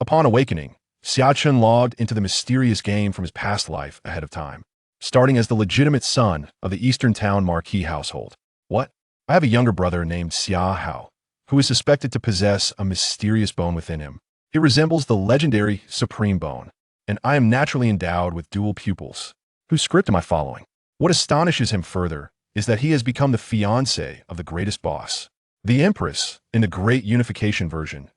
Upon awakening, Xia Chen logged into the mysterious game from his past life ahead of time, starting as the legitimate son of the Eastern Town Marquis household. What? I have a younger brother named Xia Hao, who is suspected to possess a mysterious bone within him. It resembles the legendary Supreme Bone, and I am naturally endowed with dual pupils. Whose script am I following? What astonishes him further is that he has become the fiancé of the greatest boss, the Empress, in the Great Unification version.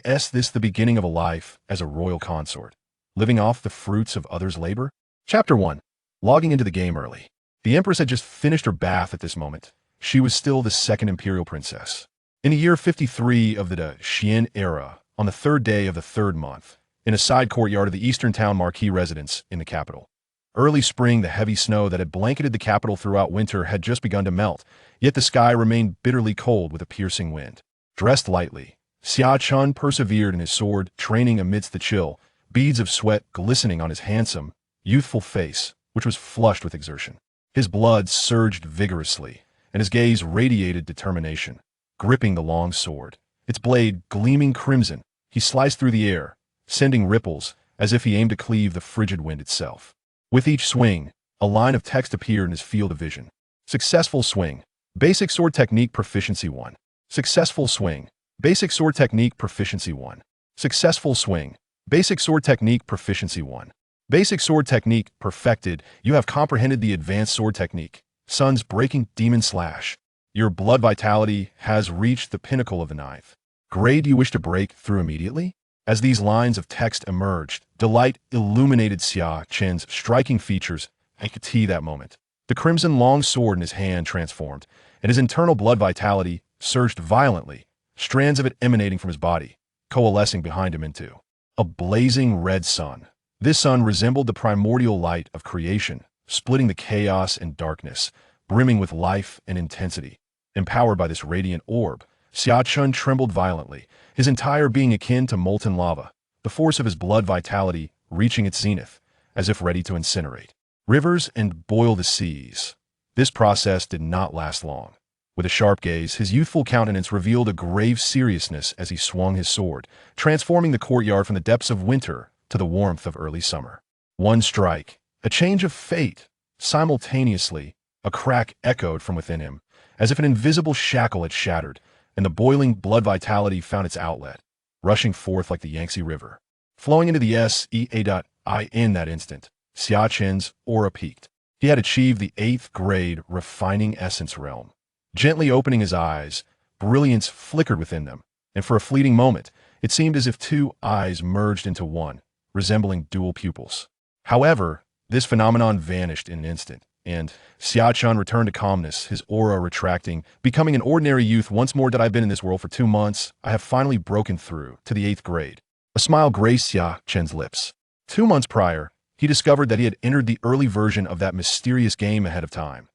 Is this the beginning of a life as a royal consort, living off the fruits of others' labor? Chapter 1. Logging into the game early. The Empress had just finished her bath at this moment. She was still the second imperial princess. In the year 53 of the Xian era, on the third day of the third month, in a side courtyard of the Eastern Town Marquis residence in the capital. Early spring, the heavy snow that had blanketed the capital throughout winter had just begun to melt, yet the sky remained bitterly cold with a piercing wind. Dressed lightly, Xia Chen persevered in his sword training amidst the chill, beads of sweat glistening on his handsome, youthful face, which was flushed with exertion. His blood surged vigorously, and his gaze radiated determination. Gripping the long sword, its blade gleaming crimson, he sliced through the air, sending ripples as if he aimed to cleave the frigid wind itself. With each swing, a line of text appeared in his field of vision. Successful swing. Basic sword technique proficiency 1. Successful swing. Basic sword technique proficiency 1. Successful swing. Basic sword technique proficiency 1. Basic sword technique perfected. You have comprehended the advanced sword technique. Sun's breaking demon slash. Your blood vitality has reached the pinnacle of the ninth grade. You wish to break through immediately? As these lines of text emerged, delight illuminated Xia Chen's striking features. I could see that moment. The crimson long sword in his hand transformed, and his internal blood vitality surged violently, strands of it emanating from his body, coalescing behind him into a blazing red sun. This sun resembled the primordial light of creation, splitting the chaos and darkness, brimming with life and intensity. Empowered by this radiant orb, Xia Chen trembled violently, his entire being akin to molten lava, the force of his blood vitality reaching its zenith, as if ready to incinerate rivers and boil the seas. This process did not last long. With a sharp gaze, his youthful countenance revealed a grave seriousness as he swung his sword, transforming the courtyard from the depths of winter to the warmth of early summer. One strike, a change of fate. Simultaneously, a crack echoed from within him, as if an invisible shackle had shattered, and the boiling blood vitality found its outlet, rushing forth like the Yangtze River. Flowing into the Sea.I in that instant, Xia Chen's aura peaked. He had achieved the 8th grade refining essence realm. Gently opening his eyes, brilliance flickered within them, and for a fleeting moment, it seemed as if two eyes merged into one, resembling dual pupils. However, this phenomenon vanished in an instant, and Xia Chen returned to calmness, his aura retracting, becoming an ordinary youth once more. That I've been in this world for 2 months. I have finally broken through to the 8th grade. A smile graced Xia Chen's lips. 2 months prior, he discovered that he had entered the early version of that mysterious game ahead of time.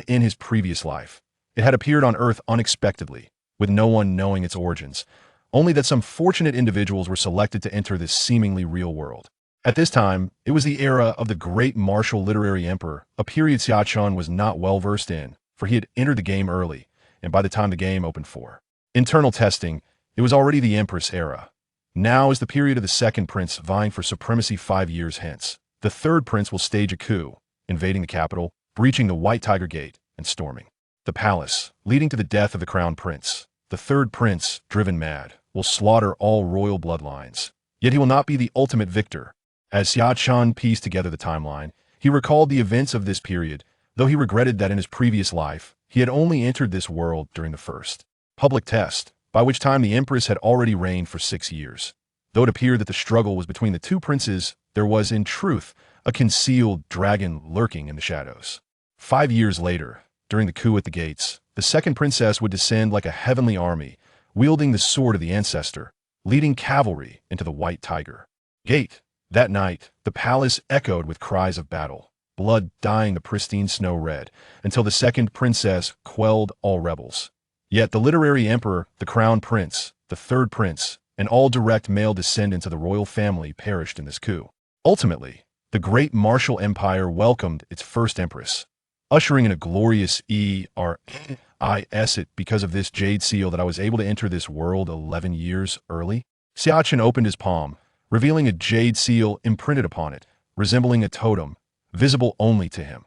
In his previous life, it had appeared on Earth unexpectedly, with no one knowing its origins, only that some fortunate individuals were selected to enter this seemingly real world. At this time, it was the era of the great martial literary emperor, a period Xia Chen was not well versed in, for he had entered the game early, and by the time the game opened for internal testing, it was already the Empress era. Now is the period of the second prince vying for supremacy 5 years hence. The third prince will stage a coup, invading the capital, breaching the White Tiger Gate, and storming the palace, leading to the death of the crown prince. The third prince, driven mad, will slaughter all royal bloodlines. Yet he will not be the ultimate victor. As Xia Chen pieced together the timeline, he recalled the events of this period, though he regretted that in his previous life, he had only entered this world during the first public test, by which time the Empress had already reigned for 6 years. Though it appeared that the struggle was between the two princes, there was, in truth, a concealed dragon lurking in the shadows. 5 years later, during the coup at the gates, the second princess would descend like a heavenly army, wielding the sword of the ancestor, leading cavalry into the White Tiger Gate. That night, the palace echoed with cries of battle, blood dyeing the pristine snow red, until the second princess quelled all rebels. Yet the literary emperor, the crown prince, the third prince, and all direct male descendants of the royal family perished in this coup. Ultimately, the great martial empire welcomed its first empress, ushering in a glorious because of this jade seal that I was able to enter this world 11 years early. Xia Chen opened his palm, revealing a jade seal imprinted upon it, resembling a totem, visible only to him.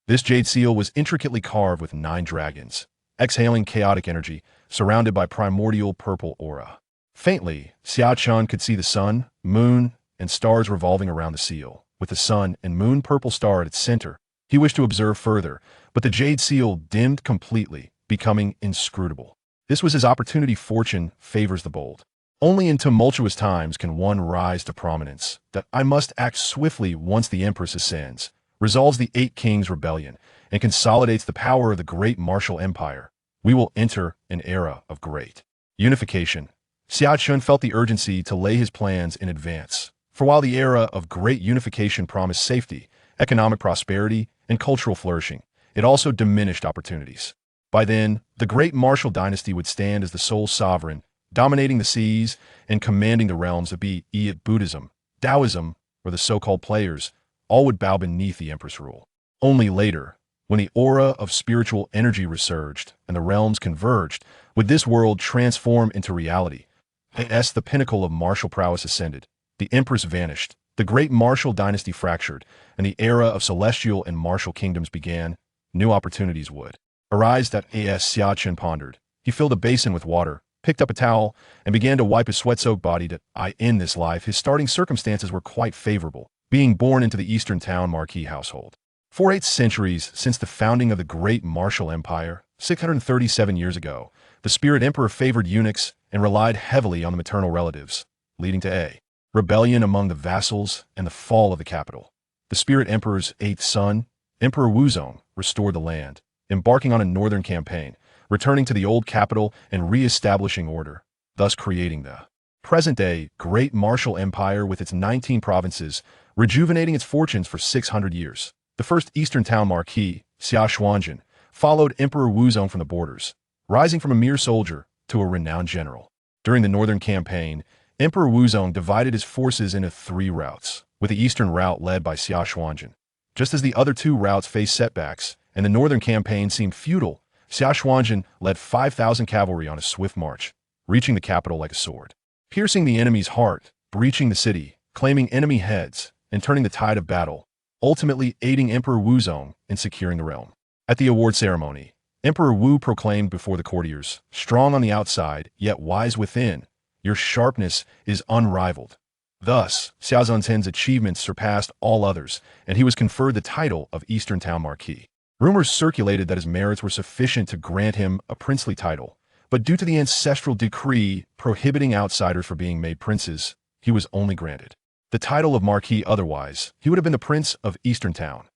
This jade seal was intricately carved with 9 dragons, exhaling chaotic energy, surrounded by primordial purple aura. Faintly, Xia Chen could see the sun, moon, and stars revolving around the seal, with the sun and moon purple star at its center. He wished to observe further, but the jade seal dimmed completely, becoming inscrutable. This was his opportunity. Fortune favors the bold. Only in tumultuous times can one rise to prominence. That I must act swiftly once the Empress ascends, resolves the 8 Kings' rebellion, and consolidates the power of the great martial empire. We will enter an era of great unification. Xia Chen felt the urgency to lay his plans in advance. For while the era of great unification promised safety, economic prosperity, and cultural flourishing, it also diminished opportunities. By then, the great martial dynasty would stand as the sole sovereign, dominating the seas and commanding the realms, be it Buddhism, Taoism, or the so-called players, all would bow beneath the Empress rule. Only later, when the aura of spiritual energy resurged and the realms converged, would this world transform into reality. As the pinnacle of martial prowess ascended, the Empress vanished, the great martial dynasty fractured, and the era of celestial and martial kingdoms began. New opportunities would arise. That as Xia Chen pondered, he filled a basin with water, picked up a towel, and began to wipe his sweat-soaked body. In this life, his starting circumstances were quite favorable, being born into the Eastern Town Marquis household. For 8 centuries since the founding of the great martial empire, 637 years ago, the Spirit Emperor favored eunuchs and relied heavily on the maternal relatives, leading to a rebellion among the vassals and the fall of the capital. The Spirit Emperor's 8th son, Emperor Wuzong, restored the land, embarking on a northern campaign, returning to the old capital and re-establishing order, thus creating the present-day great martial empire with its 19 provinces, rejuvenating its fortunes for 600 years. The first Eastern Town Marquis, Xia Xuanjin, followed Emperor Wuzong from the borders, rising from a mere soldier to a renowned general. During the northern campaign, Emperor Wuzong divided his forces into 3 routes, with the eastern route led by Xia Xuanjin. Just as the other 2 routes faced setbacks, and the northern campaign seemed futile, Xia Xuanjin led 5,000 cavalry on a swift march, reaching the capital like a sword, piercing the enemy's heart, breaching the city, claiming enemy heads, and turning the tide of battle, ultimately aiding Emperor Wuzong in securing the realm. At the award ceremony, Emperor Wu proclaimed before the courtiers, "Strong on the outside, yet wise within, your sharpness is unrivaled." Thus, Xia Zhen's achievements surpassed all others, and he was conferred the title of Eastern Town Marquis. Rumors circulated that his merits were sufficient to grant him a princely title, but due to the ancestral decree prohibiting outsiders from being made princes, he was only granted the title of Marquis. Otherwise, he would have been the Prince of Eastern Town.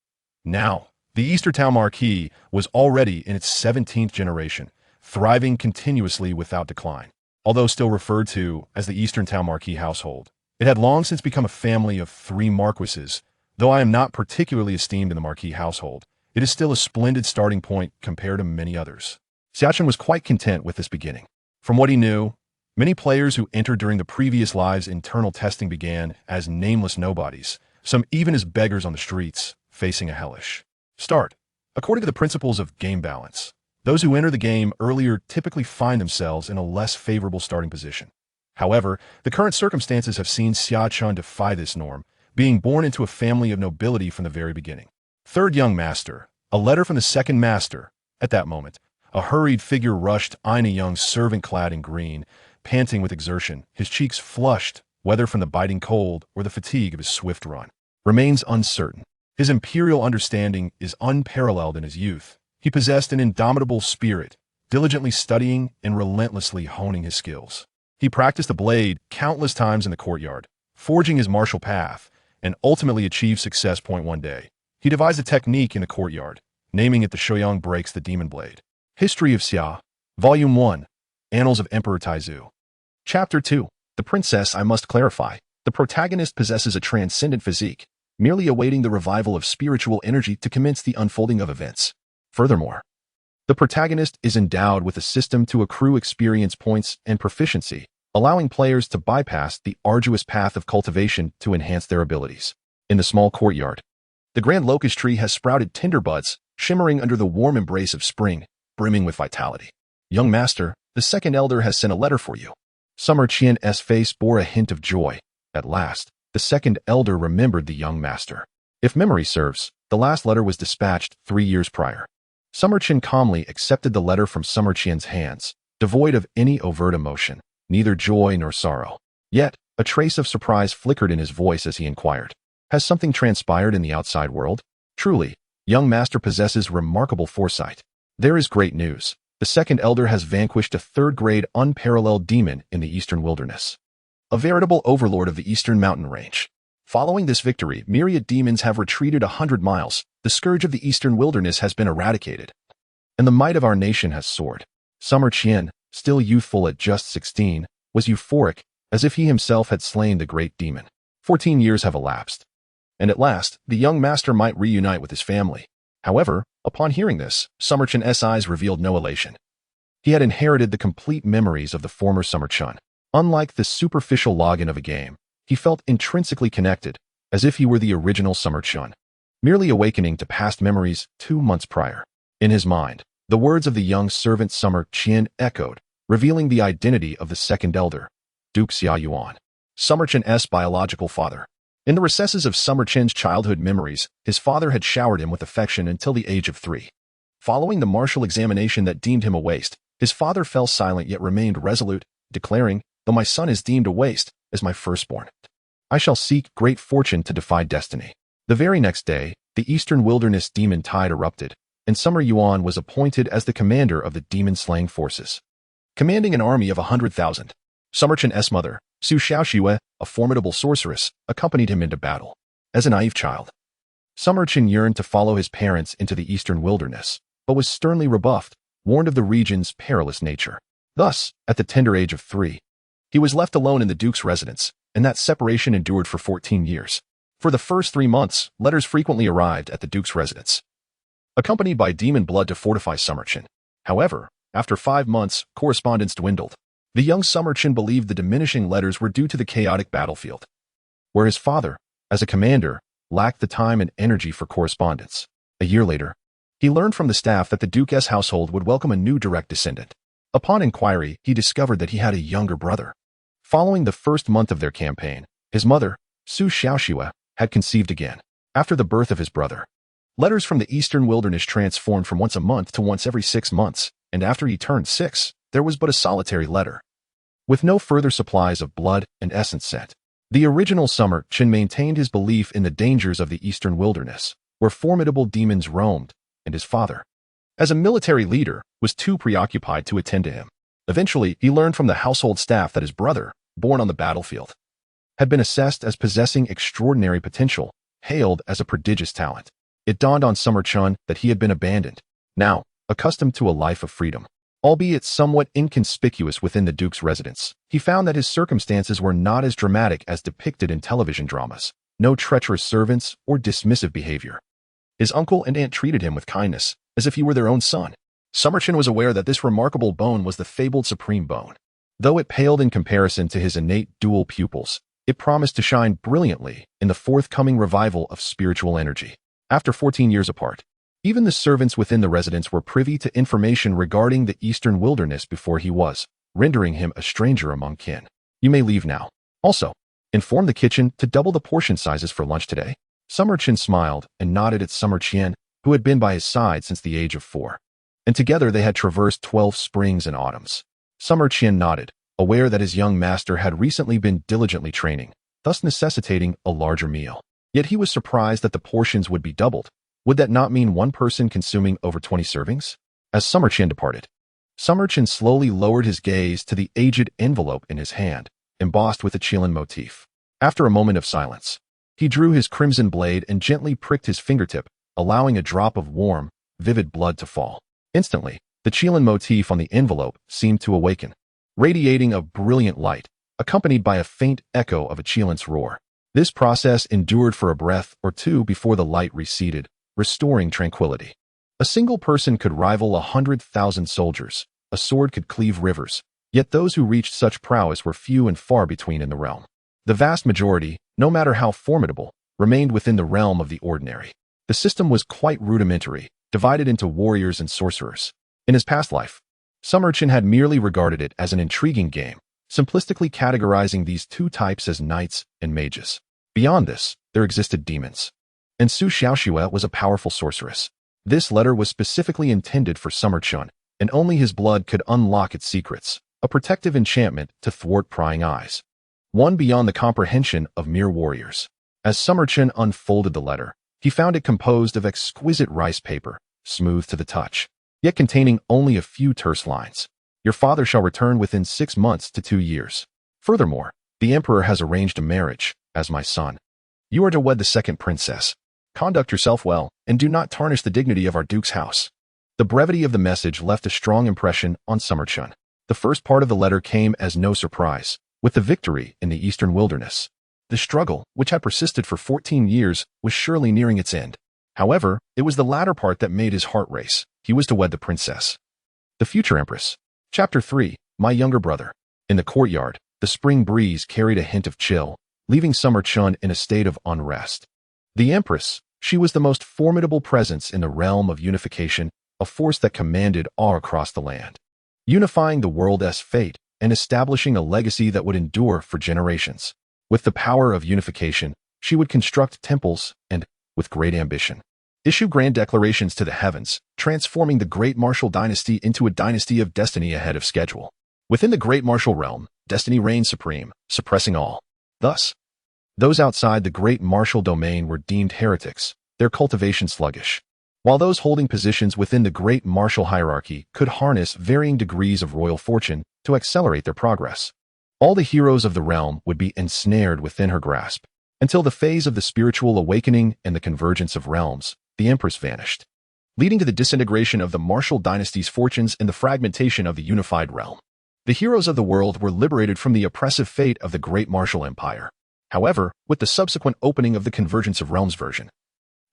Now, the Eastern Town Marquis was already in its 17th generation, thriving continuously without decline. Although still referred to as the Eastern Town Marquis household, it had long since become a family of 3 marquises. Though I am not particularly esteemed in the Marquis household, it is still a splendid starting point compared to many others. Xia Chen was quite content with this beginning. From what he knew, many players who entered during the previous lives' internal testing began as nameless nobodies, some even as beggars on the streets, facing a hellish start. According to the principles of game balance, those who enter the game earlier typically find themselves in a less favorable starting position. However, the current circumstances have seen Xia Chen defy this norm, being born into a family of nobility from the very beginning. Third young master, a letter from the second master. At that moment, a hurried figure rushed in, a young servant clad in green, panting with exertion, his cheeks flushed, whether from the biting cold or the fatigue of his swift run. Remains uncertain. His imperial understanding is unparalleled in his youth. He possessed an indomitable spirit, diligently studying and relentlessly honing his skills. He practiced the blade countless times in the courtyard, forging his martial path, and ultimately achieved success. One day, he devised a technique in the courtyard, naming it the Shouyang Breaks the Demon Blade. History of Xia, Volume 1, Annals of Emperor Taizu. Chapter 2, The Princess. I must clarify, the protagonist possesses a transcendent physique, merely awaiting the revival of spiritual energy to commence the unfolding of events. Furthermore, the protagonist is endowed with a system to accrue experience points and proficiency, allowing players to bypass the arduous path of cultivation to enhance their abilities. In the small courtyard, the grand locust tree has sprouted tender buds, shimmering under the warm embrace of spring, brimming with vitality. Young master, the second elder has sent a letter for you. Summer Qian's face bore a hint of joy. At last, the second elder remembered the young master. If memory serves, the last letter was dispatched 3 years prior. Summer Qian calmly accepted the letter from Summer Qian's hands, devoid of any overt emotion, neither joy nor sorrow. Yet, a trace of surprise flickered in his voice as he inquired, "Has something transpired in the outside world?" Truly, young master possesses remarkable foresight. There is great news. The second elder has vanquished a third-grade unparalleled demon in the eastern wilderness, a veritable overlord of the eastern mountain range. Following this victory, myriad demons have retreated 100 miles, the scourge of the eastern wilderness has been eradicated, and the might of our nation has soared. Summer Qian, still youthful at just 16, was euphoric, as if he himself had slain the great demon. 14 years have elapsed, and at last, the young master might reunite with his family. However, upon hearing this, Summer Qian's eyes revealed no elation. He had inherited the complete memories of the former Summer Qian. Unlike the superficial login of a game, he felt intrinsically connected, as if he were the original Summer Qian, merely awakening to past memories 2 months prior. In his mind, the words of the young servant Summer Qian echoed, revealing the identity of the second elder, Duke Xia Yuan, Summer Qian's biological father. In the recesses of Summer Qian's childhood memories, his father had showered him with affection until the age of 3. Following the martial examination that deemed him a waste, his father fell silent yet remained resolute, declaring, "Though my son is deemed a waste, as my firstborn, I shall seek great fortune to defy destiny." The very next day, the eastern wilderness demon tide erupted, and Summer Yuan was appointed as the commander of the demon-slaying forces. Commanding an army of 100,000, Summer Qian's mother, Su Xiaoxue, a formidable sorceress, accompanied him into battle. As a naive child, Summer Qian yearned to follow his parents into the eastern wilderness, but was sternly rebuffed, warned of the region's perilous nature. Thus, at the tender age of 3, he was left alone in the Duke's residence, and that separation endured for 14 years. For the first 3 months, letters frequently arrived at the Duke's residence, accompanied by demon blood to fortify Summer Qian. However, after 5 months, correspondence dwindled. The young Summer Qian believed the diminishing letters were due to the chaotic battlefield, where his father, as a commander, lacked the time and energy for correspondence. A year later, he learned from the staff that the Duke's household would welcome a new direct descendant. Upon inquiry, he discovered that he had a younger brother. Following the first month of their campaign, his mother, Su Xiaoxue, had conceived again. After the birth of his brother, letters from the eastern wilderness transformed from once a month to once every 6 months, and after he turned 6, there was but a solitary letter, with no further supplies of blood and essence sent. The original Summer Qian maintained his belief in the dangers of the eastern wilderness, where formidable demons roamed, and his father, as a military leader, was too preoccupied to attend to him. Eventually, he learned from the household staff that his brother, born on the battlefield, had been assessed as possessing extraordinary potential, hailed as a prodigious talent. It dawned on Summer Qian that he had been abandoned. Now, accustomed to a life of freedom, albeit somewhat inconspicuous within the Duke's residence, he found that his circumstances were not as dramatic as depicted in television dramas. No treacherous servants or dismissive behavior. His uncle and aunt treated him with kindness, as if he were their own son. Summer Qian was aware that this remarkable bone was the fabled supreme bone. Though it paled in comparison to his innate dual pupils, it promised to shine brilliantly in the forthcoming revival of spiritual energy. After 14 years apart, even the servants within the residence were privy to information regarding the eastern wilderness before he was, rendering him a stranger among kin. "You may leave now. Also, inform the kitchen to double the portion sizes for lunch today." Summer Qian smiled and nodded at Summer Qian, who had been by his side since the age of 4. And together they had traversed 12 springs and autumns. Summer Qian nodded, aware that his young master had recently been diligently training, thus necessitating a larger meal. Yet he was surprised that the portions would be doubled. Would that not mean one person consuming over 20 servings? As Summer Qian departed, Summer Qian slowly lowered his gaze to the aged envelope in his hand, embossed with a Qilin motif. After a moment of silence, he drew his crimson blade and gently pricked his fingertip, allowing a drop of warm, vivid blood to fall. Instantly, the Qilin motif on the envelope seemed to awaken, radiating a brilliant light, accompanied by a faint echo of a Qilin's roar. This process endured for a breath or two before the light receded, restoring tranquility. A single person could rival 100,000 soldiers. A sword could cleave rivers. Yet those who reached such prowess were few and far between in the realm. The vast majority, no matter how formidable, remained within the realm of the ordinary. The system was quite rudimentary, divided into warriors and sorcerers. In his past life, Summer Qian had merely regarded it as an intriguing game, simplistically categorizing these two types as knights and mages. Beyond this, there existed demons. And Su Xiaoxue was a powerful sorceress. This letter was specifically intended for Summer Chun, and only his blood could unlock its secrets, a protective enchantment to thwart prying eyes. One beyond the comprehension of mere warriors. As Summer Chun unfolded the letter, he found it composed of exquisite rice paper, smooth to the touch, yet containing only a few terse lines. Your father shall return within 6 months to 2 years. Furthermore, the Emperor has arranged a marriage, as my son. You are to wed the second princess. Conduct yourself well, and do not tarnish the dignity of our Duke's house. The brevity of the message left a strong impression on Summer Chun. The first part of the letter came as no surprise, with the victory in the eastern wilderness. The struggle, which had persisted for 14 years, was surely nearing its end. However, it was the latter part that made his heart race. He was to wed the princess. The future Empress. Chapter 3, My Younger Brother. In the courtyard, the spring breeze carried a hint of chill, leaving Summer Chun in a state of unrest. The Empress, she was the most formidable presence in the realm of unification, a force that commanded awe across the land, unifying the world's fate and establishing a legacy that would endure for generations. With the power of unification, she would construct temples and, with great ambition, issue grand declarations to the heavens, transforming the great martial dynasty into a dynasty of destiny ahead of schedule. Within the great martial realm, destiny reigned supreme, suppressing all. Thus, those outside the great martial domain were deemed heretics, their cultivation sluggish, while those holding positions within the great martial hierarchy could harness varying degrees of royal fortune to accelerate their progress. All the heroes of the realm would be ensnared within her grasp, until the phase of the spiritual awakening and the convergence of realms, the Empress vanished, leading to the disintegration of the martial dynasty's fortunes and the fragmentation of the unified realm. The heroes of the world were liberated from the oppressive fate of the great martial empire. However, with the subsequent opening of the Convergence of Realms version,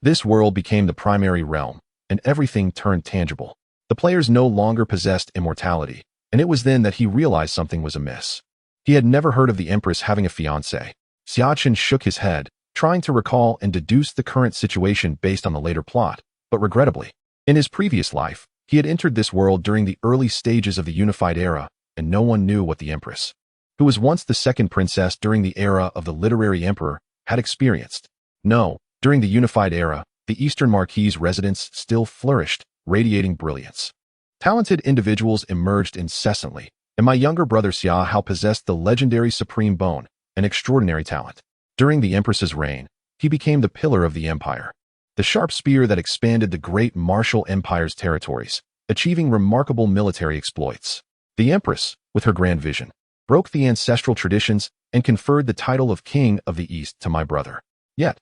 this world became the primary realm, and everything turned tangible. The players no longer possessed immortality, and it was then that he realized something was amiss. He had never heard of the Empress having a fiancé. Xia Chen shook his head, trying to recall and deduce the current situation based on the later plot, but regrettably, in his previous life, he had entered this world during the early stages of the unified era, and no one knew what the Empress, who was once the second princess during the era of the literary emperor, had experienced. No, during the unified era, the Eastern Marquis' residence still flourished, radiating brilliance. Talented individuals emerged incessantly, and my younger brother Xia Hao possessed the legendary Supreme Bone, an extraordinary talent. During the Empress's reign, he became the pillar of the empire, the sharp spear that expanded the great martial empire's territories, achieving remarkable military exploits. The Empress, with her grand vision, broke the ancestral traditions and conferred the title of King of the East to my brother. Yet,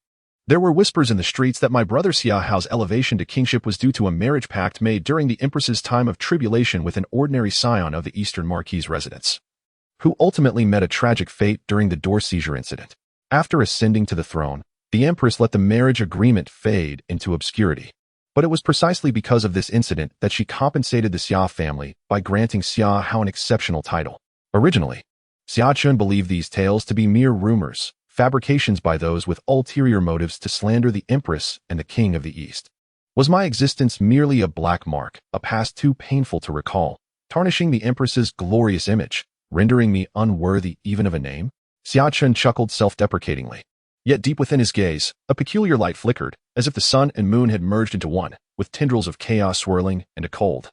there were whispers in the streets that my brother Xia Hao's elevation to kingship was due to a marriage pact made during the Empress's time of tribulation with an ordinary scion of the Eastern Marquis' residence, who ultimately met a tragic fate during the door seizure incident. After ascending to the throne, the Empress let the marriage agreement fade into obscurity. But it was precisely because of this incident that she compensated the Xia family by granting Xia Hao an exceptional title. Originally, Xia Chen believed these tales to be mere rumors, fabrications by those with ulterior motives to slander the Empress and the King of the East. Was my existence merely a black mark, a past too painful to recall, tarnishing the Empress's glorious image, rendering me unworthy even of a name? Xia Chen chuckled self-deprecatingly. Yet deep within his gaze, a peculiar light flickered, as if the sun and moon had merged into one, with tendrils of chaos swirling and a cold,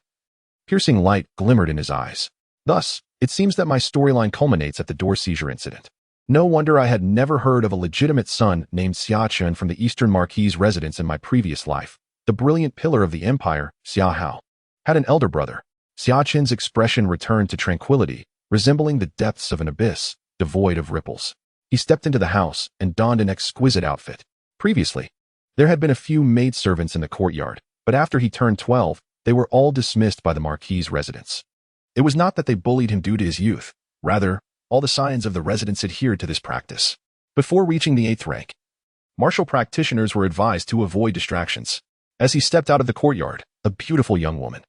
piercing light glimmered in his eyes. Thus, it seems that my storyline culminates at the door seizure incident. No wonder I had never heard of a legitimate son named Xia Chen from the Eastern Marquis' residence in my previous life. The brilliant pillar of the empire, Xia Hao, had an elder brother. Xia Chen's expression returned to tranquility, resembling the depths of an abyss, devoid of ripples. He stepped into the house and donned an exquisite outfit. Previously, there had been a few maidservants in the courtyard, but after he turned 12, they were all dismissed by the Marquis' residence. It was not that they bullied him due to his youth. Rather, all the scions of the residence adhered to this practice. Before reaching the 8th rank, martial practitioners were advised to avoid distractions. As he stepped out of the courtyard, a beautiful young woman,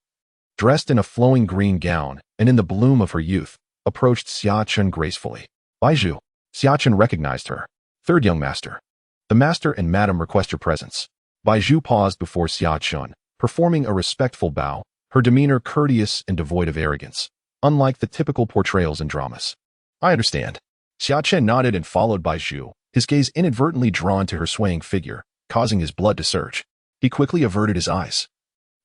dressed in a flowing green gown and in the bloom of her youth, approached Xia Chen gracefully. Baizhu. Xia Chen recognized her. Third young master. The master and madam request your presence. Baizhu paused before Xia Chen, performing a respectful bow, her demeanor courteous and devoid of arrogance, unlike the typical portrayals in dramas. I understand. Xia Chen nodded and followed by Zhu, his gaze inadvertently drawn to her swaying figure, causing his blood to surge. He quickly averted his eyes,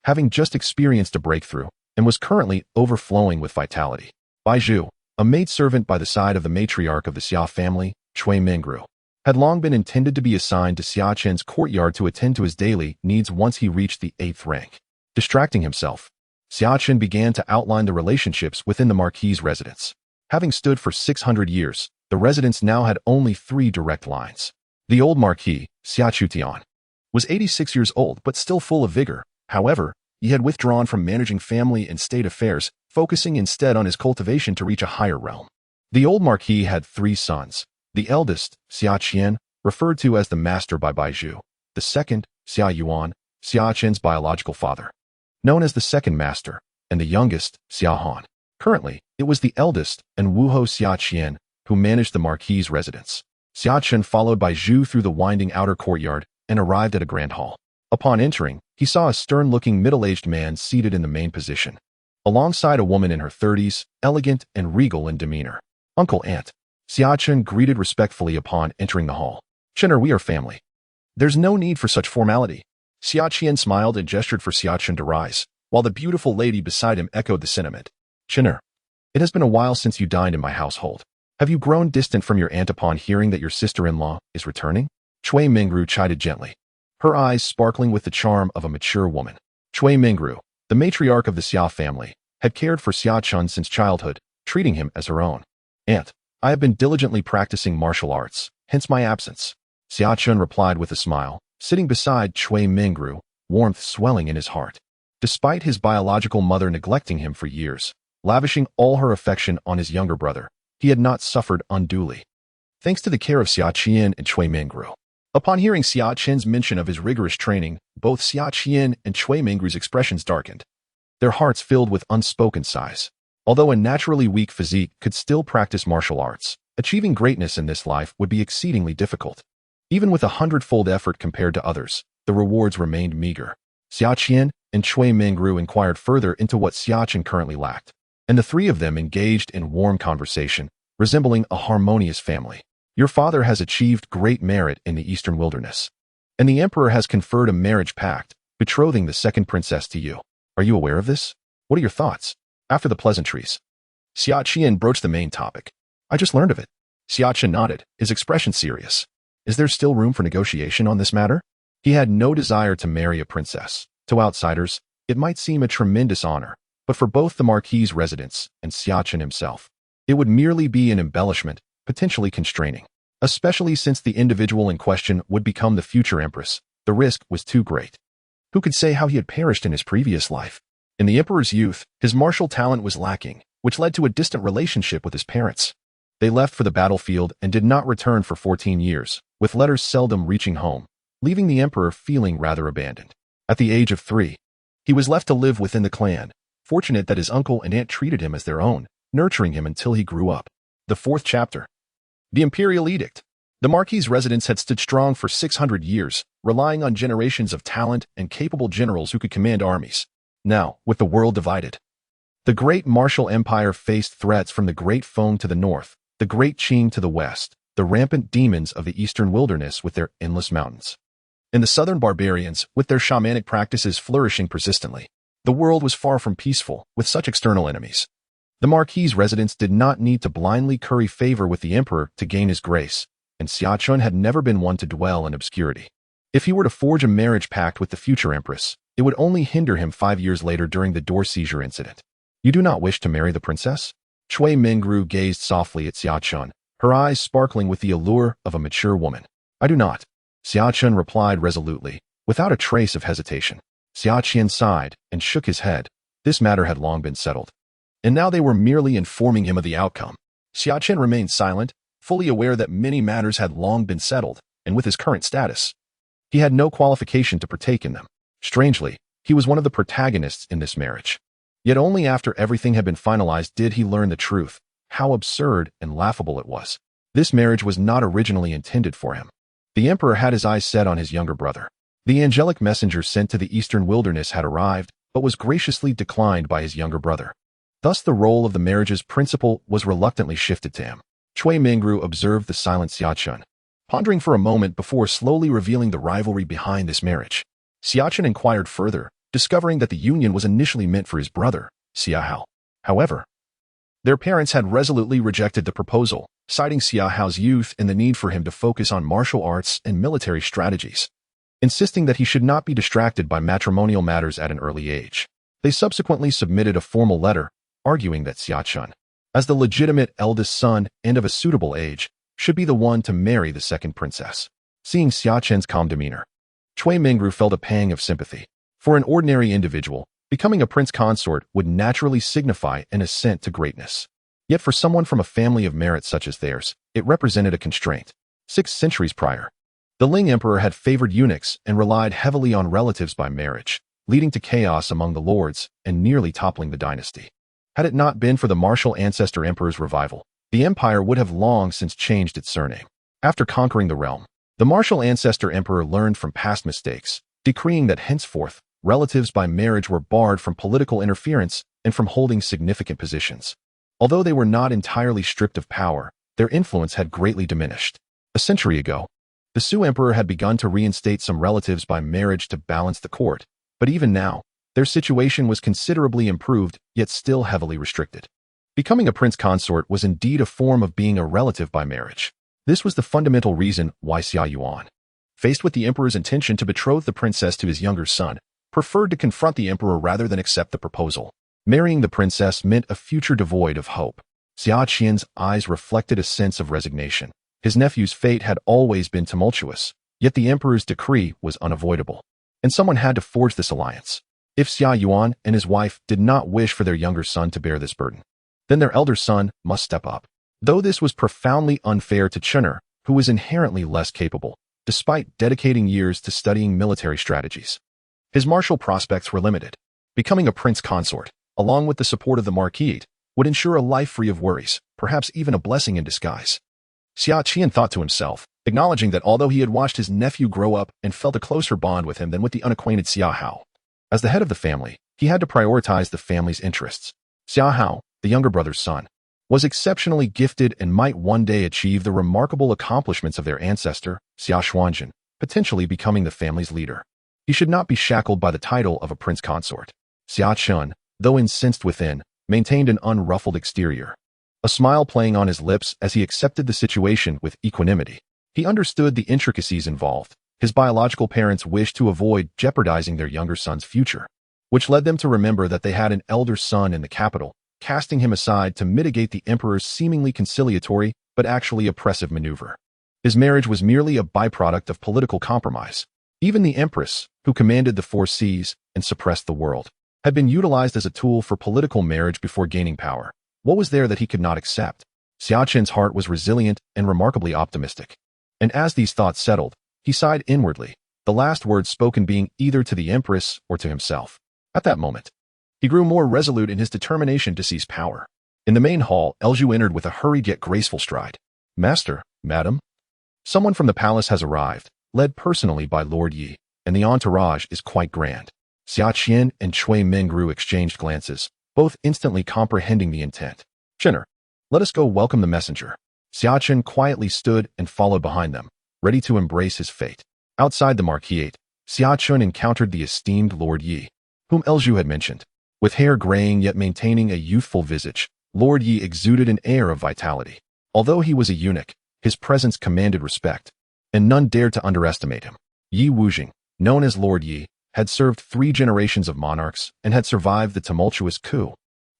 having just experienced a breakthrough, and was currently overflowing with vitality. Bai Zhu, a maidservant by the side of the matriarch of the Xia family, Cui Mingru, had long been intended to be assigned to Xia Chen's courtyard to attend to his daily needs once he reached the 8th rank. Distracting himself, Xia Chen began to outline the relationships within the Marquis' residence. Having stood for 600 years, the residence now had only 3 direct lines. The old Marquis, Xia Chutian, was 86 years old but still full of vigor. However, he had withdrawn from managing family and state affairs, focusing instead on his cultivation to reach a higher realm. The old Marquis had 3 sons. The eldest, Xia Qian, referred to as the master by Bai Zhu. The second, Xia Yuan, Xia Chen's biological father, known as the second master, and the youngest, Xia Han. Currently, it was the eldest and Wuhou Xia Qian who managed the Marquis' residence. Xia Chen followed Bai Zhu through the winding outer courtyard and arrived at a grand hall. Upon entering, he saw a stern-looking middle-aged man seated in the main position, alongside a woman in her 30s, elegant and regal in demeanor. Uncle Aunt. Xia Chen greeted respectfully upon entering the hall. Chener, we are family. There's no need for such formality. Xia Qian smiled and gestured for Xia Chen to rise, while the beautiful lady beside him echoed the sentiment. Chener, it has been a while since you dined in my household. Have you grown distant from your aunt upon hearing that your sister-in-law is returning? Cui Mingru chided gently, her eyes sparkling with the charm of a mature woman. Cui Mingru, the matriarch of the Xia family, had cared for Xia Chen since childhood, treating him as her own. Aunt, I have been diligently practicing martial arts, hence my absence. Xia Chen replied with a smile, sitting beside Cui Mingru, warmth swelling in his heart. Despite his biological mother neglecting him for years, lavishing all her affection on his younger brother, he had not suffered unduly, thanks to the care of Xia Qian and Cui Mingru. Upon hearing Xia Chen's mention of his rigorous training, both Xia Qian and Cui Mingru's expressions darkened, their hearts filled with unspoken sighs. Although a naturally weak physique could still practice martial arts, achieving greatness in this life would be exceedingly difficult. Even with 100-fold effort compared to others, the rewards remained meager. Xia Qian and Cui Mingru inquired further into what Xia Chen currently lacked, and the 3 of them engaged in warm conversation, resembling a harmonious family. Your father has achieved great merit in the Eastern Wilderness, and the Emperor has conferred a marriage pact, betrothing the second princess to you. Are you aware of this? What are your thoughts? After the pleasantries, Xia Qian broached the main topic. I just learned of it. Xia Chen nodded, his expression serious. Is there still room for negotiation on this matter? He had no desire to marry a princess. To outsiders, it might seem a tremendous honor, but for both the Marquis' residence and Xia Chen himself, it would merely be an embellishment, potentially constraining. Especially since the individual in question would become the future Empress, the risk was too great. Who could say how he had perished in his previous life? In the Emperor's youth, his martial talent was lacking, which led to a distant relationship with his parents. They left for the battlefield and did not return for 14 years, with letters seldom reaching home, leaving the Emperor feeling rather abandoned. At the age of 3, he was left to live within the clan, fortunate that his uncle and aunt treated him as their own, nurturing him until he grew up. The 4th chapter. The Imperial Edict. The Marquis' residence had stood strong for 600 years, relying on generations of talent and capable generals who could command armies. Now, with the world divided, the great martial empire faced threats from the Great Feng to the north, the Great Qing to the west, the rampant demons of the eastern wilderness with their endless mountains, and the southern barbarians with their shamanic practices flourishing persistently. The world was far from peaceful, with such external enemies. The Marquis' residence did not need to blindly curry favor with the Emperor to gain his grace, and Xia Chen had never been one to dwell in obscurity. If he were to forge a marriage pact with the future Empress, it would only hinder him 5 years later during the door seizure incident. You do not wish to marry the princess? Cui Mingru gazed softly at Xia Chen, her eyes sparkling with the allure of a mature woman. I do not. Xia Chen replied resolutely, without a trace of hesitation. Xia Qian sighed and shook his head. This matter had long been settled, and now they were merely informing him of the outcome. Xia Chen remained silent, fully aware that many matters had long been settled, and with his current status, he had no qualification to partake in them. Strangely, he was one of the protagonists in this marriage. Yet only after everything had been finalized did he learn the truth, how absurd and laughable it was. This marriage was not originally intended for him. The Emperor had his eyes set on his younger brother. The angelic messenger sent to the eastern wilderness had arrived, but was graciously declined by his younger brother. Thus the role of the marriage's principal was reluctantly shifted to him. Cui Mingru observed the silent Xia Chen, pondering for a moment before slowly revealing the rivalry behind this marriage. Xia Chen inquired further, discovering that the union was initially meant for his brother, Xia Hao. However, their parents had resolutely rejected the proposal, citing Xia Hao's youth and the need for him to focus on martial arts and military strategies, insisting that he should not be distracted by matrimonial matters at an early age. They subsequently submitted a formal letter, arguing that Xia Chen, as the legitimate eldest son and of a suitable age, should be the one to marry the second princess. Seeing Xia Chen's calm demeanor, Cui Mingru felt a pang of sympathy. For an ordinary individual, becoming a prince consort would naturally signify an ascent to greatness. Yet for someone from a family of merit such as theirs, it represented a constraint. 6 centuries prior, the Wen Emperor had favored eunuchs and relied heavily on relatives by marriage, leading to chaos among the lords and nearly toppling the dynasty. Had it not been for the martial ancestor emperor's revival, the empire would have long since changed its surname. After conquering the realm, the martial ancestor emperor learned from past mistakes, decreeing that henceforth, relatives by marriage were barred from political interference and from holding significant positions. Although they were not entirely stripped of power, their influence had greatly diminished. A century ago, the Sui emperor had begun to reinstate some relatives by marriage to balance the court, but even now, their situation was considerably improved, yet still heavily restricted. Becoming a prince consort was indeed a form of being a relative by marriage. This was the fundamental reason why Xia Yuan, faced with the emperor's intention to betroth the princess to his younger son, preferred to confront the emperor rather than accept the proposal. Marrying the princess meant a future devoid of hope. Xia Qian's eyes reflected a sense of resignation. His nephew's fate had always been tumultuous, yet the emperor's decree was unavoidable, and someone had to forge this alliance. If Xia Yuan and his wife did not wish for their younger son to bear this burden, then their elder son must step up. Though this was profoundly unfair to Chener, who was inherently less capable, despite dedicating years to studying military strategies. His martial prospects were limited. Becoming a prince consort, along with the support of the Marquis, would ensure a life free of worries, perhaps even a blessing in disguise. Xia Chen thought to himself, acknowledging that although he had watched his nephew grow up and felt a closer bond with him than with the unacquainted Xia Hao, as the head of the family, he had to prioritize the family's interests. Xia Hao, the younger brother's son, was exceptionally gifted and might one day achieve the remarkable accomplishments of their ancestor, Xia Xuanzhen, potentially becoming the family's leader. He should not be shackled by the title of a prince consort. Xia Chen, though incensed within, maintained an unruffled exterior, a smile playing on his lips as he accepted the situation with equanimity. He understood the intricacies involved. His biological parents wished to avoid jeopardizing their younger son's future, which led them to remember that they had an elder son in the capital, casting him aside to mitigate the emperor's seemingly conciliatory but actually oppressive maneuver. His marriage was merely a byproduct of political compromise. Even the Empress, who commanded the 4 seas and suppressed the world, had been utilized as a tool for political marriage before gaining power. What was there that he could not accept? Xia Chen's heart was resilient and remarkably optimistic. And as these thoughts settled, he sighed inwardly, the last words spoken being either to the Empress or to himself. At that moment, he grew more resolute in his determination to seize power. In the main hall, Elju entered with a hurried yet graceful stride. Master, madam, someone from the palace has arrived, led personally by Lord Yi, and the entourage is quite grand. Xia Chen and Cui Mingru exchanged glances, both instantly comprehending the intent. Chener, let us go welcome the messenger. Xia Chen quietly stood and followed behind them, ready to embrace his fate. Outside the Marquis, Xia Chen encountered the esteemed Lord Yi, whom Elju had mentioned. With hair graying yet maintaining a youthful visage, Lord Yi exuded an air of vitality. Although he was a eunuch, his presence commanded respect, and none dared to underestimate him. Yi Wujing, known as Lord Yi, had served 3 generations of monarchs and had survived the tumultuous coup.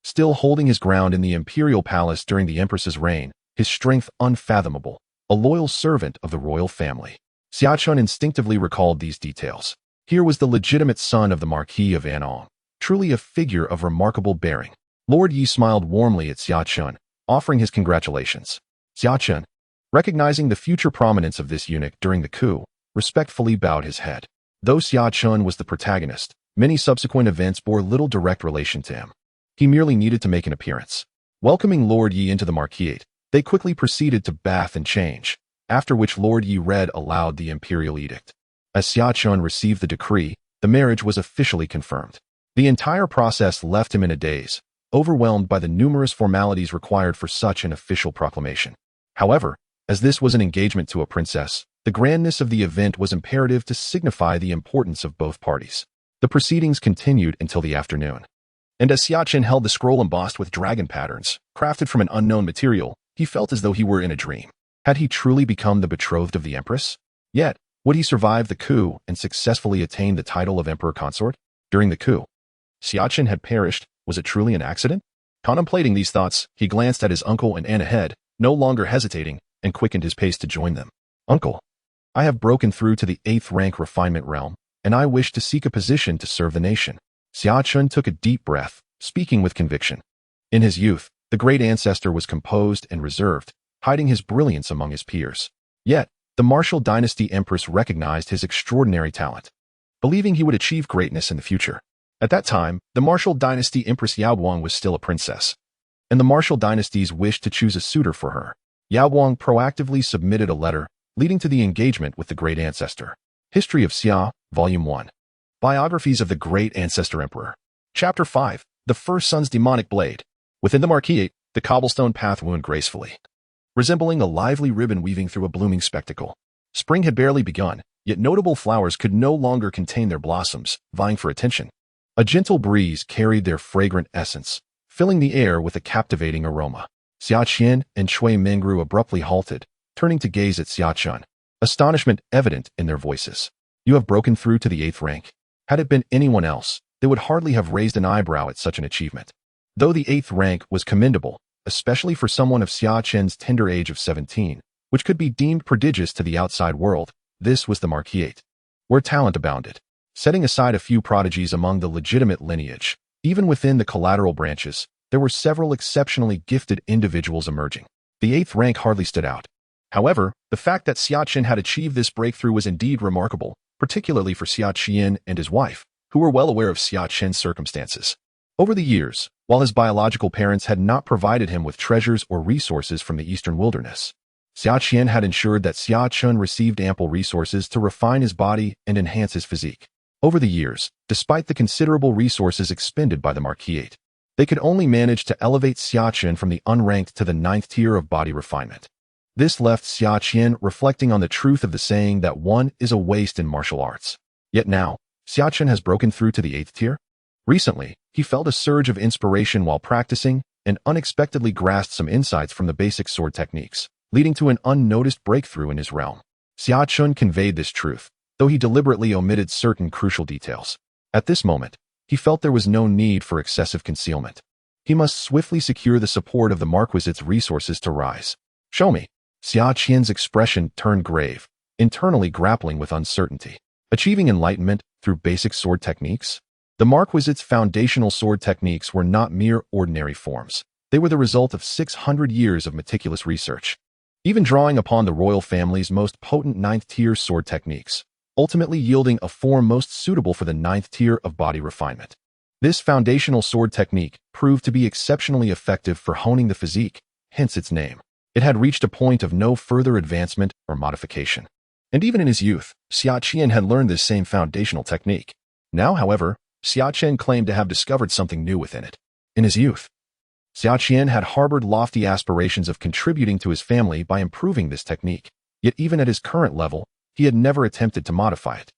Still holding his ground in the imperial palace during the Empress's reign, his strength unfathomable, a loyal servant of the royal family. Xia Chen instinctively recalled these details. Here was the legitimate son of the Marquis of Anong, truly a figure of remarkable bearing. Lord Yi smiled warmly at Xia Chen, offering his congratulations. Xia Chen, recognizing the future prominence of this eunuch during the coup, respectfully bowed his head. Though Xia Chen was the protagonist, many subsequent events bore little direct relation to him. He merely needed to make an appearance. Welcoming Lord Yi into the Marquis, they quickly proceeded to bath and change, after which Lord Yi read aloud the imperial edict. As Xia Chen received the decree, the marriage was officially confirmed. The entire process left him in a daze, overwhelmed by the numerous formalities required for such an official proclamation. However, as this was an engagement to a princess, the grandness of the event was imperative to signify the importance of both parties. The proceedings continued until the afternoon. And as Xia Chen held the scroll embossed with dragon patterns, crafted from an unknown material, he felt as though he were in a dream. Had he truly become the betrothed of the Empress? Yet, would he survive the coup and successfully attain the title of Emperor Consort? During the coup, Xia Chen had perished. Was it truly an accident? Contemplating these thoughts, he glanced at his uncle and aunt ahead, no longer hesitating, and quickened his pace to join them. Uncle, I have broken through to the 8th rank refinement realm, and I wish to seek a position to serve the nation. Xia Chen took a deep breath, speaking with conviction. In his youth, the great ancestor was composed and reserved, hiding his brilliance among his peers. Yet, the martial dynasty Empress recognized his extraordinary talent, believing he would achieve greatness in the future. At that time, the martial dynasty Empress Yaoguang was still a princess, and the martial dynasties wished to choose a suitor for her. Yaoguang proactively submitted a letter, leading to the engagement with the great ancestor. History of Xia, Volume 1. Biographies of the Great Ancestor Emperor. Chapter 5. The First Son's Demonic Blade. Within the Marquis, the cobblestone path wound gracefully, resembling a lively ribbon weaving through a blooming spectacle. Spring had barely begun, yet notable flowers could no longer contain their blossoms, vying for attention. A gentle breeze carried their fragrant essence, filling the air with a captivating aroma. Xia Chen and Cui Mingru abruptly halted, turning to gaze at Xia Chen, astonishment evident in their voices. You have broken through to the 8th rank. Had it been anyone else, they would hardly have raised an eyebrow at such an achievement. Though the 8th rank was commendable, especially for someone of Xia Chen's tender age of 17, which could be deemed prodigious to the outside world, this was the Marquis, where talent abounded. Setting aside a few prodigies among the legitimate lineage, even within the collateral branches, there were several exceptionally gifted individuals emerging. The 8th rank hardly stood out. However, the fact that Xia Chen had achieved this breakthrough was indeed remarkable, particularly for Xia Chen and his wife, who were well aware of Xia Chen's circumstances. Over the years, while his biological parents had not provided him with treasures or resources from the eastern wilderness, Xia Chen had ensured that Xia Chen received ample resources to refine his body and enhance his physique. Over the years, despite the considerable resources expended by the Marquis, they could only manage to elevate Xia Chen from the unranked to the 9th tier of body refinement. This left Xia Chen reflecting on the truth of the saying that one is a waste in martial arts. Yet now, Xia Chen has broken through to the 8th tier. Recently, he felt a surge of inspiration while practicing and unexpectedly grasped some insights from the basic sword techniques, leading to an unnoticed breakthrough in his realm. Xia Chen conveyed this truth, though he deliberately omitted certain crucial details. At this moment, he felt there was no need for excessive concealment. He must swiftly secure the support of the Marquisite's resources to rise. Show me. Xia Chen's expression turned grave, internally grappling with uncertainty. Achieving enlightenment through basic sword techniques? The Marquisite's foundational sword techniques were not mere ordinary forms. They were the result of 600 years of meticulous research, even drawing upon the royal family's most potent 9th tier sword techniques, ultimately yielding a form most suitable for the 9th tier of body refinement. This foundational sword technique proved to be exceptionally effective for honing the physique, hence its name. It had reached a point of no further advancement or modification. And even in his youth, Xia Chen had learned this same foundational technique. Now, however, Xia Chen claimed to have discovered something new within it. In his youth, Xia Chen had harbored lofty aspirations of contributing to his family by improving this technique, yet even at his current level, he had never attempted to modify it.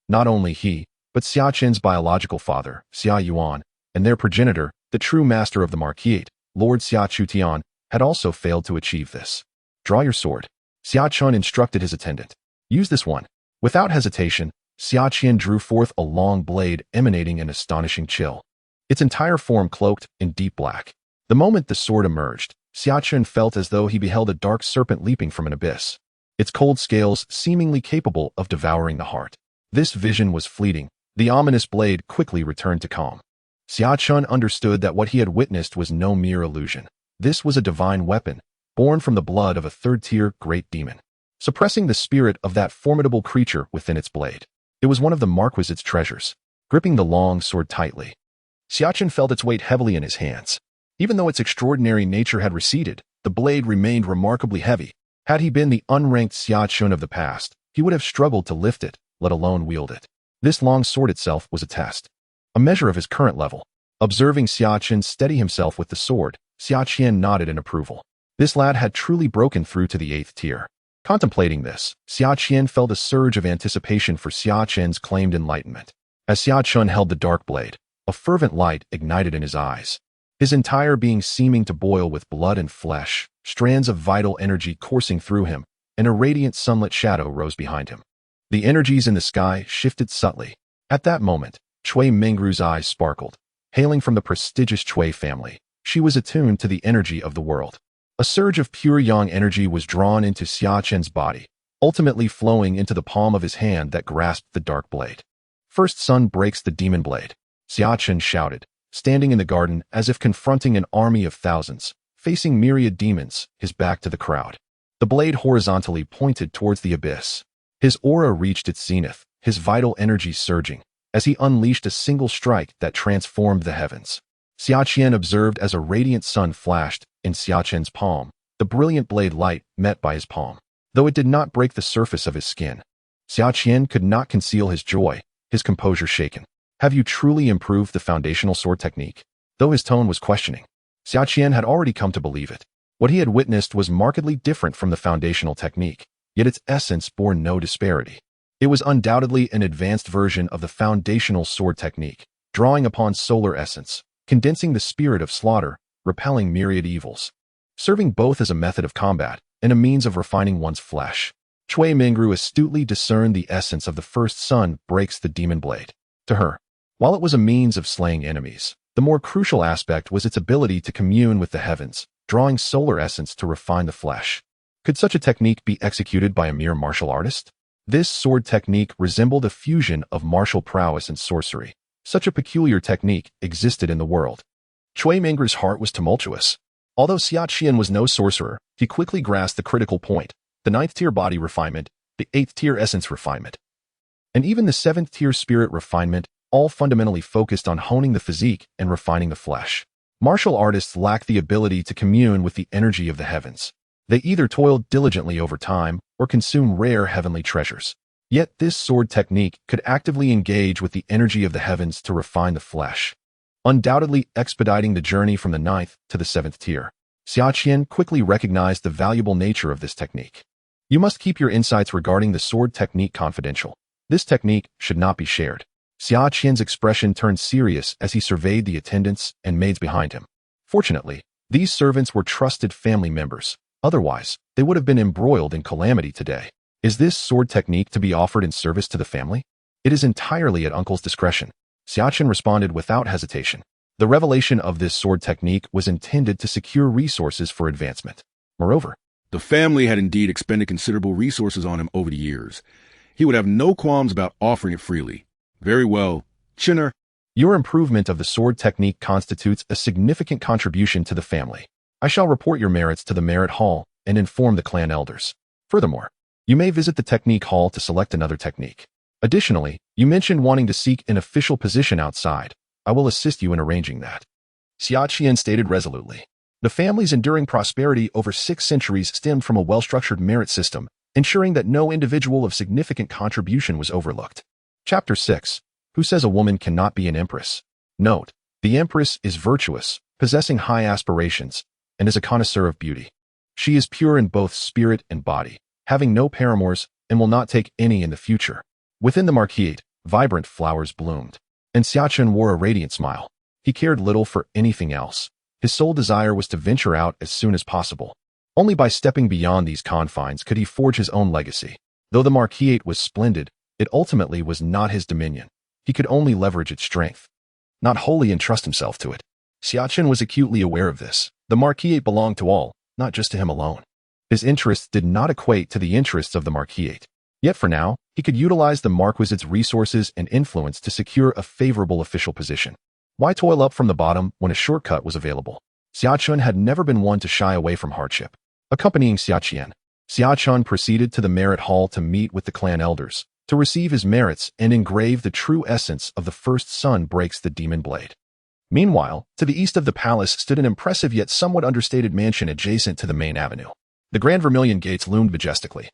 Not only he, but Xia Chen's biological father, Xia Yuan, and their progenitor, the true master of the Marquis, Lord Xia Chutian, had also failed to achieve this. Draw your sword. Xia Chen instructed his attendant. Use this one. Without hesitation, Xia Chen drew forth a long blade emanating an astonishing chill, its entire form cloaked in deep black. The moment the sword emerged, Xia Chen felt as though he beheld a dark serpent leaping from an abyss, its cold scales seemingly capable of devouring the heart. This vision was fleeting. The ominous blade quickly returned to calm. Xia Chen understood that what he had witnessed was no mere illusion. This was a divine weapon, born from the blood of a 3rd-tier great demon, suppressing the spirit of that formidable creature within its blade. It was one of the Marquisite's treasures. Gripping the long sword tightly, Xia Chen felt its weight heavily in his hands. Even though its extraordinary nature had receded, the blade remained remarkably heavy. Had he been the unranked Xia Chen of the past, he would have struggled to lift it, let alone wield it. This long sword itself was a test, a measure of his current level. Observing Xia Chen steady himself with the sword, Xia Chen nodded in approval. This lad had truly broken through to the 8th tier. Contemplating this, Xia Chen felt a surge of anticipation for Xia Chen's claimed enlightenment. As Xia Chen held the dark blade, a fervent light ignited in his eyes. His entire being seeming to boil with blood and flesh, strands of vital energy coursing through him, and a radiant sunlit shadow rose behind him. The energies in the sky shifted subtly. At that moment, Cui Mingru's eyes sparkled. Hailing from the prestigious Cui family, she was attuned to the energy of the world. A surge of pure yang energy was drawn into Xia Chen's body, ultimately flowing into the palm of his hand that grasped the dark blade. First sun breaks the demon blade, Xia Chen shouted, standing in the garden as if confronting an army of thousands, facing myriad demons, his back to the crowd. The blade horizontally pointed towards the abyss. His aura reached its zenith, his vital energy surging, as he unleashed a single strike that transformed the heavens. Xia Chen observed as a radiant sun flashed in Xia Chen's palm, the brilliant blade light met by his palm. Though it did not break the surface of his skin, Xia Chen could not conceal his joy, his composure shaken. Have you truly improved the foundational sword technique? Though his tone was questioning, Xia Chen had already come to believe it. What he had witnessed was markedly different from the foundational technique, yet its essence bore no disparity. It was undoubtedly an advanced version of the foundational sword technique, drawing upon solar essence, condensing the spirit of slaughter, repelling myriad evils, serving both as a method of combat and a means of refining one's flesh. Cui Mingru astutely discerned the essence of the first sun breaks the demon blade. To her, while it was a means of slaying enemies, the more crucial aspect was its ability to commune with the heavens, drawing solar essence to refine the flesh. Could such a technique be executed by a mere martial artist? This sword technique resembled a fusion of martial prowess and sorcery. Such a peculiar technique existed in the world. Cui Mingru's heart was tumultuous. Although Xia Chen was no sorcerer, he quickly grasped the critical point, the 9th tier body refinement, the 8th tier essence refinement, and even the 7th tier spirit refinement, all fundamentally focused on honing the physique and refining the flesh. Martial artists lack the ability to commune with the energy of the heavens. They either toil diligently over time or consume rare heavenly treasures. Yet this sword technique could actively engage with the energy of the heavens to refine the flesh, undoubtedly expediting the journey from the 9th to the 7th tier. Xia Chen quickly recognized the valuable nature of this technique. You must keep your insights regarding the sword technique confidential. This technique should not be shared. Xia Chen's expression turned serious as he surveyed the attendants and maids behind him. Fortunately, these servants were trusted family members. Otherwise, they would have been embroiled in calamity today. Is this sword technique to be offered in service to the family? It is entirely at uncle's discretion. Xia Chen responded without hesitation. The revelation of this sword technique was intended to secure resources for advancement. Moreover, the family had indeed expended considerable resources on him over the years. He would have no qualms about offering it freely. Very well, Chinner. Your improvement of the sword technique constitutes a significant contribution to the family. I shall report your merits to the merit hall and inform the clan elders. Furthermore, you may visit the technique hall to select another technique. Additionally, you mentioned wanting to seek an official position outside. I will assist you in arranging that. Xia Chen stated resolutely. The family's enduring prosperity over 6 centuries stemmed from a well-structured merit system, ensuring that no individual of significant contribution was overlooked. Chapter 6. Who says a woman cannot be an empress? Note, the empress is virtuous, possessing high aspirations, and is a connoisseur of beauty. She is pure in both spirit and body, having no paramours, and will not take any in the future. Within the marquis, vibrant flowers bloomed, and Xia Chen wore a radiant smile. He cared little for anything else. His sole desire was to venture out as soon as possible. Only by stepping beyond these confines could he forge his own legacy. Though the marquis was splendid, it ultimately was not his dominion. He could only leverage its strength, not wholly entrust himself to it. Xia Chen was acutely aware of this. The marquis belonged to all, not just to him alone. His interests did not equate to the interests of the marquis. Yet for now, he could utilize the marquis's resources and influence to secure a favorable official position. Why toil up from the bottom when a shortcut was available? Xia Chen had never been one to shy away from hardship. Accompanying Xia Chen, Xia Chen proceeded to the merit hall to meet with the clan elders, to receive his merits and engrave the true essence of the first sun breaks the demon blade. Meanwhile, to the east of the palace stood an impressive yet somewhat understated mansion adjacent to the main avenue. The grand vermilion gates loomed majestically,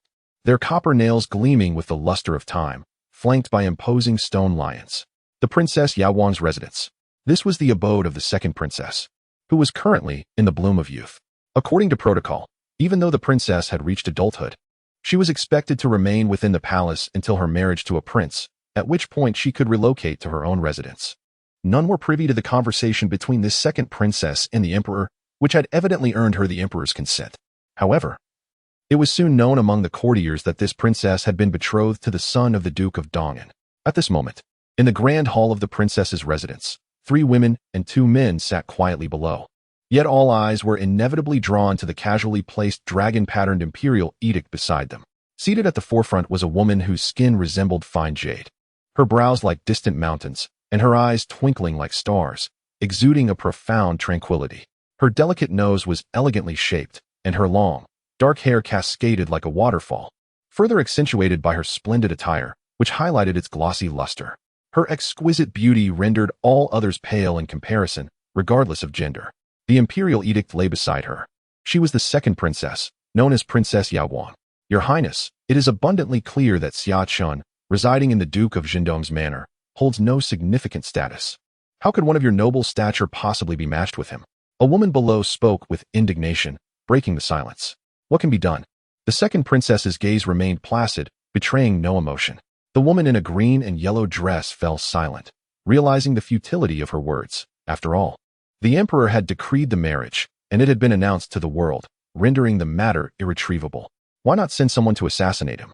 their copper nails gleaming with the luster of time, flanked by imposing stone lions. The Princess Yaoang's residence. This was the abode of the second princess, who was currently in the bloom of youth. According to protocol, even though the princess had reached adulthood, she was expected to remain within the palace until her marriage to a prince, at which point she could relocate to her own residence. None were privy to the conversation between this second princess and the emperor, which had evidently earned her the emperor's consent. However, it was soon known among the courtiers that this princess had been betrothed to the son of the Duke of Dongan. At this moment, in the grand hall of the princess's residence, 3 women and 2 men sat quietly below. Yet all eyes were inevitably drawn to the casually placed dragon-patterned imperial edict beside them. Seated at the forefront was a woman whose skin resembled fine jade, her brows like distant mountains, and her eyes twinkling like stars, exuding a profound tranquility. Her delicate nose was elegantly shaped, and her long, dark hair cascaded like a waterfall, further accentuated by her splendid attire, which highlighted its glossy luster. Her exquisite beauty rendered all others pale in comparison, regardless of gender. The imperial edict lay beside her. She was the second princess, known as Princess Yaoguang. Your Highness, it is abundantly clear that Xia Chen, residing in the Duke of Jindong's manor, holds no significant status. How could one of your noble stature possibly be matched with him? A woman below spoke with indignation, breaking the silence. What can be done? The second princess's gaze remained placid, betraying no emotion. The woman in a green and yellow dress fell silent, realizing the futility of her words. After all, the emperor had decreed the marriage, and it had been announced to the world, rendering the matter irretrievable. Why not send someone to assassinate him?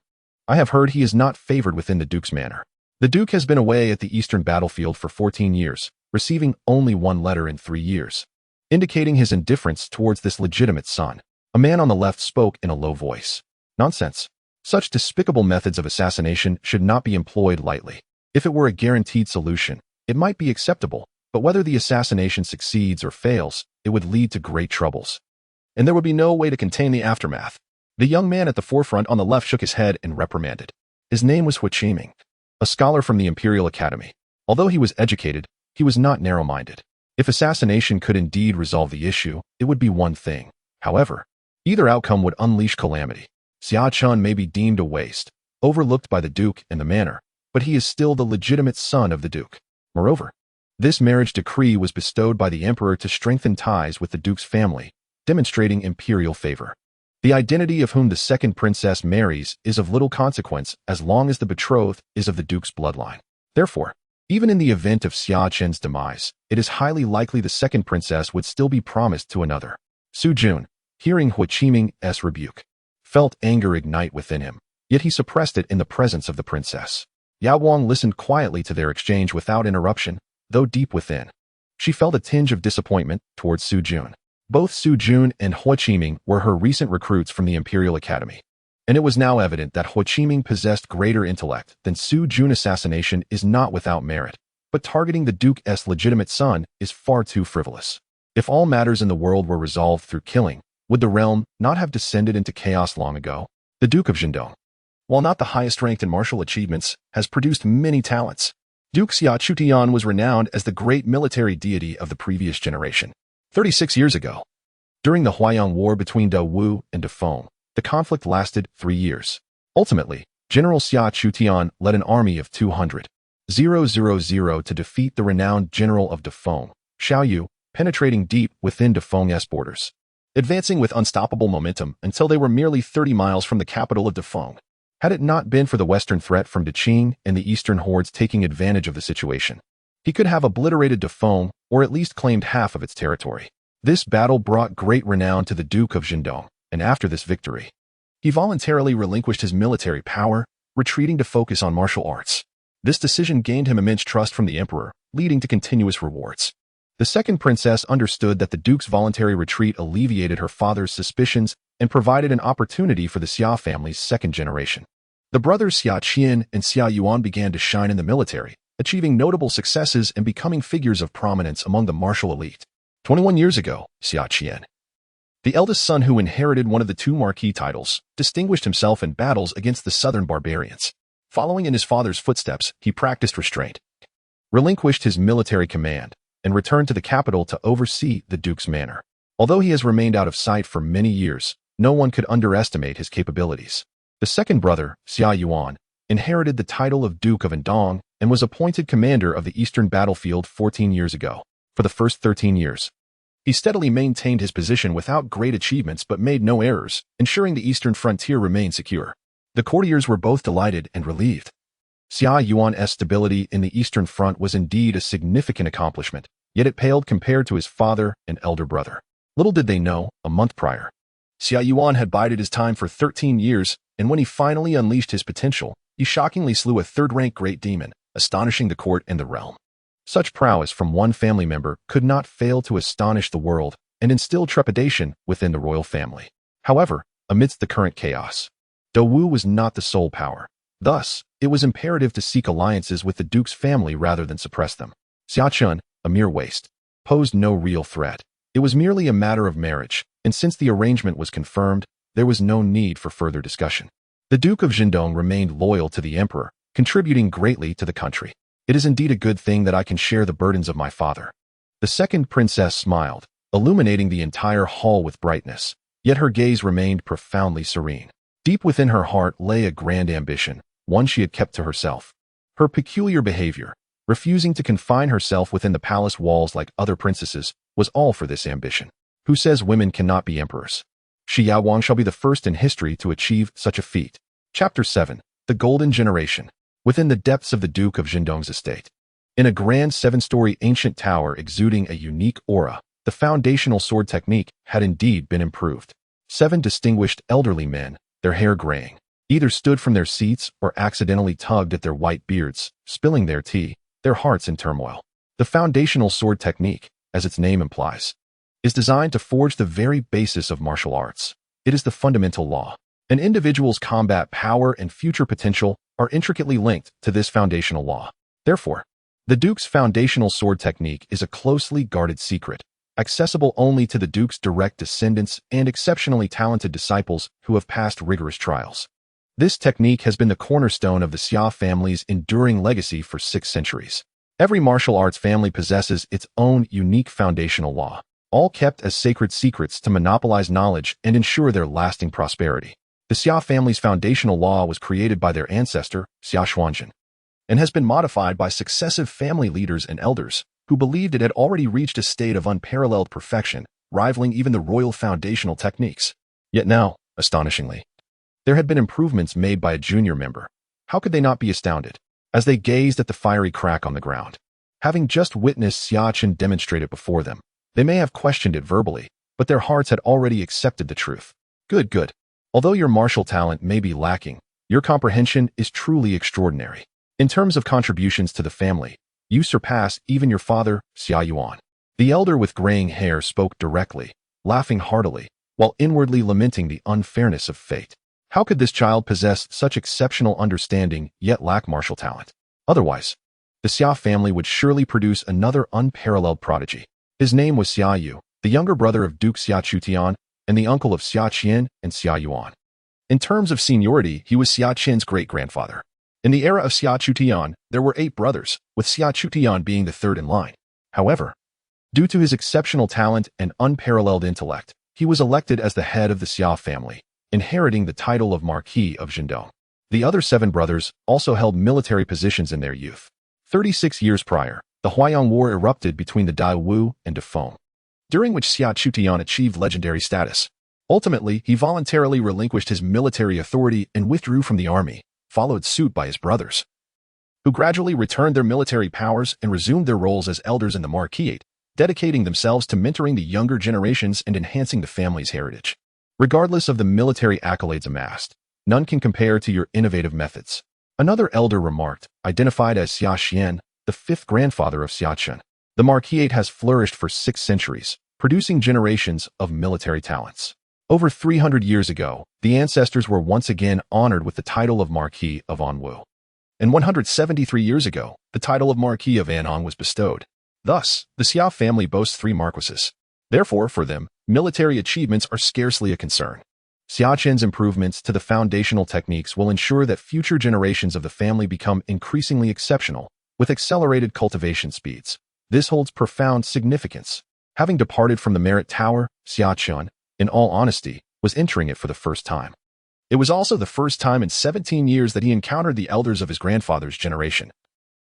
I have heard he is not favored within the duke's manor. The duke has been away at the eastern battlefield for 14 years, receiving only 1 letter in 3 years, indicating his indifference towards this legitimate son. A man on the left spoke in a low voice. Nonsense. Such despicable methods of assassination should not be employed lightly. If it were a guaranteed solution, it might be acceptable, but whether the assassination succeeds or fails, it would lead to great troubles. And there would be no way to contain the aftermath. The young man at the forefront on the left shook his head and reprimanded. His name was Hua Qiming, a scholar from the Imperial Academy. Although he was educated, he was not narrow-minded. If assassination could indeed resolve the issue, it would be one thing. However, either outcome would unleash calamity. Xia Chen may be deemed a waste, overlooked by the Duke and the manor, but he is still the legitimate son of the Duke. Moreover, this marriage decree was bestowed by the Emperor to strengthen ties with the Duke's family, demonstrating imperial favor. The identity of whom the second princess marries is of little consequence as long as the betrothed is of the Duke's bloodline. Therefore, even in the event of Xia Chen's demise, it is highly likely the second princess would still be promised to another. Su Jun, hearing Hua Qiming's rebuke, felt anger ignite within him, yet he suppressed it in the presence of the princess. Yaoguang listened quietly to their exchange without interruption, though deep within, she felt a tinge of disappointment towards Su Jun. Both Su Jun and Hua Qiming were her recent recruits from the Imperial Academy, and it was now evident that Hua Qiming possessed greater intellect than Su Jun. Assassination is not without merit, but targeting the Duke's legitimate son is far too frivolous. If all matters in the world were resolved through killing, would the realm not have descended into chaos long ago? The Duke of Jindong, while not the highest ranked in martial achievements, has produced many talents. Duke Xia Chutian was renowned as the great military deity of the previous generation. 36 years ago, during the Huayang War between Da Wu and Da Feng, the conflict lasted 3 years. Ultimately, General Xia Chutian led an army of 200,000 to defeat the renowned general of Da Feng, Xiao Yu, penetrating deep within Da Feng's borders, advancing with unstoppable momentum until they were merely 30 miles from the capital of Da Feng. Had it not been for the western threat from Deqing and the eastern hordes taking advantage of the situation, he could have obliterated Da Feng or at least claimed half of its territory. This battle brought great renown to the Duke of Jindong, and after this victory, he voluntarily relinquished his military power, retreating to focus on martial arts. This decision gained him immense trust from the Emperor, leading to continuous rewards. The second princess understood that the Duke's voluntary retreat alleviated her father's suspicions and provided an opportunity for the Xia family's second generation. The brothers Xia Chen and Xia Yuan began to shine in the military, achieving notable successes and becoming figures of prominence among the martial elite. 21 years ago, Xia Chen, the eldest son who inherited one of the 2 marquis titles, distinguished himself in battles against the southern barbarians. Following in his father's footsteps, he practiced restraint, relinquished his military command, and returned to the capital to oversee the Duke's manor. Although he has remained out of sight for many years, no one could underestimate his capabilities. The second brother, Xia Yuan, inherited the title of Duke of Andong and was appointed commander of the Eastern Battlefield 14 years ago. For the first 13 years, he steadily maintained his position without great achievements but made no errors, ensuring the eastern frontier remained secure. The courtiers were both delighted and relieved. Xia Yuan's stability in the Eastern Front was indeed a significant accomplishment, yet it paled compared to his father and elder brother. Little did they know, a month prior, Xia Yuan had bided his time for 13 years, and when he finally unleashed his potential, he shockingly slew a third-rank great demon, astonishing the court and the realm. Such prowess from one family member could not fail to astonish the world and instill trepidation within the royal family. However, amidst the current chaos, Dou was not the sole power. Thus, it was imperative to seek alliances with the duke's family rather than suppress them. Xia Chen, a mere waste, posed no real threat. It was merely a matter of marriage, and since the arrangement was confirmed, there was no need for further discussion. The Duke of Jindong remained loyal to the emperor, contributing greatly to the country. It is indeed a good thing that I can share the burdens of my father. The second princess smiled, illuminating the entire hall with brightness, yet her gaze remained profoundly serene. Deep within her heart lay a grand ambition, one she had kept to herself. Her peculiar behavior, refusing to confine herself within the palace walls like other princesses, was all for this ambition. Who says women cannot be emperors? Xia Wang shall be the first in history to achieve such a feat. Chapter 7. The Golden Generation. Within the depths of the Duke of Jindong's estate, in a grand 7-story ancient tower exuding a unique aura, the foundational sword technique had indeed been improved. 7 distinguished elderly men, their hair graying, either stood from their seats or accidentally tugged at their white beards, spilling their tea, their hearts in turmoil. The foundational sword technique, as its name implies, is designed to forge the very basis of martial arts. It is the fundamental law. An individual's combat power and future potential are intricately linked to this foundational law. Therefore, the Duke's foundational sword technique is a closely guarded secret, accessible only to the Duke's direct descendants and exceptionally talented disciples who have passed rigorous trials. This technique has been the cornerstone of the Xia family's enduring legacy for 6 centuries. Every martial arts family possesses its own unique foundational law, all kept as sacred secrets to monopolize knowledge and ensure their lasting prosperity. The Xia family's foundational law was created by their ancestor, Xia Xuanzhen, and has been modified by successive family leaders and elders who believed it had already reached a state of unparalleled perfection, rivaling even the royal foundational techniques. Yet now, astonishingly, there had been improvements made by a junior member. How could they not be astounded? As they gazed at the fiery crack on the ground, having just witnessed Xia Chen demonstrate it before them, they may have questioned it verbally, but their hearts had already accepted the truth. Good. Although your martial talent may be lacking, your comprehension is truly extraordinary. In terms of contributions to the family, you surpass even your father, Xia Yuan. The elder with graying hair spoke directly, laughing heartily, while inwardly lamenting the unfairness of fate. How could this child possess such exceptional understanding yet lack martial talent? Otherwise, the Xia family would surely produce another unparalleled prodigy. His name was Xia Yu, the younger brother of Duke Xia Chutian, and the uncle of Xia Qian and Xia Yuan. In terms of seniority, he was Xia Chen's great-grandfather. In the era of Xia Chutian, there were 8 brothers, with Xia Chutian being the third in line. However, due to his exceptional talent and unparalleled intellect, he was elected as the head of the Xia family, inheriting the title of Marquis of Jindong. The other 7 brothers also held military positions in their youth. 36 years prior, the Huayang War erupted between the Daiwu and Defeng, during which Xia Chutian achieved legendary status. Ultimately, he voluntarily relinquished his military authority and withdrew from the army, followed suit by his brothers, who gradually returned their military powers and resumed their roles as elders in the Marquisate, dedicating themselves to mentoring the younger generations and enhancing the family's heritage. Regardless of the military accolades amassed, none can compare to your innovative methods. Another elder remarked, identified as Xia Xian, the 5th grandfather of Xia Chen. The Marquisate has flourished for 6 centuries, producing generations of military talents. Over 300 years ago, the ancestors were once again honored with the title of Marquis of Anwu. And 173 years ago, the title of Marquis of Anhong was bestowed. Thus, the Xia family boasts 3 marquises. Therefore, for them, military achievements are scarcely a concern. Xia Chen's improvements to the foundational techniques will ensure that future generations of the family become increasingly exceptional, with accelerated cultivation speeds. This holds profound significance. Having departed from the Merit Tower, Xia Chen, in all honesty, was entering it for the first time. It was also the first time in 17 years that he encountered the elders of his grandfather's generation.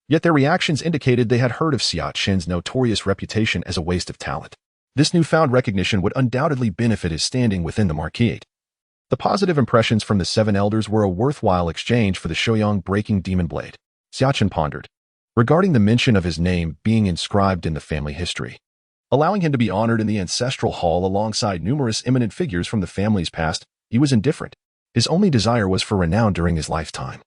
Yet their reactions indicated they had heard of Xia Chen's notorious reputation as a waste of talent. This newfound recognition would undoubtedly benefit his standing within the Marquis. The positive impressions from the seven elders were a worthwhile exchange for the Shoyang-breaking demon blade. Xia Chen pondered, regarding the mention of his name being inscribed in the family history, allowing him to be honored in the ancestral hall alongside numerous eminent figures from the family's past. He was indifferent. His only desire was for renown during his lifetime.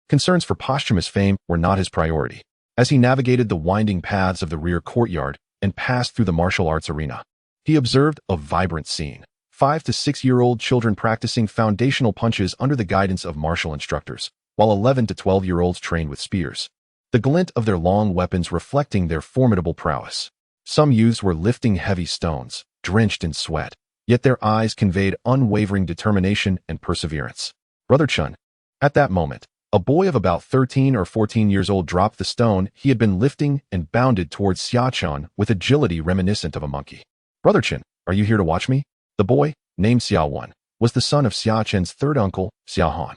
Concerns for posthumous fame were not his priority. As he navigated the winding paths of the rear courtyard and passed through the martial arts arena, he observed a vibrant scene. 5 to 6-year-old children practicing foundational punches under the guidance of martial instructors, while 11 to 12-year-olds trained with spears, the glint of their long weapons reflecting their formidable prowess. Some youths were lifting heavy stones, drenched in sweat, yet their eyes conveyed unwavering determination and perseverance. Brother Chen. At that moment, a boy of about 13 or 14 years old dropped the stone he had been lifting and bounded towards Xia Chen with agility reminiscent of a monkey. Brother Chen, are you here to watch me? The boy, named Xia Wen, was the son of Xia Chen's third uncle, Xia Hao.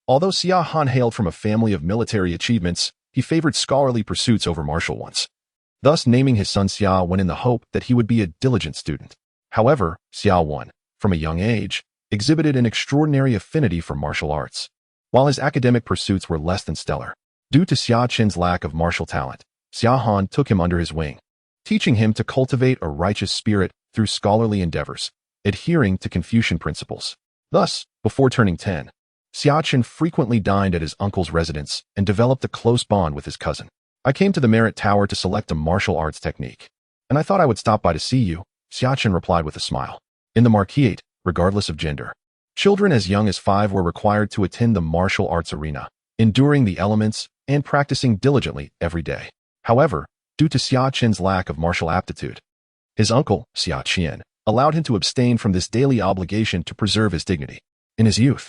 Although Xia Hao hailed from a family of military achievements, he favored scholarly pursuits over martial ones, thus naming his son Xia Wen in the hope that he would be a diligent student. However, Xia Wen, from a young age, exhibited an extraordinary affinity for martial arts, while his academic pursuits were less than stellar. Due to Xia Chen's lack of martial talent, Xia Hao took him under his wing, teaching him to cultivate a righteous spirit through scholarly endeavors, adhering to Confucian principles. Thus, before turning 10, Xia Chen frequently dined at his uncle's residence and developed a close bond with his cousin. I came to the Merit Tower to select a martial arts technique, and I thought I would stop by to see you, Xia Chen replied with a smile. In the Marquis, regardless of gender, children as young as 5 were required to attend the martial arts arena, enduring the elements and practicing diligently every day. However, due to Xia Chen's lack of martial aptitude, his uncle, Xia Chen, allowed him to abstain from this daily obligation to preserve his dignity. In his youth,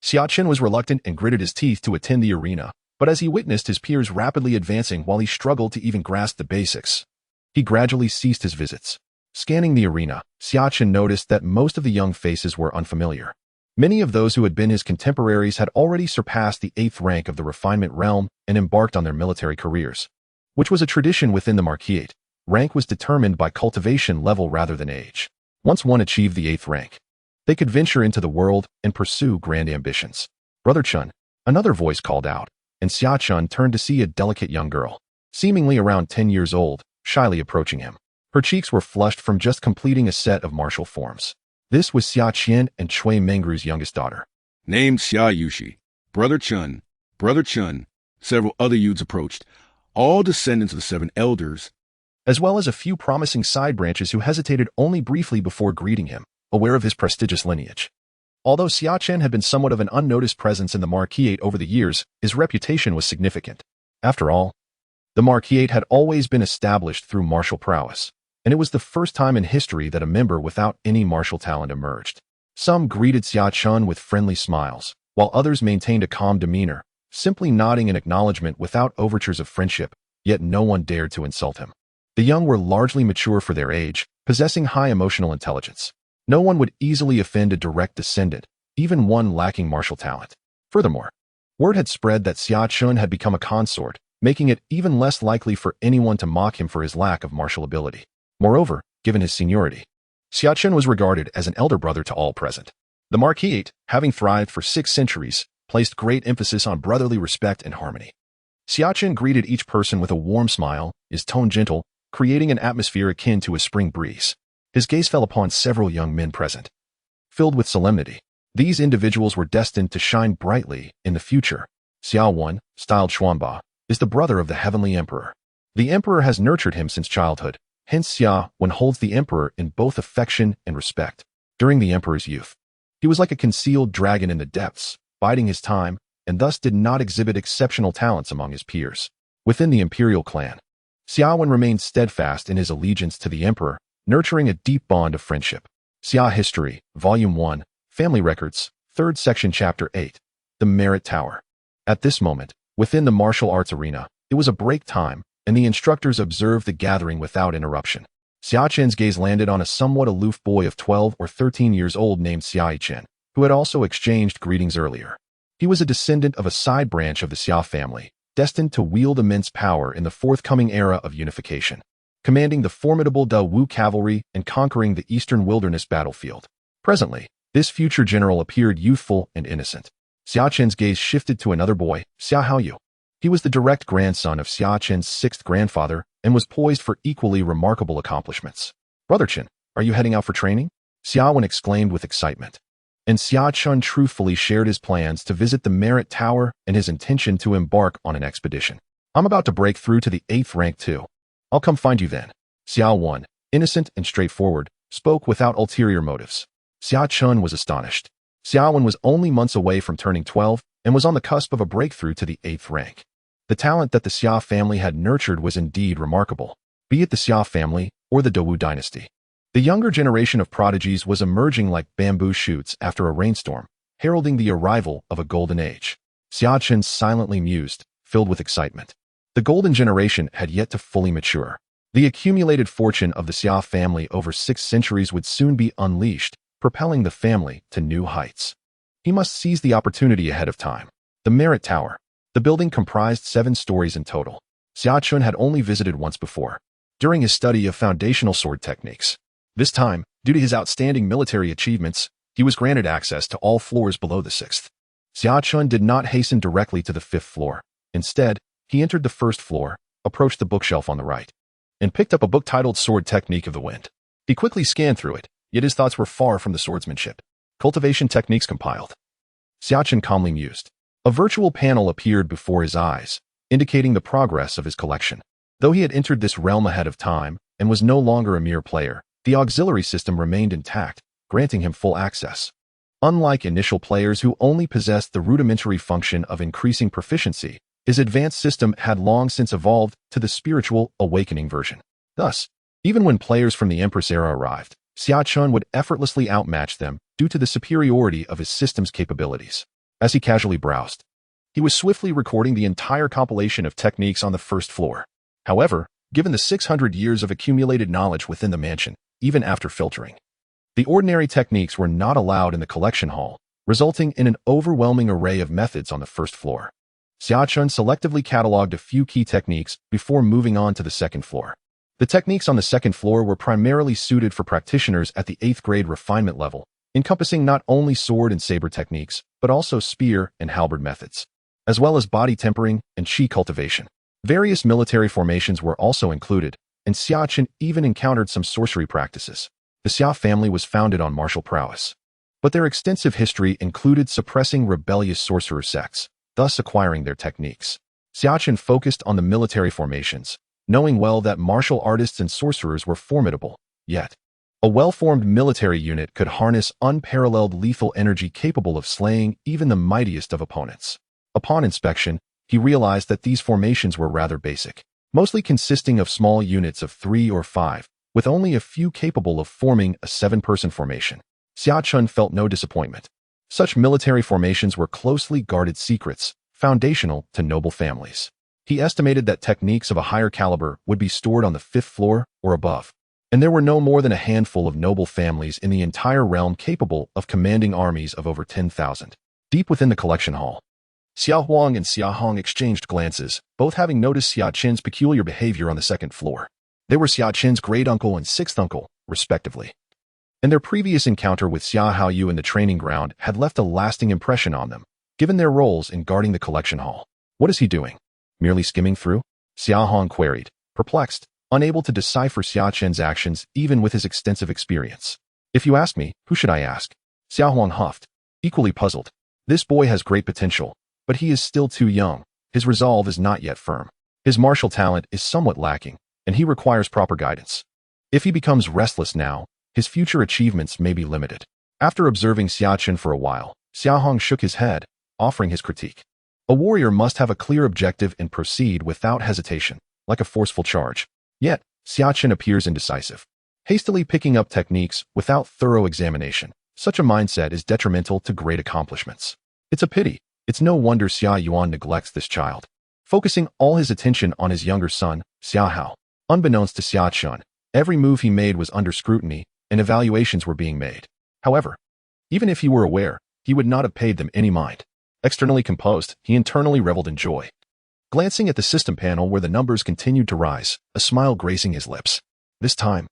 Xia Chen was reluctant and gritted his teeth to attend the arena, but as he witnessed his peers rapidly advancing while he struggled to even grasp the basics, he gradually ceased his visits. Scanning the arena, Xia Chen noticed that most of the young faces were unfamiliar. Many of those who had been his contemporaries had already surpassed the 8th rank of the refinement realm and embarked on their military careers, which was a tradition within the Marquis. Rank was determined by cultivation level rather than age. Once one achieved the 8th rank, they could venture into the world and pursue grand ambitions. Brother Chen, another voice called out, and Xia Chen turned to see a delicate young girl, seemingly around 10 years old, shyly approaching him. Her cheeks were flushed from just completing a set of martial forms. This was Xia Chen and Cui Mengru's youngest daughter. Named Xia Yushi. Brother Chen. Brother Chen. Several other youths approached, all descendants of the 7 elders, as well as a few promising side branches who hesitated only briefly before greeting him, aware of his prestigious lineage. Although Xia Chen had been somewhat of an unnoticed presence in the Marquis over the years, his reputation was significant. After all, the Marquis had always been established through martial prowess, and it was the first time in history that a member without any martial talent emerged. Some greeted Xia Chen with friendly smiles, while others maintained a calm demeanor, simply nodding in acknowledgement without overtures of friendship, yet no one dared to insult him. The young were largely mature for their age, possessing high emotional intelligence. No one would easily offend a direct descendant, even one lacking martial talent. Furthermore, word had spread that Xia Chen had become a consort, making it even less likely for anyone to mock him for his lack of martial ability. Moreover, given his seniority, Xia Chen was regarded as an elder brother to all present. The Marquis, having thrived for 6 centuries, placed great emphasis on brotherly respect and harmony. Xia Chen greeted each person with a warm smile, his tone gentle, creating an atmosphere akin to a spring breeze. His gaze fell upon several young men present, filled with solemnity. These individuals were destined to shine brightly in the future. Xia Wen, styled Xuanba, is the brother of the Heavenly Emperor. The Emperor has nurtured him since childhood, hence Xia Wen holds the Emperor in both affection and respect. During the Emperor's youth, he was like a concealed dragon in the depths, biding his time, and thus did not exhibit exceptional talents among his peers. Within the imperial clan, Xia Wen remained steadfast in his allegiance to the Emperor, nurturing a deep bond of friendship. Xia History, Volume 1, Family Records, 3rd Section Chapter 8, The Merit Tower. At this moment, within the martial arts arena, it was a break time, and the instructors observed the gathering without interruption. Xia Chen's gaze landed on a somewhat aloof boy of 12 or 13 years old named Xia Chen, who had also exchanged greetings earlier. He was a descendant of a side branch of the Xia family, destined to wield immense power in the forthcoming era of unification, commanding the formidable Da Wu cavalry and conquering the eastern wilderness battlefield. Presently, this future general appeared youthful and innocent. Xia Chen's gaze shifted to another boy, Xia Hao. He was the direct grandson of Xia Chen's sixth grandfather and was poised for equally remarkable accomplishments. "Brother Chen, are you heading out for training?" Xia Wen exclaimed with excitement. And Xia Chen truthfully shared his plans to visit the Merit Tower and his intention to embark on an expedition. "I'm about to break through to the 8th rank too. I'll come find you then." Xia Wen, innocent and straightforward, spoke without ulterior motives. Xia Chen was astonished. Xia Wen was only months away from turning 12 and was on the cusp of a breakthrough to the 8th rank. The talent that the Xia family had nurtured was indeed remarkable, be it the Xia family or the Dou dynasty. The younger generation of prodigies was emerging like bamboo shoots after a rainstorm, heralding the arrival of a golden age. Xia Chen silently mused, filled with excitement. The golden generation had yet to fully mature. The accumulated fortune of the Xia family over 6 centuries would soon be unleashed, propelling the family to new heights. He must seize the opportunity ahead of time. The Merit Tower. The building comprised 7 stories in total. Xia Chen had only visited once before, during his study of foundational sword techniques. This time, due to his outstanding military achievements, he was granted access to all floors below the 6th. Xia Chen did not hasten directly to the 5th floor. Instead, he entered the 1st floor, approached the bookshelf on the right, and picked up a book titled Sword Technique of the Wind. He quickly scanned through it, yet his thoughts were far from the swordsmanship. Cultivation techniques compiled. Xia Chen calmly mused. A virtual panel appeared before his eyes, indicating the progress of his collection. Though he had entered this realm ahead of time and was no longer a mere player, the auxiliary system remained intact, granting him full access. Unlike initial players who only possessed the rudimentary function of increasing proficiency, his advanced system had long since evolved to the spiritual awakening version. Thus, even when players from the Empress era arrived, Xia Chen would effortlessly outmatch them due to the superiority of his system's capabilities. As he casually browsed, he was swiftly recording the entire compilation of techniques on the 1st floor. However, given the 600 years of accumulated knowledge within the mansion, even after filtering, the ordinary techniques were not allowed in the collection hall, resulting in an overwhelming array of methods on the 1st floor. Xia Chen selectively cataloged a few key techniques before moving on to the 2nd floor. The techniques on the 2nd floor were primarily suited for practitioners at the 8th grade refinement level, encompassing not only sword and saber techniques, but also spear and halberd methods, as well as body tempering and chi cultivation. Various military formations were also included, and Xia Chen even encountered some sorcery practices. The Xia family was founded on martial prowess, but their extensive history included suppressing rebellious sorcerer sects, thus acquiring their techniques. Xia Chen focused on the military formations, knowing well that martial artists and sorcerers were formidable, yet a well-formed military unit could harness unparalleled lethal energy capable of slaying even the mightiest of opponents. Upon inspection, he realized that these formations were rather basic, mostly consisting of small units of 3 or 5, with only a few capable of forming a 7-person formation. Xia Chen felt no disappointment. Such military formations were closely guarded secrets, foundational to noble families. He estimated that techniques of a higher caliber would be stored on the 5th floor or above, and there were no more than a handful of noble families in the entire realm capable of commanding armies of over 10,000. Deep within the collection hall, Xia Huang and Xia Hong exchanged glances, both having noticed Xia Chen's peculiar behavior on the 2nd floor. They were Xia Chen's great uncle and 6th uncle, respectively, and their previous encounter with Xia Hao in the training ground had left a lasting impression on them, given their roles in guarding the collection hall. "What is he doing? Merely skimming through?" Xia Hong queried, perplexed, unable to decipher Xia Chen's actions even with his extensive experience. "If you ask me, who should I ask?" Xia Huang huffed, equally puzzled. "This boy has great potential, but he is still too young. His resolve is not yet firm. His martial talent is somewhat lacking, and he requires proper guidance. If he becomes restless now, his future achievements may be limited." After observing Xia Chen for a while, Xia Hong shook his head, offering his critique. A warrior must have a clear objective and proceed without hesitation, like a forceful charge. Yet, Xia Chen appears indecisive, hastily picking up techniques without thorough examination. Such a mindset is detrimental to great accomplishments. It's a pity. It's no wonder Xia Yuan neglects this child, focusing all his attention on his younger son, Xia Hao. Unbeknownst to Xia Chen, every move he made was under scrutiny, and evaluations were being made. However, even if he were aware, he would not have paid them any mind. Externally composed, he internally reveled in joy. glancing at the system panel where the numbers continued to rise, a smile gracing his lips. This time,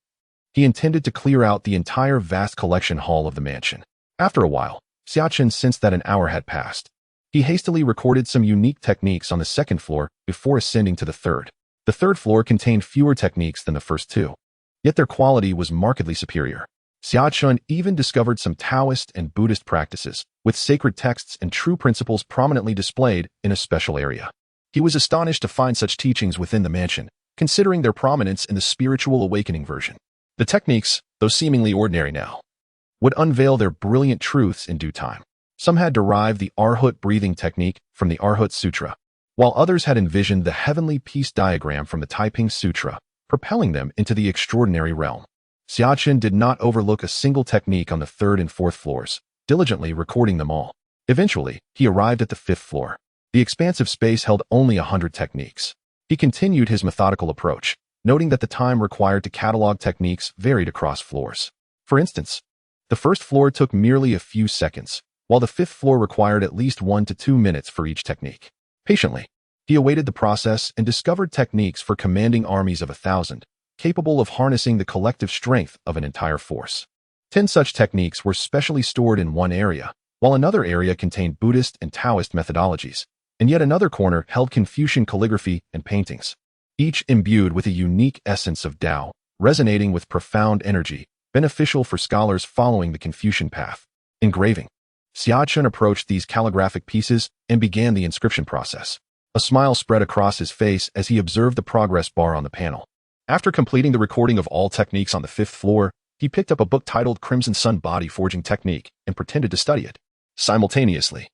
he intended to clear out the entire vast collection hall of the mansion. After a while, Xia Chen sensed that an hour had passed. He hastily recorded some unique techniques on the second floor before ascending to the third. The third floor contained fewer techniques than the first two, yet their quality was markedly superior. Xia Chen even discovered some Taoist and Buddhist practices, with sacred texts and true principles prominently displayed in a special area. He was astonished to find such teachings within the mansion, considering their prominence in the spiritual awakening version. The techniques, though seemingly ordinary now, would unveil their brilliant truths in due time. Some had derived the Arhut breathing technique from the Arhut Sutra, while others had envisioned the heavenly peace diagram from the Taiping Sutra, propelling them into the extraordinary realm. Xia Chen did not overlook a single technique on the third and fourth floors, diligently recording them all. Eventually, he arrived at the fifth floor. The expansive space held only 100 techniques. He continued his methodical approach, noting that the time required to catalog techniques varied across floors. For instance, the first floor took merely a few seconds, while the fifth floor required at least 1 to 2 minutes for each technique. Patiently, he awaited the process and discovered techniques for commanding armies of 1,000, capable of harnessing the collective strength of an entire force. 10 such techniques were specially stored in one area, while another area contained Buddhist and Taoist methodologies, and yet another corner held Confucian calligraphy and paintings, each imbued with a unique essence of Tao, resonating with profound energy, beneficial for scholars following the Confucian path. Engraving. Xia Chen approached these calligraphic pieces and began the inscription process. A smile spread across his face as he observed the progress bar on the panel. After completing the recording of all techniques on the fifth floor, he picked up a book titled Crimson Sun Body Forging Technique and pretended to study it. Simultaneously,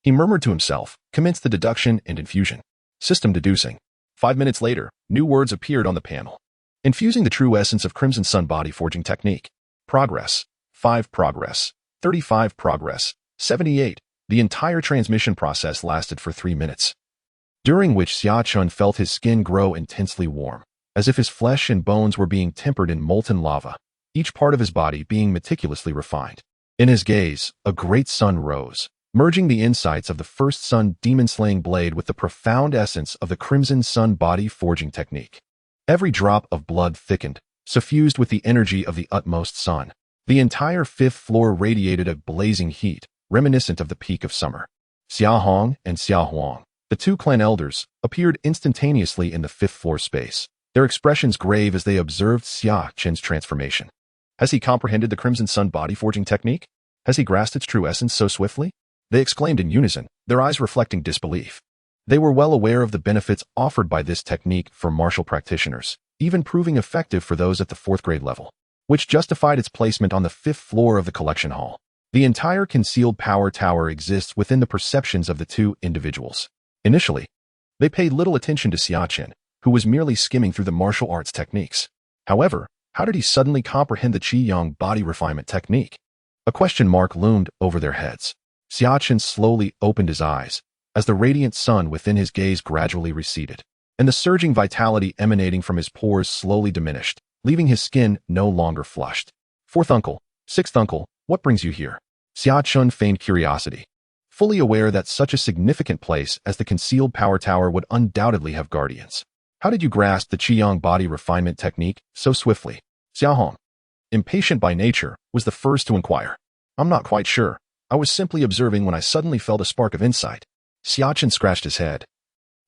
he murmured to himself, commenced the deduction and infusion. System deducing. 5 minutes later, new words appeared on the panel. Infusing the true essence of Crimson Sun Body Forging Technique. Progress. 5 progress. 35 progress. 78. The entire transmission process lasted for 3 minutes, during which Xia Chen felt his skin grow intensely warm, as if his flesh and bones were being tempered in molten lava, each part of his body being meticulously refined. In his gaze, a great sun rose, merging the insights of the first sun demon-slaying blade with the profound essence of the Crimson Sun Body Forging Technique. Every drop of blood thickened, suffused with the energy of the utmost sun. The entire fifth floor radiated a blazing heat, reminiscent of the peak of summer. Xia Hong and Xia Huang, the two clan elders, appeared instantaneously in the fifth floor space, their expressions grave as they observed Xia Chen's transformation. Has he comprehended the Crimson Sun Body Forging Technique? Has he grasped its true essence so swiftly? They exclaimed in unison, their eyes reflecting disbelief. They were well aware of the benefits offered by this technique for martial practitioners, even proving effective for those at the 4th grade level, which justified its placement on the 5th floor of the collection hall. The entire concealed power tower exists within the perceptions of the two individuals. Initially, they paid little attention to Xia Chen, who was merely skimming through the martial arts techniques. However, how did he suddenly comprehend the Qiyang body refinement technique? A question mark loomed over their heads. Xia Chen slowly opened his eyes, as the radiant sun within his gaze gradually receded, and the surging vitality emanating from his pores slowly diminished, leaving his skin no longer flushed. 4th uncle, 6th uncle, what brings you here? Xia Chen feigned curiosity, fully aware that such a significant place as the concealed power tower would undoubtedly have guardians. How did you grasp the Qiyang body refinement technique so swiftly? Xia Hong, impatient by nature, was the first to inquire. I'm not quite sure. I was simply observing when I suddenly felt a spark of insight. Xia Chen scratched his head,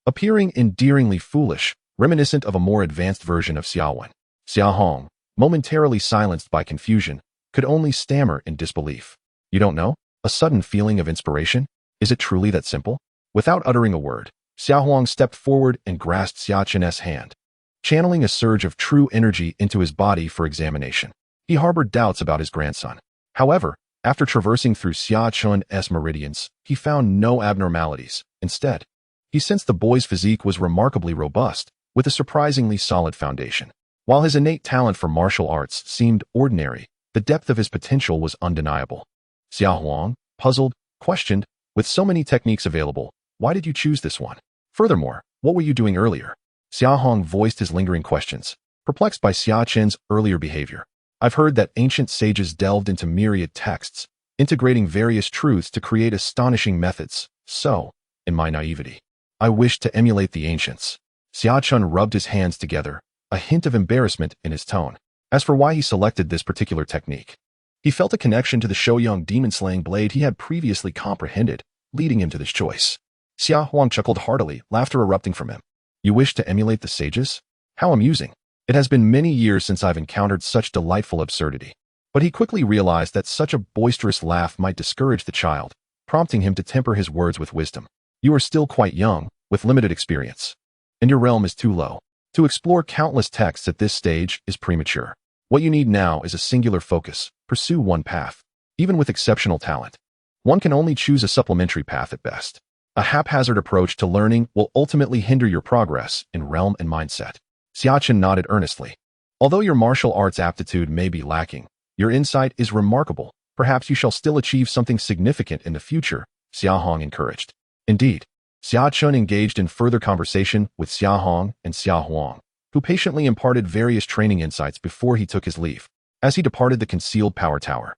appearing endearingly foolish, reminiscent of a more advanced version of Xia Wen. Xia Hong, momentarily silenced by confusion, could only stammer in disbelief. You don't know? A sudden feeling of inspiration? Is it truly that simple? Without uttering a word, Xia Huang stepped forward and grasped Xia Chen's hand, channeling a surge of true energy into his body for examination. He harbored doubts about his grandson. However, after traversing through Xia Chen's meridians, he found no abnormalities. Instead, he sensed the boy's physique was remarkably robust, with a surprisingly solid foundation. While his innate talent for martial arts seemed ordinary, the depth of his potential was undeniable. Xia Huang, puzzled, questioned, with so many techniques available, why did you choose this one? Furthermore, what were you doing earlier? Xia Hong voiced his lingering questions, perplexed by Xia Chen's earlier behavior. I've heard that ancient sages delved into myriad texts, integrating various truths to create astonishing methods. So, in my naivety, I wish to emulate the ancients. Xia Chen rubbed his hands together, a hint of embarrassment in his tone. As for why he selected this particular technique, he felt a connection to the Shouyang demon-slaying blade he had previously comprehended, leading him to this choice. Xia Huang chuckled heartily, laughter erupting from him. You wish to emulate the sages? How amusing. It has been many years since I've encountered such delightful absurdity. But he quickly realized that such a boisterous laugh might discourage the child, prompting him to temper his words with wisdom. You are still quite young, with limited experience. And your realm is too low. To explore countless texts at this stage is premature. What you need now is a singular focus. Pursue one path. Even with exceptional talent, one can only choose a supplementary path at best. A haphazard approach to learning will ultimately hinder your progress in realm and mindset. Xia Chen nodded earnestly. Although your martial arts aptitude may be lacking, your insight is remarkable. Perhaps you shall still achieve something significant in the future, Xia Hong encouraged. Indeed, Xia Chen engaged in further conversation with Xia Hong and Xia Huang, who patiently imparted various training insights before he took his leave. As he departed the concealed power tower,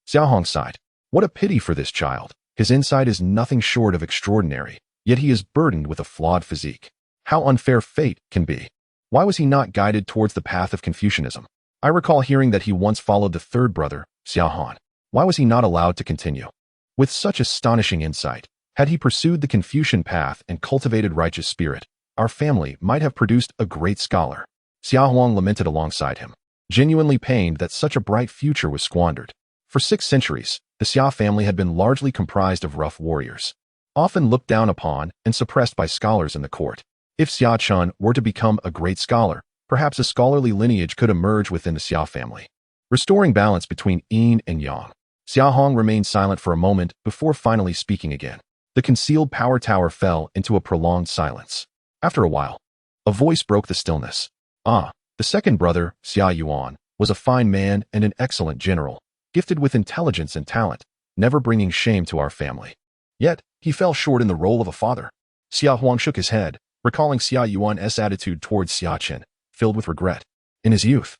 Xia Hong sighed. What a pity for this child. His insight is nothing short of extraordinary, yet he is burdened with a flawed physique. How unfair fate can be. Why was he not guided towards the path of Confucianism? I recall hearing that he once followed the third brother, Xia Han. Why was he not allowed to continue? With such astonishing insight, had he pursued the Confucian path and cultivated righteous spirit, our family might have produced a great scholar. Xia Huang lamented alongside him, genuinely pained that such a bright future was squandered. For 6 centuries, the Xia family had been largely comprised of rough warriors, often looked down upon and suppressed by scholars in the court. If Xia Chen were to become a great scholar, perhaps a scholarly lineage could emerge within the Xia family, restoring balance between yin and yang. Xia Hong remained silent for a moment before finally speaking again. The concealed power tower fell into a prolonged silence. After a while, a voice broke the stillness. The second brother, Xia Yuan, was a fine man and an excellent general, gifted with intelligence and talent, never bringing shame to our family. Yet, he fell short in the role of a father. Xia Huang shook his head, recalling Xia Yuan's attitude towards Xia Chen, filled with regret. In his youth,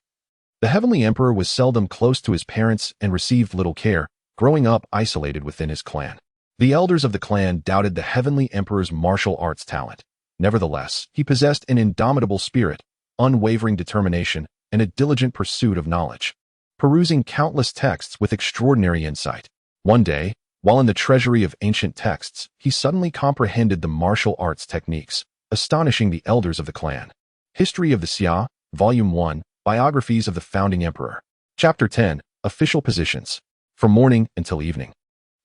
the heavenly emperor was seldom close to his parents and received little care, growing up isolated within his clan. The elders of the clan doubted the heavenly emperor's martial arts talent. Nevertheless, he possessed an indomitable spirit, unwavering determination, and a diligent pursuit of knowledge, perusing countless texts with extraordinary insight. One day, while in the treasury of ancient texts, he suddenly comprehended the martial arts techniques, astonishing the elders of the clan. History of the Xia, Volume 1, Biographies of the Founding Emperor. Chapter 10, Official Positions. From morning until evening.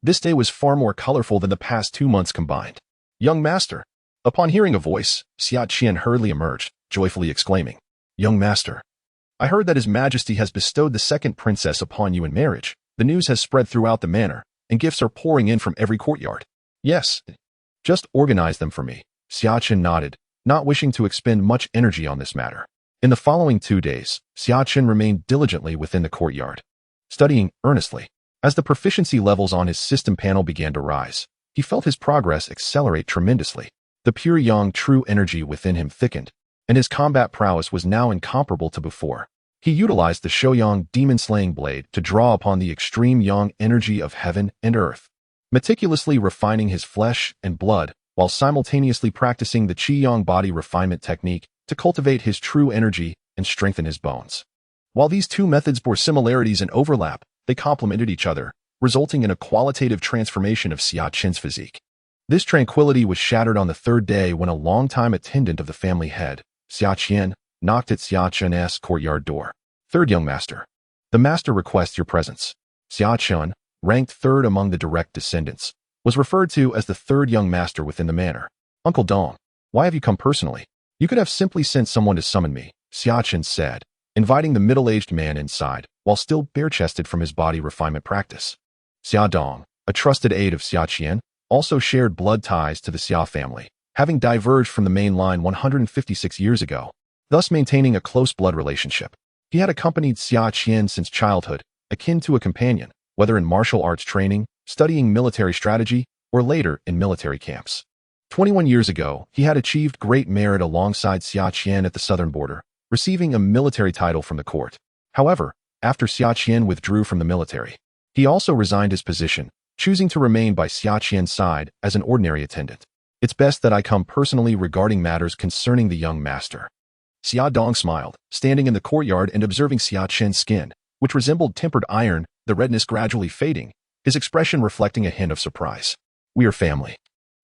This day was far more colorful than the past 2 months combined. Young master. Upon hearing a voice, Xia Chen hurriedly emerged, joyfully exclaiming, Young master, I heard that His Majesty has bestowed the second princess upon you in marriage. The news has spread throughout the manor, and gifts are pouring in from every courtyard. Yes. Just organize them for me. Xia Chen nodded, not wishing to expend much energy on this matter. In the following 2 days, Xia Chen remained diligently within the courtyard, studying earnestly. As the proficiency levels on his system panel began to rise, he felt his progress accelerate tremendously. The pure yang true energy within him thickened, and his combat prowess was now incomparable to before. He utilized the Shouyang demon-slaying blade to draw upon the extreme yang energy of heaven and earth, meticulously refining his flesh and blood while simultaneously practicing the qi-yang body refinement technique to cultivate his true energy and strengthen his bones. While these two methods bore similarities and overlap, they complemented each other, resulting in a qualitative transformation of Xia Chen's physique. This tranquility was shattered on the 3rd day when a longtime attendant of the family head, Xia Chen, knocked at Xia Chen's courtyard door. Third young master. The master requests your presence. Xia Chen, ranked 3rd among the direct descendants, was referred to as the 3rd young master within the manor. Uncle Dong, why have you come personally? You could have simply sent someone to summon me, Xia Chen said, inviting the middle-aged man inside, while still bare-chested from his body refinement practice. Xia Dong, a trusted aide of Xia Chen, also shared blood ties to the Xia family, having diverged from the main line 156 years ago, thus maintaining a close blood relationship. He had accompanied Xia Chen since childhood, akin to a companion, whether in martial arts training, studying military strategy, or later in military camps. 21 years ago, he had achieved great merit alongside Xia Chen at the southern border, receiving a military title from the court. However, after Xia Chen withdrew from the military, he also resigned his position, choosing to remain by Xia Chen's side as an ordinary attendant. It's best that I come personally regarding matters concerning the young master. Xia Dong smiled, standing in the courtyard and observing Xia Chen's skin, which resembled tempered iron, the redness gradually fading, his expression reflecting a hint of surprise. We are family.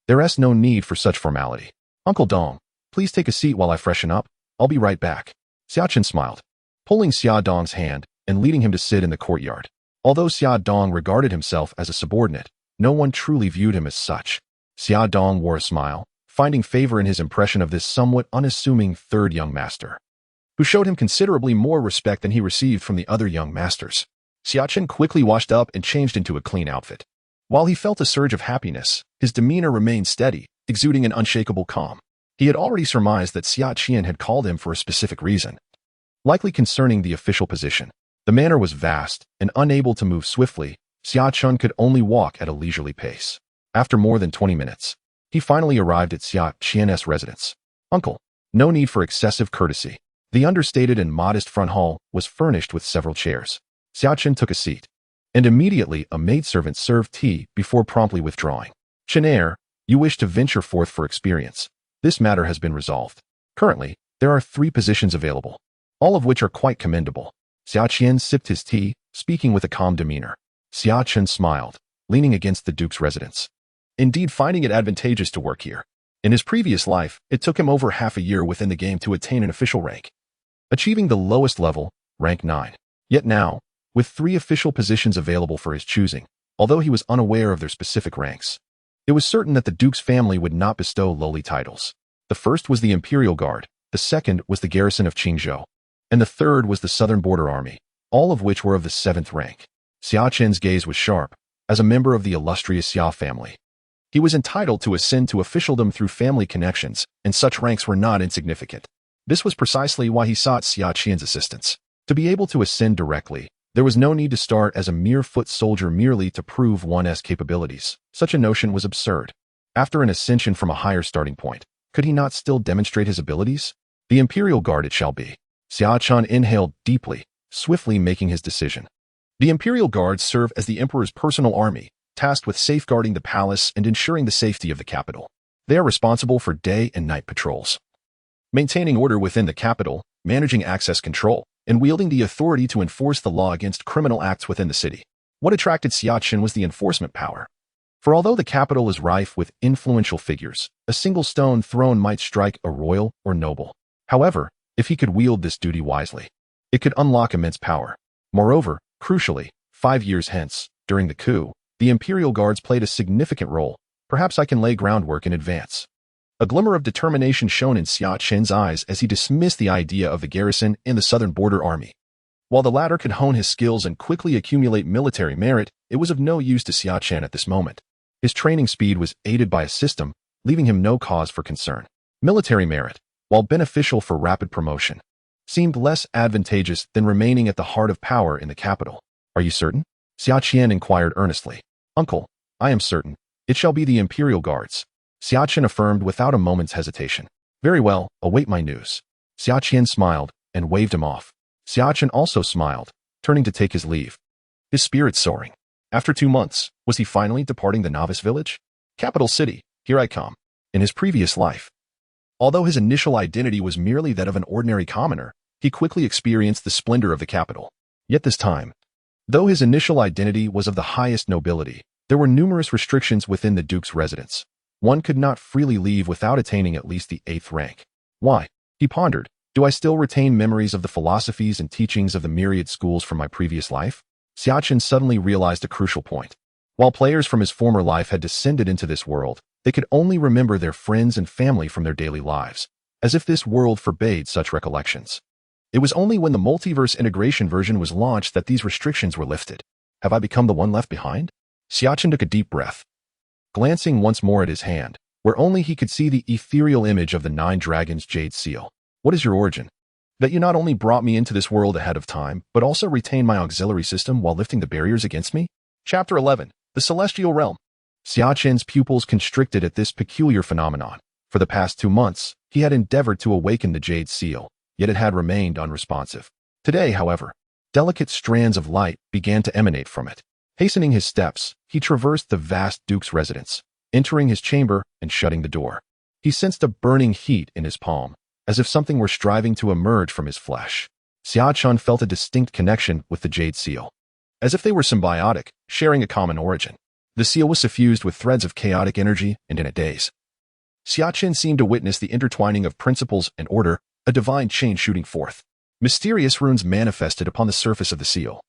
There is no need for such formality. Uncle Dong, please take a seat while I freshen up. I'll be right back. Xia Chen smiled, pulling Xia Dong's hand and leading him to sit in the courtyard. Although Xia Dong regarded himself as a subordinate, no one truly viewed him as such. Xia Dong wore a smile, finding favor in his impression of this somewhat unassuming third young master, who showed him considerably more respect than he received from the other young masters. Xia Chen quickly washed up and changed into a clean outfit. While he felt a surge of happiness, his demeanor remained steady, exuding an unshakable calm. He had already surmised that Xia Chen had called him for a specific reason, likely concerning the official position. The manor was vast, and unable to move swiftly, Xia Chen could only walk at a leisurely pace. After more than 20 minutes, he finally arrived at Xia Chen's residence. Uncle, no need for excessive courtesy. The understated and modest front hall was furnished with several chairs. Xia Chen took a seat, and immediately a maidservant served tea before promptly withdrawing. Chenair, you wish to venture forth for experience. This matter has been resolved. Currently, there are 3 positions available, all of which are quite commendable. Xia Chen sipped his tea, speaking with a calm demeanor. Xia Chen smiled, leaning against the duke's residence, indeed finding it advantageous to work here. In his previous life, it took him over half a year within the game to attain an official rank, achieving the lowest level, rank 9. Yet now, with 3 official positions available for his choosing, although he was unaware of their specific ranks, it was certain that the duke's family would not bestow lowly titles. The first was the Imperial Guard, the second was the garrison of Qingzhou, and the third was the Southern Border Army, all of which were of the 7th rank. Xia Chen's gaze was sharp. As a member of the illustrious Xia family, he was entitled to ascend to officialdom through family connections, and such ranks were not insignificant. This was precisely why he sought Xia Chen's assistance. To be able to ascend directly, there was no need to start as a mere foot soldier merely to prove one's capabilities. Such a notion was absurd. After an ascension from a higher starting point, could he not still demonstrate his abilities? The Imperial Guard it shall be. Xia Chen inhaled deeply, swiftly making his decision. The Imperial Guards serve as the Emperor's personal army, tasked with safeguarding the palace and ensuring the safety of the capital. They are responsible for day and night patrols, maintaining order within the capital, managing access control, and wielding the authority to enforce the law against criminal acts within the city. What attracted Xia Chen was the enforcement power. For although the capital is rife with influential figures, a single stone thrown might strike a royal or noble. However, if he could wield this duty wisely, it could unlock immense power. Moreover, crucially, 5 years hence, during the coup, the Imperial Guards played a significant role. Perhaps I can lay groundwork in advance. A glimmer of determination shone in Xia Chen's eyes as he dismissed the idea of the garrison and the Southern Border Army. While the latter could hone his skills and quickly accumulate military merit, it was of no use to Xia Chen at this moment. His training speed was aided by a system, leaving him no cause for concern. Military merit, while beneficial for rapid promotion, seemed less advantageous than remaining at the heart of power in the capital. Are you certain? Xia Chen inquired earnestly. Uncle, I am certain. It shall be the Imperial Guards. Xia Chen affirmed without a moment's hesitation. Very well, await my news. Xia Chen smiled and waved him off. Xia Chen also smiled, turning to take his leave, his spirits soaring. After 2 months, was he finally departing the novice village? Capital city, here I come. In his previous life, although his initial identity was merely that of an ordinary commoner, he quickly experienced the splendor of the capital. Yet this time, though his initial identity was of the highest nobility, there were numerous restrictions within the duke's residence. One could not freely leave without attaining at least the 8th rank. Why? He pondered. Do I still retain memories of the philosophies and teachings of the myriad schools from my previous life? Xia Chen suddenly realized a crucial point. While players from his former life had descended into this world, they could only remember their friends and family from their daily lives, as if this world forbade such recollections. It was only when the multiverse integration version was launched that these restrictions were lifted. Have I become the one left behind? Xia Chen took a deep breath, glancing once more at his hand, where only he could see the ethereal image of the 9 dragons' jade seal. What is your origin? That you not only brought me into this world ahead of time, but also retained my auxiliary system while lifting the barriers against me? Chapter 11. The Celestial Realm. Xia Chen's pupils constricted at this peculiar phenomenon. For the past 2 months, he had endeavored to awaken the jade seal, yet it had remained unresponsive. Today, however, delicate strands of light began to emanate from it. Hastening his steps, he traversed the vast duke's residence, entering his chamber and shutting the door. He sensed a burning heat in his palm, as if something were striving to emerge from his flesh. Xia Chen felt a distinct connection with the jade seal, as if they were symbiotic, sharing a common origin. The seal was suffused with threads of chaotic energy, and in a daze, Xia Chen seemed to witness the intertwining of principles and order, a divine chain shooting forth. Mysterious runes manifested upon the surface of the seal,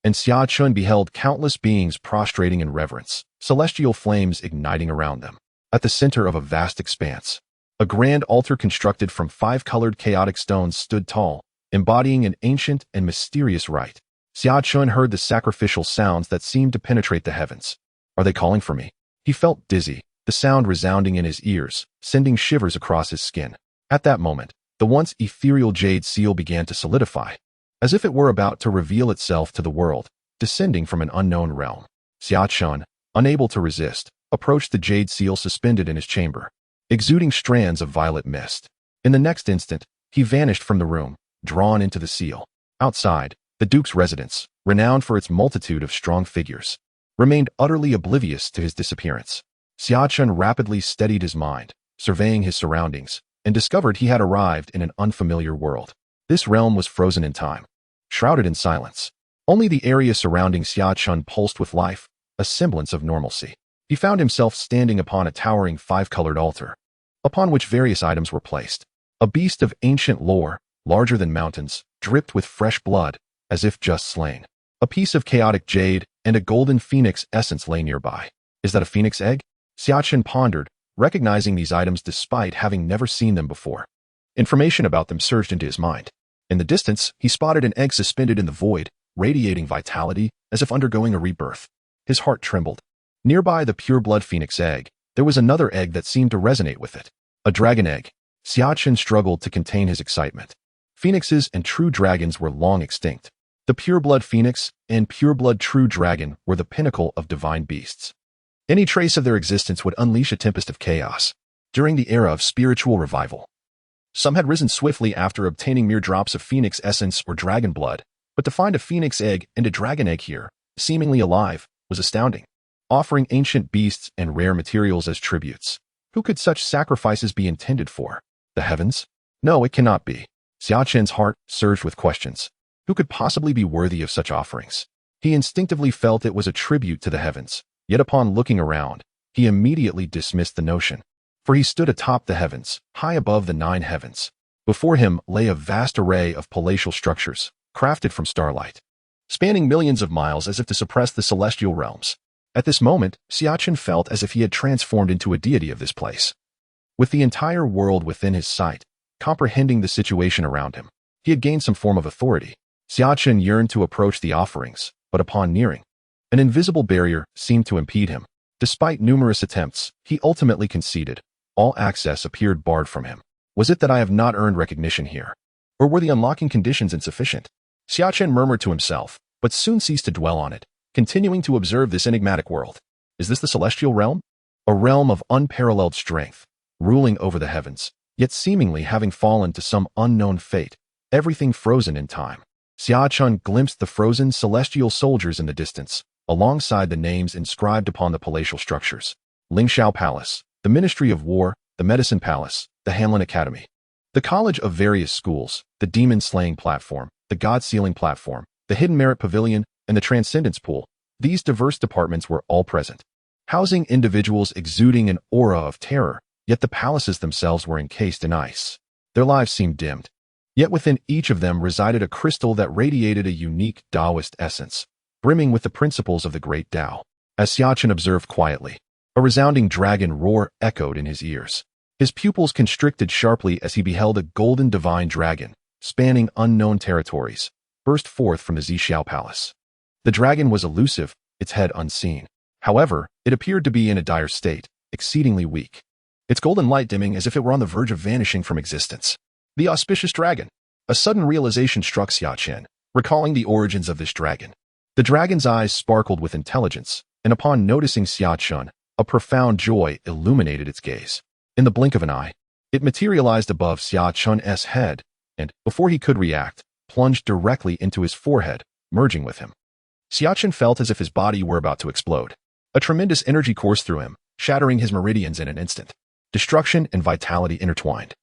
and Xia Chen beheld countless beings prostrating in reverence, celestial flames igniting around them. At the center of a vast expanse, a grand altar constructed from 5 colored chaotic stones stood tall, embodying an ancient and mysterious rite. Xia Chen heard the sacrificial sounds that seemed to penetrate the heavens. Are they calling for me? He felt dizzy, the sound resounding in his ears, sending shivers across his skin. At that moment, the once ethereal jade seal began to solidify, as if it were about to reveal itself to the world, descending from an unknown realm. Xia Chen, unable to resist, approached the jade seal suspended in his chamber, exuding strands of violet mist. In the next instant, he vanished from the room, drawn into the seal. Outside, the Duke's residence, renowned for its multitude of strong figures, remained utterly oblivious to his disappearance. Xia Chen rapidly steadied his mind, surveying his surroundings, and discovered he had arrived in an unfamiliar world. This realm was frozen in time, shrouded in silence. Only the area surrounding Xia Chen pulsed with life, a semblance of normalcy. He found himself standing upon a towering 5-colored altar, upon which various items were placed. A beast of ancient lore, larger than mountains, dripped with fresh blood, as if just slain. A piece of chaotic jade and a golden phoenix essence lay nearby. Is that a phoenix egg? Xia Chen pondered, recognizing these items despite having never seen them before. Information about them surged into his mind. In the distance, he spotted an egg suspended in the void, radiating vitality, as if undergoing a rebirth. His heart trembled. Nearby the pure-blood phoenix egg, there was another egg that seemed to resonate with it. A dragon egg. Xia Chen struggled to contain his excitement. Phoenixes and true dragons were long extinct. The pure-blood phoenix and pure-blood true dragon were the pinnacle of divine beasts. Any trace of their existence would unleash a tempest of chaos. During the era of spiritual revival, some had risen swiftly after obtaining mere drops of phoenix essence or dragon blood, but to find a phoenix egg and a dragon egg here, seemingly alive, was astounding. Offering ancient beasts and rare materials as tributes. Who could such sacrifices be intended for? The heavens? No, it cannot be. Xia Chen's heart surged with questions. Who could possibly be worthy of such offerings? He instinctively felt it was a tribute to the heavens, yet upon looking around, he immediately dismissed the notion. For he stood atop the heavens, high above the 9 heavens. Before him lay a vast array of palatial structures, crafted from starlight, spanning millions of miles as if to suppress the celestial realms. At this moment, Xia Chen felt as if he had transformed into a deity of this place. With the entire world within his sight, comprehending the situation around him, he had gained some form of authority. Xia Chen yearned to approach the offerings, but upon nearing, an invisible barrier seemed to impede him. Despite numerous attempts, he ultimately conceded. All access appeared barred from him. Was it that I have not earned recognition here? Or were the unlocking conditions insufficient? Xia Chen murmured to himself, but soon ceased to dwell on it, continuing to observe this enigmatic world. Is this the celestial realm? A realm of unparalleled strength, ruling over the heavens, yet seemingly having fallen to some unknown fate, everything frozen in time. Xia Chen glimpsed the frozen celestial soldiers in the distance, alongside the names inscribed upon the palatial structures. Lingxiao Palace, the Ministry of War, the Medicine Palace, the Hanlin Academy, the College of Various Schools, the Demon-Slaying Platform, the God-Sealing Platform, the Hidden Merit Pavilion, and the Transcendence Pool. These diverse departments were all present, housing individuals exuding an aura of terror, yet the palaces themselves were encased in ice. Their lives seemed dimmed. Yet within each of them resided a crystal that radiated a unique Taoist essence, brimming with the principles of the great Tao. As Xia Chen observed quietly, a resounding dragon roar echoed in his ears. His pupils constricted sharply as he beheld a golden divine dragon, spanning unknown territories, burst forth from the Xiao Palace. The dragon was elusive, its head unseen. However, it appeared to be in a dire state, exceedingly weak, its golden light dimming as if it were on the verge of vanishing from existence. The auspicious dragon. A sudden realization struck Xia Chen, recalling the origins of this dragon. The dragon's eyes sparkled with intelligence, and upon noticing Xia Chen, a profound joy illuminated its gaze. In the blink of an eye, it materialized above Xia Chen's head, and, before he could react, plunged directly into his forehead, merging with him. Xia Chen felt as if his body were about to explode. A tremendous energy coursed through him, shattering his meridians in an instant. Destruction and vitality intertwined,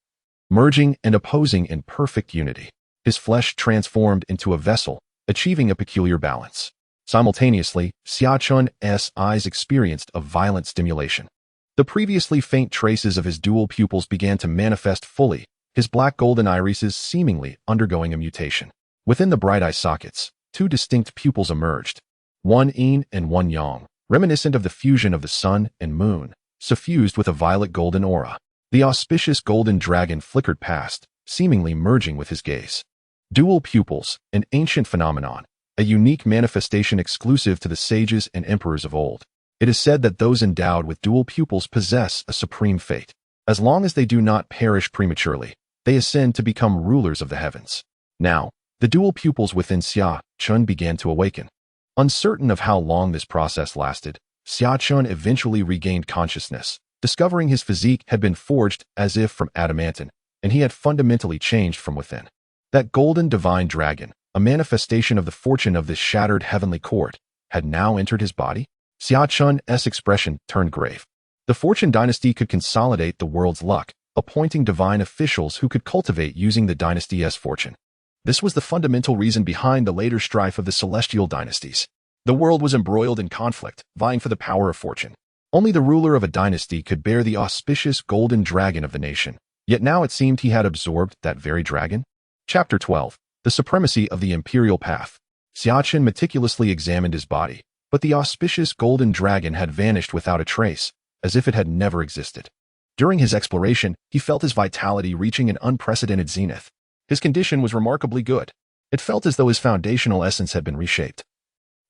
merging and opposing in perfect unity. His flesh transformed into a vessel, achieving a peculiar balance. Simultaneously, Xia Chen's eyes experienced a violent stimulation. The previously faint traces of his dual pupils began to manifest fully, his black golden irises seemingly undergoing a mutation. Within the bright eye sockets, two distinct pupils emerged, one yin and one yang, reminiscent of the fusion of the sun and moon, suffused with a violet golden aura. The auspicious golden dragon flickered past, seemingly merging with his gaze. Dual pupils, an ancient phenomenon, a unique manifestation exclusive to the sages and emperors of old. It is said that those endowed with dual pupils possess a supreme fate. As long as they do not perish prematurely, they ascend to become rulers of the heavens. Now, the dual pupils within Xia Chen began to awaken. Uncertain of how long this process lasted, Xia Chen eventually regained consciousness, discovering his physique had been forged as if from adamantine, and he had fundamentally changed from within. That golden divine dragon, a manifestation of the fortune of this shattered heavenly court, had now entered his body. Xia Chen's expression turned grave. The Fortune dynasty could consolidate the world's luck, appointing divine officials who could cultivate using the dynasty's fortune. This was the fundamental reason behind the later strife of the celestial dynasties. The world was embroiled in conflict, vying for the power of fortune. Only the ruler of a dynasty could bear the auspicious golden dragon of the nation, yet now it seemed he had absorbed that very dragon. Chapter 12. The Supremacy of the Imperial Path. Xia Chen meticulously examined his body, but the auspicious golden dragon had vanished without a trace, as if it had never existed. During his exploration, he felt his vitality reaching an unprecedented zenith. His condition was remarkably good. It felt as though his foundational essence had been reshaped,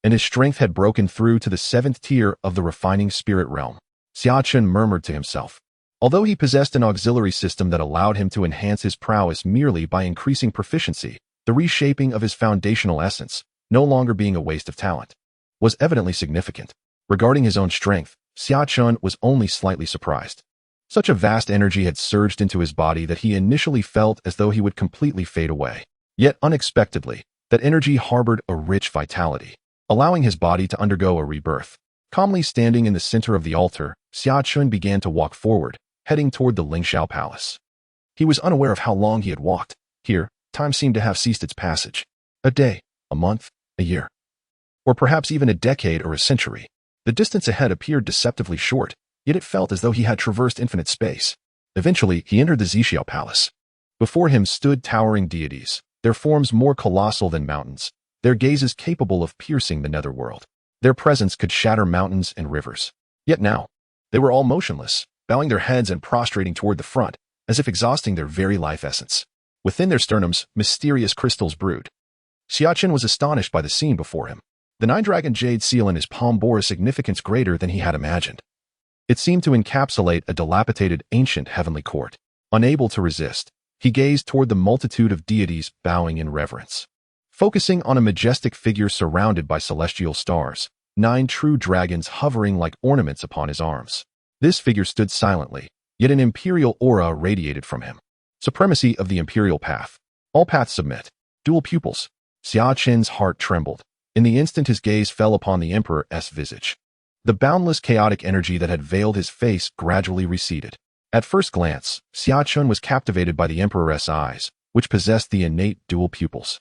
and his strength had broken through to the seventh tier of the refining spirit realm. Xia Chen murmured to himself. Although he possessed an auxiliary system that allowed him to enhance his prowess merely by increasing proficiency, the reshaping of his foundational essence, no longer being a waste of talent, was evidently significant. Regarding his own strength, Xia Chen was only slightly surprised. Such a vast energy had surged into his body that he initially felt as though he would completely fade away. Yet unexpectedly, that energy harbored a rich vitality, allowing his body to undergo a rebirth. Calmly standing in the center of the altar, Xia Chen began to walk forward, heading toward the Lingxiao Palace. He was unaware of how long he had walked. Here, time seemed to have ceased its passage. A day, a month, a year, or perhaps even a decade or a century. The distance ahead appeared deceptively short, yet it felt as though he had traversed infinite space. Eventually, he entered the Lingxiao Palace. Before him stood towering deities, their forms more colossal than mountains, their gazes capable of piercing the netherworld. Their presence could shatter mountains and rivers. Yet now, they were all motionless, bowing their heads and prostrating toward the front, as if exhausting their very life essence. Within their sternums, mysterious crystals brewed. Xia Chen was astonished by the scene before him. The nine-dragon jade seal in his palm bore a significance greater than he had imagined. It seemed to encapsulate a dilapidated ancient heavenly court. Unable to resist, he gazed toward the multitude of deities bowing in reverence. Focusing on a majestic figure surrounded by celestial stars, 9 true dragons hovering like ornaments upon his arms. This figure stood silently, yet an imperial aura radiated from him. Supremacy of the imperial path. All paths submit. Dual pupils. Xia Chen's heart trembled. In the instant his gaze fell upon the emperor's visage. The boundless chaotic energy that had veiled his face gradually receded. At first glance, Xia Chen was captivated by the emperor's eyes, which possessed the innate dual pupils.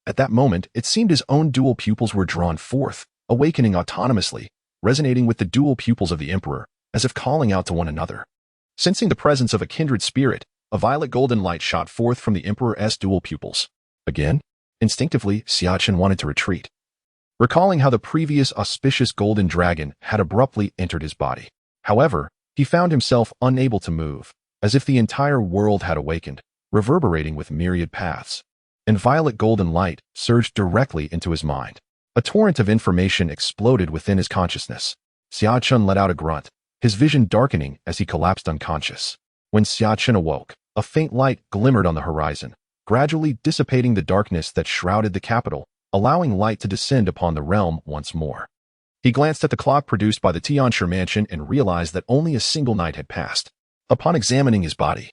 At that moment, it seemed his own dual pupils were drawn forth, awakening autonomously, resonating with the dual pupils of the emperor, as if calling out to one another. Sensing the presence of a kindred spirit, a violet golden light shot forth from the emperor's dual pupils. Again, instinctively, Xia Chen wanted to retreat, recalling how the previous auspicious golden dragon had abruptly entered his body. However, he found himself unable to move, as if the entire world had awakened, reverberating with myriad paths. And violet golden light surged directly into his mind. A torrent of information exploded within his consciousness. Xia Chen let out a grunt, his vision darkening as he collapsed unconscious. When Xia Chen awoke, a faint light glimmered on the horizon, gradually dissipating the darkness that shrouded the capital, allowing light to descend upon the realm once more. He glanced at the clock produced by the Tianxia mansion and realized that only a single night had passed. Upon examining his body,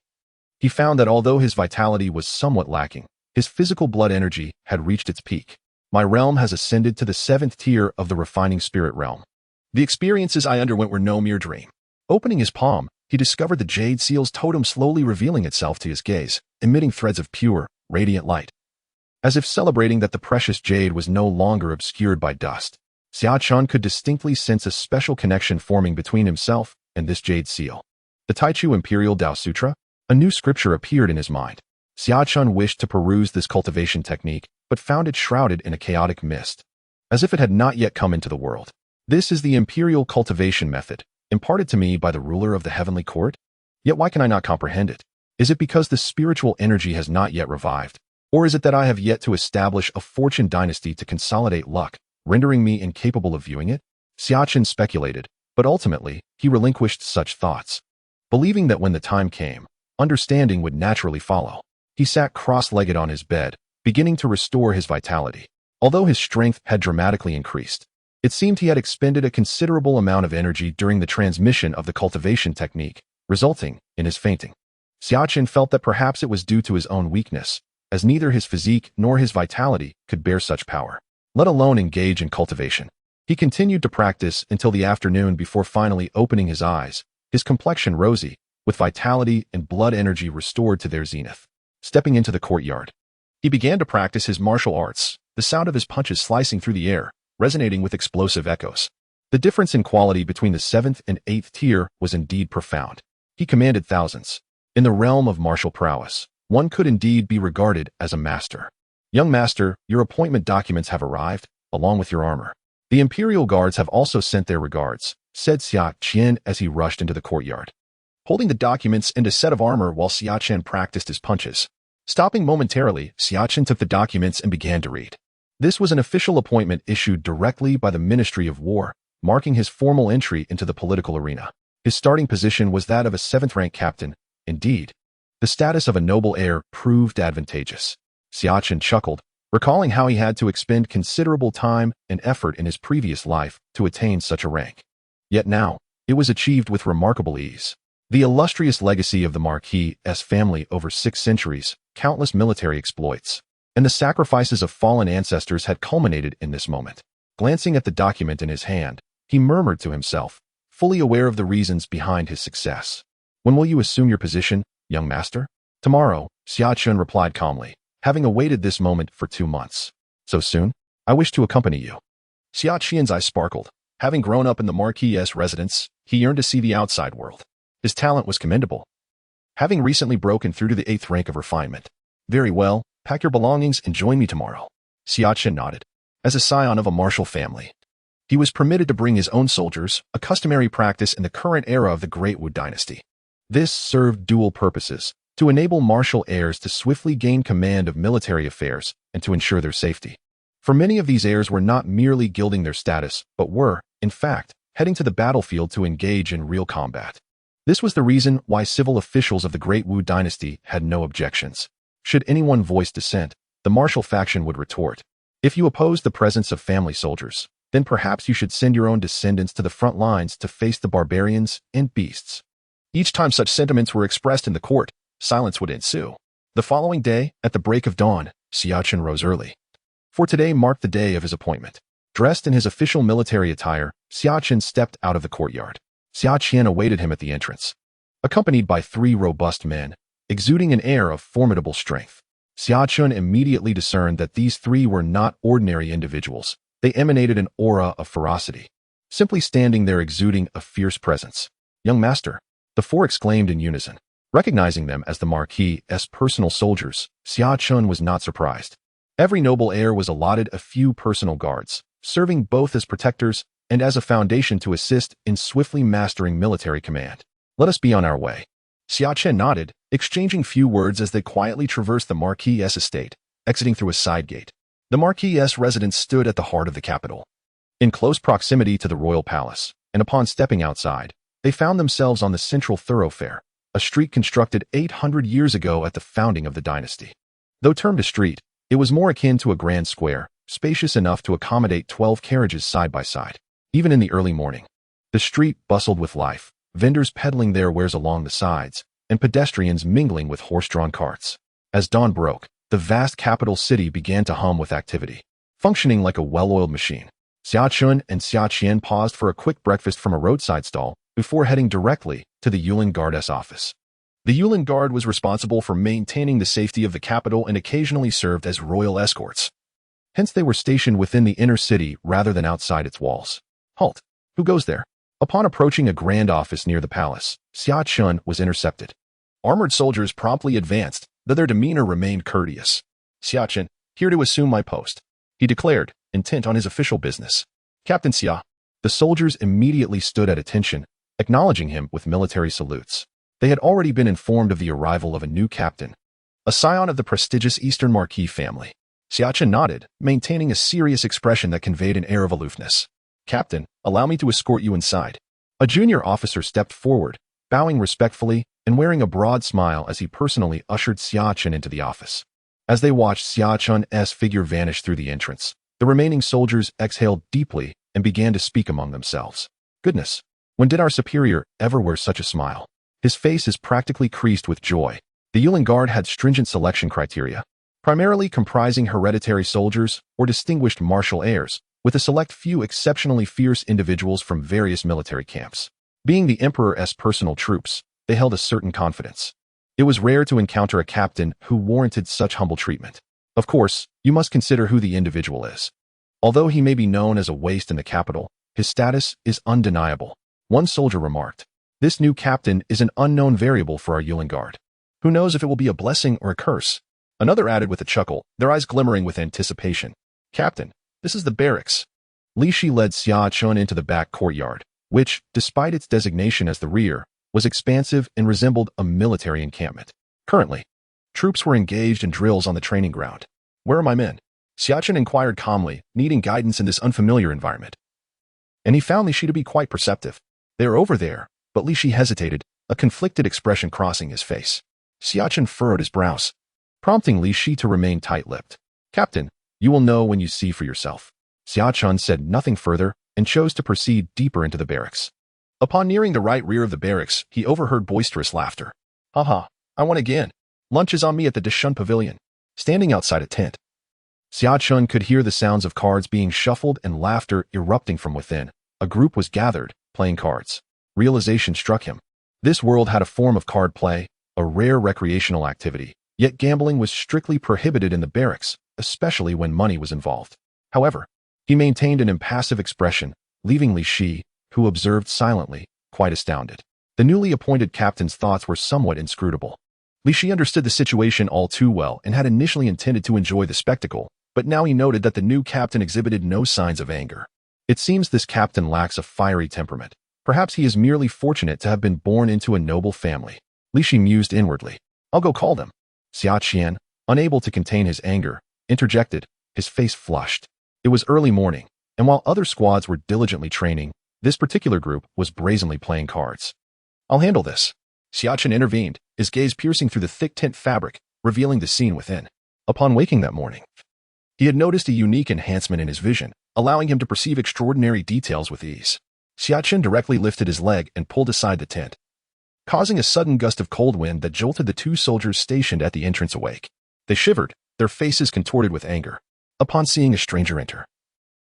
he found that although his vitality was somewhat lacking, his physical blood energy had reached its peak. My realm has ascended to the 7th tier of the refining spirit realm. The experiences I underwent were no mere dream. Opening his palm, he discovered the jade seal's totem slowly revealing itself to his gaze, emitting threads of pure, radiant light. As if celebrating that the precious jade was no longer obscured by dust, Xia Chen could distinctly sense a special connection forming between himself and this jade seal. The Taichu Imperial Tao Sutra? A new scripture appeared in his mind. Xia Chen wished to peruse this cultivation technique, but found it shrouded in a chaotic mist, as if it had not yet come into the world. This is the imperial cultivation method, imparted to me by the ruler of the heavenly court? Yet why can I not comprehend it? Is it because the spiritual energy has not yet revived? Or is it that I have yet to establish a fortune dynasty to consolidate luck, rendering me incapable of viewing it? Xia Chen speculated, but ultimately, he relinquished such thoughts. Believing that when the time came, understanding would naturally follow. He sat cross-legged on his bed, beginning to restore his vitality. Although his strength had dramatically increased, it seemed he had expended a considerable amount of energy during the transmission of the cultivation technique, resulting in his fainting. Xia Chen felt that perhaps it was due to his own weakness, as neither his physique nor his vitality could bear such power, let alone engage in cultivation. He continued to practice until the afternoon before finally opening his eyes, his complexion rosy, with vitality and blood energy restored to their zenith. Stepping into the courtyard, he began to practice his martial arts, the sound of his punches slicing through the air, resonating with explosive echoes. The difference in quality between the 7th and 8th tier was indeed profound. He commanded thousands. In the realm of martial prowess, one could indeed be regarded as a master. Young master, your appointment documents have arrived, along with your armor. The Imperial Guards have also sent their regards, said Xia Chen as he rushed into the courtyard, holding the documents and a set of armor while Xia Chen practiced his punches. Stopping momentarily, Xia Chen took the documents and began to read. This was an official appointment issued directly by the Ministry of War, marking his formal entry into the political arena. His starting position was that of a 7th-rank captain. Indeed, the status of a noble heir proved advantageous. Xia Chen chuckled, recalling how he had to expend considerable time and effort in his previous life to attain such a rank. Yet now, it was achieved with remarkable ease. The illustrious legacy of the Marquis' family over 6 centuries, countless military exploits, and the sacrifices of fallen ancestors had culminated in this moment. Glancing at the document in his hand, he murmured to himself, fully aware of the reasons behind his success. When will you assume your position, young master? Tomorrow, Xia Chen replied calmly, having awaited this moment for 2 months. So soon? I wish to accompany you. Xia Chen's eyes sparkled. Having grown up in the Marquis' residence, he yearned to see the outside world. His talent was commendable, having recently broken through to the 8th rank of refinement. Very well, pack your belongings and join me tomorrow. Xia Chen nodded. As a scion of a martial family, he was permitted to bring his own soldiers, a customary practice in the current era of the Great Wu Dynasty. This served dual purposes, to enable martial heirs to swiftly gain command of military affairs and to ensure their safety. For many of these heirs were not merely gilding their status, but were, in fact, heading to the battlefield to engage in real combat. This was the reason why civil officials of the Great Wu Dynasty had no objections. Should anyone voice dissent, the martial faction would retort, if you oppose the presence of family soldiers, then perhaps you should send your own descendants to the front lines to face the barbarians and beasts. Each time such sentiments were expressed in the court, silence would ensue. The following day, at the break of dawn, Xia Chen rose early. For today marked the day of his appointment. Dressed in his official military attire, Xia Chen stepped out of the courtyard. Xia Chen awaited him at the entrance, accompanied by 3 robust men, exuding an air of formidable strength. Xia Chen immediately discerned that these 3 were not ordinary individuals. They emanated an aura of ferocity, simply standing there exuding a fierce presence. Young master, the 4 exclaimed in unison. Recognizing them as the Marquis' personal soldiers, Xia Chen was not surprised. Every noble heir was allotted a few personal guards, serving both as protectors and as a foundation to assist in swiftly mastering military command. Let us be on our way. Xia Chen nodded, exchanging few words as they quietly traversed the Marquis' estate, exiting through a side gate. The Marquis' residence stood at the heart of the capital, in close proximity to the royal palace, and upon stepping outside, they found themselves on the central thoroughfare, a street constructed 800 years ago at the founding of the dynasty. Though termed a street, it was more akin to a grand square, spacious enough to accommodate 12 carriages side by side. Even in the early morning, the street bustled with life, vendors peddling their wares along the sides, and pedestrians mingling with horse-drawn carts. As dawn broke, the vast capital city began to hum with activity, functioning like a well-oiled machine. Xia Chen and Xia Chen paused for a quick breakfast from a roadside stall, before heading directly to the Yulin Guard's office. The Yulin Guard was responsible for maintaining the safety of the capital and occasionally served as royal escorts. Hence they were stationed within the inner city rather than outside its walls. Halt! Who goes there? Upon approaching a grand office near the palace, Xia Chen was intercepted. Armored soldiers promptly advanced, though their demeanor remained courteous. Xia Chen, here to assume my post, he declared, intent on his official business. Captain Xia. The soldiers immediately stood at attention, acknowledging him with military salutes. They had already been informed of the arrival of a new captain, a scion of the prestigious Eastern Marquis family. Xia Chen nodded, maintaining a serious expression that conveyed an air of aloofness. Captain, allow me to escort you inside. A junior officer stepped forward, bowing respectfully and wearing a broad smile as he personally ushered Xia Chen into the office. As they watched Xia Chen's figure vanish through the entrance, the remaining soldiers exhaled deeply and began to speak among themselves. Goodness, when did our superior ever wear such a smile? His face is practically creased with joy. The Yulin Guard had stringent selection criteria, primarily comprising hereditary soldiers or distinguished martial heirs, with a select few exceptionally fierce individuals from various military camps. Being the Emperor's personal troops, they held a certain confidence. It was rare to encounter a captain who warranted such humble treatment. Of course, you must consider who the individual is. Although he may be known as a waste in the capital, his status is undeniable. One soldier remarked, "This new captain is an unknown variable for our Yulin Guard. Who knows if it will be a blessing or a curse?" Another added with a chuckle, their eyes glimmering with anticipation. "Captain, this is the barracks." Li Shi led Xia Chen into the back courtyard, which, despite its designation as the rear, was expansive and resembled a military encampment. Currently, troops were engaged in drills on the training ground. "Where are my men?" Xia Chen inquired calmly, needing guidance in this unfamiliar environment. And he found Li Shi to be quite perceptive. "They are over there," but Li Shi hesitated, a conflicted expression crossing his face. Xia Chen furrowed his brows, prompting Li Shi to remain tight-lipped. "Captain, you will know when you see for yourself." Xia Chen said nothing further and chose to proceed deeper into the barracks. Upon nearing the right rear of the barracks, he overheard boisterous laughter. "Haha, I won again. Lunch is on me at the Dishun Pavilion." Standing outside a tent, Xia Chen could hear the sounds of cards being shuffled and laughter erupting from within. A group was gathered, playing cards. Realization struck him. This world had a form of card play, a rare recreational activity, yet gambling was strictly prohibited in the barracks, especially when money was involved. However, he maintained an impassive expression, leaving Li Shi, who observed silently, quite astounded. The newly appointed captain's thoughts were somewhat inscrutable. Li Shi understood the situation all too well and had initially intended to enjoy the spectacle, but now he noted that the new captain exhibited no signs of anger. It seems this captain lacks a fiery temperament. Perhaps he is merely fortunate to have been born into a noble family. Li Shi mused inwardly. "I'll go call them." Xia Chen, unable to contain his anger, interjected, his face flushed. It was early morning, and while other squads were diligently training, this particular group was brazenly playing cards. "I'll handle this." Xia Chen intervened, his gaze piercing through the thick tent fabric, revealing the scene within. Upon waking that morning, he had noticed a unique enhancement in his vision, allowing him to perceive extraordinary details with ease. Xia Chen directly lifted his leg and pulled aside the tent, causing a sudden gust of cold wind that jolted the two soldiers stationed at the entrance awake. They shivered, their faces contorted with anger. Upon seeing a stranger enter,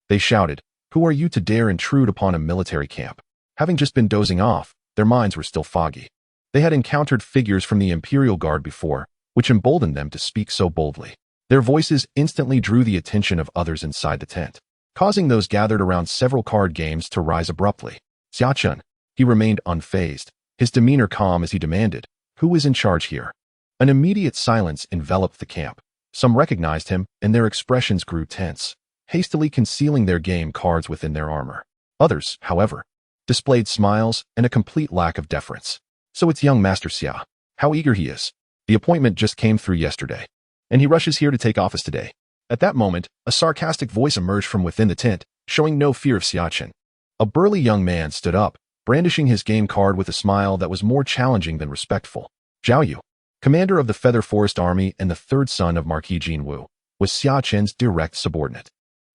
they shouted, "Who are you to dare intrude upon a military camp?" Having just been dozing off, their minds were still foggy. They had encountered figures from the Imperial Guard before, which emboldened them to speak so boldly. Their voices instantly drew the attention of others inside the tent, causing those gathered around several card games to rise abruptly. Xia Chen, he remained unfazed, his demeanor calm as he demanded, "Who is in charge here?" An immediate silence enveloped the camp. Some recognized him, and their expressions grew tense, hastily concealing their game cards within their armor. Others, however, displayed smiles and a complete lack of deference. "So it's young Master Xia. How eager he is. The appointment just came through yesterday, and he rushes here to take office today." At that moment, a sarcastic voice emerged from within the tent, showing no fear of Xia Chen. A burly young man stood up, brandishing his game card with a smile that was more challenging than respectful. Zhao Yu, commander of the Feather Forest Army and the third son of Marquis Jinwu, was Xia Chen's direct subordinate.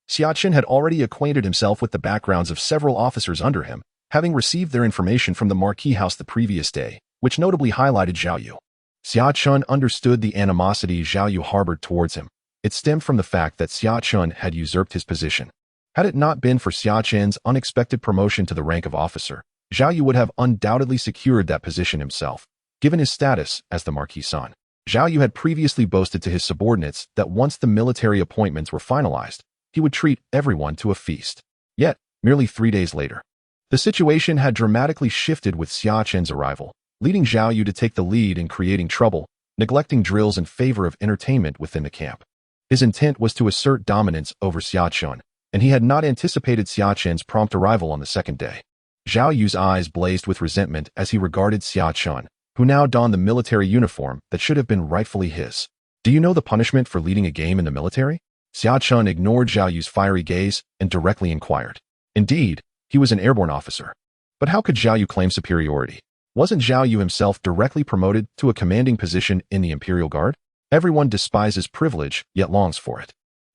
Xia Chen had already acquainted himself with the backgrounds of several officers under him, having received their information from the Marquis house the previous day, which notably highlighted Zhao Yu. Xia Chen understood the animosity Zhao Yu harbored towards him. It stemmed from the fact that Xia Chen had usurped his position. Had it not been for Xia Chen's unexpected promotion to the rank of officer, Zhao Yu would have undoubtedly secured that position himself, given his status as the Marquis' son. Zhao Yu had previously boasted to his subordinates that once the military appointments were finalized, he would treat everyone to a feast. Yet, merely 3 days later, the situation had dramatically shifted with Xia Chen's arrival, leading Zhao Yu to take the lead in creating trouble, neglecting drills in favor of entertainment within the camp. His intent was to assert dominance over Xia Chen, and he had not anticipated Xia Chen's prompt arrival on the second day. Zhao Yu's eyes blazed with resentment as he regarded Xia Chen, who now donned the military uniform that should have been rightfully his. Do you know the punishment for leading a game in the military? Xia Chen ignored Zhao Yu's fiery gaze and directly inquired. Indeed, he was an airborne officer. But how could Zhao Yu claim superiority? Wasn't Zhao Yu himself directly promoted to a commanding position in the Imperial Guard? Everyone despises privilege, yet longs for it.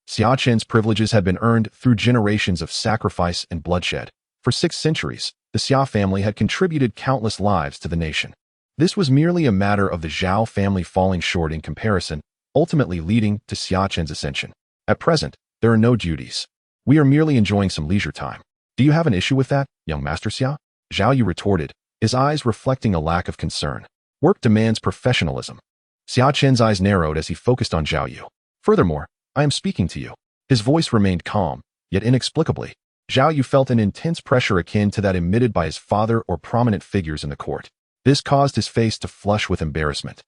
Xia Chen's privileges had been earned through generations of sacrifice and bloodshed. For 6 centuries, the Xia family had contributed countless lives to the nation. This was merely a matter of the Zhao family falling short in comparison, ultimately leading to Xia Chen's ascension. At present, there are no duties. We are merely enjoying some leisure time. Do you have an issue with that, young Master Xia? Zhao Yu retorted, his eyes reflecting a lack of concern. Work demands professionalism. Xia Chen's eyes narrowed as he focused on Zhao Yu. Furthermore, I am speaking to you. His voice remained calm, yet inexplicably, Zhao Yu felt an intense pressure akin to that emitted by his father or prominent figures in the court. This caused his face to flush with embarrassment.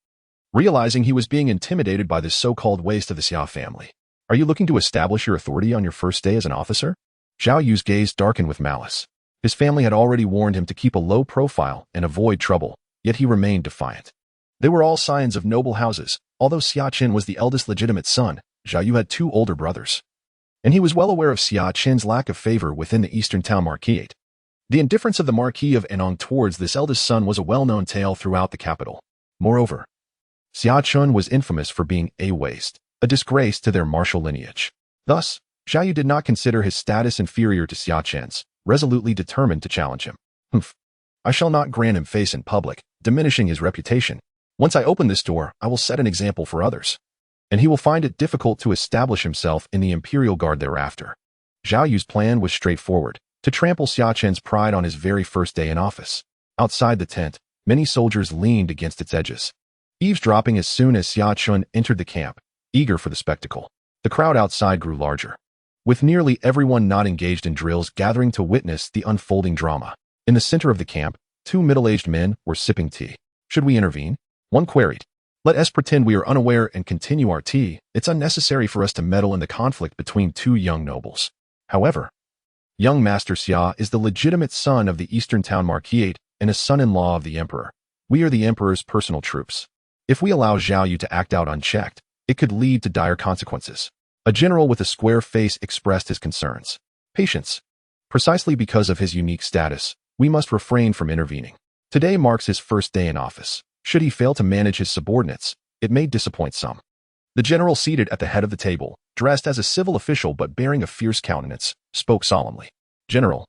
Realizing he was being intimidated by this so-called waste of the Xia family. Are you looking to establish your authority on your first day as an officer? Zhao Yu's gaze darkened with malice. His family had already warned him to keep a low profile and avoid trouble, yet he remained defiant. They were all scions of noble houses. Although Xia Chen was the eldest legitimate son, Zhao Yu had 2 older brothers. And he was well aware of Xia Chen's lack of favor within the Eastern Town Marquis. The indifference of the Marquis of Enong towards this eldest son was a well-known tale throughout the capital. Moreover, Xia Chen was infamous for being a waste, a disgrace to their martial lineage. Thus, Zhao Yu did not consider his status inferior to Xia Chen's, resolutely determined to challenge him. I shall not grant him face in public, diminishing his reputation. Once I open this door, I will set an example for others. And he will find it difficult to establish himself in the Imperial Guard thereafter. Zhao Yu's plan was straightforward, to trample Xia Chen's pride on his very first day in office. Outside the tent, many soldiers leaned against its edges, eavesdropping as soon as Xia Chen entered the camp, eager for the spectacle. The crowd outside grew larger, with nearly everyone not engaged in drills gathering to witness the unfolding drama. In the center of the camp, 2 middle-aged men were sipping tea. Should we intervene? One queried. Let us pretend we are unaware and continue our tea. It's unnecessary for us to meddle in the conflict between 2 young nobles. However, young Master Xia is the legitimate son of the Eastern Town Marquis and a son-in-law of the Emperor. We are the Emperor's personal troops. If we allow Zhao Yu to act out unchecked, it could lead to dire consequences. A general with a square face expressed his concerns. Patience. Precisely because of his unique status, we must refrain from intervening. Today marks his first day in office. Should he fail to manage his subordinates, it may disappoint some. The general seated at the head of the table, dressed as a civil official but bearing a fierce countenance, spoke solemnly. General,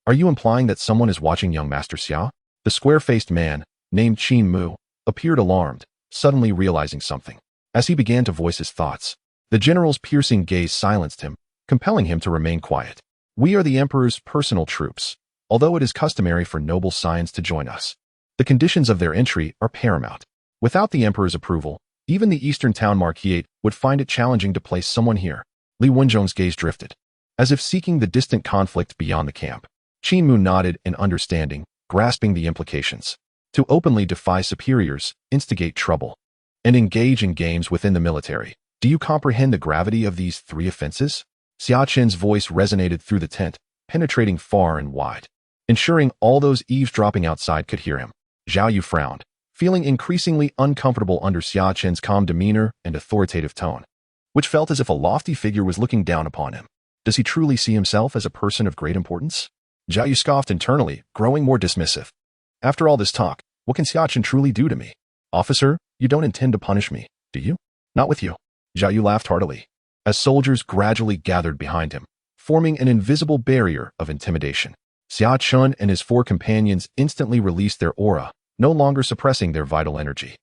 are you implying that someone is watching young Master Xia? The square-faced man, named Qin Mu, appeared alarmed, suddenly realizing something. As he began to voice his thoughts, the general's piercing gaze silenced him, compelling him to remain quiet. We are the Emperor's personal troops, although it is customary for noble scions to join us. The conditions of their entry are paramount. Without the Emperor's approval, even the Eastern Town Marquis would find it challenging to place someone here. Li Wenzhong's gaze drifted, as if seeking the distant conflict beyond the camp. Qin Mu nodded in understanding, grasping the implications. To openly defy superiors, instigate trouble, and engage in games within the military. Do you comprehend the gravity of these 3 offenses? Xia Chen's voice resonated through the tent, penetrating far and wide, ensuring all those eavesdropping outside could hear him. Zhao Yu frowned, feeling increasingly uncomfortable under Xia Chen's calm demeanor and authoritative tone, which felt as if a lofty figure was looking down upon him. Does he truly see himself as a person of great importance? Zhao Yu scoffed internally, growing more dismissive. After all this talk, what can Xia Chen truly do to me? Officer, you don't intend to punish me, do you? Not with you. Zhao Yu laughed heartily, as soldiers gradually gathered behind him, forming an invisible barrier of intimidation. Xia Chen and his 4 companions instantly released their aura, no longer suppressing their vital energy.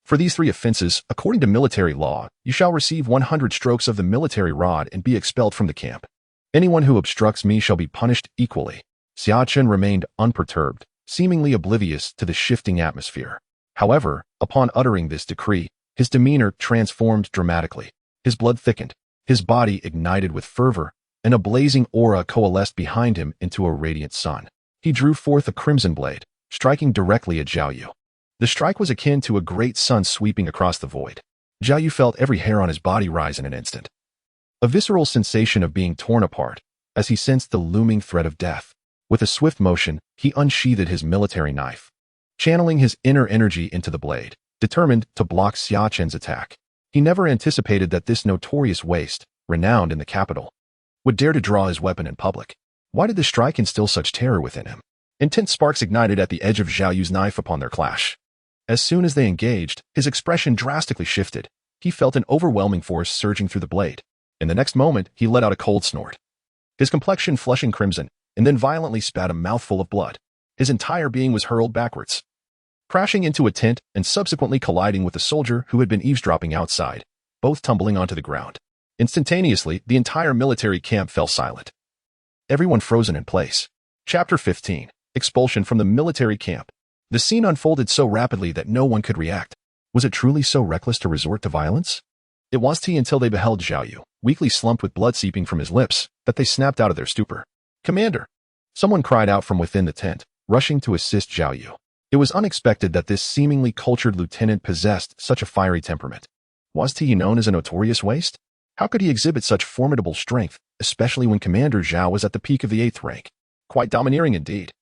For these 3 offenses, according to military law, you shall receive 100 strokes of the military rod and be expelled from the camp. Anyone who obstructs me shall be punished equally. Xia Chen remained unperturbed, seemingly oblivious to the shifting atmosphere. However, upon uttering this decree, his demeanor transformed dramatically. His blood thickened, his body ignited with fervor, and a blazing aura coalesced behind him into a radiant sun. He drew forth a crimson blade, striking directly at Xiao Yu. The strike was akin to a great sun sweeping across the void. Xiao Yu felt every hair on his body rise in an instant. A visceral sensation of being torn apart, as he sensed the looming threat of death. With a swift motion, he unsheathed his military knife, channeling his inner energy into the blade, determined to block Xia Chen's attack. He never anticipated that this notorious waste, renowned in the capital, would dare to draw his weapon in public. Why did the strike instill such terror within him? Intense sparks ignited at the edge of Xiao Yu's knife upon their clash. As soon as they engaged, his expression drastically shifted. He felt an overwhelming force surging through the blade. In the next moment, he let out a cold snort, his complexion flushing crimson, and then violently spat a mouthful of blood. His entire being was hurled backwards, crashing into a tent and subsequently colliding with a soldier who had been eavesdropping outside, both tumbling onto the ground. Instantaneously, the entire military camp fell silent. Everyone frozen in place. Chapter 15. Expulsion from the military camp. The scene unfolded so rapidly that no one could react. Was it truly so reckless to resort to violence? It was until they beheld Xiao Yu, weakly slumped with blood seeping from his lips, that they snapped out of their stupor. "Commander!" Someone cried out from within the tent, rushing to assist Xiao Yu. It was unexpected that this seemingly cultured lieutenant possessed such a fiery temperament. Was he known as a notorious waste? How could he exhibit such formidable strength, especially when Commander Zhao was at the peak of the 8th rank? Quite domineering indeed.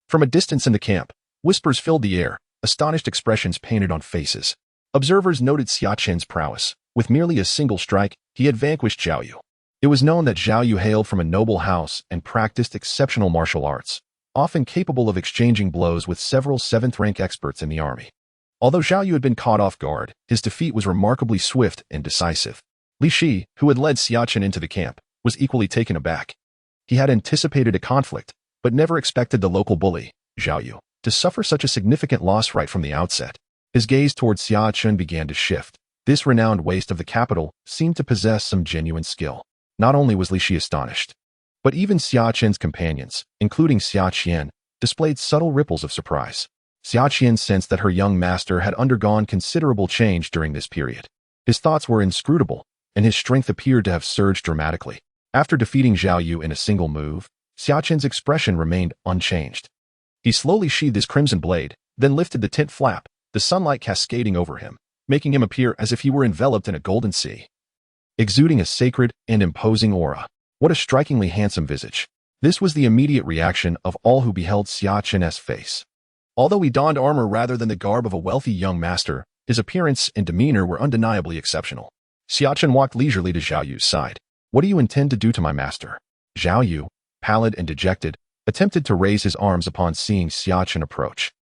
From a distance in the camp, whispers filled the air, astonished expressions painted on faces. Observers noted Xia Chen's prowess. With merely a single strike, he had vanquished Xiao Yu. It was known that Xiao Yu hailed from a noble house and practiced exceptional martial arts, often capable of exchanging blows with several 7th-rank experts in the army. Although Xiao Yu had been caught off guard, his defeat was remarkably swift and decisive. Li Shi, who had led Xia Chen into the camp, was equally taken aback. He had anticipated a conflict, but never expected the local bully, Xiao Yu, to suffer such a significant loss right from the outset. His gaze towards Xia Chen began to shift. This renowned waste of the capital seemed to possess some genuine skill. Not only was Li Shi astonished, but even Xia Chen's companions, including Xia Chen, displayed subtle ripples of surprise. Xia Chen sensed that her young master had undergone considerable change during this period. His thoughts were inscrutable, and his strength appeared to have surged dramatically. After defeating Xiao Yu in a single move, Xia Chen's expression remained unchanged. He slowly sheathed his crimson blade, then lifted the tent flap, the sunlight cascading over him, making him appear as if he were enveloped in a golden sea, exuding a sacred and imposing aura. What a strikingly handsome visage. This was the immediate reaction of all who beheld Xia Chen's face. Although he donned armor rather than the garb of a wealthy young master, his appearance and demeanor were undeniably exceptional. Xia Chen walked leisurely to Xiao Yu's side. "What do you intend to do to my master?" Xiao Yu, pallid and dejected, attempted to raise his arms upon seeing Xia Chen approach.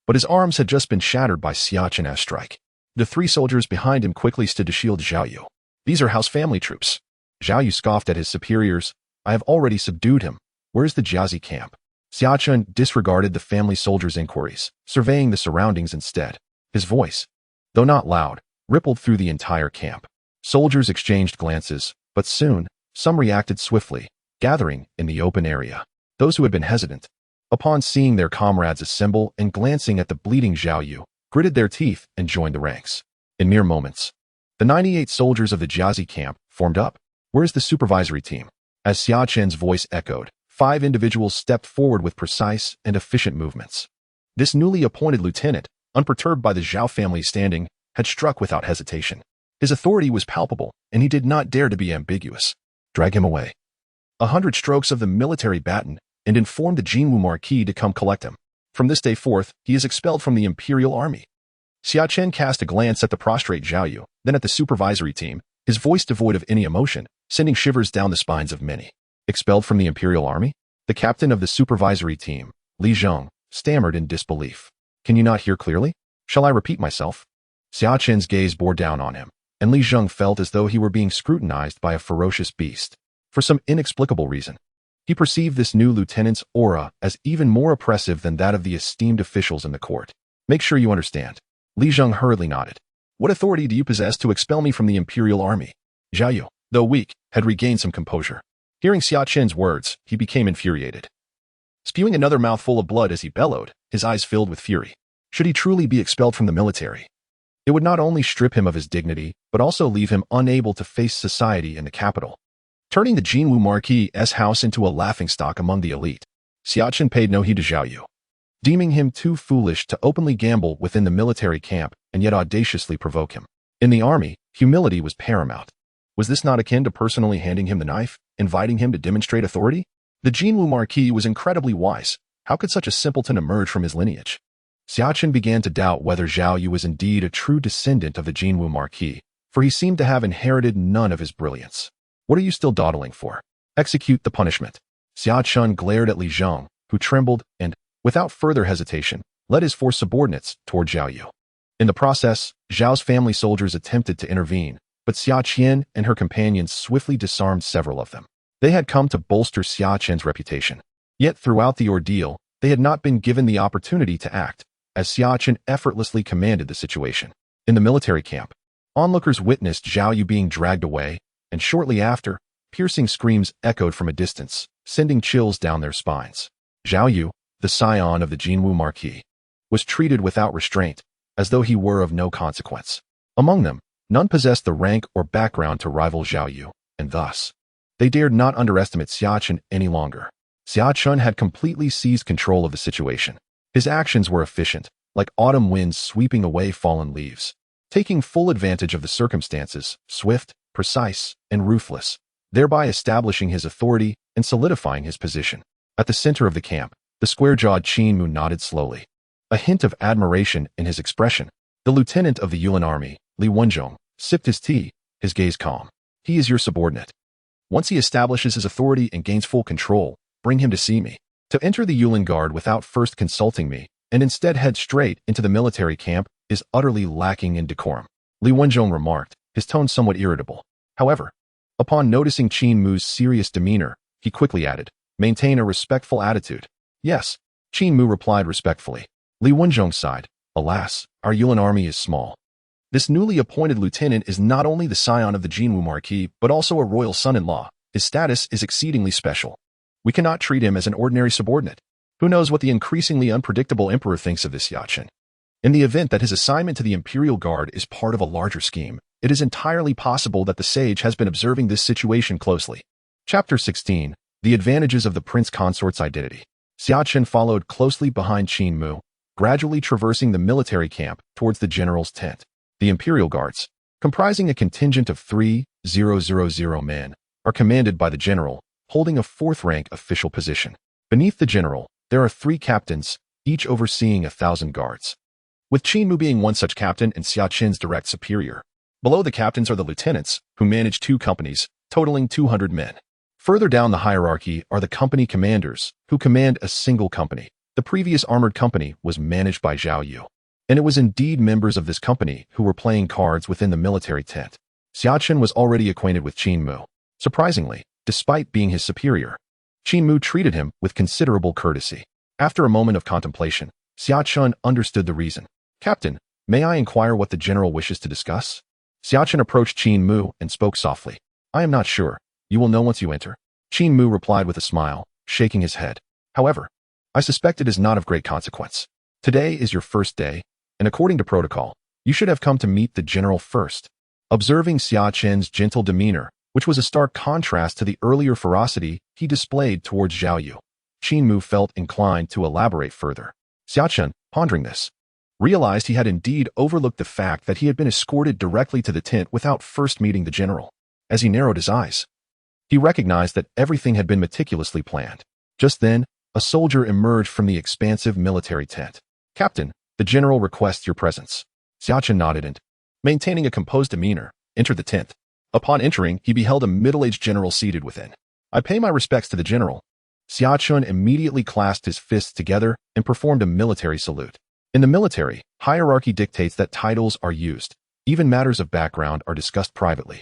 But his arms had just been shattered by Xia Chen's strike. The 3 soldiers behind him quickly stood to shield Xiao Yu. "These are house family troops." Xiao Yu scoffed at his superiors. "I have already subdued him. Where's the Jiazi camp?" Xia Chen disregarded the family soldiers' inquiries, surveying the surroundings instead. His voice, though not loud, rippled through the entire camp. Soldiers exchanged glances, but soon, some reacted swiftly, gathering in the open area. Those who had been hesitant, upon seeing their comrades assemble and glancing at the bleeding Xiao Yu, gritted their teeth and joined the ranks. In mere moments, the 98 soldiers of the Jiazi camp formed up. "Where's the supervisory team?" As Xia Chen's voice echoed, 5 individuals stepped forward with precise and efficient movements. This newly appointed lieutenant, unperturbed by the Zhao family's standing, had struck without hesitation. His authority was palpable, and he did not dare to be ambiguous. "Drag him away." 100 strokes of the military baton, and informed the Jinwu Marquis to come collect him. From this day forth, he is expelled from the Imperial Army. Xia Chen cast a glance at the prostrate Xiao Yu, then at the supervisory team, his voice devoid of any emotion, sending shivers down the spines of many. Expelled from the Imperial Army? The captain of the supervisory team, Li Zheng, stammered in disbelief. "Can you not hear clearly? Shall I repeat myself?" Xia Chen's gaze bore down on him, and Li Zheng felt as though he were being scrutinized by a ferocious beast. For some inexplicable reason, he perceived this new lieutenant's aura as even more oppressive than that of the esteemed officials in the court. "Make sure you understand." Li Zheng hurriedly nodded. "What authority do you possess to expel me from the Imperial Army?" Xiao Yu, though weak, had regained some composure. Hearing Xia Chen's words, he became infuriated. spewing another mouthful of blood as he bellowed, his eyes filled with fury. Should he truly be expelled from the military, it would not only strip him of his dignity, but also leave him unable to face society in the capital, turning the Jinwu Marquis' house into a laughingstock among the elite. Xia Chen paid no heed to Zhao Yu, deeming him too foolish to openly gamble within the military camp and yet audaciously provoke him. In the army, humility was paramount. Was this not akin to personally handing him the knife, inviting him to demonstrate authority? The Jinwu Marquis was incredibly wise. How could such a simpleton emerge from his lineage? Xia Chen began to doubt whether Zhao Yu was indeed a true descendant of the Jinwu Marquis, for he seemed to have inherited none of his brilliance. What are you still dawdling for? Execute the punishment. Xia Chen glared at Li Zhong, who trembled and, without further hesitation, led his 4 subordinates toward Zhao Yu. In the process, Zhao's family soldiers attempted to intervene, but Xia Chen and her companions swiftly disarmed several of them. They had come to bolster Xia Chen's reputation. Yet throughout the ordeal, they had not been given the opportunity to act, as Xia Chen effortlessly commanded the situation. In the military camp, onlookers witnessed Zhao Yu being dragged away, and shortly after, piercing screams echoed from a distance, sending chills down their spines. Zhao Yu, the scion of the Jinwu Marquis, was treated without restraint, as though he were of no consequence. Among them, none possessed the rank or background to rival Zhao Yu, and thus, they dared not underestimate Xia Chen any longer. Xia Chen had completely seized control of the situation. His actions were efficient, like autumn winds sweeping away fallen leaves, taking full advantage of the circumstances, swift, precise, and ruthless, thereby establishing his authority and solidifying his position. At the center of the camp, the square-jawed Qin Mu nodded slowly, a hint of admiration in his expression. The lieutenant of the Yulin army, Li Wenzhong, sipped his tea, his gaze calm. He is your subordinate. Once he establishes his authority and gains full control, bring him to see me. To enter the Yulin Guard without first consulting me, and instead head straight into the military camp, is utterly lacking in decorum, Li Wenzhong remarked, his tone somewhat irritable. However, upon noticing Qin Mu's serious demeanor, he quickly added, maintain a respectful attitude. Yes, Qin Mu replied respectfully. Li Wenzhong sighed, alas, our Yulin army is small. This newly appointed lieutenant is not only the scion of the Jinwu Marquis, but also a royal son-in-law. His status is exceedingly special. We cannot treat him as an ordinary subordinate. Who knows what the increasingly unpredictable emperor thinks of this Xia Chen? In the event that his assignment to the Imperial Guard is part of a larger scheme, it is entirely possible that the sage has been observing this situation closely. Chapter 16. The Advantages of the Prince Consort's Identity. Xia Chen followed closely behind Qin Mu, gradually traversing the military camp towards the general's tent. The Imperial Guards, comprising a contingent of 3,000 men, are commanded by the general, holding a 4th-rank official position. Beneath the general, there are 3 captains, each overseeing 1,000 guards, with Qin Mu being one such captain and Xia Chen's direct superior. Below the captains are the lieutenants, who manage 2 companies, totaling 200 men. Further down the hierarchy are the company commanders, who command a single company. The previous armored company was managed by Zhao Yu, and it was indeed members of this company who were playing cards within the military tent. Xia Chen was already acquainted with Qin Mu. Surprisingly, despite being his superior, Qin Mu treated him with considerable courtesy. After a moment of contemplation, Xia Chen understood the reason. Captain, may I inquire what the general wishes to discuss? Xia Chen approached Qin Mu and spoke softly. I am not sure. You will know once you enter. Qin Mu replied with a smile, shaking his head. However, I suspect it is not of great consequence. Today is your first day, and according to protocol, you should have come to meet the general first. Observing Xia Chen's gentle demeanor, which was a stark contrast to the earlier ferocity he displayed towards Zhao Yu, Qin Mu felt inclined to elaborate further. Xia Chen, pondering this, realized he had indeed overlooked the fact that he had been escorted directly to the tent without first meeting the general. As he narrowed his eyes, he recognized that everything had been meticulously planned. Just then, a soldier emerged from the expansive military tent. Captain, the general requests your presence. Xia Chen nodded and, maintaining a composed demeanor, entered the tent. Upon entering, he beheld a middle-aged general seated within. I pay my respects to the general. Xia Chen immediately clasped his fists together and performed a military salute. In the military, hierarchy dictates that titles are used. Even matters of background are discussed privately.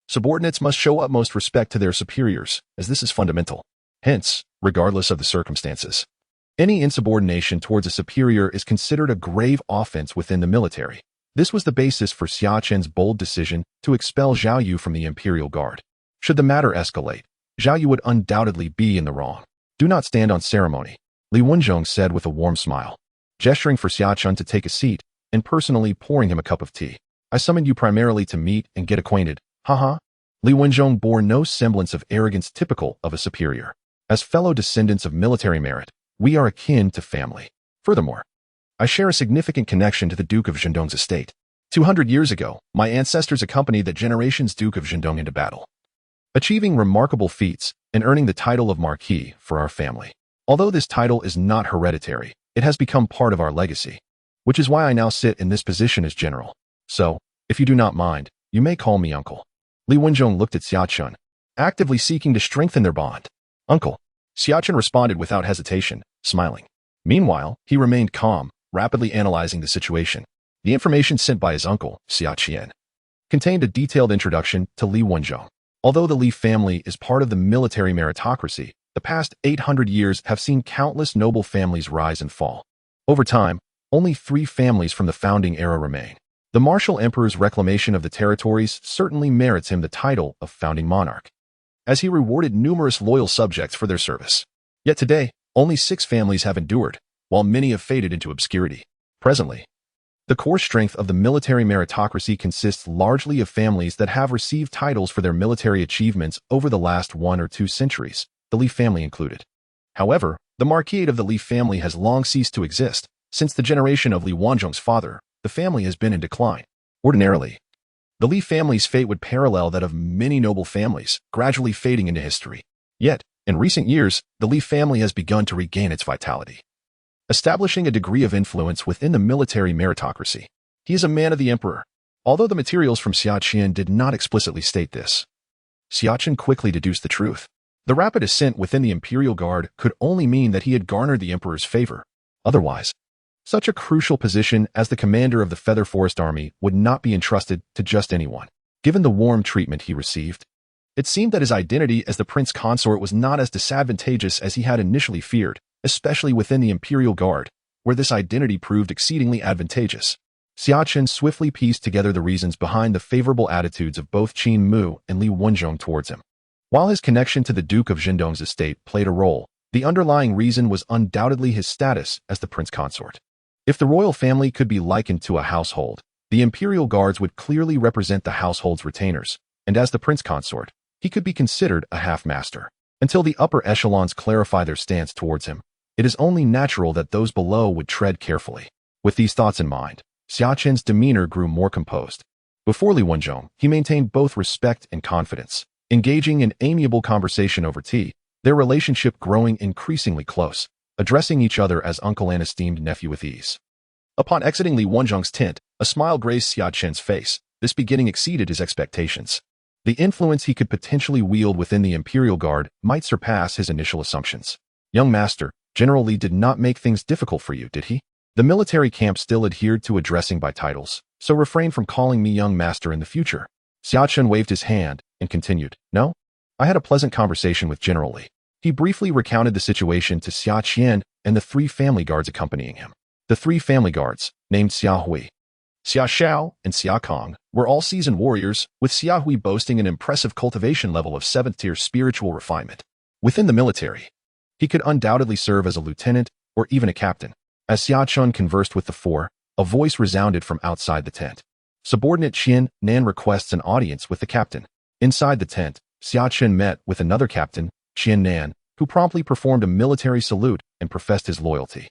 Subordinates must show utmost respect to their superiors, as this is fundamental. Hence, regardless of the circumstances, any insubordination towards a superior is considered a grave offense within the military. This was the basis for Xia Chen's bold decision to expel Zhao Yu from the Imperial Guard. Should the matter escalate, Zhao Yu would undoubtedly be in the wrong. Do not stand on ceremony. Li Wenjong said with a warm smile, gesturing for Xia Chen to take a seat and personally pouring him a cup of tea. I summoned you primarily to meet and get acquainted. Haha. Li Wenjong bore no semblance of arrogance typical of a superior. As fellow descendants of military merit, we are akin to family. Furthermore, I share a significant connection to the Duke of Zhendong's estate. 200 years ago, my ancestors accompanied the generation's Duke of Zhendong into battle, achieving remarkable feats and earning the title of Marquis for our family. Although this title is not hereditary, it has become part of our legacy, which is why I now sit in this position as general. So, if you do not mind, you may call me uncle. Li Wenjong looked at Xia Chen, actively seeking to strengthen their bond. Uncle. Xia Chen responded without hesitation, smiling. Meanwhile, he remained calm, rapidly analyzing the situation. The information sent by his uncle, Xia Chen, contained a detailed introduction to Li Wenjong. Although the Li family is part of the military meritocracy, the past 800 years have seen countless noble families rise and fall. Over time, only 3 families from the founding era remain. The martial emperor's reclamation of the territories certainly merits him the title of founding monarch, as he rewarded numerous loyal subjects for their service. Yet today, only 6 families have endured, while many have faded into obscurity. Presently, the core strength of the military meritocracy consists largely of families that have received titles for their military achievements over the last 1 or 2 centuries, the Li family included. However, the marquisate of the Li family has long ceased to exist. Since the generation of Li Wenjong's father, the family has been in decline. Ordinarily, the Li family's fate would parallel that of many noble families, gradually fading into history. Yet, in recent years, the Li family has begun to regain its vitality, establishing a degree of influence within the military meritocracy. He is a man of the emperor, although the materials from Xia Chen did not explicitly state this. Xia Chen quickly deduced the truth. The rapid ascent within the Imperial Guard could only mean that he had garnered the emperor's favor. Otherwise, such a crucial position as the commander of the Feather Forest Army would not be entrusted to just anyone. Given the warm treatment he received, it seemed that his identity as the prince consort was not as disadvantageous as he had initially feared, especially within the Imperial Guard, where this identity proved exceedingly advantageous. Xia Chen swiftly pieced together the reasons behind the favorable attitudes of both Qin Mu and Li Wenjong towards him. While his connection to the Duke of Zhendong's estate played a role, the underlying reason was undoubtedly his status as the prince consort. If the royal family could be likened to a household, the Imperial Guards would clearly represent the household's retainers, and as the prince consort, he could be considered a half-master. Until the upper echelons clarify their stance towards him, it is only natural that those below would tread carefully. With these thoughts in mind, Xia Chen's demeanor grew more composed. Before Li Wenjong, he maintained both respect and confidence, engaging in amiable conversation over tea, their relationship growing increasingly close, addressing each other as uncle and esteemed nephew with ease. Upon exiting Li Wenjong's tent, a smile graced Xia Chen's face. This beginning exceeded his expectations. The influence he could potentially wield within the Imperial Guard might surpass his initial assumptions. Young master, General Li did not make things difficult for you, did he? The military camp still adhered to addressing by titles, so refrain from calling me young master in the future. Xia Chen waved his hand and continued, No? I had a pleasant conversation with General Li. He briefly recounted the situation to Xia Chen and the 3 family guards accompanying him. The 3 family guards, named Xia Hui, Xia Shao, and Xia Kong, were all seasoned warriors, with Xia Hui boasting an impressive cultivation level of 7th-tier spiritual refinement. Within the military, he could undoubtedly serve as a lieutenant or even a captain. As Xia Chen conversed with the 4, a voice resounded from outside the tent. Subordinate Qian Nan requests an audience with the captain. Inside the tent, Xia Chen met with another captain, Qian Nan, who promptly performed a military salute and professed his loyalty.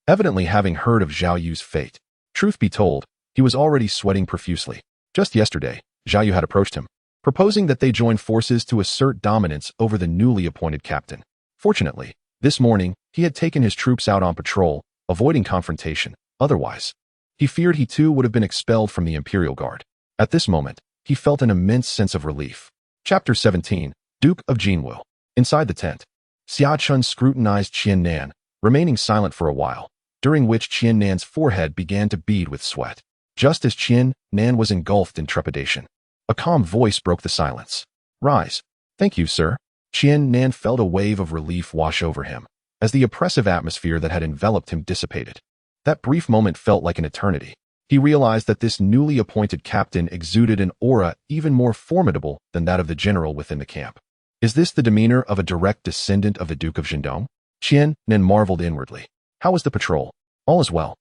Evidently having heard of Zhao Yu's fate, truth be told, he was already sweating profusely. Just yesterday, Zhao Yu had approached him, proposing that they join forces to assert dominance over the newly appointed captain. Fortunately, this morning, he had taken his troops out on patrol, avoiding confrontation. Otherwise, he feared he too would have been expelled from the Imperial Guard. At this moment, he felt an immense sense of relief. Chapter 17, Duke of Jinwu. Inside the tent, Xia Chen scrutinized Qian Nan, remaining silent for a while, during which Qian Nan's forehead began to bead with sweat. Just as Qian Nan was engulfed in trepidation, a calm voice broke the silence. Rise. Thank you, sir. Qian Nan felt a wave of relief wash over him, as the oppressive atmosphere that had enveloped him dissipated. That brief moment felt like an eternity. He realized that this newly appointed captain exuded an aura even more formidable than that of the general within the camp. Is this the demeanor of a direct descendant of the Duke of Zhendong? Qian Nin marveled inwardly. How was the patrol? All is well.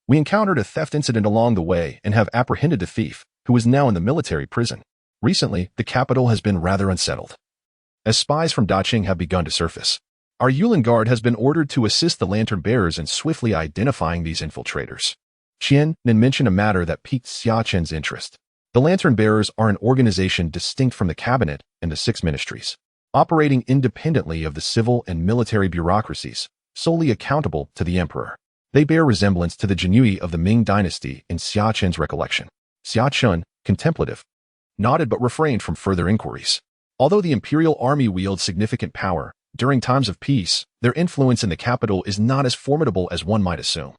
We encountered a theft incident along the way and have apprehended the thief, who is now in the military prison. Recently, the capital has been rather unsettled, as spies from Daqing have begun to surface. Our Yulin Guard has been ordered to assist the lantern bearers in swiftly identifying these infiltrators. Qian Nin mentioned a matter that piqued Xia Chen's interest. The lantern bearers are an organization distinct from the cabinet and the 6 ministries, operating independently of the civil and military bureaucracies, solely accountable to the emperor. They bear resemblance to the Jinui of the Ming dynasty in Xia Chen's recollection. Xia Chen, contemplative, nodded but refrained from further inquiries. Although the imperial army wields significant power, during times of peace, their influence in the capital is not as formidable as one might assume.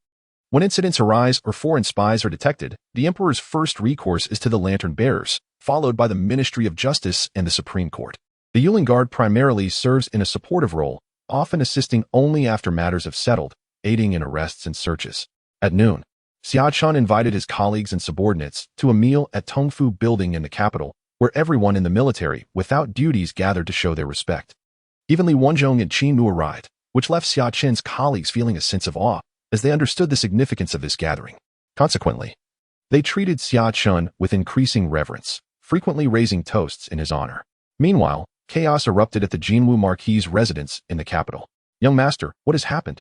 When incidents arise or foreign spies are detected, the emperor's first recourse is to the lantern bearers, followed by the Ministry of Justice and the Supreme Court. The Yulin Guard primarily serves in a supportive role, often assisting only after matters have settled, aiding in arrests and searches. At noon, Xia Chen invited his colleagues and subordinates to a meal at Tongfu Building in the capital, where everyone in the military, without duties, gathered to show their respect. Even Li Wanzhong and Qin Nu arrived, which left Xia Chen's colleagues feeling a sense of awe, as they understood the significance of this gathering. Consequently, they treated Xia Chen with increasing reverence, frequently raising toasts in his honor. Meanwhile, chaos erupted at the Jinwu Marquis' residence in the capital. "Young master, what has happened?"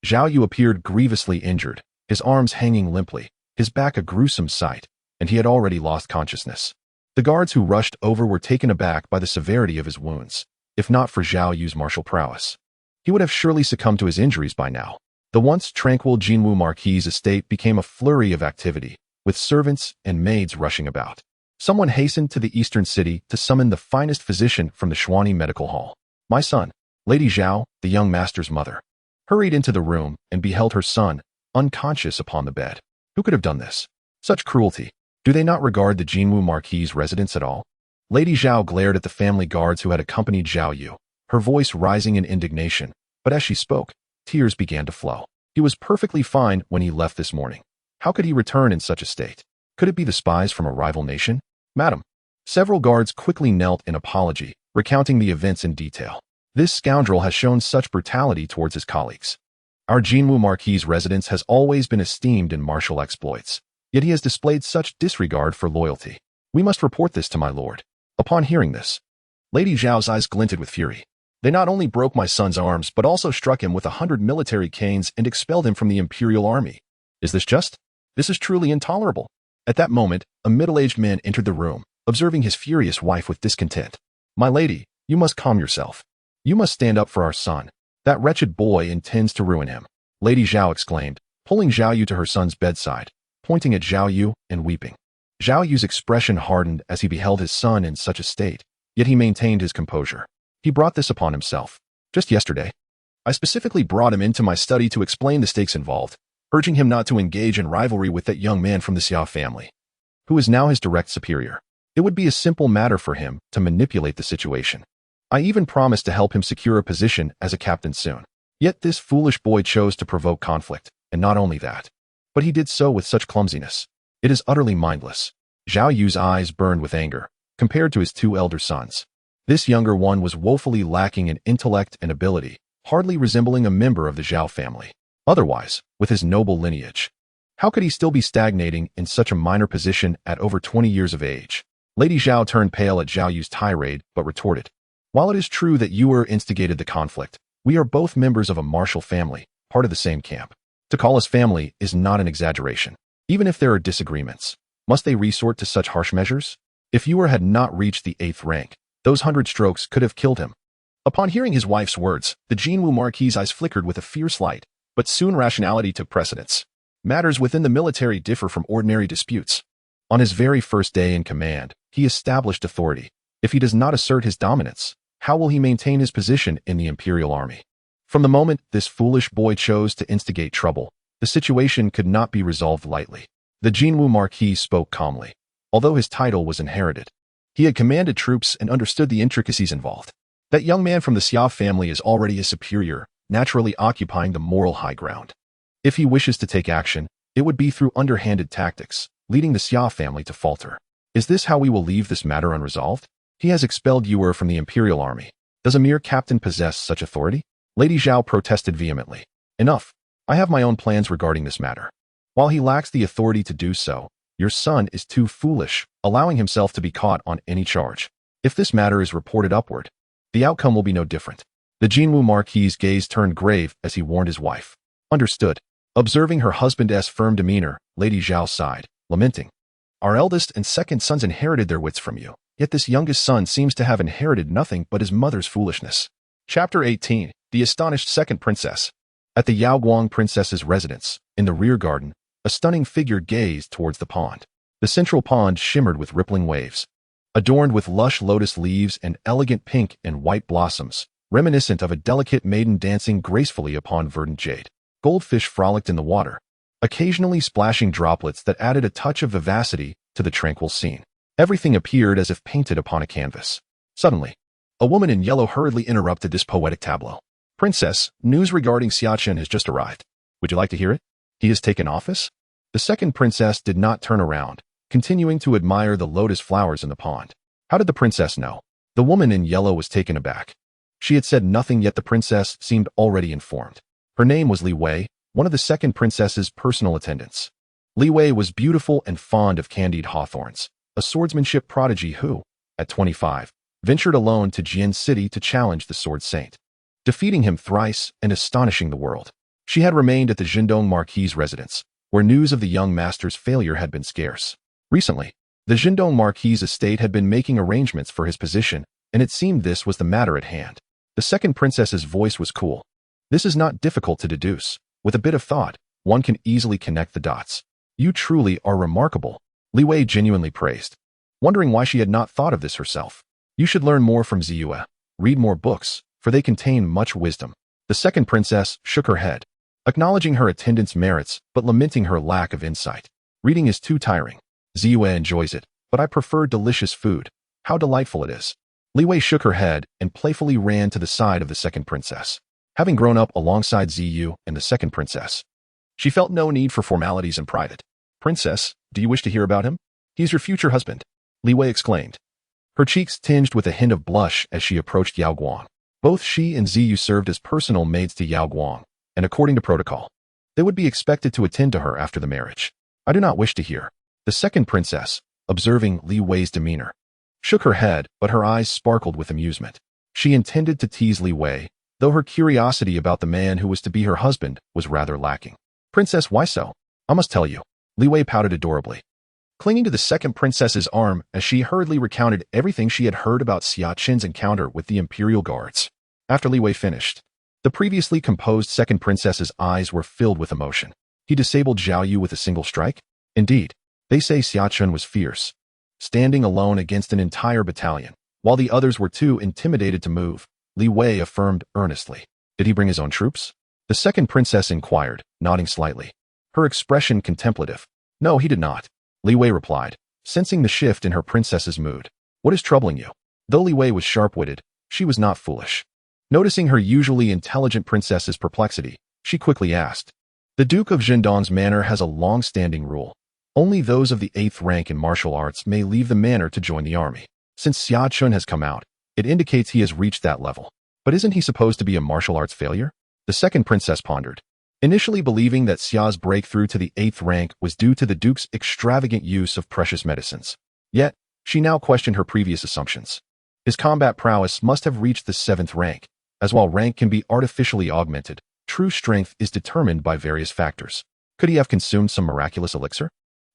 Zhao Yu appeared grievously injured, his arms hanging limply, his back a gruesome sight, and he had already lost consciousness. The guards who rushed over were taken aback by the severity of his wounds. If not for Zhao Yu's martial prowess, he would have surely succumbed to his injuries by now. The once tranquil Jinwu Marquis' estate became a flurry of activity, with servants and maids rushing about. Someone hastened to the eastern city to summon the finest physician from the Shuani Medical Hall. My son, Lady Zhao, the young master's mother, hurried into the room and beheld her son, unconscious upon the bed. Who could have done this? Such cruelty. Do they not regard the Jinwu Marquis' residence at all? Lady Zhao glared at the family guards who had accompanied Zhao Yu, her voice rising in indignation, but as she spoke, tears began to flow. He was perfectly fine when he left this morning. How could he return in such a state? Could it be the spies from a rival nation? Madam. Several guards quickly knelt in apology, recounting the events in detail. This scoundrel has shown such brutality towards his colleagues. Our Jinwu Marquis' residence has always been esteemed in martial exploits, yet he has displayed such disregard for loyalty. We must report this to my lord. Upon hearing this, Lady Zhao's eyes glinted with fury. They not only broke my son's arms, but also struck him with 100 military canes and expelled him from the imperial army. Is this just? This is truly intolerable. At that moment, a middle-aged man entered the room, observing his furious wife with discontent. My lady, you must calm yourself. You must stand up for our son. That wretched boy intends to ruin him. Lady Zhao exclaimed, pulling Zhao Yu to her son's bedside, pointing at Zhao Yu and weeping. Zhao Yu's expression hardened as he beheld his son in such a state, yet he maintained his composure. He brought this upon himself. Just yesterday, I specifically brought him into my study to explain the stakes involved, urging him not to engage in rivalry with that young man from the Xia family, who is now his direct superior. It would be a simple matter for him to manipulate the situation. I even promised to help him secure a position as a captain soon. Yet this foolish boy chose to provoke conflict, and not only that, but he did so with such clumsiness. It is utterly mindless. Zhao Yu's eyes burned with anger, compared to his 2 elder sons. This younger one was woefully lacking in intellect and ability, hardly resembling a member of the Zhao family. Otherwise, with his noble lineage, how could he still be stagnating in such a minor position at over 20 years of age? Lady Zhao turned pale at Zhao Yu's tirade, but retorted, while it is true that you instigated the conflict, we are both members of a martial family, part of the same camp. To call us family is not an exaggeration. Even if there are disagreements, must they resort to such harsh measures? If Yu had not reached the 8th rank, those 100 strokes could have killed him. Upon hearing his wife's words, the Jinwu Marquis' eyes flickered with a fierce light, but soon rationality took precedence. Matters within the military differ from ordinary disputes. On his very first day in command, he established authority. If he does not assert his dominance, how will he maintain his position in the imperial army? From the moment this foolish boy chose to instigate trouble, the situation could not be resolved lightly. The Jinwu Marquis spoke calmly. Although his title was inherited, he had commanded troops and understood the intricacies involved. That young man from the Xia family is already his superior, naturally occupying the moral high ground. If he wishes to take action, it would be through underhanded tactics, leading the Xia family to falter. Is this how we will leave this matter unresolved? He has expelled Yu from the imperial army. Does a mere captain possess such authority? Lady Zhao protested vehemently. Enough. I have my own plans regarding this matter. While he lacks the authority to do so, your son is too foolish, allowing himself to be caught on any charge. If this matter is reported upward, the outcome will be no different. The Jinwu Marquis's gaze turned grave as he warned his wife. Understood. Observing her husband's firm demeanor, Lady Zhao sighed, lamenting. Our eldest and second sons inherited their wits from you, yet this youngest son seems to have inherited nothing but his mother's foolishness. Chapter 18. The Astonished Second Princess. At the Yaoguang princess's residence, in the rear garden, a stunning figure gazed towards the pond. The central pond shimmered with rippling waves, adorned with lush lotus leaves and elegant pink and white blossoms, reminiscent of a delicate maiden dancing gracefully upon verdant jade. Goldfish frolicked in the water, occasionally splashing droplets that added a touch of vivacity to the tranquil scene. Everything appeared as if painted upon a canvas. Suddenly, a woman in yellow hurriedly interrupted this poetic tableau. Princess, news regarding Xia Chen has just arrived. Would you like to hear it? He has taken office? The second princess did not turn around, continuing to admire the lotus flowers in the pond. How did the princess know? The woman in yellow was taken aback. She had said nothing, yet the princess seemed already informed. Her name was Li Wei, one of the second princess's personal attendants. Li Wei was beautiful and fond of candied hawthorns, a swordsmanship prodigy who, at 25, ventured alone to Jian City to challenge the Sword Saint, defeating him thrice and astonishing the world. She had remained at the Xindong Marquis' residence, where news of the young master's failure had been scarce. Recently, the Xindong Marquis' estate had been making arrangements for his position, and it seemed this was the matter at hand. The second princess's voice was cool. This is not difficult to deduce. With a bit of thought, one can easily connect the dots. You truly are remarkable, Li Wei genuinely praised, wondering why she had not thought of this herself. You should learn more from Ziyue. Read more books, for they contain much wisdom. The second princess shook her head, acknowledging her attendant's merits but lamenting her lack of insight. Reading is too tiring. Ziyue enjoys it, but I prefer delicious food. How delightful it is. Li Wei shook her head and playfully ran to the side of the second princess. Having grown up alongside Ziyu and the second princess, she felt no need for formalities and prided. Princess, do you wish to hear about him? He is your future husband, Li Wei exclaimed. Her cheeks tinged with a hint of blush as she approached Yaoguang. Both she and Ziyu served as personal maids to Yaoguang, and according to protocol, they would be expected to attend to her after the marriage. I do not wish to hear. The second princess, observing Li Wei's demeanor, shook her head, but her eyes sparkled with amusement. She intended to tease Li Wei, though her curiosity about the man who was to be her husband was rather lacking. Princess, why so? I must tell you. Li Wei pouted adorably, clinging to the second princess's arm as she hurriedly recounted everything she had heard about Xia Chen's encounter with the imperial guards. After Li Wei finished, the previously composed second princess's eyes were filled with emotion. He disabled Zhao Yu with a single strike? Indeed, they say Xia Chen was fierce, standing alone against an entire battalion, while the others were too intimidated to move. Li Wei affirmed earnestly. Did he bring his own troops? The second princess inquired, nodding slightly, her expression contemplative. No, he did not, Li Wei replied, sensing the shift in her princess's mood. What is troubling you? Though Li Wei was sharp-witted, she was not foolish. Noticing her usually intelligent princess's perplexity, she quickly asked. The Duke of Zhendong's manor has a long-standing rule. Only those of the 8th rank in martial arts may leave the manor to join the army. Since Xia Chen has come out, it indicates he has reached that level. But isn't he supposed to be a martial arts failure? The second princess pondered, initially believing that Xia's breakthrough to the 8th rank was due to the Duke's extravagant use of precious medicines. Yet, she now questioned her previous assumptions. His combat prowess must have reached the 7th rank, as while rank can be artificially augmented, true strength is determined by various factors. Could he have consumed some miraculous elixir?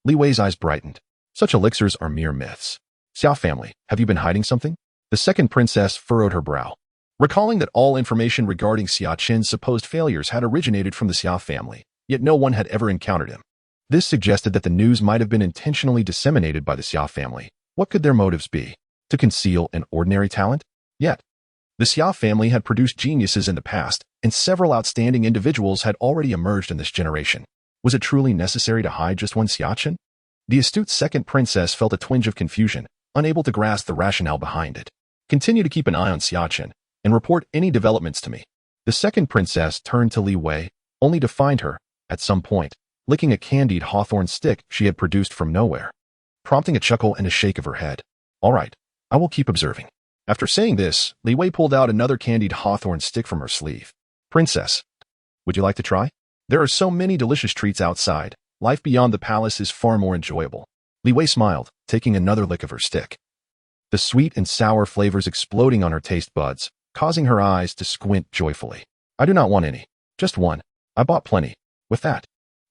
Li Wei's eyes brightened. Such elixirs are mere myths. Xia family, have you been hiding something? The second princess furrowed her brow, recalling that all information regarding Xia Chen's supposed failures had originated from the Xia family, yet no one had ever encountered him. This suggested that the news might have been intentionally disseminated by the Xia family. What could their motives be? To conceal an ordinary talent? Yet, the Xia family had produced geniuses in the past, and several outstanding individuals had already emerged in this generation. Was it truly necessary to hide just one Xia Chen? The astute second princess felt a twinge of confusion, unable to grasp the rationale behind it. Continue to keep an eye on Xia Chen, and report any developments to me. The second princess turned to Li Wei, only to find her, at some point, licking a candied hawthorn stick she had produced from nowhere, prompting a chuckle and a shake of her head. All right, I will keep observing. After saying this, Li Wei pulled out another candied hawthorn stick from her sleeve. Princess, would you like to try? There are so many delicious treats outside. Life beyond the palace is far more enjoyable. Li Wei smiled, taking another lick of her stick. The sweet and sour flavors exploding on her taste buds, causing her eyes to squint joyfully. I do not want any. Just one. I bought plenty. With that,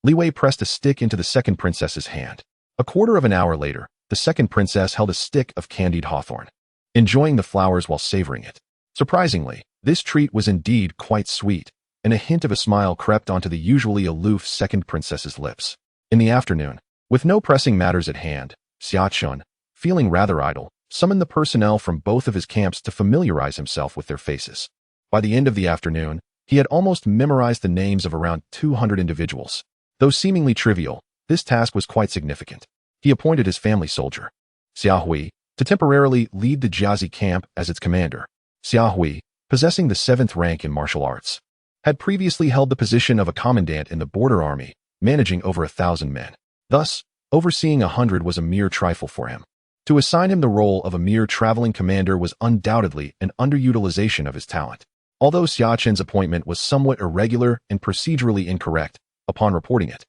Li Wei pressed a stick into the second princess's hand. A quarter of an hour later, the second princess held a stick of candied hawthorn, enjoying the flowers while savoring it. Surprisingly, this treat was indeed quite sweet, and a hint of a smile crept onto the usually aloof second princess's lips. In the afternoon, with no pressing matters at hand, Xia Chen, feeling rather idle, summoned the personnel from both of his camps to familiarize himself with their faces. By the end of the afternoon, he had almost memorized the names of around 200 individuals. Though seemingly trivial, this task was quite significant. He appointed his family soldier, Xia Hui, to temporarily lead the Jiazi camp as its commander. Xia Hui, possessing the 7th rank in martial arts, had previously held the position of a commandant in the border army, managing over 1,000 men. Thus, overseeing 100 was a mere trifle for him. To assign him the role of a mere traveling commander was undoubtedly an underutilization of his talent. Although Xia Chen's appointment was somewhat irregular and procedurally incorrect, upon reporting it,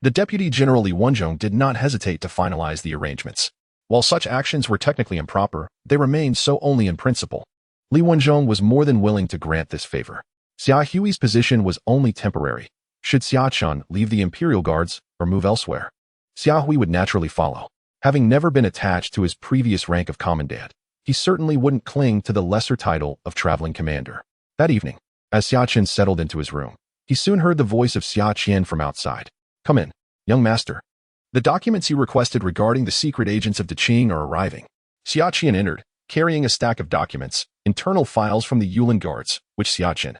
the Deputy General Li Wenzhong did not hesitate to finalize the arrangements. While such actions were technically improper, they remained so only in principle. Li Wenzhong was more than willing to grant this favor. Xia Hui's position was only temporary. Should Xia Chen leave the Imperial Guards or move elsewhere, Xia Hui would naturally follow. Having never been attached to his previous rank of commandant, he certainly wouldn't cling to the lesser title of traveling commander. That evening, as Xia Chen settled into his room, he soon heard the voice of Xia Chen from outside. Come in, young master. The documents you requested regarding the secret agents of Deqing are arriving. Xia Chen entered, carrying a stack of documents, internal files from the Yulin Guards, which Xia Chen,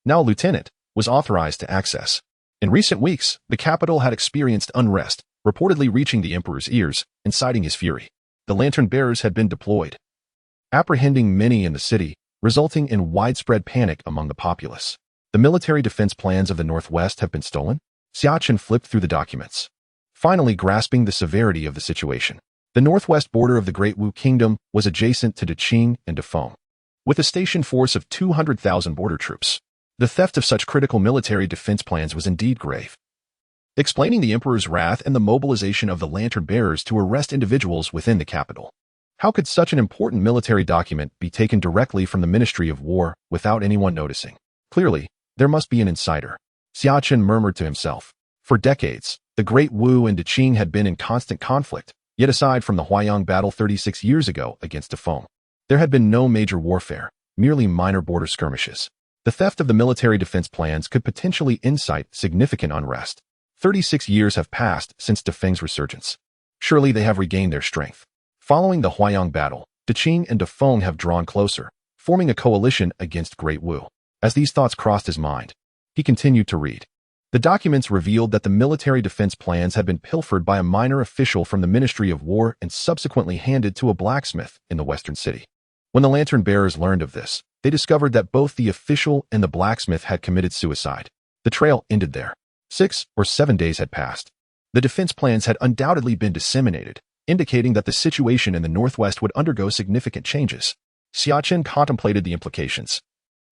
now lieutenant, was authorized to access. In recent weeks, the capital had experienced unrest, reportedly reaching the emperor's ears, inciting his fury. The lantern bearers had been deployed, apprehending many in the city, resulting in widespread panic among the populace. The military defense plans of the Northwest have been stolen? Xia Chen flipped through the documents, finally grasping the severity of the situation. The northwest border of the Great Wu Kingdom was adjacent to Deqing and Defeng, with a station force of 200,000 border troops. The theft of such critical military defense plans was indeed grave, explaining the emperor's wrath and the mobilization of the lantern bearers to arrest individuals within the capital. How could such an important military document be taken directly from the Ministry of War without anyone noticing? Clearly, there must be an insider. Xia Chen murmured to himself. For decades, the Great Wu and Deqing had been in constant conflict, yet aside from the Huayang battle 36 years ago against Defeng, there had been no major warfare, merely minor border skirmishes. The theft of the military defense plans could potentially incite significant unrest. 36 years have passed since Defeng's resurgence. Surely they have regained their strength. Following the Huayang battle, Deqing and Defeng have drawn closer, forming a coalition against Great Wu. As these thoughts crossed his mind, he continued to read. The documents revealed that the military defense plans had been pilfered by a minor official from the Ministry of War and subsequently handed to a blacksmith in the western city. When the lantern bearers learned of this, they discovered that both the official and the blacksmith had committed suicide. The trail ended there. 6 or 7 days had passed. The defense plans had undoubtedly been disseminated, indicating that the situation in the northwest would undergo significant changes. Xia Chen contemplated the implications,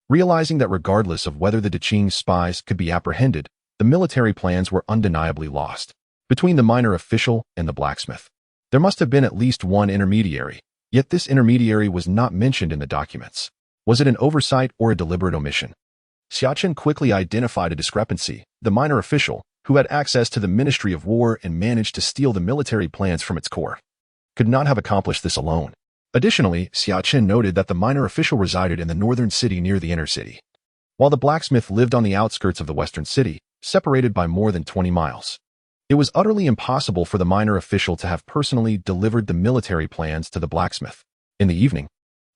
realizing that regardless of whether the Deqing spies could be apprehended, the military plans were undeniably lost. Between the minor official and the blacksmith, there must have been at least one intermediary, yet this intermediary was not mentioned in the documents. Was it an oversight or a deliberate omission? Xia Chen quickly identified a discrepancy. The minor official, who had access to the Ministry of War and managed to steal the military plans from its core, could not have accomplished this alone. Additionally, Xia Chen noted that the minor official resided in the northern city near the inner city, while the blacksmith lived on the outskirts of the western city, separated by more than 20 miles. It was utterly impossible for the minor official to have personally delivered the military plans to the blacksmith. In the evening,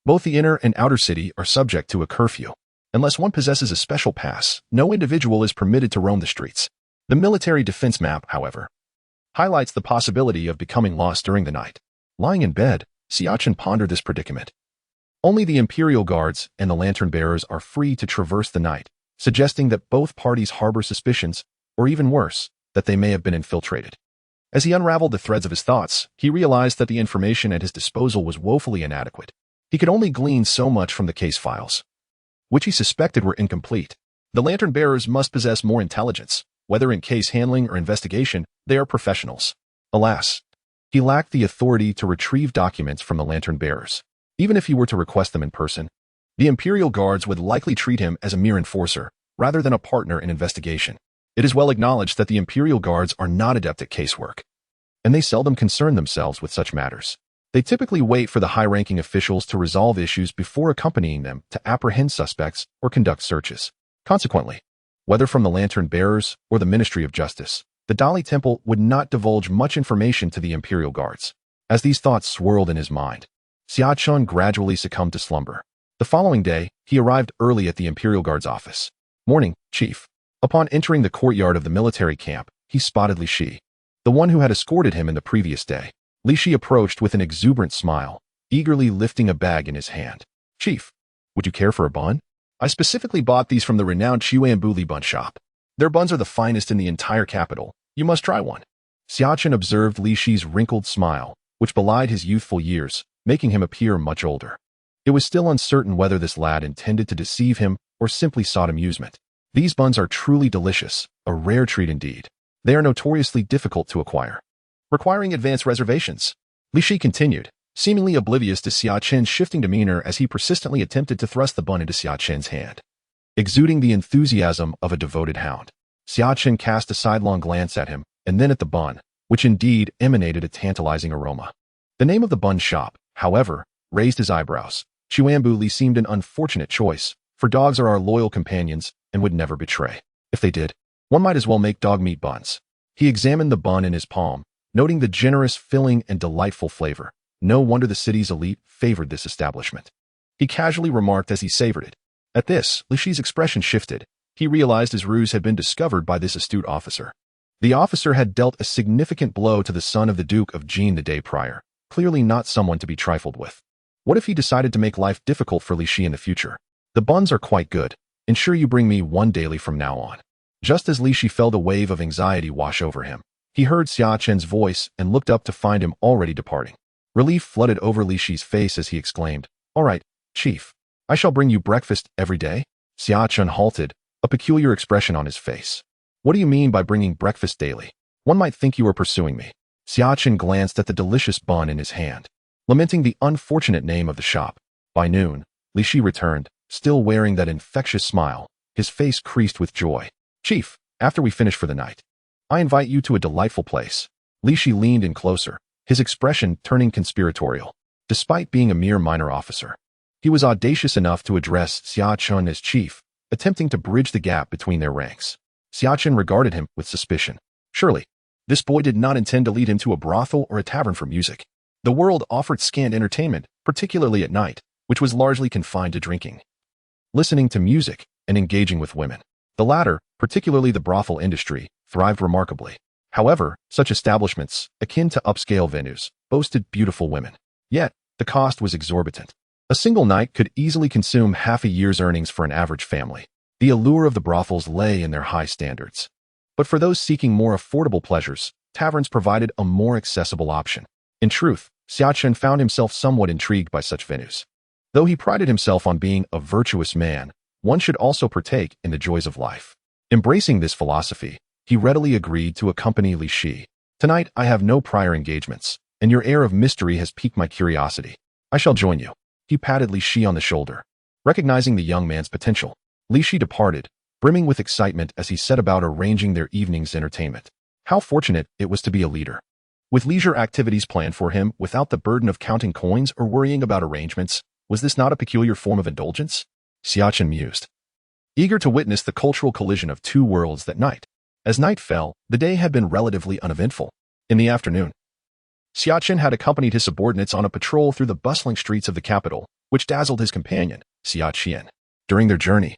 both the inner and outer city are subject to a curfew. Unless one possesses a special pass, no individual is permitted to roam the streets. The military defense map, however, highlights the possibility of becoming lost during the night. Lying in bed, Xia Chen pondered this predicament. Only the Imperial Guards and the lantern bearers are free to traverse the night, suggesting that both parties harbor suspicions, or even worse, that they may have been infiltrated. As he unraveled the threads of his thoughts, he realized that the information at his disposal was woefully inadequate. He could only glean so much from the case files, which he suspected were incomplete. The lantern-bearers must possess more intelligence. Whether in case handling or investigation, they are professionals. Alas, he lacked the authority to retrieve documents from the lantern-bearers. Even if he were to request them in person, the Imperial Guards would likely treat him as a mere enforcer, rather than a partner in investigation. It is well acknowledged that the Imperial Guards are not adept at casework, and they seldom concern themselves with such matters. They typically wait for the high-ranking officials to resolve issues before accompanying them to apprehend suspects or conduct searches. Consequently, whether from the lantern-bearers or the Ministry of Justice, the Dali Temple would not divulge much information to the Imperial Guards. As these thoughts swirled in his mind, Xia Chen gradually succumbed to slumber. The following day, he arrived early at the Imperial Guard's office. Morning, Chief. Upon entering the courtyard of the military camp, he spotted Li Shi, the one who had escorted him in the previous day. Li Shi approached with an exuberant smile, eagerly lifting a bag in his hand. Chief, would you care for a bun? I specifically bought these from the renowned Xuanbu bun shop. Their buns are the finest in the entire capital. You must try one. Xia Chen observed Li Shi's wrinkled smile, which belied his youthful years, making him appear much older. It was still uncertain whether this lad intended to deceive him or simply sought amusement. These buns are truly delicious, a rare treat indeed. They are notoriously difficult to acquire, requiring advance reservations. Li Shi continued, seemingly oblivious to Xia Chen's shifting demeanor as he persistently attempted to thrust the bun into Xia Chen's hand. Exuding the enthusiasm of a devoted hound, Xia Chen cast a sidelong glance at him and then at the bun, which indeed emanated a tantalizing aroma. The name of the bun shop, however, raised his eyebrows. Xuanbu Li seemed an unfortunate choice, for dogs are our loyal companions and would never betray. If they did, one might as well make dog meat buns. He examined the bun in his palm, noting the generous, filling, and delightful flavor. No wonder the city's elite favored this establishment. He casually remarked as he savored it. At this, Li Shi's expression shifted. He realized his ruse had been discovered by this astute officer. The officer had dealt a significant blow to the son of the Duke of Jin the day prior, clearly not someone to be trifled with. What if he decided to make life difficult for Li Shi in the future? The buns are quite good. Ensure you bring me one daily from now on. Just as Li Shi felt a wave of anxiety wash over him, he heard Xia Chen's voice and looked up to find him already departing. Relief flooded over Li Shi's face as he exclaimed, "All right, Chief. I shall bring you breakfast every day?" Xia Chen halted, a peculiar expression on his face. "What do you mean by bringing breakfast daily? One might think you are pursuing me." Xia Chen glanced at the delicious bun in his hand, lamenting the unfortunate name of the shop. By noon, Li Shi returned, still wearing that infectious smile, his face creased with joy. "Chief, after we finish for the night, I invite you to a delightful place." Li Shi leaned in closer, his expression turning conspiratorial. Despite being a mere minor officer, he was audacious enough to address Xia Chen as chief, attempting to bridge the gap between their ranks. Xia Chen regarded him with suspicion. Surely, this boy did not intend to lead him to a brothel or a tavern for music. The world offered scant entertainment, particularly at night, which was largely confined to drinking, listening to music, and engaging with women. The latter, particularly the brothel industry, thrived remarkably. However, such establishments, akin to upscale venues, boasted beautiful women. Yet, the cost was exorbitant. A single night could easily consume half a year's earnings for an average family. The allure of the brothels lay in their high standards. But for those seeking more affordable pleasures, taverns provided a more accessible option. In truth, Xia Chen found himself somewhat intrigued by such venues. Though he prided himself on being a virtuous man, one should also partake in the joys of life. Embracing this philosophy, he readily agreed to accompany Li Shi. "Tonight I have no prior engagements, and your air of mystery has piqued my curiosity. I shall join you." He patted Li Shi on the shoulder. Recognizing the young man's potential, Li Shi departed, brimming with excitement as he set about arranging their evening's entertainment. How fortunate it was to be a leader. With leisure activities planned for him without the burden of counting coins or worrying about arrangements, was this not a peculiar form of indulgence? Xia Chen mused, eager to witness the cultural collision of two worlds that night. As night fell, the day had been relatively uneventful. In the afternoon, Xia Chen had accompanied his subordinates on a patrol through the bustling streets of the capital, which dazzled his companion, Xia Chen. During their journey,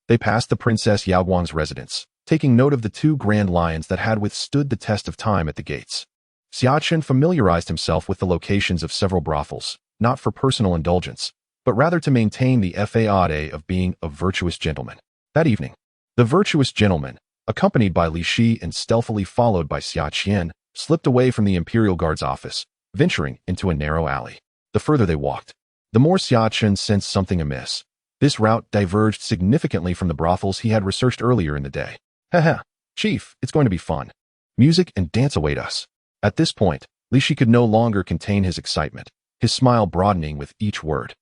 they passed the Princess Yaoguang's residence, taking note of the two grand lions that had withstood the test of time at the gates. Xia Chen familiarized himself with the locations of several brothels, not for personal indulgence, but rather to maintain the facade of being a virtuous gentleman. That evening, the virtuous gentleman, accompanied by Li Shi and stealthily followed by Xia Chen, slipped away from the Imperial Guard's office, venturing into a narrow alley. The further they walked, the more Xia Chen sensed something amiss. This route diverged significantly from the brothels he had researched earlier in the day. Haha, Chief, it's going to be fun. Music and dance await us. At this point, Li Shi could no longer contain his excitement, his smile broadening with each word.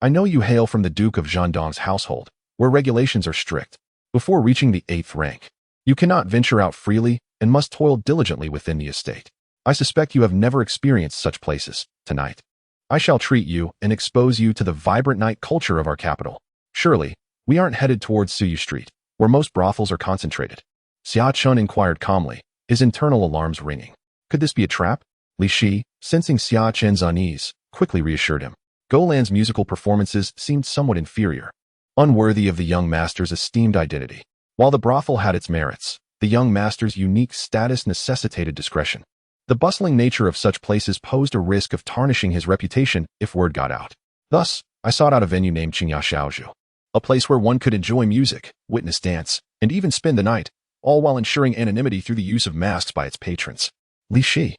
I know you hail from the Duke of Jiandong's household, where regulations are strict. Before reaching the 8th rank, you cannot venture out freely and must toil diligently within the estate. I suspect you have never experienced such places. Tonight, I shall treat you and expose you to the vibrant night culture of our capital. Surely, we aren't headed towards Suyu Street, where most brothels are concentrated. Xia Chen inquired calmly, his internal alarms ringing. Could this be a trap? Li Shi, sensing Xia Chen's unease, quickly reassured him. Golan's musical performances seemed somewhat inferior, unworthy of the young master's esteemed identity. While the brothel had its merits, the young master's unique status necessitated discretion. The bustling nature of such places posed a risk of tarnishing his reputation if word got out. Thus, I sought out a venue named Xia, a place where one could enjoy music, witness dance, and even spend the night, all while ensuring anonymity through the use of masks by its patrons. Li Shi,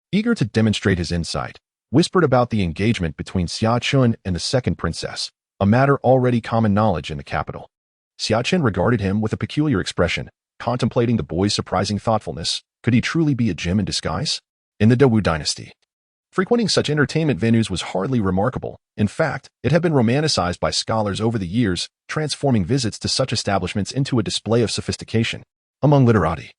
eager to demonstrate his insight, whispered about the engagement between Xia Chen and the second princess, a matter already common knowledge in the capital. Xia Chen regarded him with a peculiar expression, contemplating the boy's surprising thoughtfulness. Could he truly be a gem in disguise? In the Dewu dynasty, frequenting such entertainment venues was hardly remarkable. In fact, it had been romanticized by scholars over the years, transforming visits to such establishments into a display of sophistication. Among literati,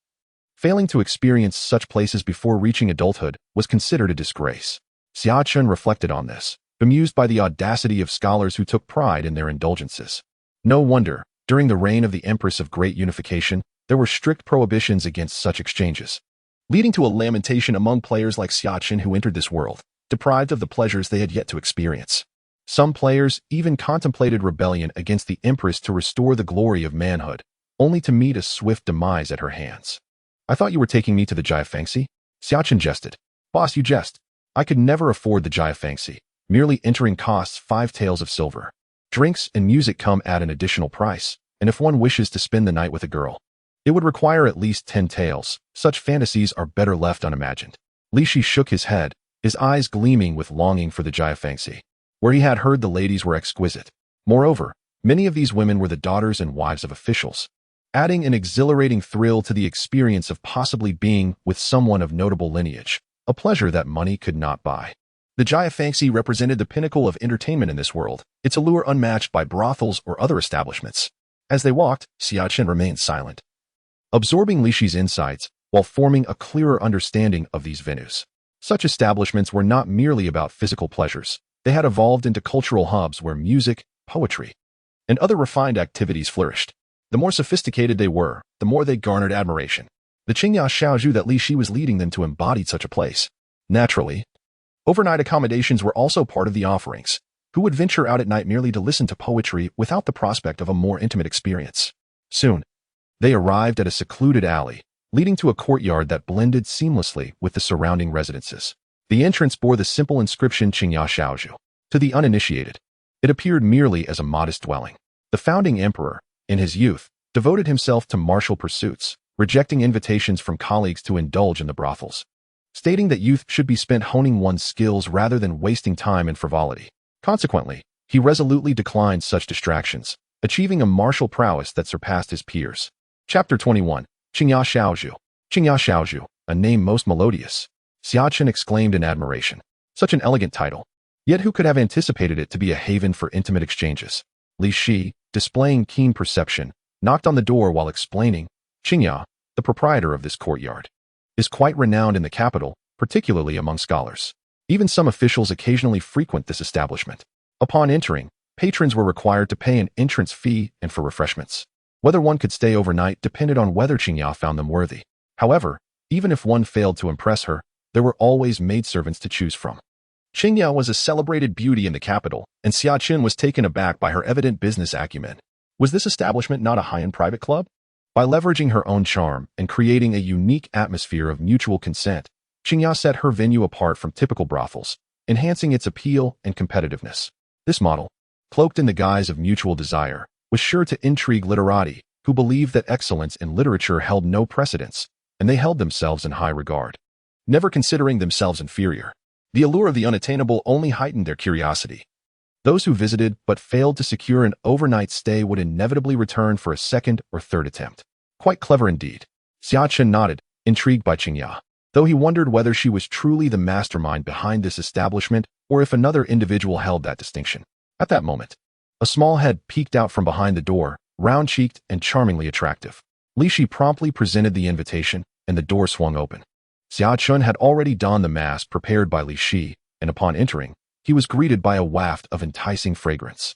failing to experience such places before reaching adulthood was considered a disgrace. Xia Chen reflected on this, bemused by the audacity of scholars who took pride in their indulgences. No wonder, during the reign of the Empress of Great Unification, there were strict prohibitions against such exchanges, leading to a lamentation among players like Xia Chen who entered this world, deprived of the pleasures they had yet to experience. Some players even contemplated rebellion against the Empress to restore the glory of manhood, only to meet a swift demise at her hands. I thought you were taking me to the xianxia? Xia Chen jested. Boss, you jest. I could never afford the xianxia. Merely entering costs 5 taels of silver. Drinks and music come at an additional price, and if one wishes to spend the night with a girl, it would require at least 10 taels. Such fantasies are better left unimagined. Li Shi shook his head, his eyes gleaming with longing for the xianxia, where he had heard the ladies were exquisite. Moreover, many of these women were the daughters and wives of officials, adding an exhilarating thrill to the experience of possibly being with someone of notable lineage, a pleasure that money could not buy. The xianxia represented the pinnacle of entertainment in this world, its allure unmatched by brothels or other establishments. As they walked, Xia Chen remained silent, absorbing Li Shi's insights while forming a clearer understanding of these venues. Such establishments were not merely about physical pleasures. They had evolved into cultural hubs where music, poetry, and other refined activities flourished. The more sophisticated they were, the more they garnered admiration. The Xianxiaaudiobooks that Li Shi was leading them to embodied such a place. Naturally, overnight accommodations were also part of the offerings. Who would venture out at night merely to listen to poetry without the prospect of a more intimate experience? Soon, they arrived at a secluded alley, leading to a courtyard that blended seamlessly with the surrounding residences. The entrance bore the simple inscription Xianxiaaudiobooks. To the uninitiated, it appeared merely as a modest dwelling. The founding emperor, in his youth, devoted himself to martial pursuits, rejecting invitations from colleagues to indulge in the brothels, stating that youth should be spent honing one's skills rather than wasting time in frivolity. Consequently, he resolutely declined such distractions, achieving a martial prowess that surpassed his peers. Chapter 21. Xianxiaaudiobooks. Xianxiaaudiobooks, a name most melodious. Xia Chen exclaimed in admiration. Such an elegant title. Yet who could have anticipated it to be a haven for intimate exchanges? Li Shi, displaying keen perception, knocked on the door while explaining, Xia, the proprietor of this courtyard, is quite renowned in the capital, particularly among scholars. Even some officials occasionally frequent this establishment. Upon entering, patrons were required to pay an entrance fee and for refreshments. Whether one could stay overnight depended on whether Xia found them worthy. However, even if one failed to impress her, there were always maidservants to choose from. Xia was a celebrated beauty in the capital, and Xia Chen was taken aback by her evident business acumen. Was this establishment not a high-end private club? By leveraging her own charm and creating a unique atmosphere of mutual consent, Xia set her venue apart from typical brothels, enhancing its appeal and competitiveness. This model, cloaked in the guise of mutual desire, was sure to intrigue literati, who believed that excellence in literature held no precedence, and they held themselves in high regard, never considering themselves inferior. The allure of the unattainable only heightened their curiosity. Those who visited but failed to secure an overnight stay would inevitably return for a second or third attempt. Quite clever indeed. Xia Chen nodded, intrigued by Xia, though he wondered whether she was truly the mastermind behind this establishment or if another individual held that distinction. At that moment, a small head peeked out from behind the door, round-cheeked and charmingly attractive. Li Shi promptly presented the invitation, and the door swung open. Xia Chen had already donned the mask prepared by Li Shi, and upon entering, he was greeted by a waft of enticing fragrance.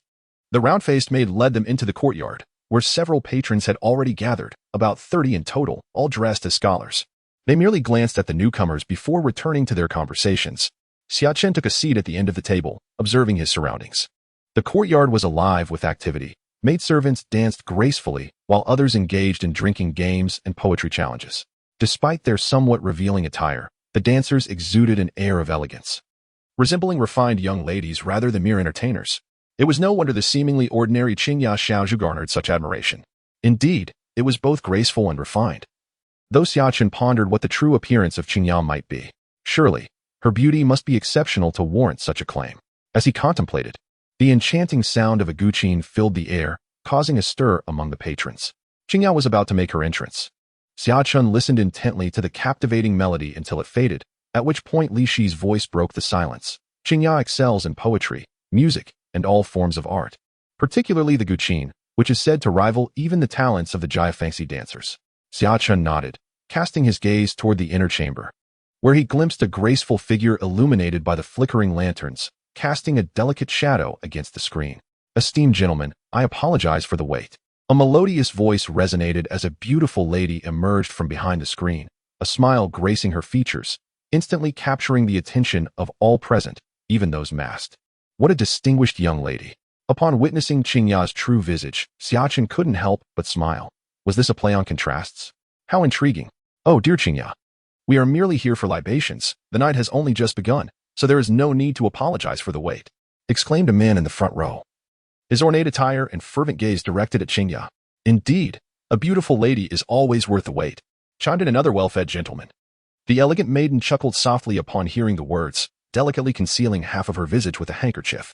The round-faced maid led them into the courtyard, where several patrons had already gathered, about 30 in total, all dressed as scholars. They merely glanced at the newcomers before returning to their conversations. Xia Chen took a seat at the end of the table, observing his surroundings. The courtyard was alive with activity. Maidservants danced gracefully, while others engaged in drinking games and poetry challenges. Despite their somewhat revealing attire, the dancers exuded an air of elegance, resembling refined young ladies rather than mere entertainers. It was no wonder the seemingly ordinary Xia Xiao garnered such admiration. Indeed, it was both graceful and refined. Though Xia Chen pondered what the true appearance of Xia might be, surely, her beauty must be exceptional to warrant such a claim. As he contemplated, the enchanting sound of a guqin filled the air, causing a stir among the patrons. Xia was about to make her entrance. Xia Chen listened intently to the captivating melody until it faded, at which point Li Shi's voice broke the silence. Xia excels in poetry, music, and all forms of art, particularly the guqin, which is said to rival even the talents of the jiafanxi dancers. Xia Chen nodded, casting his gaze toward the inner chamber, where he glimpsed a graceful figure illuminated by the flickering lanterns, casting a delicate shadow against the screen. "Esteemed gentlemen, I apologize for the wait." A melodious voice resonated as a beautiful lady emerged from behind the screen, a smile gracing her features, instantly capturing the attention of all present, even those masked. What a distinguished young lady. Upon witnessing Xia's true visage, Xia Chen couldn't help but smile. Was this a play on contrasts? How intriguing. "Oh, dear Xia. We are merely here for libations. The night has only just begun, so there is no need to apologize for the wait," exclaimed a man in the front row, his ornate attire and fervent gaze directed at Xia. "Indeed, a beautiful lady is always worth the wait," chimed in another well-fed gentleman. The elegant maiden chuckled softly upon hearing the words, delicately concealing half of her visage with a handkerchief,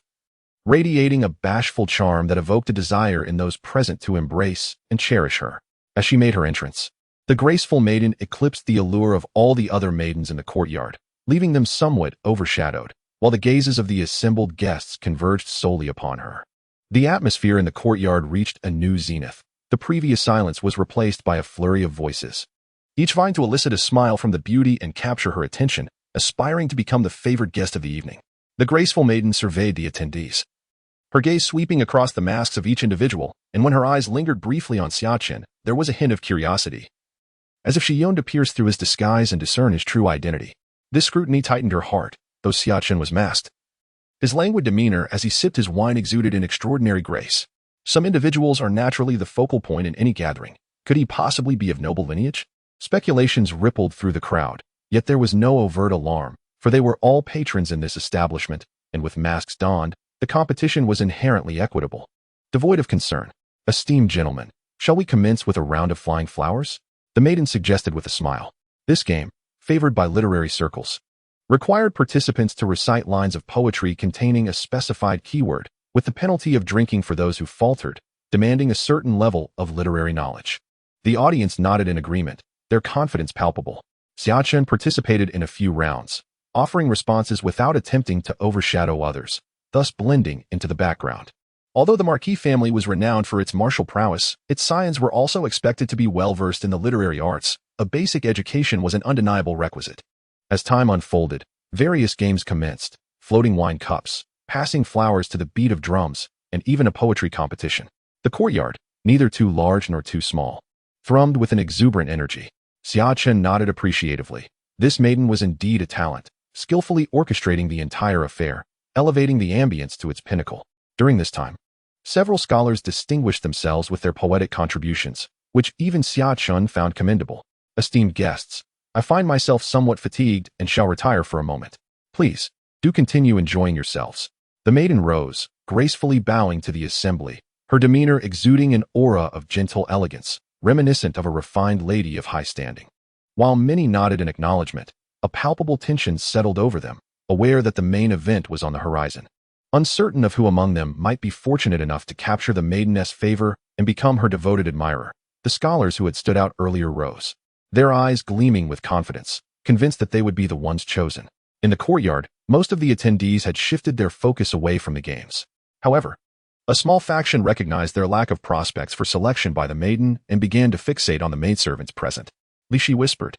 radiating a bashful charm that evoked a desire in those present to embrace and cherish her. As she made her entrance, the graceful maiden eclipsed the allure of all the other maidens in the courtyard, leaving them somewhat overshadowed, while the gazes of the assembled guests converged solely upon her. The atmosphere in the courtyard reached a new zenith. The previous silence was replaced by a flurry of voices, each vying to elicit a smile from the beauty and capture her attention, aspiring to become the favored guest of the evening. The graceful maiden surveyed the attendees, her gaze sweeping across the masks of each individual, and when her eyes lingered briefly on Xia Chen, there was a hint of curiosity, as if she yearned to pierce through his disguise and discern his true identity. This scrutiny tightened her heart, though Xia Chen was masked. His languid demeanor as he sipped his wine exuded an extraordinary grace. Some individuals are naturally the focal point in any gathering. Could he possibly be of noble lineage? Speculations rippled through the crowd, yet there was no overt alarm, for they were all patrons in this establishment, and with masks donned, the competition was inherently equitable. Devoid of concern. "Esteemed gentlemen, shall we commence with a round of flying flowers?" the maiden suggested with a smile. This game, favored by literary circles, required participants to recite lines of poetry containing a specified keyword, with the penalty of drinking for those who faltered, demanding a certain level of literary knowledge. The audience nodded in agreement, their confidence palpable. Xia Chen participated in a few rounds, offering responses without attempting to overshadow others, thus blending into the background. Although the Marquis family was renowned for its martial prowess, its scions were also expected to be well-versed in the literary arts. A basic education was an undeniable requisite. As time unfolded, various games commenced, floating wine cups, passing flowers to the beat of drums, and even a poetry competition. The courtyard, neither too large nor too small, thrummed with an exuberant energy. Xia Chen nodded appreciatively. This maiden was indeed a talent, skillfully orchestrating the entire affair, elevating the ambience to its pinnacle. During this time, several scholars distinguished themselves with their poetic contributions, which even Xia Chen found commendable. "Esteemed guests, I find myself somewhat fatigued and shall retire for a moment. Please, do continue enjoying yourselves." The maiden rose, gracefully bowing to the assembly, her demeanor exuding an aura of gentle elegance, reminiscent of a refined lady of high standing. While many nodded in acknowledgement, a palpable tension settled over them, aware that the main event was on the horizon. Uncertain of who among them might be fortunate enough to capture the maiden's favor and become her devoted admirer, the scholars who had stood out earlier rose, their eyes gleaming with confidence, convinced that they would be the ones chosen. In the courtyard, most of the attendees had shifted their focus away from the games. However, a small faction recognized their lack of prospects for selection by the maiden and began to fixate on the maidservants present. Li whispered,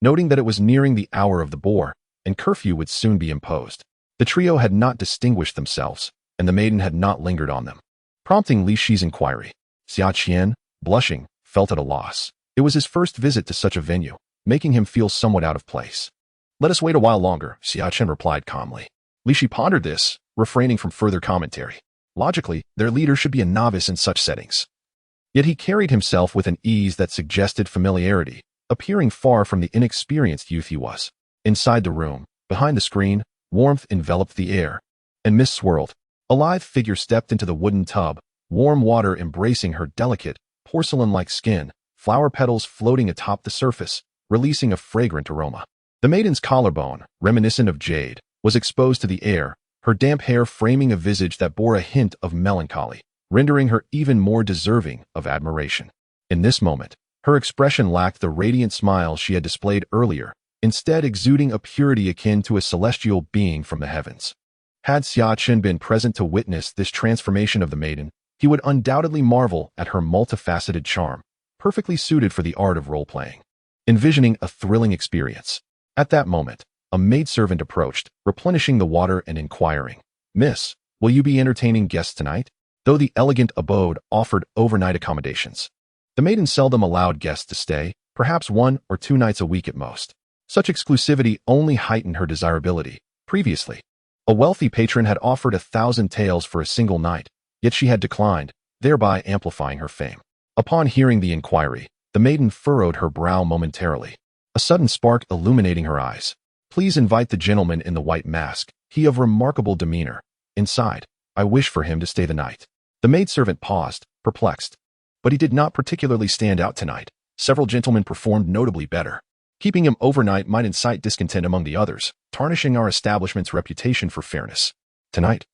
noting that it was nearing the hour of the boar, and curfew would soon be imposed. The trio had not distinguished themselves, and the maiden had not lingered on them, prompting Li Shi's inquiry. Xia Chen, blushing, felt at a loss. It was his first visit to such a venue, making him feel somewhat out of place. Let us wait a while longer, Xia Chen replied calmly. Li Shi pondered this, refraining from further commentary. Logically, their leader should be a novice in such settings. Yet he carried himself with an ease that suggested familiarity, appearing far from the inexperienced youth he was. Inside the room, behind the screen, warmth enveloped the air, and mist swirled. A lithe figure stepped into the wooden tub, warm water embracing her delicate, porcelain-like skin, flower petals floating atop the surface, releasing a fragrant aroma. The maiden's collarbone, reminiscent of jade, was exposed to the air, her damp hair framing a visage that bore a hint of melancholy, rendering her even more deserving of admiration. In this moment, her expression lacked the radiant smile she had displayed earlier, instead exuding a purity akin to a celestial being from the heavens. Had Xia Chen been present to witness this transformation of the maiden, he would undoubtedly marvel at her multifaceted charm, perfectly suited for the art of role-playing. Envisioning a thrilling experience. At that moment, a maidservant approached, replenishing the water and inquiring, "Miss, will you be entertaining guests tonight?" Though the elegant abode offered overnight accommodations, the maiden seldom allowed guests to stay, perhaps 1 or 2 nights a week at most. Such exclusivity only heightened her desirability. Previously, a wealthy patron had offered 1,000 taels for a single night, yet she had declined, thereby amplifying her fame. Upon hearing the inquiry, the maiden furrowed her brow momentarily, a sudden spark illuminating her eyes. "Please invite the gentleman in the white mask, he of remarkable demeanor, inside. I wish for him to stay the night." The maidservant paused, perplexed. But he did not particularly stand out tonight. Several gentlemen performed notably better. Keeping him overnight might incite discontent among the others, tarnishing our establishment's reputation for fairness. Tonight,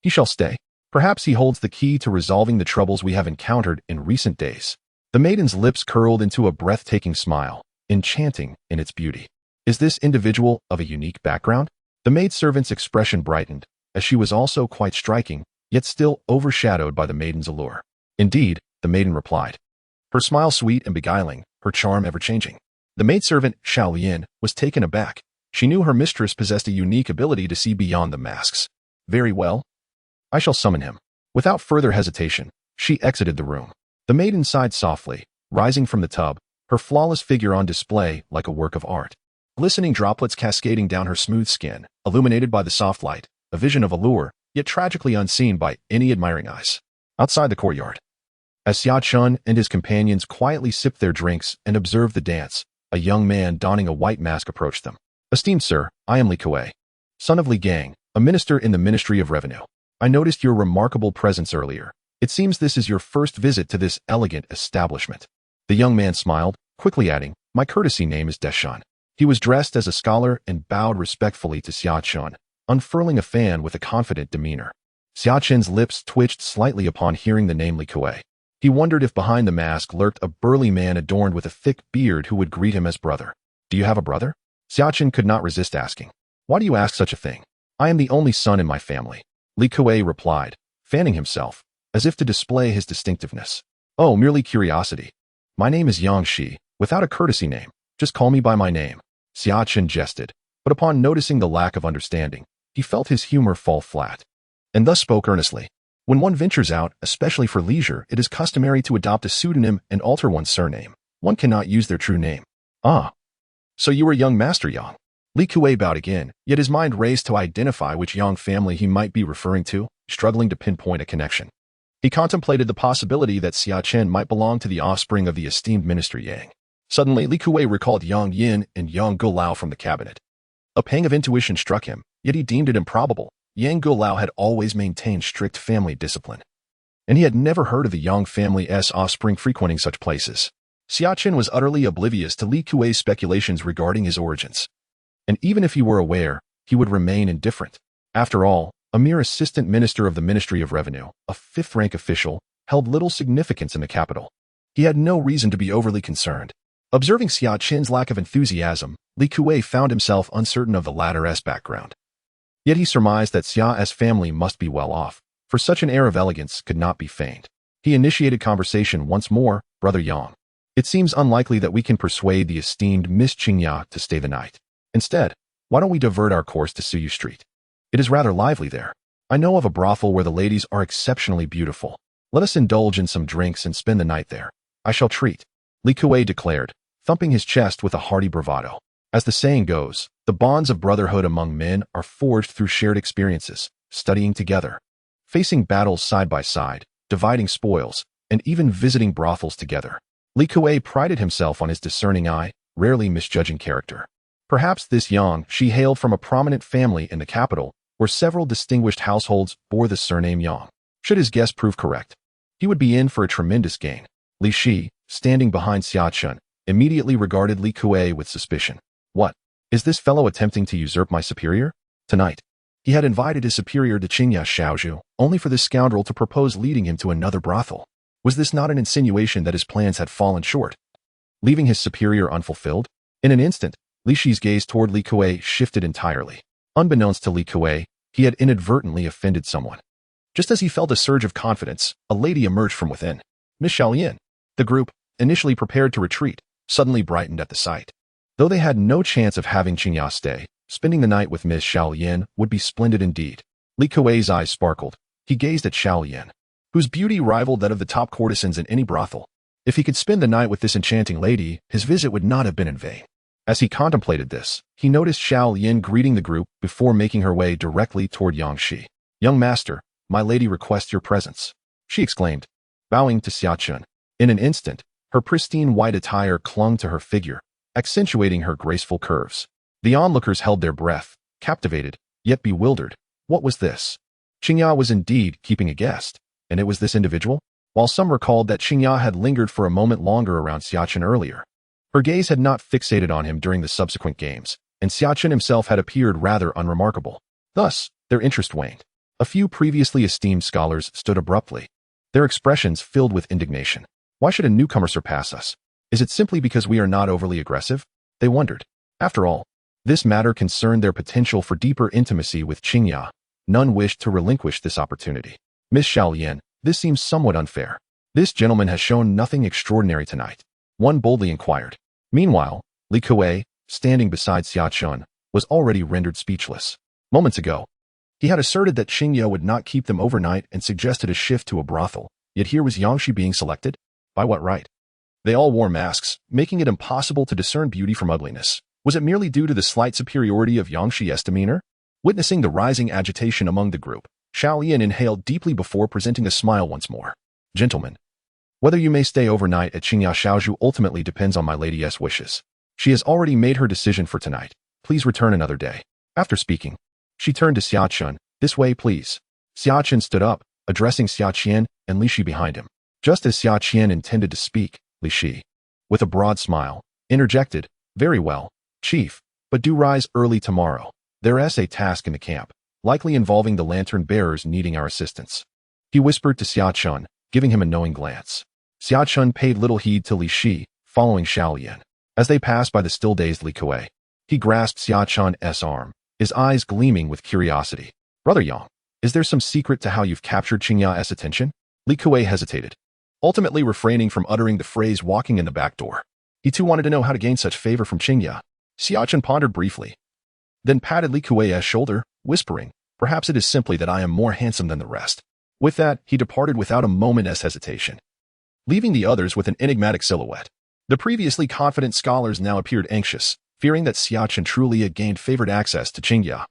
he shall stay. Perhaps he holds the key to resolving the troubles we have encountered in recent days. The maiden's lips curled into a breathtaking smile, enchanting in its beauty. Is this individual of a unique background? The maidservant's expression brightened, as she was also quite striking, yet still overshadowed by the maiden's allure. "Indeed," the maiden replied, her smile sweet and beguiling, her charm ever-changing. The maidservant, Xiao Lian, was taken aback. She knew her mistress possessed a unique ability to see beyond the masks. "Very well. I shall summon him." Without further hesitation, she exited the room. The maiden sighed softly, rising from the tub, her flawless figure on display like a work of art. Glistening droplets cascading down her smooth skin, illuminated by the soft light, a vision of allure, yet tragically unseen by any admiring eyes. Outside the courtyard, as Xia Chen and his companions quietly sipped their drinks and observed the dance, a young man donning a white mask approached them. "Esteemed sir, I am Li Kuei, son of Li Gang, a minister in the Ministry of Revenue. I noticed your remarkable presence earlier. It seems this is your first visit to this elegant establishment." The young man smiled, quickly adding, "My courtesy name is Deshan." He was dressed as a scholar and bowed respectfully to Xia Chen, unfurling a fan with a confident demeanor. Xia Chen's lips twitched slightly upon hearing the name Li Kuei. He wondered if behind the mask lurked a burly man adorned with a thick beard who would greet him as brother. "Do you have a brother?" Xia Chen could not resist asking. "Why do you ask such a thing?" "I am the only son in my family," Li Kuei replied, fanning himself, as if to display his distinctiveness. "Oh, merely curiosity. My name is Xianxia, without a courtesy name. Just call me by my name." Xia Chen jested, but upon noticing the lack of understanding, he felt his humor fall flat, and thus spoke earnestly. "When one ventures out, especially for leisure, it is customary to adopt a pseudonym and alter one's surname. One cannot use their true name." "Ah, so you were young Master Yang." Li Kuei bowed again, yet his mind raced to identify which Yang family he might be referring to, struggling to pinpoint a connection. He contemplated the possibility that Xia Chen might belong to the offspring of the esteemed Minister Yang. Suddenly, Li Kuei recalled Yang Yin and Yang Gulao from the cabinet. A pang of intuition struck him, yet he deemed it improbable. Yang Gulao had always maintained strict family discipline, and he had never heard of the Yang family's offspring frequenting such places. Xia Chen was utterly oblivious to Li Kuei's speculations regarding his origins, and even if he were aware, he would remain indifferent. After all, a mere assistant minister of the Ministry of Revenue, a fifth-rank official, held little significance in the capital. He had no reason to be overly concerned. Observing Xia Chen's lack of enthusiasm, Li Kuei found himself uncertain of the latter's background. Yet he surmised that Xia's family must be well off, for such an air of elegance could not be feigned. He initiated conversation once more. Brother Yang, it seems unlikely that we can persuade the esteemed Miss Qingya to stay the night. Instead, why don't we divert our course to Suyu Street? It is rather lively there. I know of a brothel where the ladies are exceptionally beautiful. Let us indulge in some drinks and spend the night there. I shall treat, Li Kuei declared, thumping his chest with a hearty bravado. As the saying goes, the bonds of brotherhood among men are forged through shared experiences, studying together, facing battles side by side, dividing spoils, and even visiting brothels together. Li Kuei prided himself on his discerning eye, rarely misjudging character. Perhaps this Yang she hailed from a prominent family in the capital, where several distinguished households bore the surname Yang. Should his guess prove correct, he would be in for a tremendous gain. Li Shi, standing behind Xia Chen, immediately regarded Li Kuei with suspicion. What? Is this fellow attempting to usurp my superior? Tonight, he had invited his superior to Qingya Shaozhu, only for this scoundrel to propose leading him to another brothel. Was this not an insinuation that his plans had fallen short, leaving his superior unfulfilled? In an instant, Li Shi's gaze toward Li Kuei shifted entirely. Unbeknownst to Li Kuei, he had inadvertently offended someone. Just as he felt a surge of confidence, a lady emerged from within. Miss Xiaolian. The group, initially prepared to retreat, suddenly brightened at the sight. Though they had no chance of having Qingya stay, spending the night with Miss Xiaolian would be splendid indeed. Li Kuei's eyes sparkled. He gazed at Xiaolian, whose beauty rivaled that of the top courtesans in any brothel. If he could spend the night with this enchanting lady, his visit would not have been in vain. As he contemplated this, he noticed Xiaolian greeting the group before making her way directly toward Yang Shi. Young master, my lady requests your presence, she exclaimed, bowing to Xia Chen. In an instant, her pristine white attire clung to her figure, accentuating her graceful curves. The onlookers held their breath, captivated, yet bewildered. What was this? Qingya was indeed keeping a guest, and it was this individual? While some recalled that Qingya had lingered for a moment longer around Xia Chen earlier, her gaze had not fixated on him during the subsequent games, and Xia Chen himself had appeared rather unremarkable. Thus, their interest waned. A few previously esteemed scholars stood abruptly, their expressions filled with indignation. Why should a newcomer surpass us? Is it simply because we are not overly aggressive? They wondered. After all, this matter concerned their potential for deeper intimacy with Qingya. None wished to relinquish this opportunity. Miss Xiaolian, this seems somewhat unfair. This gentleman has shown nothing extraordinary tonight, one boldly inquired. Meanwhile, Li Kuei, standing beside Xia Chen, was already rendered speechless. Moments ago, he had asserted that Qingya would not keep them overnight and suggested a shift to a brothel, yet here was Yang Shi being selected? By what right? They all wore masks, making it impossible to discern beauty from ugliness. Was it merely due to the slight superiority of Yang Shi's demeanor? Witnessing the rising agitation among the group, Xiaolian inhaled deeply before presenting a smile once more. Gentlemen, whether you may stay overnight at Qingya Shaozhu ultimately depends on my lady's wishes. She has already made her decision for tonight. Please return another day. After speaking, she turned to Xia Chen. This way, please. Xia Chen stood up, addressing Xia Chen and Li Shi behind him. Just as Xia Chen intended to speak, Li Shi, with a broad smile, interjected, very well, chief, but do rise early tomorrow. There's a task in the camp, likely involving the lantern bearers needing our assistance. He whispered to Xia Chen, giving him a knowing glance. Xia Chen paid little heed to Li Shi, following Xiaolian. As they passed by the still-dazed Li Kuei, he grasped Xia Chen's arm, his eyes gleaming with curiosity. Brother Yang, is there some secret to how you've captured Qingya's attention? Li Kuei hesitated, ultimately refraining from uttering the phrase walking in the back door. He too wanted to know how to gain such favor from Qingya. Xia Chen pondered briefly, then patted Li Kuei's shoulder, whispering, perhaps it is simply that I am more handsome than the rest. With that, he departed without a moment's hesitation, leaving the others with an enigmatic silhouette. The previously confident scholars now appeared anxious, fearing that Xia Chen truly had gained favored access to Qingya,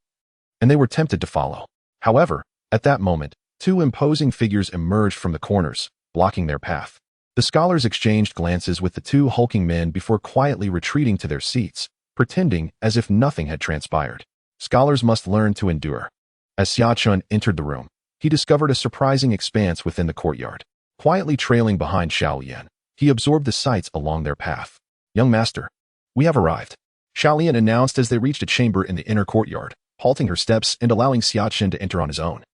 and they were tempted to follow. However, at that moment, two imposing figures emerged from the corners, blocking their path. The scholars exchanged glances with the two hulking men before quietly retreating to their seats, pretending as if nothing had transpired. Scholars must learn to endure. As Xia Chen entered the room, he discovered a surprising expanse within the courtyard. Quietly trailing behind Xiaolian, he absorbed the sights along their path. Young master, we have arrived, Xiaolian announced as they reached a chamber in the inner courtyard. halting her steps and allowing Xia Chen to enter on his own.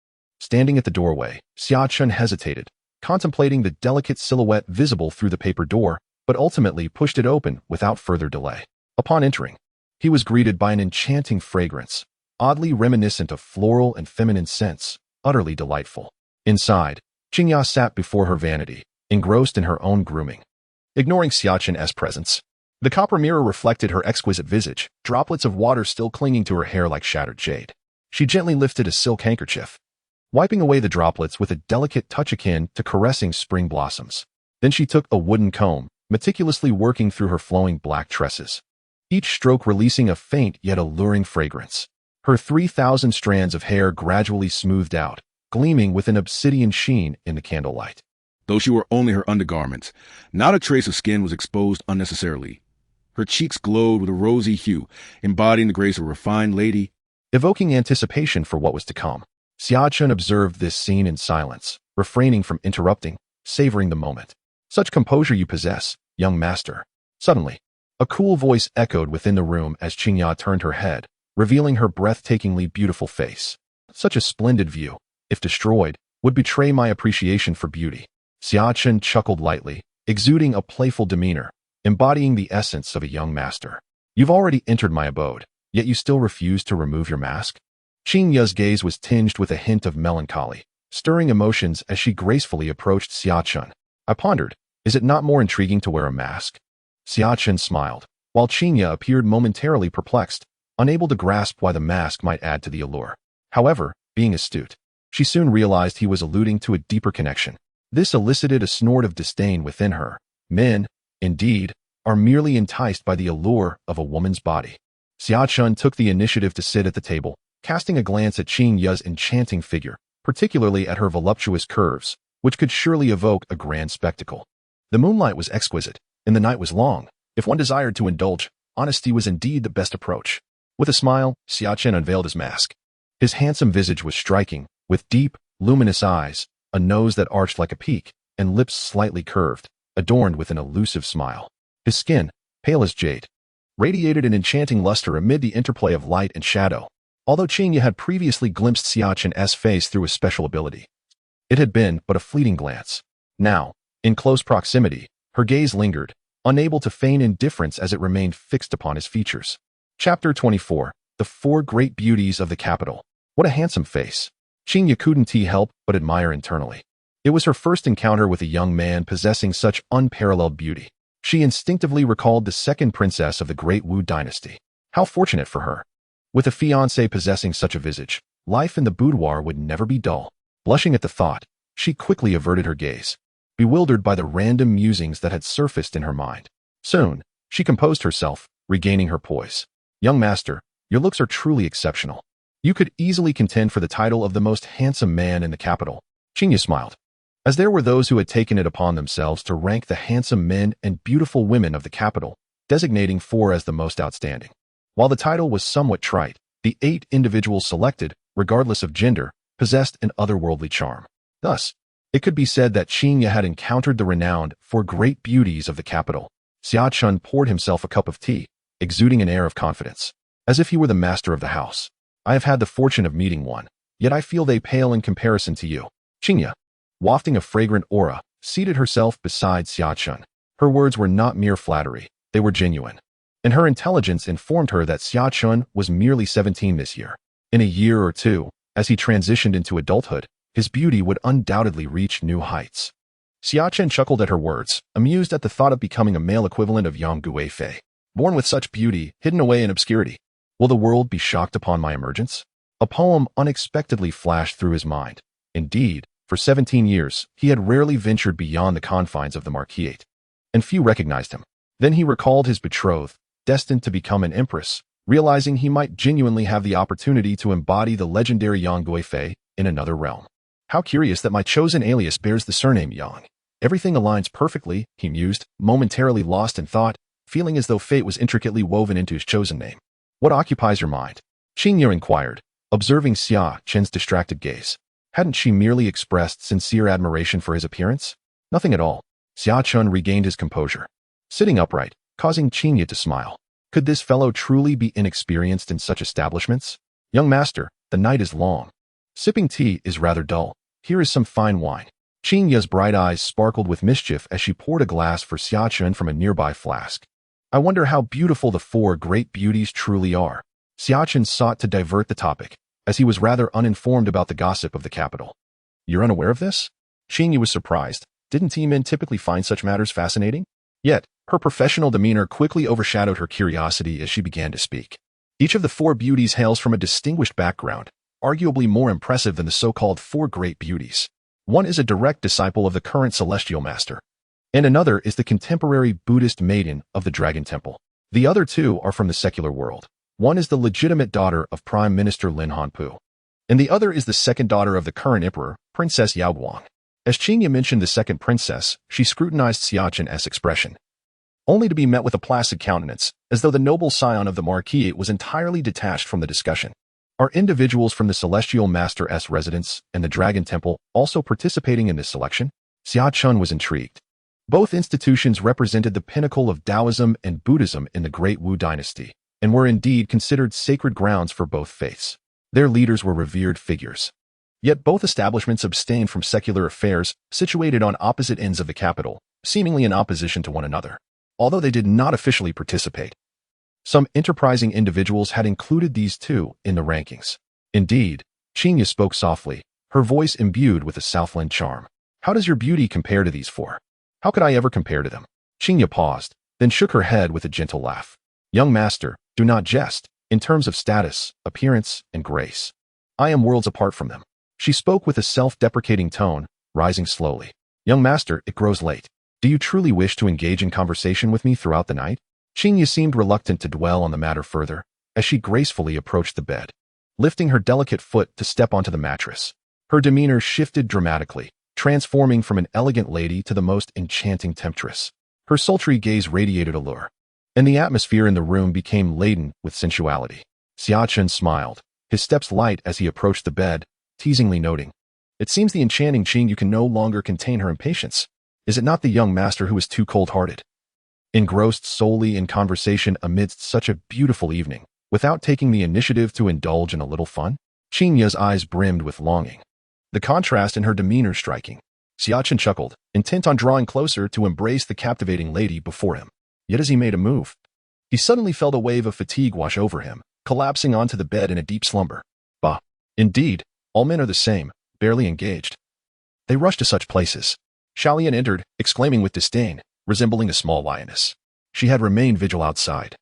Standing at the doorway, Xia Chen hesitated, contemplating the delicate silhouette visible through the paper door, but ultimately pushed it open without further delay. Upon entering, he was greeted by an enchanting fragrance, oddly reminiscent of floral and feminine scents, utterly delightful. Inside, Xingya sat before her vanity, engrossed in her own grooming. Ignoring Xia Chen's presence, the copper mirror reflected her exquisite visage, droplets of water still clinging to her hair like shattered jade. She gently lifted a silk handkerchief, wiping away the droplets with a delicate touch akin to caressing spring blossoms. Then she took a wooden comb, meticulously working through her flowing black tresses, each stroke releasing a faint yet alluring fragrance. Her 3,000 strands of hair gradually smoothed out, gleaming with an obsidian sheen in the candlelight. Though she wore only her undergarments, not a trace of skin was exposed unnecessarily. Her cheeks glowed with a rosy hue, embodying the grace of a refined lady, evoking anticipation for what was to come. Xia Chen observed this scene in silence, refraining from interrupting, savoring the moment. Such composure you possess, young master. Suddenly, a cool voice echoed within the room as Xingya turned her head, revealing her breathtakingly beautiful face. Such a splendid view, if destroyed, would betray my appreciation for beauty. Xia Chen chuckled lightly, exuding a playful demeanor, embodying the essence of a young master. You've already entered my abode, yet you still refuse to remove your mask? Xingya's gaze was tinged with a hint of melancholy, stirring emotions as she gracefully approached Xia Chen. I pondered, is it not more intriguing to wear a mask? Xia Chen smiled, while Xingya appeared momentarily perplexed, unable to grasp why the mask might add to the allure. However, being astute, she soon realized he was alluding to a deeper connection. This elicited a snort of disdain within her. Men, indeed, are merely enticed by the allure of a woman's body. Xia Chen took the initiative to sit at the table, casting a glance at Xingya's enchanting figure, particularly at her voluptuous curves, which could surely evoke a grand spectacle. The moonlight was exquisite, and the night was long. If one desired to indulge, honesty was indeed the best approach. With a smile, Xia Chen unveiled his mask. His handsome visage was striking, with deep, luminous eyes, a nose that arched like a peak, and lips slightly curved, adorned with an elusive smile. His skin, pale as jade, radiated an enchanting luster amid the interplay of light and shadow. Although Xingya had previously glimpsed Xia Chen's face through a special ability, it had been but a fleeting glance. Now, in close proximity, her gaze lingered, unable to feign indifference as it remained fixed upon his features. Chapter 24. The Four Great Beauties of the Capital. What a handsome face. Xingya couldn't help but admire internally. It was her first encounter with a young man possessing such unparalleled beauty. She instinctively recalled the second princess of the Great Wu dynasty. How fortunate for her. With a fiancé possessing such a visage, life in the boudoir would never be dull. Blushing at the thought, she quickly averted her gaze, bewildered by the random musings that had surfaced in her mind. Soon, she composed herself, regaining her poise. Young master, your looks are truly exceptional. You could easily contend for the title of the most handsome man in the capital. Xingya smiled, as there were those who had taken it upon themselves to rank the handsome men and beautiful women of the capital, designating four as the most outstanding. While the title was somewhat trite, the 8 individuals selected, regardless of gender, possessed an otherworldly charm. Thus, it could be said that Xingya had encountered the renowned four great beauties of the capital. Xia Chen poured himself a cup of tea, exuding an air of confidence, as if he were the master of the house. I have had the fortune of meeting one, yet I feel they pale in comparison to you. Xingya, wafting a fragrant aura, seated herself beside Xia Chen. Her words were not mere flattery, they were genuine. And her intelligence informed her that Xia Chen was merely 17 this year. In a year or two, as he transitioned into adulthood, his beauty would undoubtedly reach new heights. Xia Chen chuckled at her words, amused at the thought of becoming a male equivalent of Yang Guifei. Born with such beauty, hidden away in obscurity, will the world be shocked upon my emergence? A poem unexpectedly flashed through his mind. Indeed, for 17 years, he had rarely ventured beyond the confines of the Marquis, and few recognized him. Then he recalled his betrothed, destined to become an empress, realizing he might genuinely have the opportunity to embody the legendary Yang Guifei in another realm. How curious that my chosen alias bears the surname Yang. Everything aligns perfectly, he mused, momentarily lost in thought, feeling as though fate was intricately woven into his chosen name. What occupies your mind? Xingya inquired, observing Xia Chen's distracted gaze. Hadn't she merely expressed sincere admiration for his appearance? Nothing at all. Xia Chen regained his composure, sitting upright, causing Xingya to smile. Could this fellow truly be inexperienced in such establishments? Young master, the night is long. Sipping tea is rather dull. Here is some fine wine. Xianxia's bright eyes sparkled with mischief as she poured a glass for Xia Chen from a nearby flask. I wonder how beautiful the four great beauties truly are. Xia Chen sought to divert the topic, as he was rather uninformed about the gossip of the capital. You're unaware of this? Xianxia was surprised. Didn't tea men typically find such matters fascinating? Yet, her professional demeanor quickly overshadowed her curiosity as she began to speak. Each of the four beauties hails from a distinguished background, arguably more impressive than the so-called four great beauties. One is a direct disciple of the current celestial master, and another is the contemporary Buddhist maiden of the Dragon Temple. The other two are from the secular world. One is the legitimate daughter of Prime Minister Lin Hanpu, and the other is the second daughter of the current emperor, Princess Yao Guang. As Xianxia mentioned the second princess, she scrutinized Xia Chen's expression, only to be met with a placid countenance, as though the noble scion of the Marquis was entirely detached from the discussion. Are individuals from the Celestial Master's residence and the Dragon Temple also participating in this selection? Xia Chen was intrigued. Both institutions represented the pinnacle of Taoism and Buddhism in the Great Wu dynasty, and were indeed considered sacred grounds for both faiths. Their leaders were revered figures. Yet both establishments abstained from secular affairs situated on opposite ends of the capital, seemingly in opposition to one another, although they did not officially participate. Some enterprising individuals had included these two in the rankings. Indeed, Xianxia spoke softly, her voice imbued with a Southland charm. How does your beauty compare to these four? How could I ever compare to them? Xianxia paused, then shook her head with a gentle laugh. Young master, do not jest, in terms of status, appearance, and grace. I am worlds apart from them. She spoke with a self-deprecating tone, rising slowly. Young master, it grows late. Do you truly wish to engage in conversation with me throughout the night? Xianxia seemed reluctant to dwell on the matter further, as she gracefully approached the bed, lifting her delicate foot to step onto the mattress. Her demeanor shifted dramatically, transforming from an elegant lady to the most enchanting temptress. Her sultry gaze radiated allure, and the atmosphere in the room became laden with sensuality. Xia Chen smiled, his steps light as he approached the bed, teasingly noting, "It seems the enchanting Xianxia can no longer contain her impatience. Is it not the young master who is too cold-hearted?" Engrossed solely in conversation amidst such a beautiful evening, without taking the initiative to indulge in a little fun? Xianxia's eyes brimmed with longing, the contrast in her demeanor striking. Xia Chen chuckled, intent on drawing closer to embrace the captivating lady before him. Yet as he made a move, he suddenly felt a wave of fatigue wash over him, collapsing onto the bed in a deep slumber. Bah! Indeed, all men are the same, barely engaged. They rush to such places. Xiaolian entered, exclaiming with disdain, resembling a small lioness. She had remained vigil outside.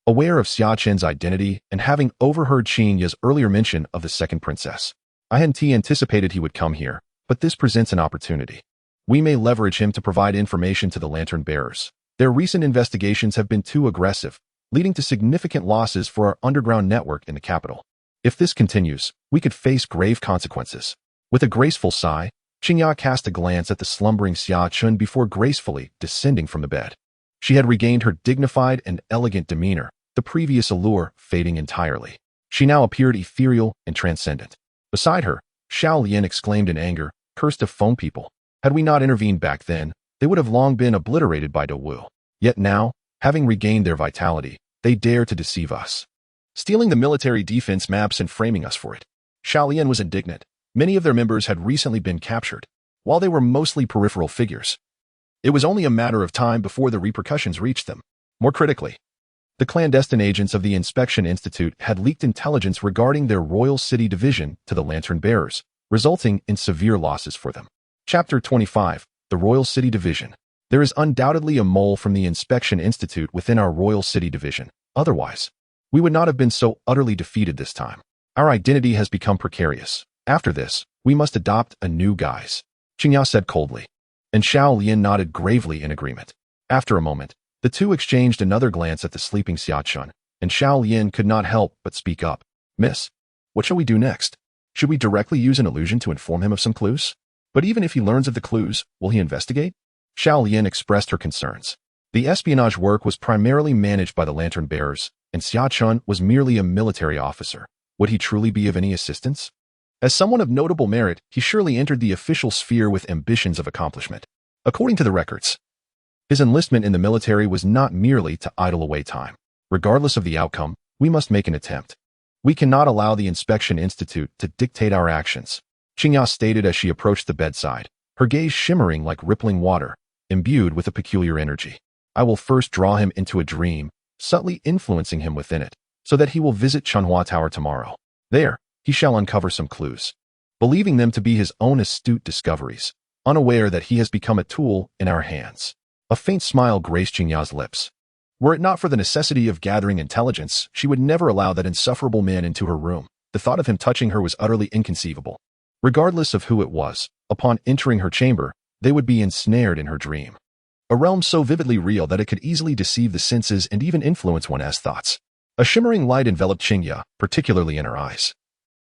Aware of Xia Chen's identity and having overheard Xianxia's earlier mention of the second princess, I hadn't anticipated he would come here, but this presents an opportunity. We may leverage him to provide information to the lantern bearers. Their recent investigations have been too aggressive, leading to significant losses for our underground network in the capital. If this continues, we could face grave consequences. With a graceful sigh, Xianxia cast a glance at the slumbering Xia Chen before gracefully descending from the bed. She had regained her dignified and elegant demeanor, the previous allure fading entirely. She now appeared ethereal and transcendent. Beside her, Xiaolian exclaimed in anger, "Cursed of phone people. Had we not intervened back then, they would have long been obliterated by Dou. Yet now, having regained their vitality, they dare to deceive us, stealing the military defense maps and framing us for it." Xiaolian was indignant. Many of their members had recently been captured, while they were mostly peripheral figures. It was only a matter of time before the repercussions reached them. More critically, the clandestine agents of the Inspection Institute had leaked intelligence regarding their Royal City Division to the Lantern Bearers, resulting in severe losses for them. Chapter 25, The Royal City Division. There is undoubtedly a mole from the Inspection Institute within our Royal City Division. Otherwise, we would not have been so utterly defeated this time. Our identity has become precarious. After this, we must adopt a new guise, Xianxia said coldly, and Xiaolian nodded gravely in agreement. After a moment, the two exchanged another glance at the sleeping Xia Chen, and Xiaolian could not help but speak up. "Miss, what shall we do next? Should we directly use an illusion to inform him of some clues? But even if he learns of the clues, will he investigate?" Xiaolian expressed her concerns. The espionage work was primarily managed by the Lantern Bearers, and Xia Chen was merely a military officer. Would he truly be of any assistance? As someone of notable merit, he surely entered the official sphere with ambitions of accomplishment. According to the records, his enlistment in the military was not merely to idle away time. Regardless of the outcome, we must make an attempt. We cannot allow the Inspection Institute to dictate our actions, Xia stated as she approached the bedside, her gaze shimmering like rippling water, imbued with a peculiar energy. I will first draw him into a dream, subtly influencing him within it, so that he will visit Chanhua Tower tomorrow. There, he shall uncover some clues, believing them to be his own astute discoveries, unaware that he has become a tool in our hands. A faint smile graced Xingya's lips. Were it not for the necessity of gathering intelligence, she would never allow that insufferable man into her room. The thought of him touching her was utterly inconceivable. Regardless of who it was, upon entering her chamber, they would be ensnared in her dream. A realm so vividly real that it could easily deceive the senses and even influence one's thoughts. A shimmering light enveloped Xingya, particularly in her eyes,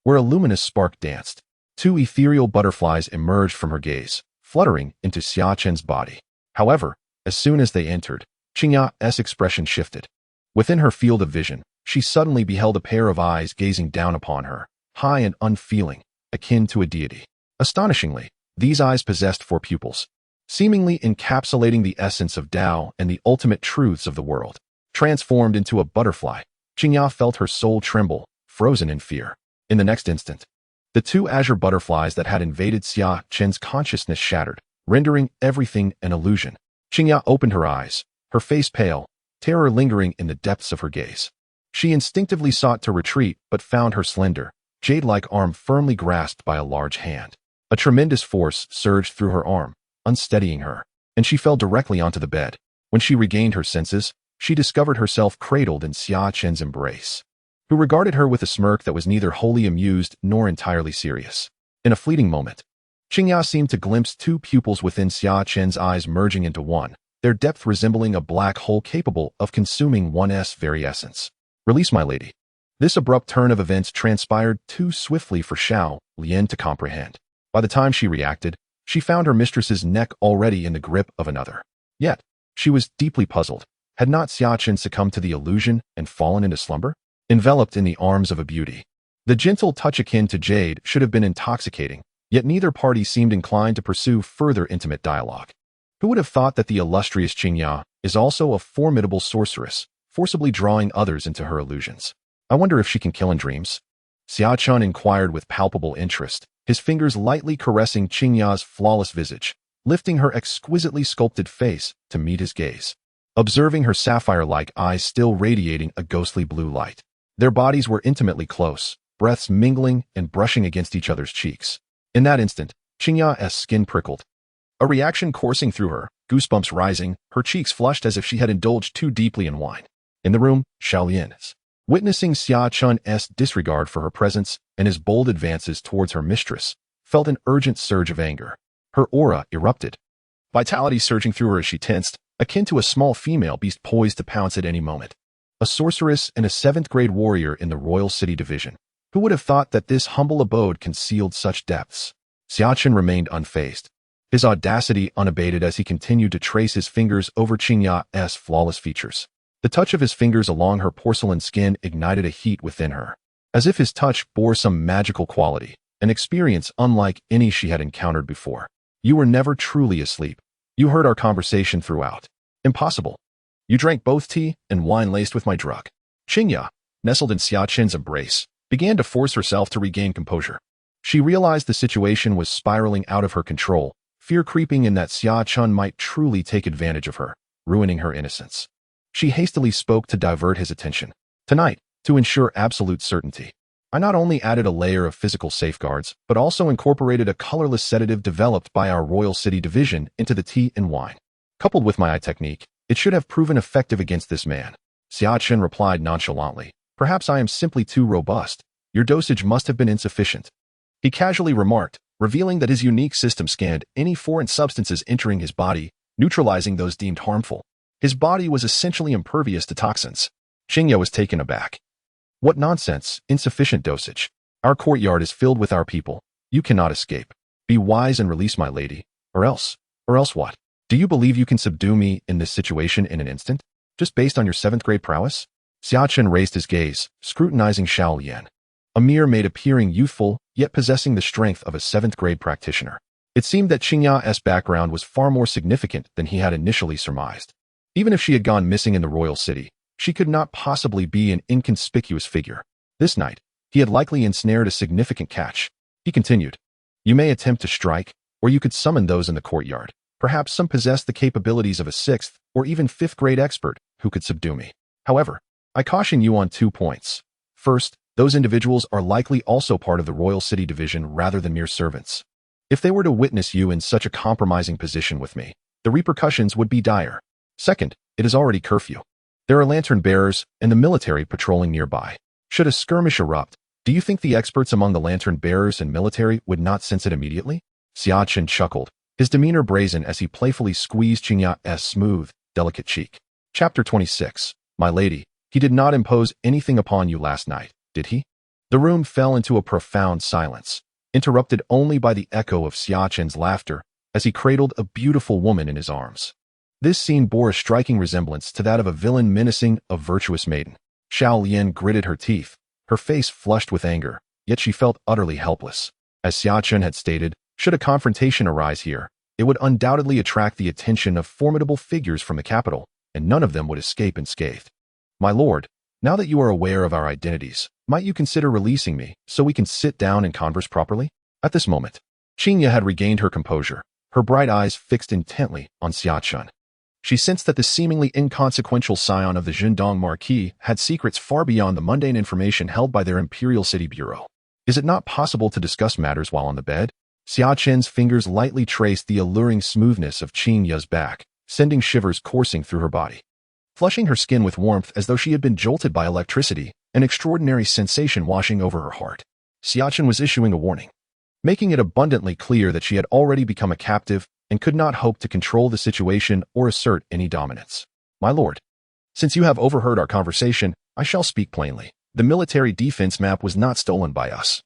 where a luminous spark danced. Two ethereal butterflies emerged from her gaze, fluttering into Xia Chen's body. However, as soon as they entered, Xingya's expression shifted. Within her field of vision, she suddenly beheld a pair of eyes gazing down upon her, high and unfeeling, akin to a deity. Astonishingly, these eyes possessed 4 pupils, seemingly encapsulating the essence of Tao and the ultimate truths of the world. Transformed into a butterfly, Xingya felt her soul tremble, frozen in fear. In the next instant, the 2 azure butterflies that had invaded Xia Chen's consciousness shattered, rendering everything an illusion. Xingya opened her eyes, her face pale, terror lingering in the depths of her gaze. She instinctively sought to retreat but found her slender, jade-like arm firmly grasped by a large hand. A tremendous force surged through her arm, unsteadying her, and she fell directly onto the bed. When she regained her senses, she discovered herself cradled in Xia Chen's embrace, who regarded her with a smirk that was neither wholly amused nor entirely serious. In a fleeting moment, Xingya seemed to glimpse 2 pupils within Xia Chen's eyes merging into one, their depth resembling a black hole capable of consuming one's very essence. Release, my lady. This abrupt turn of events transpired too swiftly for Xiao Lian to comprehend. By the time she reacted, she found her mistress's neck already in the grip of another. Yet, she was deeply puzzled. Had not Xia Chen succumbed to the illusion and fallen into slumber? Enveloped in the arms of a beauty, the gentle touch akin to jade should have been intoxicating, yet neither party seemed inclined to pursue further intimate dialogue. Who would have thought that the illustrious Xingya is also a formidable sorceress, forcibly drawing others into her illusions? I wonder if she can kill in dreams? Xia Chen inquired with palpable interest, his fingers lightly caressing Xingya's flawless visage, lifting her exquisitely sculpted face to meet his gaze. Observing her sapphire-like eyes still radiating a ghostly blue light. Their bodies were intimately close, breaths mingling and brushing against each other's cheeks. In that instant, Xingya's skin prickled, a reaction coursing through her, goosebumps rising, her cheeks flushed as if she had indulged too deeply in wine. In the room, Xiao Lian, witnessing Xia Chen's disregard for her presence and his bold advances towards her mistress, felt an urgent surge of anger. Her aura erupted, vitality surging through her as she tensed, akin to a small female beast poised to pounce at any moment. A sorceress and a 7th-grade warrior in the Royal City Division. Who would have thought that this humble abode concealed such depths? Xia Chen remained unfazed, his audacity unabated as he continued to trace his fingers over Xingya's flawless features. The touch of his fingers along her porcelain skin ignited a heat within her, as if his touch bore some magical quality, an experience unlike any she had encountered before. You were never truly asleep. You heard our conversation throughout. Impossible. You drank both tea and wine laced with my drug. Xingya, nestled in Xia Chen's embrace, began to force herself to regain composure. She realized the situation was spiraling out of her control, fear creeping in that Xia Chen might truly take advantage of her, ruining her innocence. She hastily spoke to divert his attention. Tonight, to ensure absolute certainty, I not only added a layer of physical safeguards, but also incorporated a colorless sedative developed by our Royal City Division into the tea and wine. Coupled with my eye technique, it should have proven effective against this man. Xia Chen replied nonchalantly. Perhaps I am simply too robust. Your dosage must have been insufficient. He casually remarked, revealing that his unique system scanned any foreign substances entering his body, neutralizing those deemed harmful. His body was essentially impervious to toxins. Xingya was taken aback. What nonsense, insufficient dosage. Our courtyard is filled with our people. You cannot escape. Be wise and release my lady, or else what? Do you believe you can subdue me in this situation in an instant? Just based on your 7th-grade prowess? Xia Chen raised his gaze, scrutinizing Xiao Lian, a mere maid appearing youthful, yet possessing the strength of a 7th-grade practitioner. It seemed that Xingya's background was far more significant than he had initially surmised. Even if she had gone missing in the royal city, she could not possibly be an inconspicuous figure. This night, he had likely ensnared a significant catch. He continued, "You may attempt to strike, or you could summon those in the courtyard. Perhaps some possess the capabilities of a 6th or even 5th grade expert who could subdue me. However, I caution you on 2 points. First, those individuals are likely also part of the Royal City Division rather than mere servants. If they were to witness you in such a compromising position with me, the repercussions would be dire. Second, it is already curfew. There are lantern bearers and the military patrolling nearby. Should a skirmish erupt, do you think the experts among the lantern bearers and military would not sense it immediately?" Xia Chen chuckled, his demeanor brazen as he playfully squeezed Xingya's smooth, delicate cheek. Chapter 26. My lady, he did not impose anything upon you last night, did he? The room fell into a profound silence, interrupted only by the echo of Xia Chen's laughter as he cradled a beautiful woman in his arms. This scene bore a striking resemblance to that of a villain menacing a virtuous maiden. Xiao Lian gritted her teeth, her face flushed with anger, yet she felt utterly helpless. As Xia Chen had stated, should a confrontation arise here, it would undoubtedly attract the attention of formidable figures from the capital, and none of them would escape unscathed. My lord, now that you are aware of our identities, might you consider releasing me so we can sit down and converse properly? At this moment, Xingya had regained her composure, her bright eyes fixed intently on Xia Chen. She sensed that the seemingly inconsequential scion of the East Town Marquis had secrets far beyond the mundane information held by their Imperial City Bureau. Is it not possible to discuss matters while on the bed? Xia Chen's fingers lightly traced the alluring smoothness of Xingya's back, sending shivers coursing through her body. Flushing her skin with warmth as though she had been jolted by electricity, an extraordinary sensation washing over her heart. Xia Chen was issuing a warning, making it abundantly clear that she had already become a captive and could not hope to control the situation or assert any dominance. My lord, since you have overheard our conversation, I shall speak plainly. The military defense map was not stolen by us,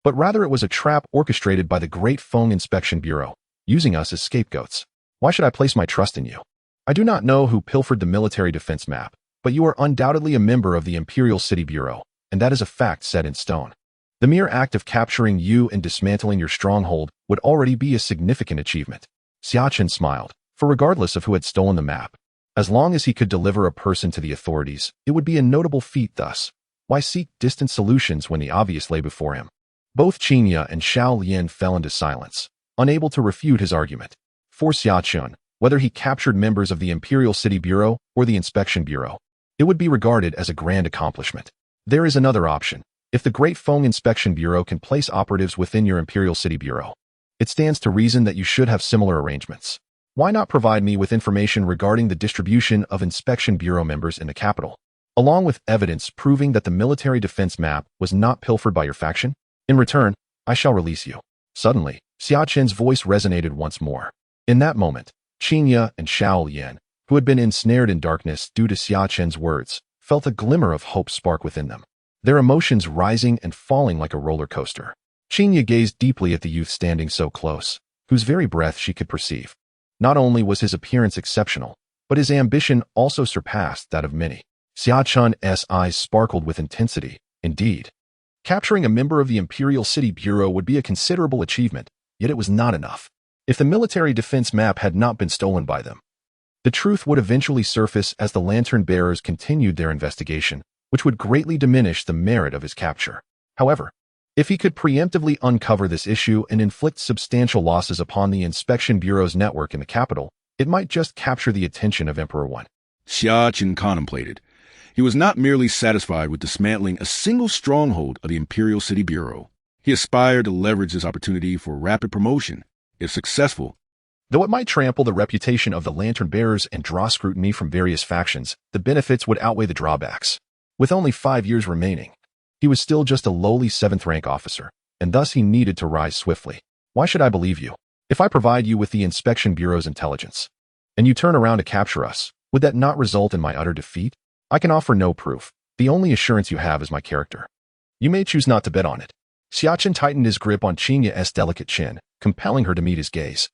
but rather it was a trap orchestrated by the Great Feng Inspection Bureau, using us as scapegoats. Why should I place my trust in you? I do not know who pilfered the military defense map, but you are undoubtedly a member of the Imperial City Bureau, and that is a fact set in stone. The mere act of capturing you and dismantling your stronghold would already be a significant achievement. Xia Chen smiled, for regardless of who had stolen the map, as long as he could deliver a person to the authorities, it would be a notable feat thus. Why seek distant solutions when the obvious lay before him? Both Xingya and Xiao Lian fell into silence, unable to refute his argument. For Xia Chen, whether he captured members of the Imperial City Bureau or the Inspection Bureau, it would be regarded as a grand accomplishment. There is another option. If the Great Feng Inspection Bureau can place operatives within your Imperial City Bureau, it stands to reason that you should have similar arrangements. Why not provide me with information regarding the distribution of Inspection Bureau members in the capital, along with evidence proving that the military defense map was not pilfered by your faction? In return, I shall release you. Suddenly, Xia Chen's voice resonated once more. In that moment, Xingya and Xiao Lian, who had been ensnared in darkness due to Xia Chen's words, felt a glimmer of hope spark within them, their emotions rising and falling like a roller coaster. Xingya gazed deeply at the youth standing so close, whose very breath she could perceive. Not only was his appearance exceptional, but his ambition also surpassed that of many. Xia Chen's eyes sparkled with intensity. Indeed, capturing a member of the Imperial City Bureau would be a considerable achievement, yet it was not enough. If the military defense map had not been stolen by them, the truth would eventually surface as the lantern bearers continued their investigation, which would greatly diminish the merit of his capture. However, if he could preemptively uncover this issue and inflict substantial losses upon the Inspection Bureau's network in the capital, it might just capture the attention of Emperor Wen. Xia Chen contemplated. He was not merely satisfied with dismantling a single stronghold of the Imperial City Bureau. He aspired to leverage this opportunity for rapid promotion. If successful, though it might trample the reputation of the lantern bearers and draw scrutiny from various factions, the benefits would outweigh the drawbacks. With only 5 years remaining, he was still just a lowly 7th rank officer, and thus he needed to rise swiftly. Why should I believe you? If I provide you with the Inspection Bureau's intelligence, and you turn around to capture us, would that not result in my utter defeat? I can offer no proof. The only assurance you have is my character. You may choose not to bet on it. Xia Chen tightened his grip on Xingya's delicate chin, compelling her to meet his gaze.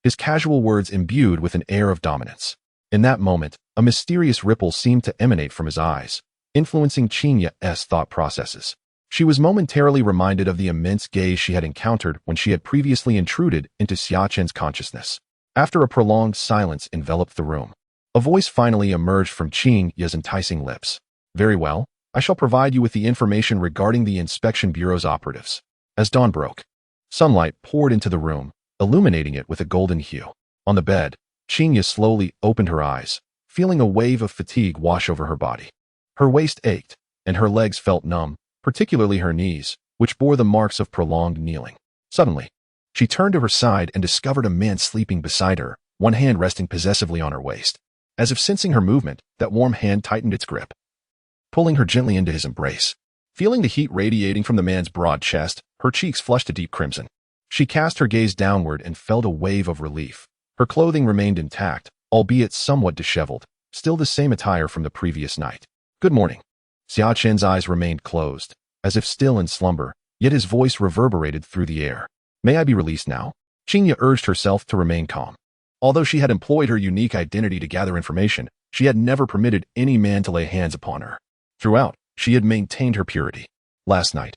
His casual words imbued with an air of dominance. In that moment, a mysterious ripple seemed to emanate from his eyes, influencing Xingya's thought processes. She was momentarily reminded of the immense gaze she had encountered when she had previously intruded into Xia Chen's consciousness. After a prolonged silence enveloped the room, a voice finally emerged from Xingya's enticing lips. Very well, I shall provide you with the information regarding the Inspection Bureau's operatives. As dawn broke, sunlight poured into the room, illuminating it with a golden hue. On the bed, Xianxia slowly opened her eyes, feeling a wave of fatigue wash over her body. Her waist ached, and her legs felt numb, particularly her knees, which bore the marks of prolonged kneeling. Suddenly, she turned to her side and discovered a man sleeping beside her, one hand resting possessively on her waist. As if sensing her movement, that warm hand tightened its grip, pulling her gently into his embrace. Feeling the heat radiating from the man's broad chest, her cheeks flushed a deep crimson. She cast her gaze downward and felt a wave of relief. Her clothing remained intact, albeit somewhat disheveled, still the same attire from the previous night. Good morning. Xia Chen's eyes remained closed, as if still in slumber, yet his voice reverberated through the air. May I be released now? Xianxia urged herself to remain calm. Although she had employed her unique identity to gather information, she had never permitted any man to lay hands upon her. Throughout, she had maintained her purity. Last night,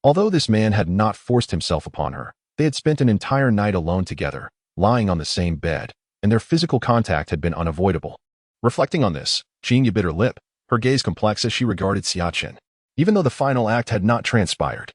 although this man had not forced himself upon her, they had spent an entire night alone together, lying on the same bed, and their physical contact had been unavoidable. Reflecting on this, Xianxia bit her lip, her gaze complex as she regarded Xia Chen. Even though the final act had not transpired,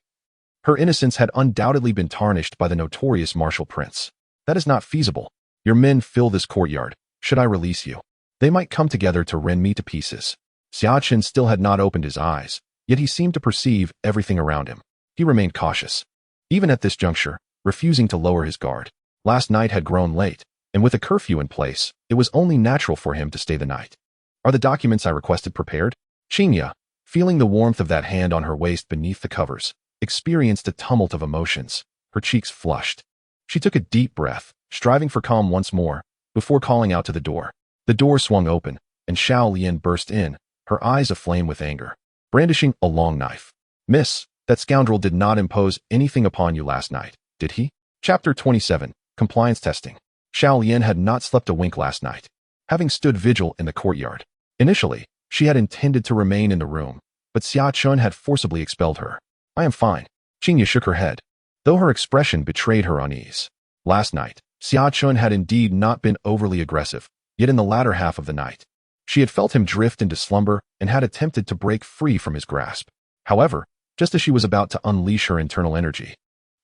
her innocence had undoubtedly been tarnished by the notorious martial prince. That is not feasible. Your men fill this courtyard. Should I release you? They might come together to rend me to pieces. Xia Chen still had not opened his eyes, yet he seemed to perceive everything around him. He remained cautious. Even at this juncture, refusing to lower his guard. Last night had grown late, and with a curfew in place, it was only natural for him to stay the night. Are the documents I requested prepared? Xianxia, feeling the warmth of that hand on her waist beneath the covers, experienced a tumult of emotions. Her cheeks flushed. She took a deep breath, striving for calm once more, before calling out to the door. The door swung open, and Xiao Lian burst in, her eyes aflame with anger, brandishing a long knife. Miss, that scoundrel did not impose anything upon you last night, did he? Chapter 27, Compliance Testing. Xiao Lian had not slept a wink last night, having stood vigil in the courtyard. Initially, she had intended to remain in the room, but Xia Chen had forcibly expelled her. I am fine. Xianxia shook her head, though her expression betrayed her unease. Last night, Xia Chen had indeed not been overly aggressive, yet in the latter half of the night, she had felt him drift into slumber and had attempted to break free from his grasp. However, just as she was about to unleash her internal energy,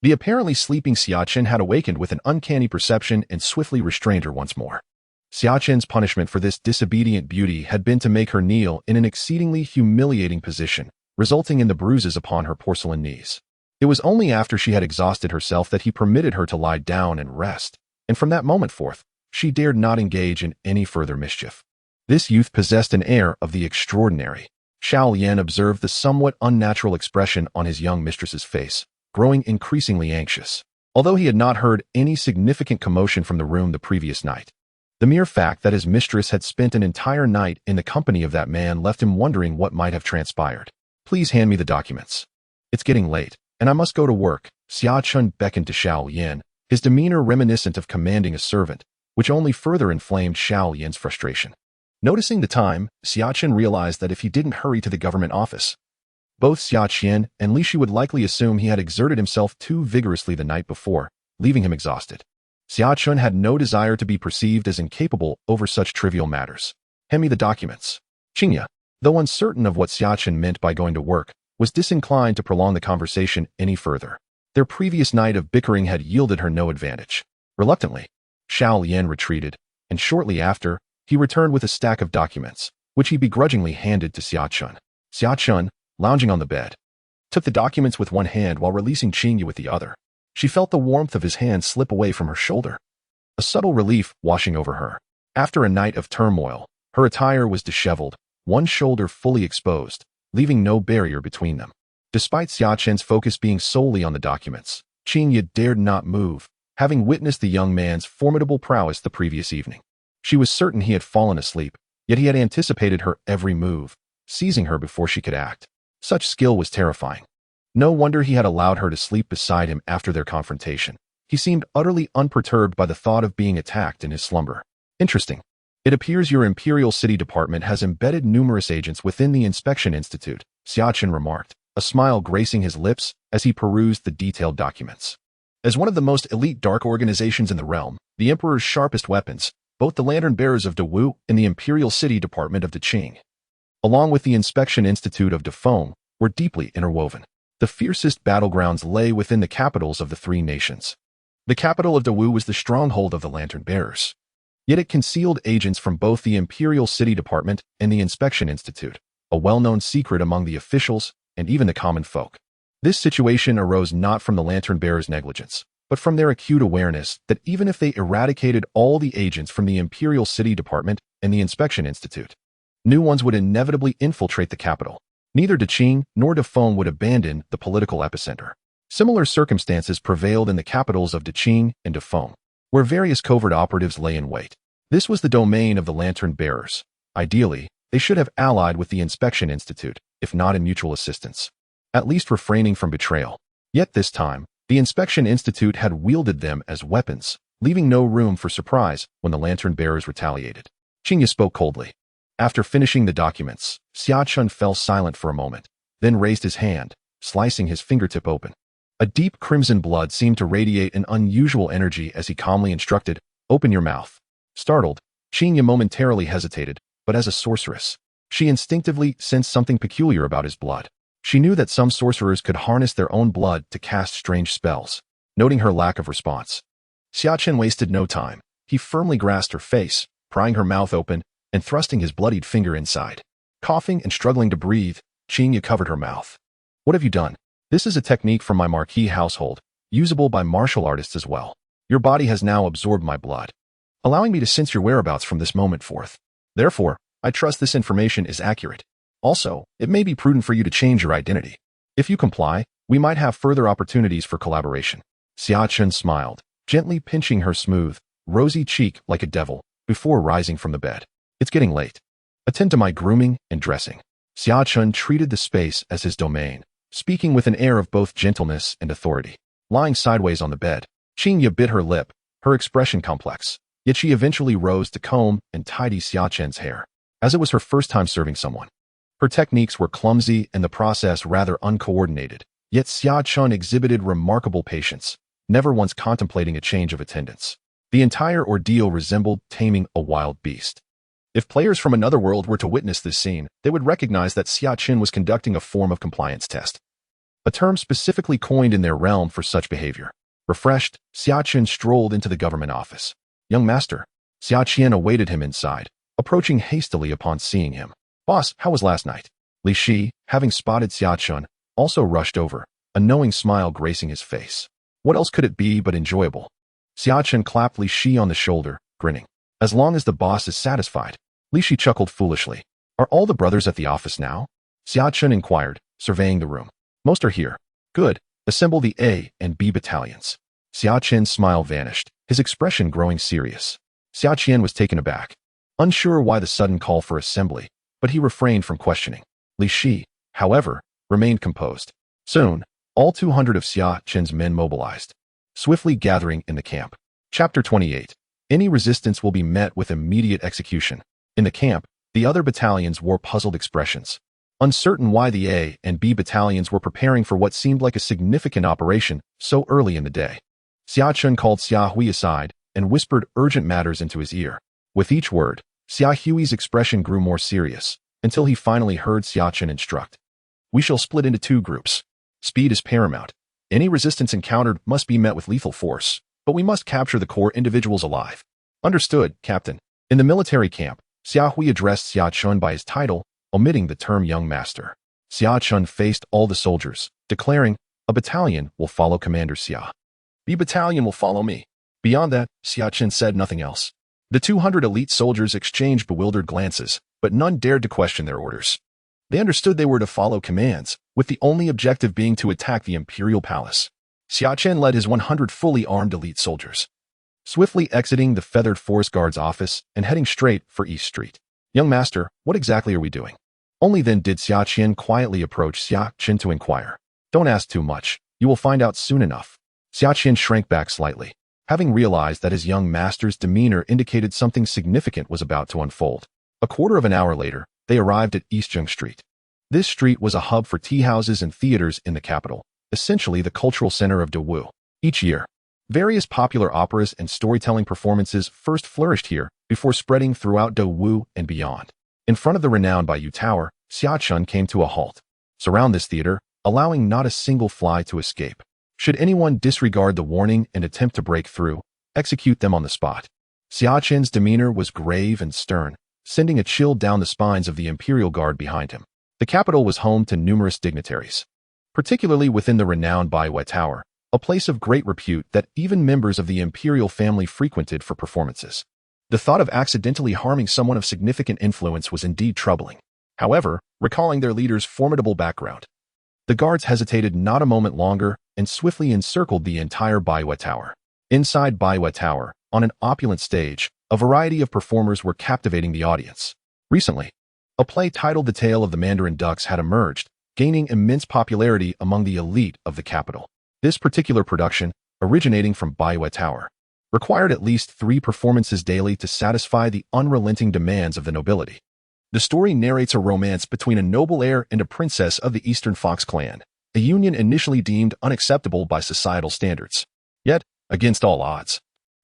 the apparently sleeping Xia Chen had awakened with an uncanny perception and swiftly restrained her once more. Xia Chen's punishment for this disobedient beauty had been to make her kneel in an exceedingly humiliating position, resulting in the bruises upon her porcelain knees. It was only after she had exhausted herself that he permitted her to lie down and rest, and from that moment forth, she dared not engage in any further mischief. This youth possessed an air of the extraordinary. Xiao Lian observed the somewhat unnatural expression on his young mistress's face, growing increasingly anxious. Although he had not heard any significant commotion from the room the previous night, the mere fact that his mistress had spent an entire night in the company of that man left him wondering what might have transpired. Please hand me the documents. It's getting late, and I must go to work. Xia Chen beckoned to Xiao Lian, his demeanor reminiscent of commanding a servant, which only further inflamed Xiao Lian's frustration. Noticing the time, Xia Chen realized that if he didn't hurry to the government office, both Xia Chen and Li Shi would likely assume he had exerted himself too vigorously the night before, leaving him exhausted. Xia Chen had no desire to be perceived as incapable over such trivial matters. Hand me the documents. Xianxia, though uncertain of what Xia Chen meant by going to work, was disinclined to prolong the conversation any further. Their previous night of bickering had yielded her no advantage. Reluctantly, Xiao Lian retreated, and shortly after, he returned with a stack of documents, which he begrudgingly handed to Xia Chen. Xia Chen, lounging on the bed, took the documents with one hand while releasing Xianxia with the other. She felt the warmth of his hand slip away from her shoulder, a subtle relief washing over her. After a night of turmoil, her attire was disheveled, one shoulder fully exposed, leaving no barrier between them. Despite Xia Chen's focus being solely on the documents, Xianxia dared not move, having witnessed the young man's formidable prowess the previous evening. She was certain he had fallen asleep, yet he had anticipated her every move, seizing her before she could act. Such skill was terrifying. No wonder he had allowed her to sleep beside him after their confrontation. He seemed utterly unperturbed by the thought of being attacked in his slumber. Interesting. It appears your Imperial City Department has embedded numerous agents within the Inspection Institute, Xia Chen remarked, a smile gracing his lips as he perused the detailed documents. As one of the most elite dark organizations in the realm, the Emperor's sharpest weapons, both the lantern bearers of Dewu and the Imperial City Department of Deqing, along with the Inspection Institute of Dafeng, were deeply interwoven. The fiercest battlegrounds lay within the capitals of the three nations. The capital of Dawu was the stronghold of the Lantern Bearers. Yet it concealed agents from both the Imperial City Department and the Inspection Institute, a well-known secret among the officials and even the common folk. This situation arose not from the Lantern Bearers' negligence, but from their acute awareness that even if they eradicated all the agents from the Imperial City Department and the Inspection Institute, new ones would inevitably infiltrate the capital. Neither Daqing nor Dafeng would abandon the political epicenter. Similar circumstances prevailed in the capitals of Daqing and Dafeng, where various covert operatives lay in wait. This was the domain of the Lantern Bearers. Ideally, they should have allied with the Inspection Institute, if not in mutual assistance, at least refraining from betrayal. Yet this time, the Inspection Institute had wielded them as weapons, leaving no room for surprise when the Lantern Bearers retaliated. Xia spoke coldly. After finishing the documents, Xia Chen fell silent for a moment, then raised his hand, slicing his fingertip open. A deep crimson blood seemed to radiate an unusual energy as he calmly instructed, "Open your mouth." Startled, Xia momentarily hesitated, but as a sorceress, she instinctively sensed something peculiar about his blood. She knew that some sorcerers could harness their own blood to cast strange spells. Noting her lack of response, Xia Chen wasted no time. He firmly grasped her face, prying her mouth open and thrusting his bloodied finger inside. Coughing and struggling to breathe, Xia covered her mouth. "What have you done?" "This is a technique from my Marquis household, usable by martial artists as well. Your body has now absorbed my blood, allowing me to sense your whereabouts from this moment forth. Therefore, I trust this information is accurate. Also, it may be prudent for you to change your identity. If you comply, we might have further opportunities for collaboration." Xia Chen smiled, gently pinching her smooth, rosy cheek like a devil, before rising from the bed. "It's getting late. Attend to my grooming and dressing." Xia Chen treated the space as his domain, speaking with an air of both gentleness and authority. Lying sideways on the bed, Xia bit her lip, her expression complex, yet she eventually rose to comb and tidy Xia Chen's hair, as it was her first time serving someone. Her techniques were clumsy and the process rather uncoordinated, yet Xia Chen exhibited remarkable patience, never once contemplating a change of attendance. The entire ordeal resembled taming a wild beast. If players from another world were to witness this scene, they would recognize that Xia Chen was conducting a form of compliance test, a term specifically coined in their realm for such behavior. Refreshed, Xia Chen strolled into the government office. "Young master." Xia Chen awaited him inside, approaching hastily upon seeing him. "Boss, how was last night?" Li Shi, having spotted Xia Chen, also rushed over, a knowing smile gracing his face. What else could it be but enjoyable? Xia Chen clapped Li Shi on the shoulder, grinning. "As long as the boss is satisfied." Li Shi chuckled foolishly. "Are all the brothers at the office now?" Xia Chen inquired, surveying the room. "Most are here." "Good. Assemble the A and B battalions." Xia Chen's smile vanished, his expression growing serious. Xia Chen was taken aback, unsure why the sudden call for assembly, but he refrained from questioning. Li Shi, however, remained composed. Soon, all 200 of Xia Chen's men mobilized, swiftly gathering in the camp. Chapter 28. Any resistance will be met with immediate execution. In the camp, the other battalions wore puzzled expressions, uncertain why the A and B battalions were preparing for what seemed like a significant operation so early in the day. Xia Chen called Xia Hui aside and whispered urgent matters into his ear. With each word, Xia Hui's expression grew more serious, until he finally heard Xia Chen instruct. "We shall split into 2 groups. Speed is paramount. Any resistance encountered must be met with lethal force, but we must capture the core individuals alive." "Understood, Captain." In the military camp, Xia Hui addressed Xia Chen by his title, omitting the term young master. Xia Chen faced all the soldiers, declaring, "A battalion will follow Commander Xia. B battalion will follow me." Beyond that, Xia Chen said nothing else. The 200 elite soldiers exchanged bewildered glances, but none dared to question their orders. They understood they were to follow commands, with the only objective being to attack the imperial palace. Xia Chen led his 100 fully armed elite soldiers, swiftly exiting the feathered forest guard's office and heading straight for East Street. "Young master, what exactly are we doing?" Only then did Xia Chen quietly approach Xia Chen to inquire. "Don't ask too much. You will find out soon enough." Xia Chen shrank back slightly, having realized that his young master's demeanor indicated something significant was about to unfold. A quarter of an hour later, they arrived at East Street. This street was a hub for tea houses and theaters in the capital, essentially the cultural center of Dawu. Each year, various popular operas and storytelling performances first flourished here before spreading throughout Dawu and beyond. In front of the renowned Bayou Tower, Xia Chen came to a halt. Surround this theater, allowing not a single fly to escape. Should anyone disregard the warning and attempt to break through, execute them on the spot. Xia Chen's demeanor was grave and stern, sending a chill down the spines of the Imperial Guard behind him. The capital was home to numerous dignitaries, particularly within the renowned Baiwei Tower, a place of great repute that even members of the imperial family frequented for performances. The thought of accidentally harming someone of significant influence was indeed troubling. However, recalling their leader's formidable background, the guards hesitated not a moment longer and swiftly encircled the entire Baiwei Tower. Inside Baiwei Tower, on an opulent stage, a variety of performers were captivating the audience. Recently, a play titled The Tale of the Mandarin Ducks had emerged, gaining immense popularity among the elite of the capital. This particular production, originating from Baiwei Tower, required at least 3 performances daily to satisfy the unrelenting demands of the nobility. The story narrates a romance between a noble heir and a princess of the Eastern Fox clan, a union initially deemed unacceptable by societal standards. Yet, against all odds,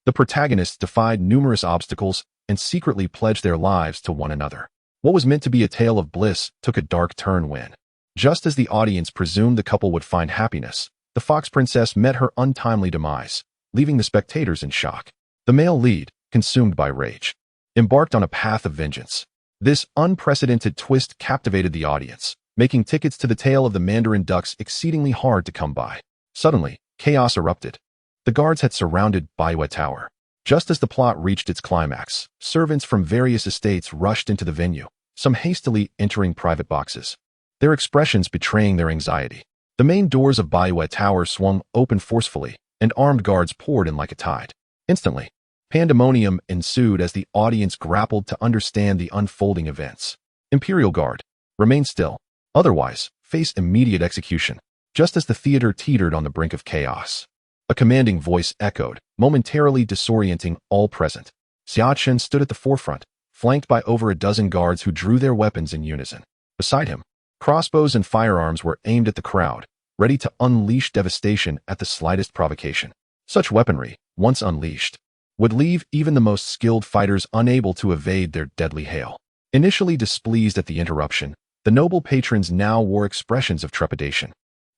the protagonists defied numerous obstacles and secretly pledged their lives to one another. What was meant to be a tale of bliss took a dark turn when, just as the audience presumed the couple would find happiness, the Fox Princess met her untimely demise, leaving the spectators in shock. The male lead, consumed by rage, embarked on a path of vengeance. This unprecedented twist captivated the audience, making tickets to the tale of the Mandarin Ducks exceedingly hard to come by. Suddenly, chaos erupted. The guards had surrounded Baiwei Tower. Just as the plot reached its climax, servants from various estates rushed into the venue, some hastily entering private boxes, their expressions betraying their anxiety. The main doors of Baiwei Tower swung open forcefully, and armed guards poured in like a tide. Instantly, pandemonium ensued as the audience grappled to understand the unfolding events. Imperial Guard, remain still. Otherwise, face immediate execution. Just as the theater teetered on the brink of chaos, a commanding voice echoed, momentarily disorienting all present. Xia Chen stood at the forefront, flanked by over a dozen guards who drew their weapons in unison. Beside him, crossbows and firearms were aimed at the crowd, ready to unleash devastation at the slightest provocation. Such weaponry, once unleashed, would leave even the most skilled fighters unable to evade their deadly hail. Initially displeased at the interruption, the noble patrons now wore expressions of trepidation,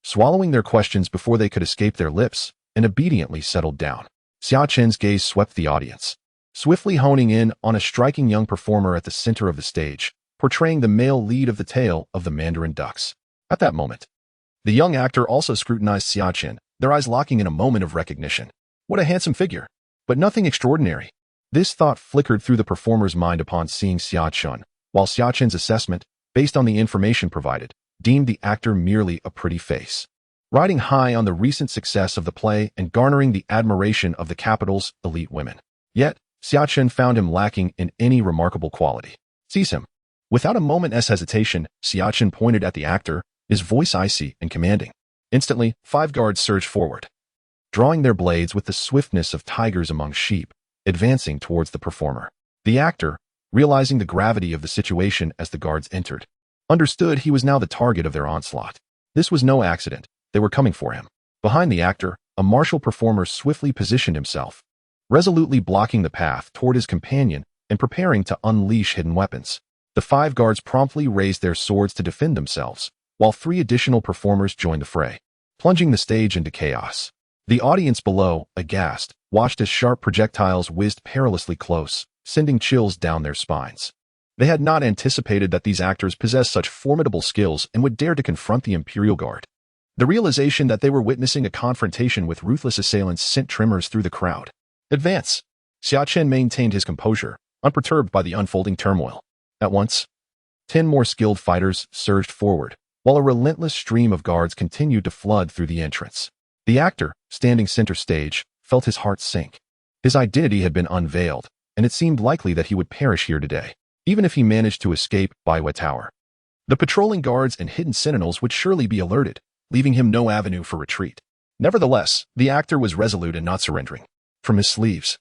swallowing their questions before they could escape their lips, and obediently settled down. Xia Chen's gaze swept the audience, swiftly honing in on a striking young performer at the center of the stage, portraying the male lead of the tale of the Mandarin Ducks. At that moment, the young actor also scrutinized Xia Chen, their eyes locking in a moment of recognition. What a handsome figure, but nothing extraordinary. This thought flickered through the performer's mind upon seeing Xia Chen, while Xia Chen's assessment, based on the information provided, deemed the actor merely a pretty face. Riding high on the recent success of the play and garnering the admiration of the capital's elite women. Yet, Xia Chen found him lacking in any remarkable quality. Seize him. Without a moment's hesitation, Xia Chen pointed at the actor, his voice icy and commanding. Instantly, 5 guards surged forward, drawing their blades with the swiftness of tigers among sheep, advancing towards the performer. The actor, realizing the gravity of the situation as the guards entered, understood he was now the target of their onslaught. This was no accident. They were coming for him. Behind the actor, a martial performer swiftly positioned himself, resolutely blocking the path toward his companion and preparing to unleash hidden weapons. The 5 guards promptly raised their swords to defend themselves, while 3 additional performers joined the fray, plunging the stage into chaos. The audience below, aghast, watched as sharp projectiles whizzed perilously close, sending chills down their spines. They had not anticipated that these actors possessed such formidable skills and would dare to confront the Imperial Guard. The realization that they were witnessing a confrontation with ruthless assailants sent tremors through the crowd. Advance! Xia Chen maintained his composure, unperturbed by the unfolding turmoil. At once, 10 more skilled fighters surged forward, while a relentless stream of guards continued to flood through the entrance. The actor, standing center stage, felt his heart sink. His identity had been unveiled, and it seemed likely that he would perish here today, even if he managed to escape Baiwei Tower. The patrolling guards and hidden sentinels would surely be alerted, leaving him no avenue for retreat. Nevertheless, the actor was resolute in not surrendering. From his sleeves,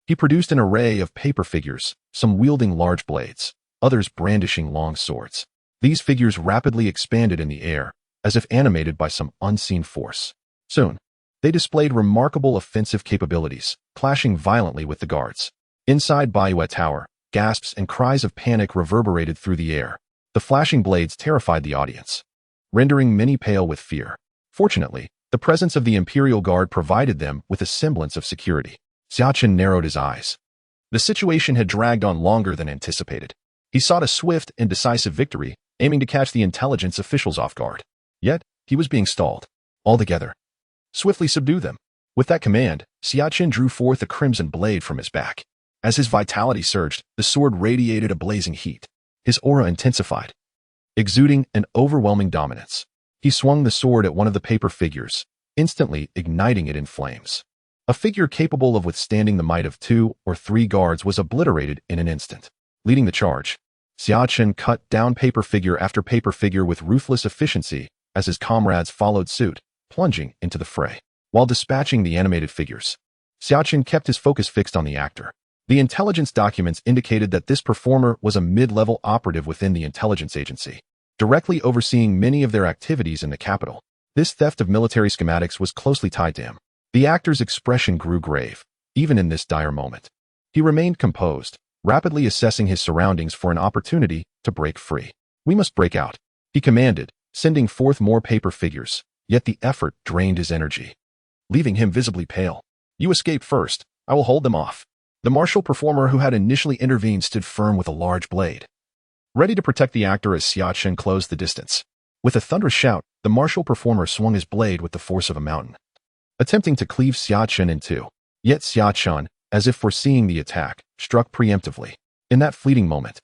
he produced an array of paper figures, some wielding large blades, others brandishing long swords. These figures rapidly expanded in the air, as if animated by some unseen force. Soon, they displayed remarkable offensive capabilities, clashing violently with the guards. Inside Baiwei Tower, gasps and cries of panic reverberated through the air. The flashing blades terrified the audience, rendering many pale with fear. Fortunately, the presence of the Imperial Guard provided them with a semblance of security. Xia Chen narrowed his eyes. The situation had dragged on longer than anticipated. He sought a swift and decisive victory, aiming to catch the intelligence officials off guard. Yet, he was being stalled. Altogether. Swiftly subdue them. With that command, Xia Chen drew forth a crimson blade from his back. As his vitality surged, the sword radiated a blazing heat. His aura intensified, exuding an overwhelming dominance. He swung the sword at one of the paper figures, instantly igniting it in flames. A figure capable of withstanding the might of 2 or 3 guards was obliterated in an instant. Leading the charge, Xia Chen cut down paper figure after paper figure with ruthless efficiency as his comrades followed suit, plunging into the fray. While dispatching the animated figures, Xia Chen kept his focus fixed on the actor. The intelligence documents indicated that this performer was a mid-level operative within the intelligence agency, directly overseeing many of their activities in the capital. This theft of military schematics was closely tied to him. The actor's expression grew grave, even in this dire moment. He remained composed, rapidly assessing his surroundings for an opportunity to break free. "We must break out," he commanded, sending forth more paper figures, yet the effort drained his energy, leaving him visibly pale. "You escape first. I will hold them off." The martial performer who had initially intervened stood firm with a large blade, ready to protect the actor as Xia Chen closed the distance. With a thunderous shout, the martial performer swung his blade with the force of a mountain, attempting to cleave Xia Chen in two. Yet Xia Chen, as if foreseeing the attack, struck preemptively. In that fleeting moment,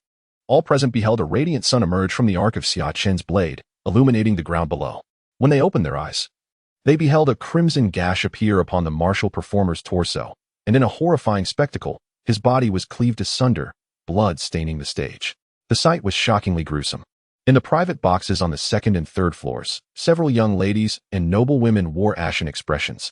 all present beheld a radiant sun emerge from the arc of Xia Chen's blade, illuminating the ground below. When they opened their eyes, they beheld a crimson gash appear upon the martial performer's torso, and in a horrifying spectacle, his body was cleaved asunder, blood staining the stage. The sight was shockingly gruesome. In the private boxes on the 2nd and 3rd floors, several young ladies and noble women wore ashen expressions,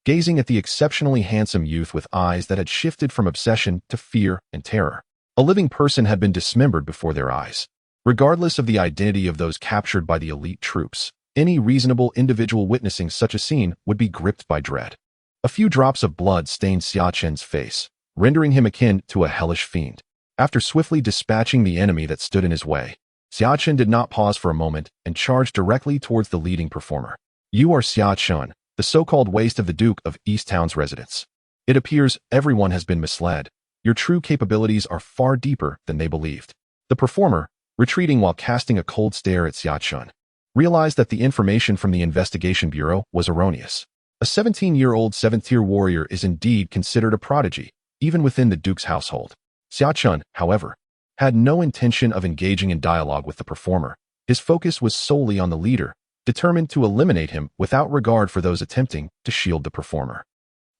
gazing at the exceptionally handsome youth with eyes that had shifted from obsession to fear and terror. A living person had been dismembered before their eyes. Regardless of the identity of those captured by the elite troops, any reasonable individual witnessing such a scene would be gripped by dread. A few drops of blood stained Xia Chen's face, rendering him akin to a hellish fiend. After swiftly dispatching the enemy that stood in his way, Xia Chen did not pause for a moment and charged directly towards the leading performer. "You are Xia Chen, the so-called waste of the Duke of East Town's residence. It appears everyone has been misled. Your true capabilities are far deeper than they believed." The performer, retreating while casting a cold stare at Xia Chen, realized that the information from the investigation bureau was erroneous. A 17-year-old 7th-tier warrior is indeed considered a prodigy, even within the Duke's household. Xia Chen, however, had no intention of engaging in dialogue with the performer. His focus was solely on the leader, determined to eliminate him without regard for those attempting to shield the performer.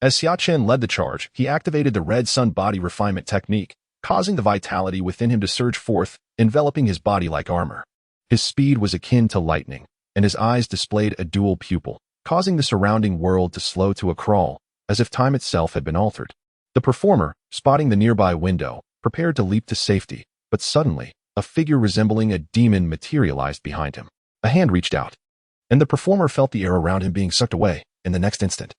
As Xia Chen led the charge, he activated the Red Sun body refinement technique, causing the vitality within him to surge forth, enveloping his body like armor. His speed was akin to lightning, and his eyes displayed a dual pupil, causing the surrounding world to slow to a crawl, as if time itself had been altered. The performer, spotting the nearby window, prepared to leap to safety, but suddenly, a figure resembling a demon materialized behind him. A hand reached out, and the performer felt the air around him being sucked away. In the next instant,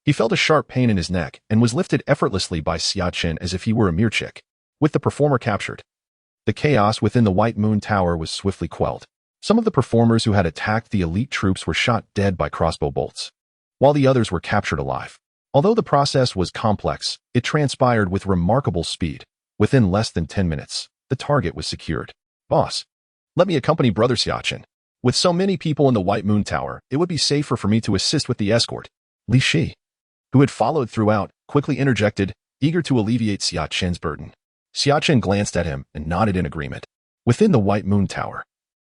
he felt a sharp pain in his neck and was lifted effortlessly by Xia Chen as if he were a mere chick. With the performer captured, the chaos within the White Moon Tower was swiftly quelled. Some of the performers who had attacked the elite troops were shot dead by crossbow bolts, while the others were captured alive. Although the process was complex, it transpired with remarkable speed. Within less than 10 minutes, the target was secured. "Boss, let me accompany Brother Xia Chen. With so many people in the White Moon Tower, it would be safer for me to assist with the escort." Li Shi, who had followed throughout, quickly interjected, eager to alleviate Xia Chen's burden. Xia Chen glanced at him and nodded in agreement. Within the White Moon Tower,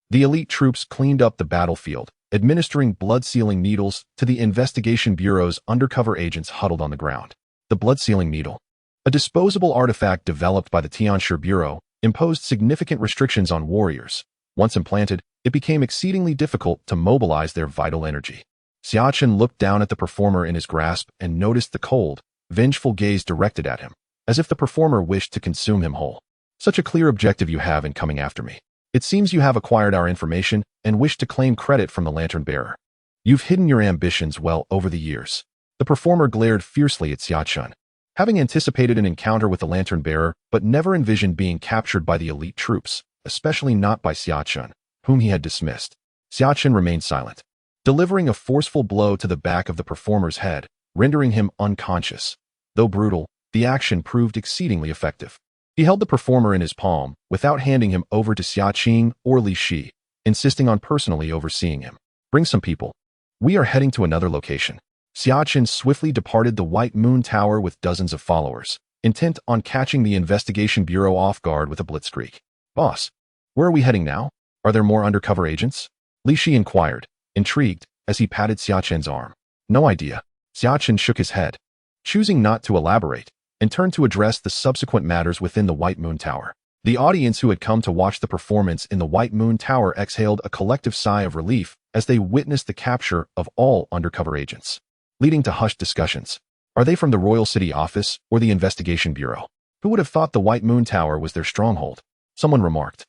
the elite troops cleaned up the battlefield, administering blood-sealing needles to the Investigation Bureau's undercover agents huddled on the ground. The blood-sealing needle, a disposable artifact developed by the Tianxia Bureau, imposed significant restrictions on warriors. Once implanted, it became exceedingly difficult to mobilize their vital energy. Xia Chen looked down at the performer in his grasp and noticed the cold, vengeful gaze directed at him, as if the performer wished to consume him whole. "Such a clear objective you have in coming after me. It seems you have acquired our information and wish to claim credit from the lantern bearer. You've hidden your ambitions well over the years." The performer glared fiercely at Xia Chen. Having anticipated an encounter with the lantern bearer, but never envisioned being captured by the elite troops, especially not by Xia Chen, whom he had dismissed. Xia Chen remained silent, delivering a forceful blow to the back of the performer's head, rendering him unconscious. Though brutal, the action proved exceedingly effective. He held the performer in his palm without handing him over to Xia Qing or Li Shi, insisting on personally overseeing him. Bring some people. We are heading to another location. Xia Chen swiftly departed the White Moon Tower with dozens of followers, intent on catching the investigation bureau off guard with a blitzkrieg. Boss, where are we heading now? Are there more undercover agents? Li Shi inquired, intrigued, as he patted Xia Chen's arm. No idea. Xia Chen shook his head, choosing not to elaborate, and turned to address the subsequent matters within the White Moon Tower. The audience who had come to watch the performance in the White Moon Tower exhaled a collective sigh of relief as they witnessed the capture of all undercover agents, leading to hushed discussions. Are they from the Royal City Office or the Investigation Bureau? Who would have thought the White Moon Tower was their stronghold? Someone remarked,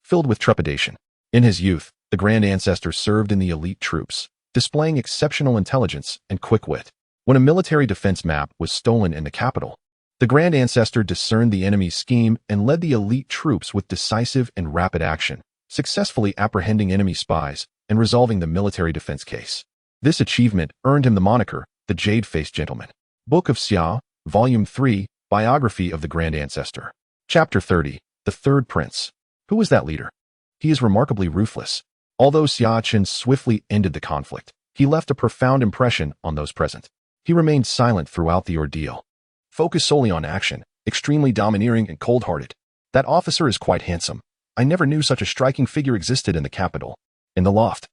filled with trepidation. In his youth, the Grand Ancestor served in the elite troops, displaying exceptional intelligence and quick wit. When a military defense map was stolen in the capital, the Grand Ancestor discerned the enemy's scheme and led the elite troops with decisive and rapid action, successfully apprehending enemy spies and resolving the military defense case. This achievement earned him the moniker, the Jade-Faced Gentleman. Book of Xia, Volume 3, Biography of the Grand Ancestor. Chapter 30, The Third Prince. Who was that leader? He is remarkably ruthless. Although Xia Chen swiftly ended the conflict, he left a profound impression on those present. He remained silent throughout the ordeal, focused solely on action, extremely domineering and cold-hearted. That officer is quite handsome. I never knew such a striking figure existed in the capital. In the loft,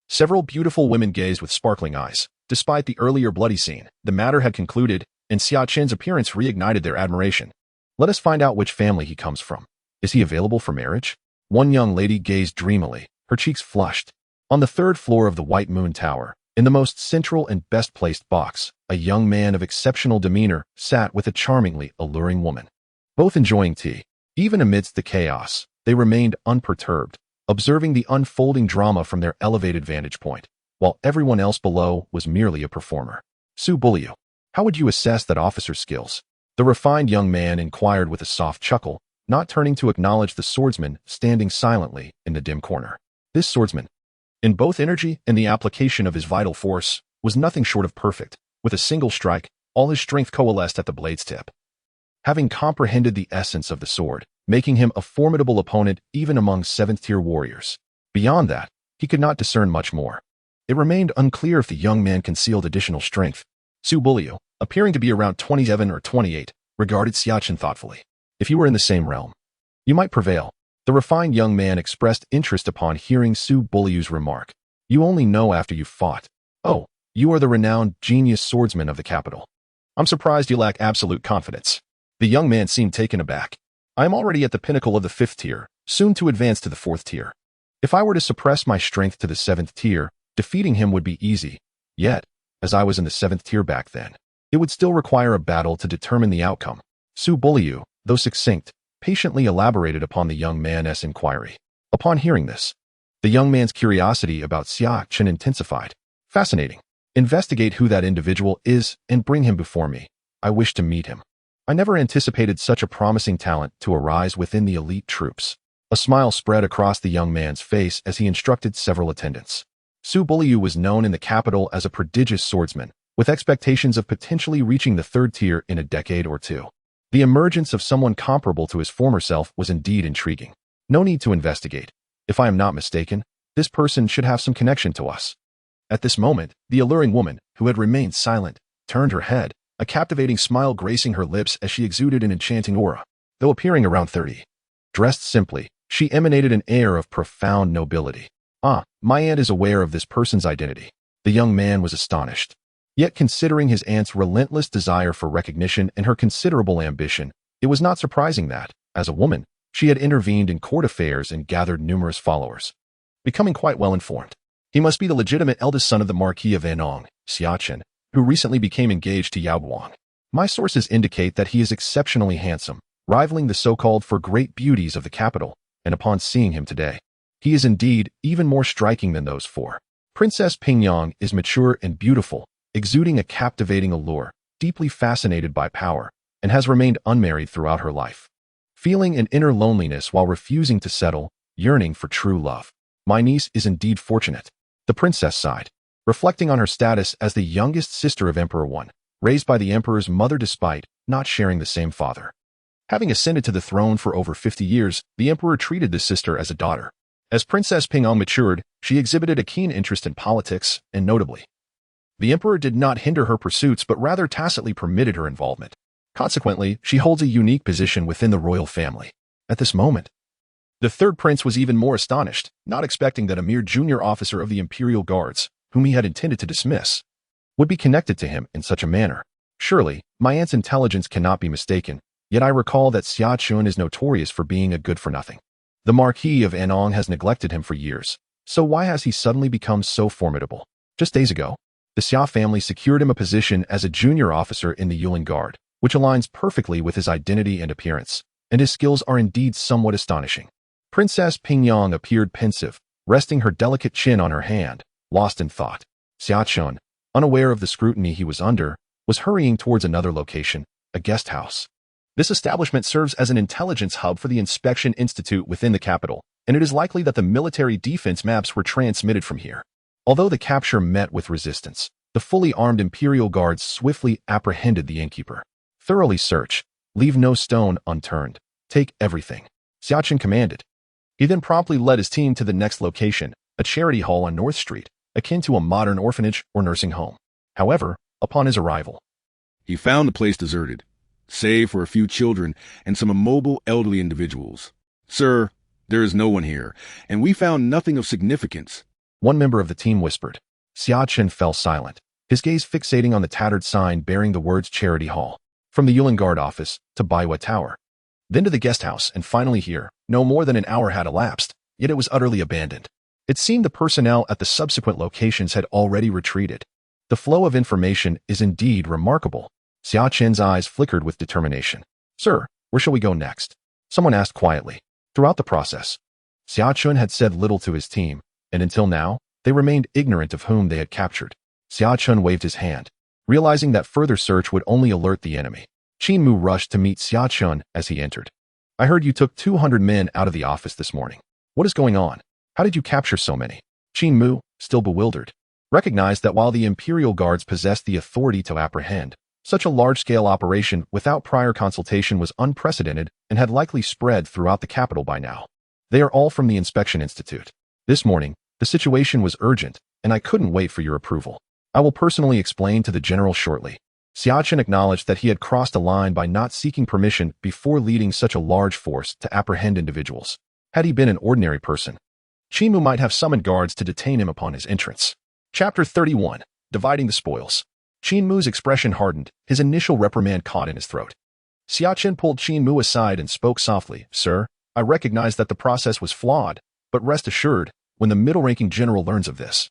several beautiful women gazed with sparkling eyes. Despite the earlier bloody scene, the matter had concluded, and Xia Chen's appearance reignited their admiration. Let us find out which family he comes from. Is he available for marriage? One young lady gazed dreamily, her cheeks flushed. On the third floor of the White Moon Tower, in the most central and best-placed box, a young man of exceptional demeanor sat with a charmingly alluring woman. Both enjoying tea. Even amidst the chaos, they remained unperturbed, observing the unfolding drama from their elevated vantage point, while everyone else below was merely a performer. Su Buliu, how would you assess that officer's skills? The refined young man inquired with a soft chuckle, not turning to acknowledge the swordsman standing silently in the dim corner. This swordsman, in both energy and the application of his vital force, was nothing short of perfect. With a single strike, all his strength coalesced at the blade's tip. Having comprehended the essence of the sword, making him a formidable opponent even among 7th-tier warriors. Beyond that, he could not discern much more. It remained unclear if the young man concealed additional strength. Su Buliu, appearing to be around 27 or 28, regarded Xia Chen thoughtfully. If you were in the same realm, you might prevail. The refined young man expressed interest upon hearing Su Buliu's remark. You only know after you've fought. Oh, you are the renowned genius swordsman of the capital. I'm surprised you lack absolute confidence. The young man seemed taken aback. I am already at the pinnacle of the 5th tier, soon to advance to the 4th tier. If I were to suppress my strength to the 7th tier, defeating him would be easy. Yet, as I was in the 7th tier back then, it would still require a battle to determine the outcome. Su Buliu, though succinct, patiently elaborated upon the young man's inquiry. Upon hearing this, the young man's curiosity about Xia Chen intensified. Fascinating. Investigate who that individual is and bring him before me. I wish to meet him. I never anticipated such a promising talent to arise within the elite troops. A smile spread across the young man's face as he instructed several attendants. Su Buliu was known in the capital as a prodigious swordsman, with expectations of potentially reaching the 3rd tier in a decade or two. The emergence of someone comparable to his former self was indeed intriguing. No need to investigate. If I am not mistaken, this person should have some connection to us. At this moment, the alluring woman, who had remained silent, turned her head, a captivating smile gracing her lips as she exuded an enchanting aura. Though appearing around 30, dressed simply, she emanated an air of profound nobility. Ah, my aunt is aware of this person's identity. The young man was astonished. Yet considering his aunt's relentless desire for recognition and her considerable ambition, it was not surprising that, as a woman, she had intervened in court affairs and gathered numerous followers. Becoming quite well informed. He must be the legitimate eldest son of the Marquis of Anong, Xia Chen, who recently became engaged to Yao Guang. My sources indicate that he is exceptionally handsome, rivaling the so-called for great beauties of the capital, and upon seeing him today, he is indeed even more striking than those four. Princess Pingyang is mature and beautiful, exuding a captivating allure, deeply fascinated by power, and has remained unmarried throughout her life. feeling an inner loneliness while refusing to settle, yearning for true love. My niece is indeed fortunate. The princess sighed, reflecting on her status as the youngest sister of Emperor Wen, raised by the emperor's mother despite not sharing the same father. Having ascended to the throne for over 50 years, the emperor treated this sister as a daughter. As Princess Ping'an matured, she exhibited a keen interest in politics, and notably, the emperor did not hinder her pursuits but rather tacitly permitted her involvement. Consequently, she holds a unique position within the royal family. At this moment, the third prince was even more astonished, not expecting that a mere junior officer of the imperial guards, whom he had intended to dismiss, would be connected to him in such a manner. Surely, my aunt's intelligence cannot be mistaken, yet I recall that Xia Chen is notorious for being a good-for-nothing. The Marquis of Anong has neglected him for years, so why has he suddenly become so formidable? Just days ago, the Xia family secured him a position as a junior officer in the Yulin Guard, which aligns perfectly with his identity and appearance, and his skills are indeed somewhat astonishing. Princess Pingyang appeared pensive, resting her delicate chin on her hand, lost in thought. Xia Chen, unaware of the scrutiny he was under, was hurrying towards another location, a guest house. This establishment serves as an intelligence hub for the Inspection Institute within the capital, and it is likely that the military defense maps were transmitted from here. Although the capture met with resistance, the fully armed Imperial Guards swiftly apprehended the innkeeper. Thoroughly search, leave no stone unturned, take everything, Xia Chen commanded. He then promptly led his team to the next location, a charity hall on North Street, akin to a modern orphanage or nursing home. However, upon his arrival, He found the place deserted, save for a few children and some immobile elderly individuals. Sir, there is no one here, and we found nothing of significance. One member of the team whispered. Xia Chen fell silent, his gaze fixating on the tattered sign bearing the words Charity Hall. From the Yulin Guard office to Baiwa Tower, then to the guest house, and finally here. No more than an hour had elapsed, yet it was utterly abandoned. It seemed the personnel at the subsequent locations had already retreated. The flow of information is indeed remarkable. Xia Chen's eyes flickered with determination. Sir, where shall we go next? Someone asked quietly. Throughout the process, Xia Chen had said little to his team, and until now, they remained ignorant of whom they had captured. Xia Chen waved his hand, realizing that further search would only alert the enemy. Qin Mu rushed to meet Xia Chen as he entered. I heard you took 200 men out of the office this morning. What is going on? How did you capture so many? Qin Mu, still bewildered, recognized that while the Imperial Guards possessed the authority to apprehend, such a large-scale operation without prior consultation was unprecedented and had likely spread throughout the capital by now. They are all from the Inspection Institute. This morning, the situation was urgent, and I couldn't wait for your approval. I will personally explain to the general shortly. Xia Chen acknowledged that he had crossed a line by not seeking permission before leading such a large force to apprehend individuals. Had he been an ordinary person, Qin Mu might have summoned guards to detain him upon his entrance. Chapter 31. Dividing the Spoils. Qin Mu's expression hardened, his initial reprimand caught in his throat. Xia Chen pulled Qin Mu aside and spoke softly. Sir, I recognize that the process was flawed, but rest assured, when the middle-ranking general learns of this,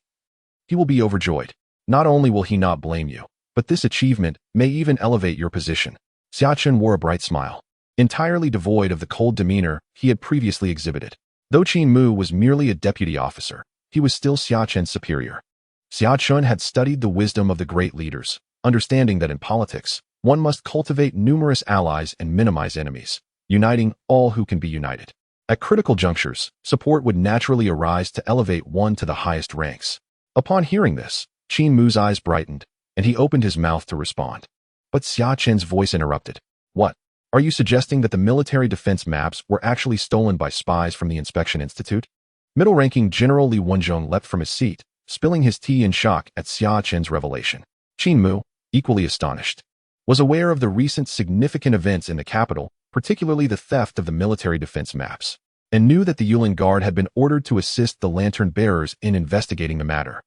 he will be overjoyed. Not only will he not blame you, but this achievement may even elevate your position. Xia Chen wore a bright smile, entirely devoid of the cold demeanor he had previously exhibited. Though Qin Mu was merely a deputy officer, he was still Xia Chen's superior. Xia Chen had studied the wisdom of the great leaders, understanding that in politics, one must cultivate numerous allies and minimize enemies, uniting all who can be united. At critical junctures, support would naturally arise to elevate one to the highest ranks. Upon hearing this, Qin Mu's eyes brightened, and he opened his mouth to respond. But Xia Chen's voice interrupted. What? Are you suggesting that the military defense maps were actually stolen by spies from the Inspection Institute? Middle-ranking General Li Wenjong leapt from his seat, spilling his tea in shock at Xia Chen's revelation. Qin Mu, equally astonished, was aware of the recent significant events in the capital, particularly the theft of the military defense maps, and knew that the Yulin Guard had been ordered to assist the lantern-bearers in investigating the matter.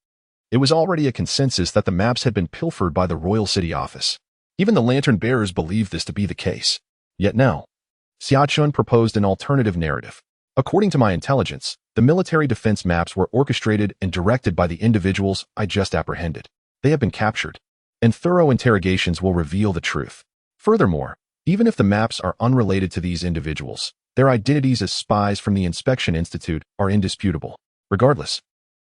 It was already a consensus that the maps had been pilfered by the Royal City Office. Even the lantern-bearers believed this to be the case. Yet now, Xia Chen proposed an alternative narrative. According to my intelligence, the military defense maps were orchestrated and directed by the individuals I just apprehended. They have been captured, and thorough interrogations will reveal the truth. Furthermore, even if the maps are unrelated to these individuals, their identities as spies from the Inspection Institute are indisputable. Regardless,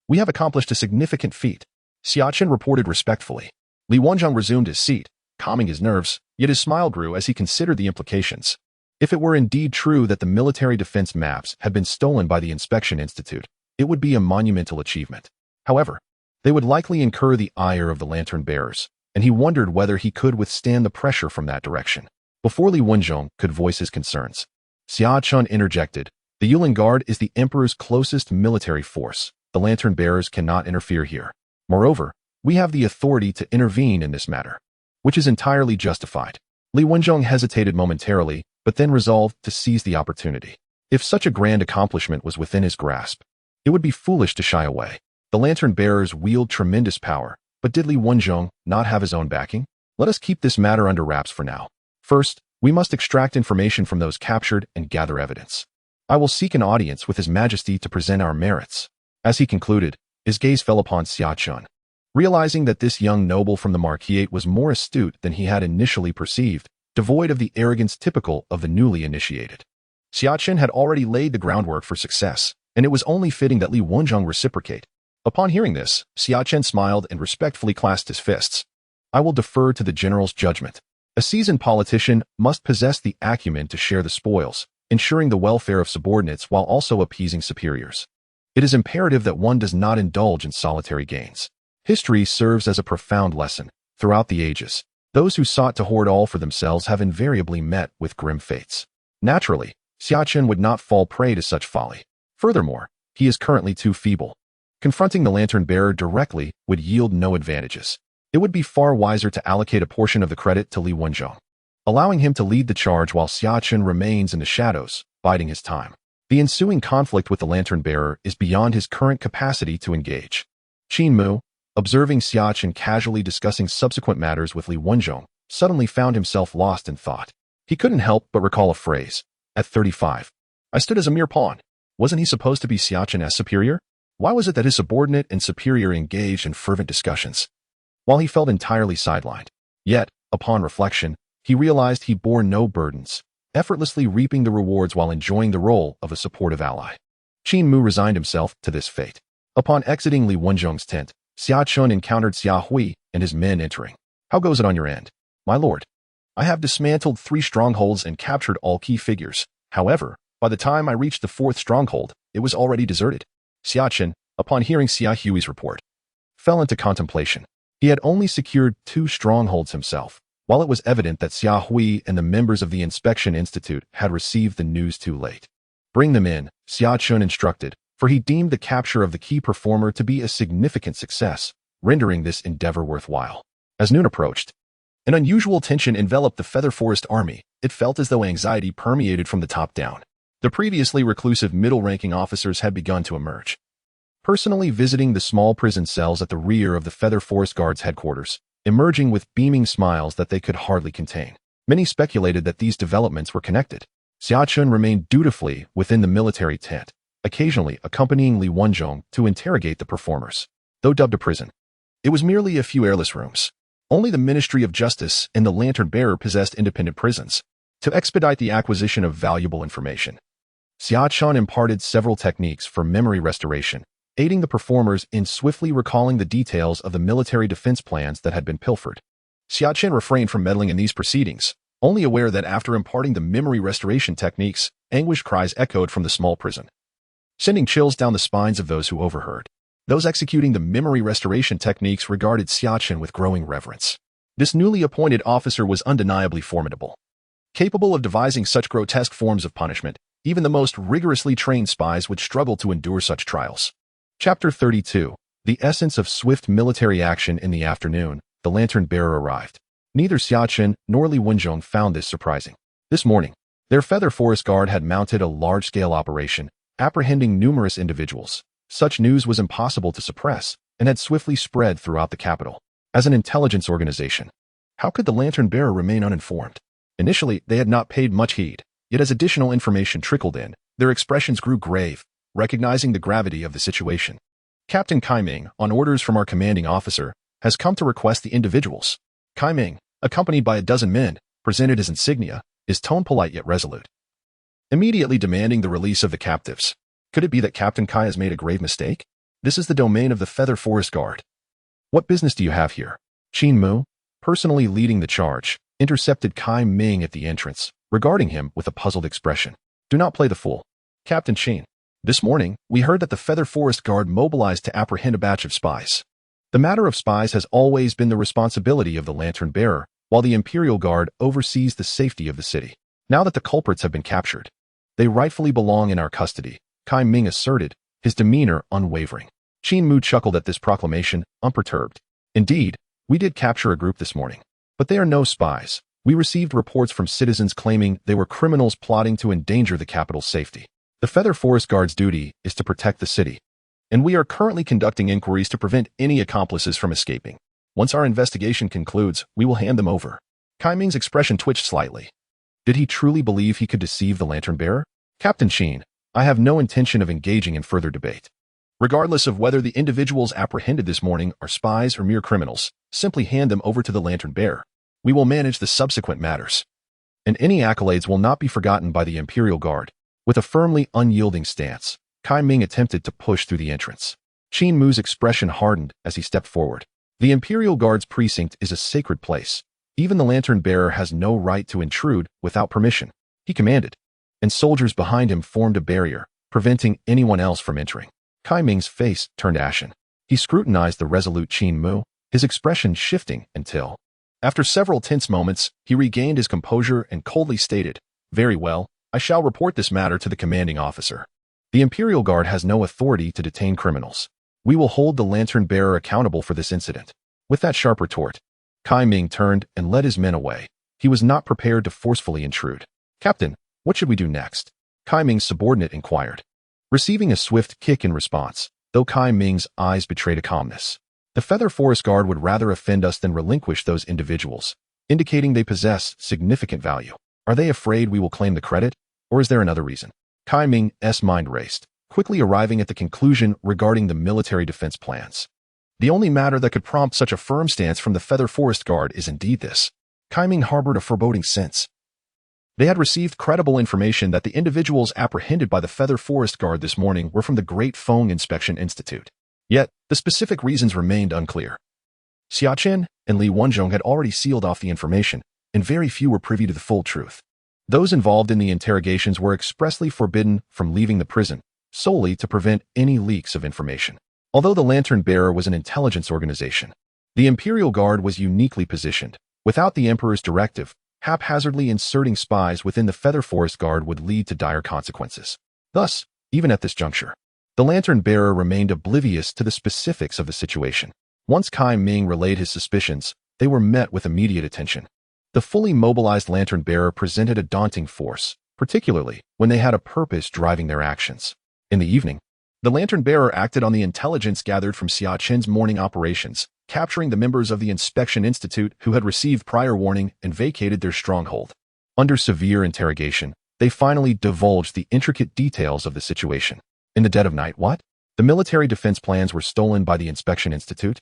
we have accomplished a significant feat, Xia Chen reported respectfully. Li Wenjong resumed his seat, calming his nerves, yet his smile grew as he considered the implications. If it were indeed true that the military defense maps had been stolen by the Inspection Institute, it would be a monumental achievement. However, they would likely incur the ire of the lantern bearers, and he wondered whether he could withstand the pressure from that direction. Before Li Wenzhong could voice his concerns, Xia Chen interjected, "The Yulin Guard is the Emperor's closest military force. The lantern bearers cannot interfere here. Moreover, we have the authority to intervene in this matter, which is entirely justified." Li Wenzhong hesitated momentarily, but then resolved to seize the opportunity. If such a grand accomplishment was within his grasp, it would be foolish to shy away. The lantern bearers wield tremendous power, but did Li Wenzhong not have his own backing? Let us keep this matter under wraps for now. First, we must extract information from those captured and gather evidence. I will seek an audience with His Majesty to present our merits. As he concluded, his gaze fell upon Xia Chen. Realizing that this young noble from the Marquis was more astute than he had initially perceived, devoid of the arrogance typical of the newly initiated, Xia Chen had already laid the groundwork for success, and it was only fitting that Li Wenzhong reciprocate. Upon hearing this, Xia Chen smiled and respectfully clasped his fists. "I will defer to the general's judgment. A seasoned politician must possess the acumen to share the spoils, ensuring the welfare of subordinates while also appeasing superiors. It is imperative that one does not indulge in solitary gains. History serves as a profound lesson. Throughout the ages, those who sought to hoard all for themselves have invariably met with grim fates. Naturally, Xia Chen would not fall prey to such folly. Furthermore, he is currently too feeble. Confronting the lantern bearer directly would yield no advantages. It would be far wiser to allocate a portion of the credit to Li Wenzhong, allowing him to lead the charge while Xia Chen remains in the shadows, biding his time. The ensuing conflict with the lantern bearer is beyond his current capacity to engage." Qin Mu, observing Xia Chen casually discussing subsequent matters with Li Wenzhong, suddenly found himself lost in thought. He couldn't help but recall a phrase. At 35, I stood as a mere pawn. Wasn't he supposed to be Xia Chen as superior? Why was it that his subordinate and superior engaged in fervent discussions, while he felt entirely sidelined? Yet, upon reflection, he realized he bore no burdens, effortlessly reaping the rewards while enjoying the role of a supportive ally. Qin Mu resigned himself to this fate. Upon exiting Li Wenzhong's tent, Xia Chen encountered Xia Hui and his men entering. "How goes it on your end, my lord? I have dismantled 3 strongholds and captured all key figures. However, by the time I reached the 4th stronghold, it was already deserted." Xia Chen, upon hearing Xia Hui's report, fell into contemplation. He had only secured 2 strongholds himself, while it was evident that Xia Hui and the members of the Inspection Institute had received the news too late. "Bring them in," Xia Chen instructed, for he deemed the capture of the key performer to be a significant success, rendering this endeavor worthwhile. As noon approached, an unusual tension enveloped the Feather Forest army. It felt as though anxiety permeated from the top down. The previously reclusive middle-ranking officers had begun to emerge. Personally visiting the small prison cells at the rear of the Feather Forest Guard's headquarters, emerging with beaming smiles that they could hardly contain. Many speculated that these developments were connected. Xia Chen remained dutifully within the military tent, occasionally accompanying Li Wenzhong to interrogate the performers. Though dubbed a prison, it was merely a few airless rooms. Only the Ministry of Justice and the Lantern Bearer possessed independent prisons to expedite the acquisition of valuable information. Xia Chen imparted several techniques for memory restoration, aiding the performers in swiftly recalling the details of the military defense plans that had been pilfered. Xia Chen refrained from meddling in these proceedings, only aware that after imparting the memory restoration techniques, anguished cries echoed from the small prison, sending chills down the spines of those who overheard. Those executing the memory restoration techniques regarded Xia Chen with growing reverence. This newly appointed officer was undeniably formidable. Capable of devising such grotesque forms of punishment, even the most rigorously trained spies would struggle to endure such trials. Chapter 32. The essence of swift military action. In the afternoon, the lantern bearer arrived. Neither Xia Chen nor Li Wenzhong found this surprising. This morning, their Feather Forest Guard had mounted a large-scale operation, apprehending numerous individuals. Such news was impossible to suppress and had swiftly spread throughout the capital. As an intelligence organization, how could the lantern bearer remain uninformed? Initially, they had not paid much heed, yet as additional information trickled in, their expressions grew grave, recognizing the gravity of the situation. "Captain Kai Ming, on orders from our commanding officer, has come to request the individuals." Kai Ming, accompanied by a dozen men, presented his insignia, his tone polite yet resolute, immediately demanding the release of the captives. Could it be that Captain Kai has made a grave mistake? This is the domain of the Feather Forest Guard. "What business do you have here?" Qin Mu, personally leading the charge, intercepted Kai Ming at the entrance, regarding him with a puzzled expression. Do not play the fool. Captain Qin. This morning, we heard that the Feather Forest Guard mobilized to apprehend a batch of spies. The matter of spies has always been the responsibility of the Lantern Bearer, while the Imperial Guard oversees the safety of the city. Now that the culprits have been captured, they rightfully belong in our custody, Kai Ming asserted, his demeanor unwavering. Qin Mu chuckled at this proclamation, unperturbed. Indeed, we did capture a group this morning. But they are no spies. We received reports from citizens claiming they were criminals plotting to endanger the capital's safety. The Feather Forest Guard's duty is to protect the city, and we are currently conducting inquiries to prevent any accomplices from escaping. Once our investigation concludes, we will hand them over. Kai Ming's expression twitched slightly. Did he truly believe he could deceive the Lantern Bearer? Captain Qin, I have no intention of engaging in further debate. Regardless of whether the individuals apprehended this morning are spies or mere criminals, simply hand them over to the Lantern Bearer. We will manage the subsequent matters. And any accolades will not be forgotten by the Imperial Guard. With a firmly unyielding stance, Kai Ming attempted to push through the entrance. Qin Mu's expression hardened as he stepped forward. The Imperial Guard's precinct is a sacred place. Even the Lantern Bearer has no right to intrude without permission, he commanded. And soldiers behind him formed a barrier, preventing anyone else from entering. Kai Ming's face turned ashen. He scrutinized the resolute Qin Mu, his expression shifting until, after several tense moments, he regained his composure and coldly stated, Very well, I shall report this matter to the commanding officer. The Imperial Guard has no authority to detain criminals. We will hold the Lantern Bearer accountable for this incident. With that sharp retort, Kai Ming turned and led his men away. He was not prepared to forcefully intrude. Captain, what should we do next? Kai Ming's subordinate inquired, receiving a swift kick in response, though Kai Ming's eyes betrayed a calmness. The Feather Forest Guard would rather offend us than relinquish those individuals, indicating they possess significant value. Are they afraid we will claim the credit, or is there another reason? Kai Ming's mind raced, quickly arriving at the conclusion regarding the military defense plans. The only matter that could prompt such a firm stance from the Feather Forest Guard is indeed this. Kai Ming harbored a foreboding sense. They had received credible information that the individuals apprehended by the Feather Forest Guard this morning were from the Great Feng Inspection Institute. Yet, the specific reasons remained unclear. Xia Chen and Li Wenzhong had already sealed off the information, and very few were privy to the full truth. Those involved in the interrogations were expressly forbidden from leaving the prison, solely to prevent any leaks of information. Although the Lantern Bearer was an intelligence organization, the Imperial Guard was uniquely positioned. Without the Emperor's directive, haphazardly inserting spies within the Feather Forest Guard would lead to dire consequences. Thus, even at this juncture, the Lantern Bearer remained oblivious to the specifics of the situation. Once Kai Ming relayed his suspicions, they were met with immediate attention. The fully mobilized Lantern Bearer presented a daunting force, particularly when they had a purpose driving their actions. In the evening, the Lantern Bearer acted on the intelligence gathered from Xia Chen's morning operations, capturing the members of the Inspection Institute who had received prior warning and vacated their stronghold. Under severe interrogation, they finally divulged the intricate details of the situation. In the dead of night, what? The military defense plans were stolen by the Inspection Institute?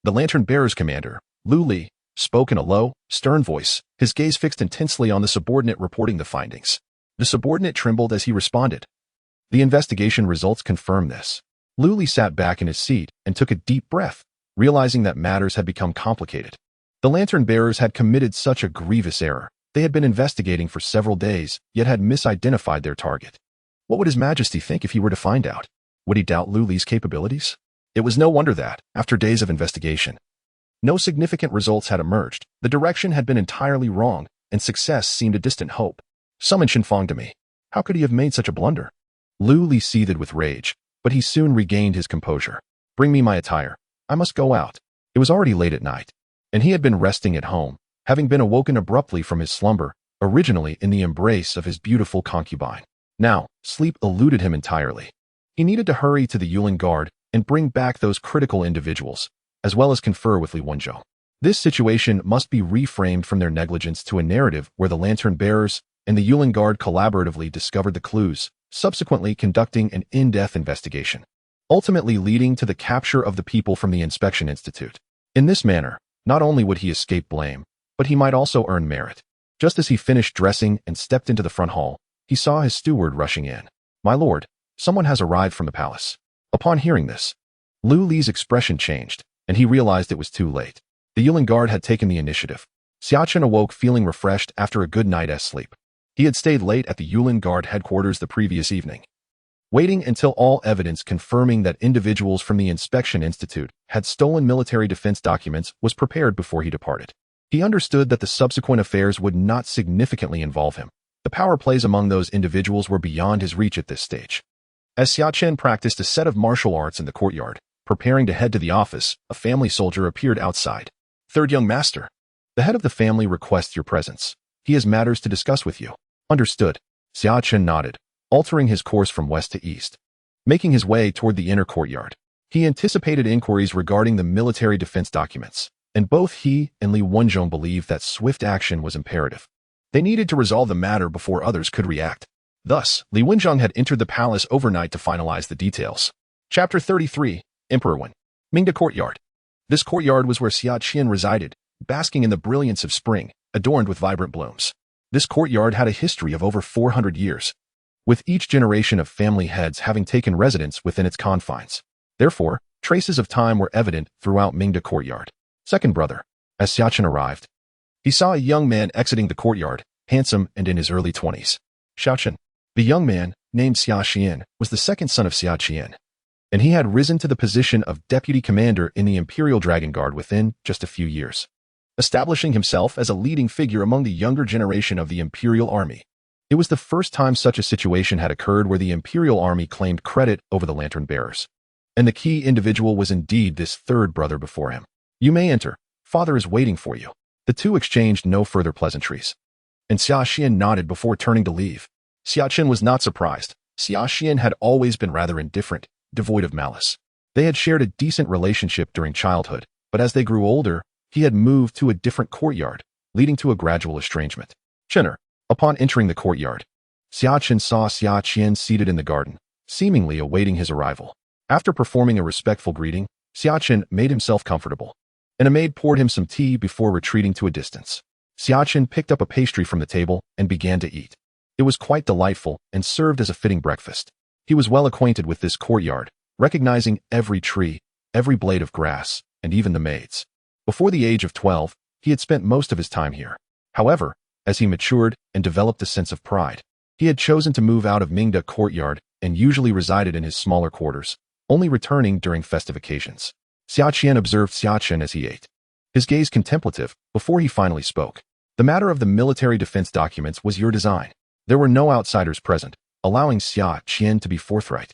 The Lantern Bearer's commander, Lu Li, spoke in a low, stern voice, his gaze fixed intensely on the subordinate reporting the findings. The subordinate trembled as he responded. The investigation results confirm this. Lu Li sat back in his seat and took a deep breath, realizing that matters had become complicated. The Lantern Bearers had committed such a grievous error. They had been investigating for several days, yet had misidentified their target. What would His Majesty think if he were to find out? Would he doubt Lu Li's capabilities? It was no wonder that, after days of investigation, no significant results had emerged. The direction had been entirely wrong, and success seemed a distant hope. Summon Shinfang to me. How could he have made such a blunder? Lu Li seethed with rage, but he soon regained his composure. Bring me my attire. I must go out. It was already late at night, and he had been resting at home, having been awoken abruptly from his slumber, originally in the embrace of his beautiful concubine. Now, sleep eluded him entirely. He needed to hurry to the Yulin Guard and bring back those critical individuals, as well as confer with Li Wenzhou. This situation must be reframed from their negligence to a narrative where the Lantern Bearers and the Yulin Guard collaboratively discovered the clues, subsequently conducting an in-depth investigation, ultimately leading to the capture of the people from the Inspection Institute. In this manner, not only would he escape blame, but he might also earn merit. Just as he finished dressing and stepped into the front hall, he saw his steward rushing in. My lord, someone has arrived from the palace. Upon hearing this, Lu Li's expression changed, and he realized it was too late. The Yulin Guard had taken the initiative. Xia Chen awoke feeling refreshed after a good night's sleep. He had stayed late at the Yulin Guard headquarters the previous evening, waiting until all evidence confirming that individuals from the Inspection Institute had stolen military defense documents was prepared before he departed. He understood that the subsequent affairs would not significantly involve him. The power plays among those individuals were beyond his reach at this stage. As Xia Chen practiced a set of martial arts in the courtyard, preparing to head to the office, a family soldier appeared outside. Third young master. The head of the family requests your presence. He has matters to discuss with you. Understood. Xia Chen nodded, altering his course from west to east, making his way toward the inner courtyard. He anticipated inquiries regarding the military defense documents, and both he and Li Wenjong believed that swift action was imperative. They needed to resolve the matter before others could react. Thus, Li Wenjong had entered the palace overnight to finalize the details. Chapter 33, Emperor Wen. Mingda Courtyard. This courtyard was where Xia Chen resided, basking in the brilliance of spring, adorned with vibrant blooms. This courtyard had a history of over 400 years, with each generation of family heads having taken residence within its confines. Therefore, traces of time were evident throughout Mingda Courtyard. Second brother. As Xia Chen arrived, he saw a young man exiting the courtyard, handsome and in his early 20s. Xia Chen. The young man, named Xia Xian, was the second son of Xia Chen, and he had risen to the position of deputy commander in the Imperial Dragon Guard within just a few years, establishing himself as a leading figure among the younger generation of the Imperial Army. It was the first time such a situation had occurred where the Imperial Army claimed credit over the lantern bearers. And the key individual was indeed this third brother before him. You may enter. Father is waiting for you. The two exchanged no further pleasantries, and Xia Xian nodded before turning to leave. Xia Chen was not surprised. Xia Xian had always been rather indifferent, devoid of malice. They had shared a decent relationship during childhood, but as they grew older, he had moved to a different courtyard, leading to a gradual estrangement. Chenner. Upon entering the courtyard, Xia Chen saw Xia Qian seated in the garden, seemingly awaiting his arrival. After performing a respectful greeting, Xia Chen made himself comfortable, and a maid poured him some tea before retreating to a distance. Xia Chen picked up a pastry from the table and began to eat. It was quite delightful and served as a fitting breakfast. He was well acquainted with this courtyard, recognizing every tree, every blade of grass, and even the maids. Before the age of 12, he had spent most of his time here. However, as he matured and developed a sense of pride, he had chosen to move out of Mingda Courtyard and usually resided in his smaller quarters, only returning during festive occasions. Xia Qian observed Xia Chen as he ate, his gaze contemplative, before he finally spoke. The matter of the military defense documents was your design. There were no outsiders present, allowing Xia Qian to be forthright.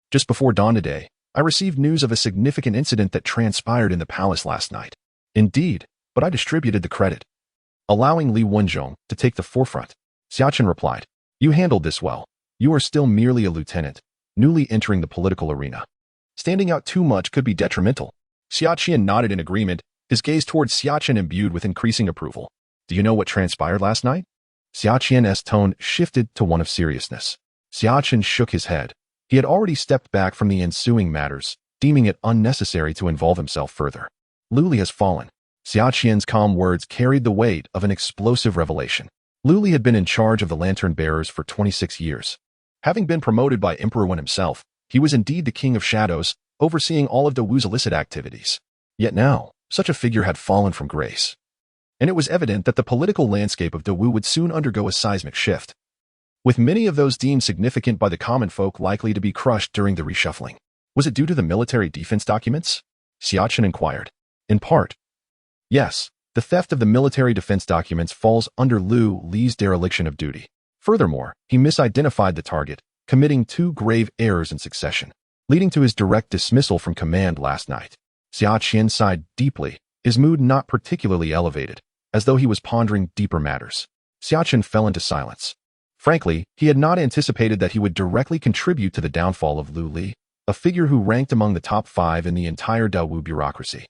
Just before dawn today, I received news of a significant incident that transpired in the palace last night. Indeed, but I distributed the credit, allowing Li Wenjong to take the forefront. Xia Chen replied, you handled this well. You are still merely a lieutenant, newly entering the political arena. Standing out too much could be detrimental. Xia Qian nodded in agreement, his gaze towards Xia Chen imbued with increasing approval. Do you know what transpired last night? Xia Qian's tone shifted to one of seriousness. Xia Chen shook his head. He had already stepped back from the ensuing matters, deeming it unnecessary to involve himself further. Luli has fallen. Xia Qian's calm words carried the weight of an explosive revelation. Luli had been in charge of the lantern bearers for 26 years. Having been promoted by Emperor Wen himself, he was indeed the king of shadows, overseeing all of Dawu's illicit activities. Yet now, such a figure had fallen from grace, and it was evident that the political landscape of Dawu would soon undergo a seismic shift, with many of those deemed significant by the common folk likely to be crushed during the reshuffling. Was it due to the military defense documents? Xia Chen inquired. In part. Yes, the theft of the military defense documents falls under Lu Li's dereliction of duty. Furthermore, he misidentified the target, committing 2 grave errors in succession, leading to his direct dismissal from command last night. Xia Qian sighed deeply, his mood not particularly elevated, as though he was pondering deeper matters. Xia Chen fell into silence. Frankly, he had not anticipated that he would directly contribute to the downfall of Lu Li, a figure who ranked among the top 5 in the entire Dawu bureaucracy.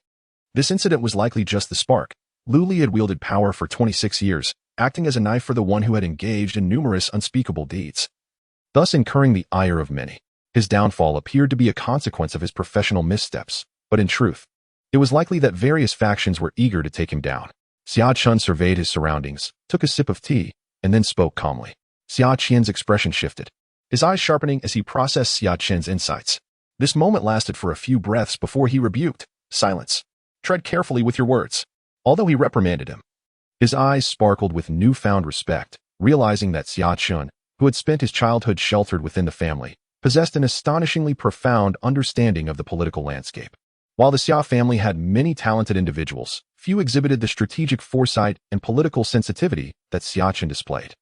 This incident was likely just the spark. Lu Li had wielded power for 26 years, acting as a knife for the one who had engaged in numerous unspeakable deeds, thus incurring the ire of many. His downfall appeared to be a consequence of his professional missteps, but in truth, it was likely that various factions were eager to take him down. Xia Chen surveyed his surroundings, took a sip of tea, and then spoke calmly. Xia Qian's expression shifted, his eyes sharpening as he processed Xia Chen's insights. This moment lasted for a few breaths before he rebuked. Silence. Tread carefully with your words. Although he reprimanded him, His eyes sparkled with newfound respect, realizing that Xia Chen, who had spent his childhood sheltered within the family, possessed an astonishingly profound understanding of the political landscape. While the Xia family had many talented individuals, few exhibited the strategic foresight and political sensitivity that Xia Chen displayed.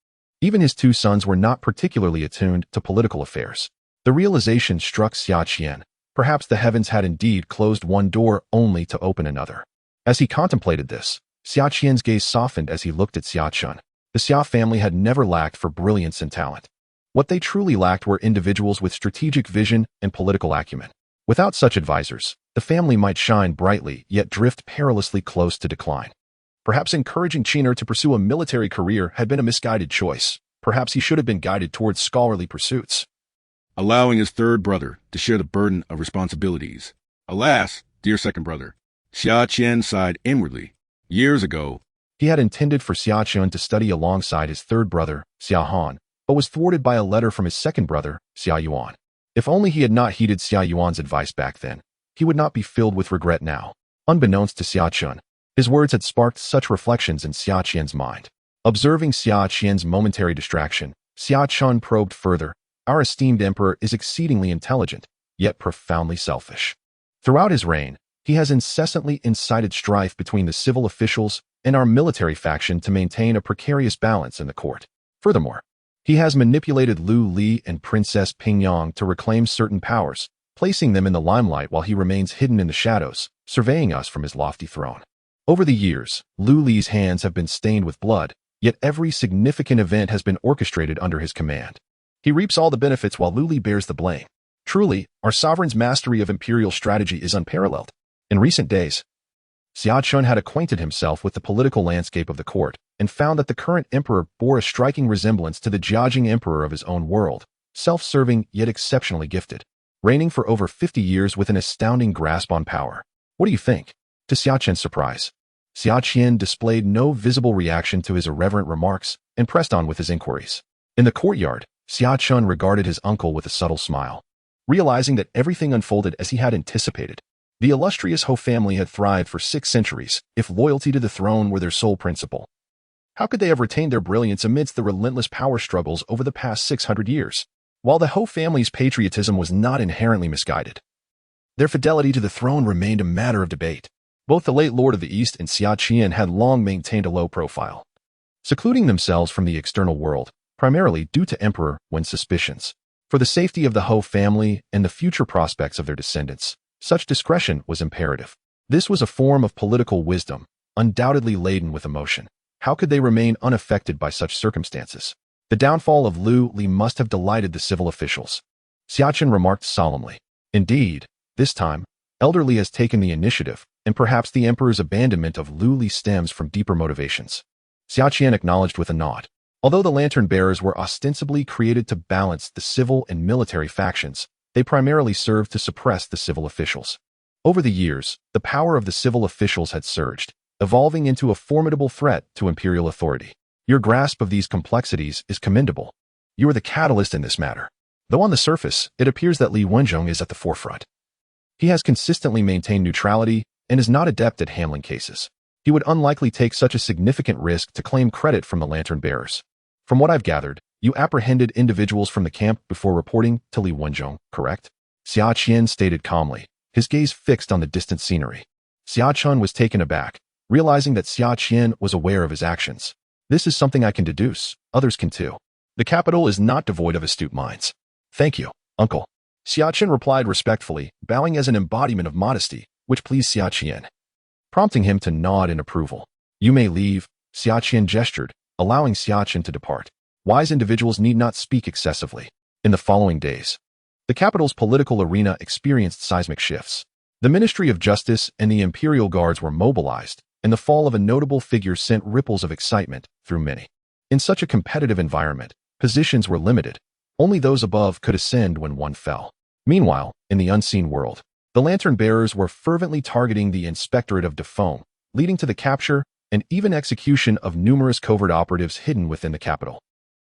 Even his two sons were not particularly attuned to political affairs. The realization struck Xia Chen. Perhaps the heavens had indeed closed one door only to open another. As he contemplated this, Xia Chen's gaze softened as he looked at Xia Chen. The Xia family had never lacked for brilliance and talent. What they truly lacked were individuals with strategic vision and political acumen. Without such advisors, the family might shine brightly yet drift perilously close to decline. Perhaps encouraging Qiner to pursue a military career had been a misguided choice. Perhaps he should have been guided towards scholarly pursuits. Allowing his third brother to share the burden of responsibilities. Alas, dear second brother, Xia Chen sighed inwardly. Years ago, he had intended for Xia Chen to study alongside his third brother, Xia Hao, but was thwarted by a letter from his second brother, Xia Yuan. If only he had not heeded Xia Yuan's advice back then, he would not be filled with regret now. Unbeknownst to Xia Chen, his words had sparked such reflections in Xia Chen's mind. Observing Xia Chen's momentary distraction, Xia Chen probed further. Our esteemed emperor is exceedingly intelligent, yet profoundly selfish. Throughout his reign, he has incessantly incited strife between the civil officials and our military faction to maintain a precarious balance in the court. Furthermore, he has manipulated Lu Li and Princess Pingyang to reclaim certain powers, placing them in the limelight while he remains hidden in the shadows, surveying us from his lofty throne. Over the years, Lu Li's hands have been stained with blood, yet every significant event has been orchestrated under his command. He reaps all the benefits while Lu Li bears the blame. Truly, our sovereign's mastery of imperial strategy is unparalleled. In recent days, Xia Chen had acquainted himself with the political landscape of the court and found that the current emperor bore a striking resemblance to the Jiajing emperor of his own world, self-serving yet exceptionally gifted, reigning for over 50 years with an astounding grasp on power. What do you think? To Xia Chen's surprise, Xia Chen displayed no visible reaction to his irreverent remarks and pressed on with his inquiries. In the courtyard, Xia Chen regarded his uncle with a subtle smile. Realizing that everything unfolded as he had anticipated, the illustrious Hou family had thrived for 6 centuries, if loyalty to the throne were their sole principle. How could they have retained their brilliance amidst the relentless power struggles over the past 600 years? While the Hou family's patriotism was not inherently misguided, their fidelity to the throne remained a matter of debate. Both the late Lord of the East and Xia Chen had long maintained a low profile, secluding themselves from the external world, primarily due to Emperor Wen's suspicions. For the safety of the Hou family and the future prospects of their descendants, such discretion was imperative. This was a form of political wisdom, undoubtedly laden with emotion. How could they remain unaffected by such circumstances? The downfall of Lu Li must have delighted the civil officials. Xia Chen remarked solemnly. Indeed, this time, Elder Li has taken the initiative, and perhaps the emperor's abandonment of Lu Li stems from deeper motivations. Xia Chen acknowledged with a nod. Although the lantern bearers were ostensibly created to balance the civil and military factions, they primarily served to suppress the civil officials. Over the years, the power of the civil officials had surged, evolving into a formidable threat to imperial authority. Your grasp of these complexities is commendable. You are the catalyst in this matter. Though on the surface, it appears that Li Wenzhong is at the forefront. He has consistently maintained neutrality and is not adept at handling cases. He would unlikely take such a significant risk to claim credit from the lantern bearers. From what I've gathered, you apprehended individuals from the camp before reporting to Li Wenzhong, correct? Xia Chen stated calmly, his gaze fixed on the distant scenery. Xia Chen was taken aback, realizing that Xia Chen was aware of his actions. This is something I can deduce. Others can too. The capital is not devoid of astute minds. Thank you, uncle. Xia Chen replied respectfully, bowing as an embodiment of modesty, which pleased Xia Chen, prompting him to nod in approval. You may leave, Xia Chen gestured, allowing Xia Chen to depart. Wise individuals need not speak excessively. In the following days, the capital's political arena experienced seismic shifts. The Ministry of Justice and the Imperial Guards were mobilized, and the fall of a notable figure sent ripples of excitement through many. In such a competitive environment, positions were limited. Only those above could ascend when one fell. Meanwhile, in the unseen world, the lantern bearers were fervently targeting the Inspectorate of Defome, leading to the capture and even execution of numerous covert operatives hidden within the capital.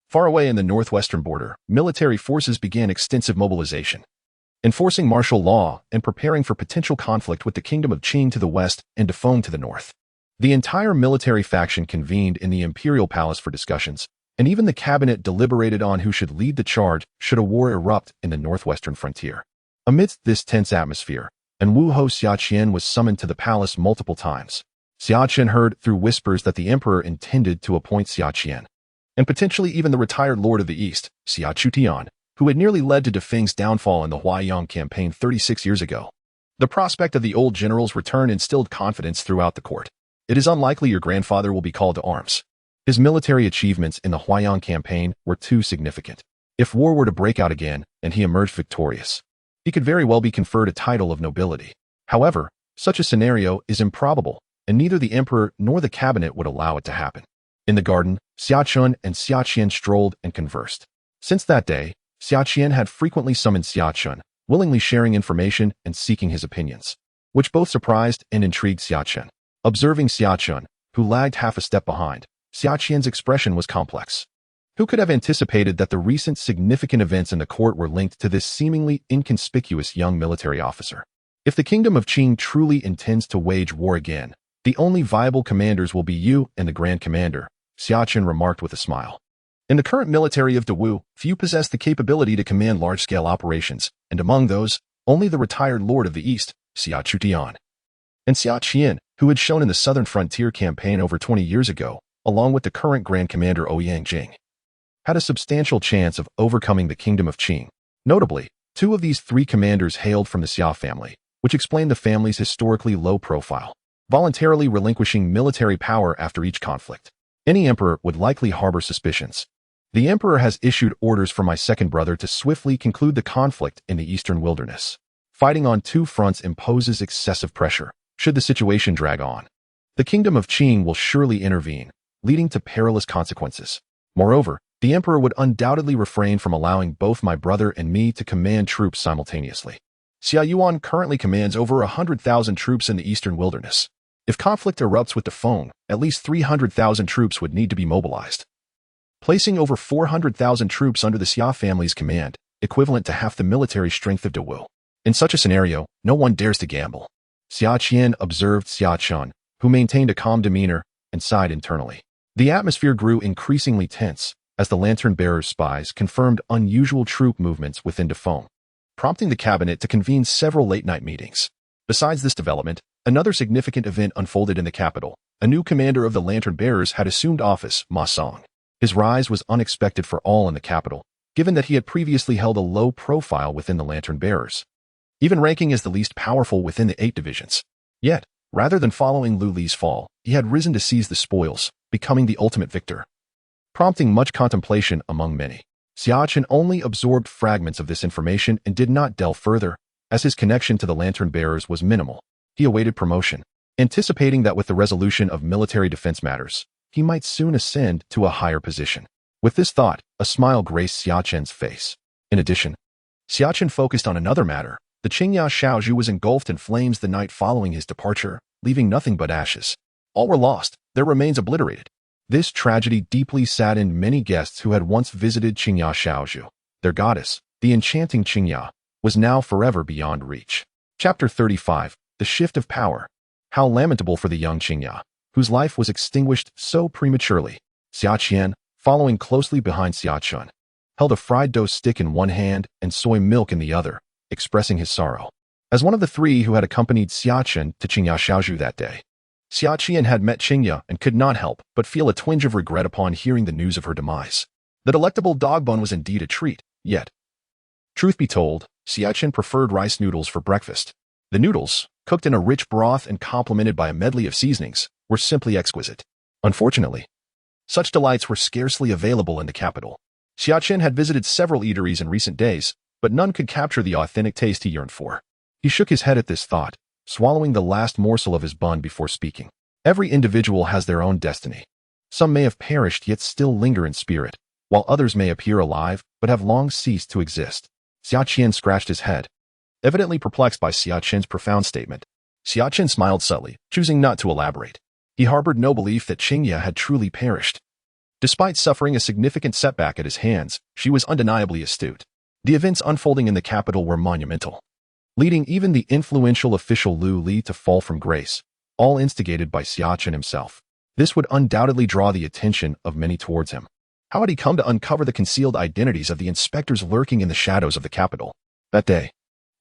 Far away in the northwestern border, military forces began extensive mobilization, enforcing martial law and preparing for potential conflict with the Kingdom of Qing to the west and Defome to the north. The entire military faction convened in the imperial palace for discussions, and even the cabinet deliberated on who should lead the charge should a war erupt in the northwestern frontier. Amidst this tense atmosphere, and Wu Ho Xia Chen was summoned to the palace multiple times. Xia Chen heard through whispers that the emperor intended to appoint Xia Chen, and potentially even the retired lord of the East, Xia Chutian, who had nearly led to Defeng's downfall in the Huaiyang campaign 36 years ago. The prospect of the old general's return instilled confidence throughout the court. It is unlikely your grandfather will be called to arms. His military achievements in the Huaiyang campaign were too significant. If war were to break out again and he emerged victorious, he could very well be conferred a title of nobility. However, such a scenario is improbable, and neither the emperor nor the cabinet would allow it to happen. In the garden, Xia Chen and Xia Chen strolled and conversed. Since that day, Xia Chen had frequently summoned Xia Chen, willingly sharing information and seeking his opinions, which both surprised and intrigued Xia Chen. Observing Xia Chen, who lagged half a step behind, Xia Qian's expression was complex. Who could have anticipated that the recent significant events in the court were linked to this seemingly inconspicuous young military officer? If the kingdom of Qing truly intends to wage war again, the only viable commanders will be you and the Grand Commander, Xia Chen remarked with a smile. In the current military of Dawu, few possess the capability to command large-scale operations, and among those, only the retired Lord of the East, Xia Chutian, and Xia Qian, who had shown in the Southern Frontier campaign over 20 years ago, along with the current Grand Commander Ouyang Jing, had a substantial chance of overcoming the kingdom of Qing. Notably, two of these three commanders hailed from the Xia family, which explained the family's historically low profile, voluntarily relinquishing military power after each conflict. Any emperor would likely harbor suspicions. The emperor has issued orders for my second brother to swiftly conclude the conflict in the eastern wilderness. Fighting on two fronts imposes excessive pressure, should the situation drag on. The kingdom of Qing will surely intervene, leading to perilous consequences. Moreover, the emperor would undoubtedly refrain from allowing both my brother and me to command troops simultaneously. Xia Yuan currently commands over 100,000 troops in the eastern wilderness. If conflict erupts with the Feng, at least 300,000 troops would need to be mobilized, placing over 400,000 troops under the Xia family's command, equivalent to half the military strength of Dawu. In such a scenario, no one dares to gamble. Xia Qian observed Xia Chen, who maintained a calm demeanor, and sighed internally. The atmosphere grew increasingly tense as the lantern-bearer's spies confirmed unusual troop movements within Defeng, prompting the cabinet to convene several late-night meetings. Besides this development, another significant event unfolded in the capital. A new commander of the lantern-bearers had assumed office, Ma Song. His rise was unexpected for all in the capital, given that he had previously held a low profile within the lantern-bearers, even ranking as the least powerful within the 8 divisions. Yet, rather than following Lu Li's fall, he had risen to seize the spoils, becoming the ultimate victor, prompting much contemplation among many. Xia Chen only absorbed fragments of this information and did not delve further, as his connection to the lantern-bearers was minimal. He awaited promotion, anticipating that with the resolution of military defense matters, he might soon ascend to a higher position. With this thought, a smile graced Xia Chen's face. In addition, Xia Chen focused on another matter. The Qingya Shaozhu was engulfed in flames the night following his departure, leaving nothing but ashes. All were lost, their remains obliterated. This tragedy deeply saddened many guests who had once visited Qingya Shaozhu. Their goddess, the enchanting Qingya, was now forever beyond reach. Chapter 35, The Shift of Power. How lamentable for the young Qingya, whose life was extinguished so prematurely. Xia Qian, following closely behind Xia Chen, held a fried dough stick in one hand and soy milk in the other, expressing his sorrow. As one of the 3 who had accompanied Xia Chen to Qingya Shaozhu that day, Xia Qian had met Qingya and could not help but feel a twinge of regret upon hearing the news of her demise. The delectable dog bone was indeed a treat, yet, truth be told, Xia Chen preferred rice noodles for breakfast. The noodles, cooked in a rich broth and complemented by a medley of seasonings, were simply exquisite. Unfortunately, such delights were scarcely available in the capital. Xia Chen had visited several eateries in recent days, but none could capture the authentic taste he yearned for. He shook his head at this thought, swallowing the last morsel of his bun before speaking. Every individual has their own destiny. Some may have perished yet still linger in spirit, while others may appear alive but have long ceased to exist. Xia Qian scratched his head, evidently perplexed by Xia Chen's profound statement. Xia Chen smiled subtly, choosing not to elaborate. He harbored no belief that Qingya had truly perished. Despite suffering a significant setback at his hands, she was undeniably astute. The events unfolding in the capital were monumental, leading even the influential official Lu Li to fall from grace. all instigated by Xia Chen himself. This would undoubtedly draw the attention of many towards him. How had he come to uncover the concealed identities of the inspectors lurking in the shadows of the capital? That day,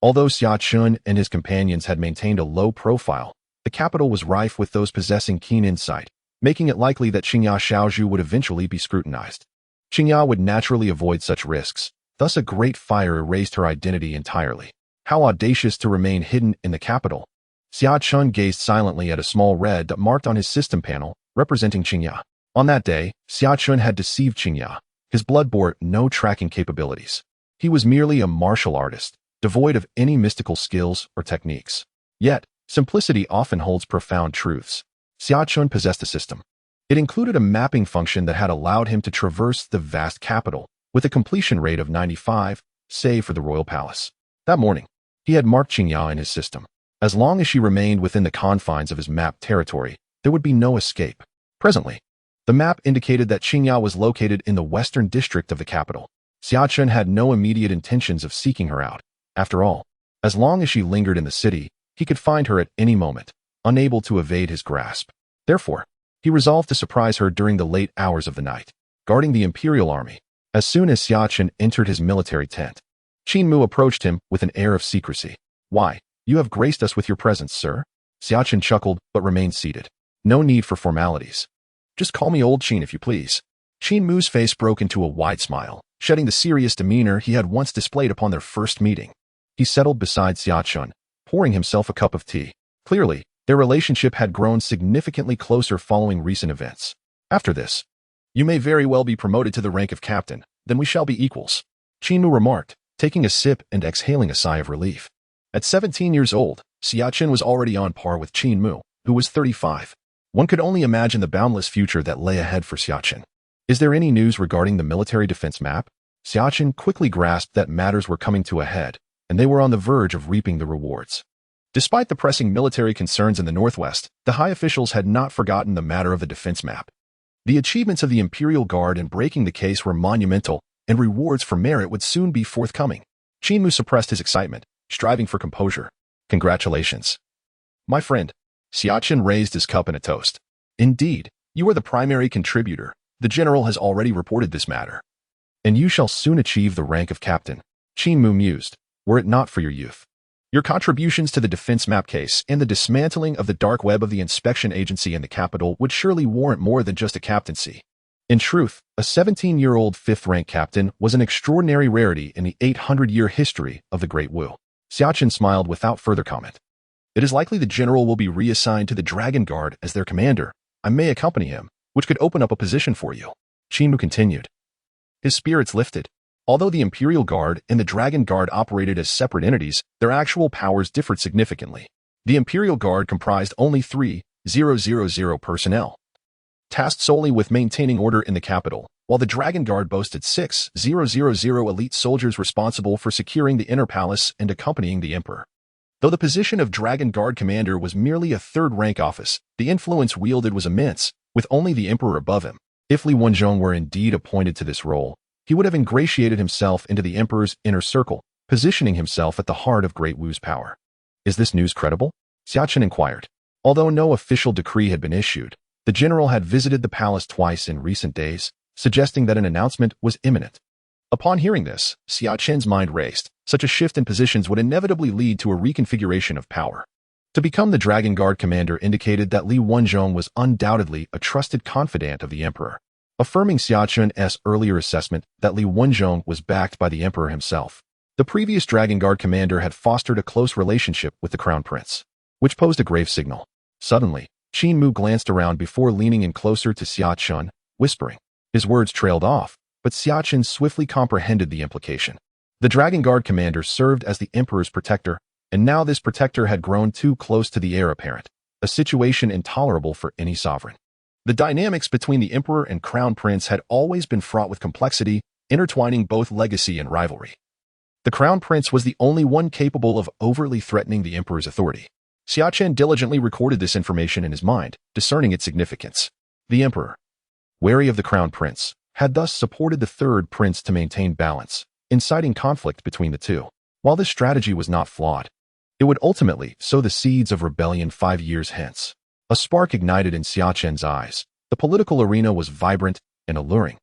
although Xia Chen and his companions had maintained a low profile, the capital was rife with those possessing keen insight, making it likely that Xingya Shaozhu would eventually be scrutinized. Xingya would naturally avoid such risks, thus a great fire erased her identity entirely. How audacious to remain hidden in the capital! Xia Chen gazed silently at a small red dot marked on his system panel, representing Xingya. On that day, Xia Chen had deceived Xingya. His blood bore no tracking capabilities. He was merely a martial artist, devoid of any mystical skills or techniques. Yet, simplicity often holds profound truths. Xia Chen possessed a system. It included a mapping function that had allowed him to traverse the vast capital, with a completion rate of 95, save for the royal palace. That morning, he had marked Xingya in his system. As long as she remained within the confines of his mapped territory, there would be no escape. Presently, the map indicated that Xingya was located in the western district of the capital. Xia Chen had no immediate intentions of seeking her out. After all, as long as she lingered in the city, he could find her at any moment, unable to evade his grasp. Therefore, he resolved to surprise her during the late hours of the night, guarding the imperial army. As soon as Xia Chen entered his military tent, Qin Mu approached him with an air of secrecy. "Why, you have graced us with your presence, sir." Xia Chen chuckled but remained seated. "No need for formalities. Just call me Old Qin if you please." Qin Mu's face broke into a wide smile, shedding the serious demeanor he had once displayed upon their first meeting. He settled beside Xia Chen, pouring himself a cup of tea. Clearly, their relationship had grown significantly closer following recent events. After this, "You may very well be promoted to the rank of captain, then we shall be equals," Qin Mu remarked, taking a sip and exhaling a sigh of relief. At 17 years old, Xia Chen was already on par with Qin Mu, who was 35. One could only imagine the boundless future that lay ahead for Xia Chen. "Is there any news regarding the military defense map?" Xia Chen quickly grasped that matters were coming to a head, and they were on the verge of reaping the rewards. Despite the pressing military concerns in the northwest, the high officials had not forgotten the matter of the defense map. The achievements of the Imperial Guard in breaking the case were monumental, and rewards for merit would soon be forthcoming. Qin Mu suppressed his excitement, striving for composure. "Congratulations, my friend." Xia Chen raised his cup in a toast. "Indeed, you are the primary contributor. The general has already reported this matter. And you shall soon achieve the rank of captain." Qin Mu mused. "Were it not for your youth, your contributions to the defense map case and the dismantling of the dark web of the inspection agency in the capital would surely warrant more than just a captaincy." In truth, a 17-year-old fifth-rank captain was an extraordinary rarity in the 800-year history of the Great Wu. Xia Chen smiled without further comment. "It is likely the general will be reassigned to the Dragon Guard as their commander. I may accompany him, which could open up a position for you." Qin Mu continued. His spirits lifted. Although the Imperial Guard and the Dragon Guard operated as separate entities, their actual powers differed significantly. The Imperial Guard comprised only 3,000 personnel, tasked solely with maintaining order in the capital, while the Dragon Guard boasted 6,000 elite soldiers responsible for securing the inner palace and accompanying the Emperor. Though the position of Dragon Guard commander was merely a third-rank office, the influence wielded was immense, with only the Emperor above him. If Li Wenzhong were indeed appointed to this role, he would have ingratiated himself into the Emperor's inner circle, positioning himself at the heart of Great Wu's power. "Is this news credible?" Xia Chen inquired. Although no official decree had been issued, the general had visited the palace twice in recent days, suggesting that an announcement was imminent. Upon hearing this, Xia Chen's mind raced. Such a shift in positions would inevitably lead to a reconfiguration of power. To become the Dragon Guard commander indicated that Li Wenzhong was undoubtedly a trusted confidant of the Emperor, affirming Xia Chen's earlier assessment that Li Wenzhong was backed by the Emperor himself. The previous Dragon Guard commander had fostered a close relationship with the Crown Prince, which posed a grave signal. Suddenly, Qin Mu glanced around before leaning in closer to Xia Chen, whispering. His words trailed off, but Xia Chen swiftly comprehended the implication. The Dragon Guard commander served as the Emperor's protector, and now this protector had grown too close to the heir apparent, a situation intolerable for any sovereign. The dynamics between the Emperor and Crown Prince had always been fraught with complexity, intertwining both legacy and rivalry. The Crown Prince was the only one capable of overtly threatening the Emperor's authority. Xia Chen diligently recorded this information in his mind, discerning its significance. The Emperor, wary of the Crown Prince, had thus supported the third prince to maintain balance, inciting conflict between the two. While this strategy was not flawed, it would ultimately sow the seeds of rebellion 5 years hence. A spark ignited in Xia Chen's eyes. The political arena was vibrant and alluring,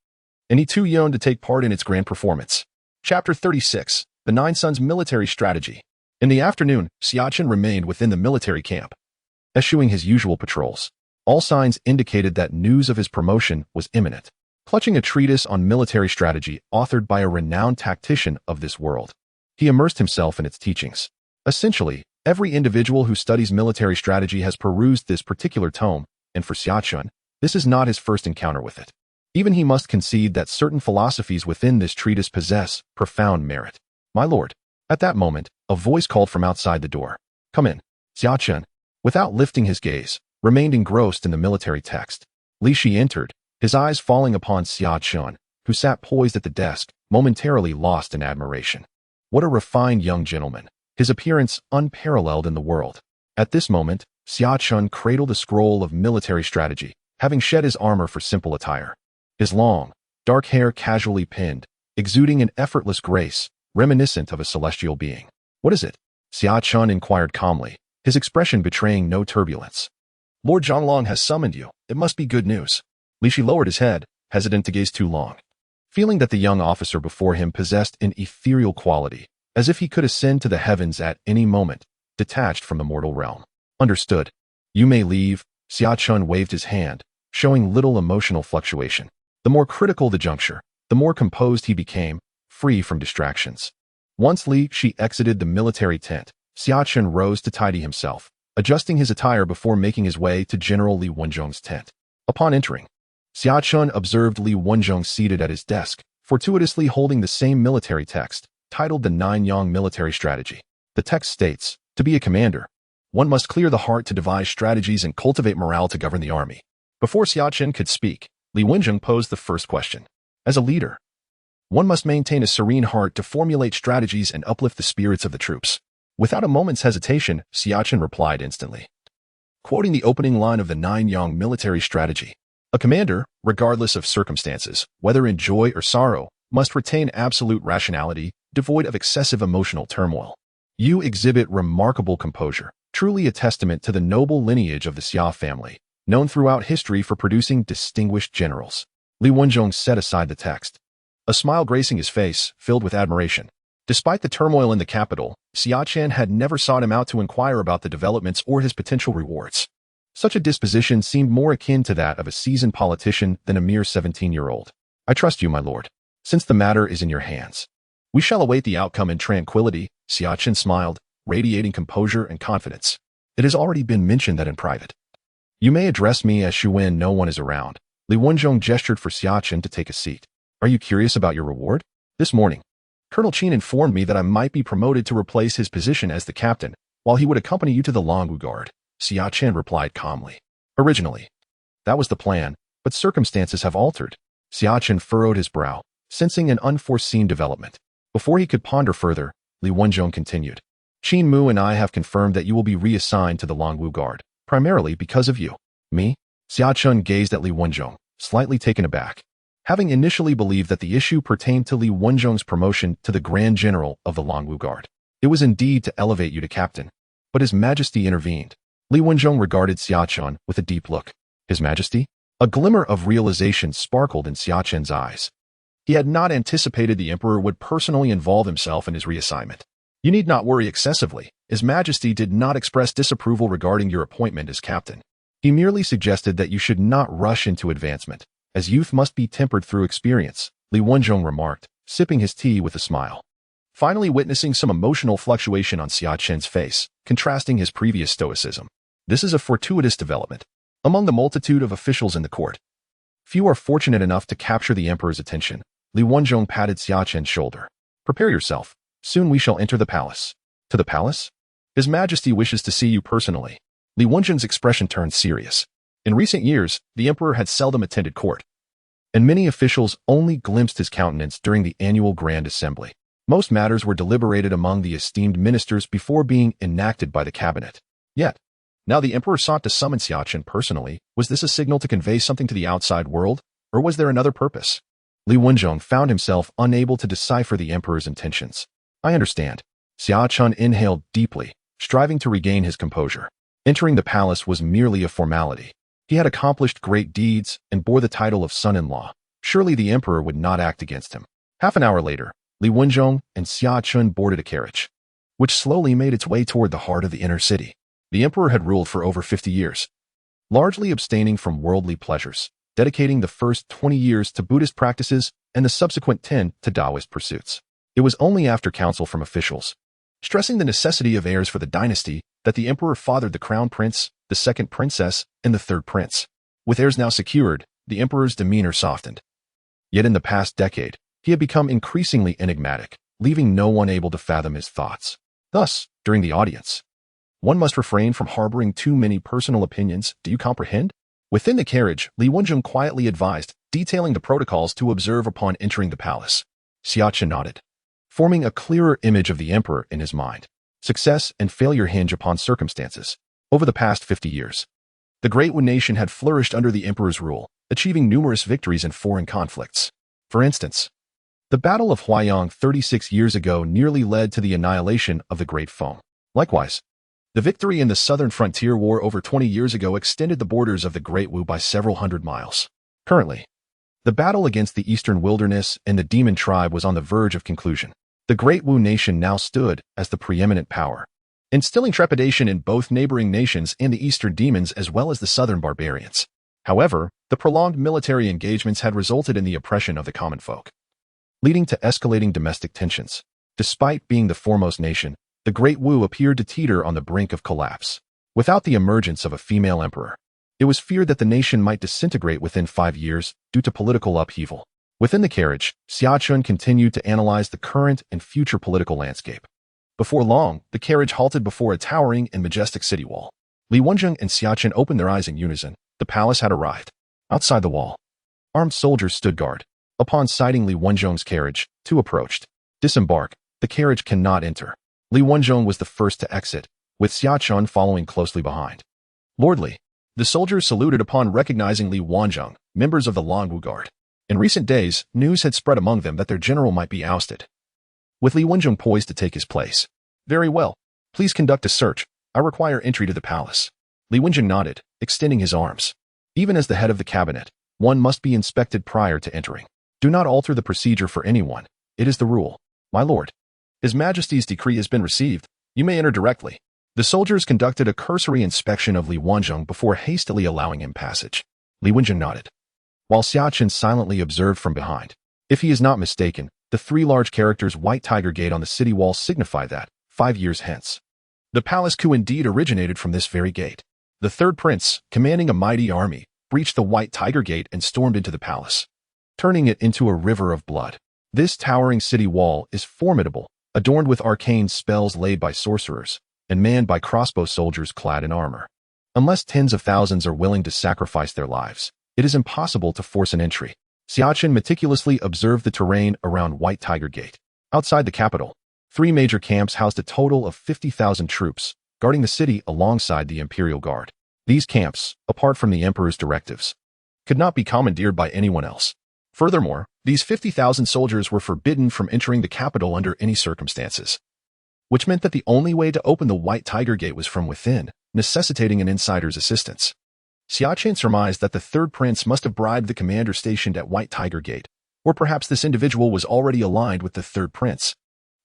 and he too yearned to take part in its grand performance. Chapter 36. The Nine Sons Military Strategy. In the afternoon, Xia Chen remained within the military camp, eschewing his usual patrols. All signs indicated that news of his promotion was imminent. Clutching a treatise on military strategy authored by a renowned tactician of this world, he immersed himself in its teachings. Essentially, every individual who studies military strategy has perused this particular tome, and for Xia Chen, this is not his first encounter with it. Even he must concede that certain philosophies within this treatise possess profound merit. My lord. At that moment, a voice called from outside the door. Come in. Xia Chen, without lifting his gaze, remained engrossed in the military text. Li Shi entered, his eyes falling upon Xia Chen, who sat poised at the desk, momentarily lost in admiration. What a refined young gentleman, his appearance unparalleled in the world. At this moment, Xia Chen cradled a scroll of military strategy, having shed his armor for simple attire. His long, dark hair casually pinned, exuding an effortless grace, reminiscent of a celestial being. What is it? Xia Chen inquired calmly, his expression betraying no turbulence. Lord Zhonglong has summoned you. It must be good news. Li Shi lowered his head, hesitant to gaze too long. Feeling that the young officer before him possessed an ethereal quality, as if he could ascend to the heavens at any moment, detached from the mortal realm. Understood. You may leave. Xia Chen waved his hand, showing little emotional fluctuation. The more critical the juncture, the more composed he became, free from distractions. Once Li Shi exited the military tent, Xia Chen rose to tidy himself, adjusting his attire before making his way to General Li Wenzhong's tent. Upon entering, Xia Chen observed Li Wenzhong seated at his desk, fortuitously holding the same military text, titled The Nine Yang Military Strategy. The text states, to be a commander, one must clear the heart to devise strategies and cultivate morale to govern the army. Before Xia Chen could speak, Li Wenzhong posed the first question. As a leader, one must maintain a serene heart to formulate strategies and uplift the spirits of the troops. Without a moment's hesitation, Xia Chen replied instantly, quoting the opening line of the Nine Yang Military Strategy. A commander, regardless of circumstances, whether in joy or sorrow, must retain absolute rationality, devoid of excessive emotional turmoil. You exhibit remarkable composure, truly a testament to the noble lineage of the Xia family, known throughout history for producing distinguished generals. Li Wenzhong set aside the text, a smile gracing his face, filled with admiration. Despite the turmoil in the capital, Xia Chen had never sought him out to inquire about the developments or his potential rewards. Such a disposition seemed more akin to that of a seasoned politician than a mere 17-year-old. I trust you, my lord. Since the matter is in your hands, we shall await the outcome in tranquility. Xia Chen smiled, radiating composure and confidence. It has already been mentioned that in private, you may address me as Shu when no one is around. Li Wenzhong gestured for Xia Chen to take a seat. Are you curious about your reward? This morning, Colonel Qin informed me that I might be promoted to replace his position as the captain, while he would accompany you to the Longwu Guard. Xia Chen replied calmly. Originally, that was the plan, but circumstances have altered. Xia Chen furrowed his brow, sensing an unforeseen development. Before he could ponder further, Li Wenzhong continued. Qin Mu and I have confirmed that you will be reassigned to the Longwu Guard, primarily because of you. Me? Xia Chen gazed at Li Wenzhong, slightly taken aback. Having initially believed that the issue pertained to Li Wenzhong's promotion to the Grand General of the Longwu Guard. It was indeed to elevate you to captain. But His Majesty intervened. Li Wenzhong regarded Xia Chen with a deep look. His Majesty? A glimmer of realization sparkled in Xia Chen's eyes. He had not anticipated the Emperor would personally involve himself in his reassignment. You need not worry excessively. His Majesty did not express disapproval regarding your appointment as captain. He merely suggested that you should not rush into advancement, as youth must be tempered through experience, Li Wenzhong remarked, sipping his tea with a smile. Finally witnessing some emotional fluctuation on Xia Chen's face, contrasting his previous stoicism. This is a fortuitous development. Among the multitude of officials in the court, few are fortunate enough to capture the Emperor's attention. Li Wenzhong patted Xia Chen's shoulder. Prepare yourself. Soon we shall enter the palace. To the palace? His Majesty wishes to see you personally. Li Wenzhong's expression turned serious. In recent years, the Emperor had seldom attended court, and many officials only glimpsed his countenance during the annual Grand Assembly. Most matters were deliberated among the esteemed ministers before being enacted by the cabinet. Yet, now the Emperor sought to summon Xia Chen personally. Was this a signal to convey something to the outside world, or was there another purpose? Li Wenzhong found himself unable to decipher the Emperor's intentions. I understand. Xia Chen inhaled deeply, striving to regain his composure. Entering the palace was merely a formality. He had accomplished great deeds and bore the title of son-in-law. Surely the emperor would not act against him. Half an hour later, Li Wenjong and Xia Chen boarded a carriage, which slowly made its way toward the heart of the inner city. The emperor had ruled for over 50 years, largely abstaining from worldly pleasures, dedicating the first 20 years to Buddhist practices and the subsequent 10 to Taoist pursuits. It was only after counsel from officials, stressing the necessity of heirs for the dynasty, that the emperor fathered the crown prince, the second princess, and the third prince. With heirs now secured, the emperor's demeanor softened. Yet in the past decade, he had become increasingly enigmatic, leaving no one able to fathom his thoughts. Thus, during the audience, one must refrain from harboring too many personal opinions. Do you comprehend? Within the carriage, Li Wenjong quietly advised, detailing the protocols to observe upon entering the palace. Xia Chen nodded, forming a clearer image of the emperor in his mind. Success and failure hinge upon circumstances. Over the past 50 years, the Great Wu nation had flourished under the emperor's rule, achieving numerous victories in foreign conflicts. For instance, the Battle of Huaiyang 36 years ago nearly led to the annihilation of the Great Feng. Likewise, the victory in the Southern Frontier War over 20 years ago extended the borders of the Great Wu by several hundred miles. Currently, the battle against the Eastern Wilderness and the Demon Tribe was on the verge of conclusion. The Great Wu nation now stood as the preeminent power, instilling trepidation in both neighboring nations and the Eastern demons as well as the Southern barbarians. However, the prolonged military engagements had resulted in the oppression of the common folk, leading to escalating domestic tensions. Despite being the foremost nation, the Great Wu appeared to teeter on the brink of collapse. Without the emergence of a female emperor, it was feared that the nation might disintegrate within 5 years due to political upheaval. Within the carriage, Xia Chen continued to analyze the current and future political landscape. Before long, the carriage halted before a towering and majestic city wall. Li Wenjong and Xia Chen opened their eyes in unison. The palace had arrived. Outside the wall, armed soldiers stood guard. Upon sighting Li Wenjong's carriage, two approached. Disembark. The carriage cannot enter. Li Wenjong was the first to exit, with Xia Chen following closely behind. Lordly, the soldiers saluted upon recognizing Li Wenjong, members of the Longwu Guard. In recent days, news had spread among them that their general might be ousted, with Li Wenjong poised to take his place. Very well. Please conduct a search. I require entry to the palace. Li Wenjong nodded, extending his arms. Even as the head of the cabinet, one must be inspected prior to entering. Do not alter the procedure for anyone. It is the rule. My lord, His Majesty's decree has been received. You may enter directly. The soldiers conducted a cursory inspection of Li Wenjong before hastily allowing him passage. Li Wenjong nodded, while Xia Chen silently observed from behind. If he is not mistaken, the 3 large characters White Tiger Gate on the city wall signify that, 5 years hence, the palace coup indeed originated from this very gate. The third prince, commanding a mighty army, breached the White Tiger Gate and stormed into the palace, turning it into a river of blood. This towering city wall is formidable, adorned with arcane spells laid by sorcerers, and manned by crossbow soldiers clad in armor. Unless tens of thousands are willing to sacrifice their lives, it is impossible to force an entry. Xia Chen meticulously observed the terrain around White Tiger Gate. Outside the capital, 3 major camps housed a total of 50,000 troops, guarding the city alongside the Imperial Guard. These camps, apart from the Emperor's directives, could not be commandeered by anyone else. Furthermore, these 50,000 soldiers were forbidden from entering the capital under any circumstances, which meant that the only way to open the White Tiger Gate was from within, necessitating an insider's assistance. Xia Chen surmised that the third prince must have bribed the commander stationed at White Tiger Gate, or perhaps this individual was already aligned with the third prince.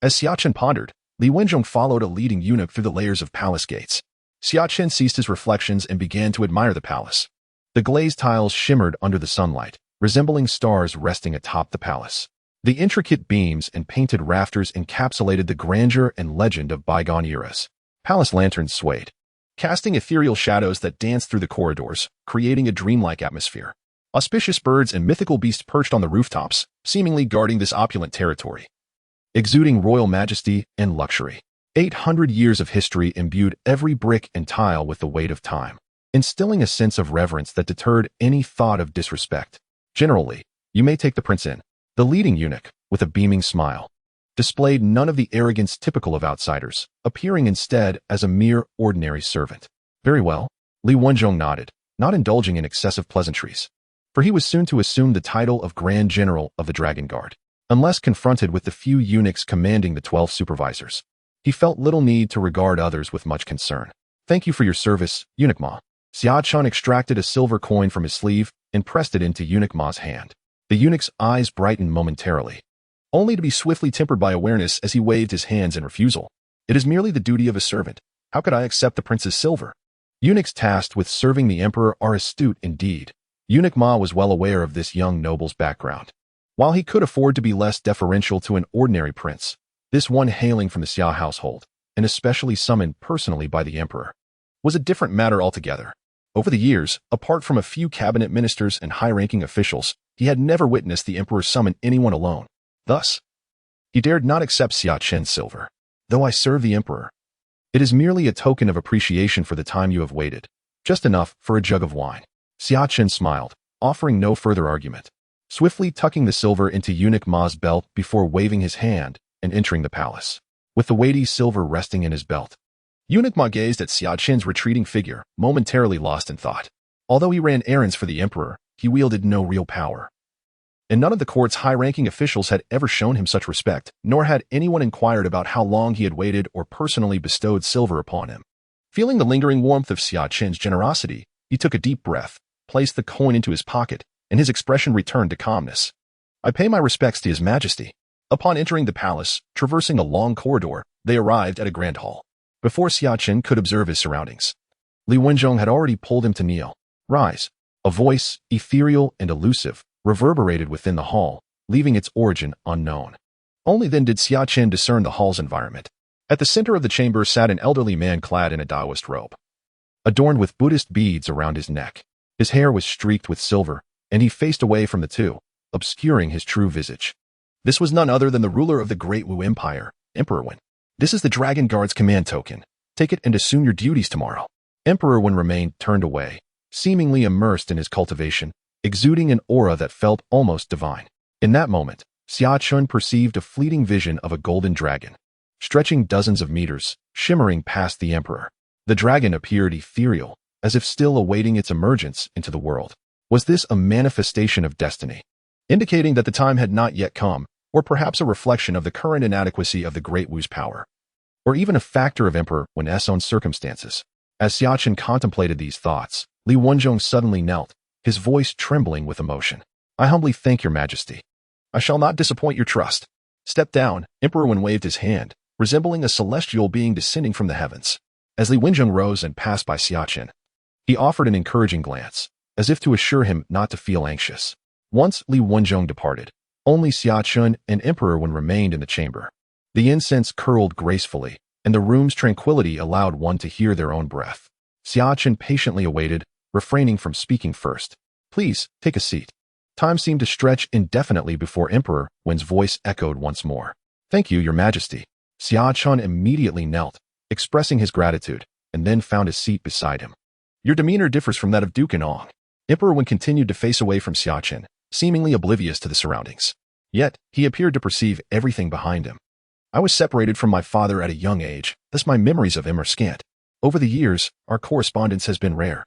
As Xia Chen pondered, Li Wenjong followed a leading eunuch through the layers of palace gates. Xia Chen ceased his reflections and began to admire the palace. The glazed tiles shimmered under the sunlight, resembling stars resting atop the palace. The intricate beams and painted rafters encapsulated the grandeur and legend of bygone eras. Palace lanterns swayed, casting ethereal shadows that danced through the corridors, creating a dreamlike atmosphere. Auspicious birds and mythical beasts perched on the rooftops, seemingly guarding this opulent territory, exuding royal majesty and luxury. 800 years of history imbued every brick and tile with the weight of time, instilling a sense of reverence that deterred any thought of disrespect. Generally, you may take the prince in. The leading eunuch, with a beaming smile, displayed none of the arrogance typical of outsiders, appearing instead as a mere ordinary servant. Very well, Li Wenjong nodded, not indulging in excessive pleasantries, for he was soon to assume the title of Grand General of the Dragon Guard. Unless confronted with the few eunuchs commanding the 12 supervisors, he felt little need to regard others with much concern. Thank you for your service, Eunuch Ma. Xia Chen extracted a silver coin from his sleeve and pressed it into Eunuch Ma's hand. The eunuch's eyes brightened momentarily, only to be swiftly tempered by awareness as he waved his hands in refusal. It is merely the duty of a servant. How could I accept the prince's silver? Eunuchs tasked with serving the emperor are astute indeed. Eunuch Ma was well aware of this young noble's background. While he could afford to be less deferential to an ordinary prince, this one hailing from the Xia household, and especially summoned personally by the emperor, was a different matter altogether. Over the years, apart from a few cabinet ministers and high-ranking officials, he had never witnessed the emperor summon anyone alone. Thus, he dared not accept Xia Chen's silver. Though I serve the emperor, it is merely a token of appreciation for the time you have waited, just enough for a jug of wine. Xia Chen smiled, offering no further argument, swiftly tucking the silver into Eunuch Ma's belt before waving his hand and entering the palace, with the weighty silver resting in his belt. Eunuch Ma gazed at Xia Chen's retreating figure, momentarily lost in thought. Although he ran errands for the emperor, he wielded no real power, and none of the court's high-ranking officials had ever shown him such respect, nor had anyone inquired about how long he had waited or personally bestowed silver upon him. Feeling the lingering warmth of Xia Chen's generosity, he took a deep breath, placed the coin into his pocket, and his expression returned to calmness. I pay my respects to His Majesty. Upon entering the palace, traversing a long corridor, they arrived at a grand hall. Before Xia Chen could observe his surroundings, Li Wenzhong had already pulled him to kneel. Rise. A voice, ethereal and elusive, reverberated within the hall, leaving its origin unknown. Only then did Xia Chen discern the hall's environment. At the center of the chamber sat an elderly man clad in a Taoist robe, adorned with Buddhist beads around his neck. His hair was streaked with silver, and he faced away from the two, obscuring his true visage. This was none other than the ruler of the Great Wu Empire, Emperor Wen. This is the Dragon Guard's command token. Take it and assume your duties tomorrow. Emperor Wen remained turned away, seemingly immersed in his cultivation, exuding an aura that felt almost divine. In that moment, Xia Chen perceived a fleeting vision of a golden dragon, stretching dozens of meters, shimmering past the emperor. The dragon appeared ethereal, as if still awaiting its emergence into the world. Was this a manifestation of destiny, indicating that the time had not yet come, or perhaps a reflection of the current inadequacy of the Great Wu's power, or even a factor of Emperor Wen's own circumstances? As Xia Chen contemplated these thoughts, Li Wenzhong suddenly knelt, his voice trembling with emotion. I humbly thank your majesty. I shall not disappoint your trust. Step down. Emperor Wen waved his hand, resembling a celestial being descending from the heavens. As Li Wenzhong rose and passed by Xia Chen, he offered an encouraging glance, as if to assure him not to feel anxious. Once Li Wenzhong departed, only Xia Chen and Emperor Wen remained in the chamber. The incense curled gracefully, and the room's tranquility allowed one to hear their own breath. Xia Chen patiently awaited, refraining from speaking first. Please, take a seat. Time seemed to stretch indefinitely before Emperor Wen's voice echoed once more. Thank you, your majesty. Xia Chen immediately knelt, expressing his gratitude, and then found a seat beside him. Your demeanor differs from that of Duke Ong. Emperor Wen continued to face away from Xia Chen, seemingly oblivious to the surroundings. Yet, he appeared to perceive everything behind him. I was separated from my father at a young age, thus my memories of him are scant. Over the years, our correspondence has been rare,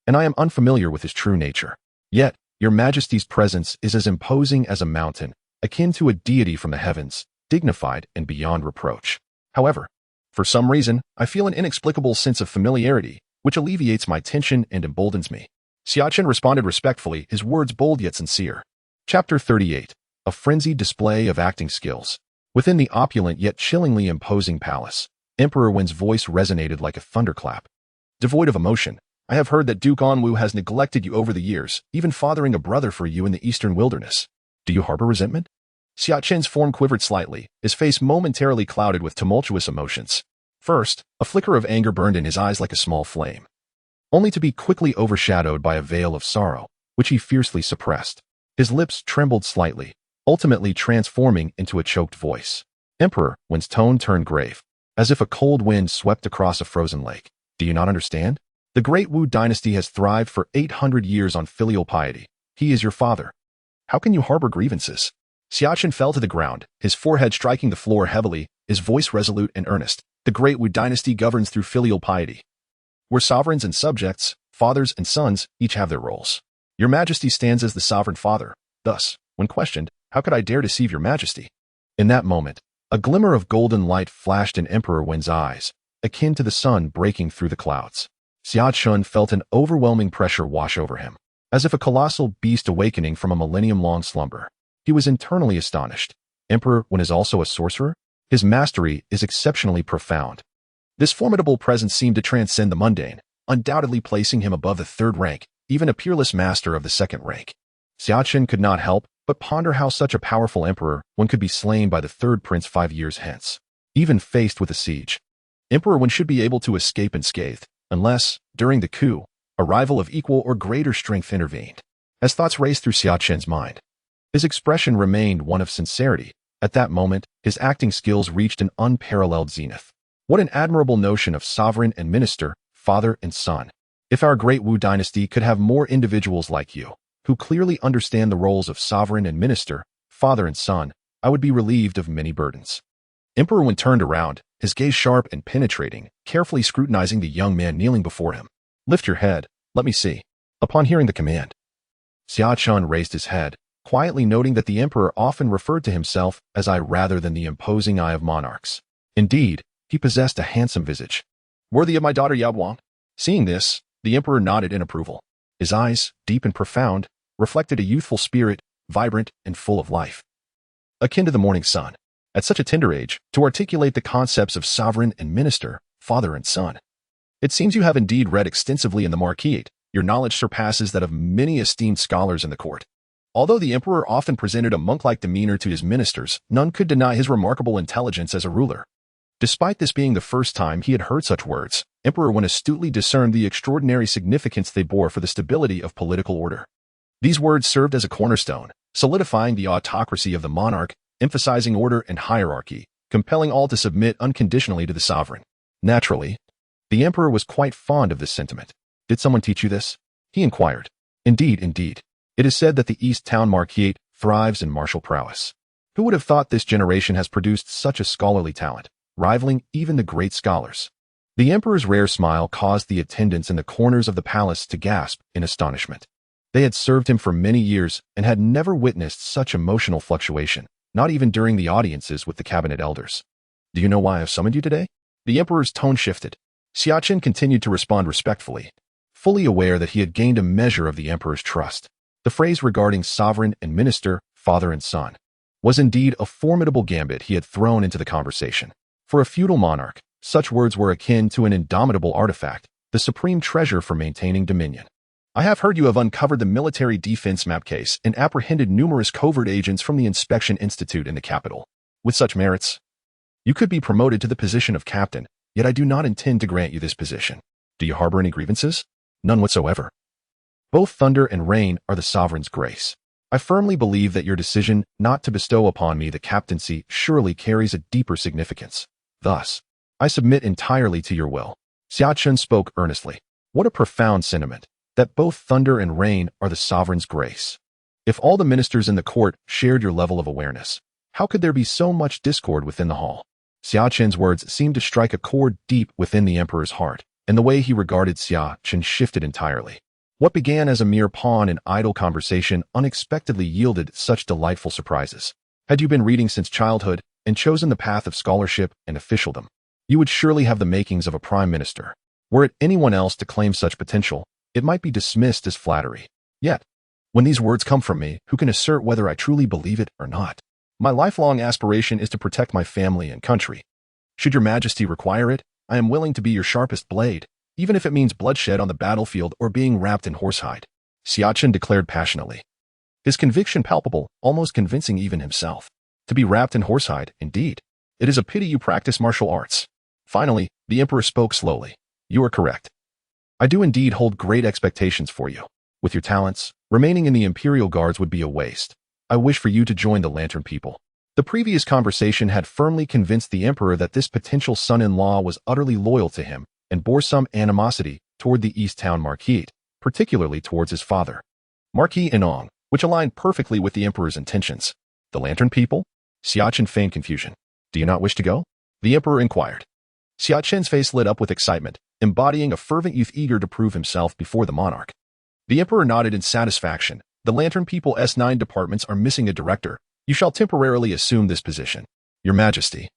and I am unfamiliar with his true nature. Yet, your majesty's presence is as imposing as a mountain, akin to a deity from the heavens, dignified and beyond reproach. However, for some reason, I feel an inexplicable sense of familiarity, which alleviates my tension and emboldens me. Xia Chen responded respectfully, his words bold yet sincere. Chapter 38. A frenzied display of acting skills. Within the opulent yet chillingly imposing palace, Emperor Wen's voice resonated like a thunderclap. Devoid of emotion, I have heard that Duke Onwu has neglected you over the years, even fathering a brother for you in the eastern wilderness. Do you harbor resentment? Xia Chen's form quivered slightly, his face momentarily clouded with tumultuous emotions. First, a flicker of anger burned in his eyes like a small flame, only to be quickly overshadowed by a veil of sorrow, which he fiercely suppressed. His lips trembled slightly, ultimately transforming into a choked voice. Emperor Wen's tone turned grave, as if a cold wind swept across a frozen lake. Do you not understand? The Great Wu dynasty has thrived for 800 years on filial piety. He is your father. How can you harbor grievances? Xia Chen fell to the ground, his forehead striking the floor heavily, his voice resolute and earnest. The Great Wu dynasty governs through filial piety. Where sovereigns and subjects, fathers and sons, each have their roles. Your majesty stands as the sovereign father. Thus, when questioned, how could I dare deceive your majesty? In that moment, a glimmer of golden light flashed in Emperor Wen's eyes, akin to the sun breaking through the clouds. Xia Chen felt an overwhelming pressure wash over him, as if a colossal beast awakening from a millennium-long slumber. He was internally astonished. Emperor Wen is also a sorcerer? His mastery is exceptionally profound. This formidable presence seemed to transcend the mundane, undoubtedly placing him above the third rank, even a peerless master of the second rank. Xia Chen could not help but ponder how such a powerful emperor Wen could be slain by the third prince 5 years hence, even faced with a siege. Emperor Wen should be able to escape unscathed, unless, during the coup, a rival of equal or greater strength intervened. As thoughts raced through Xia Chen's mind, his expression remained one of sincerity. At that moment, his acting skills reached an unparalleled zenith. What an admirable notion of sovereign and minister, father and son. If our great Wu dynasty could have more individuals like you, who clearly understand the roles of sovereign and minister, father and son, I would be relieved of many burdens. Emperor Wen turned around, his gaze sharp and penetrating, carefully scrutinizing the young man kneeling before him. Lift your head, let me see. Upon hearing the command, Xia Chen raised his head, quietly noting that the emperor often referred to himself as I rather than the imposing eye of monarchs. Indeed, he possessed a handsome visage, worthy of my daughter Yaoguang. Seeing this, the emperor nodded in approval. His eyes, deep and profound, reflected a youthful spirit, vibrant and full of life, akin to the morning sun. At such a tender age, to articulate the concepts of sovereign and minister, father and son. It seems you have indeed read extensively in the Marquis. Your knowledge surpasses that of many esteemed scholars in the court. Although the emperor often presented a monk-like demeanor to his ministers, none could deny his remarkable intelligence as a ruler. Despite this being the first time he had heard such words, Emperor Wen astutely discerned the extraordinary significance they bore for the stability of political order. These words served as a cornerstone, solidifying the autocracy of the monarch, emphasizing order and hierarchy, compelling all to submit unconditionally to the sovereign. Naturally, the emperor was quite fond of this sentiment. Did someone teach you this? He inquired. Indeed. It is said that the East Town Marquis thrives in martial prowess. Who would have thought this generation has produced such a scholarly talent, rivaling even the great scholars? The emperor's rare smile caused the attendants in the corners of the palace to gasp in astonishment. They had served him for many years and had never witnessed such emotional fluctuation, not even during the audiences with the cabinet elders. Do you know why I've summoned you today? The emperor's tone shifted. Xia Chen continued to respond respectfully, fully aware that he had gained a measure of the emperor's trust. The phrase regarding sovereign and minister, father and son, was indeed a formidable gambit he had thrown into the conversation. For a feudal monarch, such words were akin to an indomitable artifact, the supreme treasure for maintaining dominion. I have heard you have uncovered the military defense map case and apprehended numerous covert agents from the Inspection Institute in the capital. With such merits, you could be promoted to the position of captain, yet I do not intend to grant you this position. Do you harbor any grievances? None whatsoever. Both thunder and rain are the sovereign's grace. I firmly believe that your decision not to bestow upon me the captaincy surely carries a deeper significance. Thus, I submit entirely to your will. Xia Chen spoke earnestly. What a profound sentiment, that both thunder and rain are the sovereign's grace. If all the ministers in the court shared your level of awareness, how could there be so much discord within the hall? Xia Chen's words seemed to strike a chord deep within the emperor's heart, and the way he regarded Xia Chen shifted entirely. What began as a mere pawn in idle conversation unexpectedly yielded such delightful surprises. Had you been reading since childhood and chosen the path of scholarship and officialdom, you would surely have the makings of a prime minister. Were it anyone else to claim such potential, it might be dismissed as flattery. Yet, when these words come from me, who can assert whether I truly believe it or not? My lifelong aspiration is to protect my family and country. Should your majesty require it, I am willing to be your sharpest blade, even if it means bloodshed on the battlefield or being wrapped in horsehide. Xia Chen declared passionately, his conviction palpable, almost convincing even himself. To be wrapped in horsehide, indeed. It is a pity you practice martial arts. Finally, the emperor spoke slowly. You are correct. I do indeed hold great expectations for you. With your talents, remaining in the Imperial Guards would be a waste. I wish for you to join the Lantern People. The previous conversation had firmly convinced the emperor that this potential son-in-law was utterly loyal to him and bore some animosity toward the East Town Marquis, particularly towards his father, Marquis Inong, which aligned perfectly with the emperor's intentions. The Lantern People? Xia Chen feigned confusion. Do you not wish to go? The emperor inquired. Xia Chen's face lit up with excitement, embodying a fervent youth eager to prove himself before the monarch. The emperor nodded in satisfaction. The Lantern People S9 departments are missing a director. You shall temporarily assume this position. Your Majesty,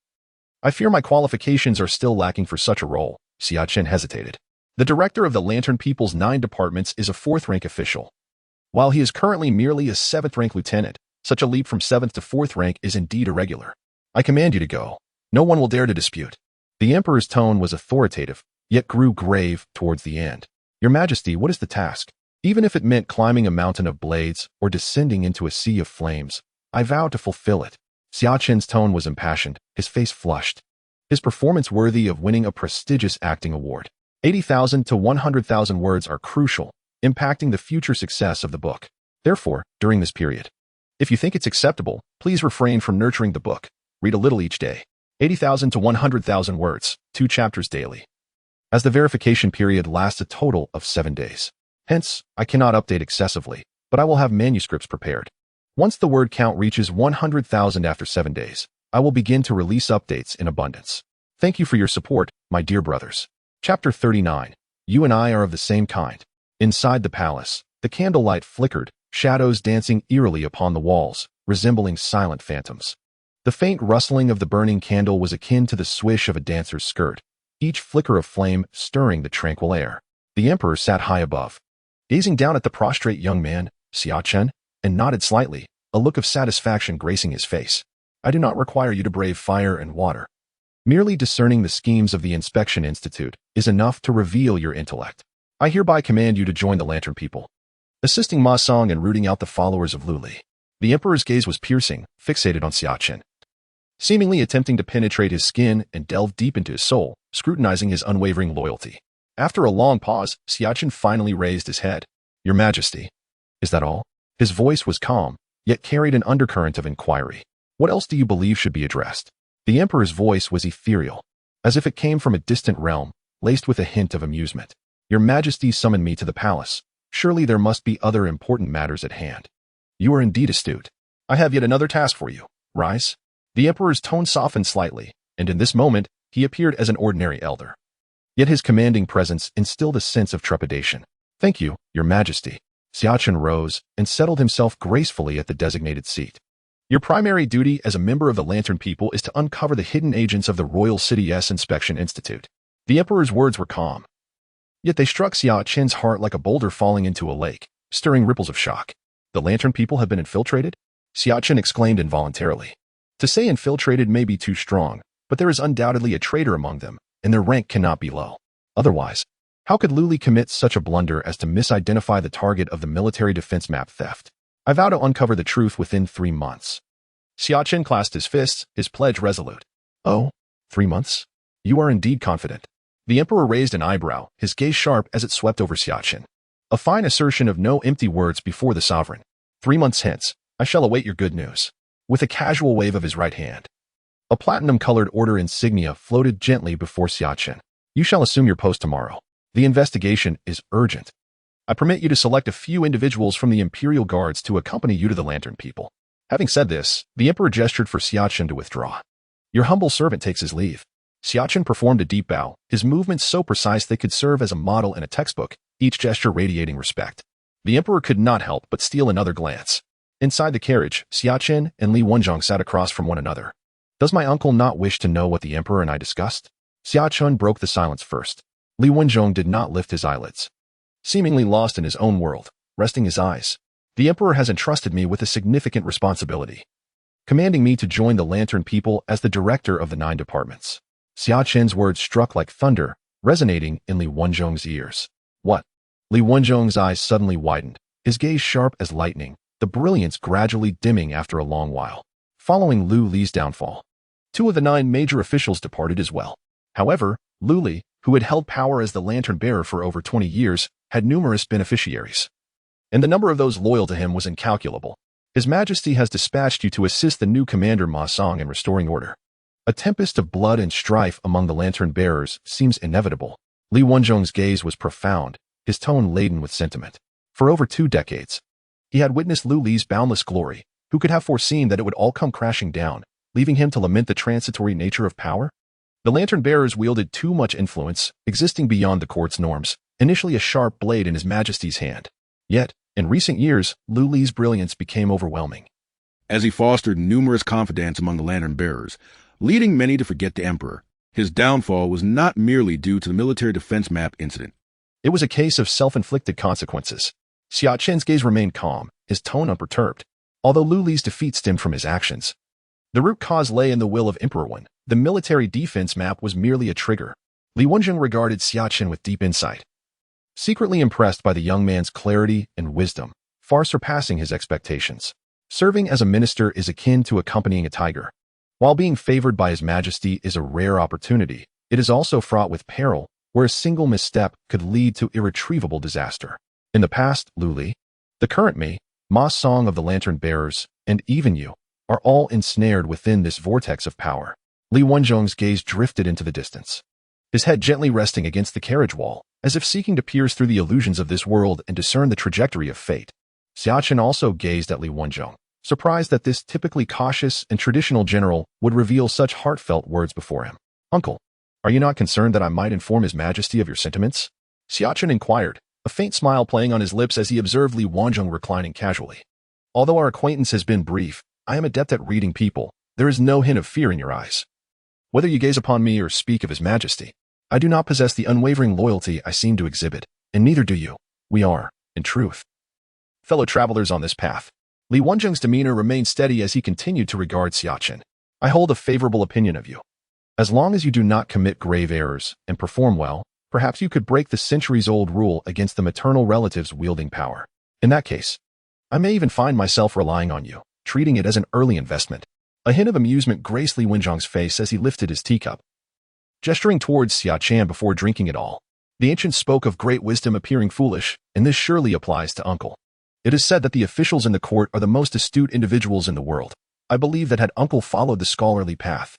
I fear my qualifications are still lacking for such a role. Xia Chen hesitated. The director of the Lantern People's 9 departments is a 4th-rank official. While he is currently merely a 7th-rank lieutenant, such a leap from 7th to 4th rank is indeed irregular. I command you to go. No one will dare to dispute. The Emperor's tone was authoritative, yet grew grave towards the end. Your Majesty, what is the task? Even if it meant climbing a mountain of blades or descending into a sea of flames, I vow to fulfill it. Xia Chen's tone was impassioned, his face flushed. His performance worthy of winning a prestigious acting award. 80,000 to 100,000 words are crucial, impacting the future success of the book. Therefore, during this period, if you think it's acceptable, please refrain from nurturing the book. Read a little each day. 80,000 to 100,000 words, 2 chapters daily. As the verification period lasts a total of 7 days. Hence, I cannot update excessively, but I will have manuscripts prepared. Once the word count reaches 100,000 after 7 days, I will begin to release updates in abundance. Thank you for your support, my dear brothers. Chapter 39. You and I are of the same kind. Inside the palace, the candlelight flickered, shadows dancing eerily upon the walls, resembling silent phantoms. The faint rustling of the burning candle was akin to the swish of a dancer's skirt, each flicker of flame stirring the tranquil air. The Emperor sat high above, gazing down at the prostrate young man, Xia Chen, and nodded slightly, a look of satisfaction gracing his face. I do not require you to brave fire and water. Merely discerning the schemes of the Inspection Institute is enough to reveal your intellect. I hereby command you to join the Lantern People, assisting Ma Song and rooting out the followers of Lu Li. The Emperor's gaze was piercing, fixated on Xia Chen, seemingly attempting to penetrate his skin and delve deep into his soul, scrutinizing his unwavering loyalty. After a long pause, Xia Chen finally raised his head. Your Majesty. Is that all? His voice was calm, yet carried an undercurrent of inquiry. What else do you believe should be addressed? The Emperor's voice was ethereal, as if it came from a distant realm, laced with a hint of amusement. Your Majesty summoned me to the palace. Surely there must be other important matters at hand. You are indeed astute. I have yet another task for you. Rise. The Emperor's tone softened slightly, and in this moment, he appeared as an ordinary elder. Yet his commanding presence instilled a sense of trepidation. Thank you, Your Majesty. Xia Chen rose and settled himself gracefully at the designated seat. Your primary duty as a member of the Lantern People is to uncover the hidden agents of the Royal City's Inspection Institute. The Emperor's words were calm, yet they struck Xia Chen's heart like a boulder falling into a lake, stirring ripples of shock. The Lantern People have been infiltrated? Xia Chen exclaimed involuntarily. To say infiltrated may be too strong, but there is undoubtedly a traitor among them, and their rank cannot be low. Otherwise, how could Lu Li commit such a blunder as to misidentify the target of the military defense map theft? I vow to uncover the truth within 3 months. Xia Chen clasped his fists, his pledge resolute. Oh, 3 months? You are indeed confident. The Emperor raised an eyebrow, his gaze sharp as it swept over Xia Chen. A fine assertion of no empty words before the sovereign. 3 months hence, I shall await your good news. With a casual wave of his right hand, a platinum-colored order insignia floated gently before Xia Chen. You shall assume your post tomorrow. The investigation is urgent. I permit you to select a few individuals from the Imperial Guards to accompany you to the Lantern People. Having said this, the Emperor gestured for Xia Chen to withdraw. Your humble servant takes his leave. Xia Chen performed a deep bow, his movements so precise they could serve as a model in a textbook, each gesture radiating respect. The Emperor could not help but steal another glance. Inside the carriage, Xia Chen and Li Wenjong sat across from one another. Does my uncle not wish to know what the Emperor and I discussed? Xia Chen broke the silence first. Li Wenjong did not lift his eyelids, seemingly lost in his own world, resting his eyes. The Emperor has entrusted me with a significant responsibility, commanding me to join the Lantern People as the director of the 9 departments. Xia Chen's words struck like thunder, resonating in Li Wenjong's ears. What? Li Wenjong's eyes suddenly widened, his gaze sharp as lightning, the brilliance gradually dimming after a long while. Following Lu Li's downfall, 2 of the 9 major officials departed as well. However, Lu Li, who had held power as the lantern bearer for over 20 years, had numerous beneficiaries, and the number of those loyal to him was incalculable. His Majesty has dispatched you to assist the new commander Ma Song in restoring order. A tempest of blood and strife among the lantern bearers seems inevitable. Li Wenjong's gaze was profound, his tone laden with sentiment. For over 2 decades, he had witnessed Lu Li's boundless glory. Who could have foreseen that it would all come crashing down, leaving him to lament the transitory nature of power? The lantern bearers wielded too much influence, existing beyond the court's norms, initially a sharp blade in His Majesty's hand. Yet, in recent years, Lu Li's brilliance became overwhelming. As he fostered numerous confidants among the lantern bearers, leading many to forget the emperor. His downfall was not merely due to the military defense map incident. It was a case of self-inflicted consequences. Xia Chen's gaze remained calm, his tone unperturbed. Although Lu Li's defeat stemmed from his actions, the root cause lay in the will of Emperor Wen. The military defense map was merely a trigger. Li Wenjing regarded Xia Chen with deep insight, secretly impressed by the young man's clarity and wisdom, far surpassing his expectations. Serving as a minister is akin to accompanying a tiger. While being favored by His Majesty is a rare opportunity, it is also fraught with peril, where a single misstep could lead to irretrievable disaster. In the past, Lu Li, the current me, Ma Song of the Lantern Bearers, and even you, are all ensnared within this vortex of power. Li Wenjing's gaze drifted into the distance, his head gently resting against the carriage wall, as if seeking to pierce through the illusions of this world and discern the trajectory of fate. Xia Chen also gazed at Li Wenjing, surprised that this typically cautious and traditional general would reveal such heartfelt words before him. "Uncle, are you not concerned that I might inform His Majesty of your sentiments?" Xia Chen inquired, a faint smile playing on his lips as he observed Li Wenjing reclining casually. "Although our acquaintance has been brief, I am adept at reading people. There is no hint of fear in your eyes. Whether you gaze upon me or speak of His Majesty, I do not possess the unwavering loyalty I seem to exhibit, and neither do you. We are, in truth, fellow travelers on this path." Li Wenjing's demeanor remained steady as he continued to regard Xia Chen. "I hold a favorable opinion of you. As long as you do not commit grave errors and perform well, perhaps you could break the centuries-old rule against the maternal relatives wielding power. In that case, I may even find myself relying on you, treating it as an early investment." A hint of amusement graced Li Wenjing's face as he lifted his teacup, gesturing towards Xia Chen before drinking it all. The ancient spoke of great wisdom appearing foolish, and this surely applies to Uncle. It is said that the officials in the court are the most astute individuals in the world. I believe that had Uncle followed the scholarly path,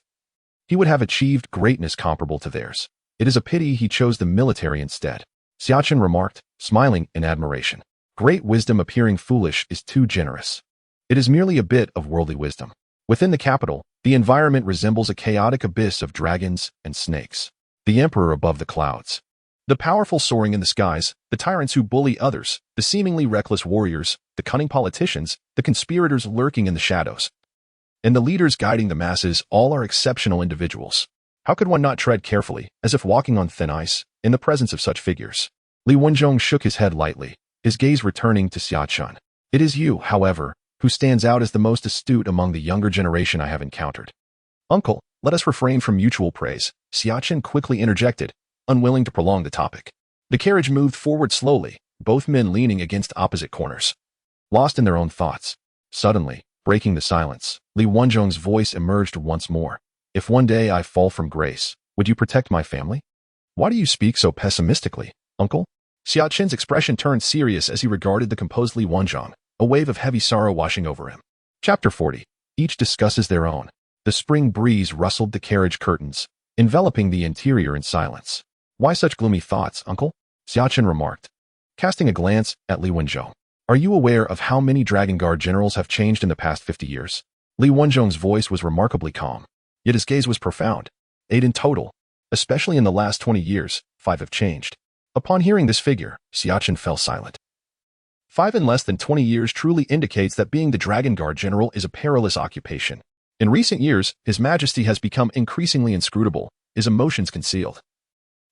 he would have achieved greatness comparable to theirs. It is a pity he chose the military instead. Xia Chen remarked, smiling in admiration. Great wisdom appearing foolish is too generous. It is merely a bit of worldly wisdom. Within the capital, the environment resembles a chaotic abyss of dragons and snakes. The emperor above the clouds, the powerful soaring in the skies, the tyrants who bully others, the seemingly reckless warriors, the cunning politicians, the conspirators lurking in the shadows, and the leaders guiding the masses, all are exceptional individuals. How could one not tread carefully, as if walking on thin ice, in the presence of such figures? Li Wenjing shook his head lightly, his gaze returning to Xia Chen. It is you, however, who stands out as the most astute among the younger generation I have encountered. Uncle, let us refrain from mutual praise, Xia Chen quickly interjected, unwilling to prolong the topic. The carriage moved forward slowly, both men leaning against opposite corners, lost in their own thoughts. Suddenly, breaking the silence, Li Wenjing's voice emerged once more. "If one day I fall from grace, would you protect my family?" "Why do you speak so pessimistically, Uncle?" Xia Chen's expression turned serious as he regarded the composed Li Wenjing, a wave of heavy sorrow washing over him. Chapter 40. Each discusses their own. The spring breeze rustled the carriage curtains, enveloping the interior in silence. "Why such gloomy thoughts, Uncle?" Xia Chen remarked, casting a glance at Li Wenjing. "Are you aware of how many Dragon Guard generals have changed in the past 50 years? Li Wenjing's voice was remarkably calm, yet his gaze was profound. 8 in total. Especially in the last 20 years, 5 have changed. Upon hearing this figure, Xia Chen fell silent. 5 in less than 20 years truly indicates that being the Dragon Guard general is a perilous occupation. In recent years, His Majesty has become increasingly inscrutable, his emotions concealed,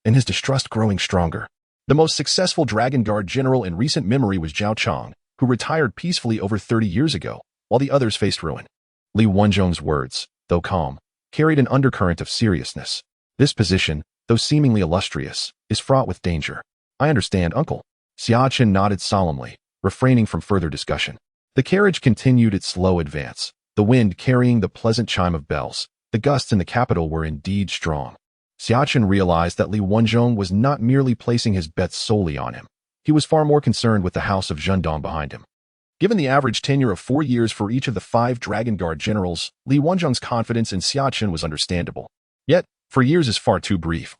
and his distrust growing stronger. The most successful Dragon Guard general in recent memory was Zhao Chang, who retired peacefully over 30 years ago, while the others faced ruin." Li Wenjing's words, though calm, carried an undercurrent of seriousness. This position, though seemingly illustrious, is fraught with danger. "I understand, Uncle." Xia Chen nodded solemnly, refraining from further discussion. The carriage continued its slow advance, the wind carrying the pleasant chime of bells. The gusts in the capital were indeed strong. Xia Chen realized that Li Wenjing was not merely placing his bets solely on him. He was far more concerned with the house of Zhendong behind him. Given the average tenure of 4 years for each of the 5 Dragon Guard generals, Li Wenjing's confidence in Xia Chen was understandable. Yet, 4 years is far too brief.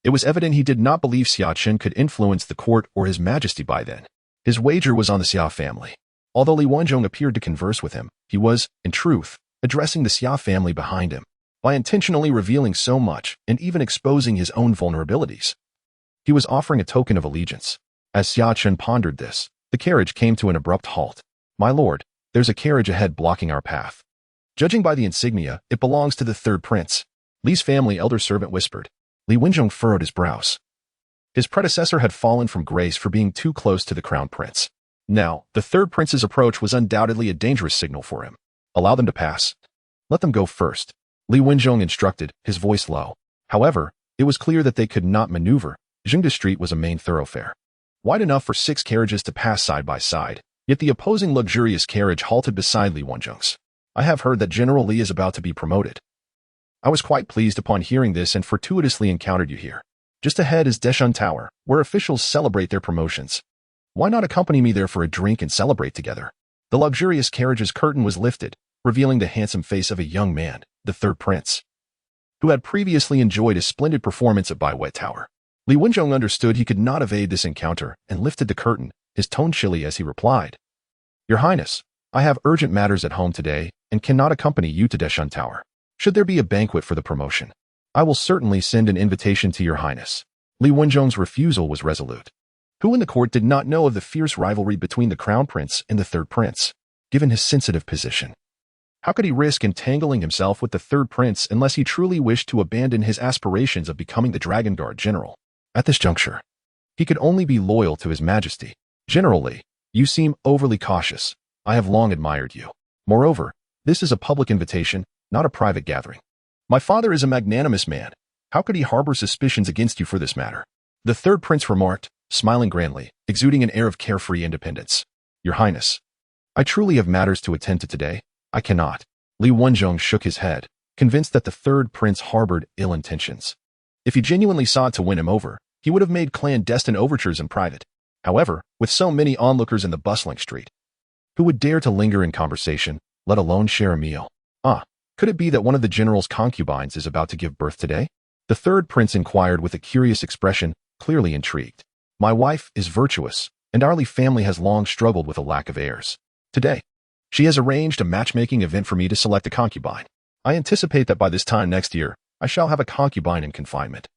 It was evident he did not believe Xia Chen could influence the court or His Majesty by then. His wager was on the Xia family. Although Li Wenjing appeared to converse with him, he was, in truth, addressing the Xia family behind him. By intentionally revealing so much and even exposing his own vulnerabilities, he was offering a token of allegiance. As Xia Chen pondered this, the carriage came to an abrupt halt. "My lord, there's a carriage ahead blocking our path." Judging by the insignia, it belongs to the third prince. Li's family elder servant whispered. Li Wenjong furrowed his brows. His predecessor had fallen from grace for being too close to the crown prince. Now, the third prince's approach was undoubtedly a dangerous signal for him. Allow them to pass. Let them go first, Li Wenjong instructed, his voice low. However, it was clear that they could not maneuver. Jingde Street was a main thoroughfare, wide enough for 6 carriages to pass side by side, yet the opposing luxurious carriage halted beside Li Wenjong's. I have heard that General Li is about to be promoted. I was quite pleased upon hearing this and fortuitously encountered you here. Just ahead is Deshun Tower, where officials celebrate their promotions. Why not accompany me there for a drink and celebrate together? The luxurious carriage's curtain was lifted, revealing the handsome face of a young man, the third prince, who had previously enjoyed a splendid performance at Baiwei Tower. Li Wenjong understood he could not evade this encounter and lifted the curtain, his tone chilly as he replied. Your Highness, I have urgent matters at home today and cannot accompany you to Deshun Tower. Should there be a banquet for the promotion, I will certainly send an invitation to your Highness. Li Wenjong's refusal was resolute. Who in the court did not know of the fierce rivalry between the crown prince and the third prince, given his sensitive position? How could he risk entangling himself with the third prince unless he truly wished to abandon his aspirations of becoming the Dragon Guard general? At this juncture, he could only be loyal to his majesty. General Li, you seem overly cautious. I have long admired you. Moreover, this is a public invitation, not a private gathering. My father is a magnanimous man. How could he harbor suspicions against you for this matter? The third prince remarked, smiling grandly, exuding an air of carefree independence. Your Highness, I truly have matters to attend to today. I cannot. Li Wenjong shook his head, convinced that the third prince harbored ill intentions. If he genuinely sought to win him over, he would have made clandestine overtures in private. However, with so many onlookers in the bustling street, who would dare to linger in conversation, let alone share a meal? Could it be that one of the general's concubines is about to give birth today? The third prince inquired with a curious expression, clearly intrigued. My wife is virtuous, and our Li family has long struggled with a lack of heirs. Today, she has arranged a matchmaking event for me to select a concubine. I anticipate that by this time next year, I shall have a concubine in confinement.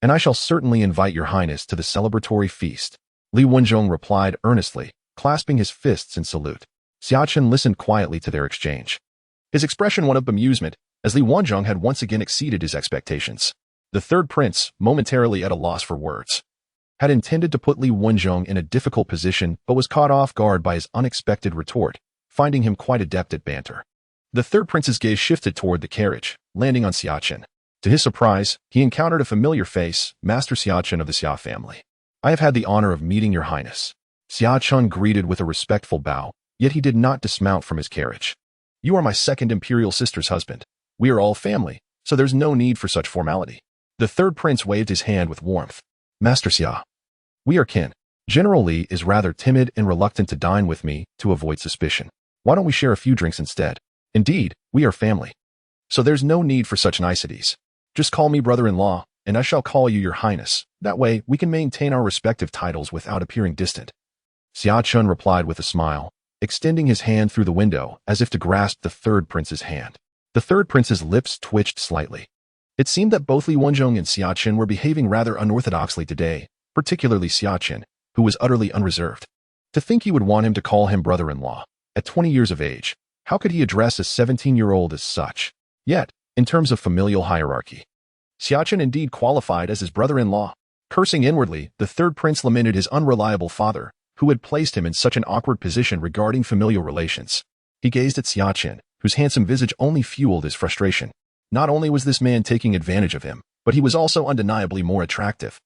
And I shall certainly invite your Highness to the celebratory feast. Li Wenjong replied earnestly, clasping his fists in salute. Xia Chen listened quietly to their exchange, his expression one of bemusement, as Li Wenjong had once again exceeded his expectations. The third prince, momentarily at a loss for words, had intended to put Li Wenjong in a difficult position but was caught off guard by his unexpected retort, finding him quite adept at banter. The third prince's gaze shifted toward the carriage, landing on Xia Chen. To his surprise, he encountered a familiar face, Master Xia Chen of the Xia family. I have had the honor of meeting your Highness. Xia Chen greeted with a respectful bow, yet he did not dismount from his carriage. You are my second imperial sister's husband. We are all family, so there's no need for such formality. The third prince waved his hand with warmth. Master Xia, we are kin. General Li is rather timid and reluctant to dine with me to avoid suspicion. Why don't we share a few drinks instead? Indeed, we are family, so there's no need for such niceties. Just call me brother-in-law, and I shall call you your Highness. That way, we can maintain our respective titles without appearing distant. Xia Chen replied with a smile, extending his hand through the window as if to grasp the third prince's hand. The third prince's lips twitched slightly. It seemed that both Li Wenjong and Xia Chen were behaving rather unorthodoxly today, particularly Xia Chen, who was utterly unreserved. To think he would want him to call him brother-in-law. At 20 years of age, how could he address a 17-year-old as such? Yet, in terms of familial hierarchy, Xia Chen indeed qualified as his brother-in-law. Cursing inwardly, the third prince lamented his unreliable father, who had placed him in such an awkward position regarding familial relations. He gazed at Xia Chen, whose handsome visage only fueled his frustration. Not only was this man taking advantage of him, but he was also undeniably more attractive.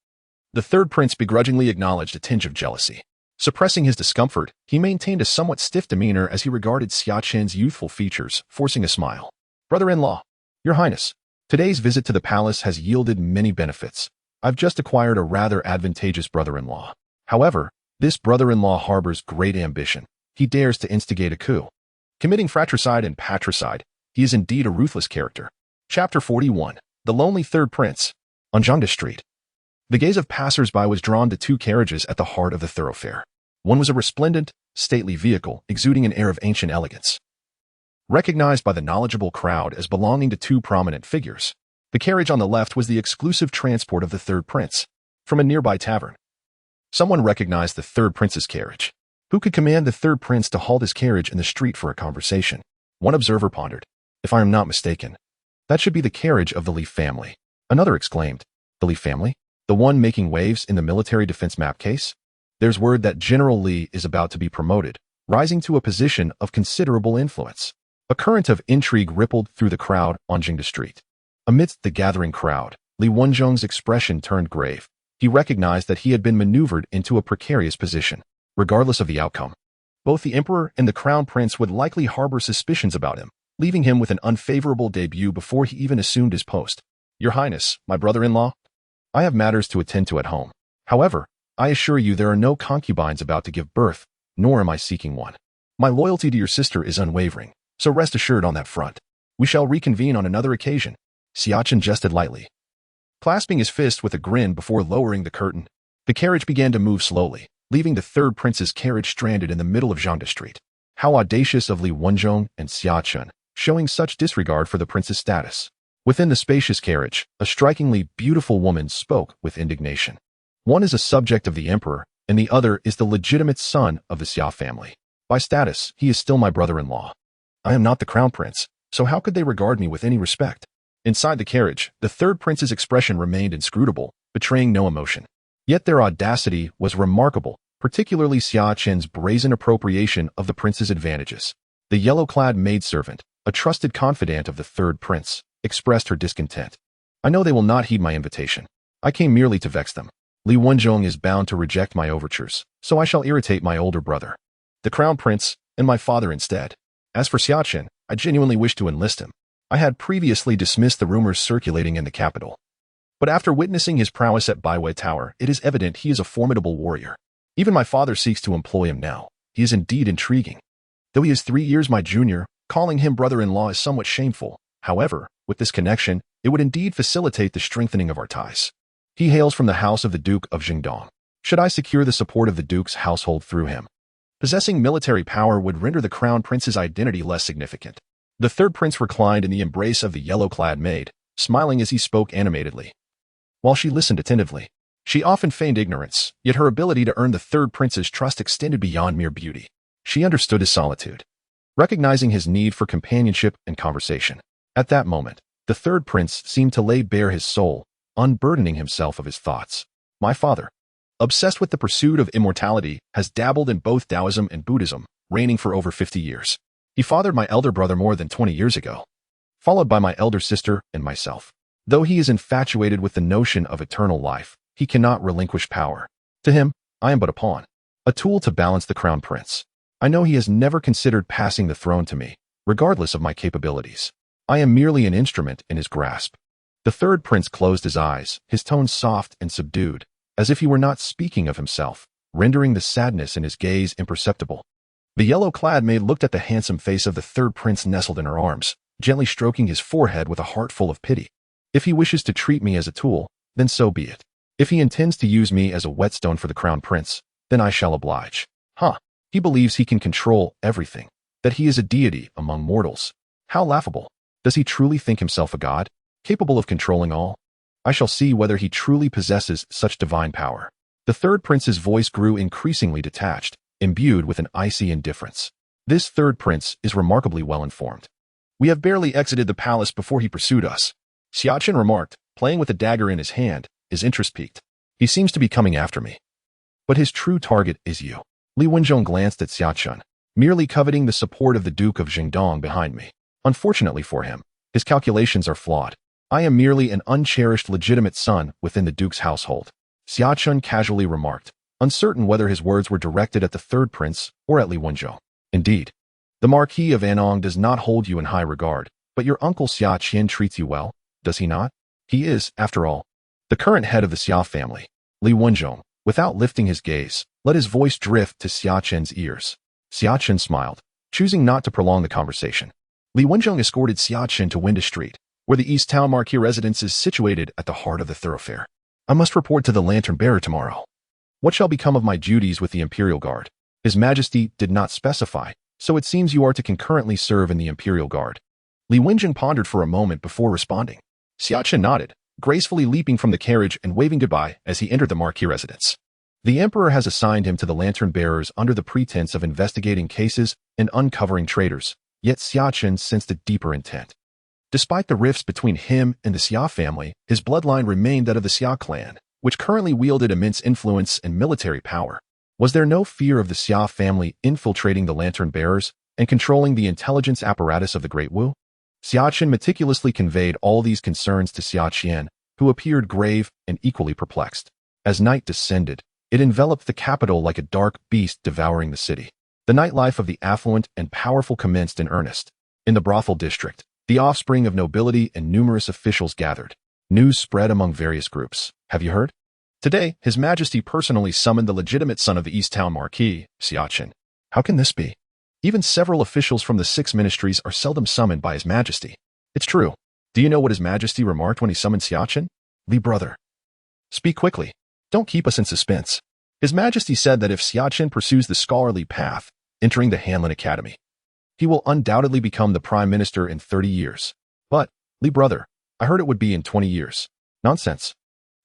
The third prince begrudgingly acknowledged a tinge of jealousy. Suppressing his discomfort, he maintained a somewhat stiff demeanor as he regarded Xia Chen's youthful features, forcing a smile. Brother-in-law, your Highness, today's visit to the palace has yielded many benefits. I've just acquired a rather advantageous brother-in-law. However, this brother-in-law harbors great ambition. He dares to instigate a coup, committing fratricide and patricide. He is indeed a ruthless character. Chapter 41. The Lonely Third Prince. On Jingde Street, the gaze of passers-by was drawn to 2 carriages at the heart of the thoroughfare. One was a resplendent, stately vehicle exuding an air of ancient elegance, recognized by the knowledgeable crowd as belonging to 2 prominent figures. The carriage on the left was the exclusive transport of the third prince. From a nearby tavern, someone recognized the third prince's carriage. Who could command the third prince to halt his carriage in the street for a conversation? One observer pondered. if I am not mistaken. That should be the carriage of the Li family. Another exclaimed. The Li family? The one making waves in the military defense map case? There's word that General Li is about to be promoted, rising to a position of considerable influence. A current of intrigue rippled through the crowd on Jingde Street. Amidst the gathering crowd, Li Wenzhong's expression turned grave. He recognized that he had been maneuvered into a precarious position. Regardless of the outcome, both the emperor and the crown prince would likely harbor suspicions about him, leaving him with an unfavorable debut before he even assumed his post. Your Highness, my brother-in-law, I have matters to attend to at home. However, I assure you there are no concubines about to give birth, nor am I seeking one. My loyalty to your sister is unwavering, so rest assured on that front. We shall reconvene on another occasion. Xia Chen jested lightly, clasping his fist with a grin before lowering the curtain. The carriage began to move slowly, leaving the third prince's carriage stranded in the middle of Jingde Street. How audacious of Li Wenzhong and Xia Chen, showing such disregard for the prince's status. Within the spacious carriage, a strikingly beautiful woman spoke with indignation. One is a subject of the emperor, and the other is the legitimate son of the Xia family. By status, he is still my brother-in-law. I am not the crown prince, so how could they regard me with any respect? Inside the carriage, the third prince's expression remained inscrutable, betraying no emotion. Yet their audacity was remarkable, particularly Xia Chen's brazen appropriation of the prince's advantages. The yellow-clad maidservant, a trusted confidant of the third prince, expressed her discontent. I know they will not heed my invitation. I came merely to vex them. Li Wenzhong is bound to reject my overtures, so I shall irritate my older brother, the crown prince, and my father instead. As for Xia Chen, I genuinely wish to enlist him. I had previously dismissed the rumors circulating in the capital. But after witnessing his prowess at Baiwei Tower, it is evident he is a formidable warrior. Even my father seeks to employ him now. He is indeed intriguing. Though he is 3 years my junior, calling him brother-in-law is somewhat shameful. However, with this connection, it would indeed facilitate the strengthening of our ties. He hails from the house of the Duke of Jingdong. Should I secure the support of the Duke's household through him? Possessing military power would render the crown prince's identity less significant. The third prince reclined in the embrace of the yellow-clad maid, smiling as he spoke animatedly. While she listened attentively, she often feigned ignorance, yet her ability to earn the third prince's trust extended beyond mere beauty. She understood his solitude, recognizing his need for companionship and conversation. At that moment, the third prince seemed to lay bare his soul, unburdening himself of his thoughts. My father, obsessed with the pursuit of immortality, has dabbled in both Taoism and Buddhism, reigning for over 50 years. He fathered my elder brother more than 20 years ago, followed by my elder sister and myself. Though he is infatuated with the notion of eternal life, he cannot relinquish power. To him, I am but a pawn, a tool to balance the crown prince. I know he has never considered passing the throne to me, regardless of my capabilities. I am merely an instrument in his grasp. The third prince closed his eyes, his tone soft and subdued, as if he were not speaking of himself, rendering the sadness in his gaze imperceptible. The yellow-clad maid looked at the handsome face of the third prince nestled in her arms, gently stroking his forehead with a heart full of pity. If he wishes to treat me as a tool, then so be it. If he intends to use me as a whetstone for the crown prince, then I shall oblige. He believes he can control everything, that he is a deity among mortals. How laughable. Does he truly think himself a god, capable of controlling all? I shall see whether he truly possesses such divine power. The third prince's voice grew increasingly detached, imbued with an icy indifference. This third prince is remarkably well informed. We have barely exited the palace before he pursued us. Xia Chen remarked, playing with a dagger in his hand, his interest piqued. He seems to be coming after me. But his true target is you. Li Wenzhong glanced at Xia Chen, merely coveting the support of the Duke of Jingdong behind me. Unfortunately for him, his calculations are flawed. I am merely an uncherished legitimate son within the Duke's household. Xia Chen casually remarked, uncertain whether his words were directed at the third prince or at Li Wenzhong. Indeed, the Marquis of Anong does not hold you in high regard, but your uncle Xia Chen treats you well, does he not? He is, after all, the current head of the Xia family. Li Wenzhong, without lifting his gaze, let his voice drift to Xia Chen's ears. Xia Chen smiled, choosing not to prolong the conversation. Li Wenzhong escorted Xia Chen to Jingde Street, where the East Town Marquis residence is situated at the heart of the thoroughfare. I must report to the lantern bearer tomorrow. What shall become of my duties with the Imperial Guard? His Majesty did not specify, so it seems you are to concurrently serve in the Imperial Guard. Li Wenzhong pondered for a moment before responding. Xia Chen nodded, gracefully leaping from the carriage and waving goodbye as he entered the Marquis residence. The Emperor has assigned him to the lantern bearers under the pretense of investigating cases and uncovering traitors, Yet Xia Chen sensed a deeper intent. Despite the rifts between him and the Xia family, his bloodline remained that of the Xia clan, which currently wielded immense influence and military power. Was there no fear of the Xia family infiltrating the lantern bearers and controlling the intelligence apparatus of the Great Wu? Xia Chen meticulously conveyed all these concerns to Xia Qian, who appeared grave and equally perplexed. As night descended, it enveloped the capital like a dark beast devouring the city. The nightlife of the affluent and powerful commenced in earnest. In the brothel district, the offspring of nobility and numerous officials gathered. News spread among various groups. Have you heard? Today, His Majesty personally summoned the legitimate son of the East Town Marquis, Xia Chen. How can this be? Even several officials from the 6 ministries are seldom summoned by His Majesty. It's true. Do you know what His Majesty remarked when he summoned Xia Chen? Li brother. Speak quickly. Don't keep us in suspense. His Majesty said that if Xia Chen pursues the scholarly path, entering the Hanlin Academy, he will undoubtedly become the Prime Minister in 30 years. But, Li brother, I heard it would be in 20 years. Nonsense.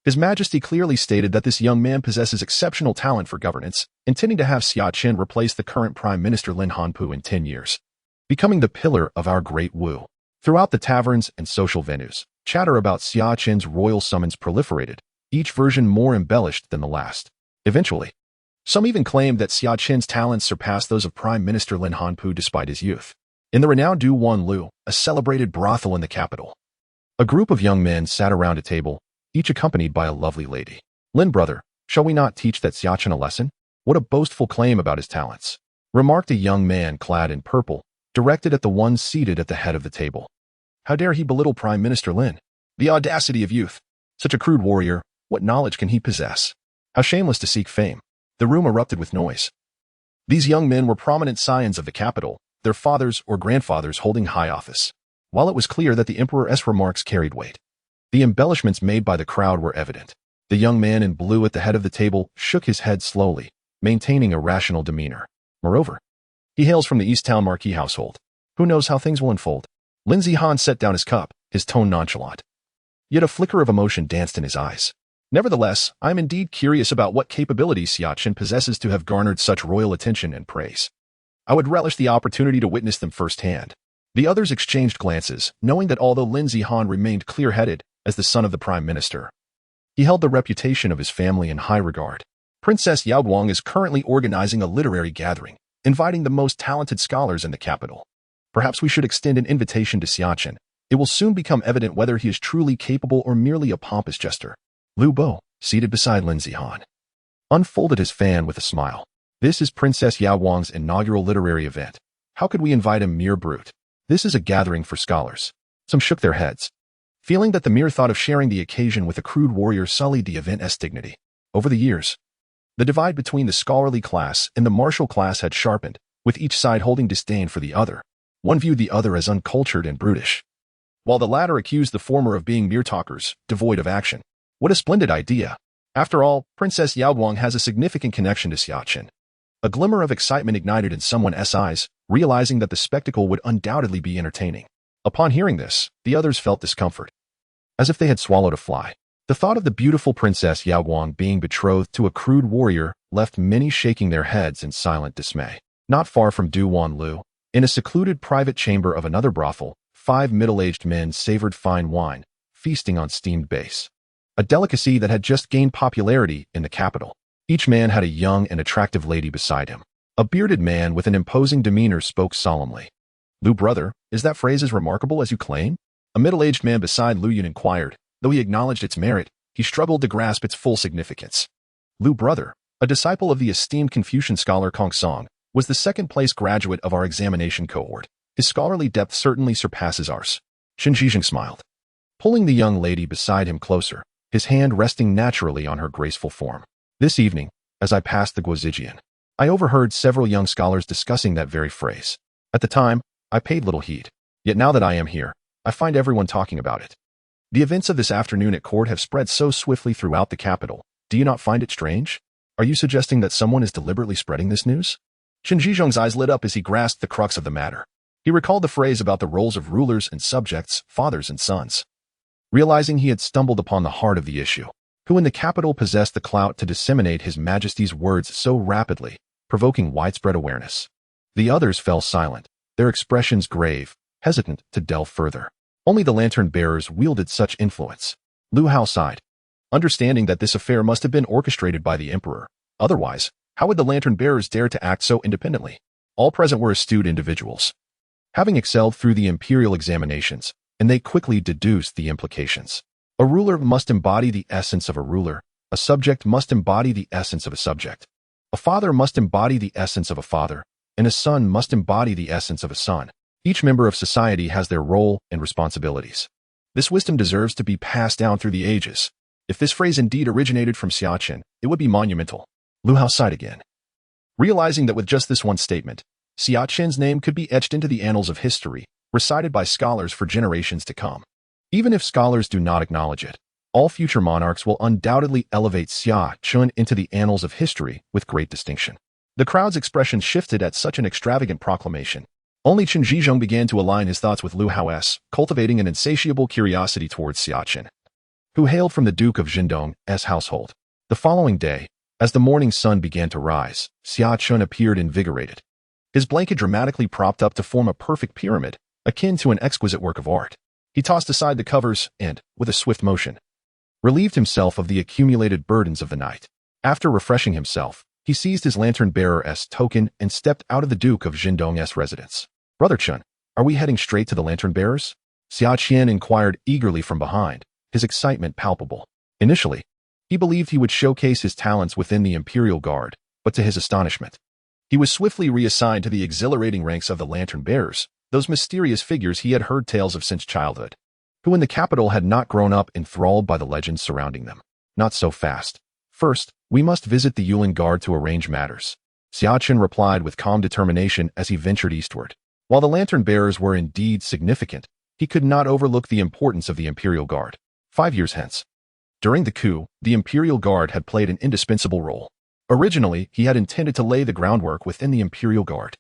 His Majesty clearly stated that this young man possesses exceptional talent for governance, intending to have Xia Chen replace the current Prime Minister Lin Hanpu in 10 years, becoming the pillar of our Great Wu. Throughout the taverns and social venues, chatter about Xia Chen's royal summons proliferated, each version more embellished than the last. Eventually, some even claimed that Xia Chen's talents surpassed those of Prime Minister Lin Hanpu despite his youth. In the renowned Du Wan Lu, a celebrated brothel in the capital, a group of young men sat around a table, each accompanied by a lovely lady. Lin brother, shall we not teach that Xia Chen a lesson? What a boastful claim about his talents, remarked a young man clad in purple, directed at the one seated at the head of the table. How dare he belittle Prime Minister Lin? The audacity of youth. Such a crude warrior, what knowledge can he possess? How shameless to seek fame. The room erupted with noise. These young men were prominent scions of the capital, their fathers or grandfathers holding high office. While it was clear that the Emperor's remarks carried weight, the embellishments made by the crowd were evident. The young man in blue at the head of the table shook his head slowly, maintaining a rational demeanor. Moreover, he hails from the East Town Marquis household. Who knows how things will unfold? Lin Zihan set down his cup, his tone nonchalant. Yet a flicker of emotion danced in his eyes. Nevertheless, I am indeed curious about what capabilities Xia Chen possesses to have garnered such royal attention and praise. I would relish the opportunity to witness them firsthand. The others exchanged glances, knowing that although Lin Zihan remained clear-headed as the son of the Prime Minister, he held the reputation of his family in high regard. Princess Yaoguang is currently organizing a literary gathering, inviting the most talented scholars in the capital. Perhaps we should extend an invitation to Xia Chen. It will soon become evident whether he is truly capable or merely a pompous jester. Lu Bo, seated beside Lin Zihan, unfolded his fan with a smile. This is Princess Yaoguang's inaugural literary event. How could we invite a mere brute? This is a gathering for scholars. Some shook their heads, feeling that the mere thought of sharing the occasion with a crude warrior sullied the event's dignity. Over the years, the divide between the scholarly class and the martial class had sharpened, with each side holding disdain for the other. One viewed the other as uncultured and brutish, while the latter accused the former of being mere talkers, devoid of action. What a splendid idea! After all, Princess Yaoguang has a significant connection to Xia Chen. A glimmer of excitement ignited in someone's eyes, realizing that the spectacle would undoubtedly be entertaining. Upon hearing this, the others felt discomfort, as if they had swallowed a fly. The thought of the beautiful Princess Yaoguang being betrothed to a crude warrior left many shaking their heads in silent dismay. Not far from Du Wan Lu, in a secluded private chamber of another brothel, 5 middle-aged men savored fine wine, feasting on steamed base, a delicacy that had just gained popularity in the capital. Each man had a young and attractive lady beside him. A bearded man with an imposing demeanor spoke solemnly. Lu brother, is that phrase as remarkable as you claim? A middle-aged man beside Lu Yun inquired. Though he acknowledged its merit, he struggled to grasp its full significance. Lu brother, a disciple of the esteemed Confucian scholar Kong Song, was the second-place graduate of our examination cohort. His scholarly depth certainly surpasses ours. Shen Zhizheng smiled, pulling the young lady beside him closer, his hand resting naturally on her graceful form. This evening, as I passed the Guozijian, I overheard several young scholars discussing that very phrase. At the time, I paid little heed. Yet now that I am here, I find everyone talking about it. The events of this afternoon at court have spread so swiftly throughout the capital. Do you not find it strange? Are you suggesting that someone is deliberately spreading this news? Shen Zhizheng's eyes lit up as he grasped the crux of the matter. He recalled the phrase about the roles of rulers and subjects, fathers and sons. Realizing he had stumbled upon the heart of the issue, who in the capital possessed the clout to disseminate His Majesty's words so rapidly, provoking widespread awareness. The others fell silent, their expressions grave, hesitant to delve further. Only the lantern-bearers wielded such influence. Lu Hao sighed, understanding that this affair must have been orchestrated by the emperor. Otherwise, how would the lantern-bearers dare to act so independently? All present were astute individuals, having excelled through the imperial examinations, and they quickly deduced the implications. A ruler must embody the essence of a ruler. A subject must embody the essence of a subject. A father must embody the essence of a father, and a son must embody the essence of a son. Each member of society has their role and responsibilities. This wisdom deserves to be passed down through the ages. If this phrase indeed originated from Xia Chen, it would be monumental. Lu Hao sighed again, realizing that with just this one statement, Xia Chen's name could be etched into the annals of history, recited by scholars for generations to come. Even if scholars do not acknowledge it, all future monarchs will undoubtedly elevate Xia Chen into the annals of history with great distinction. The crowd's expression shifted at such an extravagant proclamation. Only Chen Zhizhong began to align his thoughts with Lu Hao's, cultivating an insatiable curiosity towards Xia Chen, who hailed from the Duke of Zhendong's household. The following day, as the morning sun began to rise, Xia Chen appeared invigorated. His blanket dramatically propped up to form a perfect pyramid, akin to an exquisite work of art. He tossed aside the covers and, with a swift motion, relieved himself of the accumulated burdens of the night. After refreshing himself, he seized his lantern-bearer's token and stepped out of the Duke of Zhendong's residence. "Brother Chen, are we heading straight to the lantern-bearers?" Xia Chen inquired eagerly from behind, his excitement palpable. Initially, he believed he would showcase his talents within the Imperial Guard, but to his astonishment, he was swiftly reassigned to the exhilarating ranks of the lantern-bearers, those mysterious figures he had heard tales of since childhood, who in the capital had not grown up enthralled by the legends surrounding them. Not so fast. First, we must visit the Yulin Guard to arrange matters. Xia Chen replied with calm determination as he ventured eastward. While the lantern-bearers were indeed significant, he could not overlook the importance of the Imperial Guard. 5 years hence, during the coup, the Imperial Guard had played an indispensable role. Originally, he had intended to lay the groundwork within the Imperial Guard,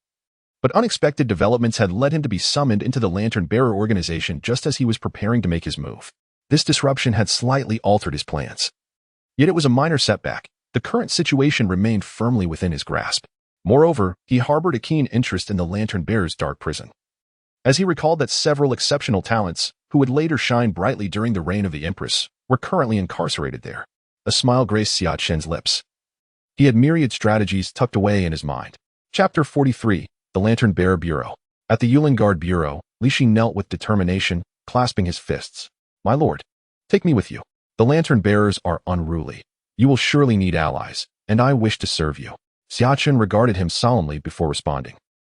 but unexpected developments had led him to be summoned into the lantern-bearer organization just as he was preparing to make his move. This disruption had slightly altered his plans. Yet it was a minor setback. The current situation remained firmly within his grasp. Moreover, he harbored a keen interest in the lantern-bearer's dark prison, as he recalled that several exceptional talents, who would later shine brightly during the reign of the Empress, were currently incarcerated there. A smile graced Xia Chen's lips. He had myriad strategies tucked away in his mind. Chapter 43. The Lantern-Bearer Bureau. At the Yulin Guard Bureau, Li Shi knelt with determination, clasping his fists. "My lord, take me with you. The lantern-bearers are unruly. You will surely need allies, and I wish to serve you." Xia Chen regarded him solemnly before responding.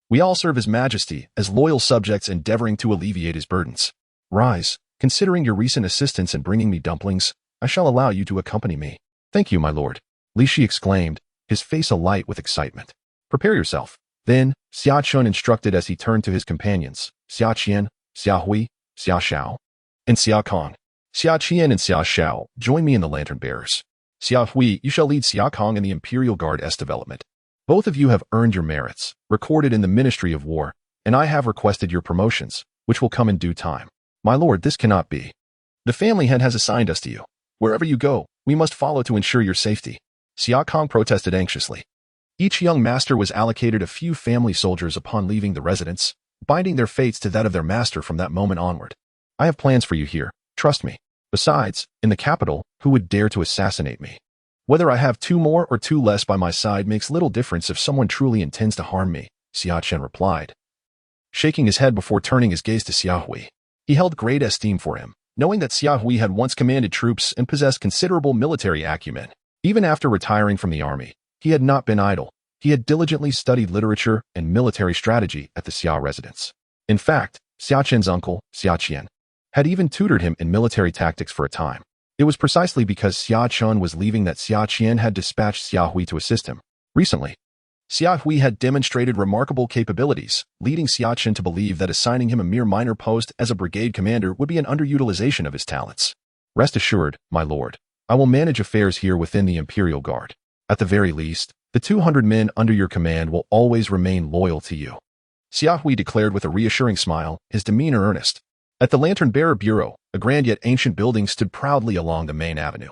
"We all serve His Majesty as loyal subjects endeavoring to alleviate his burdens. Rise. Considering your recent assistance in bringing me dumplings, I shall allow you to accompany me." "Thank you, my lord," Li Shi exclaimed, his face alight with excitement. "Prepare yourself." Then, Xia Chen instructed as he turned to his companions, Xia Qian, Xia Hui, Xia Shao, and Xia Kong. "Xia Qian and Xia Shao, join me in the lantern-bearers. Xia Hui, you shall lead Xia Kong in the Imperial Guard's development. Both of you have earned your merits, recorded in the Ministry of War, and I have requested your promotions, which will come in due time." "My lord, this cannot be. The family head has assigned us to you. Wherever you go, we must follow to ensure your safety." Xia Kong protested anxiously. Each young master was allocated a few family soldiers upon leaving the residence, binding their fates to that of their master from that moment onward. "I have plans for you here, trust me. Besides, in the capital, who would dare to assassinate me? Whether I have 2 more or 2 less by my side makes little difference if someone truly intends to harm me," Xia Chen replied, shaking his head before turning his gaze to Xia Hui. He held great esteem for him, knowing that Xia Hui had once commanded troops and possessed considerable military acumen. Even after retiring from the army, he had not been idle. He had diligently studied literature and military strategy at the Xia residence. In fact, Xia Chen's uncle, Xia Chen, had even tutored him in military tactics for a time. It was precisely because Xia Chen was leaving that Xia Chen had dispatched Xia Hui to assist him. Recently, Xia Hui had demonstrated remarkable capabilities, leading Xia Chen to believe that assigning him a mere minor post as a brigade commander would be an underutilization of his talents. "Rest assured, my lord, I will manage affairs here within the Imperial Guard. At the very least, the 200 men under your command will always remain loyal to you," Xia Hui declared with a reassuring smile, his demeanor earnest. At the Lantern-Bearer Bureau, a grand yet ancient building stood proudly along the main avenue,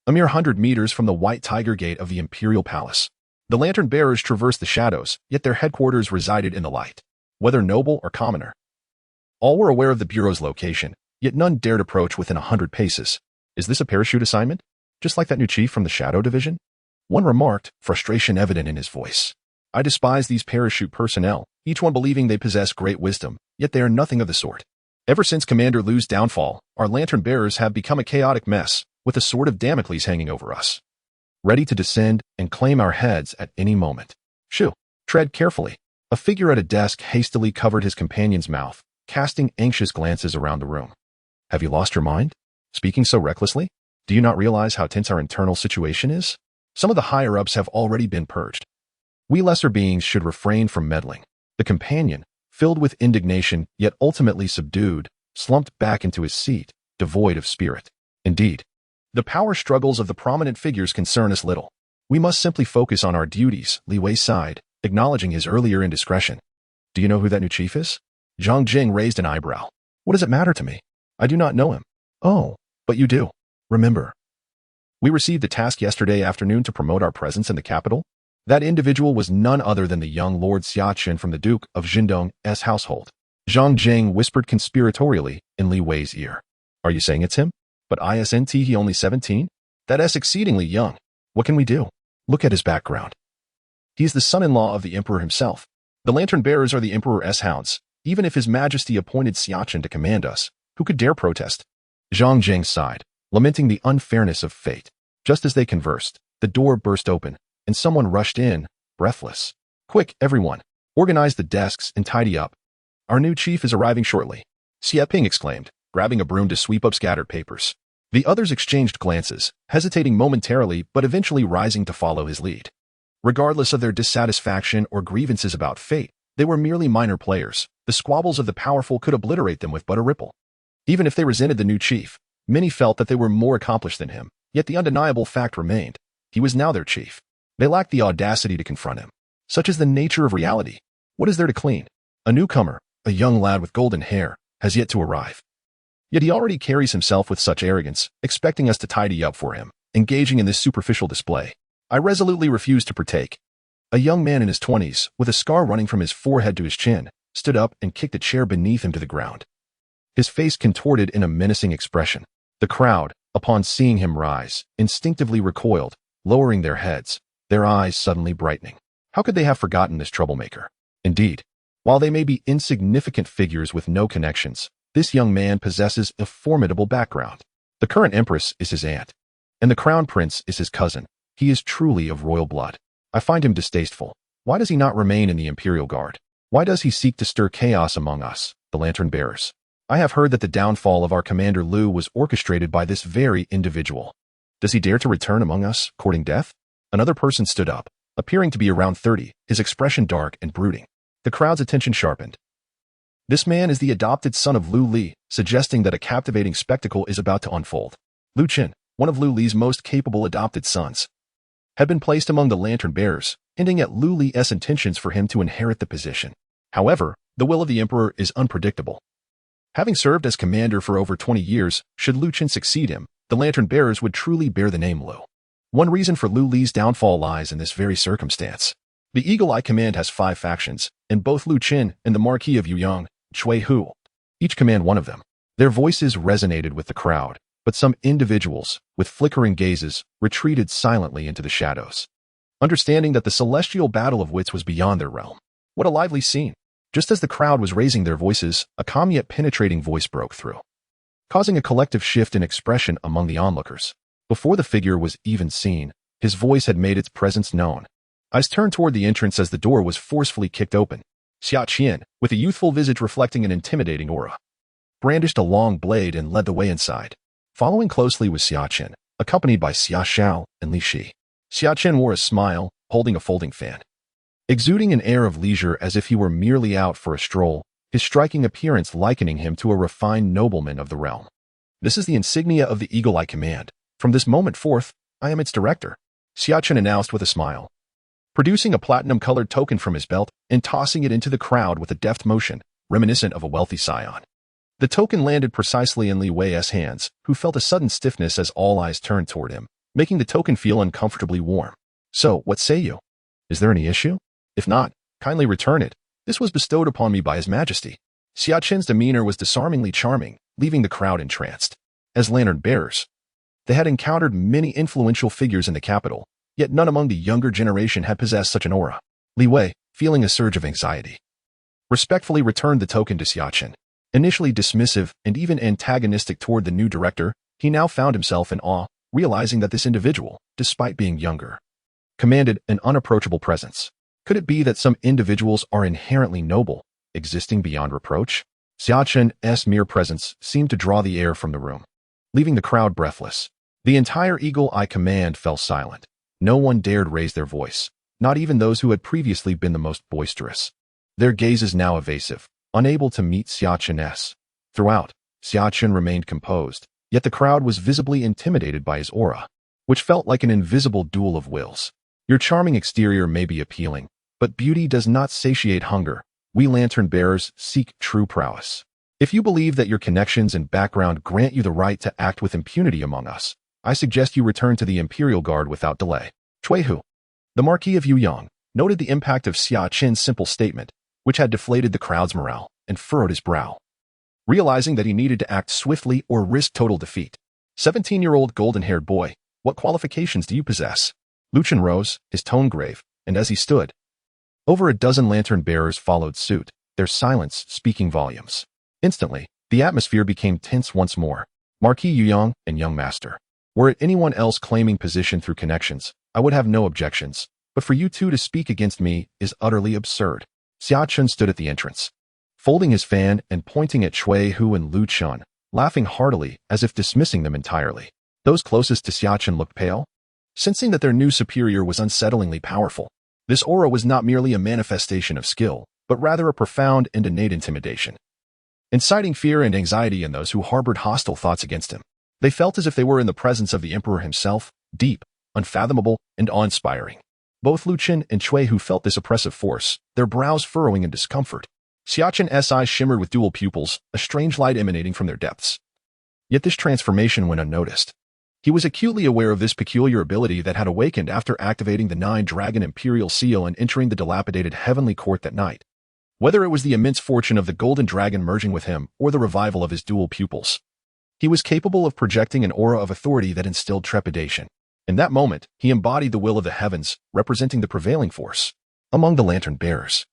a mere 100 meters from the White Tiger Gate of the Imperial Palace. The lantern-bearers traversed the shadows, yet their headquarters resided in the light. whether noble or commoner. All were aware of the Bureau's location, yet none dared approach within 100 paces. Is this a parachute assignment? Just like that new chief from the Shadow Division? One remarked, frustration evident in his voice. I despise these parachute personnel, each one believing they possess great wisdom, yet they are nothing of the sort. Ever since Commander Lu's downfall, our lantern bearers have become a chaotic mess, with a sword of Damocles hanging over us, ready to descend and claim our heads at any moment. Shoo, tread carefully. A figure at a desk hastily covered his companion's mouth, casting anxious glances around the room. Have you lost your mind? Speaking so recklessly? Do you not realize how tense our internal situation is? Some of the higher-ups have already been purged. We lesser beings should refrain from meddling. The companion, filled with indignation yet ultimately subdued, slumped back into his seat, devoid of spirit. Indeed, the power struggles of the prominent figures concern us little. We must simply focus on our duties, Li Wei sighed, acknowledging his earlier indiscretion. Do you know who that new chief is? Zhang Jing raised an eyebrow. What does it matter to me? I do not know him. Oh, but you do. Remember, we received a task yesterday afternoon to promote our presence in the capital. That individual was none other than the young Lord Xia Chen from the Duke of Jindong's household. Zhang Jing whispered conspiratorially in Li Wei's ear. Are you saying it's him? But isn't he only 17? That's exceedingly young. What can we do? Look at his background. He is the son-in-law of the Emperor himself. The lantern bearers are the Emperor's hounds. Even if His Majesty appointed Xia Chen to command us, who could dare protest? Zhang Jing sighed, lamenting the unfairness of fate. Just as they conversed, the door burst open, and someone rushed in, breathless. Quick, everyone. Organize the desks and tidy up. Our new chief is arriving shortly. Xie Ping exclaimed, grabbing a broom to sweep up scattered papers. The others exchanged glances, hesitating momentarily but eventually rising to follow his lead. Regardless of their dissatisfaction or grievances about fate, they were merely minor players. The squabbles of the powerful could obliterate them with but a ripple. Even if they resented the new chief, many felt that they were more accomplished than him, yet the undeniable fact remained. He was now their chief. They lacked the audacity to confront him. Such is the nature of reality. What is there to clean? A newcomer, a young lad with golden hair, has yet to arrive. Yet he already carries himself with such arrogance, expecting us to tidy up for him, engaging in this superficial display. I resolutely refuse to partake. A young man in his 20s, with a scar running from his forehead to his chin, stood up and kicked a chair beneath him to the ground. His face contorted in a menacing expression. The crowd, upon seeing him rise, instinctively recoiled, lowering their heads, their eyes suddenly brightening. How could they have forgotten this troublemaker? Indeed, while they may be insignificant figures with no connections, this young man possesses a formidable background. The current Empress is his aunt, and the Crown Prince is his cousin. He is truly of royal blood. I find him distasteful. Why does he not remain in the Imperial Guard? Why does he seek to stir chaos among us, the lantern bearers? I have heard that the downfall of our Commander Lu was orchestrated by this very individual. Does he dare to return among us, courting death? Another person stood up, appearing to be around 30, his expression dark and brooding. The crowd's attention sharpened. This man is the adopted son of Lu Li, suggesting that a captivating spectacle is about to unfold. Lu Chen, one of Lu Li's most capable adopted sons, had been placed among the lantern bearers, hinting at Lu Li's intentions for him to inherit the position. However, the will of the Emperor is unpredictable. Having served as commander for over 20 years, should Lu Chen succeed him, the lantern bearers would truly bear the name Lu. One reason for Lu Li's downfall lies in this very circumstance. The Eagle Eye Command has 5 factions, and both Lu Chen and the Marquis of Yuyang, Chui Hu, each command one of them. Their voices resonated with the crowd, but some individuals, with flickering gazes, retreated silently into the shadows, understanding that the celestial battle of wits was beyond their realm. What a lively scene! Just as the crowd was raising their voices, a calm yet penetrating voice broke through, causing a collective shift in expression among the onlookers. Before the figure was even seen, his voice had made its presence known. Eyes turned toward the entrance as the door was forcefully kicked open. Xia Chen, with a youthful visage reflecting an intimidating aura, brandished a long blade and led the way inside. Following closely was Xia Chen, accompanied by Xia Hao and Li Shi. Xia Chen wore a smile, holding a folding fan, exuding an air of leisure as if he were merely out for a stroll, his striking appearance likening him to a refined nobleman of the realm. This is the insignia of the Eagle Eye Command. From this moment forth, I am its director, Xia Chen announced with a smile, producing a platinum-colored token from his belt and tossing it into the crowd with a deft motion, reminiscent of a wealthy scion. The token landed precisely in Li Wei's hands, who felt a sudden stiffness as all eyes turned toward him, making the token feel uncomfortably warm. So, what say you? Is there any issue? If not, kindly return it, This was bestowed upon me by His Majesty. Xia Chen's demeanor was disarmingly charming, leaving the crowd entranced. As lantern bearers, they had encountered many influential figures in the capital, yet none among the younger generation had possessed such an aura. Li Wei, feeling a surge of anxiety, respectfully returned the token to Xia Chen. Initially dismissive and even antagonistic toward the new director, he now found himself in awe, realizing that this individual, despite being younger, commanded an unapproachable presence. Could it be that some individuals are inherently noble, existing beyond reproach? Xia Chen's mere presence seemed to draw the air from the room, leaving the crowd breathless. The entire Eagle Eye command fell silent. No one dared raise their voice, not even those who had previously been the most boisterous. Their gazes now evasive, unable to meet Xia Chen's. Throughout, Xia Chen remained composed, yet the crowd was visibly intimidated by his aura, which felt like an invisible duel of wills. Your charming exterior may be appealing, but beauty does not satiate hunger. We lantern bearers seek true prowess. If you believe that your connections and background grant you the right to act with impunity among us, I suggest you return to the Imperial Guard without delay. Cui Hu, the Marquis of Yuyang, noted the impact of Xia Chen's simple statement, which had deflated the crowd's morale, and furrowed his brow, realizing that he needed to act swiftly or risk total defeat. 17-year-old golden-haired boy, what qualifications do you possess? Lu Chen rose, his tone grave, and as he stood, over a dozen lantern bearers followed suit, their silence speaking volumes. Instantly, the atmosphere became tense once more. Marquis Yuyang and young master. Were it anyone else claiming position through connections, I would have no objections, but for you two to speak against me is utterly absurd. Xia Chen stood at the entrance, folding his fan and pointing at Cui Hu and Lu Chen, laughing heartily as if dismissing them entirely. Those closest to Xia Chen looked pale, sensing that their new superior was unsettlingly powerful. This aura was not merely a manifestation of skill, but rather a profound and innate intimidation, inciting fear and anxiety in those who harbored hostile thoughts against him. They felt as if they were in the presence of the Emperor himself, deep, unfathomable, and awe-inspiring. Both Lu Chen and Cui Hu felt this oppressive force, their brows furrowing in discomfort. Xia Chen's eyes shimmered with dual pupils, a strange light emanating from their depths. Yet this transformation went unnoticed. He was acutely aware of this peculiar ability that had awakened after activating the 9-dragon imperial seal and entering the dilapidated heavenly court that night. Whether it was the immense fortune of the golden dragon merging with him or the revival of his dual pupils, he was capable of projecting an aura of authority that instilled trepidation. In that moment, he embodied the will of the heavens, representing the prevailing force among the lantern bearers.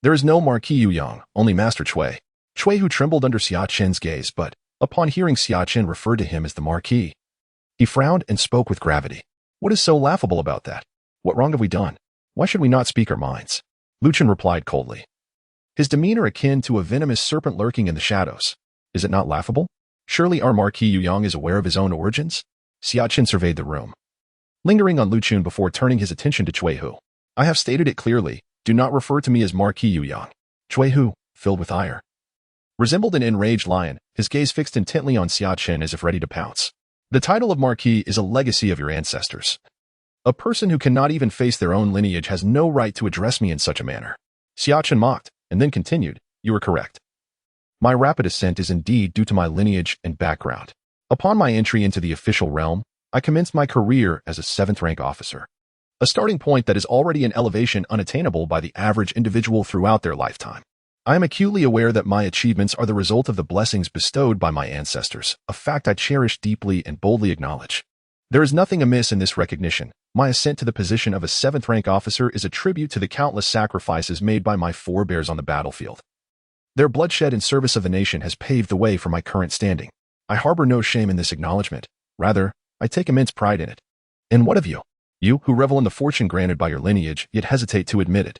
There is no Marquis Yuyang, only Master Cui. Cui Hu trembled under Xia Chen's gaze, but, upon hearing Xia Chen refer to him as the Marquis, he frowned and spoke with gravity. What is so laughable about that? What wrong have we done? Why should we not speak our minds? Lu Chen replied coldly, his demeanor akin to a venomous serpent lurking in the shadows. Is it not laughable? Surely our Marquis Yuyang is aware of his own origins? Xia Chen surveyed the room, lingering on Lu Chen before turning his attention to Cui Hu. I have stated it clearly. Do not refer to me as Marquis Yuyang. Cui Hu, filled with ire, resembled an enraged lion, his gaze fixed intently on Xia Chen as if ready to pounce. The title of Marquis is a legacy of your ancestors. A person who cannot even face their own lineage has no right to address me in such a manner. Xia Chen mocked, and then continued, you are correct. My rapid ascent is indeed due to my lineage and background. Upon my entry into the official realm, I commenced my career as a 7th-rank officer, a starting point that is already an elevation unattainable by the average individual throughout their lifetime. I am acutely aware that my achievements are the result of the blessings bestowed by my ancestors, a fact I cherish deeply and boldly acknowledge. There is nothing amiss in this recognition. My ascent to the position of a 7th-rank officer is a tribute to the countless sacrifices made by my forebears on the battlefield. Their bloodshed in service of the nation has paved the way for my current standing. I harbor no shame in this acknowledgement. Rather, I take immense pride in it. And what of you? You who revel in the fortune granted by your lineage, yet hesitate to admit it,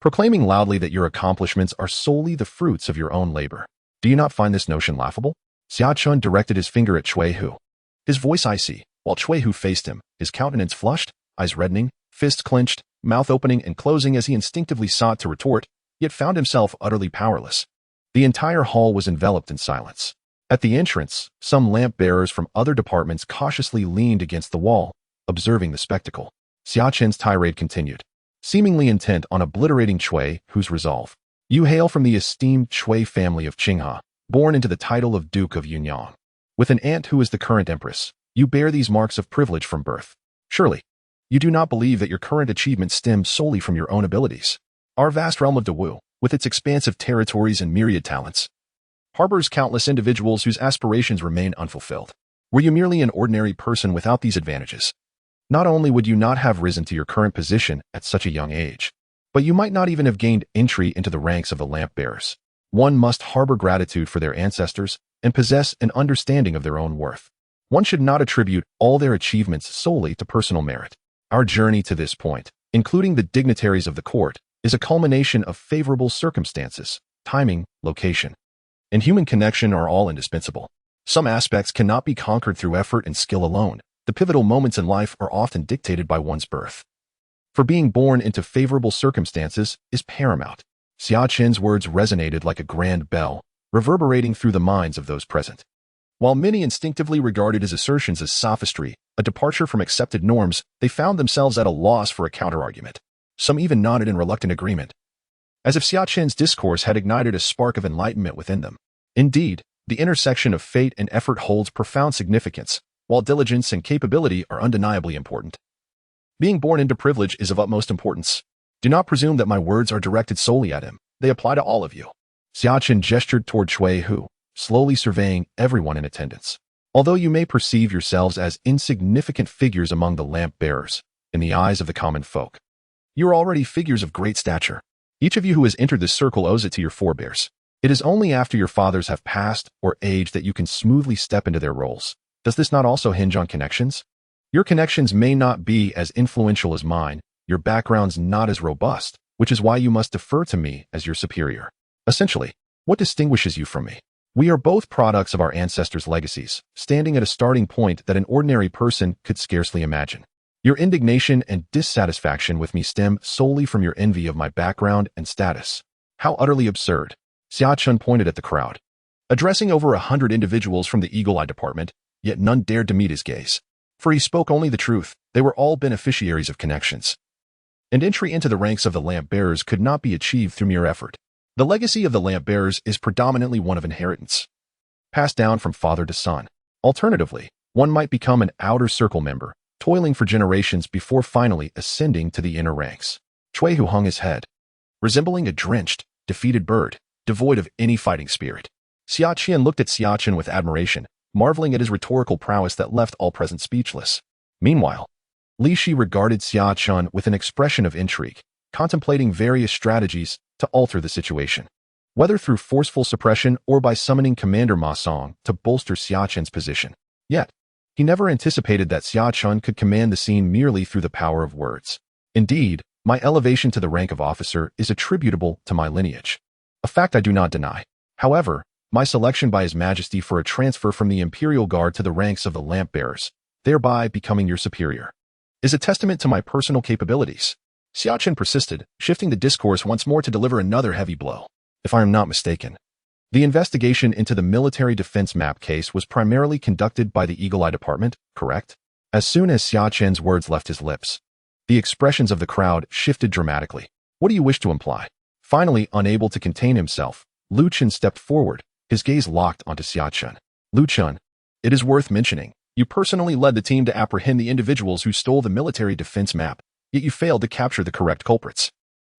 proclaiming loudly that your accomplishments are solely the fruits of your own labor. Do you not find this notion laughable? Xia Chen directed his finger at Cui Hu, his voice icy, while Cui Hu faced him, his countenance flushed, eyes reddening, fists clenched, mouth opening and closing as he instinctively sought to retort, yet found himself utterly powerless. The entire hall was enveloped in silence. At the entrance, some lamp-bearers from other departments cautiously leaned against the wall, observing the spectacle. Xia Chen's tirade continued, seemingly intent on obliterating Cui Hu's resolve. You hail from the esteemed Cui family of Qinghe, born into the title of Duke of Yunyang. With an aunt who is the current Empress, you bear these marks of privilege from birth. Surely, you do not believe that your current achievement stems solely from your own abilities. Our vast realm of Dewu, with its expansive territories and myriad talents, harbors countless individuals whose aspirations remain unfulfilled. Were you merely an ordinary person without these advantages, not only would you not have risen to your current position at such a young age, but you might not even have gained entry into the ranks of the lamp bearers. One must harbor gratitude for their ancestors and possess an understanding of their own worth. One should not attribute all their achievements solely to personal merit. Our journey to this point, including the dignitaries of the court, is a culmination of favorable circumstances, timing, location, and human connection are all indispensable. Some aspects cannot be conquered through effort and skill alone. The pivotal moments in life are often dictated by one's birth. For being born into favorable circumstances is paramount. Xia Chen's words resonated like a grand bell, reverberating through the minds of those present. While many instinctively regarded his assertions as sophistry, a departure from accepted norms, they found themselves at a loss for a counterargument. Some even nodded in reluctant agreement, as if Xia Chen's discourse had ignited a spark of enlightenment within them. Indeed, the intersection of fate and effort holds profound significance, while diligence and capability are undeniably important. Being born into privilege is of utmost importance. Do not presume that my words are directed solely at him. They apply to all of you. Xia Chen gestured toward Cui Hu, slowly surveying everyone in attendance. Although you may perceive yourselves as insignificant figures among the lamp bearers, in the eyes of the common folk, you are already figures of great stature. Each of you who has entered this circle owes it to your forebears. It is only after your fathers have passed or aged that you can smoothly step into their roles. Does this not also hinge on connections? Your connections may not be as influential as mine, your background's not as robust, which is why you must defer to me as your superior. Essentially, what distinguishes you from me? We are both products of our ancestors' legacies, standing at a starting point that an ordinary person could scarcely imagine. Your indignation and dissatisfaction with me stem solely from your envy of my background and status. How utterly absurd. Xia Chen pointed at the crowd, addressing over 100 individuals from the Eagle Eye Department, yet none dared to meet his gaze. For he spoke only the truth. They were all beneficiaries of connections. And entry into the ranks of the lamp bearers could not be achieved through mere effort. The legacy of the lamp bearers is predominantly one of inheritance, passed down from father to son. Alternatively, one might become an outer circle member, toiling for generations before finally ascending to the inner ranks. Cui Hu hung his head, resembling a drenched, defeated bird, devoid of any fighting spirit. Xia Chen looked at Xia Chen with admiration, marveling at his rhetorical prowess that left all present speechless. Meanwhile, Li Shi regarded Xia Chen with an expression of intrigue, contemplating various strategies to alter the situation, whether through forceful suppression or by summoning Commander Ma Song to bolster Xia Chen's position. Yet, he never anticipated that Xia Chen could command the scene merely through the power of words. Indeed, my elevation to the rank of officer is attributable to my lineage, a fact I do not deny. However, my selection by His Majesty for a transfer from the Imperial Guard to the ranks of the lamp bearers, thereby becoming your superior, is a testament to my personal capabilities. Xia Chen persisted, shifting the discourse once more to deliver another heavy blow. If I am not mistaken, the investigation into the military defense map case was primarily conducted by the Eagle Eye Department, correct? As soon as Xia Chen's words left his lips, the expressions of the crowd shifted dramatically. What do you wish to imply? Finally, unable to contain himself, Lu Chen stepped forward, his gaze locked onto Xia Chen. Lu Chen, it is worth mentioning, you personally led the team to apprehend the individuals who stole the military defense map, yet you failed to capture the correct culprits.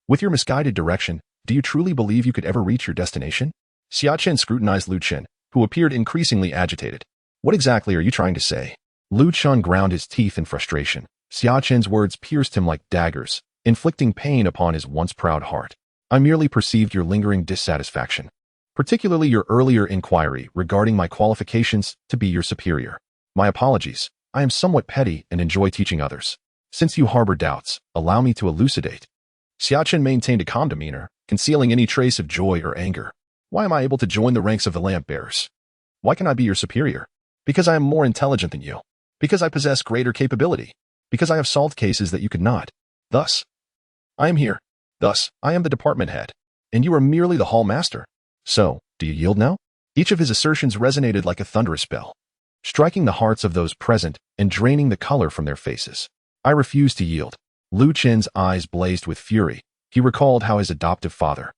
With your misguided direction, do you truly believe you could ever reach your destination? Xia Chen scrutinized Lu Chen, who appeared increasingly agitated. What exactly are you trying to say? Lu Chen ground his teeth in frustration. Xia Chen's words pierced him like daggers, inflicting pain upon his once proud heart. I merely perceived your lingering dissatisfaction, particularly your earlier inquiry regarding my qualifications to be your superior. My apologies. I am somewhat petty and enjoy teaching others. Since you harbor doubts, allow me to elucidate. Xia Chen maintained a calm demeanor, concealing any trace of joy or anger. Why am I able to join the ranks of the lamp bearers? Why can I be your superior? Because I am more intelligent than you. Because I possess greater capability. Because I have solved cases that you could not. Thus, I am here. Thus, I am the department head. And you are merely the hall master. So, do you yield now? Each of his assertions resonated like a thunderous bell, striking the hearts of those present and draining the color from their faces. I refuse to yield. Lu Chen's eyes blazed with fury. He recalled how his adoptive father,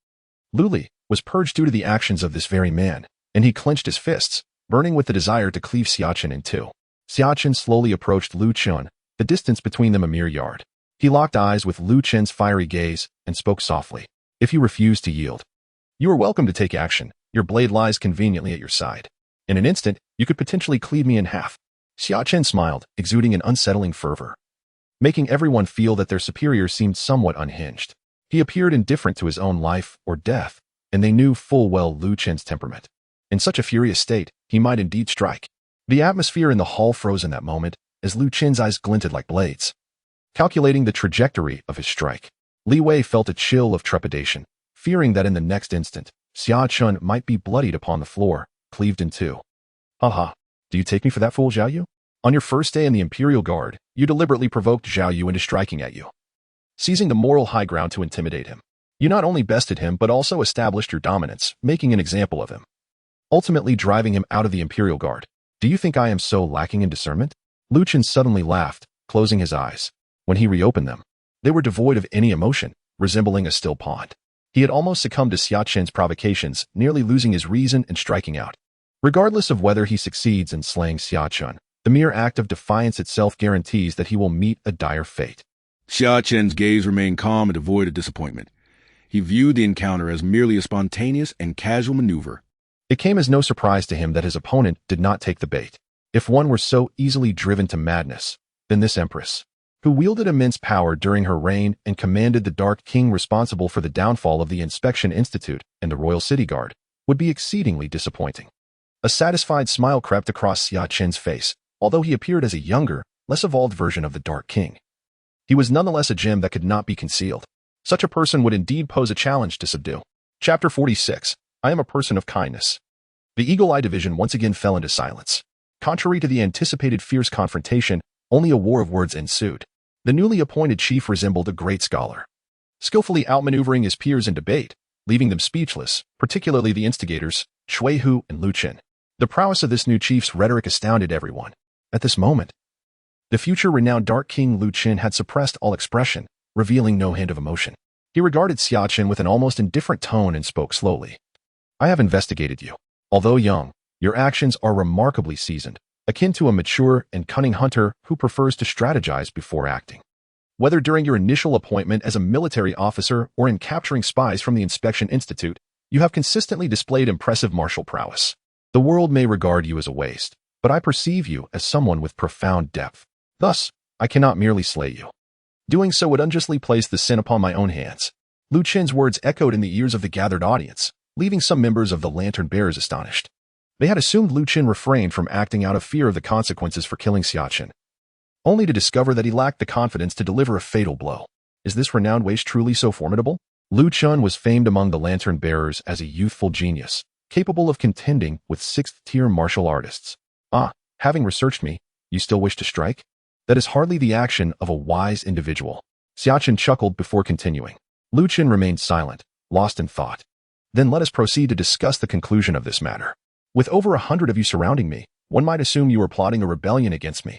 Lu Li, was purged due to the actions of this very man, and he clenched his fists, burning with the desire to cleave Xia Chen in two. Xia Chen slowly approached Lu Chen, the distance between them a mere yard. He locked eyes with Lu Chen's fiery gaze and spoke softly. If you refuse to yield, you are welcome to take action. Your blade lies conveniently at your side. In an instant, you could potentially cleave me in half. Xia Chen smiled, exuding an unsettling fervor, making everyone feel that their superior seemed somewhat unhinged. He appeared indifferent to his own life or death, and they knew full well Lu Chen's temperament. In such a furious state, he might indeed strike. The atmosphere in the hall froze in that moment, as Lu Chen's eyes glinted like blades. Calculating the trajectory of his strike, Li Wei felt a chill of trepidation, fearing that in the next instant, Xia Chen might be bloodied upon the floor, cleaved in two. Haha, do you take me for that fool, Zhao Yu? On your first day in the Imperial Guard, you deliberately provoked Zhao Yu into striking at you, seizing the moral high ground to intimidate him. You not only bested him but also established your dominance, making an example of him, ultimately driving him out of the Imperial Guard. Do you think I am so lacking in discernment? Lu Chen suddenly laughed, closing his eyes. When he reopened them, they were devoid of any emotion, resembling a still pond. He had almost succumbed to Xia Chen's provocations, nearly losing his reason and striking out. Regardless of whether he succeeds in slaying Xia Chen, the mere act of defiance itself guarantees that he will meet a dire fate. Xia Chen's gaze remained calm and devoid of disappointment. He viewed the encounter as merely a spontaneous and casual maneuver. It came as no surprise to him that his opponent did not take the bait. If one were so easily driven to madness, then this Empress, who wielded immense power during her reign and commanded the Dark King responsible for the downfall of the Inspection Institute and the Royal City Guard, would be exceedingly disappointing. A satisfied smile crept across Xia Chen's face, although he appeared as a younger, less evolved version of the Dark King. He was nonetheless a gem that could not be concealed. Such a person would indeed pose a challenge to subdue. Chapter 46. I am a person of kindness. The Eagle Eye Division once again fell into silence. Contrary to the anticipated fierce confrontation, only a war of words ensued. The newly appointed chief resembled a great scholar, skillfully outmaneuvering his peers in debate, leaving them speechless, particularly the instigators, Shui Hu and Lu Chen. The prowess of this new chief's rhetoric astounded everyone. At this moment, the future renowned Dark King Lu Chen had suppressed all expression, revealing no hint of emotion. He regarded Xia Chen with an almost indifferent tone and spoke slowly. I have investigated you. Although young, your actions are remarkably seasoned, akin to a mature and cunning hunter who prefers to strategize before acting. Whether during your initial appointment as a military officer or in capturing spies from the Inspection Institute, you have consistently displayed impressive martial prowess. The world may regard you as a waste, but I perceive you as someone with profound depth. Thus, I cannot merely slay you. Doing so would unjustly place the sin upon my own hands. Lu Chen's words echoed in the ears of the gathered audience, leaving some members of the Lantern Bearers astonished. They had assumed Lu Chen refrained from acting out of fear of the consequences for killing Xia Chen, only to discover that he lacked the confidence to deliver a fatal blow. Is this renowned waste truly so formidable? Lu Chen was famed among the Lantern Bearers as a youthful genius, capable of contending with sixth-tier martial artists. Ah, having researched me, you still wish to strike? That is hardly the action of a wise individual. Xia Chen chuckled before continuing. Lu Chen remained silent, lost in thought. Then let us proceed to discuss the conclusion of this matter. With over 100 of you surrounding me, one might assume you were plotting a rebellion against me.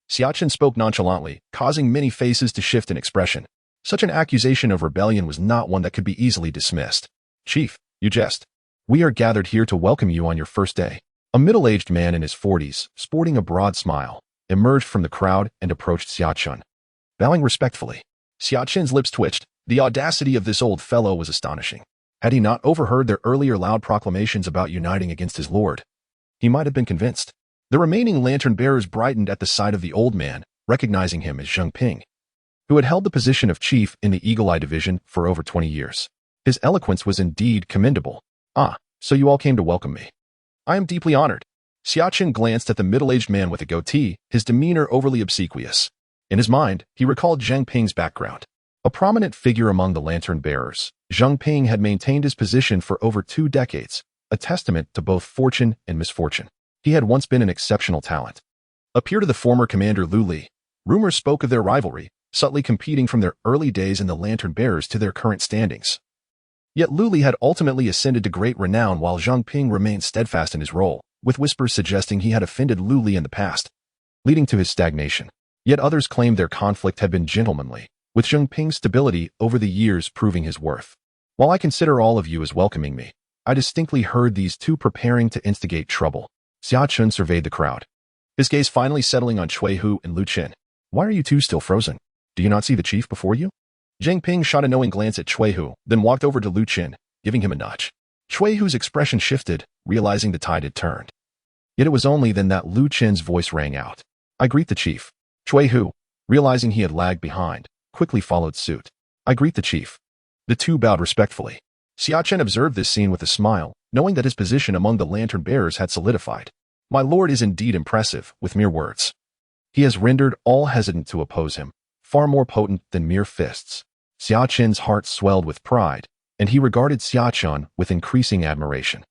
Xia Chen spoke nonchalantly, causing many faces to shift in expression. Such an accusation of rebellion was not one that could be easily dismissed. Chief, you jest. We are gathered here to welcome you on your first day. A middle-aged man in his 40s, sporting a broad smile, emerged from the crowd and approached Xia Chen. Bowing respectfully, Xia Chen's lips twitched. The audacity of this old fellow was astonishing. Had he not overheard their earlier loud proclamations about uniting against his lord, he might have been convinced. The remaining lantern bearers brightened at the sight of the old man, recognizing him as Zheng Ping, who had held the position of chief in the Eagle Eye Division for over 20 years. His eloquence was indeed commendable. Ah, so you all came to welcome me. I am deeply honored. Xia Chen glanced at the middle-aged man with a goatee, his demeanor overly obsequious. In his mind, he recalled Zheng Ping's background. A prominent figure among the lantern bearers, Zheng Ping had maintained his position for over 2 decades, a testament to both fortune and misfortune. He had once been an exceptional talent. A peer to the former commander Lu Li, rumors spoke of their rivalry, subtly competing from their early days in the lantern bearers to their current standings. Yet Lu Li had ultimately ascended to great renown while Zheng Ping remained steadfast in his role, with whispers suggesting he had offended Lu Li in the past, leading to his stagnation. Yet others claimed their conflict had been gentlemanly, with Zheng Ping's stability over the years proving his worth. While I consider all of you as welcoming me, I distinctly heard these two preparing to instigate trouble. Xia Chen surveyed the crowd, his gaze finally settling on Shui Hu and Lu Chen. Why are you two still frozen? Do you not see the chief before you? Zhang Ping shot a knowing glance at Cui Hu, then walked over to Lu Qin, giving him a nudge. Cui Hu's expression shifted, realizing the tide had turned. Yet it was only then that Lu Qin's voice rang out. I greet the chief. Cui Hu, realizing he had lagged behind, quickly followed suit. I greet the chief. The two bowed respectfully. Xia Chen observed this scene with a smile, knowing that his position among the lantern bearers had solidified. My lord is indeed impressive, with mere words. He has rendered all hesitant to oppose him, far more potent than mere fists. Xia Chen's heart swelled with pride, and he regarded Xia Chen with increasing admiration.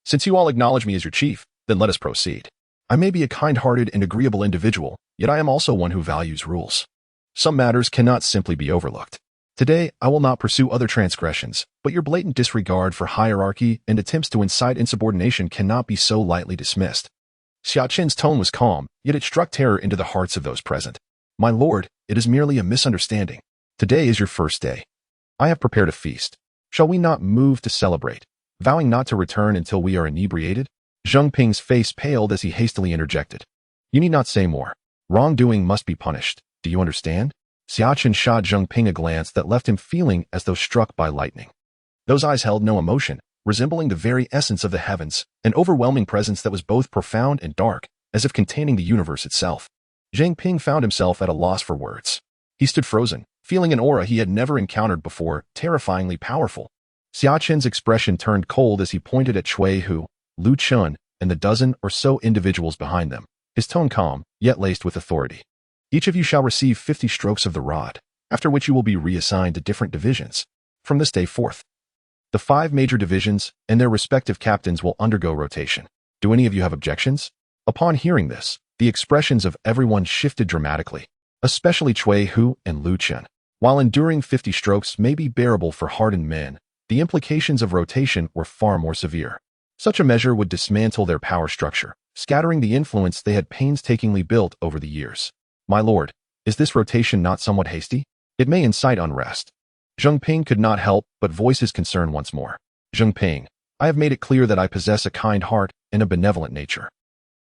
Since you all acknowledge me as your chief, then let us proceed. I may be a kind-hearted and agreeable individual, yet I am also one who values rules. Some matters cannot simply be overlooked. Today, I will not pursue other transgressions, but your blatant disregard for hierarchy and attempts to incite insubordination cannot be so lightly dismissed. Xia Chen's tone was calm, yet it struck terror into the hearts of those present. My lord, it is merely a misunderstanding. Today is your first day. I have prepared a feast. Shall we not move to celebrate, vowing not to return until we are inebriated? Zhang Ping's face paled as he hastily interjected. You need not say more. Wrongdoing must be punished. Do you understand? Xia Chen shot Zhang Ping a glance that left him feeling as though struck by lightning. Those eyes held no emotion, resembling the very essence of the heavens, an overwhelming presence that was both profound and dark, as if containing the universe itself. Zhang Ping found himself at a loss for words. He stood frozen, feeling an aura he had never encountered before, terrifyingly powerful. Xia Chen's expression turned cold as he pointed at Cui Hu, Lu Qin, and the dozen or so individuals behind them, his tone calm, yet laced with authority. Each of you shall receive 50 strokes of the rod, after which you will be reassigned to different divisions. From this day forth, the 5 major divisions and their respective captains will undergo rotation. Do any of you have objections? Upon hearing this, the expressions of everyone shifted dramatically, especially Cui Hu and Lu Qin. While enduring 50 strokes may be bearable for hardened men, the implications of rotation were far more severe. Such a measure would dismantle their power structure, scattering the influence they had painstakingly built over the years. My lord, is this rotation not somewhat hasty? It may incite unrest. Zhang Ping could not help but voice his concern once more. Zhang Ping, I have made it clear that I possess a kind heart and a benevolent nature.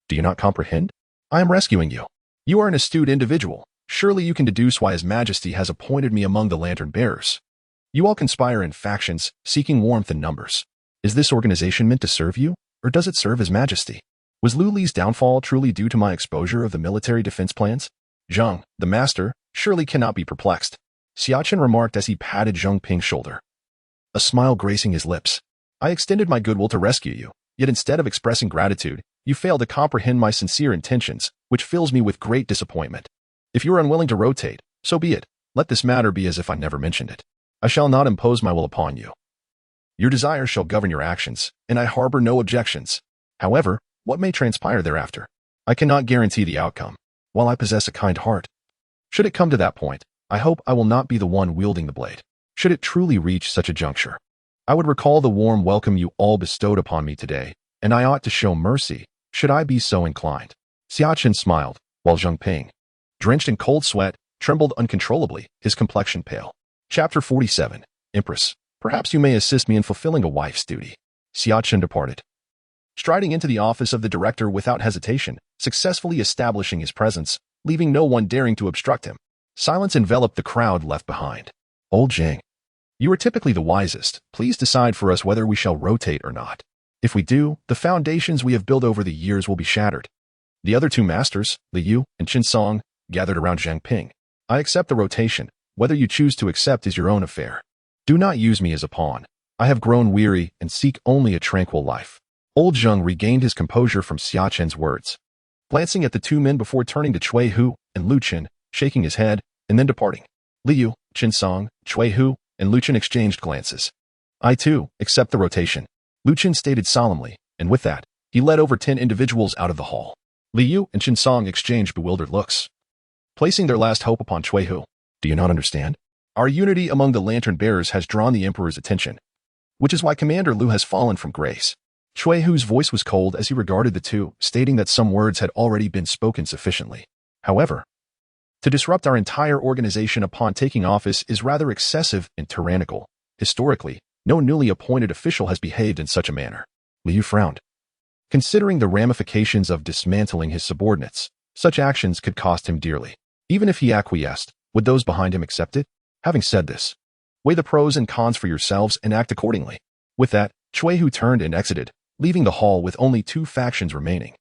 Do you not comprehend? I am rescuing you. You are an astute individual. Surely you can deduce why His Majesty has appointed me among the lantern bearers. You all conspire in factions, seeking warmth in numbers. Is this organization meant to serve you, or does it serve His Majesty? Was Lu Li's downfall truly due to my exposure of the military defense plans? Zhang, the master, surely cannot be perplexed. Xia Chen remarked as he patted Zhang Ping's shoulder. A smile gracing his lips. I extended my goodwill to rescue you, yet instead of expressing gratitude, you fail to comprehend my sincere intentions, which fills me with great disappointment. If you are unwilling to rotate, so be it. Let this matter be as if I never mentioned it. I shall not impose my will upon you. Your desires shall govern your actions, and I harbor no objections. However, what may transpire thereafter? I cannot guarantee the outcome. While I possess a kind heart, should it come to that point, I hope I will not be the one wielding the blade. Should it truly reach such a juncture, I would recall the warm welcome you all bestowed upon me today, and I ought to show mercy, should I be so inclined. Xia Chen smiled, while Zhang Ping, drenched in cold sweat, trembled uncontrollably, his complexion pale. Chapter 47, Empress, perhaps you may assist me in fulfilling a wife's duty. Xia Chen departed, striding into the office of the director without hesitation, successfully establishing his presence, leaving no one daring to obstruct him. Silence enveloped the crowd left behind. Old Zhang, you are typically the wisest. Please decide for us whether we shall rotate or not. If we do, the foundations we have built over the years will be shattered. The other 2 masters, Li Yu and Qin Song, gathered around Zhang Ping. I accept the rotation. Whether you choose to accept is your own affair. Do not use me as a pawn. I have grown weary and seek only a tranquil life. Old Zhang regained his composure from Xia Chen's words, glancing at the 2 men before turning to Cui Hu and Lu Qin, shaking his head, and then departing. Li Yu, Qin Song, Cui Hu, and Lu Qin exchanged glances. I too accept the rotation, Lu Qin stated solemnly, and with that, he led over 10 individuals out of the hall. Li Yu and Qin Song exchanged bewildered looks, placing their last hope upon Cui Hu. Do you not understand? Our unity among the lantern bearers has drawn the Emperor's attention, which is why Commander Lu has fallen from grace. Cui Hu's voice was cold as he regarded the 2, stating that some words had already been spoken sufficiently. However, to disrupt our entire organization upon taking office is rather excessive and tyrannical. Historically, no newly appointed official has behaved in such a manner. Liu frowned. Considering the ramifications of dismantling his subordinates, such actions could cost him dearly. Even if he acquiesced, would those behind him accept it? Having said this, weigh the pros and cons for yourselves and act accordingly. With that, Hu turned and exited, leaving the hall with only 2 factions remaining.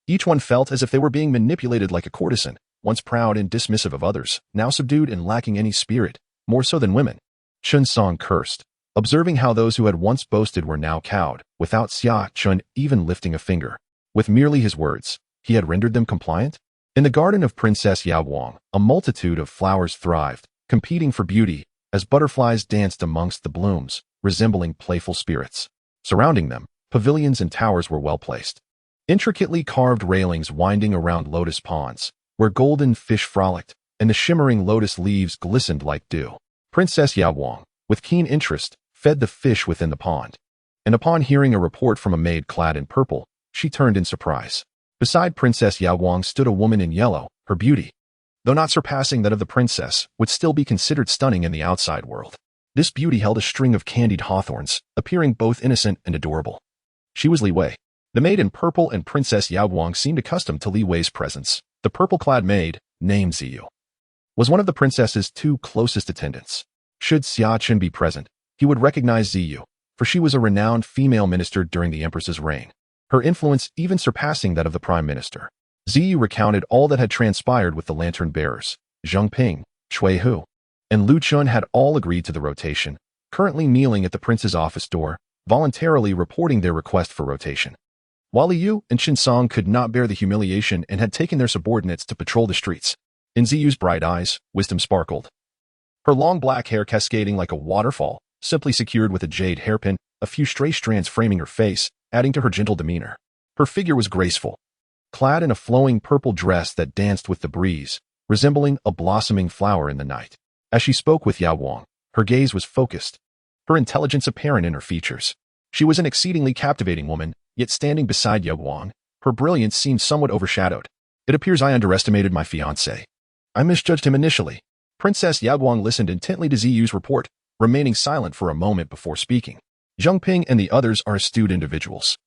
Each one felt as if they were being manipulated like a courtesan, once proud and dismissive of others, now subdued and lacking any spirit, more so than women. Chen Song cursed, observing how those who had once boasted were now cowed, without Xia Chen even lifting a finger. With merely his words, he had rendered them compliant? In the garden of Princess Yaowang, a multitude of flowers thrived, competing for beauty, as butterflies danced amongst the blooms, resembling playful spirits. Surrounding them, pavilions and towers were well placed. Intricately carved railings winding around lotus ponds, where golden fish frolicked, and the shimmering lotus leaves glistened like dew. Princess Yaowang, with keen interest, fed the fish within the pond. And upon hearing a report from a maid clad in purple, she turned in surprise. Beside Princess Yaowang stood a woman in yellow. Her beauty, though not surpassing that of the princess, would still be considered stunning in the outside world. This beauty held a string of candied hawthorns, appearing both innocent and adorable. She was Li Wei. The maid in purple and Princess Yaowang seemed accustomed to Li Wei's presence. The purple-clad maid, named Ziyu, was one of the princess's 2 closest attendants. Should Xia Chen be present, he would recognize Ziyu, for she was a renowned female minister during the Empress's reign, her influence even surpassing that of the prime minister. Ziyu recounted all that had transpired with the lantern bearers. Zheng Ping, Cui Hu, and Lu Chun had all agreed to the rotation, currently kneeling at the prince's office door, voluntarily reporting their request for rotation. While Liu and Qin Song could not bear the humiliation and had taken their subordinates to patrol the streets. In Ziyu's bright eyes, wisdom sparkled. Her long black hair cascading like a waterfall, simply secured with a jade hairpin, a few stray strands framing her face, adding to her gentle demeanor. Her figure was graceful, clad in a flowing purple dress that danced with the breeze, resembling a blossoming flower in the night. As she spoke with Yaowang, her gaze was focused, her intelligence apparent in her features. She was an exceedingly captivating woman, yet standing beside Yaowang, her brilliance seemed somewhat overshadowed. It appears I underestimated my fiancé. I misjudged him initially. Princess Yaowang listened intently to Ziyu's report, remaining silent for a moment before speaking. Zheng Ping and the others are astute individuals.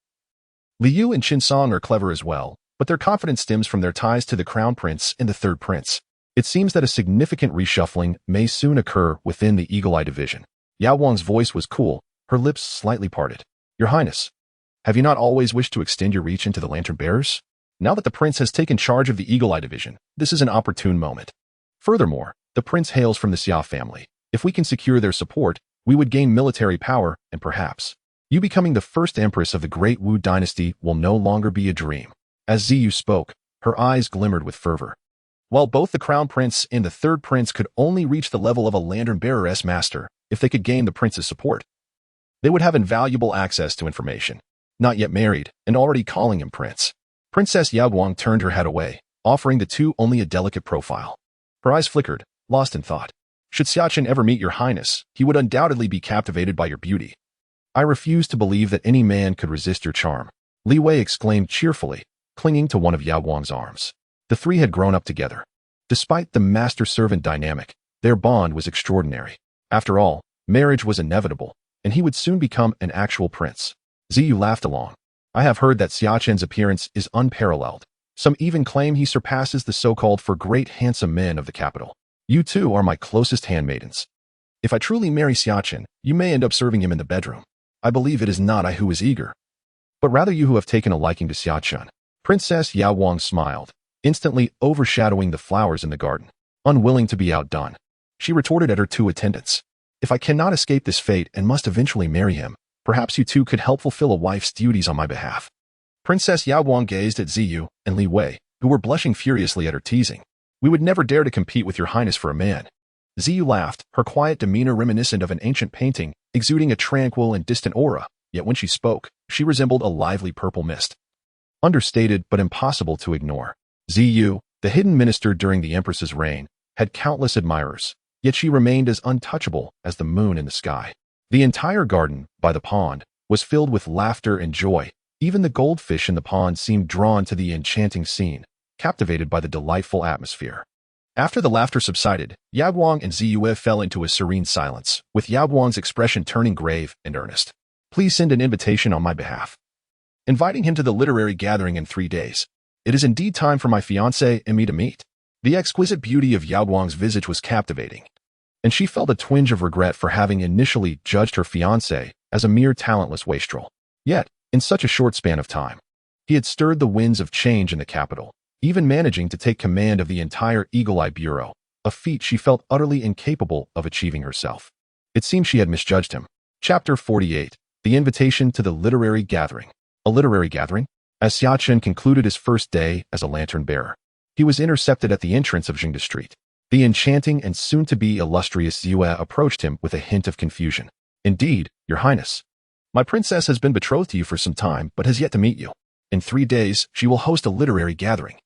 Liu and Qin Song are clever as well, but their confidence stems from their ties to the crown prince and the third prince. It seems that a significant reshuffling may soon occur within the Eagle Eye division. Yaowang's voice was cool, her lips slightly parted. Your Highness, have you not always wished to extend your reach into the lantern bearers? Now that the prince has taken charge of the Eagle Eye division, this is an opportune moment. Furthermore, the prince hails from the Xia family. If we can secure their support, we would gain military power, and perhaps you becoming the first empress of the Great Wu dynasty will no longer be a dream. As Ziyu spoke, her eyes glimmered with fervor. While both the crown prince and the third prince could only reach the level of a lantern bearer's master if they could gain the prince's support, they would have invaluable access to information. Not yet married, and already calling him prince. Princess Yaowang turned her head away, offering the 2 only a delicate profile. Her eyes flickered, lost in thought. Should Xia Chen ever meet your highness, he would undoubtedly be captivated by your beauty. I refuse to believe that any man could resist your charm. Li Wei exclaimed cheerfully, clinging to one of Yaowang's arms. The 3 had grown up together. Despite the master-servant dynamic, their bond was extraordinary. After all, marriage was inevitable, and he would soon become an actual prince. Ziyu laughed along. I have heard that Xia Chen's appearance is unparalleled. Some even claim he surpasses the so-called for great handsome men of the capital. You 2 are my closest handmaidens. If I truly marry Xia Chen, you may end up serving him in the bedroom. I believe it is not I who is eager, but rather you who have taken a liking to Xia Chen. Princess Yaowang smiled, instantly overshadowing the flowers in the garden. Unwilling to be outdone, she retorted at her 2 attendants. If I cannot escape this fate and must eventually marry him, perhaps you 2 could help fulfill a wife's duties on my behalf. Princess Yaowang gazed at Ziyu and Li Wei, who were blushing furiously at her teasing. We would never dare to compete with your highness for a man. Ziyu laughed, her quiet demeanor reminiscent of an ancient painting, exuding a tranquil and distant aura, yet when she spoke, she resembled a lively purple mist. Understated but impossible to ignore. Ziyu, the hidden minister during the Empress's reign, had countless admirers, yet she remained as untouchable as the moon in the sky. The entire garden, by the pond, was filled with laughter and joy. Even the goldfish in the pond seemed drawn to the enchanting scene, captivated by the delightful atmosphere. After the laughter subsided, Yaowang and Ziyu fell into a serene silence, with Yaowang's expression turning grave and earnest. Please send an invitation on my behalf, inviting him to the literary gathering in 3 days. It is indeed time for my fiancé and me to meet. The exquisite beauty of Yaowang's visage was captivating, and she felt a twinge of regret for having initially judged her fiancé as a mere talentless wastrel. Yet, in such a short span of time, he had stirred the winds of change in the capital, even managing to take command of the entire Eagle Eye Bureau, a feat she felt utterly incapable of achieving herself. It seemed she had misjudged him. Chapter 48. The Invitation to the Literary Gathering. A literary gathering? As Xia Chen concluded his first day as a lantern-bearer, he was intercepted at the entrance of Jingde Street. The enchanting and soon-to-be illustrious Xia approached him with a hint of confusion. Indeed, Your Highness. My princess has been betrothed to you for some time, but has yet to meet you. In 3 days, she will host a literary gathering,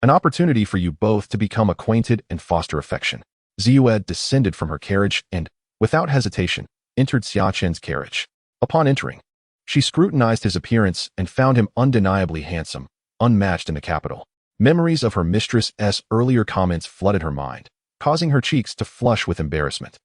an opportunity for you both to become acquainted and foster affection. Xia descended from her carriage and, without hesitation, entered Xia Chen's carriage. Upon entering, she scrutinized his appearance and found him undeniably handsome, unmatched in the capital. Memories of her mistress's earlier comments flooded her mind, causing her cheeks to flush with embarrassment.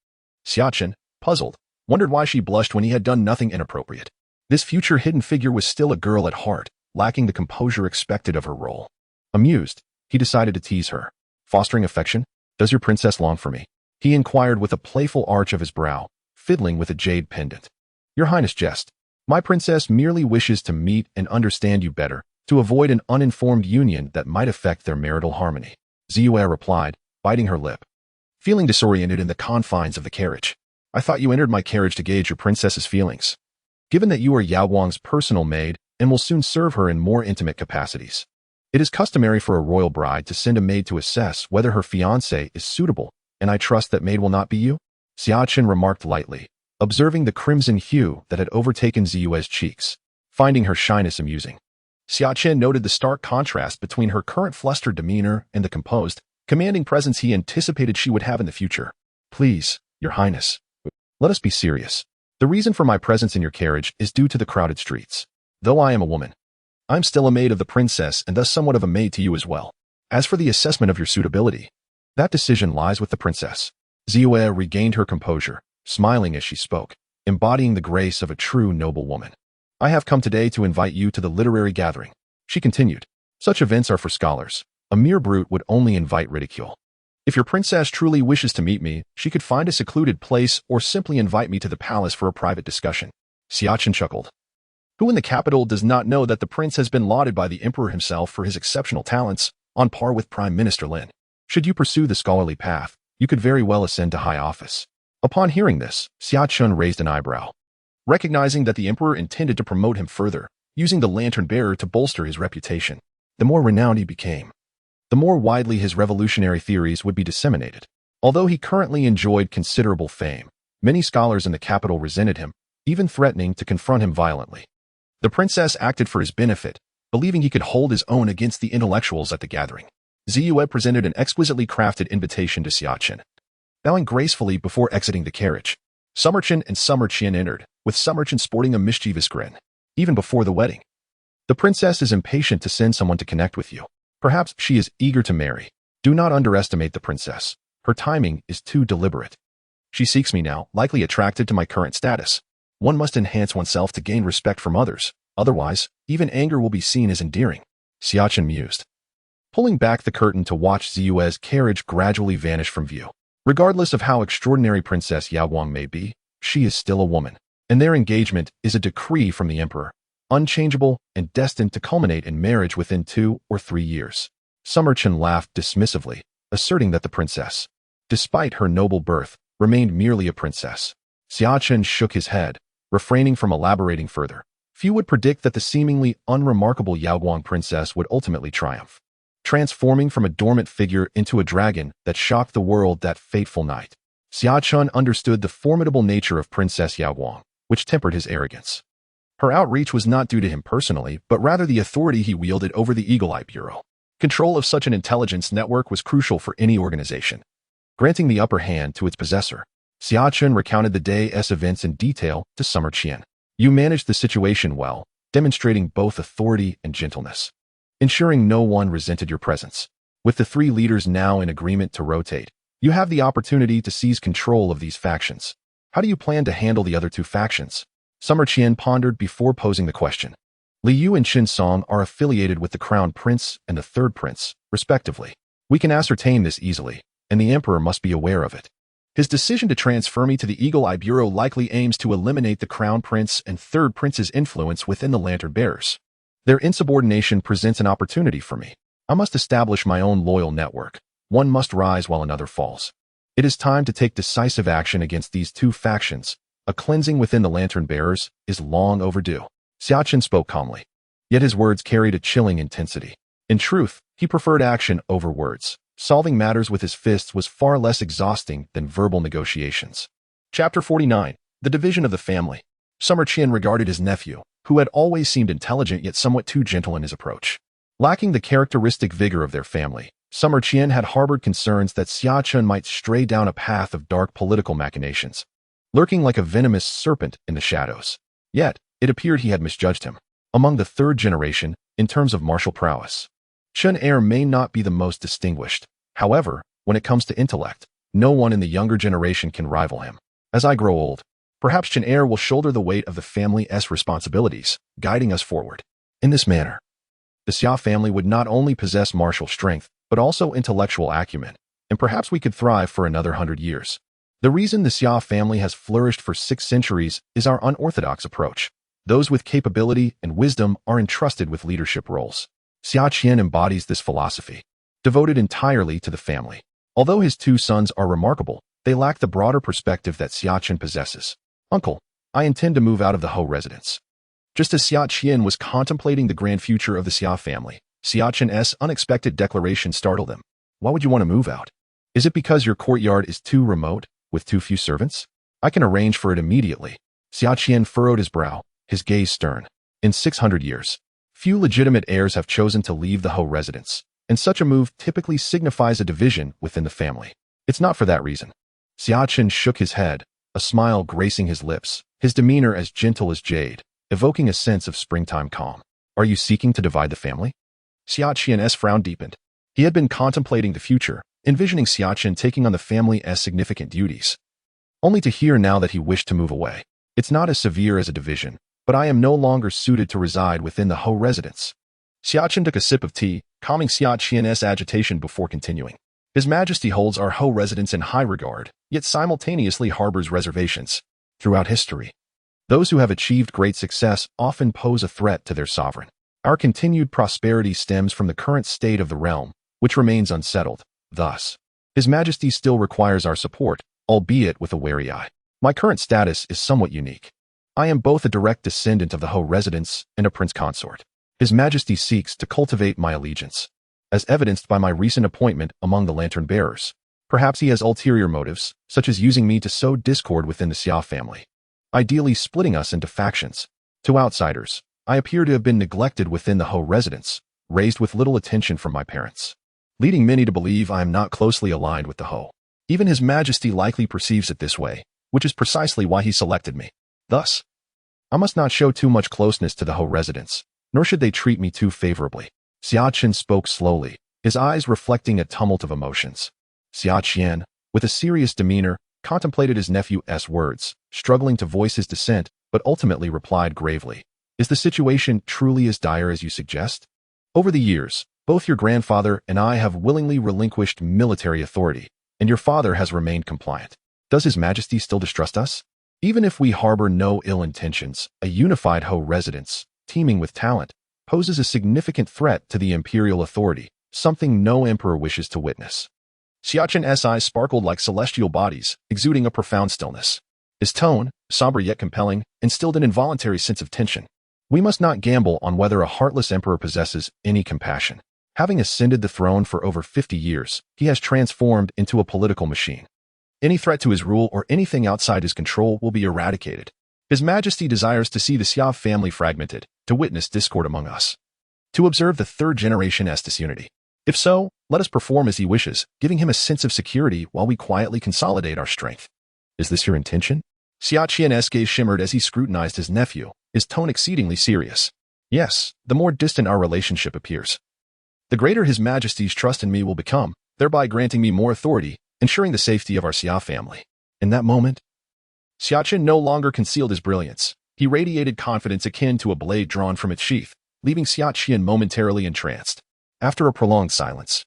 Xia Chen, puzzled, wondered why she blushed when he had done nothing inappropriate. This future hidden figure was still a girl at heart, lacking the composure expected of her role. Amused, he decided to tease her. Fostering affection? Does your princess long for me? He inquired with a playful arch of his brow, fiddling with a jade pendant. Your Highness jest. My princess merely wishes to meet and understand you better, to avoid an uninformed union that might affect their marital harmony. Xia replied, biting her lip. Feeling disoriented in the confines of the carriage. I thought you entered my carriage to gauge your princess's feelings. Given that you are Yao Guang's personal maid and will soon serve her in more intimate capacities, it is customary for a royal bride to send a maid to assess whether her fiancé is suitable, and I trust that maid will not be you? Xia Chen remarked lightly, observing the crimson hue that had overtaken Xia's cheeks, finding her shyness amusing. Xia Chen noted the stark contrast between her current flustered demeanor and the composed, commanding presence he anticipated she would have in the future. Please, Your Highness, let us be serious. The reason for my presence in your carriage is due to the crowded streets. Though I am a woman, I'm still a maid of the princess and thus somewhat of a maid to you as well. As for the assessment of your suitability, that decision lies with the princess. Xia regained her composure, smiling as she spoke, embodying the grace of a true noble woman. I have come today to invite you to the literary gathering. She continued. Such events are for scholars. A mere brute would only invite ridicule. If your princess truly wishes to meet me, she could find a secluded place or simply invite me to the palace for a private discussion. Xia Chen chuckled. Who in the capital does not know that the prince has been lauded by the emperor himself for his exceptional talents, on par with Prime Minister Lin? Should you pursue the scholarly path, you could very well ascend to high office. Upon hearing this, Xia Chen raised an eyebrow, recognizing that the emperor intended to promote him further, using the lantern-bearer to bolster his reputation. The more renowned he became, the more widely his revolutionary theories would be disseminated. Although he currently enjoyed considerable fame, many scholars in the capital resented him, even threatening to confront him violently. The princess acted for his benefit, believing he could hold his own against the intellectuals at the gathering. Xia presented an exquisitely crafted invitation to Xia Chen. Bowing gracefully before exiting the carriage, Summer Chen and Summer Qian entered, with Summer Chen sporting a mischievous grin. Even before the wedding, the princess is impatient to send someone to connect with you. Perhaps she is eager to marry. Do not underestimate the princess. Her timing is too deliberate. She seeks me now, likely attracted to my current status. One must enhance oneself to gain respect from others. Otherwise, even anger will be seen as endearing. Xia Chen mused, pulling back the curtain to watch Xia's carriage gradually vanish from view. Regardless of how extraordinary Princess Yao Guang may be, she is still a woman, and their engagement is a decree from the emperor, unchangeable and destined to culminate in marriage within 2 or 3 years. Summer Chen laughed dismissively, asserting that the princess, despite her noble birth, remained merely a princess. Xia Chen shook his head, refraining from elaborating further. Few would predict that the seemingly unremarkable Yao Guang princess would ultimately triumph, transforming from a dormant figure into a dragon that shocked the world that fateful night. Xia Chen understood the formidable nature of Princess Yao Guang, which tempered his arrogance. Her outreach was not due to him personally, but rather the authority he wielded over the Eagle Eye Bureau. Control of such an intelligence network was crucial for any organization, granting the upper hand to its possessor. Xia Chen recounted the day's events in detail to Summer Qian. You managed the situation well, demonstrating both authority and gentleness, ensuring no one resented your presence. With the 3 leaders now in agreement to rotate, you have the opportunity to seize control of these factions. How do you plan to handle the other 2 factions? Summer Qian pondered before posing the question. Li Yu and Qin Song are affiliated with the Crown Prince and the Third Prince, respectively. We can ascertain this easily, and the Emperor must be aware of it. His decision to transfer me to the Eagle Eye Bureau likely aims to eliminate the Crown Prince and Third Prince's influence within the Lantern Bearers. Their insubordination presents an opportunity for me. I must establish my own loyal network. One must rise while another falls. It is time to take decisive action against these two factions. A cleansing within the Lantern Bearers is long overdue. Xia Chen spoke calmly, yet his words carried a chilling intensity. In truth, he preferred action over words. Solving matters with his fists was far less exhausting than verbal negotiations. Chapter 49. The Division of the Family. Summer Qian regarded his nephew, who had always seemed intelligent yet somewhat too gentle in his approach. Lacking the characteristic vigor of their family, Summer Qian had harbored concerns that Xia Chen might stray down a path of dark political machinations, lurking like a venomous serpent in the shadows. Yet, it appeared he had misjudged him. Among the third generation, in terms of martial prowess, Chen heir may not be the most distinguished. However, when it comes to intellect, no one in the younger generation can rival him. As I grow old, perhaps Chen heir will shoulder the weight of the family's responsibilities, guiding us forward. In this manner, the Xia family would not only possess martial strength, but also intellectual acumen, and perhaps we could thrive for another 100 years. The reason the Xia family has flourished for 6 centuries is our unorthodox approach. Those with capability and wisdom are entrusted with leadership roles. Xia Chen embodies this philosophy, devoted entirely to the family. Although his 2 sons are remarkable, they lack the broader perspective that Xia Chen possesses. Uncle, I intend to move out of the Hou residence. Just as Xia Chen was contemplating the grand future of the Xia family, Xia Chen's unexpected declaration startled him. Why would you want to move out? Is it because your courtyard is too remote, with too few servants? I can arrange for it immediately. Xia Chen furrowed his brow, his gaze stern. In 600 years, few legitimate heirs have chosen to leave the Hou residence, and such a move typically signifies a division within the family. It's not for that reason. Xia Chen shook his head, a smile gracing his lips, his demeanor as gentle as jade, evoking a sense of springtime calm. Are you seeking to divide the family? Xia Chen's frown deepened. He had been contemplating the future, envisioning Xia Chen taking on the family's significant duties, only to hear now that he wished to move away. It's not as severe as a division, but I am no longer suited to reside within the Hou residence. Xia Chen took a sip of tea, calming Xia Chen's agitation before continuing. His Majesty holds our Hou residence in high regard, yet simultaneously harbors reservations. Throughout history, those who have achieved great success often pose a threat to their sovereign. Our continued prosperity stems from the current state of the realm, which remains unsettled. Thus, His Majesty still requires our support, albeit with a wary eye. My current status is somewhat unique. I am both a direct descendant of the Hou residence and a prince consort. His Majesty seeks to cultivate my allegiance, as evidenced by my recent appointment among the Lantern Bearers. Perhaps he has ulterior motives, such as using me to sow discord within the Xia family, ideally splitting us into factions. To outsiders, I appear to have been neglected within the Hou residence, raised with little attention from my parents, leading many to believe I am not closely aligned with the Hou. Even His Majesty likely perceives it this way, which is precisely why he selected me. Thus, I must not show too much closeness to the Hou residence, nor should they treat me too favorably. Xia Chen spoke slowly, his eyes reflecting a tumult of emotions. Xia Chen, with a serious demeanor, contemplated his nephew's words, struggling to voice his dissent, but ultimately replied gravely, "Is the situation truly as dire as you suggest? Over the years, both your grandfather and I have willingly relinquished military authority, and your father has remained compliant. Does His Majesty still distrust us? Even if we harbor no ill intentions, a unified Hou residence, teeming with talent, poses a significant threat to the imperial authority, something no emperor wishes to witness." Xia Chen's eyes sparkled like celestial bodies, exuding a profound stillness. His tone, somber yet compelling, instilled an involuntary sense of tension. We must not gamble on whether a heartless emperor possesses any compassion. Having ascended the throne for over 50 years, he has transformed into a political machine. Any threat to his rule or anything outside his control will be eradicated. His Majesty desires to see the Xia family fragmented, to witness discord among us, to observe the third generation's disunity. If so, let us perform as he wishes, giving him a sense of security while we quietly consolidate our strength. Is this your intention? Xia Chen's gaze shimmered as he scrutinized his nephew, his tone exceedingly serious. Yes, the more distant our relationship appears, the greater His Majesty's trust in me will become, thereby granting me more authority, ensuring the safety of our Xia family. In that moment, Xia Chen no longer concealed his brilliance. He radiated confidence akin to a blade drawn from its sheath, leaving Xia Chen momentarily entranced. After a prolonged silence,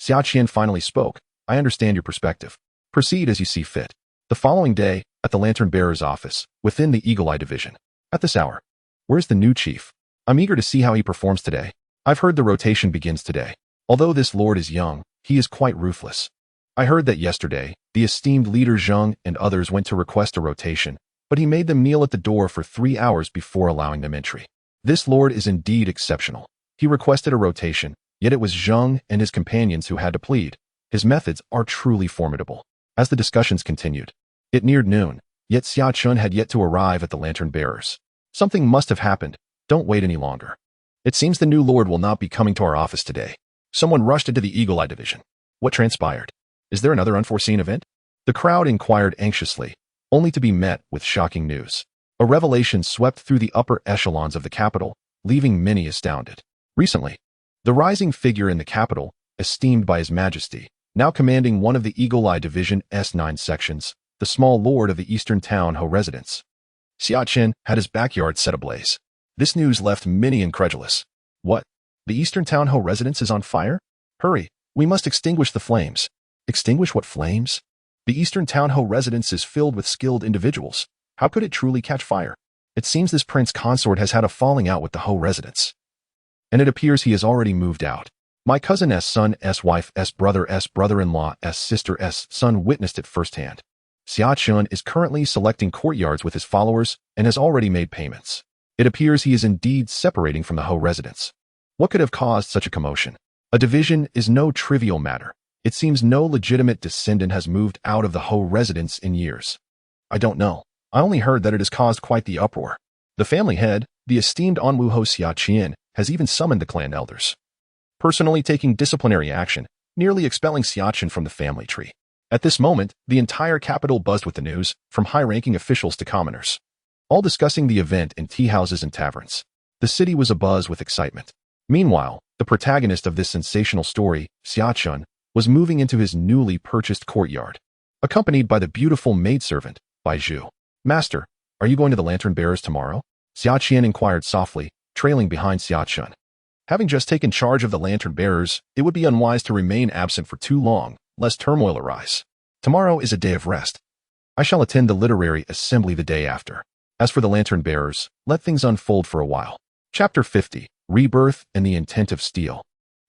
Xia Chen finally spoke. I understand your perspective. Proceed as you see fit. The following day, at the lantern bearer's office, within the Eagle Eye division. At this hour. Where's the new chief? I'm eager to see how he performs today. I've heard the rotation begins today. Although this lord is young, he is quite ruthless. I heard that yesterday, the esteemed leader Zheng and others went to request a rotation, but he made them kneel at the door for 3 hours before allowing them entry. This lord is indeed exceptional. He requested a rotation, yet it was Zheng and his companions who had to plead. His methods are truly formidable. As the discussions continued, it neared noon, yet Xia Chen had yet to arrive at the lantern bearers. Something must have happened. Don't wait any longer. It seems the new lord will not be coming to our office today. Someone rushed into the Eagle Eye division. What transpired? Is there another unforeseen event? The crowd inquired anxiously, only to be met with shocking news. A revelation swept through the upper echelons of the capital, leaving many astounded. Recently, the rising figure in the capital, esteemed by His Majesty, now commanding one of the Eagle Eye Division S9 sections, the small lord of the Eastern Town Ho residence. Xia Chen had his backyard set ablaze. This news left many incredulous. What? The Eastern Town Ho residence is on fire? Hurry, we must extinguish the flames. Extinguish what flames? The Eastern Town Ho residence is filled with skilled individuals. How could it truly catch fire? It seems this prince consort has had a falling out with the Ho residence. And it appears he has already moved out. My cousin S. son S. wife S. brother S. brother-in-law S. sister S. son witnessed it firsthand. Xia Chen is currently selecting courtyards with his followers and has already made payments. It appears he is indeed separating from the Ho residence. What could have caused such a commotion? A division is no trivial matter. It seems no legitimate descendant has moved out of the Ho residence in years. I don't know. I only heard that it has caused quite the uproar. The family head, the esteemed Anwu Ho Xia Chen, has even summoned the clan elders, personally taking disciplinary action, nearly expelling Xia Chen from the family tree. At this moment, the entire capital buzzed with the news, from high-ranking officials to commoners, all discussing the event in tea houses and taverns. The city was abuzz with excitement. Meanwhile, the protagonist of this sensational story, Xia Chen, was moving into his newly purchased courtyard, accompanied by the beautiful maidservant, Bai Zhu. Master, are you going to the lantern bearers tomorrow? Xia Chen inquired softly, trailing behind Xia Chen. Having just taken charge of the lantern bearers, it would be unwise to remain absent for too long, lest turmoil arise. Tomorrow is a day of rest. I shall attend the literary assembly the day after. As for the lantern bearers, let things unfold for a while. Chapter 50, Rebirth and the Intent of Steel.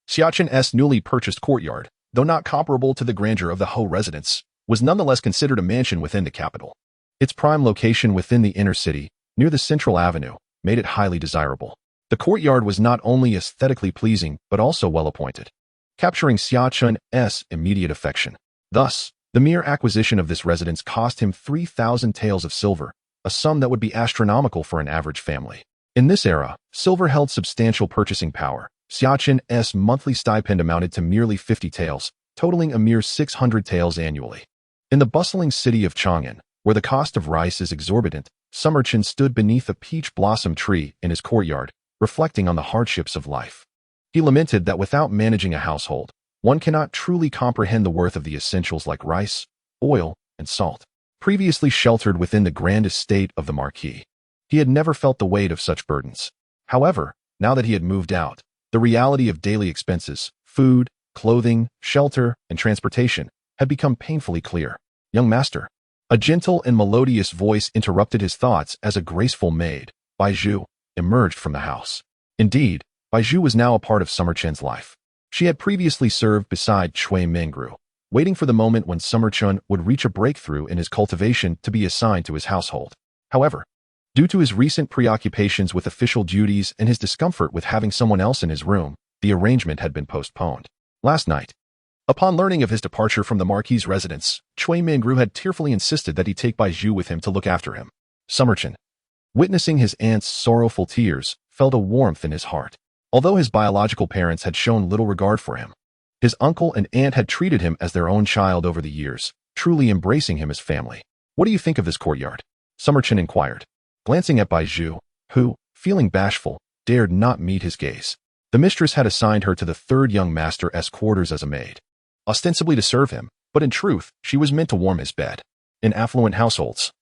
Xia Chen's newly purchased courtyard, though not comparable to the grandeur of the Ho residence, was nonetheless considered a mansion within the capital. Its prime location within the inner city, near the central avenue, made it highly desirable. The courtyard was not only aesthetically pleasing, but also well-appointed, capturing Xia Chen's immediate affection. Thus, the mere acquisition of this residence cost him 3,000 taels of silver, a sum that would be astronomical for an average family. In this era, silver held substantial purchasing power. Xia Chen's monthly stipend amounted to merely 50 taels, totaling a mere 600 taels annually. In the bustling city of Chang'an, where the cost of rice is exorbitant, Summer Chen stood beneath a peach blossom tree in his courtyard, reflecting on the hardships of life. He lamented that without managing a household, one cannot truly comprehend the worth of the essentials like rice, oil, and salt. Previously sheltered within the grand estate of the Marquis, he had never felt the weight of such burdens. However, now that he had moved out, the reality of daily expenses, food, clothing, shelter, and transportation, had become painfully clear. Young master. A gentle and melodious voice interrupted his thoughts as a graceful maid, Bai Zhu, emerged from the house. Indeed, Bai Zhu was now a part of Summer Chen's life. She had previously served beside Cui Mengru, waiting for the moment when Summer Chen would reach a breakthrough in his cultivation to be assigned to his household. However, due to his recent preoccupations with official duties and his discomfort with having someone else in his room, the arrangement had been postponed. Last night, upon learning of his departure from the Marquis' residence, Cui Mengru had tearfully insisted that he take Bai Zhu with him to look after him. Summer Chen, witnessing his aunt's sorrowful tears, felt a warmth in his heart. Although his biological parents had shown little regard for him, his uncle and aunt had treated him as their own child over the years, truly embracing him as family. What do you think of this courtyard? Summer Chen inquired, glancing at Bai Zhu, who, feeling bashful, dared not meet his gaze. The mistress had assigned her to the third young master's quarters as a maid, ostensibly to serve him, but in truth, she was meant to warm his bed. In affluent households,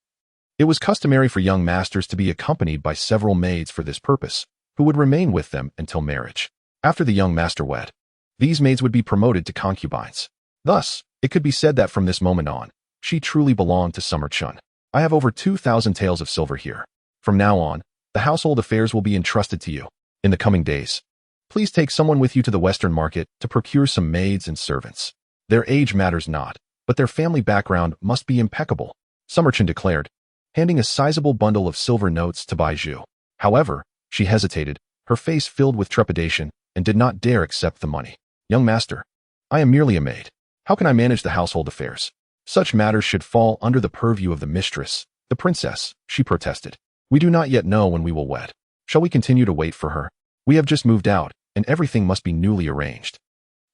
it was customary for young masters to be accompanied by several maids for this purpose, who would remain with them until marriage. After the young master wed, these maids would be promoted to concubines. Thus, It could be said that from this moment on, she truly belonged to Summer Chun. I have over 2,000 taels of silver here. From now on, the household affairs will be entrusted to you. In the coming days, please take someone with you to the Western market to procure some maids and servants. Their age matters not, but their family background must be impeccable, Summer Chun declared, handing a sizable bundle of silver notes to Bai Zhu. However, she hesitated, her face filled with trepidation, and did not dare accept the money. Young master, I am merely a maid. How can I manage the household affairs? Such matters should fall under the purview of the mistress, the princess, she protested. We do not yet know when we will wed. Shall we continue to wait for her? We have just moved out, and everything must be newly arranged.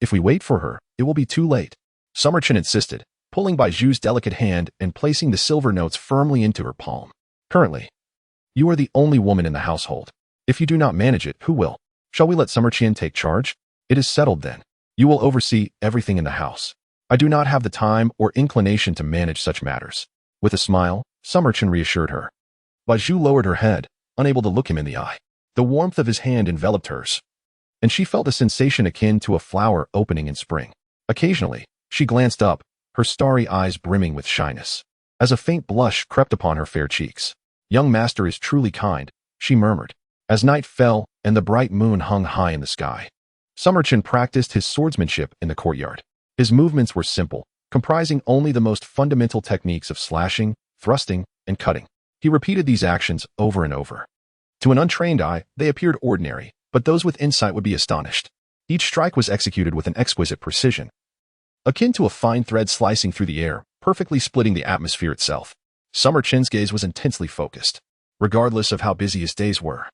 If we wait for her, it will be too late, Summer Chun insisted, pulling Bai Zhu's delicate hand and placing the silver notes firmly into her palm. Currently, you are the only woman in the household. If you do not manage it, who will? Shall we let Summer Chun take charge? It is settled then. You will oversee everything in the house. I do not have the time or inclination to manage such matters. With a smile, Summer Chun reassured her. Bai Zhu lowered her head, unable to look him in the eye. The warmth of his hand enveloped hers, and she felt a sensation akin to a flower opening in spring. Occasionally, she glanced up, her starry eyes brimming with shyness, as a faint blush crept upon her fair cheeks. Young master is truly kind, she murmured, as night fell and the bright moon hung high in the sky. Summer Chun practiced his swordsmanship in the courtyard. His movements were simple, comprising only the most fundamental techniques of slashing, thrusting, and cutting. He repeated these actions over and over. To an untrained eye, they appeared ordinary, but those with insight would be astonished. Each strike was executed with an exquisite precision, akin to a fine thread slicing through the air, perfectly splitting the atmosphere itself. Summer Chun's gaze was intensely focused, regardless of how busy his days were.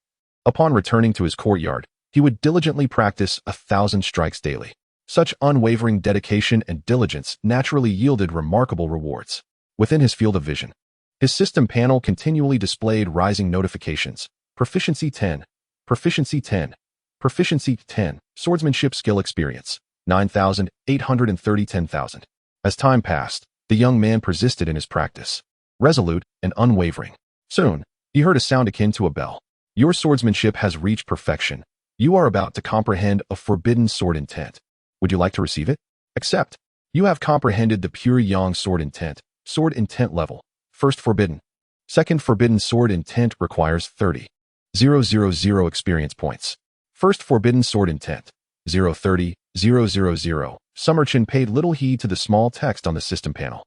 Upon returning to his courtyard, he would diligently practice 1,000 strikes daily. Such unwavering dedication and diligence naturally yielded remarkable rewards. Within his field of vision, his system panel continually displayed rising notifications. Proficiency 10, Proficiency 10, Proficiency 10, Swordsmanship Skill Experience, 9,830 10,000. As time passed, the young man persisted in his practice, resolute and unwavering. Soon, he heard a sound akin to a bell. Your swordsmanship has reached perfection. You are about to comprehend a forbidden sword intent. Would you like to receive it? Accept. You have comprehended the pure yang sword intent level. First forbidden. Second forbidden sword intent requires 30,000 experience points. First forbidden sword intent. 030,000. Summer Chun paid little heed to the small text on the system panel.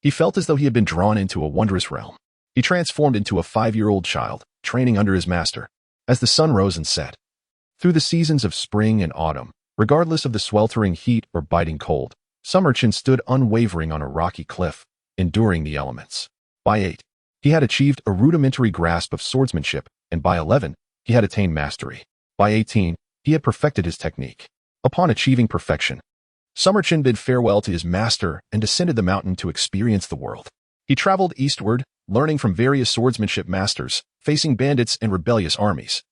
He felt as though he had been drawn into a wondrous realm. He transformed into a 5-year-old child, training under his master. As the sun rose and set, through the seasons of spring and autumn, regardless of the sweltering heat or biting cold, Summer Chun stood unwavering on a rocky cliff, enduring the elements. By 8, he had achieved a rudimentary grasp of swordsmanship, and by 11, he had attained mastery. By 18, he had perfected his technique. Upon achieving perfection, Summer Chun bid farewell to his master and descended the mountain to experience the world. He traveled eastward, learning from various swordsmanship masters, facing bandits and rebellious armies,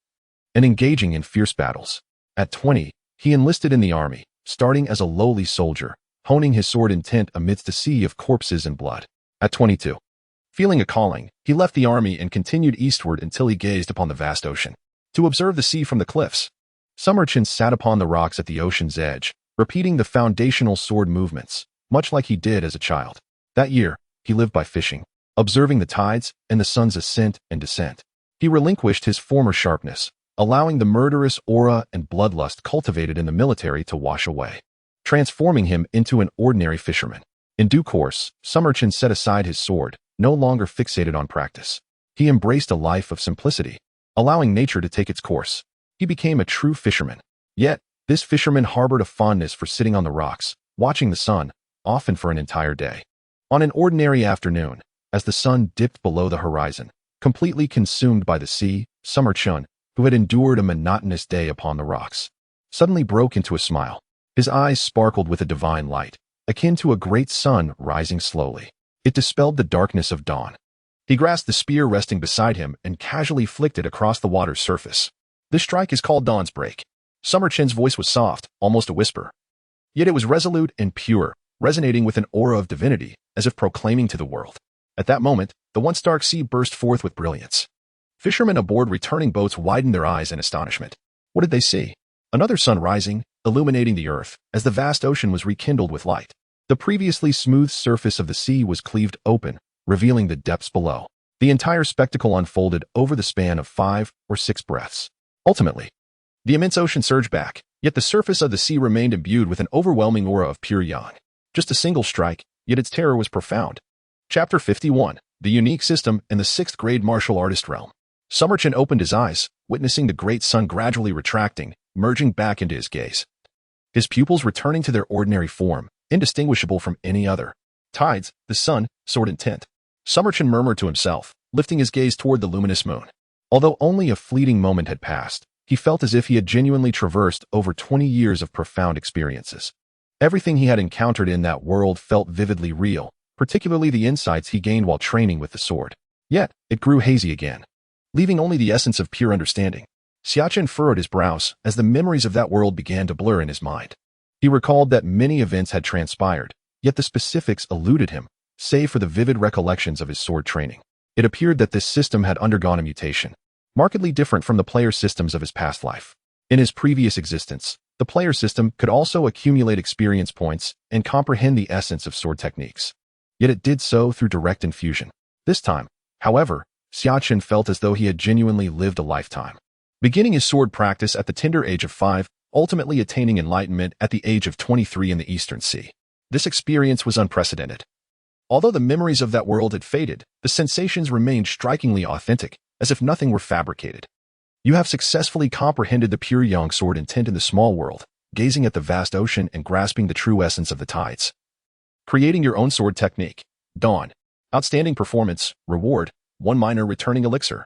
and engaging in fierce battles. At 20, he enlisted in the army, starting as a lowly soldier, honing his sword intent amidst a sea of corpses and blood. At 22, feeling a calling, he left the army and continued eastward until he gazed upon the vast ocean. To observe the sea from the cliffs, Summer Chun sat upon the rocks at the ocean's edge, repeating the foundational sword movements, much like he did as a child. That year, he lived by fishing, observing the tides and the sun's ascent and descent. He relinquished his former sharpness, allowing the murderous aura and bloodlust cultivated in the military to wash away, transforming him into an ordinary fisherman. In due course, Summer Chun set aside his sword, no longer fixated on practice. He embraced a life of simplicity, allowing nature to take its course. He became a true fisherman. Yet, this fisherman harbored a fondness for sitting on the rocks, watching the sun, often for an entire day. On an ordinary afternoon, as the sun dipped below the horizon, completely consumed by the sea, Summer Chun, who had endured a monotonous day upon the rocks, suddenly broke into a smile. His eyes sparkled with a divine light, akin to a great sun rising slowly. It dispelled the darkness of dawn. He grasped the spear resting beside him and casually flicked it across the water's surface. This strike is called Dawn's Break. Summer Chun's voice was soft, almost a whisper. Yet it was resolute and pure, resonating with an aura of divinity, as if proclaiming to the world. At that moment, the once dark sea burst forth with brilliance. Fishermen aboard returning boats widened their eyes in astonishment. What did they see? Another sun rising, illuminating the earth, as the vast ocean was rekindled with light. The previously smooth surface of the sea was cleaved open, revealing the depths below. The entire spectacle unfolded over the span of 5 or 6 breaths. Ultimately, the immense ocean surged back, yet the surface of the sea remained imbued with an overwhelming aura of pure yang. Just a single strike, yet its terror was profound. Chapter 51. The Unique System in the 6th Grade Martial Artist Realm. Xia Chen opened his eyes, witnessing the great sun gradually retracting, merging back into his gaze. His pupils returning to their ordinary form, indistinguishable from any other. Tides, the sun, sword intent. Xia Chen murmured to himself, lifting his gaze toward the luminous moon. Although only a fleeting moment had passed, he felt as if he had genuinely traversed over 20 years of profound experiences. Everything he had encountered in that world felt vividly real, particularly the insights he gained while training with the sword. Yet, it grew hazy again, leaving only the essence of pure understanding. Xia Chen furrowed his brows as the memories of that world began to blur in his mind. He recalled that many events had transpired, yet the specifics eluded him, save for the vivid recollections of his sword training. It appeared that this system had undergone a mutation, markedly different from the player systems of his past life. In his previous existence, the player system could also accumulate experience points and comprehend the essence of sword techniques. Yet it did so through direct infusion. This time, however, Xia Chen felt as though he had genuinely lived a lifetime. Beginning his sword practice at the tender age of 5, ultimately attaining enlightenment at the age of 23 in the Eastern Sea. This experience was unprecedented. Although the memories of that world had faded, the sensations remained strikingly authentic, as if nothing were fabricated. You have successfully comprehended the pure yang sword intent in the small world, gazing at the vast ocean and grasping the true essence of the tides. Creating your own sword technique. Dawn. Outstanding performance. Reward. 1 minor returning elixir.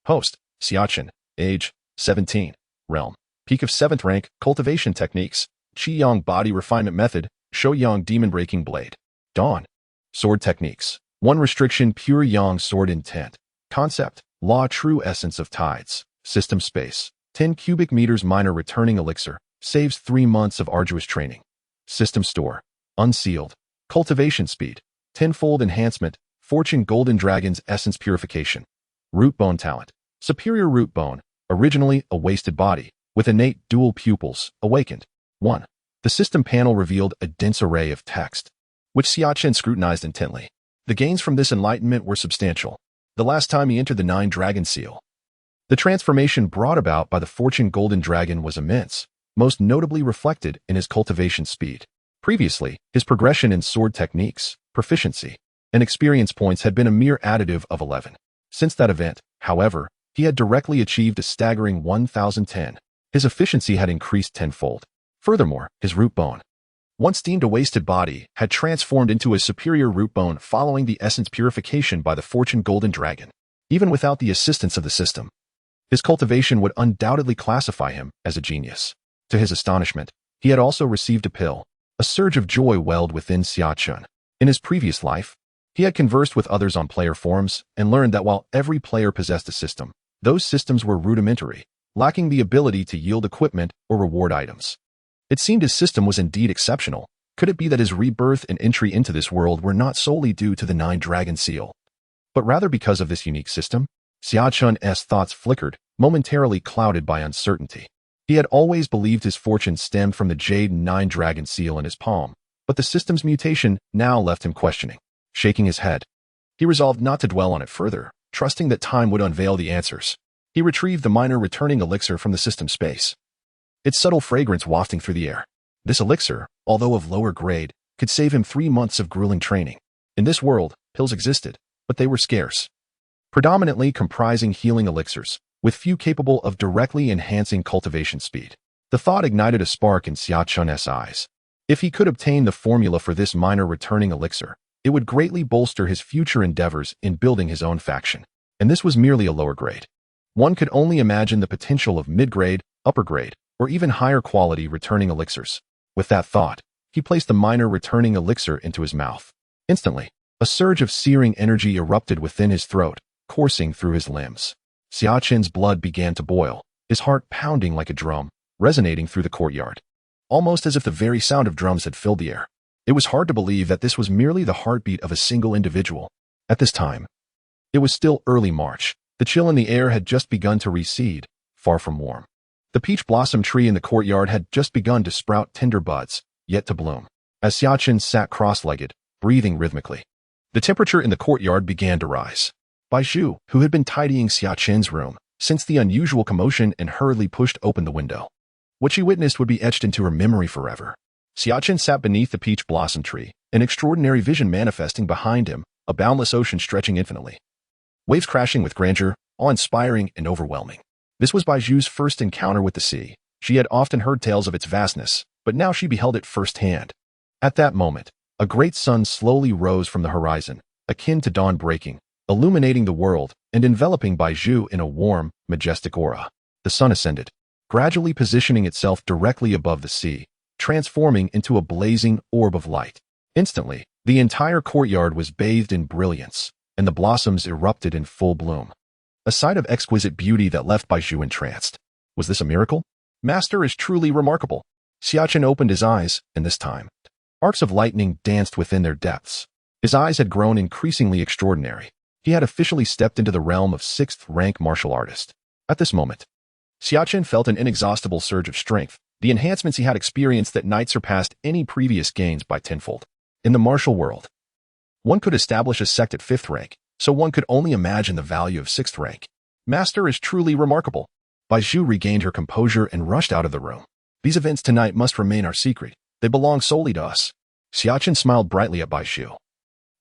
Host. Xia Chen. Age. 17. Realm. Peak of 7th rank. Cultivation techniques. Qi Yang body refinement method. Shou Yang demon breaking blade. Dawn. Sword techniques. 1 restriction. Pure yang sword intent. Concept. Law true essence of tides. System space. 10 cubic meters minor returning elixir. Saves 3 months of arduous training. System store. Unsealed. Cultivation speed. Tenfold enhancement. Fortune golden dragon's essence purification. Root bone talent. Superior root bone. Originally a wasted body, with innate dual pupils, awakened. 1. The system panel revealed a dense array of text, which Xia Chen scrutinized intently. The gains from this enlightenment were substantial. The last time he entered the 9 Dragon Seal. The transformation brought about by the Fortune Golden Dragon was immense, most notably reflected in his cultivation speed. Previously, his progression in sword techniques, proficiency, and experience points had been a mere additive of 11. Since that event, however, he had directly achieved a staggering 1010. His efficiency had increased tenfold. Furthermore, his root bone, once deemed a wasted body, had transformed into a superior root bone following the essence purification by the Fortune Golden Dragon. Even without the assistance of the system, his cultivation would undoubtedly classify him as a genius. To his astonishment, he had also received a pill. A surge of joy welled within Xia Chen. In his previous life, he had conversed with others on player forums and learned that while every player possessed a system, those systems were rudimentary, lacking the ability to yield equipment or reward items. It seemed his system was indeed exceptional. Could it be that his rebirth and entry into this world were not solely due to the 9 Dragon Seal, but rather because of this unique system? Xia Chen's thoughts flickered, momentarily clouded by uncertainty. He had always believed his fortune stemmed from the Jade 9 Dragon Seal in his palm, but the system's mutation now left him questioning. Shaking his head, he resolved not to dwell on it further, trusting that time would unveil the answers. He retrieved the minor returning elixir from the system space, its subtle fragrance wafting through the air. This elixir, although of lower grade, could save him 3 months of grueling training. In this world, pills existed, but they were scarce, predominantly comprising healing elixirs, with few capable of directly enhancing cultivation speed. The thought ignited a spark in Xia Chen's eyes. If he could obtain the formula for this minor returning elixir, it would greatly bolster his future endeavors in building his own faction. And this was merely a lower grade. One could only imagine the potential of mid-grade, upper grade, or even higher quality returning elixirs. With that thought, he placed the minor returning elixir into his mouth. Instantly, a surge of searing energy erupted within his throat, coursing through his limbs. Xia Chen's blood began to boil, his heart pounding like a drum, resonating through the courtyard, almost as if the very sound of drums had filled the air. It was hard to believe that this was merely the heartbeat of a single individual. At this time, it was still early March. The chill in the air had just begun to recede, far from warm. The peach blossom tree in the courtyard had just begun to sprout tender buds, yet to bloom. as Xia Chen sat cross-legged, breathing rhythmically. The temperature in the courtyard began to rise. Bai Zhu, who had been tidying Xia Chen's room, sensed the unusual commotion and hurriedly pushed open the window. What she witnessed would be etched into her memory forever. Xia Chen sat beneath the peach blossom tree, an extraordinary vision manifesting behind him, a boundless ocean stretching infinitely. Waves crashing with grandeur, awe-inspiring and overwhelming. This was Bai Zhu's first encounter with the sea. She had often heard tales of its vastness, but now she beheld it firsthand. At that moment, a great sun slowly rose from the horizon, akin to dawn breaking, illuminating the world and enveloping Bai Zhu in a warm, majestic aura. The sun ascended, gradually positioning itself directly above the sea, transforming into a blazing orb of light. Instantly, the entire courtyard was bathed in brilliance, and the blossoms erupted in full bloom. A sight of exquisite beauty that left Bai Zhu entranced. Was this a miracle? Master is truly remarkable. Xia Chen opened his eyes, and this time, arcs of lightning danced within their depths. His eyes had grown increasingly extraordinary. He had officially stepped into the realm of 6th-rank martial artist. At this moment, Xia Chen felt an inexhaustible surge of strength. The enhancements he had experienced that night surpassed any previous gains by tenfold. In the martial world, one could establish a sect at 5th rank, so one could only imagine the value of 6th rank. Master is truly remarkable. Bai Zhu regained her composure and rushed out of the room. These events tonight must remain our secret. They belong solely to us. Xia Chen smiled brightly at Bai Zhu,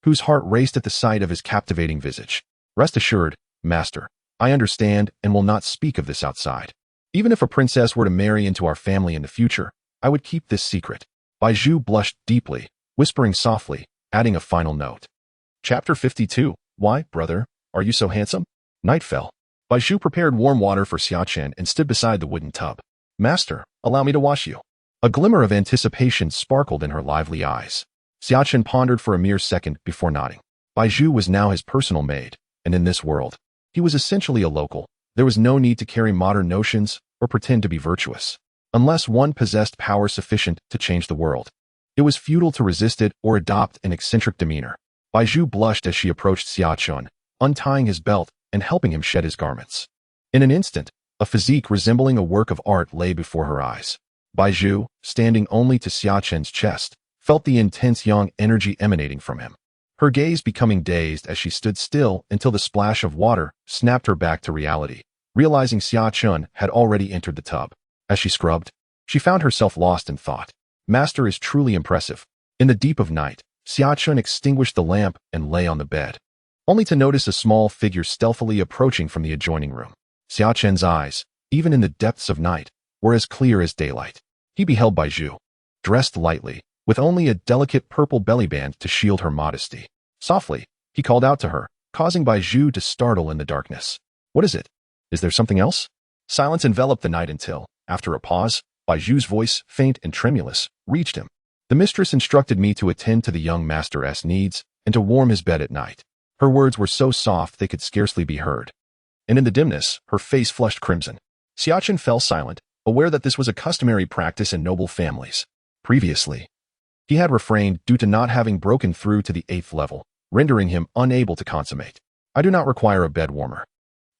whose heart raced at the sight of his captivating visage. Rest assured, Master, I understand and will not speak of this outside. Even if a princess were to marry into our family in the future, I would keep this secret. Bai Zhu blushed deeply, whispering softly, adding a final note. Chapter 52. Why, brother, are you so handsome? Night fell. Bai Zhu prepared warm water for Xia Chen and stood beside the wooden tub. Master, allow me to wash you. A glimmer of anticipation sparkled in her lively eyes. Xia Chen pondered for a mere second before nodding. Bai Zhu was now his personal maid, and in this world, he was essentially a local. There was no need to carry modern notions or pretend to be virtuous, unless one possessed power sufficient to change the world. It was futile to resist it or adopt an eccentric demeanor. Bai Zhu blushed as she approached Xia Chen, untying his belt and helping him shed his garments. In an instant, a physique resembling a work of art lay before her eyes. Bai Zhu, standing only to Xia Chen's chest, felt the intense yang energy emanating from him. Her gaze becoming dazed as she stood still until the splash of water snapped her back to reality, realizing Xia Chen had already entered the tub. As she scrubbed, she found herself lost in thought. Master is truly impressive. In the deep of night, Xia Chen extinguished the lamp and lay on the bed, only to notice a small figure stealthily approaching from the adjoining room. Xia Chen's eyes, even in the depths of night, were as clear as daylight. He beheld Bai Zhu, dressed lightly, with only a delicate purple belly band to shield her modesty. Softly, he called out to her, causing Bai Zhu to startle in the darkness. What is it? Is there something else? Silence enveloped the night until, after a pause, Bai Zhu's voice, faint and tremulous, reached him. The mistress instructed me to attend to the young master's needs and to warm his bed at night. Her words were so soft they could scarcely be heard, and in the dimness, her face flushed crimson. Xia Chen fell silent, aware that this was a customary practice in noble families. Previously, he had refrained due to not having broken through to the 8th level, rendering him unable to consummate. I do not require a bed warmer.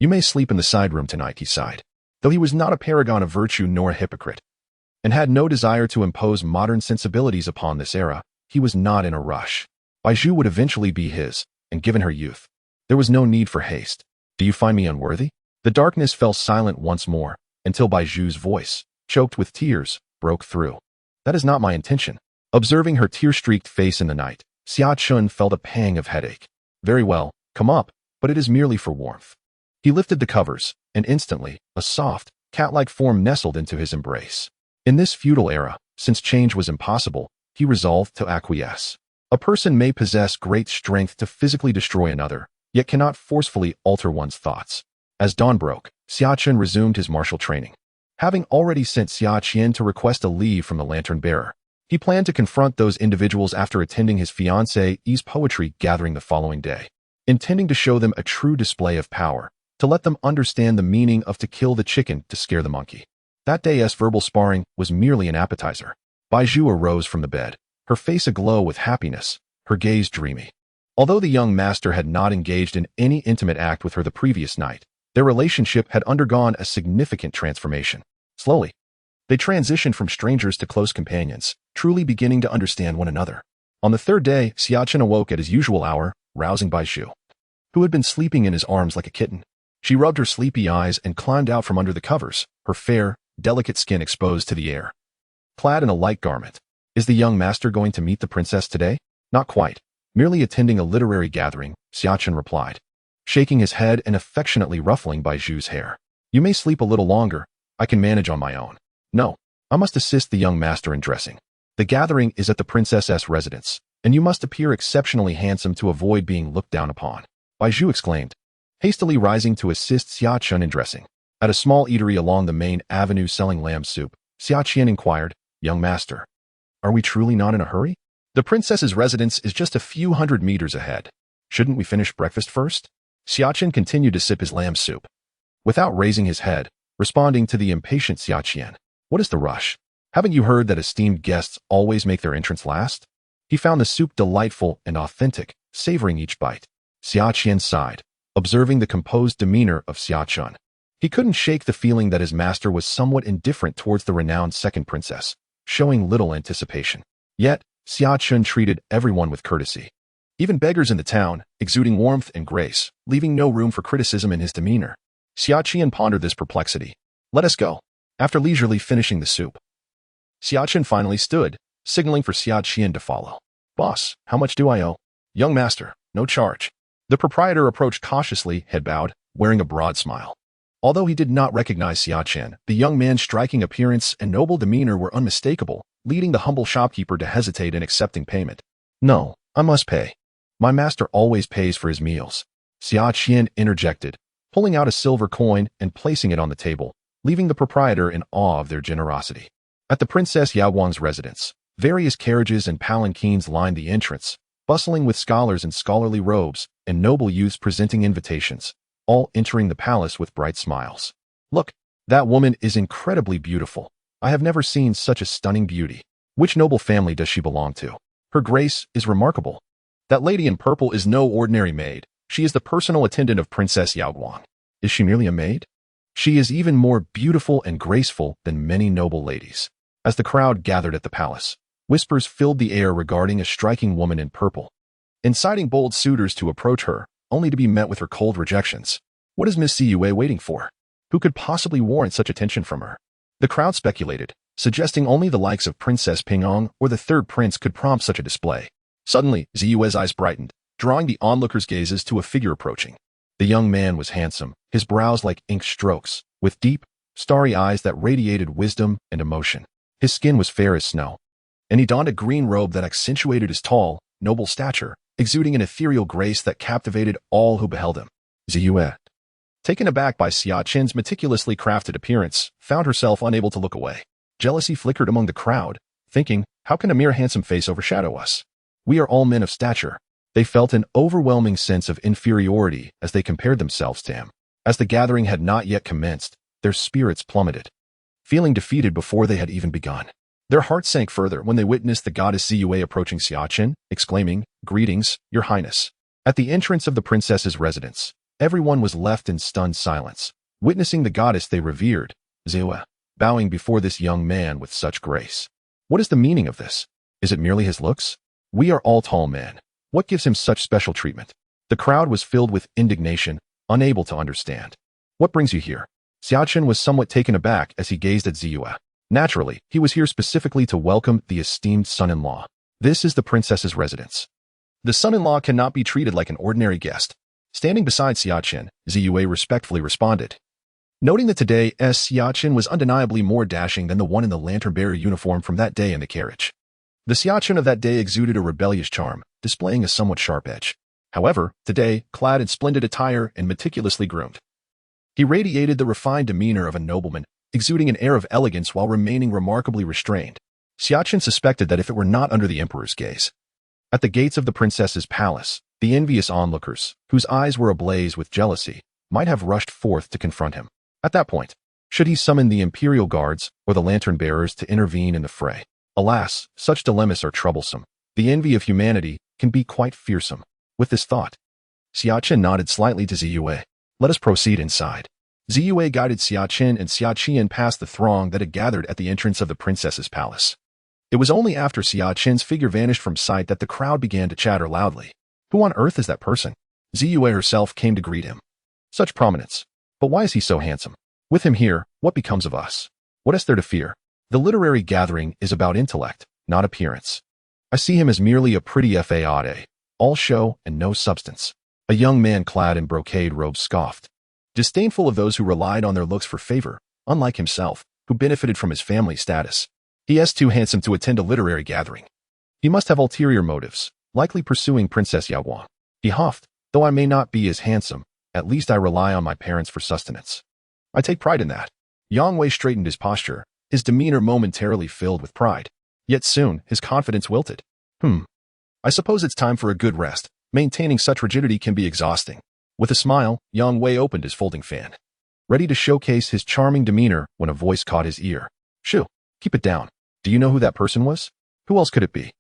You may sleep in the side room tonight, he sighed. Though he was not a paragon of virtue nor a hypocrite, and had no desire to impose modern sensibilities upon this era, he was not in a rush. Bai Zhu would eventually be his, and given her youth, there was no need for haste. Do you find me unworthy? The darkness fell silent once more, until Bai Zhu's voice, choked with tears, broke through. That is not my intention. Observing her tear-streaked face in the night, Xia Chen felt a pang of headache. Very well, come up, but it is merely for warmth. He lifted the covers, and instantly, a soft, cat-like form nestled into his embrace. In this feudal era, since change was impossible, he resolved to acquiesce. A person may possess great strength to physically destroy another, yet cannot forcefully alter one's thoughts. As dawn broke, Xia Chen resumed his martial training. Having already sent Xia Chen to request a leave from the lantern bearer, he planned to confront those individuals after attending his fiancée's poetry gathering the following day, intending to show them a true display of power, to let them understand the meaning of to kill the chicken to scare the monkey. That day's verbal sparring was merely an appetizer. Bai Zhu arose from the bed, her face aglow with happiness, her gaze dreamy. Although the young master had not engaged in any intimate act with her the previous night, their relationship had undergone a significant transformation. Slowly, They transitioned from strangers to close companions, truly beginning to understand one another. On the third day, Xia Chen awoke at his usual hour, rousing Bai Shu, who had been sleeping in his arms like a kitten. She rubbed her sleepy eyes and climbed out from under the covers, her fair, delicate skin exposed to the air. Clad in a light garment. Is the young master going to meet the princess today? Not quite. Merely attending a literary gathering, Xia Chen replied, shaking his head and affectionately ruffling Bai Shu's hair. You may sleep a little longer. I can manage on my own. No, I must assist the young master in dressing. The gathering is at the princess's residence, and you must appear exceptionally handsome to avoid being looked down upon. Bai Shu exclaimed, hastily rising to assist Xia Chen in dressing. At a small eatery along the main avenue selling lamb soup, Xia Chen inquired, young master, are we truly not in a hurry? The princess's residence is just a few hundred meters ahead. Shouldn't we finish breakfast first? Xia Chen continued to sip his lamb soup, without raising his head, responding to the impatient Xia Chen. What is the rush? Haven't you heard that esteemed guests always make their entrance last? He found the soup delightful and authentic, savoring each bite. Xia Chen sighed, observing the composed demeanor of Xia Chen. He couldn't shake the feeling that his master was somewhat indifferent towards the renowned second princess, showing little anticipation. Yet, Xia Chen treated everyone with courtesy. Even beggars in the town, exuding warmth and grace, leaving no room for criticism in his demeanor. Xia Chen pondered this perplexity. Let us go. After leisurely finishing the soup, Xia Chen finally stood, signaling for Xia Chen to follow. Boss, how much do I owe? Young master, no charge. The proprietor approached cautiously, head bowed, wearing a broad smile. Although he did not recognize Xia Chen, the young man's striking appearance and noble demeanor were unmistakable, leading the humble shopkeeper to hesitate in accepting payment. No, I must pay. My master always pays for his meals. Xia Chen interjected, pulling out a silver coin and placing it on the table, leaving the proprietor in awe of their generosity. At the Princess Yao Wang's residence, various carriages and palanquins lined the entrance, bustling with scholars in scholarly robes and noble youths presenting invitations, all entering the palace with bright smiles. Look, that woman is incredibly beautiful. I have never seen such a stunning beauty. Which noble family does she belong to? Her grace is remarkable. That lady in purple is no ordinary maid. She is the personal attendant of Princess Yao Guang. Is she merely a maid? She is even more beautiful and graceful than many noble ladies. As the crowd gathered at the palace, whispers filled the air regarding a striking woman in purple, inciting bold suitors to approach her, only to be met with her cold rejections. What is Miss Ziyue waiting for? Who could possibly warrant such attention from her? The crowd speculated, suggesting only the likes of Princess Pingong or the third prince could prompt such a display. Suddenly, Ziyue's eyes brightened, drawing the onlookers' gazes to a figure approaching. The young man was handsome, his brows like ink strokes, with deep, starry eyes that radiated wisdom and emotion. His skin was fair as snow, and he donned a green robe that accentuated his tall, noble stature, exuding an ethereal grace that captivated all who beheld him. Ziyue, taken aback by Xia Chen's meticulously crafted appearance, found herself unable to look away. Jealousy flickered among the crowd, thinking, how can a mere handsome face overshadow us? We are all men of stature. They felt an overwhelming sense of inferiority as they compared themselves to him. As the gathering had not yet commenced, their spirits plummeted, feeling defeated before they had even begun. Their hearts sank further when they witnessed the goddess Ziyue approaching Xia Chen, exclaiming, "Greetings, your highness." At the entrance of the princess's residence, everyone was left in stunned silence, witnessing the goddess they revered, Ziyue, bowing before this young man with such grace. What is the meaning of this? Is it merely his looks? We are all tall men. What gives him such special treatment? The crowd was filled with indignation, unable to understand. What brings you here? Xia Chen was somewhat taken aback as he gazed at Ziyue. Naturally, he was here specifically to welcome the esteemed son-in-law. This is the princess's residence. The son-in-law cannot be treated like an ordinary guest. Standing beside Xia Chen, Ziyue respectfully responded, noting that today's Xia Chen was undeniably more dashing than the one in the lantern-bearer uniform from that day in the carriage. The Xia Chen of that day exuded a rebellious charm, displaying a somewhat sharp edge. However, today, clad in splendid attire and meticulously groomed, he radiated the refined demeanor of a nobleman, exuding an air of elegance while remaining remarkably restrained. Xia Chen suspected that if it were not under the emperor's gaze, at the gates of the princess's palace, the envious onlookers, whose eyes were ablaze with jealousy, might have rushed forth to confront him. At that point, should he summon the imperial guards or the lantern-bearers to intervene in the fray? Alas, such dilemmas are troublesome. The envy of humanity can be quite fearsome. With this thought, Xia Chen nodded slightly to Ziyue. Let us proceed inside. Ziyue guided Xia Chen and Xia Qian past the throng that had gathered at the entrance of the princess's palace. It was only after Xia Chen's figure vanished from sight that the crowd began to chatter loudly. Who on earth is that person? Ziyue herself came to greet him. Such prominence. But why is he so handsome? With him here, what becomes of us? What is there to fear? The literary gathering is about intellect, not appearance. I see him as merely a pretty faade, all show and no substance. A young man clad in brocade robes scoffed, disdainful of those who relied on their looks for favor, unlike himself, who benefited from his family status. He is too handsome to attend a literary gathering. He must have ulterior motives, likely pursuing Princess Yaguang. He huffed, though I may not be as handsome, at least I rely on my parents for sustenance. I take pride in that. Yang Wei straightened his posture, his demeanor momentarily filled with pride. Yet soon, his confidence wilted. I suppose it's time for a good rest. Maintaining such rigidity can be exhausting. With a smile, Yang Wei opened his folding fan, ready to showcase his charming demeanor when a voice caught his ear. Shoo, keep it down. Do you know who that person was? Who else could it be?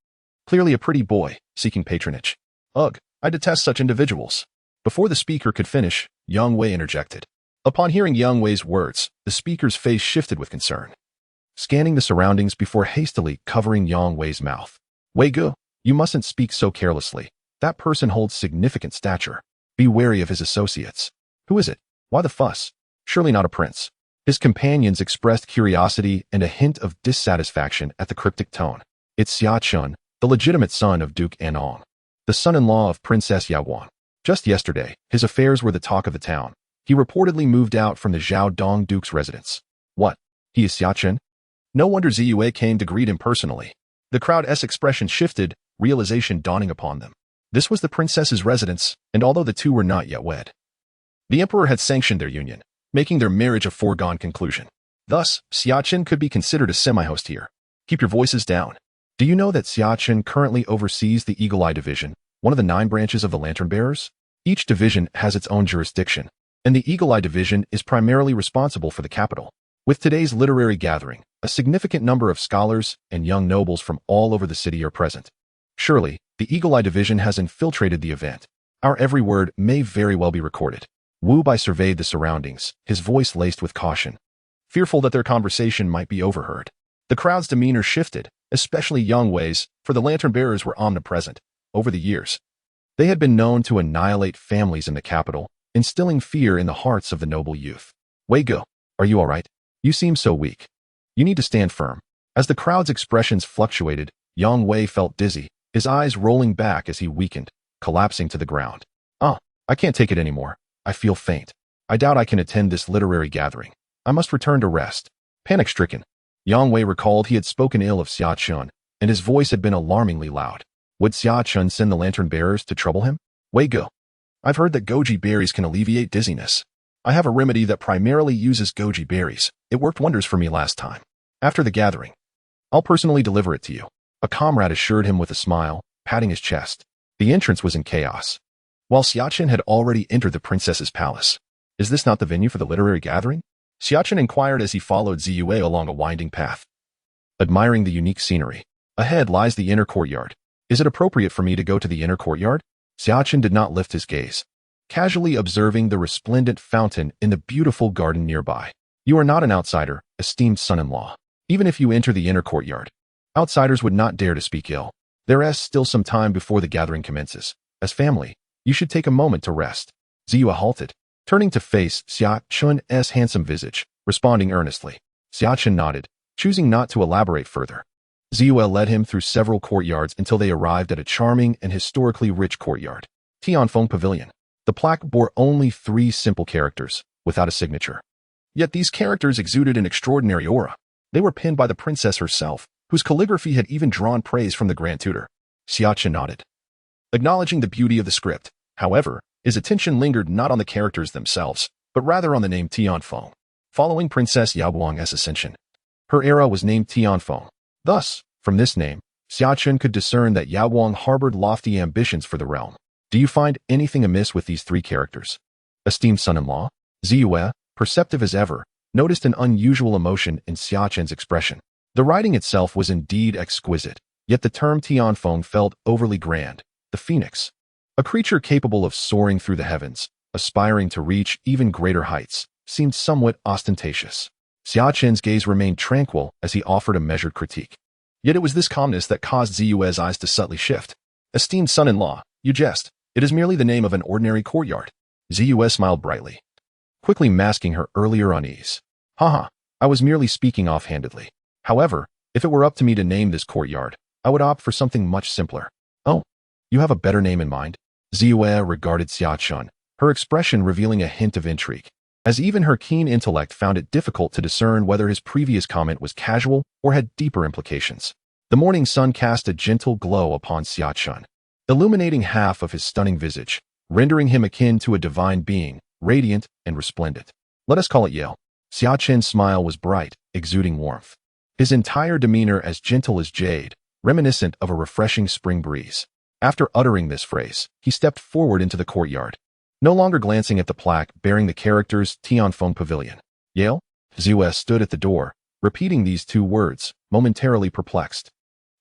Clearly a pretty boy, seeking patronage. Ugh, I detest such individuals. Before the speaker could finish, Yang Wei interjected. Upon hearing Yang Wei's words, the speaker's face shifted with concern, scanning the surroundings before hastily covering Yang Wei's mouth. Wei Gu, you mustn't speak so carelessly. That person holds significant stature. Be wary of his associates. Who is it? Why the fuss? Surely not a prince. His companions expressed curiosity and a hint of dissatisfaction at the cryptic tone. It's Xia Chen, the legitimate son of Duke Anong, the son-in-law of Princess Yaguang. Just yesterday, his affairs were the talk of the town. He reportedly moved out from the Zhaodong Duke's residence. What? He is Xia Chen? No wonder Ziyue came to greet him personally. The crowd's expression shifted, realization dawning upon them. This was the princess's residence, and although the two were not yet wed, the emperor had sanctioned their union, making their marriage a foregone conclusion. Thus, Xia Chen could be considered a semi-host here. Keep your voices down. Do you know that Xia Chen currently oversees the Eagle Eye Division, one of the 9 branches of the Lantern Bearers? Each division has its own jurisdiction, and the Eagle Eye Division is primarily responsible for the capital. With today's literary gathering, a significant number of scholars and young nobles from all over the city are present. Surely, the Eagle Eye Division has infiltrated the event. Our every word may very well be recorded. Wu Bai surveyed the surroundings, his voice laced with caution, fearful that their conversation might be overheard. The crowd's demeanor shifted, especially Yang Wei's, for the Lantern Bearers were omnipresent. Over the years, they had been known to annihilate families in the capital, instilling fear in the hearts of the noble youth. Wei Gu, are you all right? You seem so weak. You need to stand firm. As the crowd's expressions fluctuated, Yang Wei felt dizzy, his eyes rolling back as he weakened, collapsing to the ground. I can't take it anymore. I feel faint. I doubt I can attend this literary gathering. I must return to rest. Panic-stricken, Yang Wei recalled he had spoken ill of Xia Chen, and his voice had been alarmingly loud. Would Xia Chen send the lantern bearers to trouble him? Wei Gu, I've heard that goji berries can alleviate dizziness. I have a remedy that primarily uses goji berries. It worked wonders for me last time. After the gathering, I'll personally deliver it to you. A comrade assured him with a smile, patting his chest. The entrance was in chaos, while Xia Chen had already entered the princess's palace. Is this not the venue for the literary gathering? Xia Chen inquired as he followed Ziyue along a winding path, admiring the unique scenery. Ahead lies the inner courtyard. Is it appropriate for me to go to the inner courtyard? Xia Chen did not lift his gaze, casually observing the resplendent fountain in the beautiful garden nearby. You are not an outsider, esteemed son-in-law. Even if you enter the inner courtyard, outsiders would not dare to speak ill. There is still some time before the gathering commences. As family, you should take a moment to rest. Ziyue halted, turning to face Xia Chen's handsome visage, responding earnestly. Xia Chen nodded, choosing not to elaborate further. Ziyue led him through several courtyards until they arrived at a charming and historically rich courtyard. Tianfeng Pavilion. The plaque bore only 3 simple characters, without a signature. Yet these characters exuded an extraordinary aura. They were penned by the princess herself, whose calligraphy had even drawn praise from the Grand Tutor. Xia Chen nodded, acknowledging the beauty of the script. However, his attention lingered not on the characters themselves, but rather on the name Tianfeng. Following Princess Yaguang's ascension, her era was named Tianfeng. Thus, from this name, Xia Chen could discern that Yaguang harbored lofty ambitions for the realm. Do you find anything amiss with these 3 characters? Esteemed son-in-law? Ziyue, perceptive as ever, noticed an unusual emotion in Xia Chen's expression. The writing itself was indeed exquisite, yet the term Tianfeng felt overly grand. The phoenix, a creature capable of soaring through the heavens, aspiring to reach even greater heights. seemed somewhat ostentatious. Xia Chen's gaze remained tranquil as he offered a measured critique. Yet it was this calmness that caused Ziyue's eyes to subtly shift. Esteemed son-in-law, you jest. It is merely the name of an ordinary courtyard. Ziyue smiled brightly, quickly masking her earlier unease. Haha, I was merely speaking offhandedly. However, if it were up to me to name this courtyard, I would opt for something much simpler. Oh, you have a better name in mind? Ziyue regarded Xia Chen, her expression revealing a hint of intrigue, as even her keen intellect found it difficult to discern whether his previous comment was casual or had deeper implications. The morning sun cast a gentle glow upon Xia Chen, illuminating half of his stunning visage, rendering him akin to a divine being, radiant and resplendent. Let us call it Yale. Xia Chen's smile was bright, exuding warmth. His entire demeanor as gentle as jade, reminiscent of a refreshing spring breeze. After uttering this phrase, he stepped forward into the courtyard, no longer glancing at the plaque bearing the characters Tianfeng Pavilion. Yale? Ziyue stood at the door, repeating these two words, momentarily perplexed,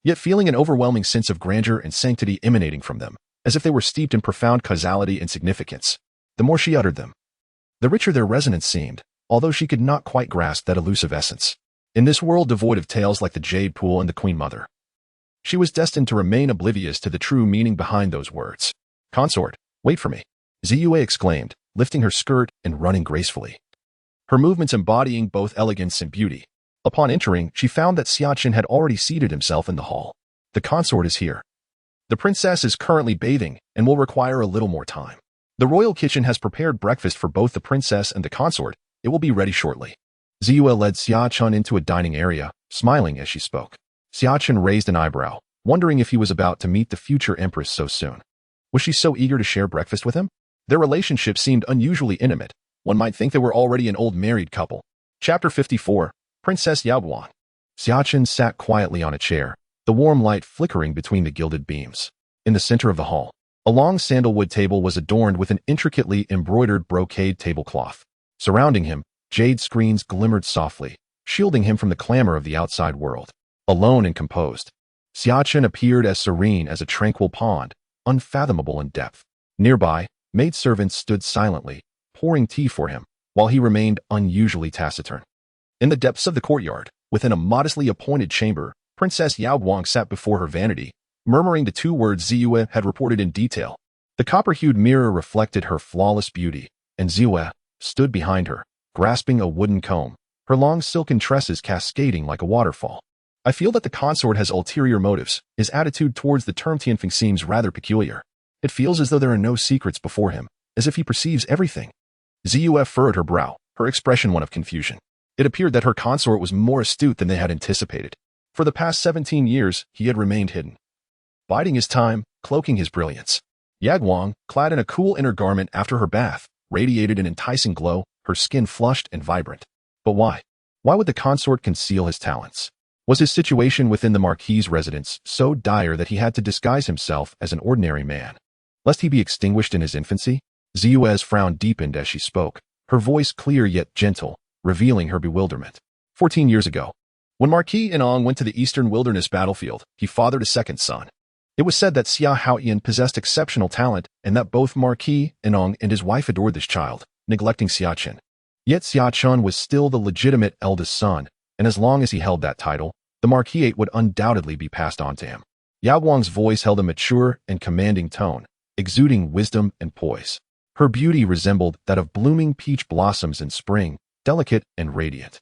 yet feeling an overwhelming sense of grandeur and sanctity emanating from them, as if they were steeped in profound causality and significance. The more she uttered them, the richer their resonance seemed, although she could not quite grasp that elusive essence. In this world devoid of tales like the Jade Pool and the Queen Mother, she was destined to remain oblivious to the true meaning behind those words. Consort, wait for me, Ziyue exclaimed, lifting her skirt and running gracefully, her movements embodying both elegance and beauty. Upon entering, she found that Xia Chen had already seated himself in the hall. The consort is here. The princess is currently bathing and will require a little more time. The royal kitchen has prepared breakfast for both the princess and the consort. It will be ready shortly. Ziyue led Xia Chen into a dining area, smiling as she spoke. Xia Chen raised an eyebrow, wondering if he was about to meet the future empress so soon. Was she so eager to share breakfast with him? Their relationship seemed unusually intimate. One might think they were already an old married couple. Chapter 54, Princess Yaoguang. Xia Chen sat quietly on a chair, the warm light flickering between the gilded beams. In the center of the hall, a long sandalwood table was adorned with an intricately embroidered brocade tablecloth. Surrounding him, jade screens glimmered softly, shielding him from the clamor of the outside world. Alone and composed, Xia Chen appeared as serene as a tranquil pond, unfathomable in depth. Nearby, maidservants stood silently, pouring tea for him, while he remained unusually taciturn. In the depths of the courtyard, within a modestly appointed chamber, Princess Yaoguang sat before her vanity, murmuring the two words Ziyue had reported in detail. The copper-hued mirror reflected her flawless beauty, and Ziyue stood behind her, grasping a wooden comb, her long silken tresses cascading like a waterfall. I feel that the consort has ulterior motives. His attitude towards the term Tianfeng seems rather peculiar. It feels as though there are no secrets before him, as if he perceives everything. Ziyue furrowed her brow, her expression one of confusion. It appeared that her consort was more astute than they had anticipated. For the past 17 years, he had remained hidden, biding his time, cloaking his brilliance. Yaoguang, clad in a cool inner garment after her bath, radiated an enticing glow, her skin flushed and vibrant. But why? Why would the consort conceal his talents? Was his situation within the Marquis' residence so dire that he had to disguise himself as an ordinary man, lest he be extinguished in his infancy? Ziyue's frown deepened as she spoke, her voice clear yet gentle, revealing her bewilderment. 14 years ago, when Marquis Enong went to the Eastern Wilderness battlefield, he fathered a second son. It was said that Xia Hao possessed exceptional talent and that both Marquis Enong and his wife adored this child, neglecting Xia Chen. Yet Xia Chen was still the legitimate eldest son, and as long as he held that title, the marquisate would undoubtedly be passed on to him. Yaoguang's voice held a mature and commanding tone, exuding wisdom and poise. Her beauty resembled that of blooming peach blossoms in spring, delicate and radiant.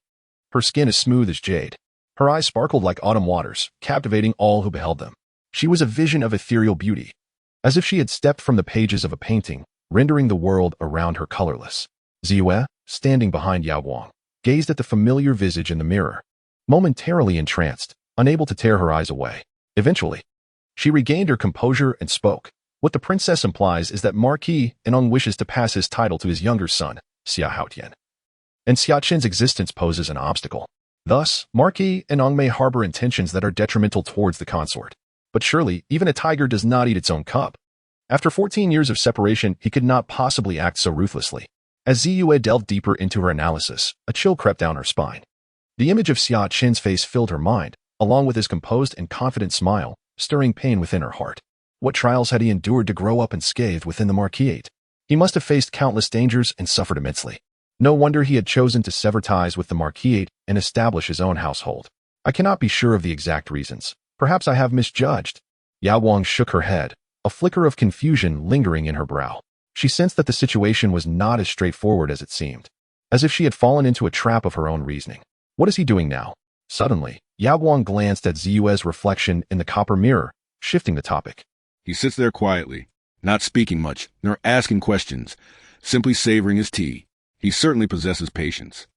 Her skin as smooth as jade. Her eyes sparkled like autumn waters, captivating all who beheld them. She was a vision of ethereal beauty, as if she had stepped from the pages of a painting, rendering the world around her colorless. Ziyue, standing behind Yaoguang, gazed at the familiar visage in the mirror, momentarily entranced, unable to tear her eyes away. Eventually, she regained her composure and spoke. What the princess implies is that Marquis Enong wishes to pass his title to his younger son, Xia Hao, and Xia Chen's existence poses an obstacle. Thus, Marquis Enong may harbor intentions that are detrimental towards the consort. But surely, even a tiger does not eat its own cub. After 14 years of separation, he could not possibly act so ruthlessly. As Ziyue delved deeper into her analysis, a chill crept down her spine. The image of Xia Chen's face filled her mind, along with his composed and confident smile, stirring pain within her heart. What trials had he endured to grow up unscathed within the marquisate? He must have faced countless dangers and suffered immensely. No wonder he had chosen to sever ties with the Marquis and establish his own household. I cannot be sure of the exact reasons. Perhaps I have misjudged. Yao Guang shook her head, a flicker of confusion lingering in her brow. She sensed that the situation was not as straightforward as it seemed, as if she had fallen into a trap of her own reasoning. What is he doing now? Suddenly, Yao Guang glanced at Ziyue's reflection in the copper mirror, shifting the topic. He sits there quietly, not speaking much, nor asking questions, simply savoring his tea. He certainly possesses patience.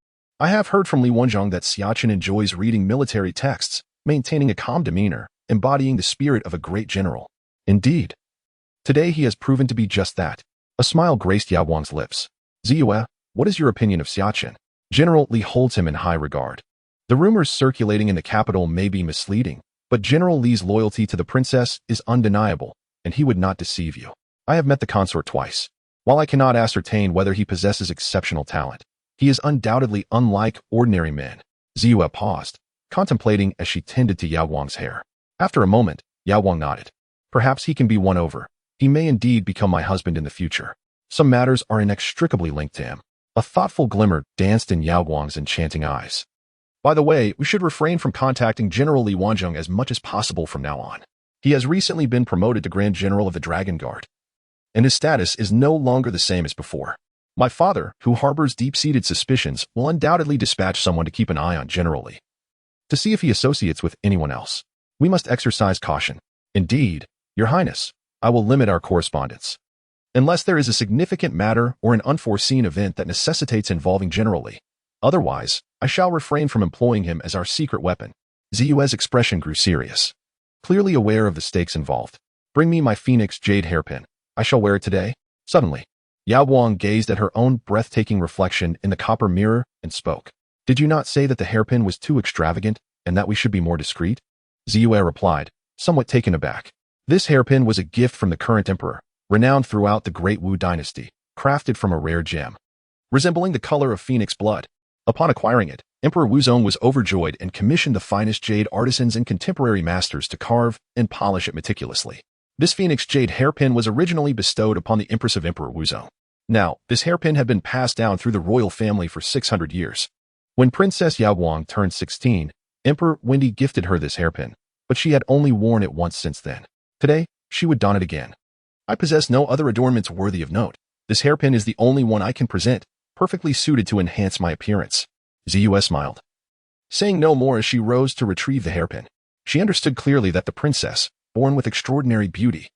I have heard from Li Wenjiang that Xia Chen enjoys reading military texts, maintaining a calm demeanor, embodying the spirit of a great general. Indeed. Today he has proven to be just that. A smile graced Yao Guang's lips. Ziyue, what is your opinion of Xia Chen? General Li holds him in high regard. The rumors circulating in the capital may be misleading, but General Li's loyalty to the princess is undeniable, and he would not deceive you. I have met the consort twice. While I cannot ascertain whether he possesses exceptional talent, he is undoubtedly unlike ordinary men. Ziyue paused, contemplating as she tended to Yao Guang's hair. After a moment, Yao Guang nodded. Perhaps he can be won over. He may indeed become my husband in the future. Some matters are inextricably linked to him. A thoughtful glimmer danced in Yao Guang's enchanting eyes. By the way, we should refrain from contacting General Li Wenjiang as much as possible from now on. He has recently been promoted to Grand General of the Dragon Guard, and his status is no longer the same as before. My father, who harbors deep-seated suspicions, will undoubtedly dispatch someone to keep an eye on General Li, to see if he associates with anyone else. We must exercise caution. Indeed, Your Highness, I will limit our correspondence, unless there is a significant matter or an unforeseen event that necessitates involving General Li. Otherwise, I shall refrain from employing him as our secret weapon. Ziyue's expression grew serious, clearly aware of the stakes involved. Bring me my phoenix jade hairpin. I shall wear it today. Suddenly, Yao Guang gazed at her own breathtaking reflection in the copper mirror and spoke. Did you not say that the hairpin was too extravagant and that we should be more discreet? Ziyue replied, somewhat taken aback. This hairpin was a gift from the current emperor, renowned throughout the Great Wu dynasty, crafted from a rare gem, resembling the color of phoenix blood. Upon acquiring it, Emperor Wuzong was overjoyed and commissioned the finest jade artisans and contemporary masters to carve and polish it meticulously. This phoenix jade hairpin was originally bestowed upon the Empress of Emperor Wuzong. Now, this hairpin had been passed down through the royal family for 600 years. When Princess Yao Guang turned 16, Emperor Wendy gifted her this hairpin, but she had only worn it once since then. Today, she would don it again. I possess no other adornments worthy of note. This hairpin is the only one I can present, perfectly suited to enhance my appearance. Ziyue smiled, saying no more as she rose to retrieve the hairpin. She understood clearly that the princess, born with extraordinary beauty,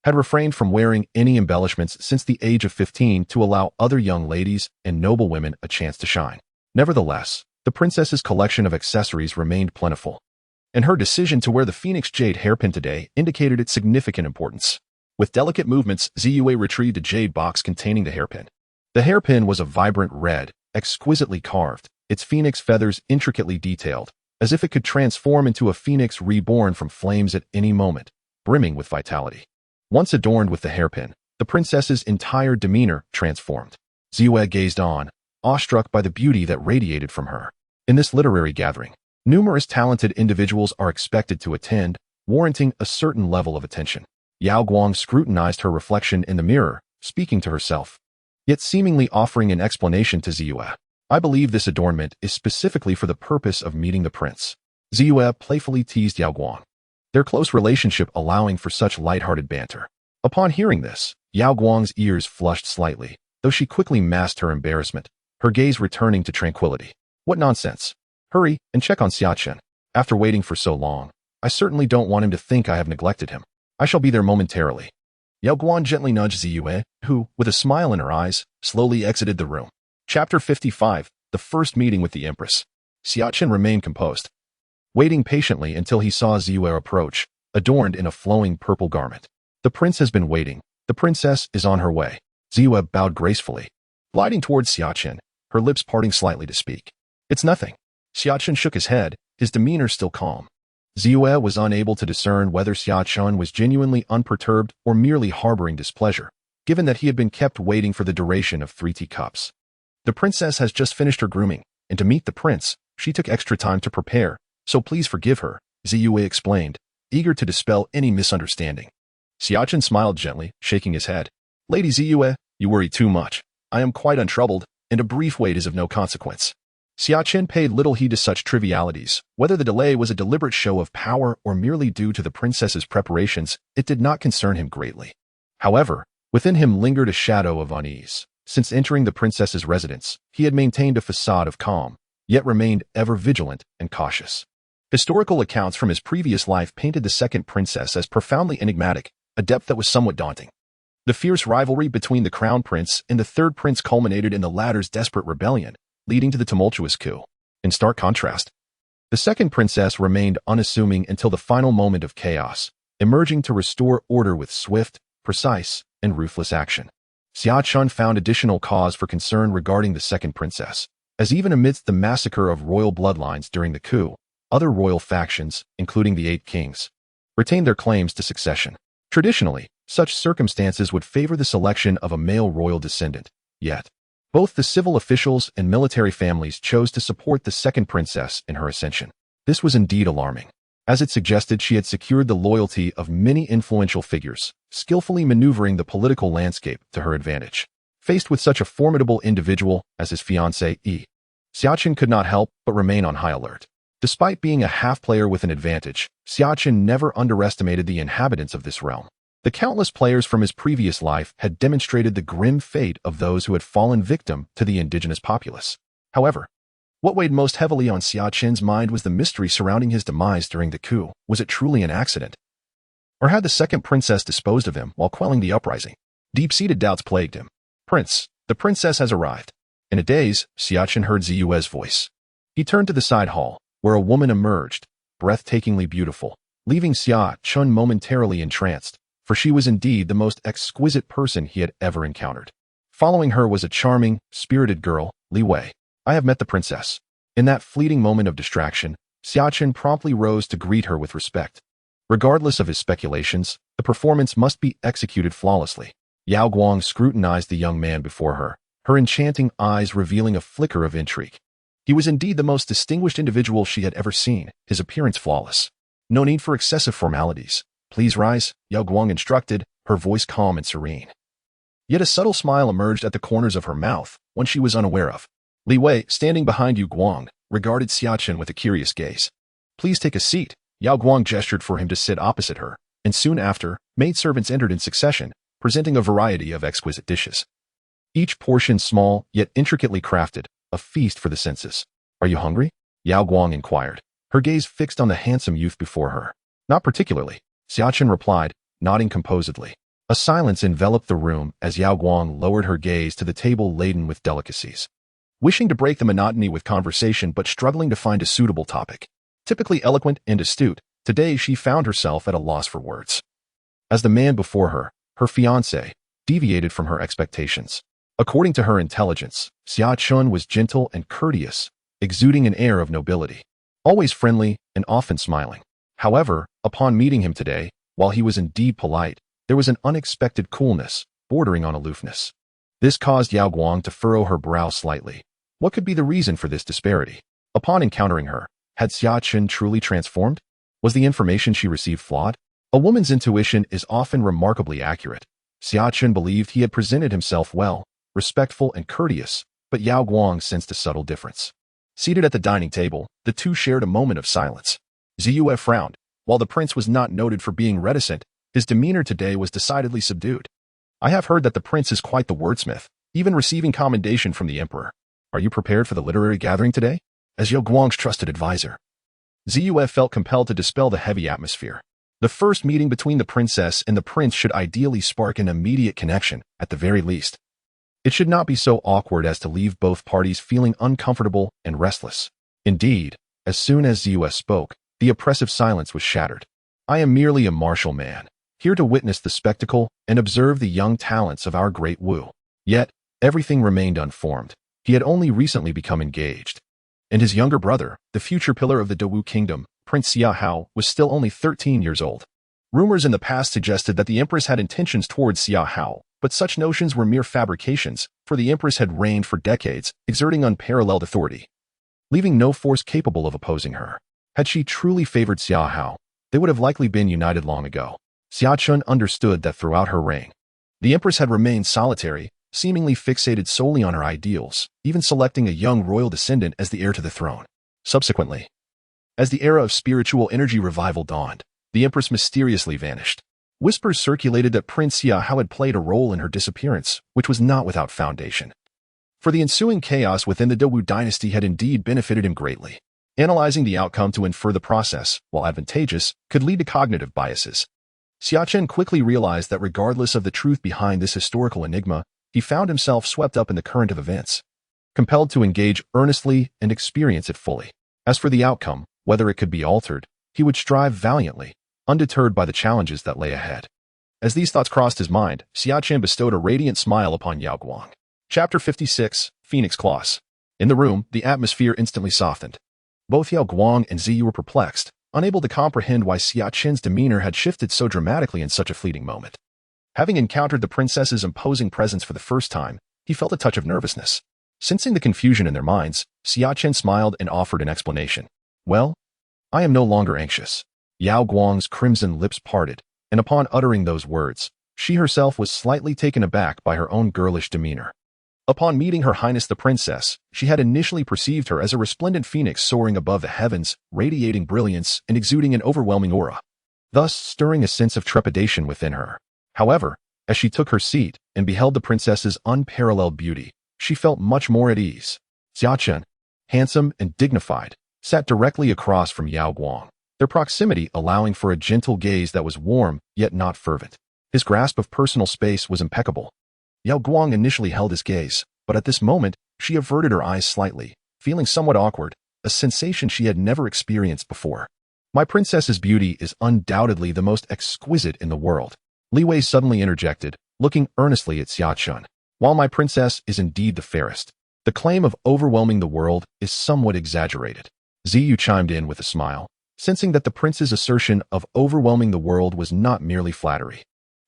had refrained from wearing any embellishments since the age of 15 to allow other young ladies and noble women a chance to shine. Nevertheless, the princess's collection of accessories remained plentiful, and her decision to wear the phoenix jade hairpin today indicated its significant importance. With delicate movements, Ziyue retrieved a jade box containing the hairpin. The hairpin was a vibrant red, exquisitely carved, its phoenix feathers intricately detailed, as if it could transform into a phoenix reborn from flames at any moment, brimming with vitality. Once adorned with the hairpin, the princess's entire demeanor transformed. Ziyue gazed on, awestruck by the beauty that radiated from her. In this literary gathering, numerous talented individuals are expected to attend, warranting a certain level of attention. Yao Guang scrutinized her reflection in the mirror, speaking to herself, yet seemingly offering an explanation to Ziyue. I believe this adornment is specifically for the purpose of meeting the prince. Ziyue playfully teased Yao Guang, their close relationship allowing for such light-hearted banter. Upon hearing this, Yao Guang's ears flushed slightly, though she quickly masked her embarrassment, her gaze returning to tranquility. What nonsense. Hurry and check on Xia Chen. After waiting for so long, I certainly don't want him to think I have neglected him. I shall be there momentarily. Yao Guang gently nudged Ziyue, who, with a smile in her eyes, slowly exited the room. Chapter 55, The First Meeting with the Empress. Xia Chen remained composed, waiting patiently until he saw Ziyue approach, adorned in a flowing purple garment. The prince has been waiting. The princess is on her way. Ziyue bowed gracefully, gliding towards Xia Chen, her lips parting slightly to speak. It's nothing. Xia Chen shook his head, his demeanor still calm. Ziyue was unable to discern whether Xia Chen was genuinely unperturbed or merely harboring displeasure, given that he had been kept waiting for the duration of 3 teacups. The princess has just finished her grooming, and to meet the prince, she took extra time to prepare, so please forgive her, Ziyue explained, eager to dispel any misunderstanding. Xia Chen smiled gently, shaking his head. Lady Ziyue, you worry too much. I am quite untroubled. and a brief wait is of no consequence. Xia Chen paid little heed to such trivialities. Whether the delay was a deliberate show of power or merely due to the princess's preparations, it did not concern him greatly. However, within him lingered a shadow of unease. Since entering the princess's residence, he had maintained a facade of calm, yet remained ever vigilant and cautious. Historical accounts from his previous life painted the second princess as profoundly enigmatic, a depth that was somewhat daunting. The fierce rivalry between the crown prince and the third prince culminated in the latter's desperate rebellion, leading to the tumultuous coup. In stark contrast, the second princess remained unassuming until the final moment of chaos, emerging to restore order with swift, precise, and ruthless action. Xia Chen found additional cause for concern regarding the second princess, as even amidst the massacre of royal bloodlines during the coup, other royal factions, including the Eight Kings, retained their claims to succession. Traditionally, such circumstances would favor the selection of a male royal descendant, yet both the civil officials and military families chose to support the second princess in her ascension. This was indeed alarming, as it suggested she had secured the loyalty of many influential figures, skillfully maneuvering the political landscape to her advantage. Faced with such a formidable individual as his fiancée, Xia Chen could not help but remain on high alert. Despite being a half-player with an advantage, Xia Chen never underestimated the inhabitants of this realm. The countless players from his previous life had demonstrated the grim fate of those who had fallen victim to the indigenous populace. However, what weighed most heavily on Xia Chen's mind was the mystery surrounding his demise during the coup. Was it truly an accident? Or had the second princess disposed of him while quelling the uprising? Deep-seated doubts plagued him. Prince, the princess has arrived. In a daze, Xia Chen heard Ziyue's voice. He turned to the side hall, where a woman emerged, breathtakingly beautiful, leaving Xia Chen momentarily entranced, for she was indeed the most exquisite person he had ever encountered. Following her was a charming, spirited girl, Li Wei. I have met the princess. In that fleeting moment of distraction, Xia Chen promptly rose to greet her with respect. Regardless of his speculations, the performance must be executed flawlessly. Yao Guang scrutinized the young man before her, her enchanting eyes revealing a flicker of intrigue. He was indeed the most distinguished individual she had ever seen, his appearance flawless. No need for excessive formalities. Please rise, Yao Guang instructed, her voice calm and serene. Yet a subtle smile emerged at the corners of her mouth, one she was unaware of. Li Wei, standing behind Yao Guang, regarded Xia Chen with a curious gaze. Please take a seat. Yao Guang gestured for him to sit opposite her, and soon after, maidservants entered in succession, presenting a variety of exquisite dishes. Each portion small, yet intricately crafted, a feast for the senses. Are you hungry? Yao Guang inquired, her gaze fixed on the handsome youth before her. Not particularly, Xia Chen replied, nodding composedly. A silence enveloped the room as Yao Guang lowered her gaze to the table laden with delicacies. Wishing to break the monotony with conversation but struggling to find a suitable topic. Typically eloquent and astute, today she found herself at a loss for words. As the man before her, her fiancé, deviated from her expectations. According to her intelligence, Xia Chen was gentle and courteous, exuding an air of nobility. Always friendly and often smiling. However, upon meeting him today, while he was indeed polite, there was an unexpected coolness, bordering on aloofness. This caused Yao Guang to furrow her brow slightly. What could be the reason for this disparity? Upon encountering her, had Xia Chen truly transformed? Was the information she received flawed? A woman's intuition is often remarkably accurate. Xia Chen believed he had presented himself well, respectful and courteous, but Yao Guang sensed a subtle difference. Seated at the dining table, the two shared a moment of silence. Ziyue frowned. While the prince was not noted for being reticent, his demeanor today was decidedly subdued. I have heard that the prince is quite the wordsmith, even receiving commendation from the emperor. Are you prepared for the literary gathering today? As Yao Guang's trusted advisor, Ziyue felt compelled to dispel the heavy atmosphere. The first meeting between the princess and the prince should ideally spark an immediate connection, at the very least. It should not be so awkward as to leave both parties feeling uncomfortable and restless. Indeed, as soon as Ziyue spoke, the oppressive silence was shattered. I am merely a martial man, here to witness the spectacle and observe the young talents of our great Wu. Yet, everything remained unformed. He had only recently become engaged. And his younger brother, the future pillar of the Dewu kingdom, Prince Xia Hao, was still only 13 years old. Rumors in the past suggested that the Empress had intentions towards Xia Hao, but such notions were mere fabrications, for the Empress had reigned for decades, exerting unparalleled authority, leaving no force capable of opposing her. Had she truly favored Xia Hao, they would have likely been united long ago. Xia Chen understood that throughout her reign, the Empress had remained solitary, seemingly fixated solely on her ideals, even selecting a young royal descendant as the heir to the throne. Subsequently, as the era of spiritual energy revival dawned, the Empress mysteriously vanished. Whispers circulated that Prince Xia Hao had played a role in her disappearance, which was not without foundation. For the ensuing chaos within the Wu dynasty had indeed benefited him greatly. Analyzing the outcome to infer the process, while advantageous, could lead to cognitive biases. Xia Chen quickly realized that regardless of the truth behind this historical enigma, he found himself swept up in the current of events, compelled to engage earnestly and experience it fully. As for the outcome, whether it could be altered, he would strive valiantly, undeterred by the challenges that lay ahead. As these thoughts crossed his mind, Xia Chen bestowed a radiant smile upon Yao Guang. Chapter 56, Phoenix Claws. In the room, the atmosphere instantly softened. Both Yao Guang and Ziyu were perplexed, unable to comprehend why Xia Chen's demeanor had shifted so dramatically in such a fleeting moment. Having encountered the princess's imposing presence for the first time, he felt a touch of nervousness. Sensing the confusion in their minds, Xia Chen smiled and offered an explanation. Well, I am no longer anxious. Yao Guang's crimson lips parted, and upon uttering those words, she herself was slightly taken aback by her own girlish demeanor. Upon meeting Her Highness the Princess, she had initially perceived her as a resplendent phoenix soaring above the heavens, radiating brilliance and exuding an overwhelming aura, thus stirring a sense of trepidation within her. However, as she took her seat and beheld the princess's unparalleled beauty, she felt much more at ease. Xia Chen, handsome and dignified, sat directly across from Yao Guang, their proximity allowing for a gentle gaze that was warm yet not fervent. His grasp of personal space was impeccable. Yao Guang initially held his gaze, but at this moment, she averted her eyes slightly, feeling somewhat awkward, a sensation she had never experienced before. My princess's beauty is undoubtedly the most exquisite in the world. Li Wei suddenly interjected, looking earnestly at Xia Chen. While my princess is indeed the fairest, the claim of overwhelming the world is somewhat exaggerated. Ziyu chimed in with a smile, sensing that the prince's assertion of overwhelming the world was not merely flattery.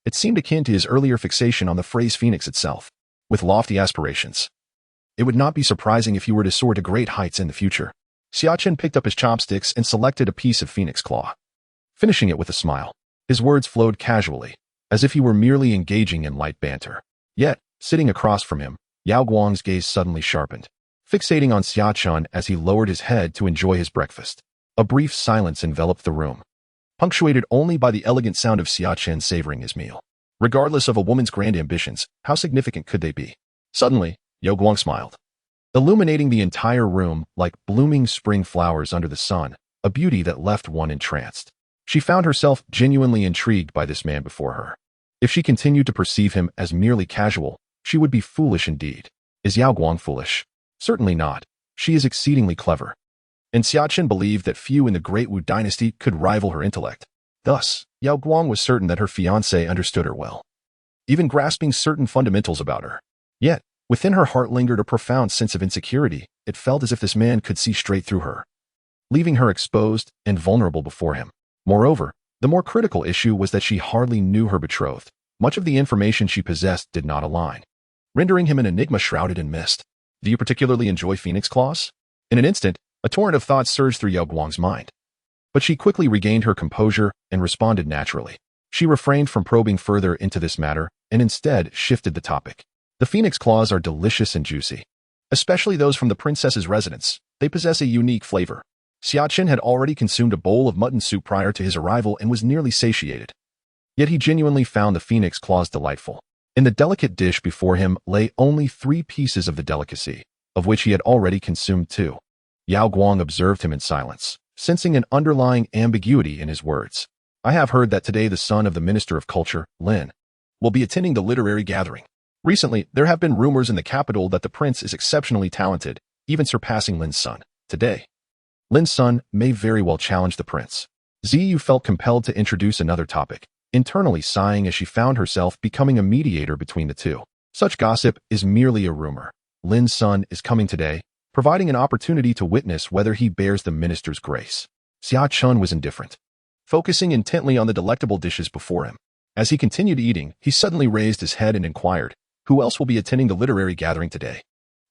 It seemed akin to his earlier fixation on the phrase phoenix itself. With lofty aspirations, it would not be surprising if he were to soar to great heights in the future. Xia Chen picked up his chopsticks and selected a piece of phoenix claw, finishing it with a smile. His words flowed casually, as if he were merely engaging in light banter. Yet, sitting across from him, Yao Guang's gaze suddenly sharpened, fixating on Xia Chen as he lowered his head to enjoy his breakfast. A brief silence enveloped the room, punctuated only by the elegant sound of Xia Chen savoring his meal. Regardless of a woman's grand ambitions, how significant could they be? Suddenly, Yao Guang smiled, illuminating the entire room like blooming spring flowers under the sun, a beauty that left one entranced. She found herself genuinely intrigued by this man before her. If she continued to perceive him as merely casual, she would be foolish indeed. Is Yao Guang foolish? Certainly not. She is exceedingly clever. And Xia Chen believed that few in the Great Wu dynasty could rival her intellect. Thus, Yao Guang was certain that her fiancé understood her well, even grasping certain fundamentals about her. Yet, within her heart lingered a profound sense of insecurity. It felt as if this man could see straight through her, leaving her exposed and vulnerable before him. Moreover, the more critical issue was that she hardly knew her betrothed. Much of the information she possessed did not align, rendering him an enigma shrouded in mist. Do you particularly enjoy phoenix claws? In an instant, a torrent of thoughts surged through Yao Guang's mind. But she quickly regained her composure and responded naturally. She refrained from probing further into this matter and instead shifted the topic. The phoenix claws are delicious and juicy, especially those from the princess's residence. They possess a unique flavor. Xia Chen had already consumed a bowl of mutton soup prior to his arrival and was nearly satiated. Yet he genuinely found the phoenix claws delightful. In the delicate dish before him lay only 3 pieces of the delicacy, of which he had already consumed 2. Yao Guang observed him in silence, sensing an underlying ambiguity in his words. I have heard that today the son of the Minister of Culture, Lin, will be attending the literary gathering. Recently, there have been rumors in the capital that the prince is exceptionally talented, even surpassing Lin's son. Today, Lin's son may very well challenge the prince. Ziyu felt compelled to introduce another topic, internally sighing as she found herself becoming a mediator between the two. Such gossip is merely a rumor. Lin's son is coming today, providing an opportunity to witness whether he bears the minister's grace. Xia Chen was indifferent, focusing intently on the delectable dishes before him. As he continued eating, he suddenly raised his head and inquired, who else will be attending the literary gathering today?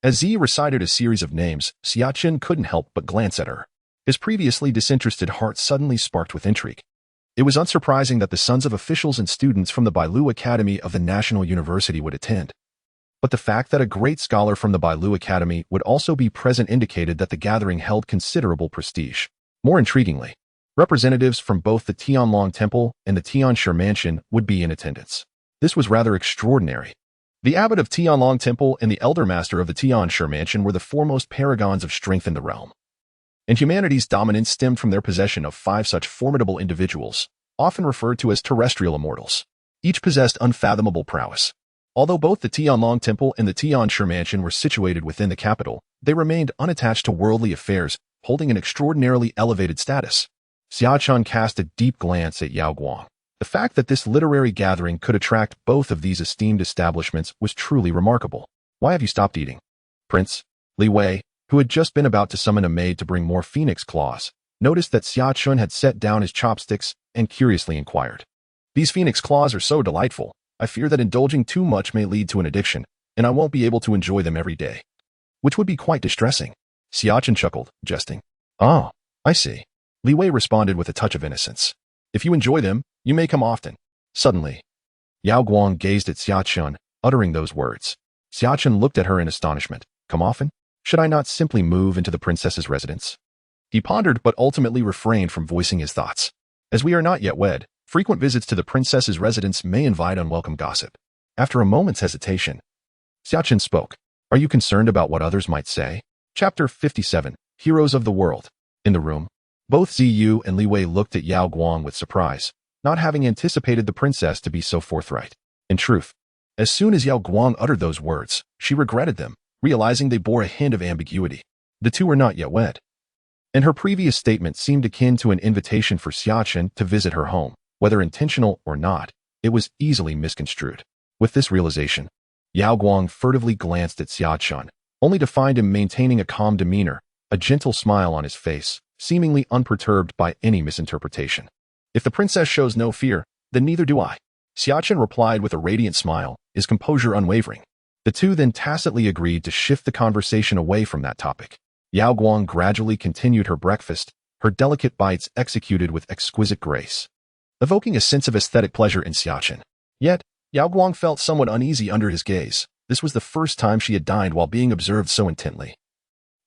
As Ziyu recited a series of names, Xia Chen couldn't help but glance at her. His previously disinterested heart suddenly sparked with intrigue. It was unsurprising that the sons of officials and students from the Bailu Academy of the National University would attend. But the fact that a great scholar from the Bailu Academy would also be present indicated that the gathering held considerable prestige. More intriguingly, representatives from both the Tianlong Temple and the Tianshi Mansion would be in attendance. This was rather extraordinary. The abbot of Tianlong Temple and the elder master of the Tianshi Mansion were the foremost paragons of strength in the realm. And humanity's dominance stemmed from their possession of 5 such formidable individuals, often referred to as terrestrial immortals. Each possessed unfathomable prowess. Although both the Tianlong Temple and the Tianshi Mansion were situated within the capital, they remained unattached to worldly affairs, holding an extraordinarily elevated status. Xia Chen cast a deep glance at Yao Guang. The fact that this literary gathering could attract both of these esteemed establishments was truly remarkable. Why have you stopped eating? Prince Li Wei, who had just been about to summon a maid to bring more phoenix claws, noticed that Xia Chen had set down his chopsticks and curiously inquired. These phoenix claws are so delightful. I fear that indulging too much may lead to an addiction, and I won't be able to enjoy them every day. Which would be quite distressing. Xia Chen chuckled, jesting. Ah, I see. Li Wei responded with a touch of innocence. If you enjoy them, you may come often. Suddenly, Yao Guang gazed at Xia Chen, uttering those words. Xia Chen looked at her in astonishment. Come often? Should I not simply move into the princess's residence? He pondered but ultimately refrained from voicing his thoughts. As we are not yet wed, frequent visits to the princess's residence may invite unwelcome gossip. After a moment's hesitation, Xia Chen spoke. Are you concerned about what others might say? Chapter 57, Heroes of the World. In the room, both Ziyu and Li Wei looked at Yao Guang with surprise, not having anticipated the princess to be so forthright. In truth, as soon as Yao Guang uttered those words, she regretted them, realizing they bore a hint of ambiguity. The two were not yet wed. And her previous statement seemed akin to an invitation for Xia Chen to visit her home. Whether intentional or not, it was easily misconstrued. With this realization, Yao Guang furtively glanced at Xia Chen, only to find him maintaining a calm demeanor, a gentle smile on his face, seemingly unperturbed by any misinterpretation. If the princess shows no fear, then neither do I. Xia Chen replied with a radiant smile, his composure unwavering. The two then tacitly agreed to shift the conversation away from that topic. Yao Guang gradually continued her breakfast, her delicate bites executed with exquisite grace, evoking a sense of aesthetic pleasure in Xia Chen. Yet, Yao Guang felt somewhat uneasy under his gaze. This was the first time she had dined while being observed so intently.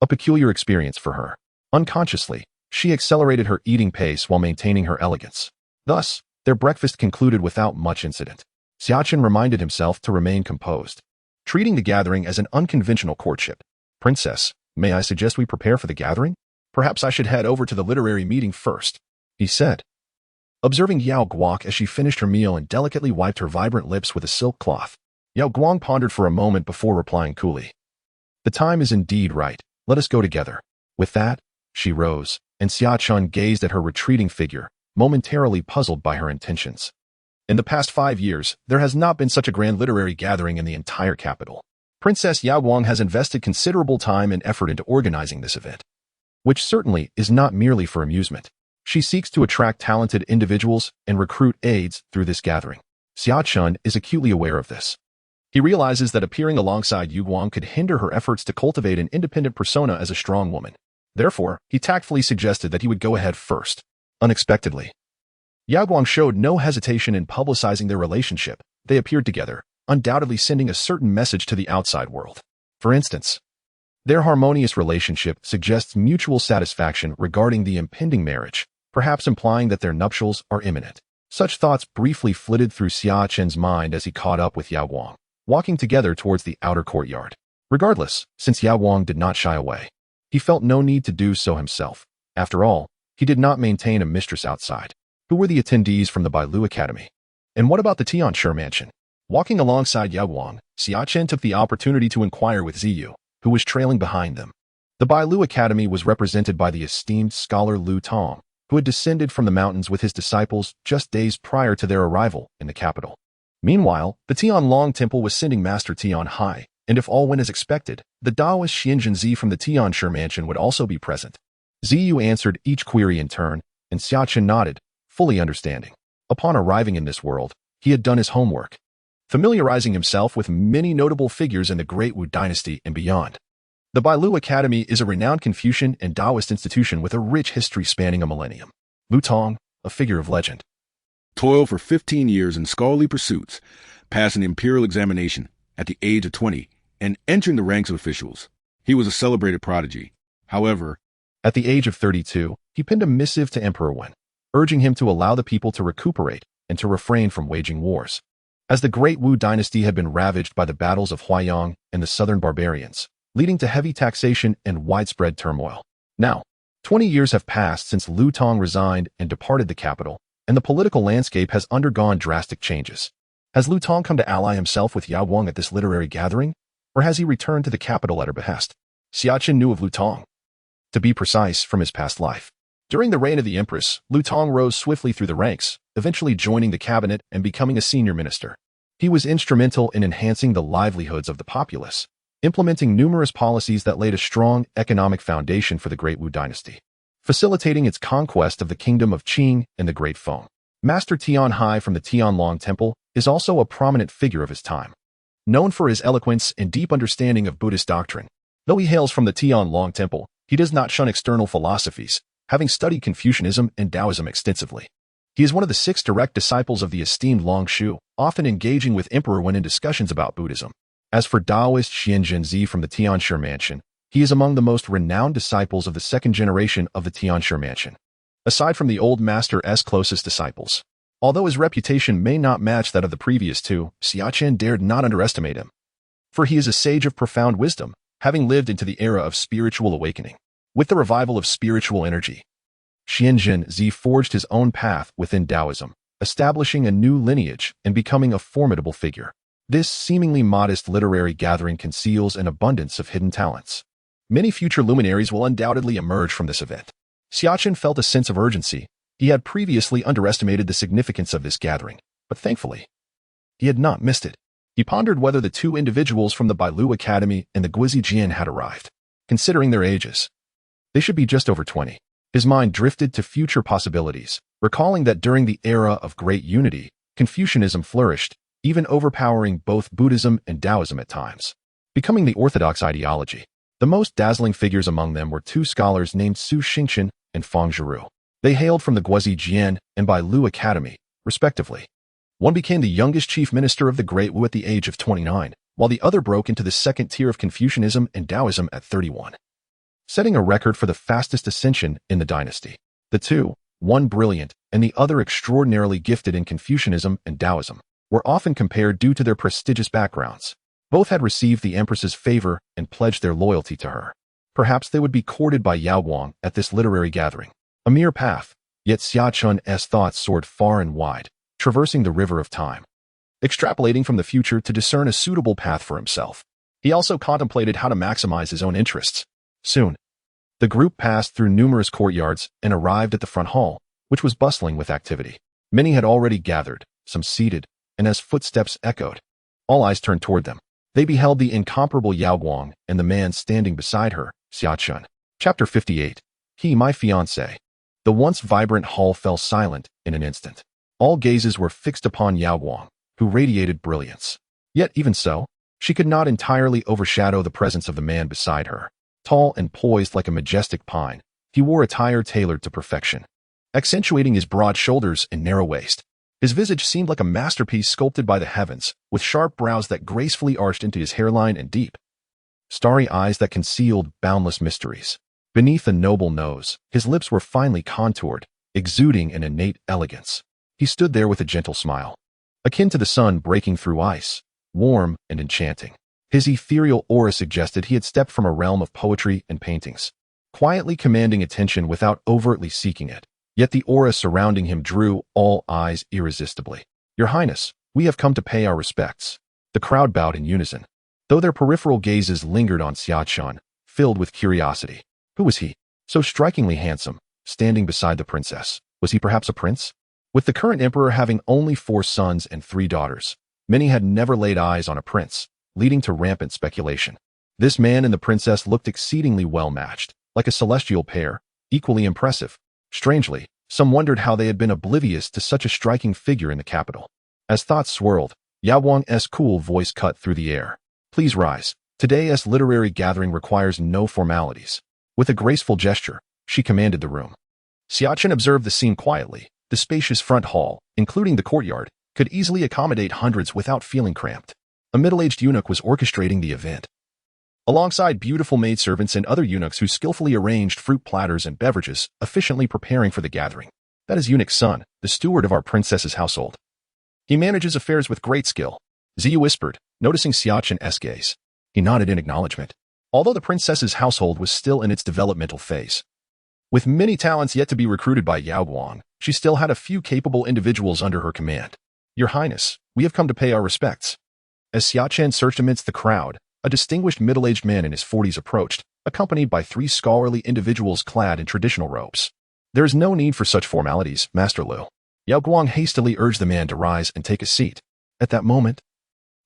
A peculiar experience for her. Unconsciously, she accelerated her eating pace while maintaining her elegance. Thus, their breakfast concluded without much incident. Xia Chen reminded himself to remain composed, treating the gathering as an unconventional courtship. Princess, may I suggest we prepare for the gathering? Perhaps I should head over to the literary meeting first, he said. Observing Yao Guang as she finished her meal and delicately wiped her vibrant lips with a silk cloth, Yao Guang pondered for a moment before replying coolly. The time is indeed right. Let us go together. With that, she rose, and Xia Chen gazed at her retreating figure, momentarily puzzled by her intentions. In the past 5 years, there has not been such a grand literary gathering in the entire capital. Princess Yao Guang has invested considerable time and effort into organizing this event, which certainly is not merely for amusement. She seeks to attract talented individuals and recruit aides through this gathering. Xia Chen is acutely aware of this. He realizes that appearing alongside Yu Guang could hinder her efforts to cultivate an independent persona as a strong woman. Therefore, he tactfully suggested that he would go ahead first. Unexpectedly, Yao Guang showed no hesitation in publicizing their relationship. They appeared together, undoubtedly sending a certain message to the outside world. For instance, their harmonious relationship suggests mutual satisfaction regarding the impending marriage, perhaps implying that their nuptials are imminent. Such thoughts briefly flitted through Xia Chen's mind as he caught up with Yao Guang, walking together towards the outer courtyard. Regardless, since Yao Guang did not shy away, he felt no need to do so himself. After all, he did not maintain a mistress outside. Who were the attendees from the Bailu Academy? And what about the Tianshi Mansion? Walking alongside Yao Guang, Xia Chen took the opportunity to inquire with Ziyu, who was trailing behind them. The Bailu Academy was represented by the esteemed scholar Lu Tong, who had descended from the mountains with his disciples just days prior to their arrival in the capital. Meanwhile, the Tianlong Temple was sending Master Tian Hai, and if all went as expected, the Taoist Xianxiazi from the Tianshi Mansion would also be present. Ziyu answered each query in turn, and Xia Chen nodded, fully understanding. Upon arriving in this world, he had done his homework, familiarizing himself with many notable figures in the Great Wu dynasty and beyond. The Bailu Academy is a renowned Confucian and Taoist institution with a rich history spanning a millennium. Lu Tong, a figure of legend, toiled for 15 years in scholarly pursuits, passed an imperial examination, at the age of 20 and entering the ranks of officials. He was a celebrated prodigy. However, at the age of 32, he penned a missive to Emperor Wen, urging him to allow the people to recuperate and to refrain from waging wars. As the Great Wu dynasty had been ravaged by the battles of Huaiyang and the southern barbarians, leading to heavy taxation and widespread turmoil. Now, 20 years have passed since Lu Tong resigned and departed the capital, and the political landscape has undergone drastic changes. Has Lu Tong come to ally himself with Yao Guang at this literary gathering, or has he returned to the capital at her behest? Xia Chen knew of Lu Tong, to be precise, from his past life. During the reign of the Empress, Lu Tong rose swiftly through the ranks, eventually joining the cabinet and becoming a senior minister. He was instrumental in enhancing the livelihoods of the populace, implementing numerous policies that laid a strong economic foundation for the Great Wu dynasty, facilitating its conquest of the kingdom of Qing and the Great Feng. Master Tianhai from the Tianlong Temple is also a prominent figure of his time, known for his eloquence and deep understanding of Buddhist doctrine. Though he hails from the Tianlong Temple, he does not shun external philosophies, having studied Confucianism and Taoism extensively. He is one of the 6 direct disciples of the esteemed Long Shu, often engaging with Emperor Wen in discussions about Buddhism. As for Taoist Xianxian Zi from the Tianshi Mansion, he is among the most renowned disciples of the 2nd generation of the Tianshi Mansion, aside from the old master's closest disciples. Although his reputation may not match that of the previous 2, Xia Chen dared not underestimate him, for he is a sage of profound wisdom, having lived into the era of spiritual awakening. With the revival of spiritual energy, Xianxian Zi forged his own path within Taoism, establishing a new lineage and becoming a formidable figure. This seemingly modest literary gathering conceals an abundance of hidden talents. Many future luminaries will undoubtedly emerge from this event. Xia Chen felt a sense of urgency. He had previously underestimated the significance of this gathering, but thankfully, he had not missed it. He pondered whether the 2 individuals from the Bailu Academy and the Guizi Jian had arrived. Considering their ages, they should be just over 20. His mind drifted to future possibilities, recalling that during the era of Great Unity, Confucianism flourished, even overpowering both Buddhism and Taoism at times, becoming the orthodox ideology. The most dazzling figures among them were 2 scholars named Su Xingchen and Fang Zhiru. They hailed from the Guizi Jian and Bailu Academy, respectively. One became the youngest chief minister of the Great Wu at the age of 29, while the other broke into the 2nd tier of Confucianism and Taoism at 31, setting a record for the fastest ascension in the dynasty. The 2, one brilliant and the other extraordinarily gifted in Confucianism and Taoism, were often compared due to their prestigious backgrounds. Both had received the Empress's favor and pledged their loyalty to her. Perhaps they would be courted by Yao Guang at this literary gathering. A mere path, yet Xia Chen's thoughts soared far and wide, traversing the river of time, extrapolating from the future to discern a suitable path for himself. He also contemplated how to maximize his own interests. Soon, the group passed through numerous courtyards and arrived at the front hall, which was bustling with activity. Many had already gathered, some seated, and as footsteps echoed, all eyes turned toward them. They beheld the incomparable Yao Guang and the man standing beside her, Xia Chen. Chapter 58. He, my fiancé. The once vibrant hall fell silent in an instant. All gazes were fixed upon Yao Guang, who radiated brilliance. Yet even so, she could not entirely overshadow the presence of the man beside her. Tall and poised like a majestic pine, he wore attire tailored to perfection, accentuating his broad shoulders and narrow waist. His visage seemed like a masterpiece sculpted by the heavens, with sharp brows that gracefully arched into his hairline and deep, starry eyes that concealed boundless mysteries. Beneath a noble nose, his lips were finely contoured, exuding an innate elegance. He stood there with a gentle smile, akin to the sun breaking through ice, warm and enchanting. His ethereal aura suggested he had stepped from a realm of poetry and paintings, quietly commanding attention without overtly seeking it. Yet the aura surrounding him drew all eyes irresistibly. Your Highness, we have come to pay our respects. The crowd bowed in unison, though their peripheral gazes lingered on Xia Chen, filled with curiosity. Who was he? So strikingly handsome, standing beside the princess. Was he perhaps a prince? With the current emperor having only 4 sons and 3 daughters, many had never laid eyes on a prince, leading to rampant speculation. This man and the princess looked exceedingly well matched, like a celestial pair, equally impressive. Strangely, some wondered how they had been oblivious to such a striking figure in the capital. As thoughts swirled, Yao Guang's cool voice cut through the air. Please rise. Today's literary gathering requires no formalities. With a graceful gesture, she commanded the room. Xia Chen observed the scene quietly. The spacious front hall, including the courtyard, could easily accommodate hundreds without feeling cramped. a middle-aged eunuch was orchestrating the event. Alongside beautiful maidservants and other eunuchs who skillfully arranged fruit platters and beverages, efficiently preparing for the gathering. That is eunuch's son, the steward of our princess's household. He manages affairs with great skill, Xia whispered, noticing Xia Chen's gaze. He nodded in acknowledgement. Although the princess's household was still in its developmental phase, with many talents yet to be recruited by Yao Guang, she still had a few capable individuals under her command. Your Highness, we have come to pay our respects. As Xia Chen searched amidst the crowd, a distinguished middle-aged man in his 40s approached, accompanied by 3 scholarly individuals clad in traditional robes. There is no need for such formalities, Master Liu. Yao Guang hastily urged the man to rise and take a seat. At that moment,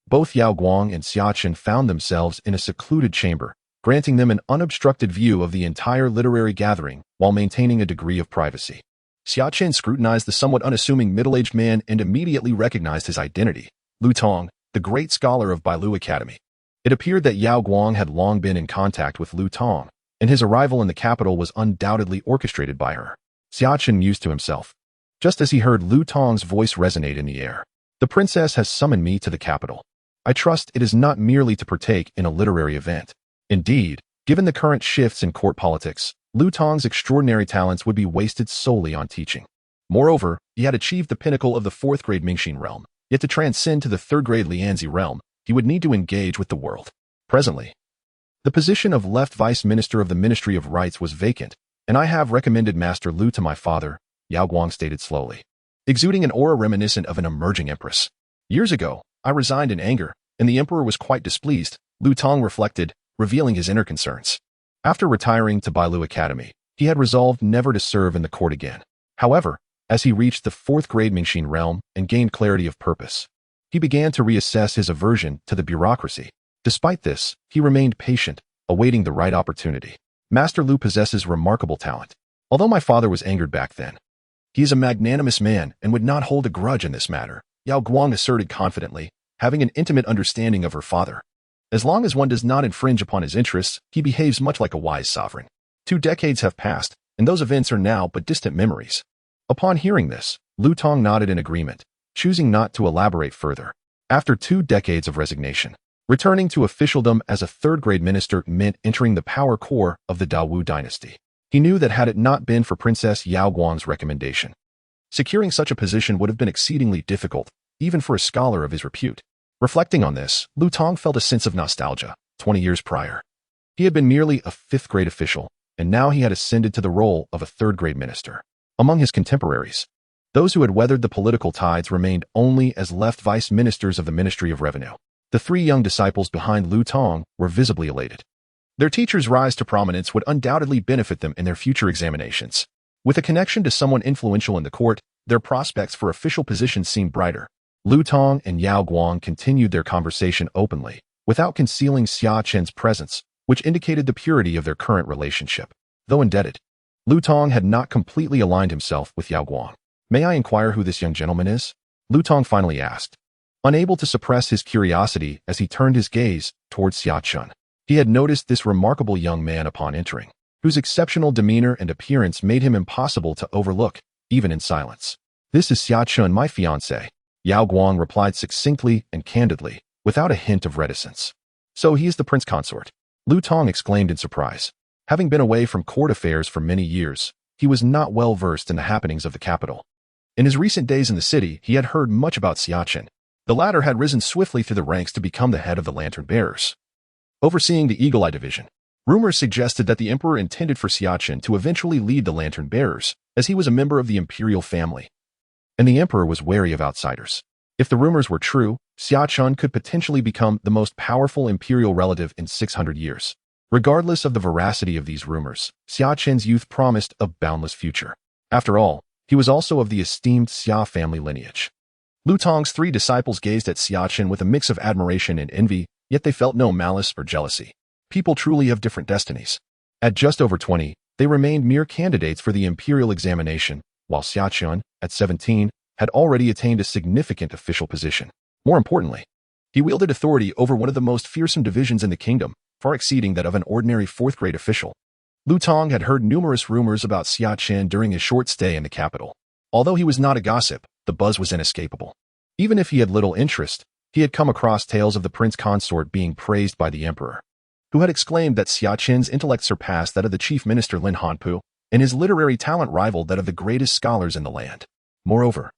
both Yao Guang and Xia Chen found themselves in a secluded chamber, granting them an unobstructed view of the entire literary gathering while maintaining a degree of privacy. Xia Chen scrutinized the somewhat unassuming middle-aged man and immediately recognized his identity, Lu Tong, the great scholar of Bailu Academy. It appeared that Yao Guang had long been in contact with Lu Tong, and his arrival in the capital was undoubtedly orchestrated by her. Xia Chen mused to himself, just as he heard Lu Tong's voice resonate in the air. The princess has summoned me to the capital. I trust it is not merely to partake in a literary event. Indeed, given the current shifts in court politics, Lu Tong's extraordinary talents would be wasted solely on teaching. Moreover, he had achieved the pinnacle of the 4th grade Mingxin realm, yet to transcend to the 3rd grade Lianzi realm, he would need to engage with the world. Presently, the position of left vice minister of the Ministry of Rites was vacant, and I have recommended Master Lu to my father, Yao Guang stated slowly, exuding an aura reminiscent of an emerging empress. Years ago, I resigned in anger, and the emperor was quite displeased, Lu Tong reflected, revealing his inner concerns. After retiring to Bailu Academy, he had resolved never to serve in the court again. However, as he reached the 4th grade Mingxin realm and gained clarity of purpose, he began to reassess his aversion to the bureaucracy. Despite this, he remained patient, awaiting the right opportunity. Master Lu possesses remarkable talent. Although my father was angered back then, he is a magnanimous man and would not hold a grudge in this matter, Yao Guang asserted confidently, having an intimate understanding of her father. As long as one does not infringe upon his interests, he behaves much like a wise sovereign. 2 decades have passed, and those events are now but distant memories. Upon hearing this, Lu Tong nodded in agreement, choosing not to elaborate further. After 2 decades of resignation, returning to officialdom as a 3rd grade minister meant entering the power core of the Dawu dynasty. He knew that had it not been for Princess Yao Guang's recommendation, securing such a position would have been exceedingly difficult, even for a scholar of his repute. Reflecting on this, Lu Tong felt a sense of nostalgia. 20 years prior, he had been merely a 5th grade official, and now he had ascended to the role of a 3rd grade minister. Among his contemporaries, those who had weathered the political tides remained only as left vice ministers of the Ministry of Revenue. The 3 young disciples behind Lu Tong were visibly elated. Their teacher's rise to prominence would undoubtedly benefit them in their future examinations. With a connection to someone influential in the court, their prospects for official positions seemed brighter. Lu Tong and Yao Guang continued their conversation openly, without concealing Xia Chen's presence, which indicated the purity of their current relationship. Though indebted, Lu Tong had not completely aligned himself with Yao Guang. May I inquire who this young gentleman is? Lu Tong finally asked, unable to suppress his curiosity as he turned his gaze towards Xia Chen. He had noticed this remarkable young man upon entering, whose exceptional demeanor and appearance made him impossible to overlook, even in silence. This is Xia Chen, my fiancé, Yao Guang replied succinctly and candidly, without a hint of reticence. So he is the prince consort? Lu Tong exclaimed in surprise. Having been away from court affairs for many years, he was not well versed in the happenings of the capital. In his recent days in the city, he had heard much about Xia Chen. The latter had risen swiftly through the ranks to become the head of the lantern bearers, overseeing the Eagle Eye division. Rumors suggested that the emperor intended for Xia Chen to eventually lead the lantern bearers, as he was a member of the imperial family, and the emperor was wary of outsiders. If the rumors were true, Xia Chen could potentially become the most powerful imperial relative in 600 years. Regardless of the veracity of these rumors, Xia Chen's youth promised a boundless future. After all, he was also of the esteemed Xia family lineage. Lu Tong's 3 disciples gazed at Xia Chen with a mix of admiration and envy, yet they felt no malice or jealousy. People truly have different destinies. At just over 20, they remained mere candidates for the imperial examination, while Xia Chen, at 17, had already attained a significant official position. More importantly, he wielded authority over one of the most fearsome divisions in the kingdom, far exceeding that of an ordinary 4th grade official. Lu Tong had heard numerous rumors about Xia Chen during his short stay in the capital. Although he was not a gossip, the buzz was inescapable. Even if he had little interest, He had come across tales of the prince consort being praised by the emperor, who had exclaimed that Xia Chen's intellect surpassed that of the chief minister Lin Hanpu, and his literary talent rivaled that of the greatest scholars in the land. Moreover,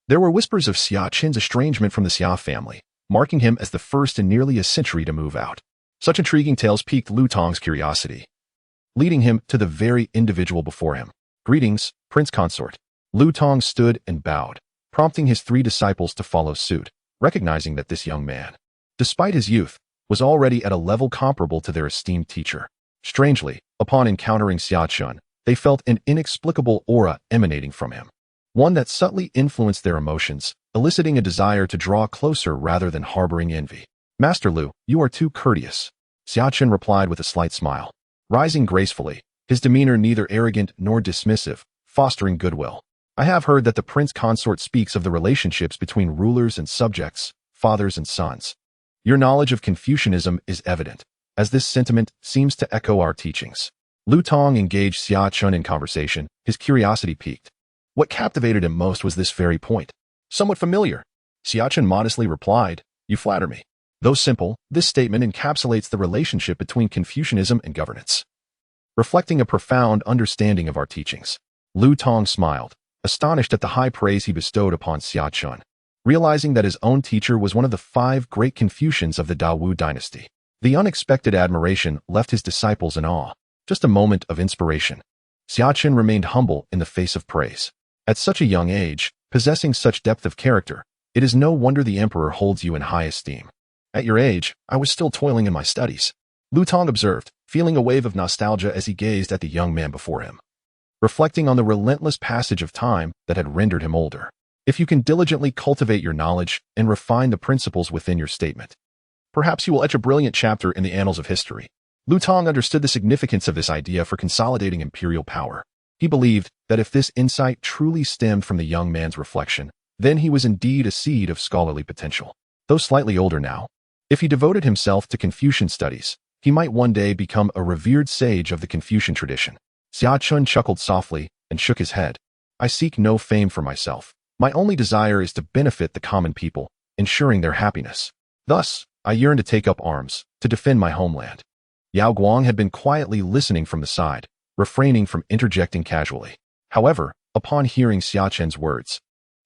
there were whispers of Xia Chen's estrangement from the Xia family, marking him as the first in nearly a century to move out. Such intriguing tales piqued Lu Tong's curiosity, leading him to the very individual before him. "Greetings, Prince Consort." Lu Tong stood and bowed, prompting his 3 disciples to follow suit, recognizing that this young man, despite his youth, was already at a level comparable to their esteemed teacher. Strangely, upon encountering Xia Chen, they felt an inexplicable aura emanating from him, one that subtly influenced their emotions, eliciting a desire to draw closer rather than harboring envy. "Master Lu, you are too courteous," Xia Chen replied with a slight smile, rising gracefully, his demeanor neither arrogant nor dismissive, fostering goodwill. "I have heard that the prince consort speaks of the relationships between rulers and subjects, fathers and sons. Your knowledge of Confucianism is evident, as this sentiment seems to echo our teachings." Lu Tong engaged Xia Chen in conversation, his curiosity piqued. What captivated him most was this very point. "Somewhat familiar," Xia Chen modestly replied. "You flatter me." Though simple, this statement encapsulates the relationship between Confucianism and governance, reflecting a profound understanding of our teachings. Lu Tong smiled, astonished at the high praise he bestowed upon Xia Chen, realizing that his own teacher was one of the 5 great Confucians of the Dawu dynasty. The unexpected admiration left his disciples in awe. Just a moment of inspiration. Xia Chen remained humble in the face of praise. At such a young age, possessing such depth of character, it is no wonder the emperor holds you in high esteem. "At your age, I was still toiling in my studies," Lu Tong observed, feeling a wave of nostalgia as he gazed at the young man before him, reflecting on the relentless passage of time that had rendered him older. If you can diligently cultivate your knowledge and refine the principles within your statement, perhaps you will etch a brilliant chapter in the annals of history. Lu Tong understood the significance of this idea for consolidating imperial power. He believed that if this insight truly stemmed from the young man's reflection, then he was indeed a seed of scholarly potential. Though slightly older now, if he devoted himself to Confucian studies, he might one day become a revered sage of the Confucian tradition. Xia Chen chuckled softly and shook his head. "I seek no fame for myself. My only desire is to benefit the common people, ensuring their happiness. Thus, I yearn to take up arms, to defend my homeland." Yao Guang had been quietly listening from the side, refraining from interjecting casually. However, upon hearing Xia Chen's words,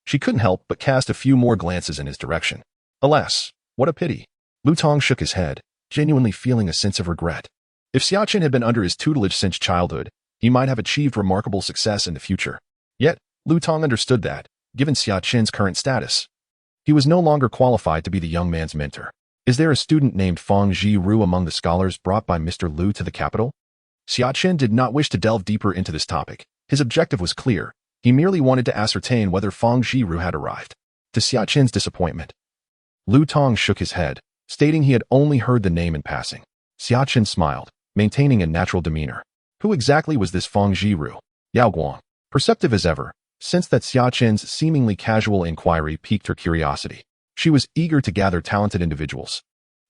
she couldn't help but cast a few more glances in his direction. Alas, what a pity. Lu Tong shook his head, genuinely feeling a sense of regret. If Xia Chen had been under his tutelage since childhood, he might have achieved remarkable success in the future. Yet, Lu Tong understood that, given Xia Chen's current status, he was no longer qualified to be the young man's mentor. "Is there a student named Fang Zhiru among the scholars brought by Mr. Lu to the capital?" Xia Chen did not wish to delve deeper into this topic. His objective was clear. He merely wanted to ascertain whether Fang Zhiru had arrived. To Xia Chen's disappointment, Lu Tong shook his head, stating he had only heard the name in passing. Xia Chen smiled, maintaining a natural demeanor. Who exactly was this Fang Zhiru? Yao Guang, perceptive as ever, sensed that Xia Chen's seemingly casual inquiry piqued her curiosity. She was eager to gather talented individuals,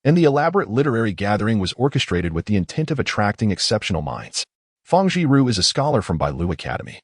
and the elaborate literary gathering was orchestrated with the intent of attracting exceptional minds. Fang Zhiru is a scholar from Bailu Academy,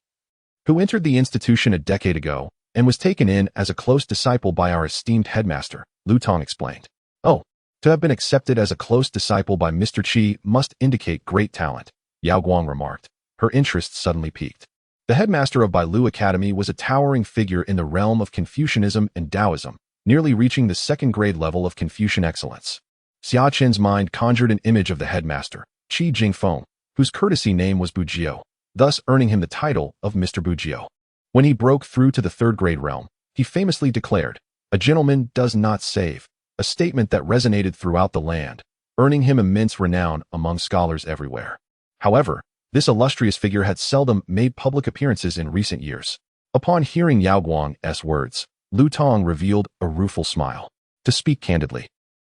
who entered the institution a decade ago and was taken in as a close disciple by our esteemed headmaster, Lu Tong explained. "Oh, to have been accepted as a close disciple by Mr. Qi must indicate great talent," Yao Guang remarked, her interest suddenly piqued. The headmaster of Bailu Academy was a towering figure in the realm of Confucianism and Taoism, nearly reaching the 2nd grade level of Confucian excellence. Xia Chen's mind conjured an image of the headmaster, Qi Jingfeng, whose courtesy name was Bujio, thus earning him the title of Mr. Bujio. When he broke through to the 3rd grade realm, he famously declared, "A gentleman does not save," a statement that resonated throughout the land, earning him immense renown among scholars everywhere. However, this illustrious figure had seldom made public appearances in recent years. Upon hearing Yao Guang's words, Lu Tong revealed a rueful smile. To speak candidly,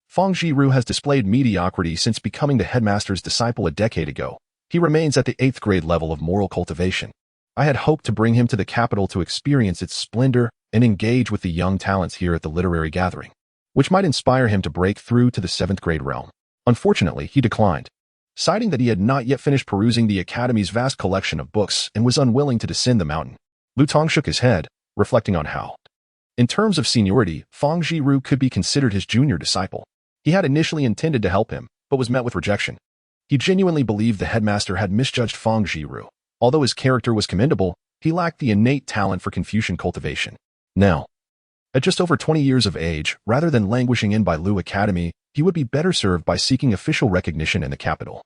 Fang Zhiru has displayed mediocrity since becoming the headmaster's disciple a decade ago. He remains at the 8th grade level of moral cultivation. I had hoped to bring him to the capital to experience its splendor and engage with the young talents here at the literary gathering, which might inspire him to break through to the 7th grade realm. Unfortunately, he declined, citing that he had not yet finished perusing the Academy's vast collection of books and was unwilling to descend the mountain. Lu Tong shook his head, reflecting on how In terms of seniority, Fang Zhiru could be considered his junior disciple. He had initially intended to help him, but was met with rejection. He genuinely believed the headmaster had misjudged Fang Zhiru. Although his character was commendable, he lacked the innate talent for Confucian cultivation. Now, at just over 20 years of age, rather than languishing in Bailu Academy, he would be better served by seeking official recognition in the capital.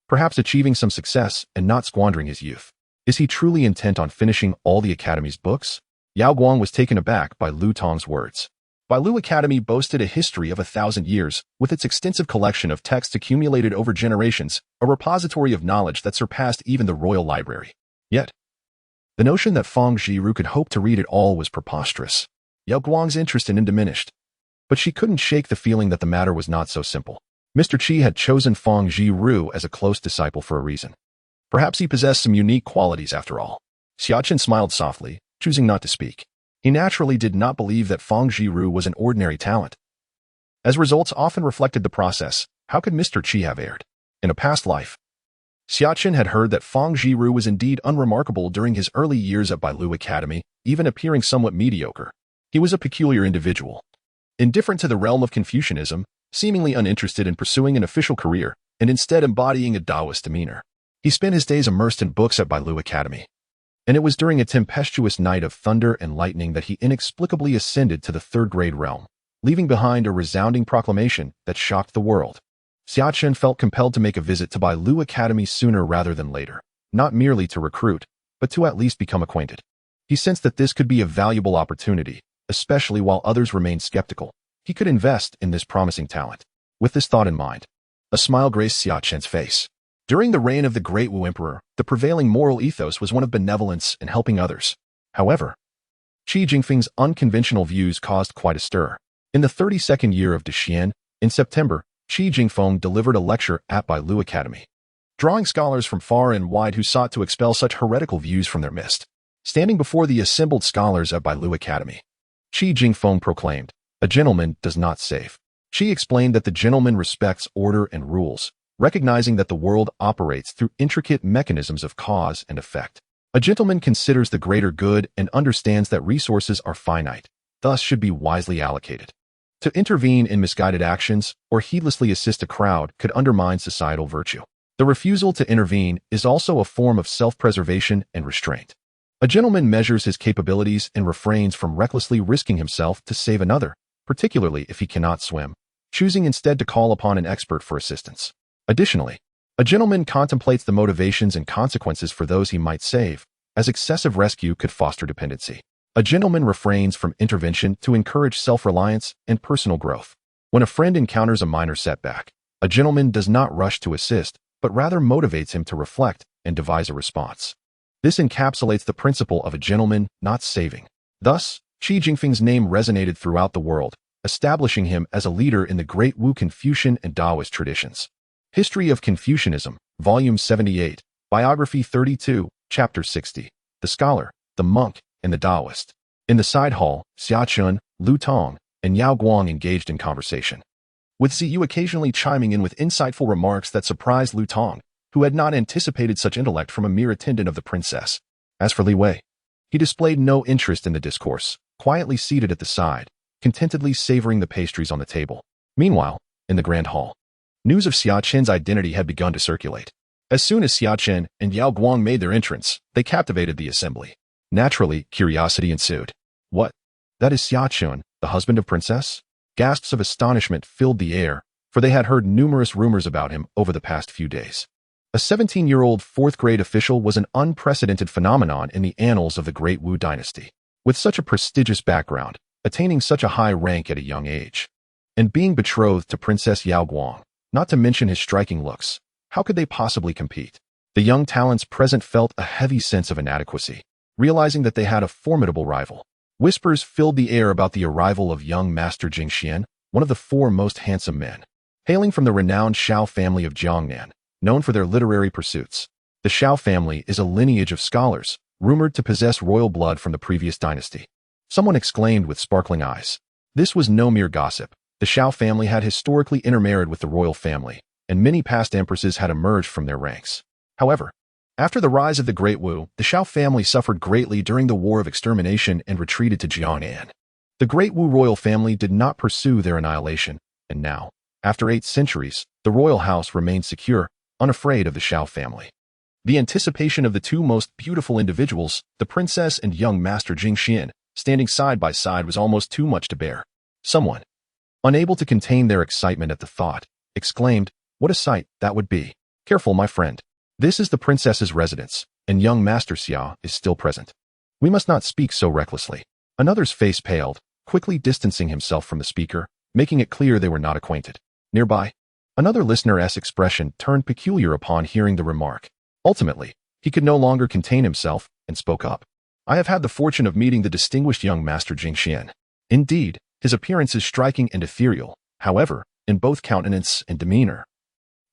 Perhaps achieving some success and not squandering his youth. Is he truly intent on finishing all the Academy's books? Yao Guang was taken aback by Lu Tong's words. Bailu Academy boasted a history of 1,000 years, with its extensive collection of texts accumulated over generations, a repository of knowledge that surpassed even the royal library. Yet, the notion that Fang Zhiru could hope to read it all was preposterous. Yao Guang's interest in him diminished. But she couldn't shake the feeling that the matter was not so simple. Mr. Qi had chosen Fang Zhiru as a close disciple for a reason. Perhaps he possessed some unique qualities after all. Xia Chen smiled softly, choosing not to speak. He naturally did not believe that Fang Zhiru was an ordinary talent. As results often reflected the process, how could Mr. Qi have erred? In a past life, Xia Chen had heard that Fang Zhiru was indeed unremarkable during his early years at Bailu Academy, even appearing somewhat mediocre. He was a peculiar individual. Indifferent to the realm of Confucianism, seemingly uninterested in pursuing an official career, and instead embodying a Taoist demeanor. He spent his days immersed in books at Bailu Academy. And it was during a tempestuous night of thunder and lightning that he inexplicably ascended to the third-grade realm, leaving behind a resounding proclamation that shocked the world. Xia Chen felt compelled to make a visit to Bailu Academy sooner rather than later, not merely to recruit, but to at least become acquainted. He sensed that this could be a valuable opportunity, especially while others remained skeptical. He could invest in this promising talent. With this thought in mind, a smile graced Xia Chen's face. During the reign of the great Wen Emperor, the prevailing moral ethos was one of benevolence and helping others. However, Qi Jingfeng's unconventional views caused quite a stir. In the 32nd year of Dexian, in September, Qi Jingfeng delivered a lecture at Bailu Academy, drawing scholars from far and wide who sought to expel such heretical views from their midst. Standing before the assembled scholars at Bailu Academy, Qi Jingfeng proclaimed, "A gentleman does not save." Qi explained that the gentleman respects order and rules, recognizing that the world operates through intricate mechanisms of cause and effect. A gentleman considers the greater good and understands that resources are finite, thus should be wisely allocated. To intervene in misguided actions or heedlessly assist a crowd could undermine societal virtue. The refusal to intervene is also a form of self-preservation and restraint. A gentleman measures his capabilities and refrains from recklessly risking himself to save another, particularly if he cannot swim, choosing instead to call upon an expert for assistance. Additionally, a gentleman contemplates the motivations and consequences for those he might save, as excessive rescue could foster dependency. A gentleman refrains from intervention to encourage self-reliance and personal growth. When a friend encounters a minor setback, a gentleman does not rush to assist, but rather motivates him to reflect and devise a response. This encapsulates the principle of a gentleman not saving. Thus, Qi Jingfeng's name resonated throughout the world, establishing him as a leader in the great Wu Confucian and Taoist traditions. History of Confucianism, Volume 78, Biography 32, Chapter 60, The Scholar, the Monk, and the Taoist. In the side hall, Xia Chen, Lu Tong, and Yao Guang engaged in conversation, with Ziyu occasionally chiming in with insightful remarks that surprised Lu Tong, who had not anticipated such intellect from a mere attendant of the princess. As for Li Wei, he displayed no interest in the discourse, quietly seated at the side, contentedly savoring the pastries on the table. Meanwhile, in the grand hall, news of Xia Chen's identity had begun to circulate. As soon as Xia Chen and Yao Guang made their entrance, they captivated the assembly. Naturally, curiosity ensued. What? That is Xia Chen, the husband of Princess? Gasps of astonishment filled the air, for they had heard numerous rumors about him over the past few days. A 17-year-old fourth-grade official was an unprecedented phenomenon in the annals of the Great Wu dynasty. With such a prestigious background, attaining such a high rank at a young age, and being betrothed to Princess Yao Guang, not to mention his striking looks, how could they possibly compete? The young talents present felt a heavy sense of inadequacy, realizing that they had a formidable rival. Whispers filled the air about the arrival of young Master Jing Xian, one of the 4 most handsome men, hailing from the renowned Shao family of Jiangnan, known for their literary pursuits. The Shao family is a lineage of scholars, rumored to possess royal blood from the previous dynasty. Someone exclaimed with sparkling eyes. This was no mere gossip. The Shao family had historically intermarried with the royal family, and many past empresses had emerged from their ranks. However, after the rise of the Great Wu, the Shao family suffered greatly during the War of Extermination and retreated to Jiangnan. The great Wu royal family did not pursue their annihilation, and now, after 8 centuries, the royal house remained secure, unafraid of the Shao family. The anticipation of the two most beautiful individuals, the princess and young master Jingxian, standing side by side was almost too much to bear. Someone, unable to contain their excitement at the thought, exclaimed, "What a sight that would be! Careful, my friend. This is the princess's residence, and young Master Xia is still present. We must not speak so recklessly." Another's face paled, quickly distancing himself from the speaker, making it clear they were not acquainted. Nearby, another listener's expression turned peculiar upon hearing the remark. Ultimately, he could no longer contain himself and spoke up. "I have had the fortune of meeting the distinguished young Master Jingxian. Indeed, his appearance is striking and ethereal, however, in both countenance and demeanor.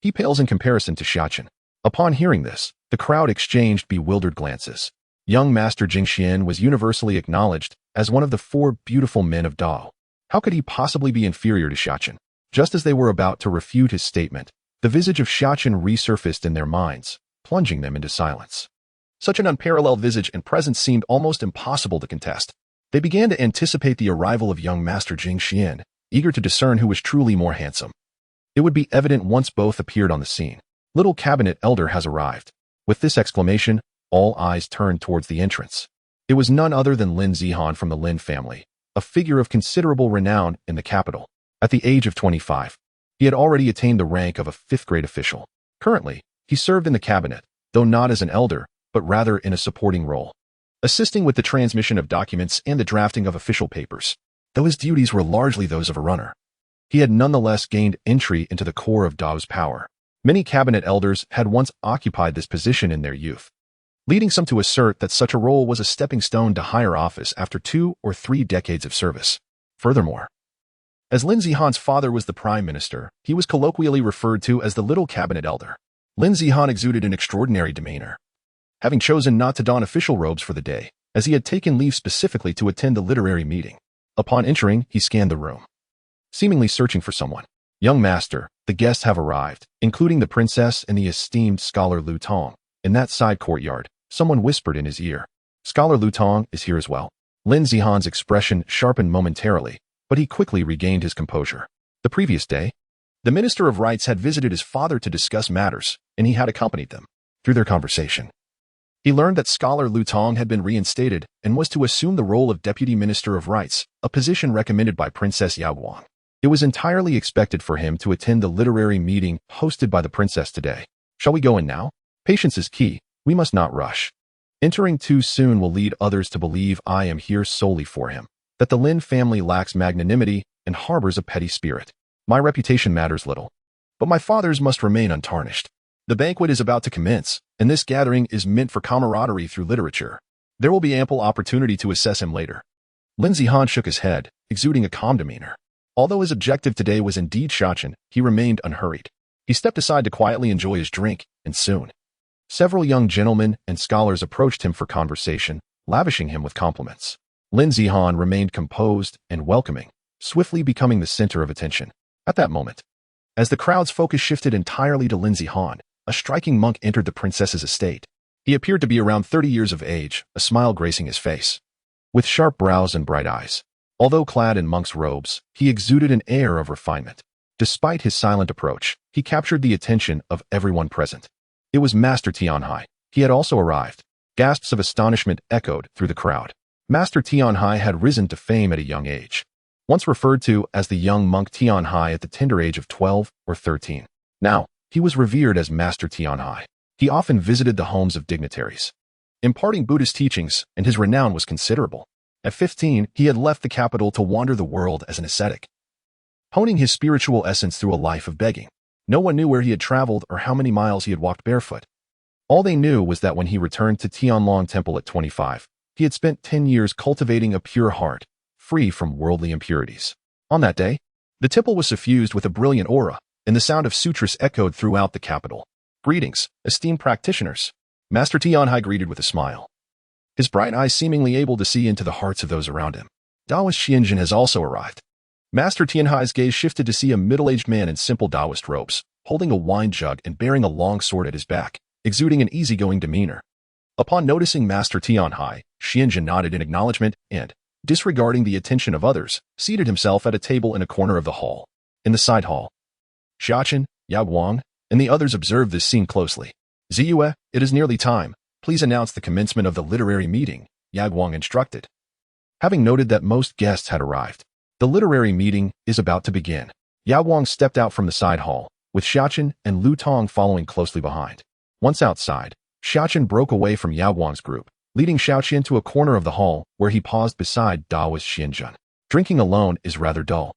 He pales in comparison to Xia Chen." Upon hearing this, the crowd exchanged bewildered glances. Young Master Jingxian was universally acknowledged as one of the 4 beautiful men of Dao. How could he possibly be inferior to Xia Chen? Just as they were about to refute his statement, the visage of Xia Chen resurfaced in their minds, plunging them into silence. Such an unparalleled visage and presence seemed almost impossible to contest. They began to anticipate the arrival of young Master Jingxian, eager to discern who was truly more handsome. It would be evident once both appeared on the scene. "Little cabinet elder has arrived." With this exclamation, all eyes turned towards the entrance. It was none other than Lin Zihan from the Lin family, a figure of considerable renown in the capital. At the age of 25, he had already attained the rank of a 5th-grade official. Currently, he served in the cabinet, though not as an elder, but rather in a supporting role, assisting with the transmission of documents and the drafting of official papers. Though his duties were largely those of a runner, he had nonetheless gained entry into the core of Dao's power. Many cabinet elders had once occupied this position in their youth, leading some to assert that such a role was a stepping stone to higher office after 2 or 3 decades of service. Furthermore, as Lin Zihan's father was the prime minister, he was colloquially referred to as the little cabinet elder. Lin Zihan exuded an extraordinary demeanor, having chosen not to don official robes for the day, as he had taken leave specifically to attend the literary meeting. Upon entering, he scanned the room, seemingly searching for someone. "Young master, the guests have arrived, including the princess and the esteemed scholar Lu Tong." In that side courtyard, someone whispered in his ear. "Scholar Lu Tong is here as well." Lin Zihan's expression sharpened momentarily, but he quickly regained his composure. The previous day, the Minister of Rites had visited his father to discuss matters, and he had accompanied them. Through their conversation, he learned that Scholar Lu Tong had been reinstated and was to assume the role of Deputy Minister of Rites, a position recommended by Princess Yao Guang. It was entirely expected for him to attend the literary meeting hosted by the princess today. "Shall we go in now? Patience is key. We must not rush. Entering too soon will lead others to believe I am here solely for him, that the Lin family lacks magnanimity and harbors a petty spirit. My reputation matters little, but my father's must remain untarnished. The banquet is about to commence, and this gathering is meant for camaraderie through literature. There will be ample opportunity to assess him later." Lin Zihan shook his head, exuding a calm demeanor. Although his objective today was indeed Xia Chen, he remained unhurried. He stepped aside to quietly enjoy his drink, and soon, several young gentlemen and scholars approached him for conversation, lavishing him with compliments. Lin Zihan remained composed and welcoming, swiftly becoming the center of attention. At that moment, as the crowd's focus shifted entirely to Lin Zihan, a striking monk entered the princess's estate. He appeared to be around 30 years of age, a smile gracing his face. With sharp brows and bright eyes, although clad in monk's robes, he exuded an air of refinement. Despite his silent approach, he captured the attention of everyone present. It was Master Tianhai. He had also arrived. Gasps of astonishment echoed through the crowd. Master Tianhai had risen to fame at a young age, once referred to as the young monk Tianhai at the tender age of 12 or 13. Now, he was revered as Master Tianhai. He often visited the homes of dignitaries, imparting Buddhist teachings, and his renown was considerable. At 15, he had left the capital to wander the world as an ascetic, honing his spiritual essence through a life of begging. No one knew where he had traveled or how many miles he had walked barefoot. All they knew was that when he returned to Tianlong Temple at 25, he had spent 10 years cultivating a pure heart, free from worldly impurities. On that day, the temple was suffused with a brilliant aura, and the sound of sutras echoed throughout the capital. "Greetings, esteemed practitioners." Master Tianhai greeted with a smile, his bright eyes seemingly able to see into the hearts of those around him. Taoist Xianxian has also arrived. Master Tianhai's gaze shifted to see a middle-aged man in simple Taoist robes, holding a wine jug and bearing a long sword at his back, exuding an easygoing demeanor. Upon noticing Master Tianhai, Xianxian nodded in acknowledgement and, disregarding the attention of others, seated himself at a table in a corner of the hall. In the side hall, Xia Chen, Yao Guang, and the others observed this scene closely. Ziyue, it is nearly time. Please announce the commencement of the literary meeting, Yao Guang instructed. Having noted that most guests had arrived, the literary meeting is about to begin. Yao Guang stepped out from the side hall, with Xia Chen and Lu Tong following closely behind. Once outside, Xia Chen broke away from Yao Guang's group, leading Xiao Qian to a corner of the hall where he paused beside Daoist Xianjun. Drinking alone is rather dull,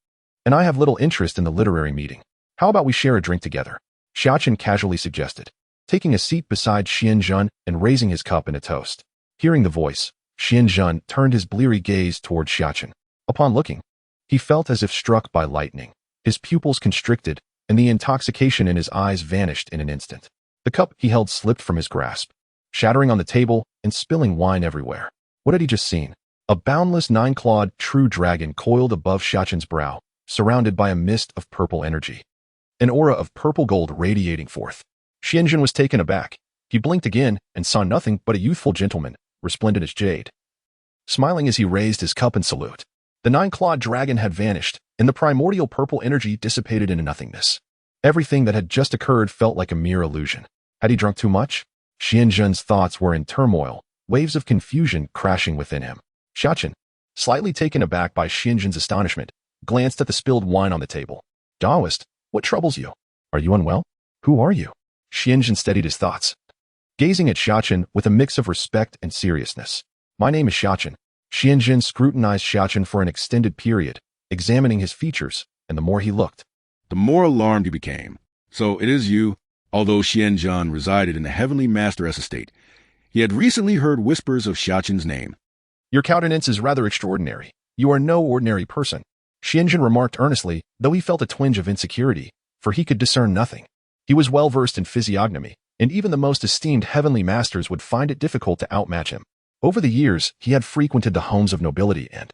and I have little interest in the literary meeting. How about we share a drink together? Xiao Chen casually suggested, taking a seat beside Xianjun and raising his cup in a toast. Hearing the voice, Xianjun turned his bleary gaze toward Xia Chen. Upon looking, he felt as if struck by lightning. His pupils constricted, and the intoxication in his eyes vanished in an instant. The cup he held slipped from his grasp, shattering on the table and spilling wine everywhere. What had he just seen? A boundless nine-clawed true dragon coiled above Xia Chen's brow, surrounded by a mist of purple energy. An aura of purple gold radiating forth. Xianjun was taken aback. He blinked again and saw nothing but a youthful gentleman, resplendent as jade. Smiling as he raised his cup in salute, the nine-clawed dragon had vanished, and the primordial purple energy dissipated into nothingness. Everything that had just occurred felt like a mere illusion. Had he drunk too much? Xianjun's thoughts were in turmoil, waves of confusion crashing within him. Xia Chen, slightly taken aback by Xianjun's astonishment, glanced at the spilled wine on the table. Daoist, what troubles you? Are you unwell? Who are you? Xianjun steadied his thoughts, gazing at Xia Chen with a mix of respect and seriousness. My name is Xia Chen. Xianjun scrutinized Xia Chen for an extended period, examining his features, and the more he looked, the more alarmed he became. So it is you. Although Xianjun resided in the Heavenly Master's estate, he had recently heard whispers of Xia Chen's name. Your countenance is rather extraordinary. You are no ordinary person, Xianjun remarked earnestly, though he felt a twinge of insecurity, for he could discern nothing. He was well versed in physiognomy, and even the most esteemed heavenly masters would find it difficult to outmatch him. Over the years, he had frequented the homes of nobility and,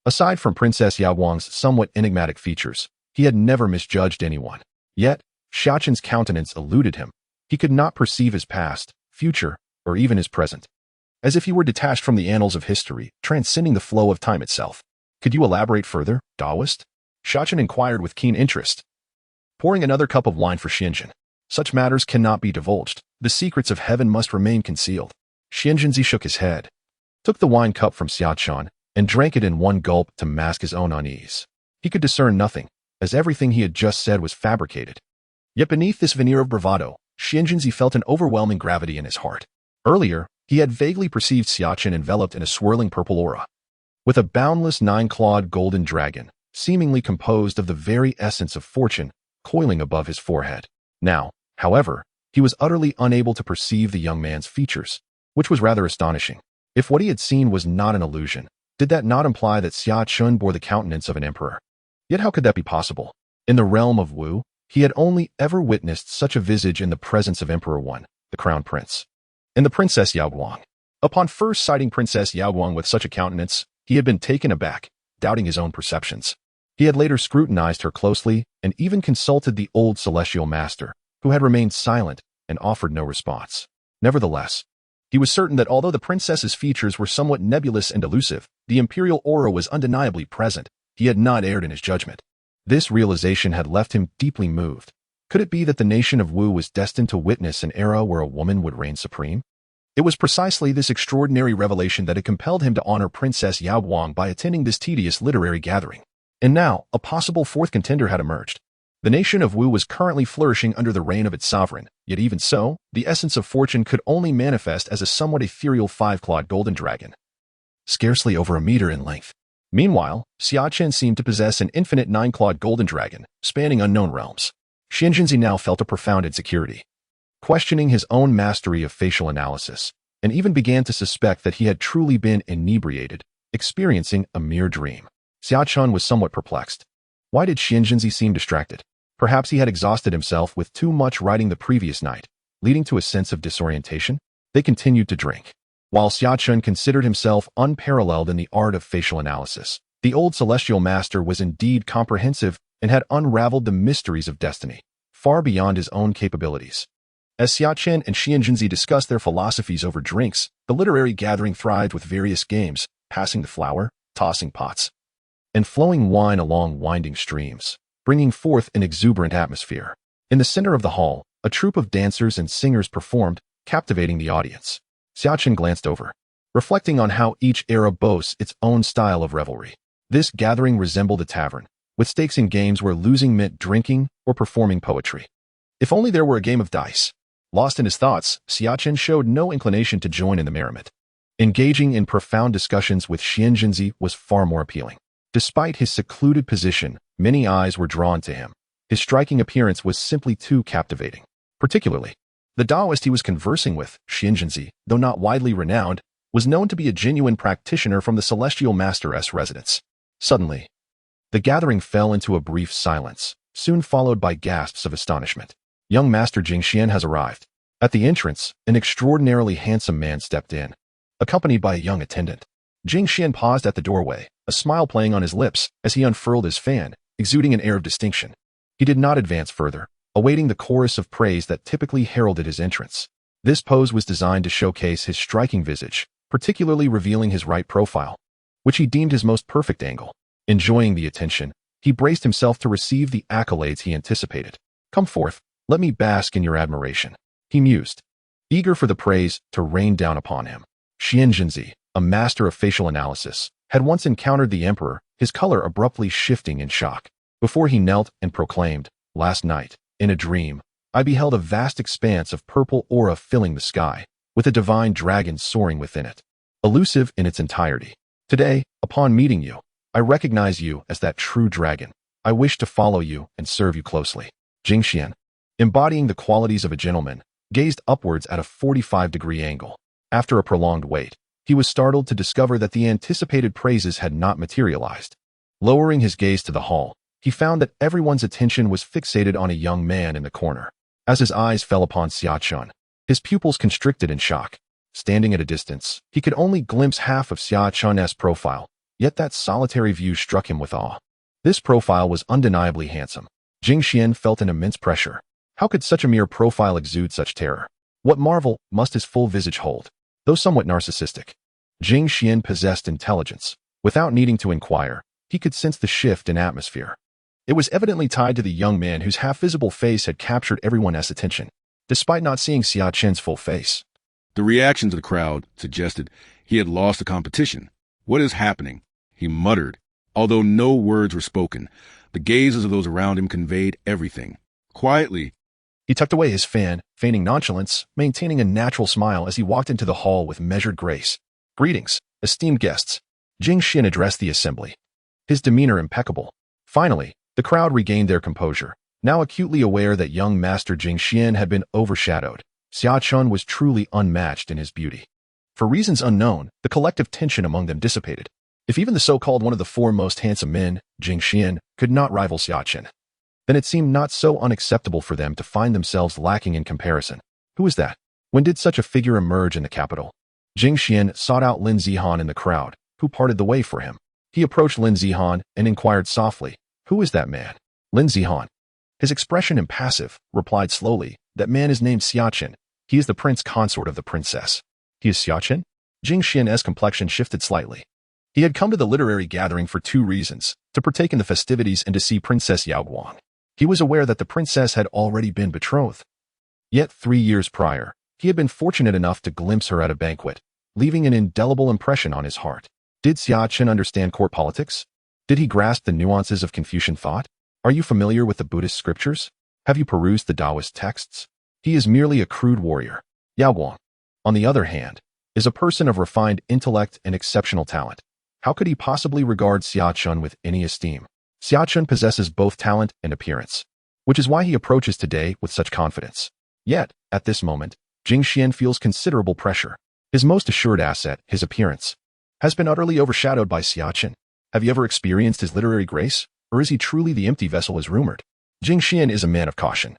aside from Princess Yao Guang's somewhat enigmatic features, he had never misjudged anyone. Yet, Xia Chen's countenance eluded him. He could not perceive his past, future, or even his present. As if he were detached from the annals of history, transcending the flow of time itself. Could you elaborate further, Daoist? Xia Chen inquired with keen interest, pouring another cup of wine for Xianjun. Such matters cannot be divulged. The secrets of heaven must remain concealed. Xianjun shook his head, took the wine cup from Xia Chen, and drank it in one gulp to mask his own unease. He could discern nothing, as everything he had just said was fabricated. Yet beneath this veneer of bravado, Xianjun felt an overwhelming gravity in his heart. Earlier, he had vaguely perceived Xia Chen enveloped in a swirling purple aura, with a boundless nine-clawed golden dragon, seemingly composed of the very essence of fortune, coiling above his forehead. Now, however, he was utterly unable to perceive the young man's features, which was rather astonishing. If what he had seen was not an illusion, did that not imply that Xia Chen bore the countenance of an emperor? Yet how could that be possible? In the realm of Wu, he had only ever witnessed such a visage in the presence of Emperor Wen, the crown prince, and the Princess Yao Guang. Upon first sighting Princess Yao Guang with such a countenance, he had been taken aback, doubting his own perceptions. He had later scrutinized her closely and even consulted the old celestial master, who had remained silent and offered no response. Nevertheless, he was certain that although the princess's features were somewhat nebulous and elusive, the imperial aura was undeniably present. He had not erred in his judgment. This realization had left him deeply moved. Could it be that the nation of Wu was destined to witness an era where a woman would reign supreme? It was precisely this extraordinary revelation that had compelled him to honor Princess Yao Guang by attending this tedious literary gathering. And now, a possible fourth contender had emerged. The nation of Wu was currently flourishing under the reign of its sovereign, yet even so, the essence of fortune could only manifest as a somewhat ethereal five-clawed golden dragon, scarcely over a meter in length. Meanwhile, Xia Chen seemed to possess an infinite nine-clawed golden dragon, spanning unknown realms. Xianjun now felt a profound insecurity, questioning his own mastery of facial analysis, and even began to suspect that he had truly been inebriated, experiencing a mere dream. Xia Chen was somewhat perplexed. Why did Xianjun seem distracted? Perhaps he had exhausted himself with too much writing the previous night, leading to a sense of disorientation. They continued to drink, while Xia Chen considered himself unparalleled in the art of facial analysis. The old celestial master was indeed comprehensive and had unraveled the mysteries of destiny, far beyond his own capabilities. As Xia Chen and Xianjun discussed their philosophies over drinks, the literary gathering thrived with various games, passing the flower, tossing pots, and flowing wine along winding streams, bringing forth an exuberant atmosphere. In the center of the hall, a troupe of dancers and singers performed, captivating the audience. Xia Chen glanced over, reflecting on how each era boasts its own style of revelry. This gathering resembled a tavern, with stakes and games where losing meant drinking or performing poetry. If only there were a game of dice. Lost in his thoughts, Xia Chen showed no inclination to join in the merriment. Engaging in profound discussions with xianxiaaudiobooks was far more appealing. Despite his secluded position, many eyes were drawn to him. His striking appearance was simply too captivating. Particularly, the Taoist he was conversing with, xianxiaaudiobooks, though not widely renowned, was known to be a genuine practitioner from the Celestial Master's residence. Suddenly, the gathering fell into a brief silence, soon followed by gasps of astonishment. Young Master Jingxian has arrived. At the entrance, an extraordinarily handsome man stepped in, accompanied by a young attendant. Jingxian paused at the doorway, a smile playing on his lips as he unfurled his fan, exuding an air of distinction. He did not advance further, awaiting the chorus of praise that typically heralded his entrance. This pose was designed to showcase his striking visage, particularly revealing his right profile, which he deemed his most perfect angle. Enjoying the attention, he braced himself to receive the accolades he anticipated. "Come forth, let me bask in your admiration," he mused, eager for the praise to rain down upon him. Xianxiaaudiobooks, a master of facial analysis, had once encountered the Emperor, his color abruptly shifting in shock. Before he knelt and proclaimed, "Last night, in a dream, I beheld a vast expanse of purple aura filling the sky, with a divine dragon soaring within it, elusive in its entirety. Today, upon meeting you, I recognize you as that true dragon. I wish to follow you and serve you closely." Jingxian, embodying the qualities of a gentleman, gazed upwards at a 45-degree angle. After a prolonged wait, he was startled to discover that the anticipated praises had not materialized. Lowering his gaze to the hall, he found that everyone's attention was fixated on a young man in the corner. As his eyes fell upon Xia Chen, his pupils constricted in shock. Standing at a distance, he could only glimpse half of Xia Chen's profile, yet that solitary view struck him with awe. This profile was undeniably handsome. Jingxian felt an immense pressure. How could such a mere profile exude such terror? What marvel must his full visage hold? Though somewhat narcissistic, Jingxian possessed intelligence. Without needing to inquire, he could sense the shift in atmosphere. It was evidently tied to the young man whose half-visible face had captured everyone's attention, despite not seeing Xia Chen's full face. The reactions of the crowd suggested he had lost the competition. "What is happening?" he muttered. Although no words were spoken, the gazes of those around him conveyed everything. Quietly, He tucked away his fan, feigning nonchalance, maintaining a natural smile as he walked into the hall with measured grace. "Greetings, esteemed guests." Jingxian addressed the assembly, his demeanor impeccable. Finally, the crowd regained their composure, now acutely aware that young Master Jingxian had been overshadowed. Xia Chen was truly unmatched in his beauty. For reasons unknown, the collective tension among them dissipated. If even the so-called one of the four most handsome men, Jingxian, could not rival Xia Chen, then it seemed not so unacceptable for them to find themselves lacking in comparison. Who was that? When did such a figure emerge in the capital? Jingxian sought out Lin Zihan in the crowd, who parted the way for him. He approached Lin Zihan and inquired softly, "Who is that man?" Lin Zihan, his expression impassive, replied slowly, "That man is named Xia Chen. He is the prince consort of the princess." "He is Xia Chen?" Jingxian's complexion shifted slightly. He had come to the literary gathering for two reasons: to partake in the festivities and to see Princess Yao Guang. He was aware that the princess had already been betrothed. Yet 3 years prior, he had been fortunate enough to glimpse her at a banquet, leaving an indelible impression on his heart. Did Xia Chen understand court politics? Did he grasp the nuances of Confucian thought? Are you familiar with the Buddhist scriptures? Have you perused the Taoist texts? He is merely a crude warrior. Yao Guang, on the other hand, is a person of refined intellect and exceptional talent. How could he possibly regard Xia Chen with any esteem? Xia Chen possesses both talent and appearance, which is why he approaches today with such confidence. Yet, at this moment, Jingxian feels considerable pressure. His most assured asset, his appearance, has been utterly overshadowed by Xia Chen. Have you ever experienced his literary grace, or is he truly the empty vessel as rumored? Jingxian is a man of caution.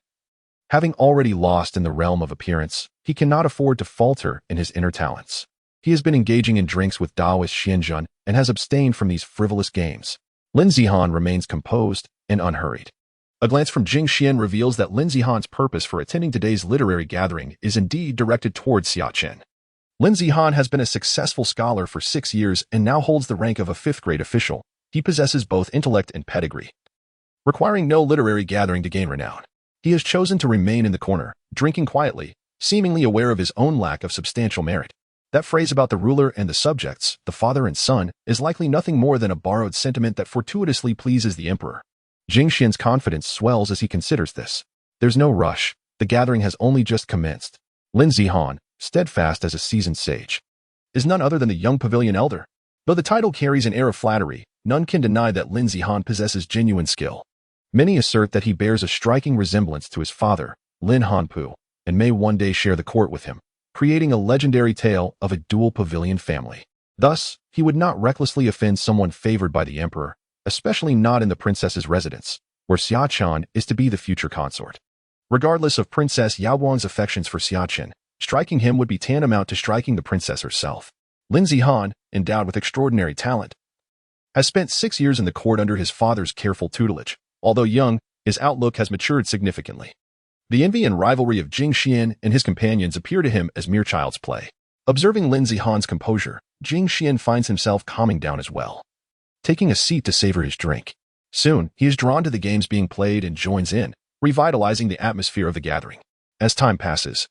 Having already lost in the realm of appearance, he cannot afford to falter in his inner talents. He has been engaging in drinks with Taoist Xianxian and has abstained from these frivolous games. Lin Zihan remains composed and unhurried. A glance from Jingxian reveals that Lin Zihan's purpose for attending today's literary gathering is indeed directed towards Xia Chen. Lin Zihan has been a successful scholar for 6 years and now holds the rank of a 5th-grade official. He possesses both intellect and pedigree, requiring no literary gathering to gain renown. He has chosen to remain in the corner, drinking quietly, seemingly aware of his own lack of substantial merit. That phrase about the ruler and the subjects, the father and son, is likely nothing more than a borrowed sentiment that fortuitously pleases the emperor. Jing Xian's confidence swells as he considers this. There's no rush. The gathering has only just commenced. Lin Zihan, steadfast as a seasoned sage, is none other than the young pavilion elder. Though the title carries an air of flattery, none can deny that Lin Zihan possesses genuine skill. Many assert that he bears a striking resemblance to his father, Lin Hanpu, and may one day share the court with him, creating a legendary tale of a dual pavilion family. Thus, he would not recklessly offend someone favored by the emperor, especially not in the princess's residence, where Xia Chen is to be the future consort. Regardless of Princess Yaoguang's affections for Xia Chen, striking him would be tantamount to striking the princess herself. Lin Zihan, endowed with extraordinary talent, has spent 6 years in the court under his father's careful tutelage. Although young, his outlook has matured significantly. The envy and rivalry of Jing Xian and his companions appear to him as mere child's play. Observing Lin Zihan's composure, Jing Xian finds himself calming down as well, taking a seat to savor his drink. Soon, he is drawn to the games being played and joins in, revitalizing the atmosphere of the gathering. As time passes,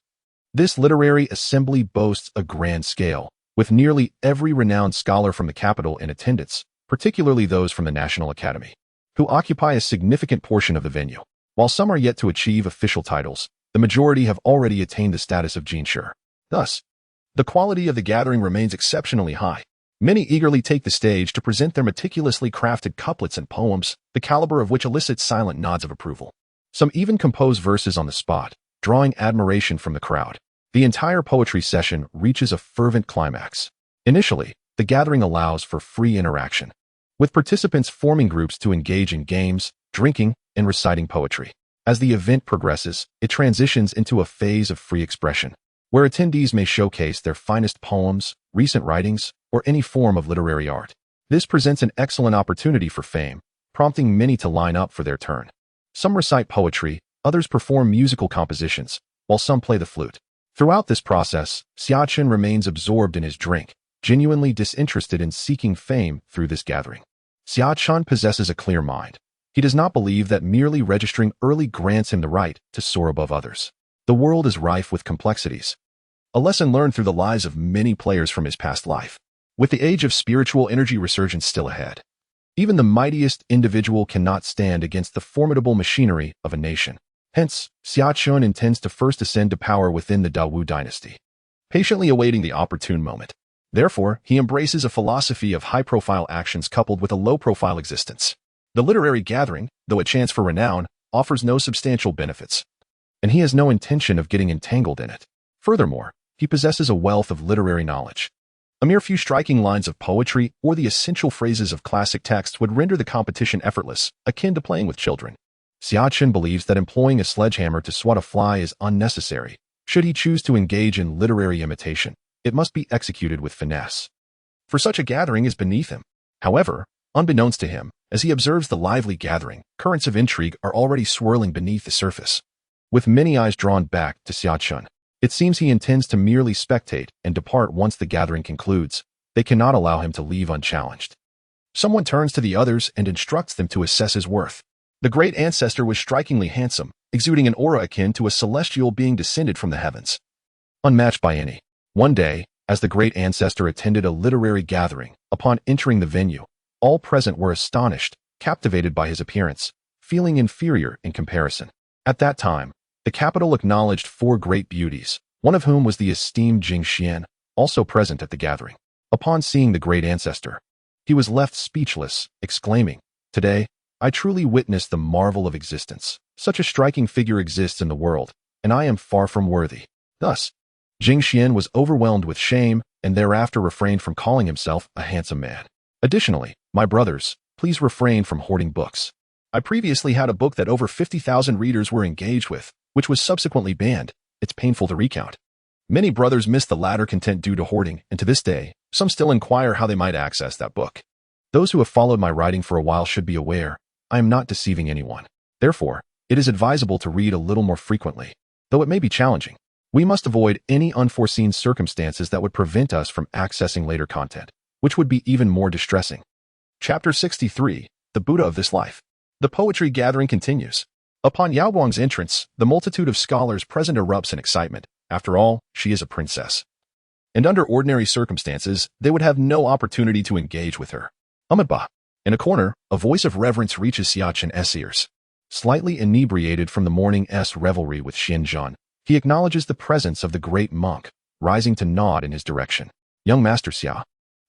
this literary assembly boasts a grand scale, with nearly every renowned scholar from the capital in attendance, particularly those from the National Academy, who occupy a significant portion of the venue. While some are yet to achieve official titles, the majority have already attained the status of Jianxia. Thus, the quality of the gathering remains exceptionally high. Many eagerly take the stage to present their meticulously crafted couplets and poems, the caliber of which elicits silent nods of approval. Some even compose verses on the spot, drawing admiration from the crowd. The entire poetry session reaches a fervent climax. Initially, the gathering allows for free interaction, with participants forming groups to engage in games, drinking, and reciting poetry. As the event progresses, it transitions into a phase of free expression, where attendees may showcase their finest poems, recent writings, or any form of literary art. This presents an excellent opportunity for fame, prompting many to line up for their turn. Some recite poetry, others perform musical compositions, while some play the flute. Throughout this process, Xia Chen remains absorbed in his drink, genuinely disinterested in seeking fame through this gathering. Xia Chen possesses a clear mind. He does not believe that merely registering early grants him the right to soar above others. The world is rife with complexities, a lesson learned through the lives of many players from his past life. With the age of spiritual energy resurgence still ahead, even the mightiest individual cannot stand against the formidable machinery of a nation. Hence, Xia Chen intends to first ascend to power within the Dawu dynasty, patiently awaiting the opportune moment. Therefore, he embraces a philosophy of high-profile actions coupled with a low-profile existence. The literary gathering, though a chance for renown, offers no substantial benefits, and he has no intention of getting entangled in it. Furthermore, he possesses a wealth of literary knowledge. A mere few striking lines of poetry or the essential phrases of classic texts would render the competition effortless, akin to playing with children. Xia Chen believes that employing a sledgehammer to swat a fly is unnecessary. Should he choose to engage in literary imitation, it must be executed with finesse, for such a gathering is beneath him. However, unbeknownst to him, as he observes the lively gathering, currents of intrigue are already swirling beneath the surface. With many eyes drawn back to Xia Chen, it seems he intends to merely spectate and depart once the gathering concludes. They cannot allow him to leave unchallenged. Someone turns to the others and instructs them to assess his worth. The great ancestor was strikingly handsome, exuding an aura akin to a celestial being descended from the heavens, unmatched by any. One day, as the great ancestor attended a literary gathering, upon entering the venue, all present were astonished, captivated by his appearance, feeling inferior in comparison. At that time, the capital acknowledged 4 great beauties, one of whom was the esteemed Jing Xian, also present at the gathering. Upon seeing the great ancestor, he was left speechless, exclaiming, "Today, I truly witnessed the marvel of existence. Such a striking figure exists in the world, and I am far from worthy." Thus, Jing Xian was overwhelmed with shame and thereafter refrained from calling himself a handsome man. Additionally, my brothers, please refrain from hoarding books. I previously had a book that over 50,000 readers were engaged with, which was subsequently banned. It's painful to recount. Many brothers miss the latter content due to hoarding, and to this day, some still inquire how they might access that book. Those who have followed my writing for a while should be aware, I am not deceiving anyone. Therefore, it is advisable to read a little more frequently, though it may be challenging. We must avoid any unforeseen circumstances that would prevent us from accessing later content, which would be even more distressing. Chapter 63, The Buddha of This Life. The poetry gathering continues. Upon Yao Guang's entrance, the multitude of scholars present erupts in excitement. After all, she is a princess. And under ordinary circumstances, they would have no opportunity to engage with her. Amitabha. In a corner, a voice of reverence reaches Xia Chen's ears. Slightly inebriated from the morning's revelry with Xinjiang, he acknowledges the presence of the great monk, rising to nod in his direction. Young Master Xia,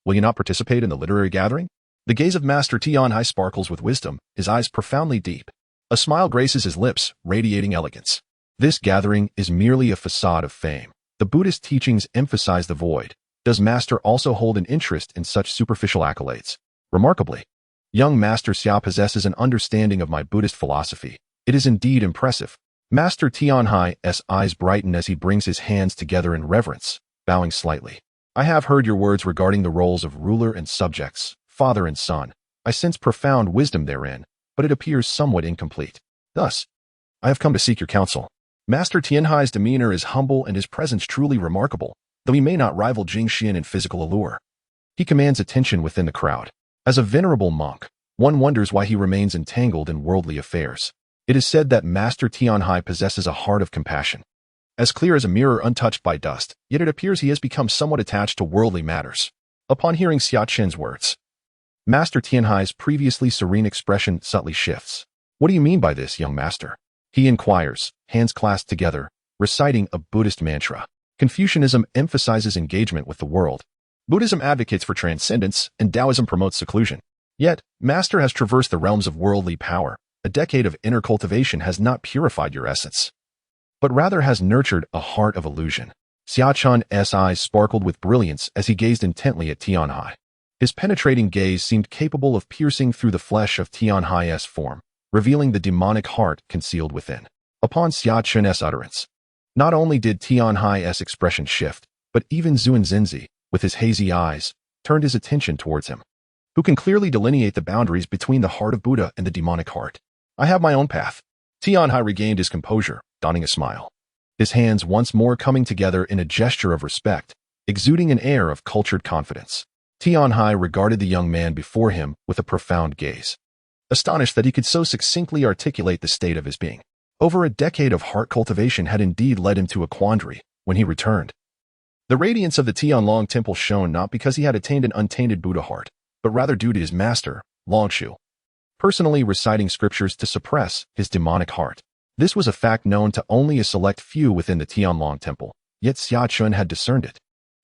will you not participate in the literary gathering? The gaze of Master Tianhai sparkles with wisdom, his eyes profoundly deep. A smile graces his lips, radiating elegance. This gathering is merely a facade of fame. The Buddhist teachings emphasize the void. Does Master also hold an interest in such superficial accolades? Remarkably, young Master Xia possesses an understanding of my Buddhist philosophy. It is indeed impressive. Master Tianhai's eyes brighten as he brings his hands together in reverence, bowing slightly. I have heard your words regarding the roles of ruler and subjects, father and son. I sense profound wisdom therein, but it appears somewhat incomplete. Thus, I have come to seek your counsel. Master Tianhai's demeanor is humble and his presence truly remarkable, though he may not rival Jingxian in physical allure. He commands attention within the crowd. As a venerable monk, one wonders why he remains entangled in worldly affairs. It is said that Master Tianhai possesses a heart of compassion. As clear as a mirror untouched by dust, yet it appears he has become somewhat attached to worldly matters. Upon hearing Xia Chen's words, Master Tianhai's previously serene expression subtly shifts. What do you mean by this, young master? He inquires, hands clasped together, reciting a Buddhist mantra. Confucianism emphasizes engagement with the world. Buddhism advocates for transcendence, and Taoism promotes seclusion. Yet, Master has traversed the realms of worldly power. A decade of inner cultivation has not purified your essence, but rather has nurtured a heart of illusion. Xia Chen's eyes sparkled with brilliance as he gazed intently at Tianhai. His penetrating gaze seemed capable of piercing through the flesh of Tianhai's form, revealing the demonic heart concealed within. Upon Xia Chen's utterance, not only did Tianhai's expression shift, but even Zuanzinzi, with his hazy eyes, turned his attention towards him. Who can clearly delineate the boundaries between the heart of Buddha and the demonic heart? I have my own path. Tianhai regained his composure, donning a smile. His hands once more coming together in a gesture of respect, exuding an air of cultured confidence. Tianhai regarded the young man before him with a profound gaze, astonished that he could so succinctly articulate the state of his being. Over a decade of heart cultivation had indeed led him to a quandary when he returned. The radiance of the Tianlong temple shone not because he had attained an untainted Buddha heart, but rather due to his master, Longshu, personally reciting scriptures to suppress his demonic heart. This was a fact known to only a select few within the Tianlong temple, yet Xia Chen had discerned it.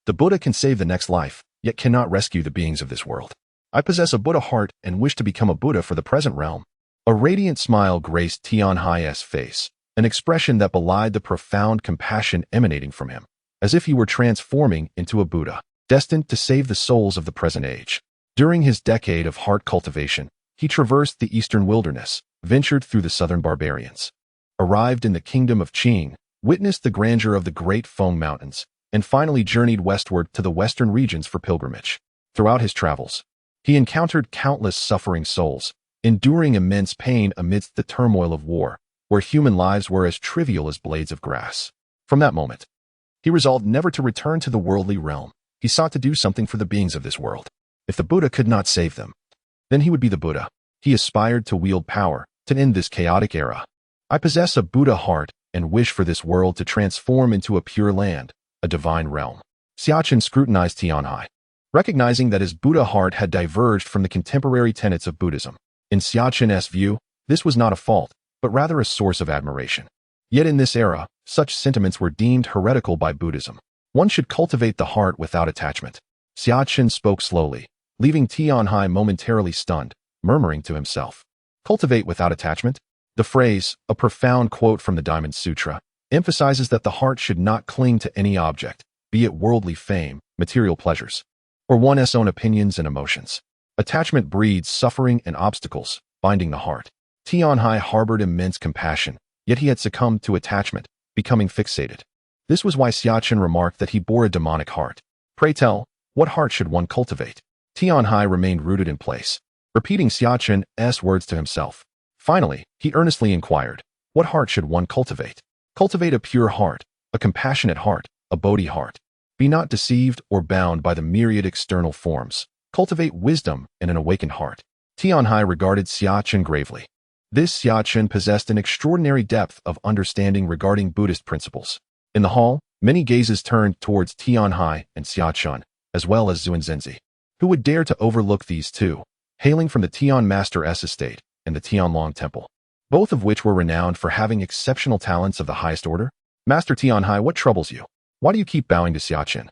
The Buddha can save the next life, yet cannot rescue the beings of this world. I possess a Buddha heart and wish to become a Buddha for the present realm. A radiant smile graced Tianhai's face, an expression that belied the profound compassion emanating from him, as if he were transforming into a Buddha, destined to save the souls of the present age. During his decade of heart cultivation, he traversed the eastern wilderness, ventured through the southern barbarians, arrived in the kingdom of Qing, witnessed the grandeur of the great Feng Mountains, and finally journeyed westward to the western regions for pilgrimage. Throughout his travels, he encountered countless suffering souls, enduring immense pain amidst the turmoil of war, where human lives were as trivial as blades of grass. From that moment, he resolved never to return to the worldly realm. He sought to do something for the beings of this world. If the Buddha could not save them, then he would be the Buddha. He aspired to wield power, to end this chaotic era. I possess a Buddha heart and wish for this world to transform into a pure land, a divine realm. Xia Chen scrutinized Tianhai, recognizing that his Buddha heart had diverged from the contemporary tenets of Buddhism. In Xia Chen's view, this was not a fault, but rather a source of admiration. Yet in this era, such sentiments were deemed heretical by Buddhism. One should cultivate the heart without attachment. Xia Chen spoke slowly, leaving Tianhai momentarily stunned, murmuring to himself, "Cultivate without attachment?" The phrase, a profound quote from the Diamond Sutra, emphasizes that the heart should not cling to any object, be it worldly fame, material pleasures, or one's own opinions and emotions. Attachment breeds suffering and obstacles, binding the heart. Tianhai harbored immense compassion, yet he had succumbed to attachment, becoming fixated. This was why Xia Chen remarked that he bore a demonic heart. Pray tell, what heart should one cultivate? Tianhai remained rooted in place, repeating Xia Chen's words to himself. Finally, he earnestly inquired, what heart should one cultivate? Cultivate a pure heart, a compassionate heart, a Bodhi heart. Be not deceived or bound by the myriad external forms. Cultivate wisdom and an awakened heart. Tianhai regarded Xia Chen gravely. This Xia Chen possessed an extraordinary depth of understanding regarding Buddhist principles. In the hall, many gazes turned towards Tianhai and Xia Chen, as well as Zunzenzi. Who would dare to overlook these two, hailing from the Tian Master's estate and the Tianlong Temple, both of which were renowned for having exceptional talents of the highest order? Master Tianhai, what troubles you? Why do you keep bowing to Xia Chen?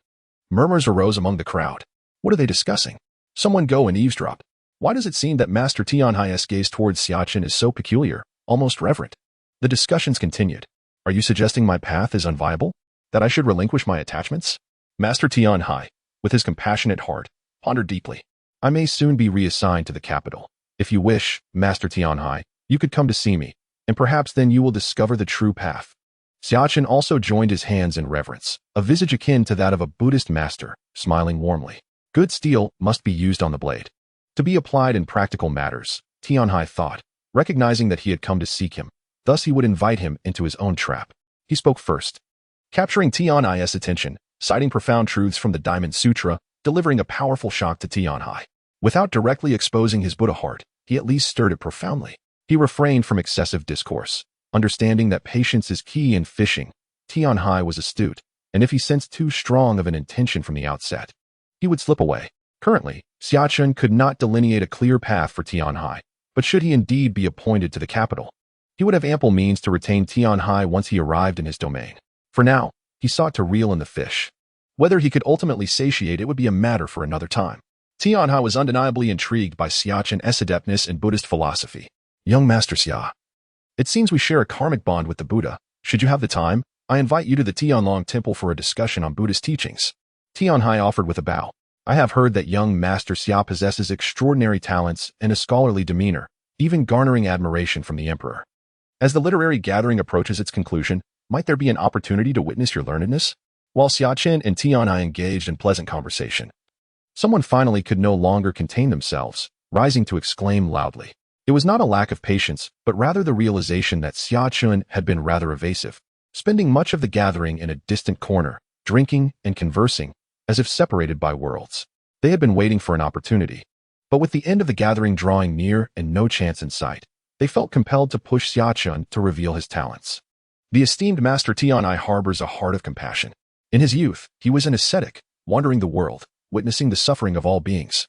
Murmurs arose among the crowd. What are they discussing? Someone go and eavesdrop. Why does it seem that Master Tianhai's gaze towards Xia Chen is so peculiar, almost reverent? The discussions continued. Are you suggesting my path is unviable? That I should relinquish my attachments? Master Tianhai, with his compassionate heart, pondered deeply. I may soon be reassigned to the capital. If you wish, Master Tianhai, you could come to see me, and perhaps then you will discover the true path. Xia Chen also joined his hands in reverence, a visage akin to that of a Buddhist master, smiling warmly. Good steel must be used on the blade, to be applied in practical matters, Tianhai thought, recognizing that he had come to seek him. Thus he would invite him into his own trap. He spoke first, capturing Tianhai's attention, citing profound truths from the Diamond Sutra, delivering a powerful shock to Tianhai. Without directly exposing his Buddha heart, he at least stirred it profoundly. He refrained from excessive discourse, understanding that patience is key in fishing. Tianhai was astute, and if he sensed too strong of an intention from the outset, he would slip away. Currently, Xia Chen could not delineate a clear path for Tianhai, but should he indeed be appointed to the capital, he would have ample means to retain Tianhai once he arrived in his domain. For now, he sought to reel in the fish. Whether he could ultimately satiate it would be a matter for another time. Tianhai was undeniably intrigued by Xia Chen's adeptness in Buddhist philosophy. Young Master Xia, it seems we share a karmic bond with the Buddha. Should you have the time, I invite you to the Tianlong Temple for a discussion on Buddhist teachings. Tianhai offered with a bow. I have heard that young Master Xia possesses extraordinary talents and a scholarly demeanor, even garnering admiration from the Emperor. As the literary gathering approaches its conclusion, might there be an opportunity to witness your learnedness? While Xia Chen and Tianhai engaged in pleasant conversation, someone finally could no longer contain themselves, rising to exclaim loudly. It was not a lack of patience, but rather the realization that Xia Chen had been rather evasive, spending much of the gathering in a distant corner, drinking and conversing, as if separated by worlds. They had been waiting for an opportunity. But with the end of the gathering drawing near and no chance in sight, they felt compelled to push Xia Chen to reveal his talents. The esteemed Master Tianhai harbors a heart of compassion. In his youth, he was an ascetic, wandering the world, witnessing the suffering of all beings,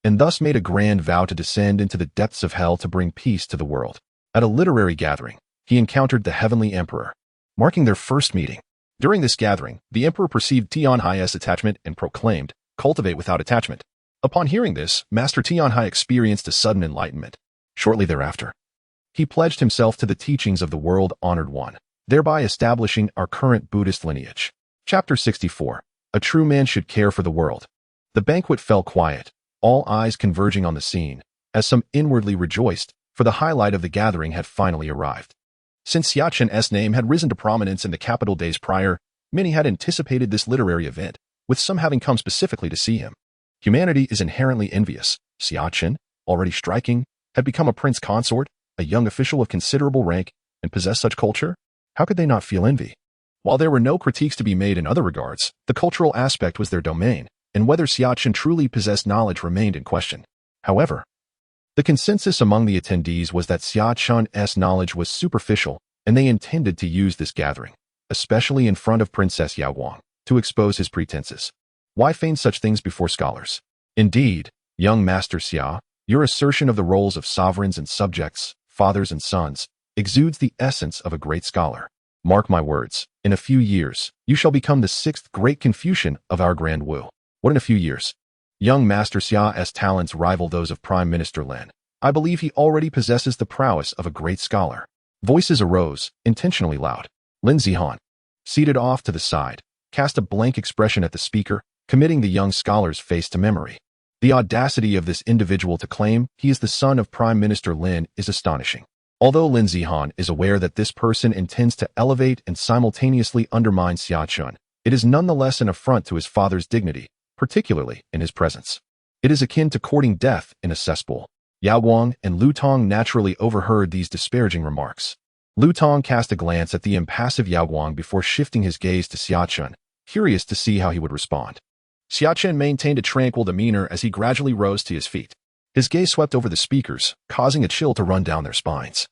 and thus made a grand vow to descend into the depths of hell to bring peace to the world. At a literary gathering, he encountered the Heavenly Emperor, marking their first meeting. During this gathering, the Emperor perceived Tianhai's attachment and proclaimed, "Cultivate without attachment." Upon hearing this, Master Tianhai experienced a sudden enlightenment. Shortly thereafter, he pledged himself to the teachings of the world-honored one, thereby establishing our current Buddhist lineage. Chapter 64. A true man should care for the world. The banquet fell quiet, all eyes converging on the scene, as some inwardly rejoiced, for the highlight of the gathering had finally arrived. Since Xia Chen's name had risen to prominence in the capital days prior, many had anticipated this literary event, with some having come specifically to see him. Humanity is inherently envious. Xia Chen, already striking, had become a prince consort, a young official of considerable rank, and possessed such culture. How could they not feel envy? While there were no critiques to be made in other regards, the cultural aspect was their domain, and whether Xia Chen truly possessed knowledge remained in question. However, the consensus among the attendees was that Xia Chen's knowledge was superficial, and they intended to use this gathering, especially in front of Princess Yao Guang, to expose his pretenses. Why feign such things before scholars? Indeed, young Master Xia, your assertion of the roles of sovereigns and subjects, fathers and sons, exudes the essence of a great scholar. Mark my words, in a few years, you shall become the sixth great Confucian of our Grand Wu. What in a few years? Young Master Xia's talents rival those of Prime Minister Lin. I believe he already possesses the prowess of a great scholar. Voices arose, intentionally loud. Lin Zihan, seated off to the side, cast a blank expression at the speaker, committing the young scholar's face to memory. The audacity of this individual to claim he is the son of Prime Minister Lin is astonishing. Although Lin Zihan is aware that this person intends to elevate and simultaneously undermine Xia Chen, it is nonetheless an affront to his father's dignity, particularly in his presence. It is akin to courting death in a cesspool. Yao Guang and Lu Tong naturally overheard these disparaging remarks. Lu Tong cast a glance at the impassive Yao Guang before shifting his gaze to Xia Chen, curious to see how he would respond. Xia Chen maintained a tranquil demeanor as he gradually rose to his feet. His gaze swept over the speakers, causing a chill to run down their spines,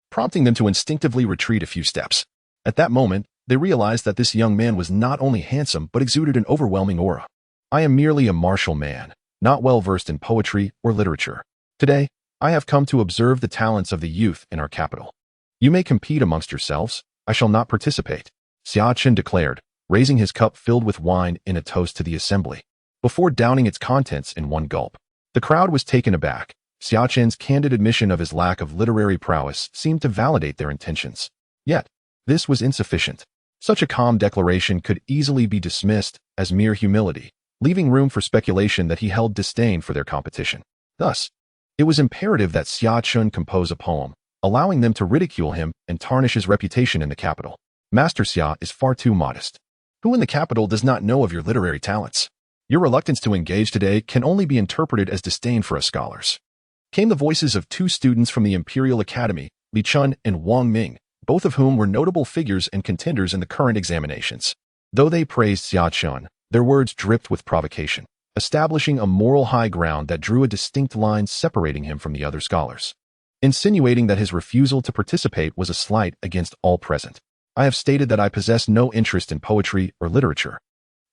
prompting them to instinctively retreat a few steps. At that moment, they realized that this young man was not only handsome but exuded an overwhelming aura. I am merely a martial man, not well versed in poetry or literature. Today, I have come to observe the talents of the youth in our capital. You may compete amongst yourselves. I shall not participate, Xia Chen declared, raising his cup filled with wine in a toast to the assembly, before downing its contents in one gulp. The crowd was taken aback. Xia Chen's candid admission of his lack of literary prowess seemed to validate their intentions. Yet, this was insufficient. Such a calm declaration could easily be dismissed as mere humility, leaving room for speculation that he held disdain for their competition. Thus, it was imperative that Xia Chen compose a poem, allowing them to ridicule him and tarnish his reputation in the capital. Master Xia is far too modest. Who in the capital does not know of your literary talents? Your reluctance to engage today can only be interpreted as disdain for us scholars. Came the voices of two students from the Imperial Academy, Li Chun and Wang Ming, both of whom were notable figures and contenders in the current examinations. Though they praised Xia Chen, their words dripped with provocation, establishing a moral high ground that drew a distinct line separating him from the other scholars, insinuating that his refusal to participate was a slight against all present. I have stated that I possess no interest in poetry or literature.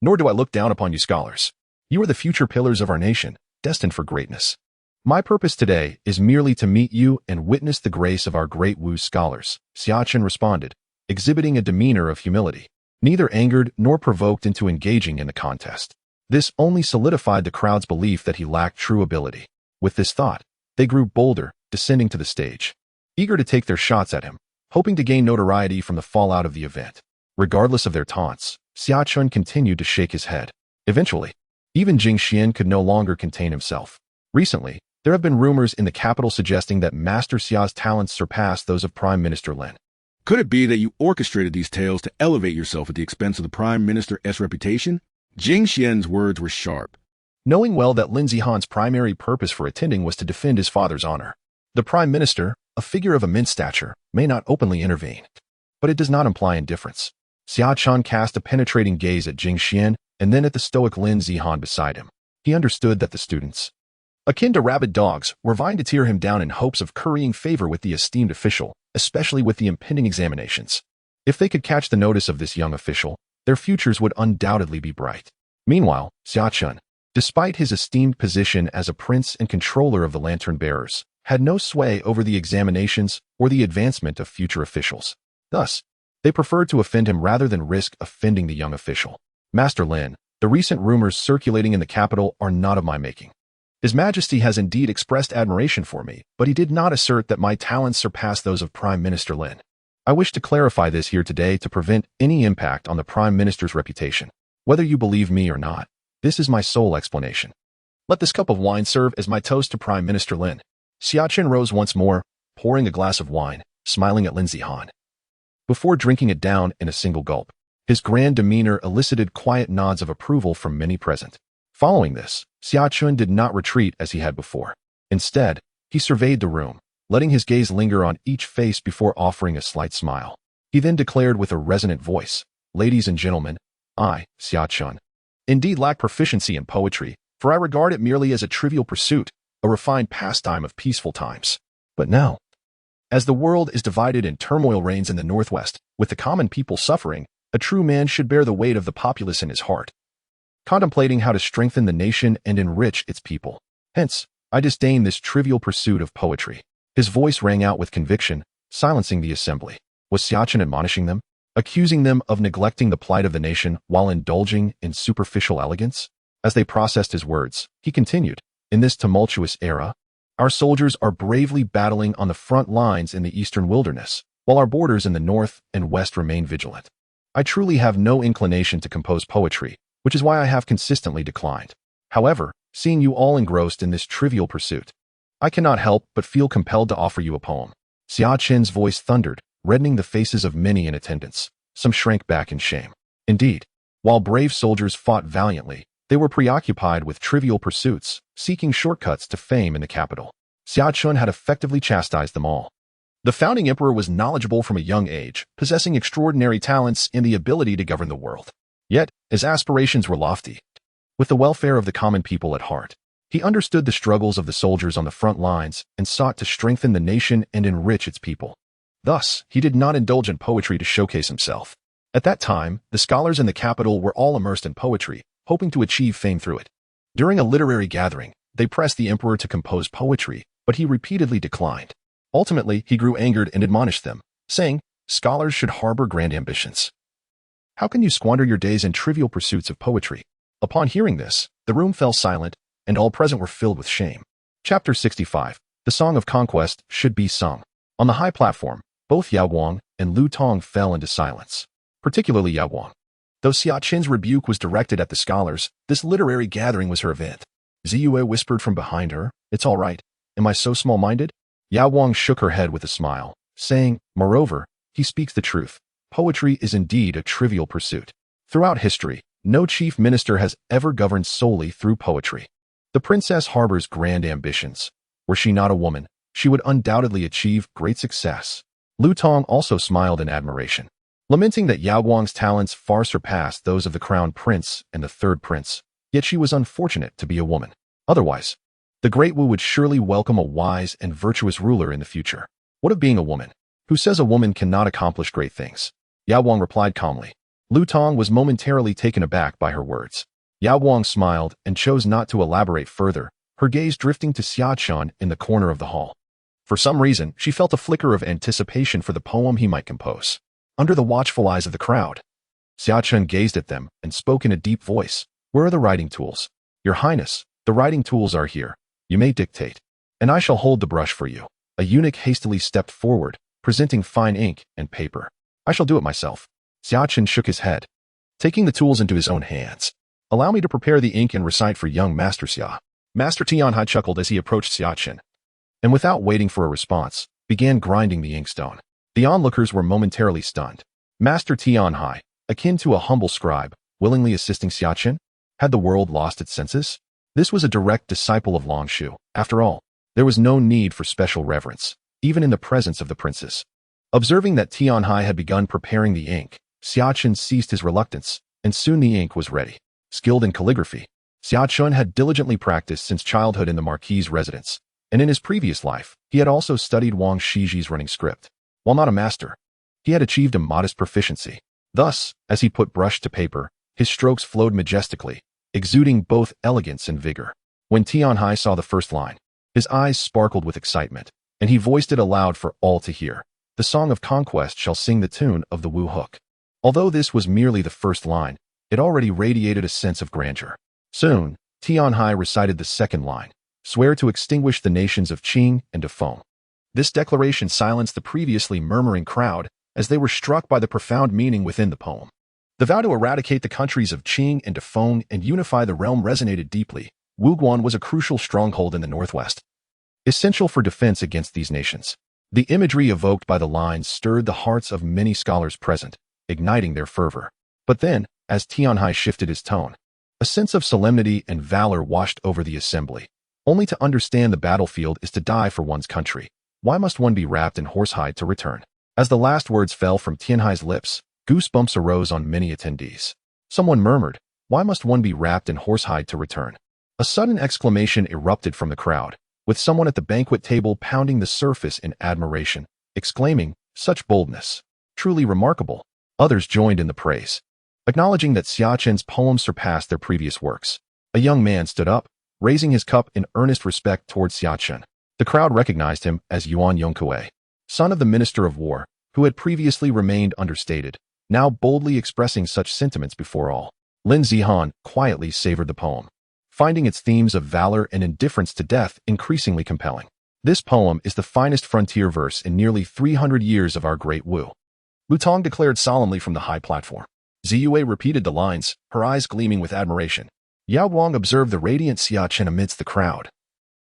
Nor do I look down upon you scholars. You are the future pillars of our nation, destined for greatness. My purpose today is merely to meet you and witness the grace of our great Wu scholars, Xia Chen responded, exhibiting a demeanor of humility, neither angered nor provoked into engaging in the contest. This only solidified the crowd's belief that he lacked true ability. With this thought, they grew bolder, descending to the stage, eager to take their shots at him, hoping to gain notoriety from the fallout of the event. Regardless of their taunts, Xia Chen continued to shake his head. Eventually, even Jing Xian could no longer contain himself. Recently, there have been rumors in the capital suggesting that Master Xia's talents surpass those of Prime Minister Lin. Could it be that you orchestrated these tales to elevate yourself at the expense of the Prime Minister's reputation? Jing Xian's words were sharp. Knowing well that Lin Zihan's primary purpose for attending was to defend his father's honor, the Prime Minister, a figure of immense stature, may not openly intervene. But it does not imply indifference. Xia Chen cast a penetrating gaze at Jing Xian and then at the stoic Lin Zihan beside him. He understood that the students, akin to rabid dogs, were vying to tear him down in hopes of currying favor with the esteemed official, especially with the impending examinations. If they could catch the notice of this young official, their futures would undoubtedly be bright. Meanwhile, Xia Chen, despite his esteemed position as a prince and controller of the lantern bearers, had no sway over the examinations or the advancement of future officials. Thus, they preferred to offend him rather than risk offending the young official. Master Lin, the recent rumors circulating in the capital are not of my making. His Majesty has indeed expressed admiration for me, but he did not assert that my talents surpass those of Prime Minister Lin. I wish to clarify this here today to prevent any impact on the Prime Minister's reputation. Whether you believe me or not, this is my sole explanation. Let this cup of wine serve as my toast to Prime Minister Lin. Xia Chen rose once more, pouring a glass of wine, smiling at Lin Zihan, before drinking it down in a single gulp. His grand demeanor elicited quiet nods of approval from many present. Following this, Xia Chen did not retreat as he had before. Instead, he surveyed the room, letting his gaze linger on each face before offering a slight smile. He then declared with a resonant voice, "Ladies and gentlemen, I, Xia Chen, indeed lack proficiency in poetry, for I regard it merely as a trivial pursuit, a refined pastime of peaceful times. But now, as the world is divided and turmoil reigns in the Northwest, with the common people suffering, a true man should bear the weight of the populace in his heart, contemplating how to strengthen the nation and enrich its people. Hence, I disdain this trivial pursuit of poetry." His voice rang out with conviction, silencing the assembly. Was Xia Chen admonishing them, accusing them of neglecting the plight of the nation while indulging in superficial elegance? As they processed his words, he continued, "In this tumultuous era, our soldiers are bravely battling on the front lines in the eastern wilderness, while our borders in the north and west remain vigilant. I truly have no inclination to compose poetry, which is why I have consistently declined. However, seeing you all engrossed in this trivial pursuit, I cannot help but feel compelled to offer you a poem." Xia Chen's voice thundered, reddening the faces of many in attendance. Some shrank back in shame. Indeed, while brave soldiers fought valiantly, they were preoccupied with trivial pursuits, seeking shortcuts to fame in the capital. Xia Chen had effectively chastised them all. The founding emperor was knowledgeable from a young age, possessing extraordinary talents and the ability to govern the world. Yet, his aspirations were lofty. With the welfare of the common people at heart, he understood the struggles of the soldiers on the front lines and sought to strengthen the nation and enrich its people. Thus, he did not indulge in poetry to showcase himself. At that time, the scholars in the capital were all immersed in poetry, hoping to achieve fame through it. During a literary gathering, they pressed the emperor to compose poetry, but he repeatedly declined. Ultimately, he grew angered and admonished them, saying, "Scholars should harbor grand ambitions. How can you squander your days in trivial pursuits of poetry?" Upon hearing this, the room fell silent, and all present were filled with shame. Chapter 65. The Song of Conquest should be sung. On the high platform, both Yao Guang and Lu Tong fell into silence, particularly Yao Guang. Though Xia Chen's rebuke was directed at the scholars, this literary gathering was her event. Ziyue whispered from behind her, "It's all right. Am I so small-minded?" Yao Guang shook her head with a smile, saying, "Moreover, he speaks the truth. Poetry is indeed a trivial pursuit. Throughout history, no chief minister has ever governed solely through poetry. The princess harbors grand ambitions. Were she not a woman, she would undoubtedly achieve great success." Lu Tong also smiled in admiration, lamenting that Yao Guang's talents far surpassed those of the crown prince and the third prince, yet she was unfortunate to be a woman. Otherwise, the Great Wu would surely welcome a wise and virtuous ruler in the future. What of being a woman? Who says a woman cannot accomplish great things? Yao Guang replied calmly. Lu Tong was momentarily taken aback by her words. Yao Guang smiled and chose not to elaborate further, her gaze drifting to Xia Chen in the corner of the hall. For some reason, she felt a flicker of anticipation for the poem he might compose. Under the watchful eyes of the crowd, Xia Chen gazed at them and spoke in a deep voice. "Where are the writing tools?" "Your Highness, the writing tools are here. You may dictate, and I shall hold the brush for you." A eunuch hastily stepped forward, presenting fine ink and paper. "I shall do it myself." Xia Chen shook his head, taking the tools into his own hands. "Allow me to prepare the ink and recite for young Master Xia." Master Tianhai chuckled as he approached Xia Chen, and without waiting for a response, began grinding the inkstone. The onlookers were momentarily stunned. Master Tianhai, akin to a humble scribe, willingly assisting Xia Chen? Had the world lost its senses? This was a direct disciple of Longshu. After all, there was no need for special reverence, even in the presence of the princes. Observing that Tianhai had begun preparing the ink, Xia Chen ceased his reluctance, and soon the ink was ready. Skilled in calligraphy, Xia Chen had diligently practiced since childhood in the Marquis' residence, and in his previous life, he had also studied Wang Shiji's running script. While not a master, he had achieved a modest proficiency. Thus, as he put brush to paper, his strokes flowed majestically, exuding both elegance and vigor. When Tianhai saw the first line, his eyes sparkled with excitement, and he voiced it aloud for all to hear. "The Song of Conquest shall sing the tune of the Wu Hook." Although this was merely the first line, it already radiated a sense of grandeur. Soon, Tianhai recited the second line, "Swear to extinguish the nations of Qing and Defeng." This declaration silenced the previously murmuring crowd as they were struck by the profound meaning within the poem. The vow to eradicate the countries of Qing and Defeng and unify the realm resonated deeply. Wuguan was a crucial stronghold in the northwest, essential for defense against these nations. The imagery evoked by the lines stirred the hearts of many scholars present, igniting their fervor. But then, as Tianhai shifted his tone, a sense of solemnity and valor washed over the assembly. Only to understand the battlefield is to die for one's country. Why must one be wrapped in horsehide to return? As the last words fell from Tianhai's lips, goosebumps arose on many attendees. Someone murmured, "Why must one be wrapped in horsehide to return?" A sudden exclamation erupted from the crowd, with someone at the banquet table pounding the surface in admiration, exclaiming, "Such boldness! Truly remarkable!" Others joined in the praise, acknowledging that Xia Chen's poems surpassed their previous works. A young man stood up, raising his cup in earnest respect towards Xia Chen. The crowd recognized him as Yuan Yongkue, son of the Minister of War, who had previously remained understated, now boldly expressing such sentiments before all. Lin Zihan quietly savored the poem, finding its themes of valor and indifference to death increasingly compelling. This poem is the finest frontier verse in nearly 300 years of our Great Wu. Lu Tong declared solemnly from the high platform. Ziyue repeated the lines, her eyes gleaming with admiration. Yao Guang observed the radiant Xia Chen amidst the crowd,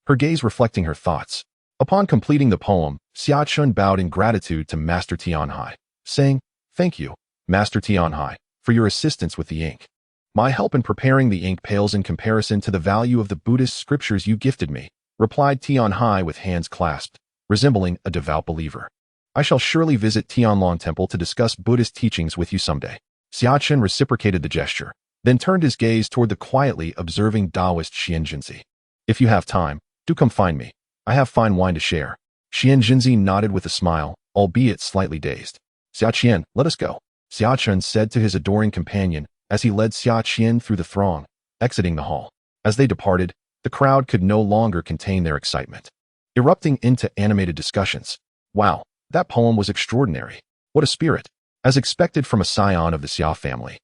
her gaze reflecting her thoughts. Upon completing the poem, Xia Chen bowed in gratitude to Master Tianhai, saying, "Thank you, Master Tianhai, for your assistance with the ink. My help in preparing the ink pales in comparison to the value of the Buddhist scriptures you gifted me," replied Tianhai with hands clasped, resembling a devout believer. I shall surely visit Tianlong Temple to discuss Buddhist teachings with you someday. Xia Chen reciprocated the gesture, then turned his gaze toward the quietly observing Taoist Xianxia. If you have time, do come find me. I have fine wine to share. Xianxia nodded with a smile, albeit slightly dazed. Xia Chen, let us go, Xia Chen said to his adoring companion as he led Xia Chen through the throng, exiting the hall. As they departed, the crowd could no longer contain their excitement, erupting into animated discussions. Wow, that poem was extraordinary. What a spirit, as expected from a scion of the Xia family.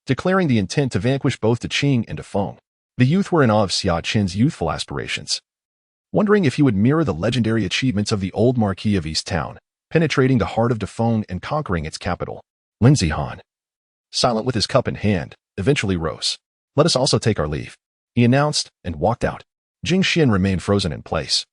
Declaring the intent to vanquish both De Qing and De Feng, the youth were in awe of Xia Chen's youthful aspirations, wondering if he would mirror the legendary achievements of the old Marquis of East Town, penetrating the heart of De Feng and conquering its capital. Lin Zihan, silent with his cup in hand, eventually rose. Let us also take our leave, he announced, and walked out. Jing Xin remained frozen in place,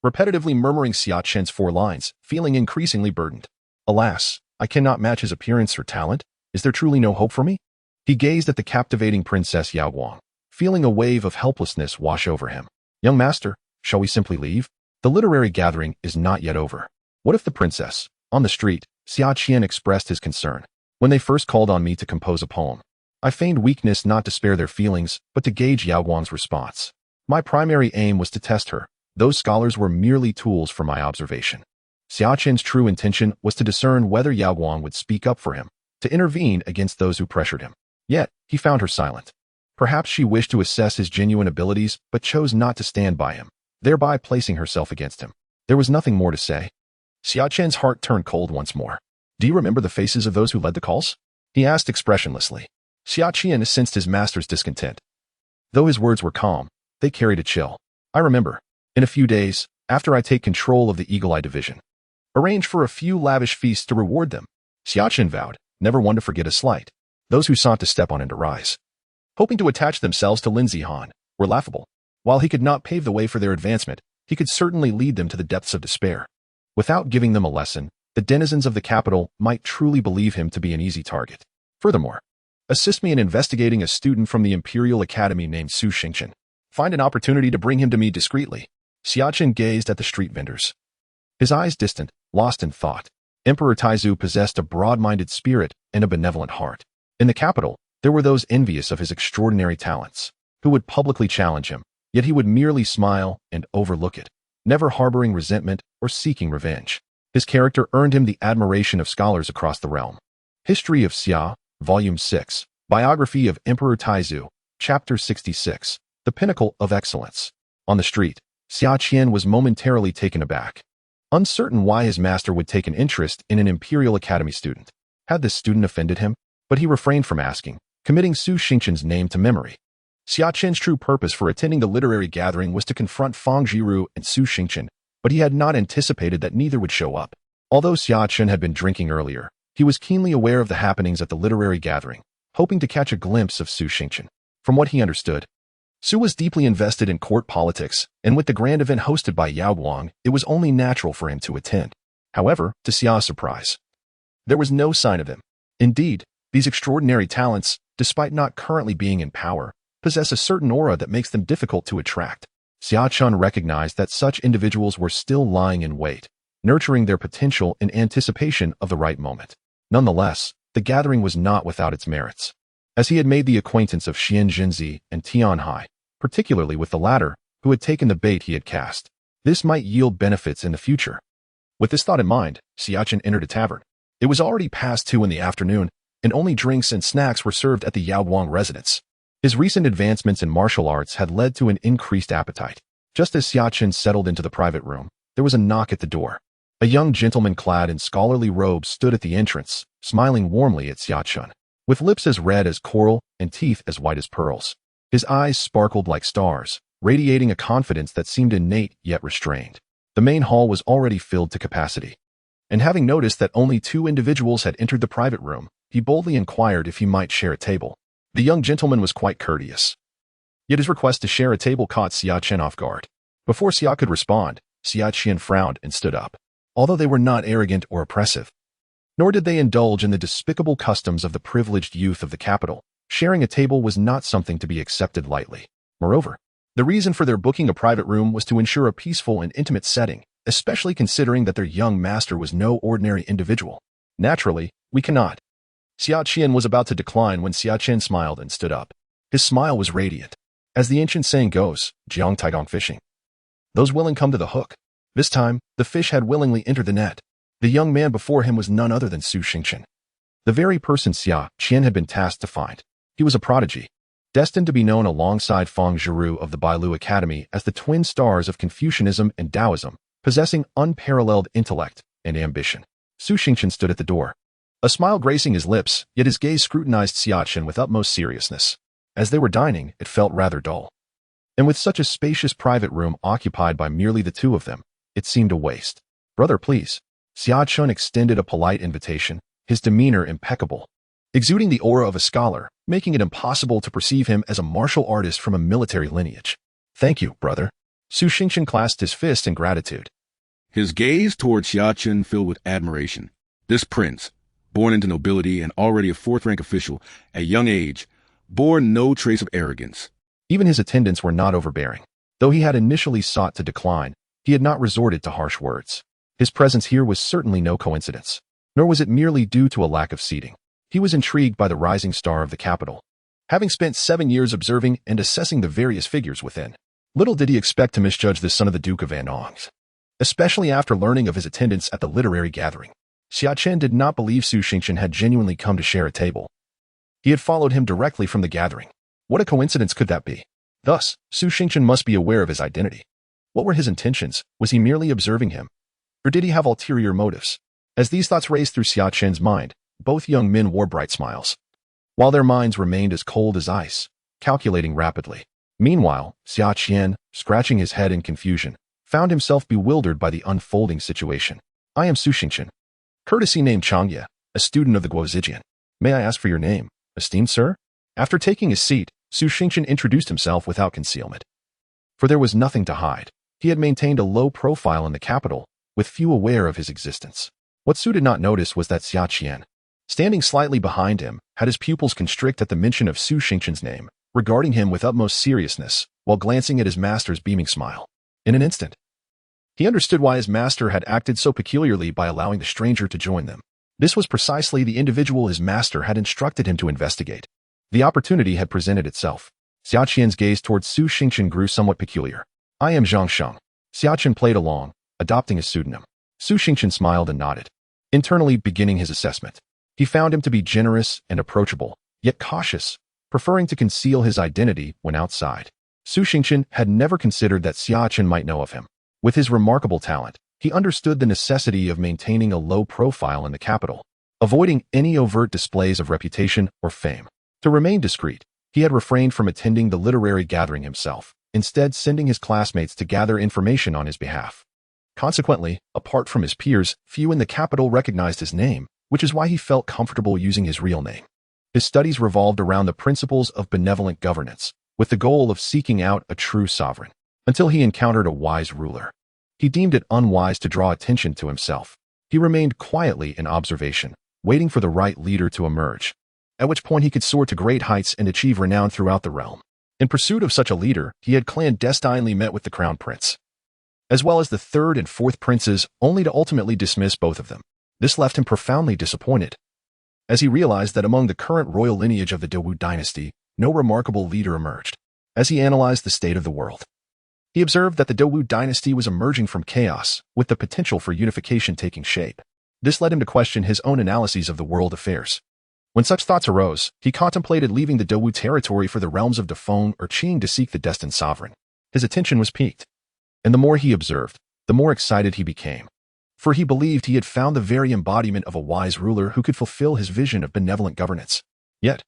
repetitively murmuring Xia Chen's 4 lines, feeling increasingly burdened. Alas, I cannot match his appearance or talent. Is there truly no hope for me? He gazed at the captivating Princess Yao Guang, feeling a wave of helplessness wash over him. Young master, shall we simply leave? The literary gathering is not yet over. What if the princess? On the street, Xia Chen expressed his concern. When they first called on me to compose a poem, I feigned weakness not to spare their feelings, but to gauge Yao Guang's response. My primary aim was to test her. Those scholars were merely tools for my observation. Xia Chen's true intention was to discern whether Yao Guang would speak up for him, to intervene against those who pressured him. Yet, he found her silent. Perhaps she wished to assess his genuine abilities, but chose not to stand by him, thereby placing herself against him. There was nothing more to say. Xia Chen's heart turned cold once more. Do you remember the faces of those who led the calls? He asked expressionlessly. Xia Chen sensed his master's discontent. Though his words were calm, they carried a chill. I remember. In a few days, after I take control of the Eagle Eye Division, arrange for a few lavish feasts to reward them. Xia Chen vowed, never one to forget a slight. Those who sought to step on and to rise, hoping to attach themselves to Lin Zihan, were laughable. While he could not pave the way for their advancement, he could certainly lead them to the depths of despair. Without giving them a lesson, the denizens of the capital might truly believe him to be an easy target. Furthermore, assist me in investigating a student from the Imperial Academy named Su Xingchen. Find an opportunity to bring him to me discreetly. Xia Chen gazed at the street vendors, his eyes distant, lost in thought. Emperor Taizu possessed a broad-minded spirit and a benevolent heart. In the capital, there were those envious of his extraordinary talents, who would publicly challenge him, yet he would merely smile and overlook it, never harboring resentment or seeking revenge. His character earned him the admiration of scholars across the realm. History of Xia, Volume 6, Biography of Emperor Taizu, Chapter 66, The Pinnacle of Excellence. On the street, Xia Chen was momentarily taken aback, uncertain why his master would take an interest in an Imperial Academy student. Had this student offended him? But he refrained from asking, committing Su Xingchen's name to memory. Xia Chen's true purpose for attending the literary gathering was to confront Fang Jiru and Su Xingchen, but he had not anticipated that neither would show up. Although Xia Chen had been drinking earlier, he was keenly aware of the happenings at the literary gathering, hoping to catch a glimpse of Su Xingchen. From what he understood, Su was deeply invested in court politics, and with the grand event hosted by Yao Guang, it was only natural for him to attend. However, to Xia's surprise, there was no sign of him. Indeed, these extraordinary talents, despite not currently being in power, possess a certain aura that makes them difficult to attract. Xia Chen recognized that such individuals were still lying in wait, nurturing their potential in anticipation of the right moment. Nonetheless, the gathering was not without its merits. As he had made the acquaintance of Xian Jinzi and Tian Hai, particularly with the latter, who had taken the bait he had cast, this might yield benefits in the future. With this thought in mind, Xia Chen entered a tavern. It was already past 2 in the afternoon, and only drinks and snacks were served at the Yao Guang residence. His recent advancements in martial arts had led to an increased appetite. Just as Xia Chen settled into the private room, there was a knock at the door. A young gentleman clad in scholarly robes stood at the entrance, smiling warmly at Xia Chen. With lips as red as coral and teeth as white as pearls, his eyes sparkled like stars, radiating a confidence that seemed innate yet restrained. The main hall was already filled to capacity, and having noticed that only 2 individuals had entered the private room, he boldly inquired if he might share a table. The young gentleman was quite courteous, yet his request to share a table caught Xia Chen off guard. Before Xia could respond, Xia Chen frowned and stood up. Although they were not arrogant or oppressive, nor did they indulge in the despicable customs of the privileged youth of the capital, sharing a table was not something to be accepted lightly. Moreover, the reason for their booking a private room was to ensure a peaceful and intimate setting, especially considering that their young master was no ordinary individual. Naturally, we cannot. Xia Chen was about to decline when Xia Chen smiled and stood up. His smile was radiant. As the ancient saying goes, Jiang Taidong fishing. Those willing come to the hook. This time, the fish had willingly entered the net. The young man before him was none other than Su Xingchen, the very person Xia Chen had been tasked to find. He was a prodigy, destined to be known alongside Feng Zhiru of the Bailu Academy as the twin stars of Confucianism and Taoism, possessing unparalleled intellect and ambition. Su Xingchen stood at the door, a smile gracing his lips, yet his gaze scrutinized Xia Chen with utmost seriousness. As they were dining, it felt rather dull. And with such a spacious private room occupied by merely the two of them, it seemed a waste. Brother, please. Xia Chen extended a polite invitation, his demeanor impeccable, exuding the aura of a scholar, making it impossible to perceive him as a martial artist from a military lineage. Thank you, brother. Su Xingchen clasped his fist in gratitude. His gaze toward Xia Chen filled with admiration. This prince, born into nobility and already a fourth-rank official at young age, bore no trace of arrogance. Even his attendants were not overbearing. Though he had initially sought to decline, he had not resorted to harsh words. His presence here was certainly no coincidence, nor was it merely due to a lack of seating. He was intrigued by the rising star of the capital. Having spent 7 years observing and assessing the various figures within, little did he expect to misjudge the son of the Duke of Anongs, especially after learning of his attendance at the literary gathering. Xia Chen did not believe Su Xingchen had genuinely come to share a table. He had followed him directly from the gathering. What a coincidence could that be? Thus, Su Xingchen must be aware of his identity. What were his intentions? Was he merely observing him? Or did he have ulterior motives? As these thoughts raced through Xia Chen's mind, both young men wore bright smiles, while their minds remained as cold as ice, calculating rapidly. Meanwhile, Xia Chen, scratching his head in confusion, found himself bewildered by the unfolding situation. I am Su Xingchen, courtesy named Changya, a student of the Guozijian. May I ask for your name, esteemed sir? After taking his seat, Su Xingchen introduced himself without concealment. For there was nothing to hide. He had maintained a low profile in the capital, with few aware of his existence. What Su did not notice was that Xia Chen, standing slightly behind him, had his pupils constrict at the mention of Su Xingchen's name, regarding him with utmost seriousness, while glancing at his master's beaming smile. In an instant, he understood why his master had acted so peculiarly by allowing the stranger to join them. This was precisely the individual his master had instructed him to investigate. The opportunity had presented itself. Xia Chen's gaze towards Su Xingchen grew somewhat peculiar. I am Zhang Sheng. Xia Chen played along, adopting a pseudonym. Su Xingchen smiled and nodded, internally beginning his assessment. He found him to be generous and approachable, yet cautious, preferring to conceal his identity when outside. Su Xingchen had never considered that Xia Chen might know of him. With his remarkable talent, he understood the necessity of maintaining a low profile in the capital, avoiding any overt displays of reputation or fame. To remain discreet, he had refrained from attending the literary gathering himself, instead sending his classmates to gather information on his behalf. Consequently, apart from his peers, few in the capital recognized his name, which is why he felt comfortable using his real name. His studies revolved around the principles of benevolent governance, with the goal of seeking out a true sovereign, until he encountered a wise ruler. He deemed it unwise to draw attention to himself. He remained quietly in observation, waiting for the right leader to emerge, at which point he could soar to great heights and achieve renown throughout the realm. In pursuit of such a leader, he had clandestinely met with the crown prince, as well as the third and fourth princes, only to ultimately dismiss both of them. This left him profoundly disappointed, as he realized that among the current royal lineage of the Dewu dynasty, no remarkable leader emerged. As he analyzed the state of the world, he observed that the Dewu dynasty was emerging from chaos, with the potential for unification taking shape. This led him to question his own analyses of the world affairs. When such thoughts arose, he contemplated leaving the Dewu territory for the realms of Dafeng or Qing to seek the destined sovereign. His attention was piqued, and the more he observed, the more excited he became. For he believed he had found the very embodiment of a wise ruler who could fulfill his vision of benevolent governance. Yet,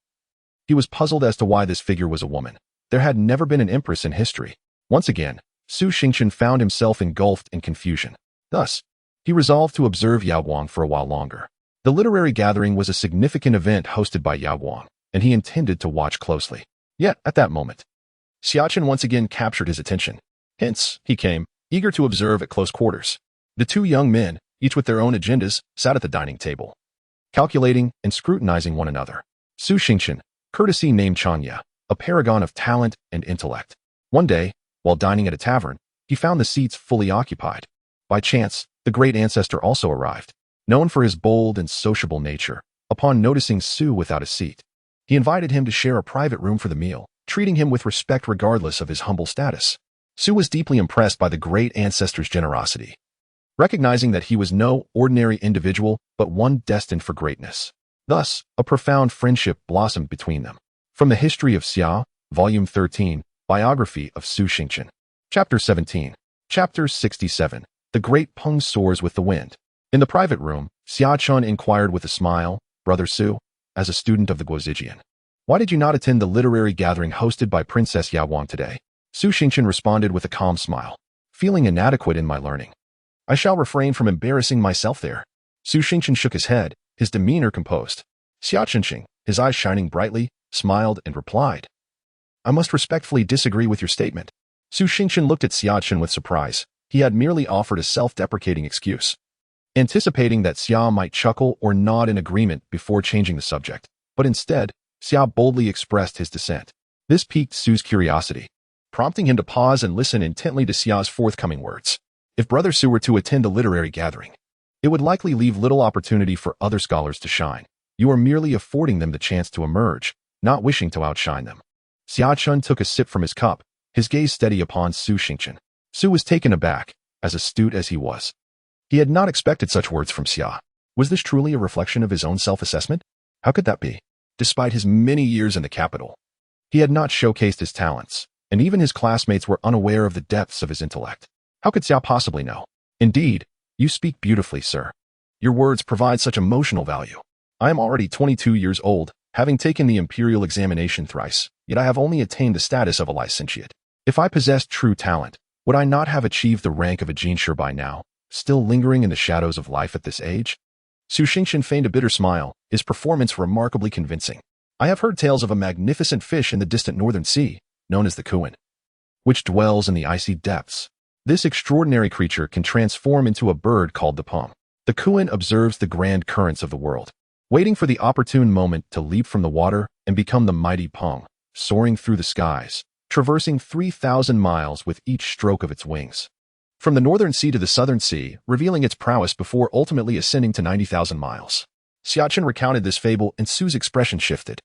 he was puzzled as to why this figure was a woman. There had never been an empress in history. Once again, Su Xingchen found himself engulfed in confusion. Thus, he resolved to observe Yao Guang for a while longer. The literary gathering was a significant event hosted by Yao Guang, and he intended to watch closely. Yet, at that moment, Xia Chen once again captured his attention. Hence, he came, eager to observe at close quarters. The two young men, each with their own agendas, sat at the dining table, calculating and scrutinizing one another. Su Xingchen, courtesy named Changya, a paragon of talent and intellect. One day, while dining at a tavern, he found the seats fully occupied. By chance, the great ancestor also arrived. Known for his bold and sociable nature, upon noticing Su without a seat, he invited him to share a private room for the meal, treating him with respect regardless of his humble status. Su was deeply impressed by the great ancestor's generosity, recognizing that he was no ordinary individual but one destined for greatness. Thus, a profound friendship blossomed between them. From the History of Xia, Volume 13, Biography of Su Xingchen. Chapter 17. Chapter 67. The Great Peng Soars with the Wind. In the private room, Xia Chen inquired with a smile, "Brother Su, as a student of the Guozijian, why did you not attend the literary gathering hosted by Princess Yawang today?" Su Xingchen responded with a calm smile, "Feeling inadequate in my learning, I shall refrain from embarrassing myself there." Su Xingchen shook his head, his demeanor composed. Xia Chen, his eyes shining brightly, smiled and replied, "I must respectfully disagree with your statement." Su Xingchen looked at Xia Chen with surprise. He had merely offered a self-deprecating excuse, anticipating that Xia might chuckle or nod in agreement before changing the subject. But instead, Xia boldly expressed his dissent. This piqued Su's curiosity, prompting him to pause and listen intently to Xia's forthcoming words. If Brother Su were to attend a literary gathering, it would likely leave little opportunity for other scholars to shine. You are merely affording them the chance to emerge, not wishing to outshine them. Xia Chen took a sip from his cup, his gaze steady upon Su Xingchen. Su was taken aback, as astute as he was. He had not expected such words from Xia. Was this truly a reflection of his own self-assessment? How could that be? Despite his many years in the capital, he had not showcased his talents, and even his classmates were unaware of the depths of his intellect. How could Xia possibly know? Indeed, you speak beautifully, sir. Your words provide such emotional value. I am already 22 years old, having taken the imperial examination thrice, yet I have only attained the status of a licentiate. If I possessed true talent, would I not have achieved the rank of a xianxia by now, still lingering in the shadows of life at this age? Su Xingchen feigned a bitter smile, his performance remarkably convincing. I have heard tales of a magnificent fish in the distant northern sea, known as the Kuan, which dwells in the icy depths. This extraordinary creature can transform into a bird called the Peng. The Kuan observes the grand currents of the world, waiting for the opportune moment to leap from the water and become the mighty Peng, soaring through the skies, traversing 3,000 miles with each stroke of its wings. From the northern sea to the southern sea, revealing its prowess before ultimately ascending to 90,000 miles. Xia Chen recounted this fable and Su's expression shifted.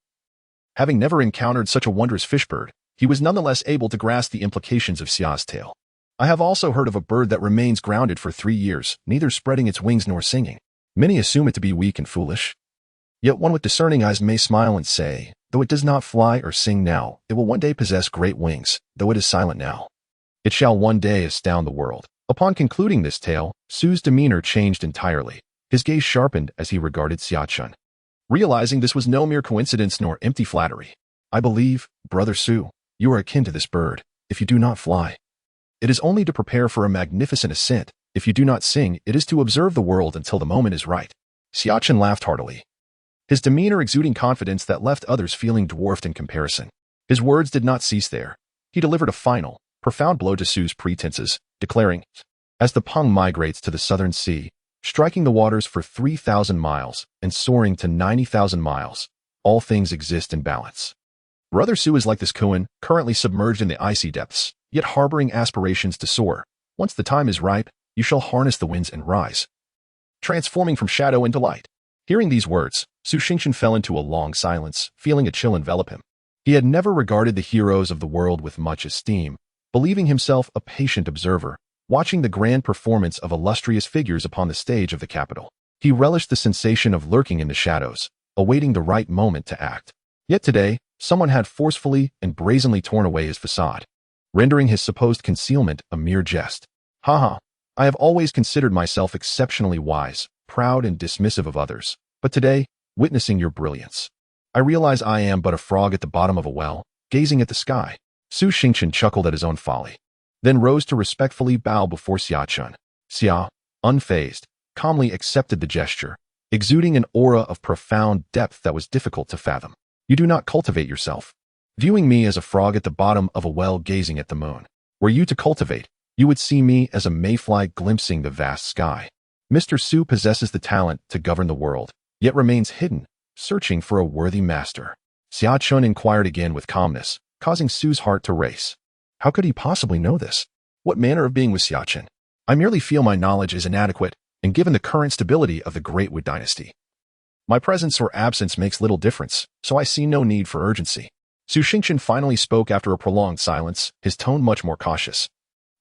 Having never encountered such a wondrous fish bird, he was nonetheless able to grasp the implications of Xia's tale. I have also heard of a bird that remains grounded for 3 years, neither spreading its wings nor singing. Many assume it to be weak and foolish. Yet one with discerning eyes may smile and say, though it does not fly or sing now, it will one day possess great wings, though it is silent now. It shall one day astound the world. Upon concluding this tale, Su's demeanor changed entirely. His gaze sharpened as he regarded Xia Chen, realizing this was no mere coincidence nor empty flattery. I believe, Brother Su, you are akin to this bird. If you do not fly, it is only to prepare for a magnificent ascent. If you do not sing, it is to observe the world until the moment is right. Xia Chen laughed heartily, his demeanor exuding confidence that left others feeling dwarfed in comparison. His words did not cease there. He delivered a final, profound blow to Su's pretenses, declaring, as the Peng migrates to the southern sea, striking the waters for 3,000 miles and soaring to 90,000 miles, all things exist in balance. Brother Su is like this Kuan, currently submerged in the icy depths, yet harboring aspirations to soar. Once the time is ripe, you shall harness the winds and rise, transforming from shadow into light. Hearing these words, Su Xingchen fell into a long silence, feeling a chill envelop him. He had never regarded the heroes of the world with much esteem, believing himself a patient observer, watching the grand performance of illustrious figures upon the stage of the capital. He relished the sensation of lurking in the shadows, awaiting the right moment to act. Yet today, someone had forcefully and brazenly torn away his facade, rendering his supposed concealment a mere jest. Haha, I have always considered myself exceptionally wise, proud and dismissive of others, but today, witnessing your brilliance, I realize I am but a frog at the bottom of a well, gazing at the sky. Su Xingchen chuckled at his own folly, then rose to respectfully bow before Xia Chen. Xia, unfazed, calmly accepted the gesture, exuding an aura of profound depth that was difficult to fathom. You do not cultivate yourself, viewing me as a frog at the bottom of a well gazing at the moon. Were you to cultivate, you would see me as a mayfly glimpsing the vast sky. Mr. Su possesses the talent to govern the world, yet remains hidden, searching for a worthy master. Xia Chen inquired again with calmness, causing Su's heart to race. How could he possibly know this? What manner of being was Xia Chen? I merely feel my knowledge is inadequate, and given the current stability of the Great Wu dynasty, my presence or absence makes little difference, so I see no need for urgency. Xia Chen finally spoke after a prolonged silence, his tone much more cautious.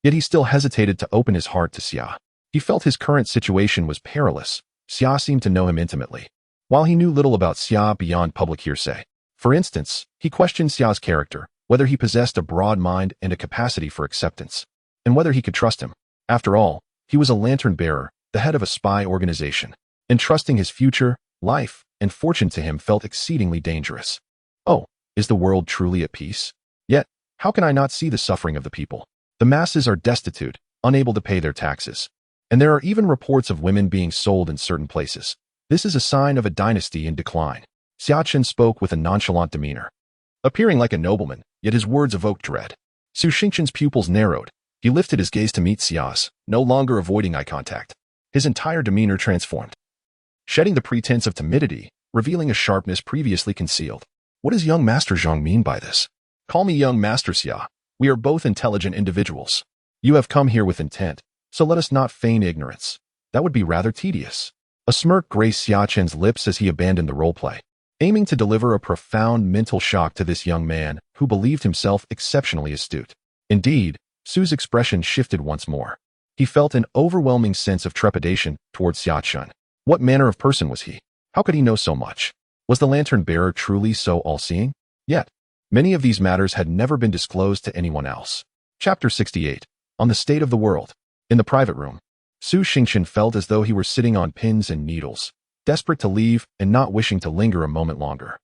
Yet he still hesitated to open his heart to Xia. He felt his current situation was perilous. Xia seemed to know him intimately, while he knew little about Xia beyond public hearsay. For instance, he questioned Xia's character, whether he possessed a broad mind and a capacity for acceptance, and whether he could trust him. After all, he was a lantern-bearer, the head of a spy organization. Entrusting his future, life, and fortune to him felt exceedingly dangerous. Oh, is the world truly at peace? Yet, how can I not see the suffering of the people? The masses are destitute, unable to pay their taxes. And there are even reports of women being sold in certain places. This is a sign of a dynasty in decline. Xia Chen spoke with a nonchalant demeanor, appearing like a nobleman, yet his words evoked dread. Xia Chen's pupils narrowed. He lifted his gaze to meet Xia's, no longer avoiding eye contact. His entire demeanor transformed, shedding the pretense of timidity, revealing a sharpness previously concealed. What does young Master Zhang mean by this? Call me young Master Xia. We are both intelligent individuals. You have come here with intent, so let us not feign ignorance. That would be rather tedious. A smirk graced Xia Chen's lips as he abandoned the roleplay, aiming to deliver a profound mental shock to this young man who believed himself exceptionally astute. Indeed, Su's expression shifted once more. He felt an overwhelming sense of trepidation towards Xia Chen. What manner of person was he? How could he know so much? Was the lantern-bearer truly so all-seeing? Yet, many of these matters had never been disclosed to anyone else. Chapter 68. On the State of the World. In the private room, Xia Chen felt as though he were sitting on pins and needles, desperate to leave and not wishing to linger a moment longer.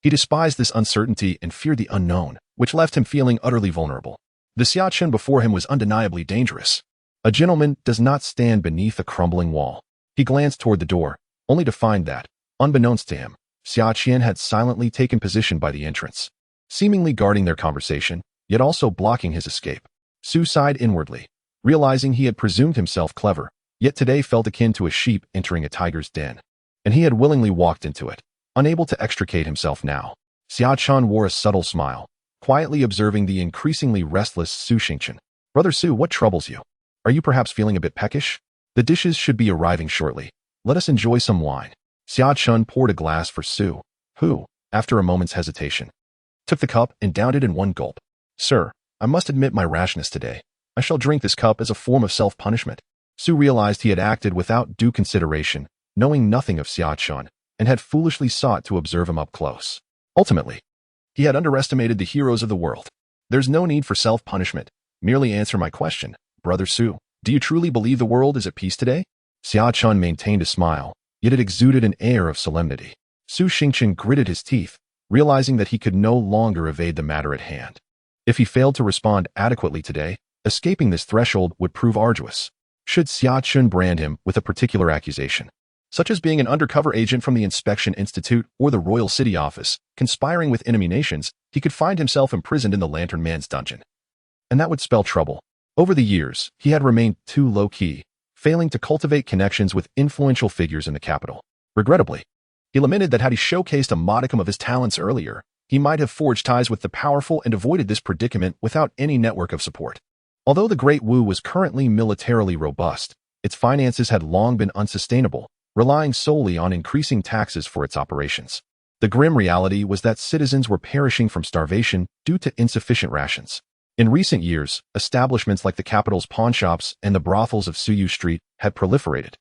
He despised this uncertainty and feared the unknown, which left him feeling utterly vulnerable. The Xia Chen before him was undeniably dangerous. A gentleman does not stand beneath a crumbling wall. He glanced toward the door, only to find that, unbeknownst to him, Xia Chen had silently taken position by the entrance, seemingly guarding their conversation, yet also blocking his escape. Su sighed inwardly, realizing he had presumed himself clever, yet today felt akin to a sheep entering a tiger's den, and he had willingly walked into it, unable to extricate himself now. Xia Chen wore a subtle smile, quietly observing the increasingly restless Xia Chen. Brother Su, what troubles you? Are you perhaps feeling a bit peckish? The dishes should be arriving shortly. Let us enjoy some wine. Xia Chen poured a glass for Su, who, after a moment's hesitation, took the cup and downed it in one gulp. Sir, I must admit my rashness today. I shall drink this cup as a form of self-punishment. Su realized he had acted without due consideration, knowing nothing of Xia Chen, and had foolishly sought to observe him up close. Ultimately, he had underestimated the heroes of the world. There's no need for self-punishment. Merely answer my question, Brother Su. Do you truly believe the world is at peace today? Xia Chen maintained a smile, yet it exuded an air of solemnity. Xia Chen gritted his teeth, realizing that he could no longer evade the matter at hand. If he failed to respond adequately today, escaping this threshold would prove arduous. Should Xia Chen brand him with a particular accusation, such as being an undercover agent from the Inspection Institute or the Royal City Office, conspiring with enemy nations, he could find himself imprisoned in the Lantern Man's dungeon. And that would spell trouble. Over the years, he had remained too low-key, failing to cultivate connections with influential figures in the capital. Regrettably, he lamented that had he showcased a modicum of his talents earlier, he might have forged ties with the powerful and avoided this predicament without any network of support. Although the Great Wu was currently militarily robust, its finances had long been unsustainable, relying solely on increasing taxes for its operations. The grim reality was that citizens were perishing from starvation due to insufficient rations. In recent years, establishments like the capital's pawnshops and the brothels of Suyu Street had proliferated,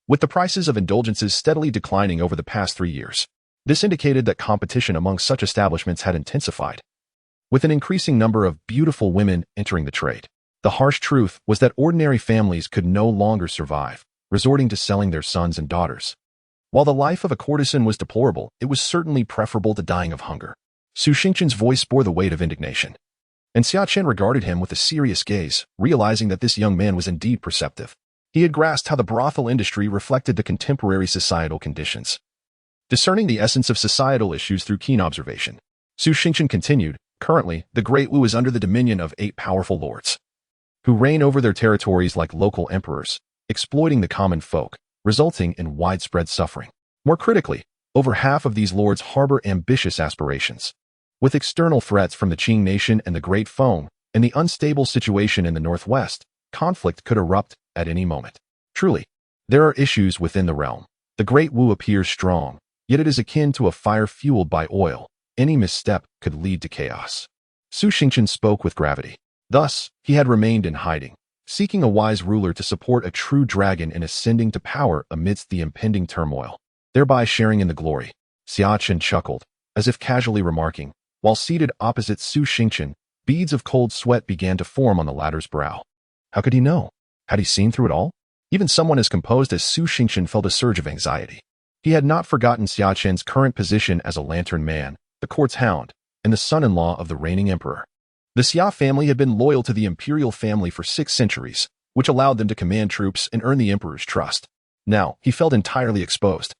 with the prices of indulgences steadily declining over the past 3 years. This indicated that competition among such establishments had intensified, with an increasing number of beautiful women entering the trade. The harsh truth was that ordinary families could no longer survive, resorting to selling their sons and daughters. While the life of a courtesan was deplorable, it was certainly preferable to dying of hunger. Xia Chen's voice bore the weight of indignation, and Xia Chen regarded him with a serious gaze, realizing that this young man was indeed perceptive. He had grasped how the brothel industry reflected the contemporary societal conditions, discerning the essence of societal issues through keen observation. Xia Chen continued, currently, the Great Wu is under the dominion of 8 powerful lords, who reign over their territories like local emperors, exploiting the common folk, resulting in widespread suffering. More critically, over half of these lords harbor ambitious aspirations. With external threats from the Qing nation and the Great Feng, and the unstable situation in the northwest, conflict could erupt at any moment. Truly, there are issues within the realm. The Great Wu appears strong, yet it is akin to a fire fueled by oil. Any misstep could lead to chaos. Su Xingchen spoke with gravity. Thus, he had remained in hiding, seeking a wise ruler to support a true dragon in ascending to power amidst the impending turmoil, thereby sharing in the glory. Xia Chen chuckled, as if casually remarking, while seated opposite Su Xingchen, beads of cold sweat began to form on the latter's brow. How could he know? Had he seen through it all? Even someone as composed as Su Xingchen felt a surge of anxiety. He had not forgotten Xia Chen's current position as a lantern man, the court's hound, and the son-in-law of the reigning emperor. The Xia family had been loyal to the imperial family for 6 centuries, which allowed them to command troops and earn the emperor's trust. Now, he felt entirely exposed,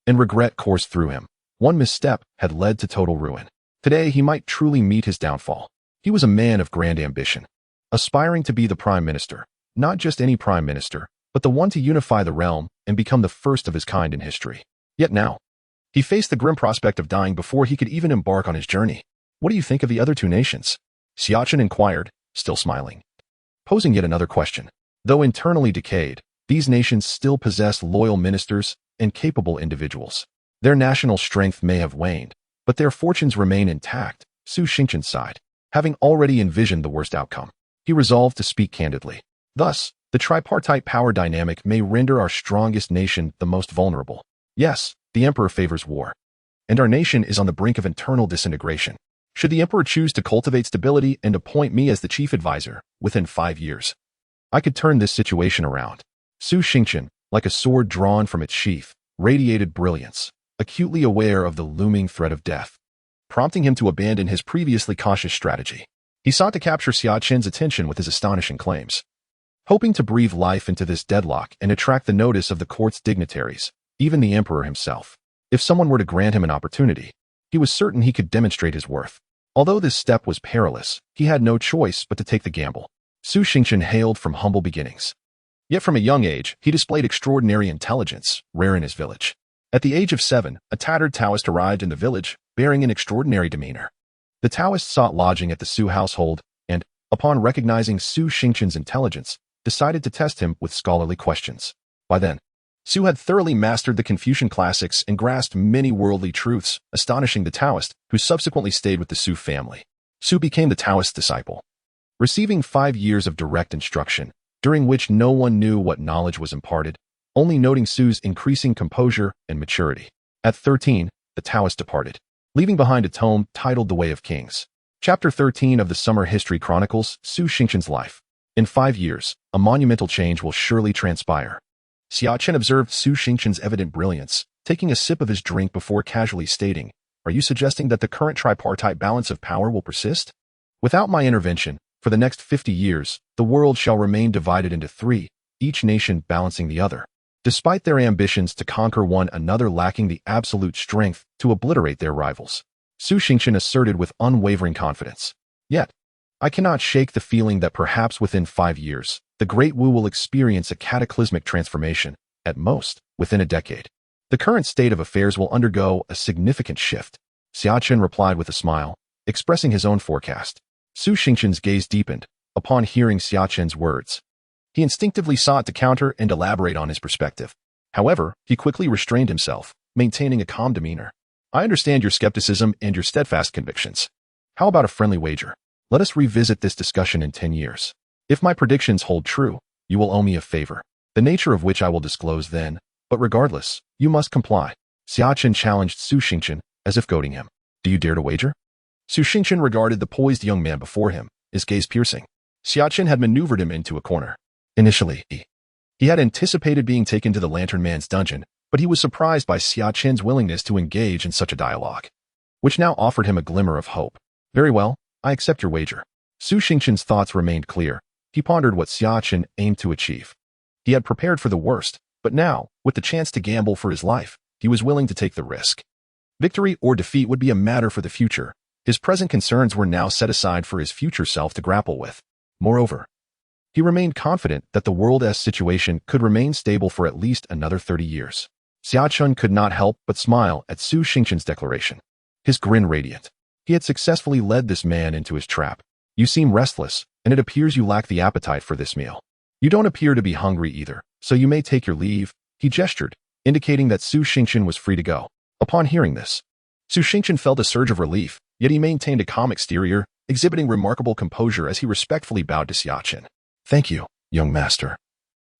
and regret coursed through him. One misstep had led to total ruin. Today, he might truly meet his downfall. He was a man of grand ambition, aspiring to be the prime minister, not just any prime minister, but the one to unify the realm and become the first of his kind in history. Yet now, he faced the grim prospect of dying before he could even embark on his journey. What do you think of the other 2 nations? Xia Chen inquired, still smiling, posing yet another question. Though internally decayed, these nations still possess loyal ministers and capable individuals. Their national strength may have waned, but their fortunes remain intact. Su Xingchen sighed. Having already envisioned the worst outcome, he resolved to speak candidly. Thus, the tripartite power dynamic may render our strongest nation the most vulnerable. Yes, the emperor favors war, and our nation is on the brink of internal disintegration. Should the emperor choose to cultivate stability and appoint me as the chief advisor within 5 years, I could turn this situation around. Su Xingchen, like a sword drawn from its sheath, radiated brilliance, acutely aware of the looming threat of death, prompting him to abandon his previously cautious strategy. He sought to capture Xia Chen's attention with his astonishing claims, hoping to breathe life into this deadlock and attract the notice of the court's dignitaries, even the emperor himself. If someone were to grant him an opportunity, he was certain he could demonstrate his worth. Although this step was perilous, he had no choice but to take the gamble. Su Xingchen hailed from humble beginnings. Yet from a young age, he displayed extraordinary intelligence, rare in his village. At the age of 7, a tattered Taoist arrived in the village, bearing an extraordinary demeanor. The Taoist sought lodging at the Su household and, upon recognizing Su Xingchen's intelligence, decided to test him with scholarly questions. By then, Su had thoroughly mastered the Confucian classics and grasped many worldly truths, astonishing the Taoist, who subsequently stayed with the Su family. Su became the Taoist's disciple, receiving 5 years of direct instruction, during which no one knew what knowledge was imparted, only noting Su's increasing composure and maturity. At 13, the Taoist departed, leaving behind a tome titled The Way of Kings. Chapter 13 of the Summer History chronicles Su Xingchen's life. In 5 years, a monumental change will surely transpire. Xia Chen observed Su Xingchen's evident brilliance, taking a sip of his drink before casually stating, "Are you suggesting that the current tripartite balance of power will persist? Without my intervention, for the next 50 years, the world shall remain divided into 3, each nation balancing the other, despite their ambitions to conquer one another lacking the absolute strength to obliterate their rivals." Su Xingchen asserted with unwavering confidence. Yet, I cannot shake the feeling that perhaps within 5 years, the Great Wu will experience a cataclysmic transformation, at most, within a decade. The current state of affairs will undergo a significant shift. Xia Chen replied with a smile, expressing his own forecast. Su Xingchen's gaze deepened upon hearing Xia Chen's words. He instinctively sought to counter and elaborate on his perspective. However, he quickly restrained himself, maintaining a calm demeanor. I understand your skepticism and your steadfast convictions. How about a friendly wager? Let us revisit this discussion in 10 years. If my predictions hold true, you will owe me a favor, the nature of which I will disclose then, but regardless, you must comply. Xia Chen challenged Su Xingchen, as if goading him. Do you dare to wager? Su Xingchen regarded the poised young man before him, his gaze piercing. Xia Chen had maneuvered him into a corner. Initially, he had anticipated being taken to the Lantern Man's dungeon, but he was surprised by Xia Chen's willingness to engage in such a dialogue, which now offered him a glimmer of hope. Very well, I accept your wager. Su Xingchen's thoughts remained clear. He pondered what Xia Chen aimed to achieve. He had prepared for the worst, but now, with the chance to gamble for his life, he was willing to take the risk. Victory or defeat would be a matter for the future. His present concerns were now set aside for his future self to grapple with. Moreover, he remained confident that the world's situation could remain stable for at least another 30 years. Xia Chen could not help but smile at Su Xingchen's declaration, his grin radiant. He had successfully led this man into his trap. You seem restless, and it appears you lack the appetite for this meal. You don't appear to be hungry either, so you may take your leave, he gestured, indicating that Su Xingqian was free to go. Upon hearing this, Su Xingqian felt a surge of relief, yet he maintained a calm exterior, exhibiting remarkable composure as he respectfully bowed to Xia Chen. Thank you, young master.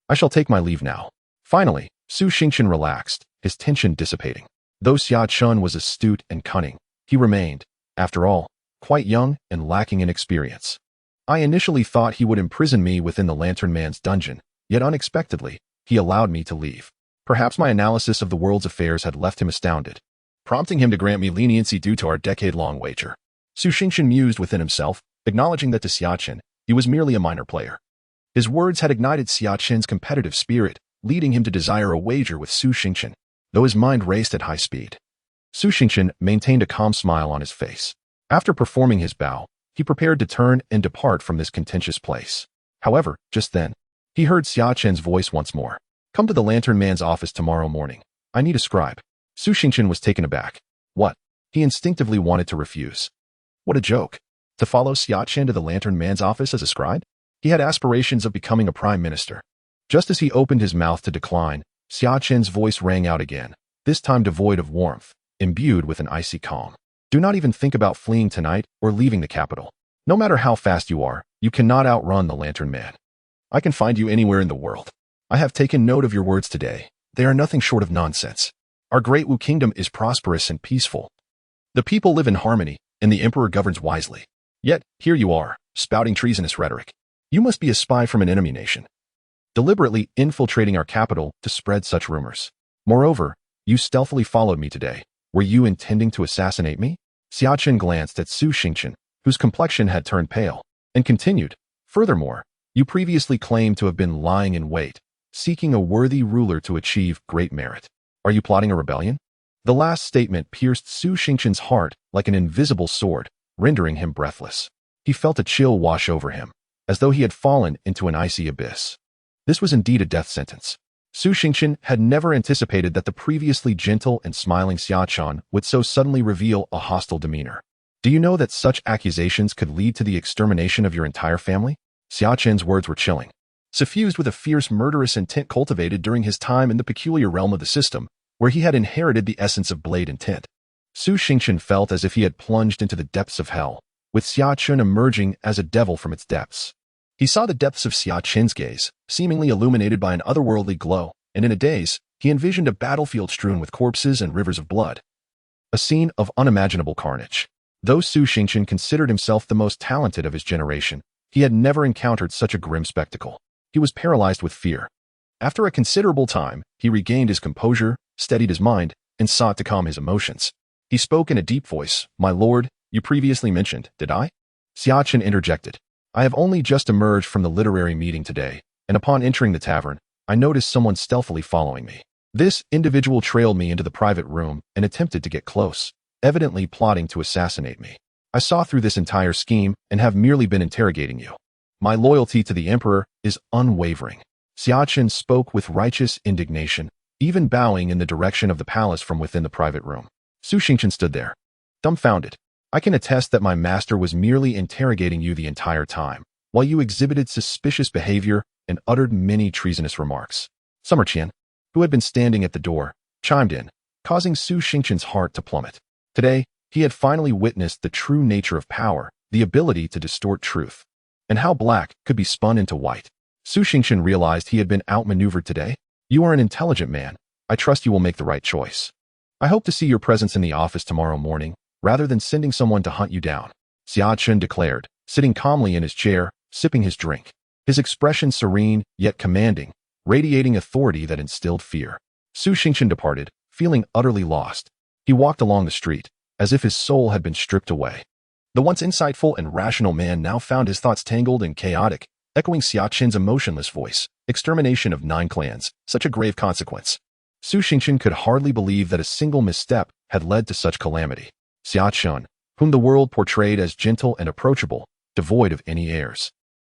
I shall take my leave now. Finally, Su Xingqian relaxed, his tension dissipating. Though Xia Chen was astute and cunning, he remained, after all, quite young and lacking in experience. I initially thought he would imprison me within the Lantern Man's dungeon, yet unexpectedly, he allowed me to leave. Perhaps my analysis of the world's affairs had left him astounded, prompting him to grant me leniency due to our decade-long wager. Su Xingqian mused within himself, acknowledging that to Xia Chen, he was merely a minor player. His words had ignited Xia Chen's competitive spirit, leading him to desire a wager with Su Xingqian, though his mind raced at high speed. Su Xingqian maintained a calm smile on his face. After performing his bow, he prepared to turn and depart from this contentious place. However, just then, he heard Xia Chen's voice once more. Come to the Lantern Man's office tomorrow morning. I need a scribe. Su Xingqian was taken aback. What? He instinctively wanted to refuse. What a joke. To follow Xia Chen to the Lantern Man's office as a scribe? He had aspirations of becoming a prime minister. Just as he opened his mouth to decline, Xia Chen's voice rang out again, this time devoid of warmth, imbued with an icy calm. Do not even think about fleeing tonight or leaving the capital. No matter how fast you are, you cannot outrun the Lantern Man. I can find you anywhere in the world. I have taken note of your words today. They are nothing short of nonsense. Our great Wu kingdom is prosperous and peaceful. The people live in harmony, and the emperor governs wisely. Yet, here you are, spouting treasonous rhetoric. You must be a spy from an enemy nation, deliberately infiltrating our capital to spread such rumors. Moreover, you stealthily followed me today. Were you intending to assassinate me? Xia Chen glanced at Su Xingqian, whose complexion had turned pale, and continued, furthermore, you previously claimed to have been lying in wait, seeking a worthy ruler to achieve great merit. Are you plotting a rebellion? The last statement pierced Su Xingqian's heart like an invisible sword, rendering him breathless. He felt a chill wash over him, as though he had fallen into an icy abyss. This was indeed a death sentence. Su Xingqian had never anticipated that the previously gentle and smiling Xia Chen would so suddenly reveal a hostile demeanor. Do you know that such accusations could lead to the extermination of your entire family? Xia Chen's words were chilling, suffused with a fierce murderous intent cultivated during his time in the peculiar realm of the system, where he had inherited the essence of blade intent. Su Xingqian felt as if he had plunged into the depths of hell, with Xia Chen emerging as a devil from its depths. He saw the depths of Xia Chen's gaze, seemingly illuminated by an otherworldly glow, and in a daze, he envisioned a battlefield strewn with corpses and rivers of blood. A scene of unimaginable carnage. Though Su Xingqian considered himself the most talented of his generation, he had never encountered such a grim spectacle. He was paralyzed with fear. After a considerable time, he regained his composure, steadied his mind, and sought to calm his emotions. He spoke in a deep voice, "My lord, you previously mentioned, did I?" Xia Chen interjected. I have only just emerged from the literary meeting today, and upon entering the tavern, I noticed someone stealthily following me. This individual trailed me into the private room and attempted to get close, evidently plotting to assassinate me. I saw through this entire scheme and have merely been interrogating you. My loyalty to the emperor is unwavering. Xia Chen spoke with righteous indignation, even bowing in the direction of the palace from within the private room. Su Xingqian stood there, dumbfounded. I can attest that my master was merely interrogating you the entire time, while you exhibited suspicious behavior and uttered many treasonous remarks. Summer Qian, who had been standing at the door, chimed in, causing Su Xingqian's heart to plummet. Today, he had finally witnessed the true nature of power, the ability to distort truth, and how black could be spun into white. Su Xingqian realized he had been outmaneuvered today. You are an intelligent man. I trust you will make the right choice. I hope to see your presence in the office tomorrow morning, rather than sending someone to hunt you down, Xia Chen declared, sitting calmly in his chair, sipping his drink. His expression serene, yet commanding, radiating authority that instilled fear. Su Xingqian departed, feeling utterly lost. He walked along the street, as if his soul had been stripped away. The once insightful and rational man now found his thoughts tangled and chaotic, echoing Xia Chen's emotionless voice. Extermination of 9 clans, such a grave consequence. Su Xingqian could hardly believe that a single misstep had led to such calamity. Xia Chen, whom the world portrayed as gentle and approachable, devoid of any airs,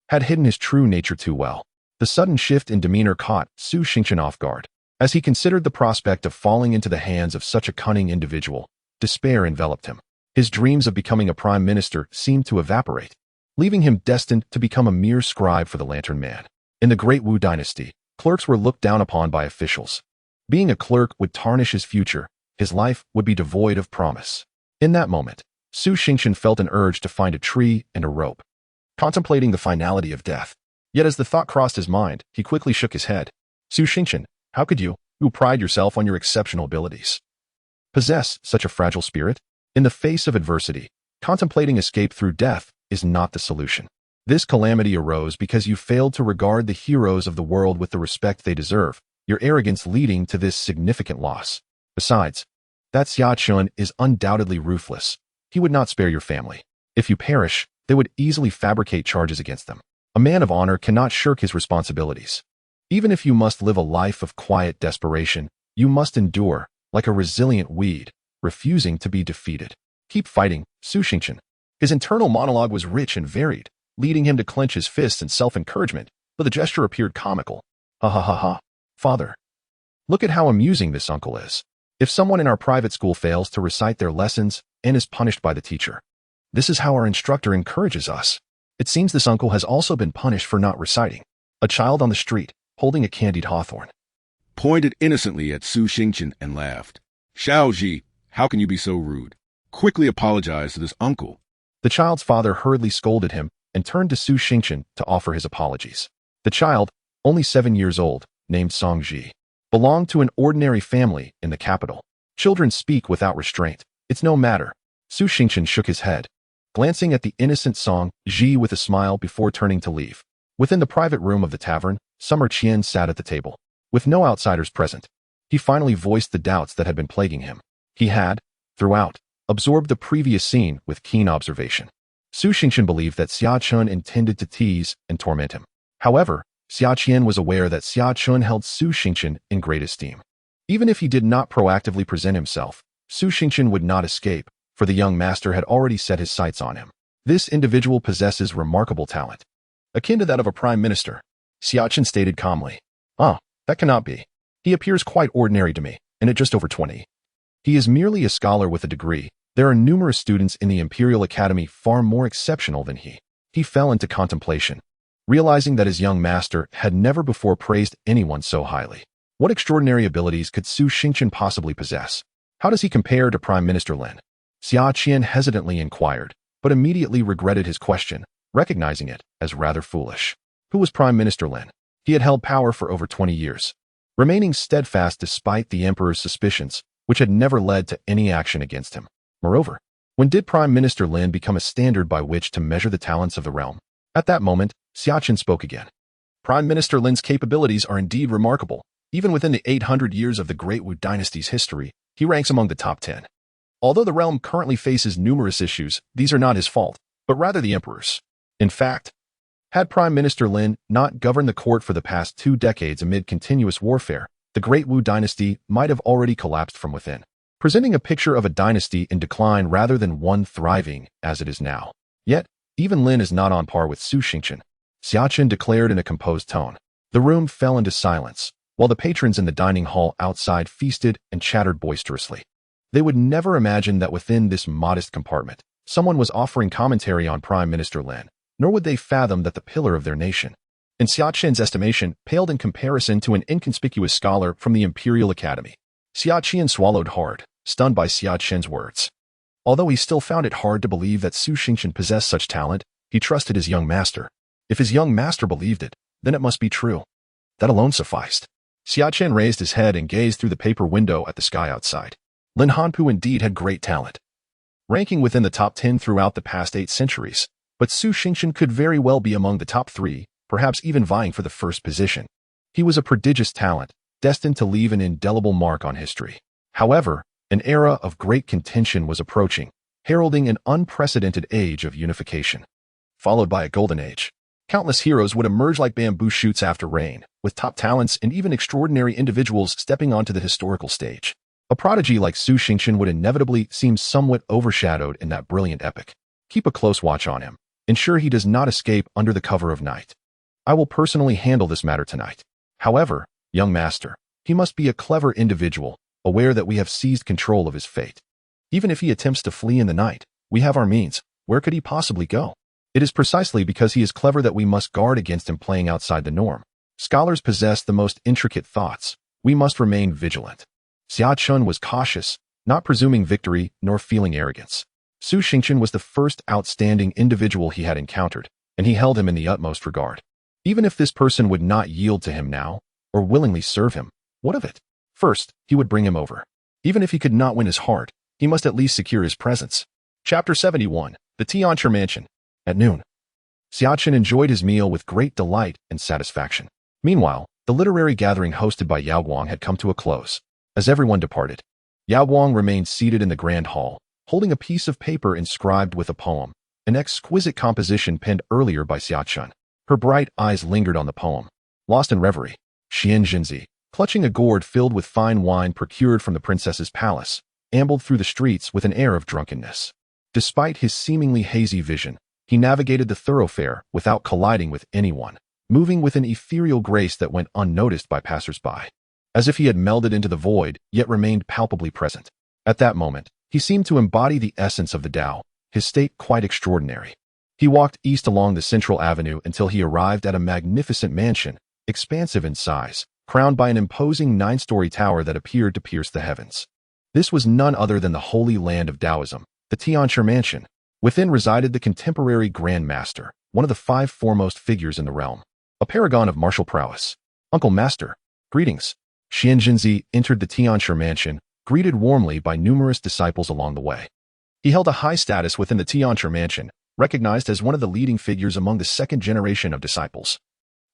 had hidden his true nature too well. The sudden shift in demeanor caught Su Xingqian off guard. As he considered the prospect of falling into the hands of such a cunning individual, despair enveloped him. His dreams of becoming a prime minister seemed to evaporate, leaving him destined to become a mere scribe for the Lantern Man. In the Great Wu dynasty, clerks were looked down upon by officials. Being a clerk would tarnish his future. His life would be devoid of promise. In that moment, Su Xingchen felt an urge to find a tree and a rope, contemplating the finality of death. Yet as the thought crossed his mind, he quickly shook his head. Su Xingchen, how could you, who pride yourself on your exceptional abilities, possess such a fragile spirit? In the face of adversity, contemplating escape through death is not the solution. This calamity arose because you failed to regard the heroes of the world with the respect they deserve, your arrogance leading to this significant loss. Besides, that Xia Chen is undoubtedly ruthless. He would not spare your family. If you perish, they would easily fabricate charges against them. A man of honor cannot shirk his responsibilities. Even if you must live a life of quiet desperation, you must endure, like a resilient weed, refusing to be defeated. Keep fighting, Su Xingchen. His internal monologue was rich and varied, leading him to clench his fists in self-encouragement, but the gesture appeared comical. Ha ha ha ha. Father, look at how amusing this uncle is. If someone in our private school fails to recite their lessons and is punished by the teacher, this is how our instructor encourages us. It seems this uncle has also been punished for not reciting. A child on the street, holding a candied hawthorn, pointed innocently at Su Xingchen and laughed. Xiaoji, how can you be so rude? Quickly apologize to this uncle. The child's father hurriedly scolded him and turned to Su Xingchen to offer his apologies. The child, only 7 years old, named Songji, belonged to an ordinary family in the capital. Children speak without restraint. It's no matter. Su Xingchen shook his head, glancing at the innocent Song Ji with a smile before turning to leave. Within the private room of the tavern, Summer Qian sat at the table. With no outsiders present, he finally voiced the doubts that had been plaguing him. He had, throughout, absorbed the previous scene with keen observation. Su Xingchen believed that Xia Chen intended to tease and torment him. However, Xia Chen was aware that Xia Chen held Su Xingchen in great esteem. Even if he did not proactively present himself, Su Xingchen would not escape, for the young master had already set his sights on him. This individual possesses remarkable talent, akin to that of a prime minister, Xia Chen stated calmly. That cannot be. He appears quite ordinary to me, and at just over 20. He is merely a scholar with a degree. There are numerous students in the Imperial Academy far more exceptional than he. He fell into contemplation, realizing that his young master had never before praised anyone so highly. What extraordinary abilities could Su Xingchen possibly possess? How does he compare to Prime Minister Lin? Xia Chen hesitantly inquired, but immediately regretted his question, recognizing it as rather foolish. Who was Prime Minister Lin? He had held power for over 20 years, remaining steadfast despite the emperor's suspicions, which had never led to any action against him. Moreover, when did Prime Minister Lin become a standard by which to measure the talents of the realm? At that moment, Xia Chen spoke again. Prime Minister Lin's capabilities are indeed remarkable. Even within the 800 years of the Great Wu dynasty's history, he ranks among the top 10. Although the realm currently faces numerous issues, these are not his fault, but rather the emperor's. In fact, had Prime Minister Lin not governed the court for the past 2 decades amid continuous warfare, the Great Wu dynasty might have already collapsed from within, presenting a picture of a dynasty in decline rather than one thriving as it is now. Yet, even Lin is not on par with Su Xingchen, Xia Chen declared in a composed tone. The room fell into silence, while the patrons in the dining hall outside feasted and chattered boisterously. They would never imagine that within this modest compartment, someone was offering commentary on Prime Minister Lin, nor would they fathom that the pillar of their nation, in Xia Chen's estimation, paled in comparison to an inconspicuous scholar from the Imperial Academy. Xia Chen swallowed hard, stunned by Xia Chen's words. Although he still found it hard to believe that Su Xingchen possessed such talent, he trusted his young master. If his young master believed it, then it must be true. That alone sufficed. Xia Chen raised his head and gazed through the paper window at the sky outside. Lin Hanpu indeed had great talent, ranking within the top 10 throughout the past 8 centuries, but Su Xingchen could very well be among the top 3, perhaps even vying for the first position. He was a prodigious talent, destined to leave an indelible mark on history. However, an era of great contention was approaching, heralding an unprecedented age of unification, followed by a golden age. Countless heroes would emerge like bamboo shoots after rain, with top talents and even extraordinary individuals stepping onto the historical stage. A prodigy like Su Xingchen would inevitably seem somewhat overshadowed in that brilliant epic. Keep a close watch on him. Ensure he does not escape under the cover of night. I will personally handle this matter tonight. However, young master, he must be a clever individual, aware that we have seized control of his fate. Even if he attempts to flee in the night, we have our means. Where could he possibly go? It is precisely because he is clever that we must guard against him playing outside the norm. Scholars possess the most intricate thoughts. We must remain vigilant. Xia Chen was cautious, not presuming victory nor feeling arrogance. Su Xingchen was the first outstanding individual he had encountered, and he held him in the utmost regard. Even if this person would not yield to him now, or willingly serve him, what of it? First, he would bring him over. Even if he could not win his heart, he must at least secure his presence. Chapter 71. The Xianxia Mansion. At noon, Xia Chen enjoyed his meal with great delight and satisfaction. Meanwhile, the literary gathering hosted by Yao Guang had come to a close. As everyone departed, Yao Guang remained seated in the grand hall, holding a piece of paper inscribed with a poem, an exquisite composition penned earlier by Xia Chen. Her bright eyes lingered on the poem. Lost in reverie, Xianxiafanzi, clutching a gourd filled with fine wine procured from the princess's palace, ambled through the streets with an air of drunkenness. Despite his seemingly hazy vision, he navigated the thoroughfare without colliding with anyone, moving with an ethereal grace that went unnoticed by passers-by. As if he had melded into the void, yet remained palpably present. At that moment, he seemed to embody the essence of the Tao, his state quite extraordinary. He walked east along the central avenue until he arrived at a magnificent mansion, expansive in size, crowned by an imposing 9-story tower that appeared to pierce the heavens. This was none other than the holy land of Taoism, the Xianxia Mansion. Within resided the contemporary Grand Master, one of the 5 foremost figures in the realm, a paragon of martial prowess. Uncle Master, greetings. Xianxiafanzi entered the Xianxia Mansion, greeted warmly by numerous disciples along the way. He held a high status within the Xianxia Mansion, recognized as one of the leading figures among the second generation of disciples.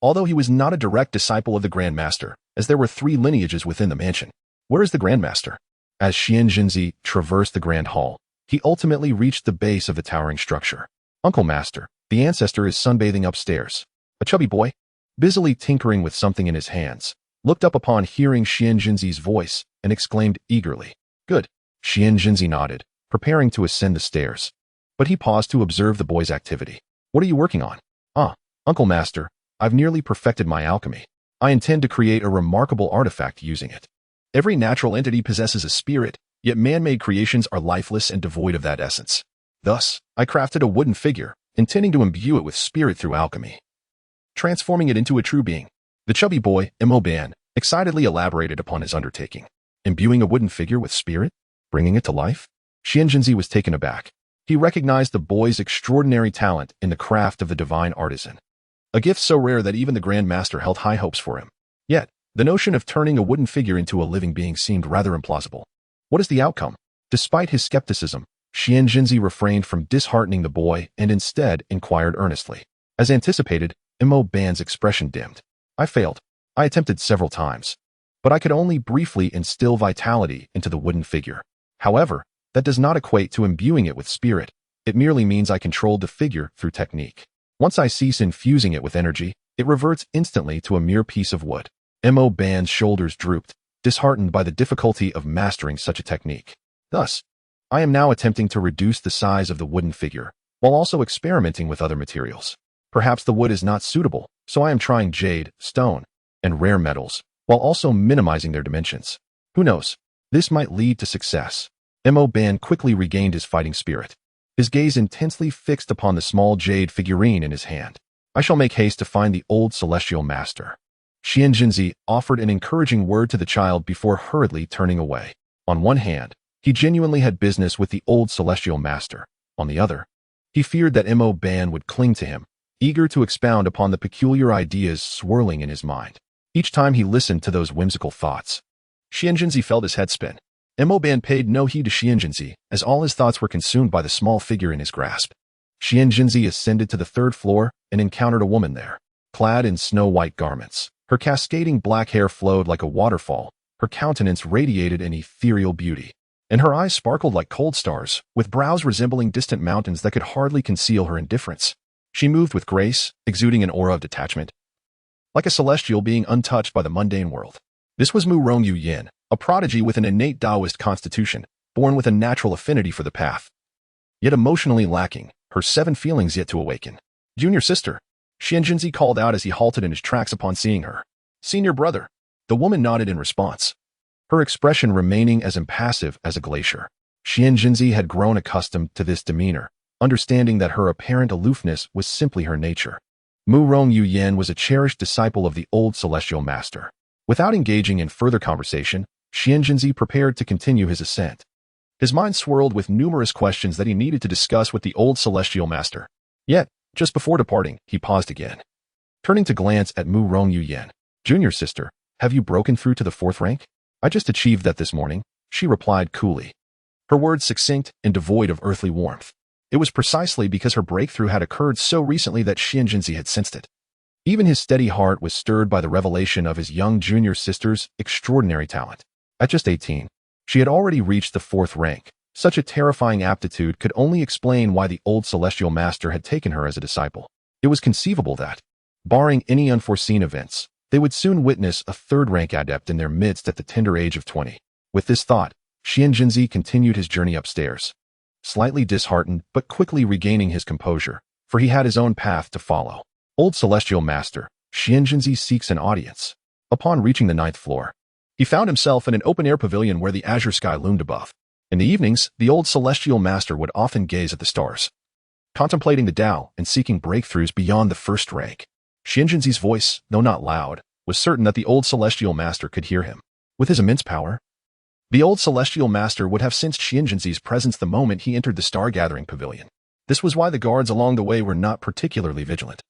Although he was not a direct disciple of the Grand Master, as there were 3 lineages within the mansion. Where is the Grand Master? As Xianxiafanzi traversed the Grand Hall, he ultimately reached the base of the towering structure. Uncle Master, the ancestor is sunbathing upstairs. A chubby boy, busily tinkering with something in his hands, looked up upon hearing Xianxiafanzi's voice and exclaimed eagerly, "Good." Xianxiafanzi nodded, preparing to ascend the stairs. But he paused to observe the boy's activity. "What are you working on?" "Ah, Uncle Master, I've nearly perfected my alchemy. I intend to create a remarkable artifact using it. Every natural entity possesses a spirit, yet man-made creations are lifeless and devoid of that essence. Thus, I crafted a wooden figure, intending to imbue it with spirit through alchemy, transforming it into a true being." The chubby boy, Mo Ban, excitedly elaborated upon his undertaking. Imbuing a wooden figure with spirit? Bringing it to life? Xianxiafanzi was taken aback. He recognized the boy's extraordinary talent in the craft of the divine artisan. A gift so rare that even the Grand Master held high hopes for him. Yet, the notion of turning a wooden figure into a living being seemed rather implausible. What is the outcome? Despite his skepticism, Xianxiafanzi refrained from disheartening the boy and instead inquired earnestly. As anticipated, Mo Ban's expression dimmed. "I failed. I attempted several times, but I could only briefly instill vitality into the wooden figure. However, that does not equate to imbuing it with spirit. It merely means I controlled the figure through technique. Once I cease infusing it with energy, it reverts instantly to a mere piece of wood." Mo Ban's shoulders drooped, disheartened by the difficulty of mastering such a technique. "Thus, I am now attempting to reduce the size of the wooden figure, while also experimenting with other materials. Perhaps the wood is not suitable, so I am trying jade, stone, and rare metals, while also minimizing their dimensions. Who knows? This might lead to success." Mo Ban quickly regained his fighting spirit, his gaze intensely fixed upon the small jade figurine in his hand. "I shall make haste to find the old celestial master." Xianxiafanzi offered an encouraging word to the child before hurriedly turning away. On one hand, he genuinely had business with the old celestial master. On the other, he feared that Mo Ban would cling to him, eager to expound upon the peculiar ideas swirling in his mind. Each time he listened to those whimsical thoughts, Xianxiafanzi felt his head spin. Mo Ban paid no heed to Xianxiafanzi, as all his thoughts were consumed by the small figure in his grasp. Xianxiafanzi ascended to the 3rd floor and encountered a woman there, clad in snow-white garments. Her cascading black hair flowed like a waterfall, her countenance radiated an ethereal beauty, and her eyes sparkled like cold stars, with brows resembling distant mountains that could hardly conceal her indifference. She moved with grace, exuding an aura of detachment, like a celestial being untouched by the mundane world. This was Mu Rongyu Yin, a prodigy with an innate Taoist constitution, born with a natural affinity for the path, yet emotionally lacking, her 7 feelings yet to awaken. "Junior sister," Xianxiafanzi called out as he halted in his tracks upon seeing her. "Senior brother." The woman nodded in response, her expression remaining as impassive as a glacier. Xianxiafanzi had grown accustomed to this demeanor, understanding that her apparent aloofness was simply her nature. Mu Rong Yu Yen was a cherished disciple of the old celestial master. Without engaging in further conversation, Xianxiazi prepared to continue his ascent. His mind swirled with numerous questions that he needed to discuss with the old celestial master. Yet, just before departing, he paused again. Turning to glance at Mu Rong Yu Yen, "Junior sister, have you broken through to the 4th rank?" "I just achieved that this morning," she replied coolly. Her words succinct and devoid of earthly warmth. It was precisely because her breakthrough had occurred so recently that Xianxiazi had sensed it. Even his steady heart was stirred by the revelation of his young junior sister's extraordinary talent. At just 18, she had already reached the 4th rank. Such a terrifying aptitude could only explain why the old celestial master had taken her as a disciple. It was conceivable that, barring any unforeseen events, they would soon witness a 3rd-rank adept in their midst at the tender age of 20. With this thought, Xianxiazi continued his journey upstairs, slightly disheartened but quickly regaining his composure, for he had his own path to follow. Old celestial master, Xianxiazi seeks an audience. Upon reaching the 9th floor, he found himself in an open-air pavilion where the azure sky loomed above. In the evenings, the old celestial master would often gaze at the stars, contemplating the Tao and seeking breakthroughs beyond the 1st rank. Xianxiazi's voice, though not loud, was certain that the old celestial master could hear him. With his immense power, the old celestial master would have sensed Xianxiazi's presence the moment he entered the star-gathering pavilion. This was why the guards along the way were not particularly vigilant.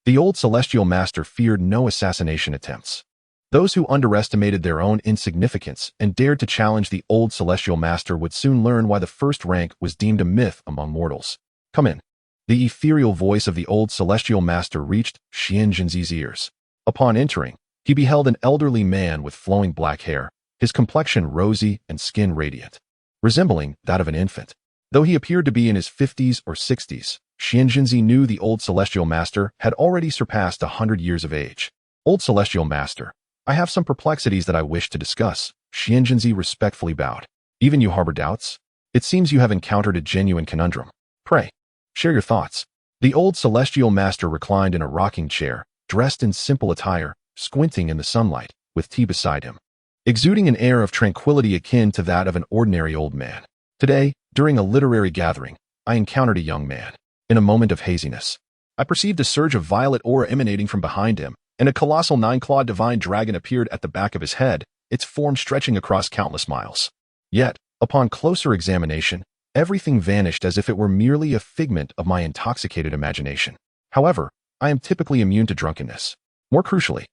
The old celestial master feared no assassination attempts. Those who underestimated their own insignificance and dared to challenge the old celestial master would soon learn why the 1st rank was deemed a myth among mortals. "Come in." The ethereal voice of the old celestial master reached Xianxiazi's ears. Upon entering, he beheld an elderly man with flowing black hair, his complexion rosy and skin radiant, resembling that of an infant. Though he appeared to be in his 50s or 60s, Xianxiazi knew the old celestial master had already surpassed 100 years of age. "Old celestial master, I have some perplexities that I wish to discuss." Xianxiazi respectfully bowed. "Even you harbor doubts? It seems you have encountered a genuine conundrum. Pray, share your thoughts." The old celestial master reclined in a rocking chair, dressed in simple attire, squinting in the sunlight, with tea beside him, exuding an air of tranquility akin to that of an ordinary old man. "Today, during a literary gathering, I encountered a young man. In a moment of haziness, I perceived a surge of violet aura emanating from behind him, and a colossal 9-clawed divine dragon appeared at the back of his head, its form stretching across countless miles. Yet, upon closer examination, everything vanished as if it were merely a figment of my intoxicated imagination. However, I am typically immune to drunkenness. More crucially,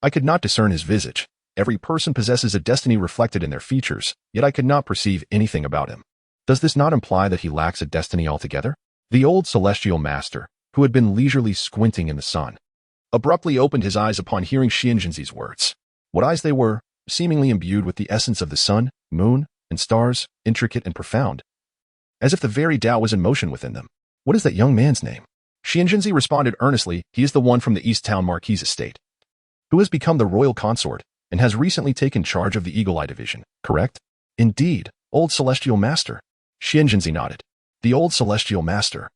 I could not discern his visage. Every person possesses a destiny reflected in their features, yet I could not perceive anything about him. Does this not imply that he lacks a destiny altogether?" The old celestial master, who had been leisurely squinting in the sun, abruptly opened his eyes upon hearing Xianxiazi's words. What eyes they were, seemingly imbued with the essence of the sun, moon, and stars, intricate and profound, as if the very Tao was in motion within them. "What is that young man's name?" Xianxiazi responded earnestly. "He is the one from the East Town Marquis estate, who has become the royal consort and has recently taken charge of the Eagle Eye division, correct?" "Indeed, old celestial master." Xianxiazi nodded. The old celestial master,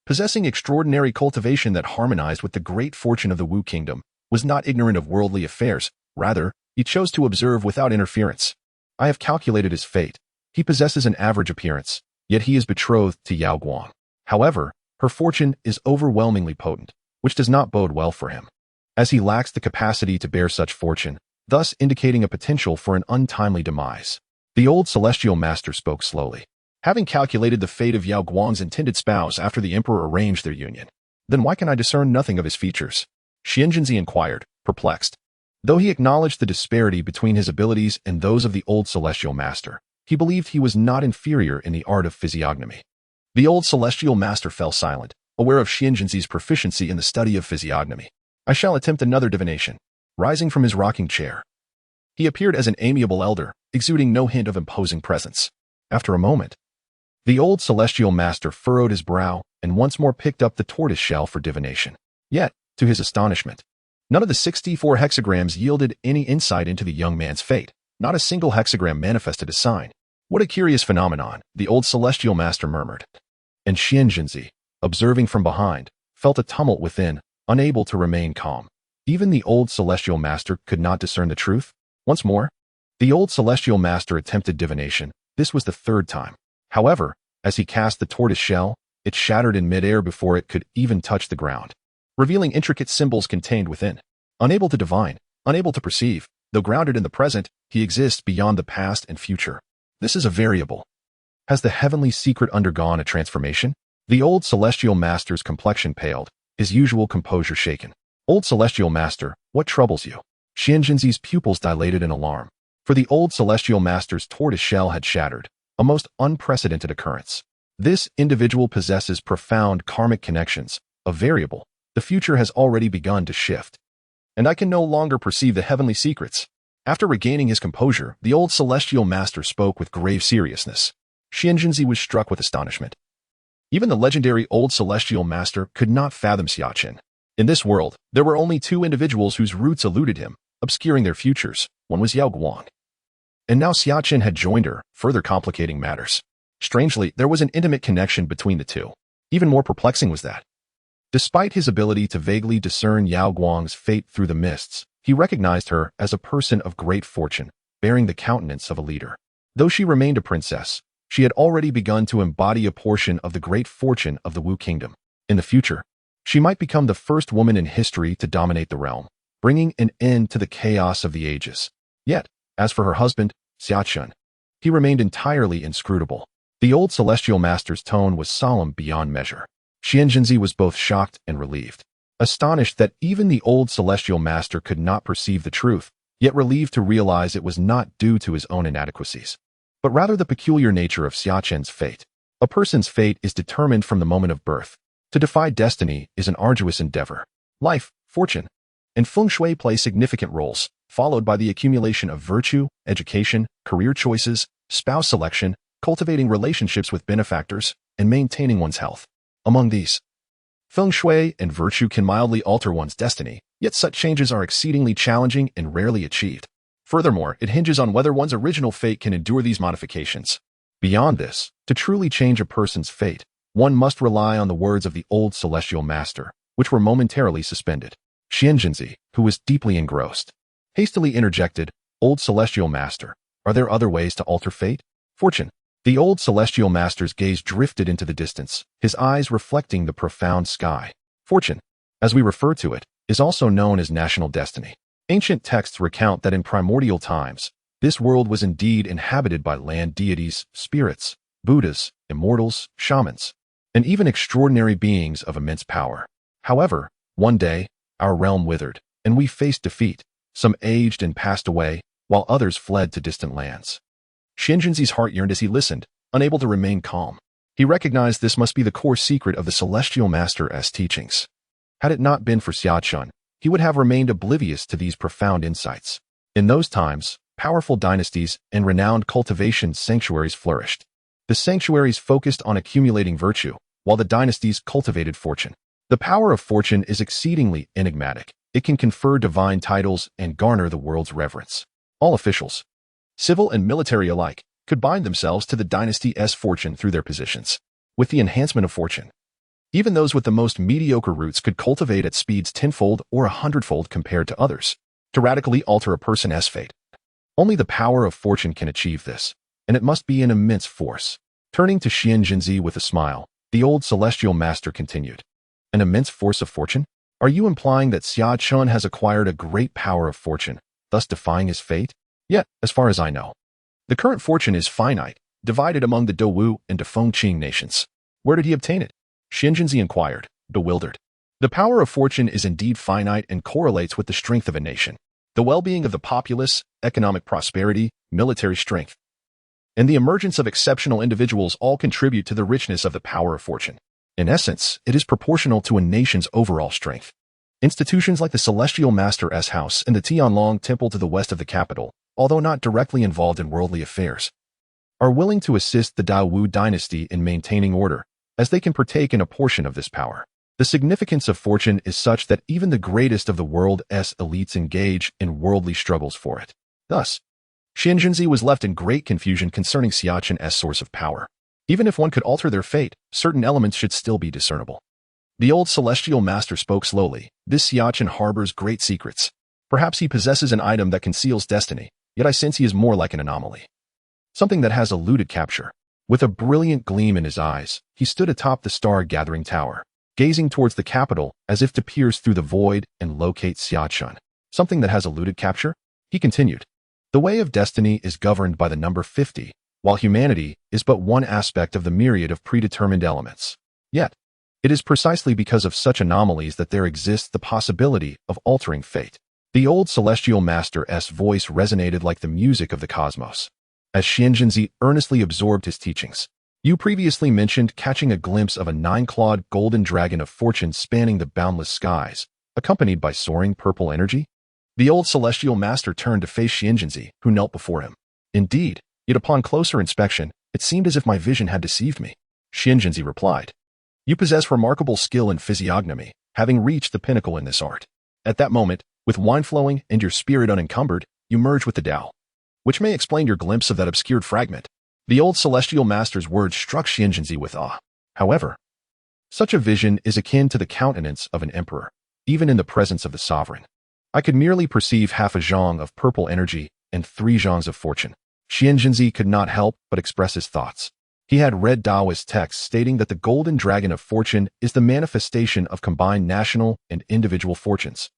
possessing extraordinary cultivation that harmonized with the great fortune of the Wu kingdom, was not ignorant of worldly affairs. Rather, he chose to observe without interference. "I have calculated his fate. He possesses an average appearance, yet he is betrothed to Yao Guang. However, her fortune is overwhelmingly potent, which does not bode well for him, as he lacks the capacity to bear such fortune, thus indicating a potential for an untimely demise." The old celestial master spoke slowly. "Having calculated the fate of Yao Guang's intended spouse after the emperor arranged their union, then why can I discern nothing of his features?" Xianxiazi inquired, perplexed. Though he acknowledged the disparity between his abilities and those of the old celestial master, he believed he was not inferior in the art of physiognomy. The old celestial master fell silent, aware of Xianxiazi's proficiency in the study of physiognomy. "I shall attempt another divination." Rising from his rocking chair, he appeared as an amiable elder, exuding no hint of imposing presence. After a moment, the old celestial master furrowed his brow and once more picked up the tortoise shell for divination. Yet, to his astonishment, none of the 64 hexagrams yielded any insight into the young man's fate. Not a single hexagram manifested a sign. "What a curious phenomenon," the old celestial master murmured. And Xianxiazi, observing from behind, felt a tumult within, unable to remain calm. Even the old celestial master could not discern the truth. Once more, the old celestial master attempted divination. This was the 3rd time. However, as he cast the tortoise shell, it shattered in midair before it could even touch the ground. revealing intricate symbols contained within. Unable to divine, unable to perceive, though grounded in the present, he exists beyond the past and future. This is a variable. Has the heavenly secret undergone a transformation? The old celestial master's complexion paled, his usual composure shaken. Old celestial master, what troubles you? Xianxia's pupils dilated in alarm. For the old celestial master's tortoise shell had shattered, a most unprecedented occurrence. This individual possesses profound karmic connections, a variable. The future has already begun to shift. And I can no longer perceive the heavenly secrets. After regaining his composure, the old celestial master spoke with grave seriousness. Xianxia was struck with astonishment. Even the legendary old celestial master could not fathom Xia Chen. In this world, there were only two individuals whose roots eluded him, obscuring their futures. One was Yao Guang. And now Xia Chen had joined her, further complicating matters. Strangely, there was an intimate connection between the two. Even more perplexing was that, despite his ability to vaguely discern Yao Guang's fate through the mists, he recognized her as a person of great fortune, bearing the countenance of a leader. Though she remained a princess, she had already begun to embody a portion of the great fortune of the Wu kingdom. In the future, she might become the first woman in history to dominate the realm, bringing an end to the chaos of the ages. Yet, as for her husband, Xia Chen, he remained entirely inscrutable. The old celestial master's tone was solemn beyond measure. Xianxia was both shocked and relieved, astonished that even the old celestial master could not perceive the truth, yet relieved to realize it was not due to his own inadequacies, but rather the peculiar nature of Xia Chen's fate. A person's fate is determined from the moment of birth. To defy destiny is an arduous endeavor. Life, fortune, and feng shui play significant roles, followed by the accumulation of virtue, education, career choices, spouse selection, cultivating relationships with benefactors, and maintaining one's health. Among these, feng shui and virtue can mildly alter one's destiny, yet such changes are exceedingly challenging and rarely achieved. Furthermore, it hinges on whether one's original fate can endure these modifications. Beyond this, to truly change a person's fate, one must rely on the words of the old celestial master, which were momentarily suspended. Xianxia, who was deeply engrossed, hastily interjected, "Old celestial master, are there other ways to alter fate? Fortune." The old celestial master's gaze drifted into the distance, his eyes reflecting the profound sky. Fortune, as we refer to it, is also known as national destiny. Ancient texts recount that in primordial times, this world was indeed inhabited by land deities, spirits, Buddhas, immortals, shamans, and even extraordinary beings of immense power. However, one day, our realm withered, and we faced defeat. Some aged and passed away, while others fled to distant lands. Xianxia's heart yearned as he listened, unable to remain calm. He recognized this must be the core secret of the celestial master's teachings. Had it not been for Xia Chen, he would have remained oblivious to these profound insights. In those times, powerful dynasties and renowned cultivation sanctuaries flourished. The sanctuaries focused on accumulating virtue, while the dynasties cultivated fortune. The power of fortune is exceedingly enigmatic. It can confer divine titles and garner the world's reverence. All officials, civil and military alike, could bind themselves to the dynasty's fortune through their positions. With the enhancement of fortune, even those with the most mediocre roots could cultivate at speeds tenfold or 100-fold compared to others, to radically alter a person's fate. Only the power of fortune can achieve this, and it must be an immense force. Turning to Xianxia with a smile, the old celestial master continued. An immense force of fortune? Are you implying that Xia Chen has acquired a great power of fortune, thus defying his fate? Yet, as far as I know, the current fortune is finite, divided among the Dou and Dafengqing nations. Where did he obtain it? Xianxia inquired, bewildered. The power of fortune is indeed finite and correlates with the strength of a nation, the well-being of the populace, economic prosperity, military strength, and the emergence of exceptional individuals all contribute to the richness of the power of fortune. In essence, it is proportional to a nation's overall strength. Institutions like the Celestial Master's House and the Tianlong Temple to the west of the capital, although not directly involved in worldly affairs, are willing to assist the Daowu dynasty in maintaining order, as they can partake in a portion of this power. The significance of fortune is such that even the greatest of the world's elites engage in worldly struggles for it. Thus, Xianxia was left in great confusion concerning Xia Chen's source of power. Even if one could alter their fate, certain elements should still be discernible. The old celestial master spoke slowly. This Xia Chen harbors great secrets. Perhaps he possesses an item that conceals destiny, yet I sense he is more like an anomaly. Something that has eluded capture. With a brilliant gleam in his eyes, he stood atop the star-gathering tower. gazing towards the capital as if to pierce through the void and locate Xia Chen. Something that has eluded capture? He continued. The way of destiny is governed by the number 50, while humanity is but one aspect of the myriad of predetermined elements. Yet, it is precisely because of such anomalies that there exists the possibility of altering fate. The old celestial master's voice resonated like the music of the cosmos. As Xianxiadrama earnestly absorbed his teachings, you previously mentioned catching a glimpse of a 9-clawed golden dragon of fortune spanning the boundless skies, accompanied by soaring purple energy? The old celestial master turned to face Xianxiadrama, who knelt before him. Indeed, yet upon closer inspection, it seemed as if my vision had deceived me. Xianxiadrama replied. You possess remarkable skill in physiognomy, having reached the pinnacle in this art. At that moment, with wine flowing and your spirit unencumbered, you merge with the Tao, which may explain your glimpse of that obscured fragment. The old celestial master's words struck Xianxiadrama with awe. However, such a vision is akin to the countenance of an emperor, even in the presence of the sovereign. I could merely perceive half a xiang of purple energy and 3 xiangs of fortune. Xianxiadrama could not help but express his thoughts. He had read Taoist texts stating that the golden dragon of fortune is the manifestation of combined national and individual fortunes,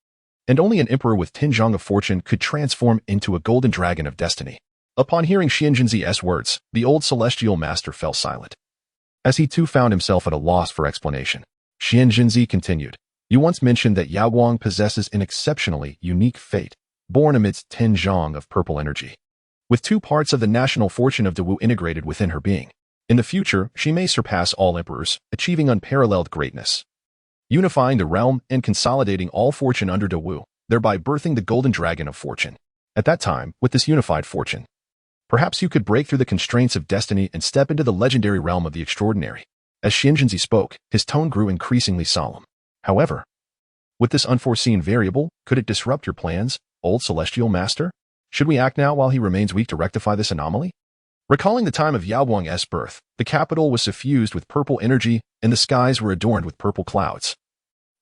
and only an emperor with 10 xiang of fortune could transform into a golden dragon of destiny. Upon hearing Xianxiadrama's words, the old celestial master fell silent, as he too found himself at a loss for explanation. Xianxiadrama continued, You once mentioned that Yaoguang possesses an exceptionally unique fate, born amidst 10 xiang of purple energy, with 2 parts of the national fortune of Dawu integrated within her being. In the future, she may surpass all emperors, achieving unparalleled greatness, unifying the realm and consolidating all fortune under Dawu, thereby birthing the golden dragon of fortune. At that time, with this unified fortune, perhaps you could break through the constraints of destiny and step into the legendary realm of the extraordinary. As Xianxiadrama spoke, his tone grew increasingly solemn. However, with this unforeseen variable, could it disrupt your plans, old celestial master? Should we act now while he remains weak to rectify this anomaly? Recalling the time of Yaoguang's birth, the capital was suffused with purple energy and the skies were adorned with purple clouds,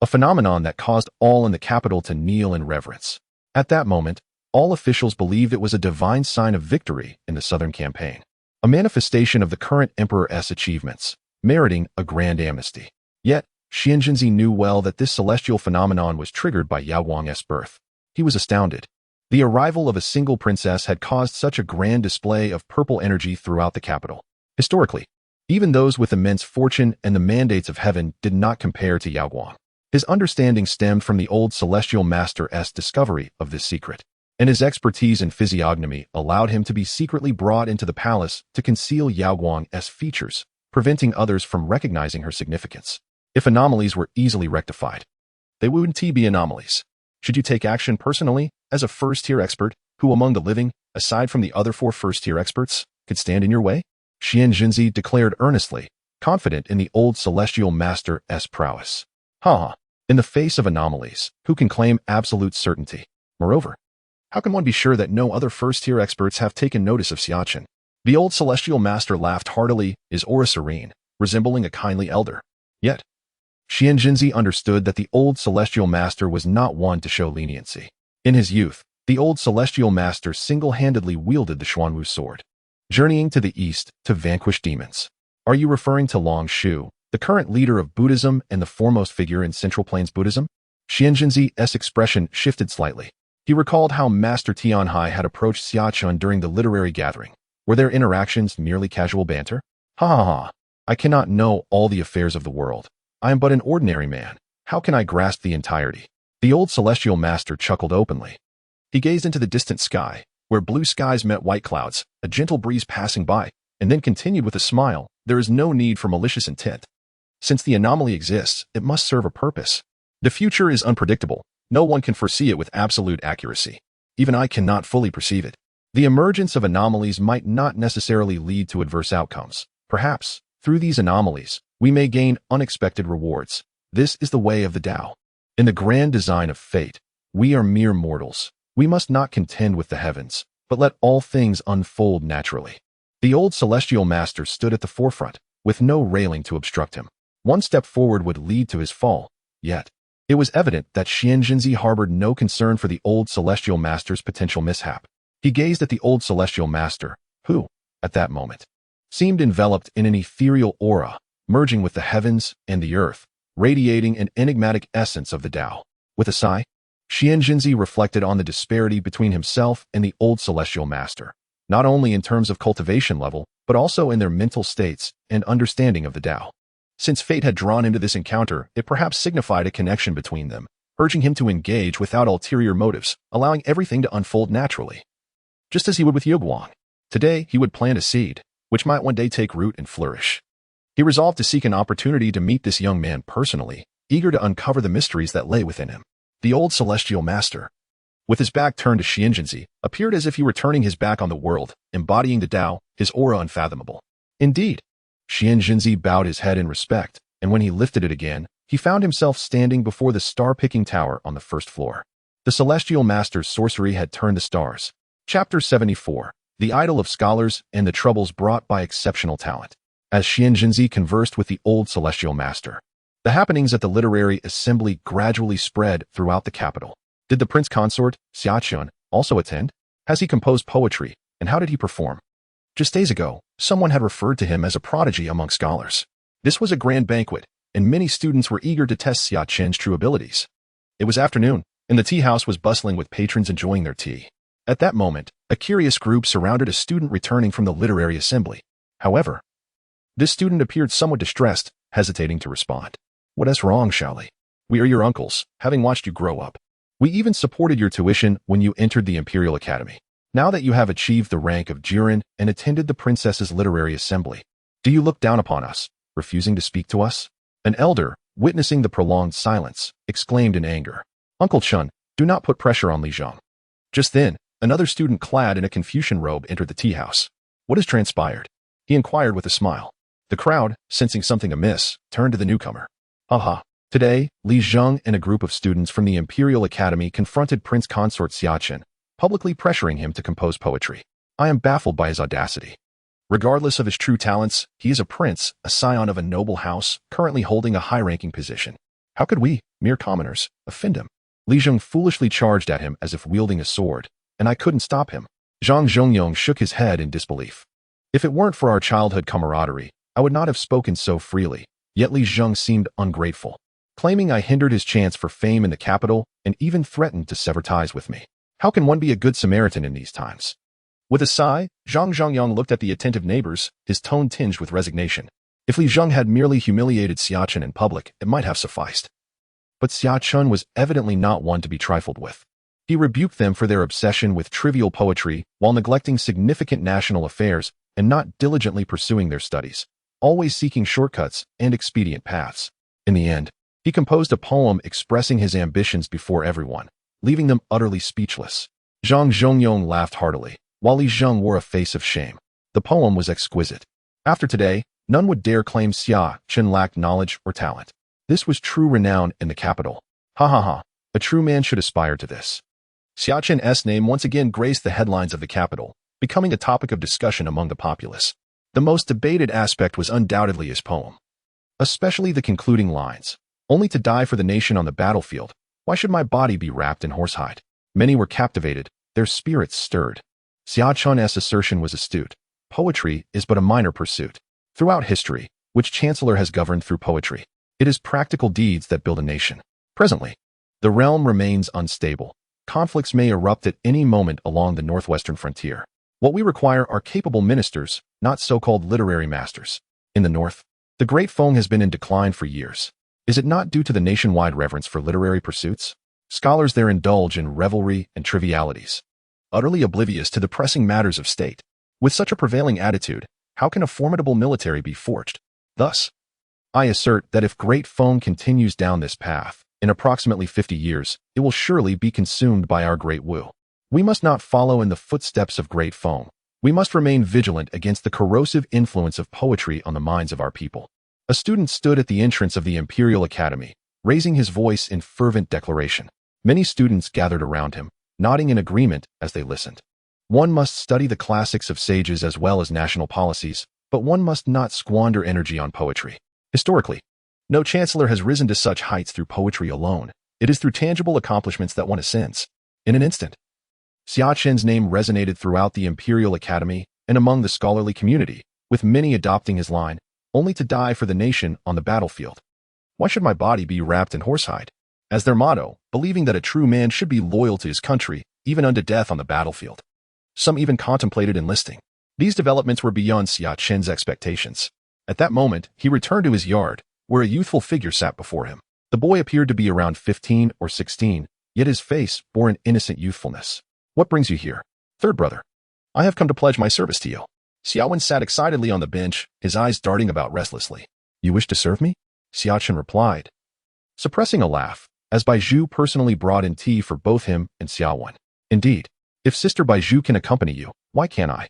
a phenomenon that caused all in the capital to kneel in reverence. At that moment, all officials believed it was a divine sign of victory in the southern campaign, a manifestation of the current emperor's achievements, meriting a grand amnesty. Yet, Xianxiadrama knew well that this celestial phenomenon was triggered by Yaoguang's birth. He was astounded. The arrival of a single princess had caused such a grand display of purple energy throughout the capital. Historically, even those with immense fortune and the mandates of heaven did not compare to Yaoguang. His understanding stemmed from the old celestial master's discovery of this secret, and his expertise in physiognomy allowed him to be secretly brought into the palace to conceal Yaoguang's features, preventing others from recognizing her significance. If anomalies were easily rectified, they wouldn't be anomalies. Should you take action personally, as a first-tier expert, who among the living, aside from the other 4 first-tier experts, could stand in your way? Xianxiadrama declared earnestly, confident in the old celestial master's prowess. In the face of anomalies, who can claim absolute certainty? Moreover, how can one be sure that no other first-tier experts have taken notice of Xia Chen? The old celestial master laughed heartily, his aura serene, resembling a kindly elder. Yet, Xianxiadrama understood that the old celestial master was not one to show leniency. In his youth, the old celestial master single-handedly wielded the Xuanwu sword, journeying to the east to vanquish demons. Are you referring to Long Shu, the current leader of Buddhism and the foremost figure in Central Plains Buddhism? Xianxiadrama's expression shifted slightly. He recalled how Master Tianhai had approached Xia Chen during the literary gathering. Were their interactions merely casual banter? I cannot know all the affairs of the world. I am but an ordinary man. How can I grasp the entirety? The old celestial master chuckled openly. He gazed into the distant sky, where blue skies met white clouds, a gentle breeze passing by, and then continued with a smile. There is no need for malicious intent. Since the anomaly exists, it must serve a purpose. The future is unpredictable. No one can foresee it with absolute accuracy. Even I cannot fully perceive it. The emergence of anomalies might not necessarily lead to adverse outcomes. Perhaps, through these anomalies, we may gain unexpected rewards. This is the way of the Tao. In the grand design of fate, we are mere mortals. We must not contend with the heavens, but let all things unfold naturally. The old celestial master stood at the forefront, with no railing to obstruct him. One step forward would lead to his fall. Yet, it was evident that Xianxiadrama harbored no concern for the old celestial master's potential mishap. He gazed at the old celestial master, who, at that moment, seemed enveloped in an ethereal aura, merging with the heavens and the earth, radiating an enigmatic essence of the Tao. With a sigh, Xianxiadrama reflected on the disparity between himself and the old celestial master, not only in terms of cultivation level, but also in their mental states and understanding of the Tao. Since fate had drawn into this encounter, it perhaps signified a connection between them, urging him to engage without ulterior motives, allowing everything to unfold naturally. Just as he would with Yiguang. Today, he would plant a seed, which might one day take root and flourish. He resolved to seek an opportunity to meet this young man personally, eager to uncover the mysteries that lay within him. The old celestial master, with his back turned to Xianxiadrama, appeared as if he were turning his back on the world, embodying the Tao, his aura unfathomable. Indeed, Xianxiadrama bowed his head in respect, and when he lifted it again, he found himself standing before the star-picking tower on the first floor. The celestial master's sorcery had turned the stars. Chapter 74. The Idol of Scholars and the Troubles Brought by Exceptional Talent. As Xianxiadrama conversed with the old celestial master, the happenings at the literary assembly gradually spread throughout the capital. Did the prince consort, Xia Chen, also attend? Has he composed poetry, and how did he perform? Just days ago, someone had referred to him as a prodigy among scholars. This was a grand banquet, and many students were eager to test Xia Chen's true abilities. It was afternoon, and the tea house was bustling with patrons enjoying their tea. At that moment, a curious group surrounded a student returning from the literary assembly. However, this student appeared somewhat distressed, hesitating to respond. What is wrong, Xiaoli? We are your uncles, having watched you grow up. We even supported your tuition when you entered the Imperial Academy. Now that you have achieved the rank of Jiren and attended the princess's literary assembly, do you look down upon us, refusing to speak to us? An elder, witnessing the prolonged silence, exclaimed in anger. Uncle Chun, do not put pressure on Li Zhang. Just then, another student clad in a Confucian robe entered the tea house. What has transpired? He inquired with a smile. The crowd, sensing something amiss, turned to the newcomer. Haha. Today, Li Zhang and a group of students from the Imperial Academy confronted Prince Consort Xia Chen, publicly pressuring him to compose poetry. I am baffled by his audacity. Regardless of his true talents, he is a prince, a scion of a noble house, currently holding a high-ranking position. How could we, mere commoners, offend him? Li Zhang foolishly charged at him as if wielding a sword, and I couldn't stop him. Zhang Zhongyong shook his head in disbelief. If it weren't for our childhood camaraderie, I would not have spoken so freely, yet Li Zhang seemed ungrateful, claiming I hindered his chance for fame in the capital and even threatened to sever ties with me. How can one be a good Samaritan in these times? With a sigh, Zhang Zhongyong looked at the attentive neighbors, his tone tinged with resignation. If Li Zhang had merely humiliated Xia Chen in public, it might have sufficed. But Xia Chen was evidently not one to be trifled with. He rebuked them for their obsession with trivial poetry while neglecting significant national affairs and not diligently pursuing their studies, always seeking shortcuts and expedient paths. In the end, he composed a poem expressing his ambitions before everyone, leaving them utterly speechless. Zhang Zhongyong laughed heartily, while Li Zhang wore a face of shame. The poem was exquisite. After today, none would dare claim Xia Chen lacked knowledge or talent. This was true renown in the capital. Ha ha ha, a true man should aspire to this. Xia Chen's name once again graced the headlines of the capital, becoming a topic of discussion among the populace. The most debated aspect was undoubtedly his poem, especially the concluding lines. Only to die for the nation on the battlefield, why should my body be wrapped in horsehide? Many were captivated, their spirits stirred. Xia Chen's assertion was astute. Poetry is but a minor pursuit. Throughout history, which chancellor has governed through poetry? It is practical deeds that build a nation. Presently, the realm remains unstable. Conflicts may erupt at any moment along the northwestern frontier. What we require are capable ministers, not so-called literary masters. In the north, the Great Feng has been in decline for years. Is it not due to the nationwide reverence for literary pursuits? Scholars there indulge in revelry and trivialities, utterly oblivious to the pressing matters of state. With such a prevailing attitude, how can a formidable military be forged? Thus, I assert that if Great Feng continues down this path, in approximately 50 years, it will surely be consumed by our Great Wu. We must not follow in the footsteps of Great Feng. We must remain vigilant against the corrosive influence of poetry on the minds of our people. A student stood at the entrance of the Imperial Academy, raising his voice in fervent declaration. Many students gathered around him, nodding in agreement as they listened. One must study the classics of sages as well as national policies, but one must not squander energy on poetry. Historically, no chancellor has risen to such heights through poetry alone. It is through tangible accomplishments that one ascends. In an instant, Xia Chen's name resonated throughout the Imperial Academy and among the scholarly community, with many adopting his line, only to die for the nation on the battlefield. Why should my body be wrapped in horsehide? As their motto, believing that a true man should be loyal to his country, even unto death on the battlefield. Some even contemplated enlisting. These developments were beyond Xia Chen's expectations. At that moment, he returned to his yard, where a youthful figure sat before him. The boy appeared to be around 15 or 16, yet his face bore an innocent youthfulness. What brings you here? Third brother. I have come to pledge my service to you. Xia Wen sat excitedly on the bench, his eyes darting about restlessly. You wish to serve me? Xia Chen replied, suppressing a laugh, as Baizhu personally brought in tea for both him and Xia Wen. Indeed, if Sister Baizhu can accompany you, why can't I?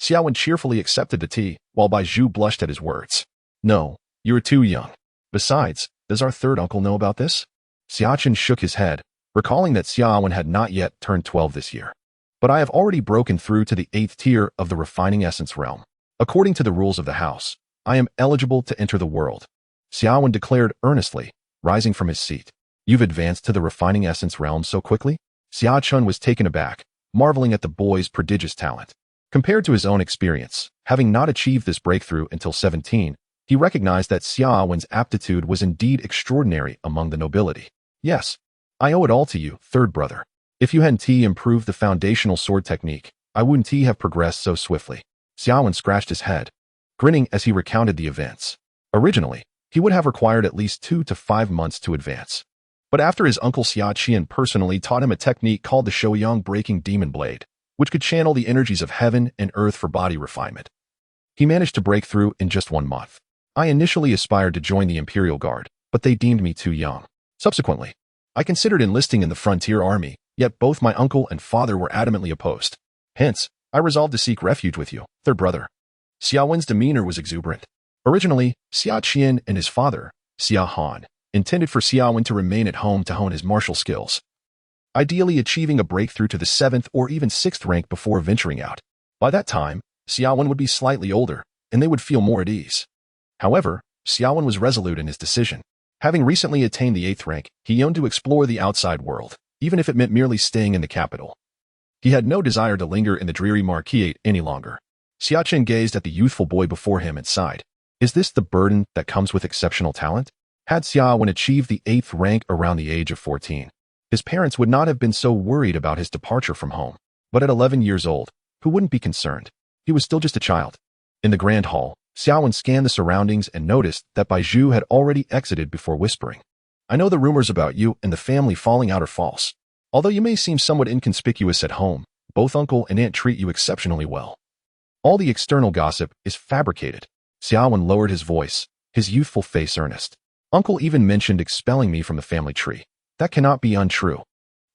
Xia Wen cheerfully accepted the tea, while Baizhu blushed at his words. No, you are too young. Besides, does our third uncle know about this? Xia Chen shook his head, recalling that Xia Wen had not yet turned 12 this year. But I have already broken through to the 8th tier of the refining essence realm. According to the rules of the house, I am eligible to enter the world. Xia Wen declared earnestly, rising from his seat. You've advanced to the refining essence realm so quickly? Xia Chen was taken aback, marveling at the boy's prodigious talent. Compared to his own experience, having not achieved this breakthrough until 17, he recognized that Xia Wen's aptitude was indeed extraordinary among the nobility. Yes, I owe it all to you, third brother. If you hadn't improved the foundational sword technique, I wouldn't have progressed so swiftly. Xia Wen scratched his head, grinning as he recounted the events. Originally, he would have required at least 2 to 5 months to advance. But after his uncle Xia Chen personally taught him a technique called the Shouyang Breaking Demon Blade, which could channel the energies of heaven and earth for body refinement, he managed to break through in just 1 month. I initially aspired to join the Imperial Guard, but they deemed me too young. Subsequently, I considered enlisting in the Frontier Army, yet both my uncle and father were adamantly opposed. Hence, I resolved to seek refuge with you, third brother. Xia Wen's demeanor was exuberant. Originally, Xia Chen and his father, Xia Hao, intended for Xia Wen to remain at home to hone his martial skills, ideally achieving a breakthrough to the 7th or even 6th rank before venturing out. By that time, Xia Wen would be slightly older, and they would feel more at ease. However, Xia Wen was resolute in his decision. Having recently attained the 8th rank, he yearned to explore the outside world, even if it meant merely staying in the capital. He had no desire to linger in the dreary Marquis any longer. Xia Chen gazed at the youthful boy before him and sighed. Is this the burden that comes with exceptional talent? Had Xia Wen achieved the 8th rank around the age of 14, his parents would not have been so worried about his departure from home. But at 11 years old, who wouldn't be concerned? He was still just a child. In the grand hall, Xia Wen scanned the surroundings and noticed that Baizhu had already exited before whispering. I know the rumors about you and the family falling out are false. Although you may seem somewhat inconspicuous at home, both uncle and aunt treat you exceptionally well. All the external gossip is fabricated. Xia Wen lowered his voice, his youthful face earnest. Uncle even mentioned expelling me from the family tree. That cannot be untrue.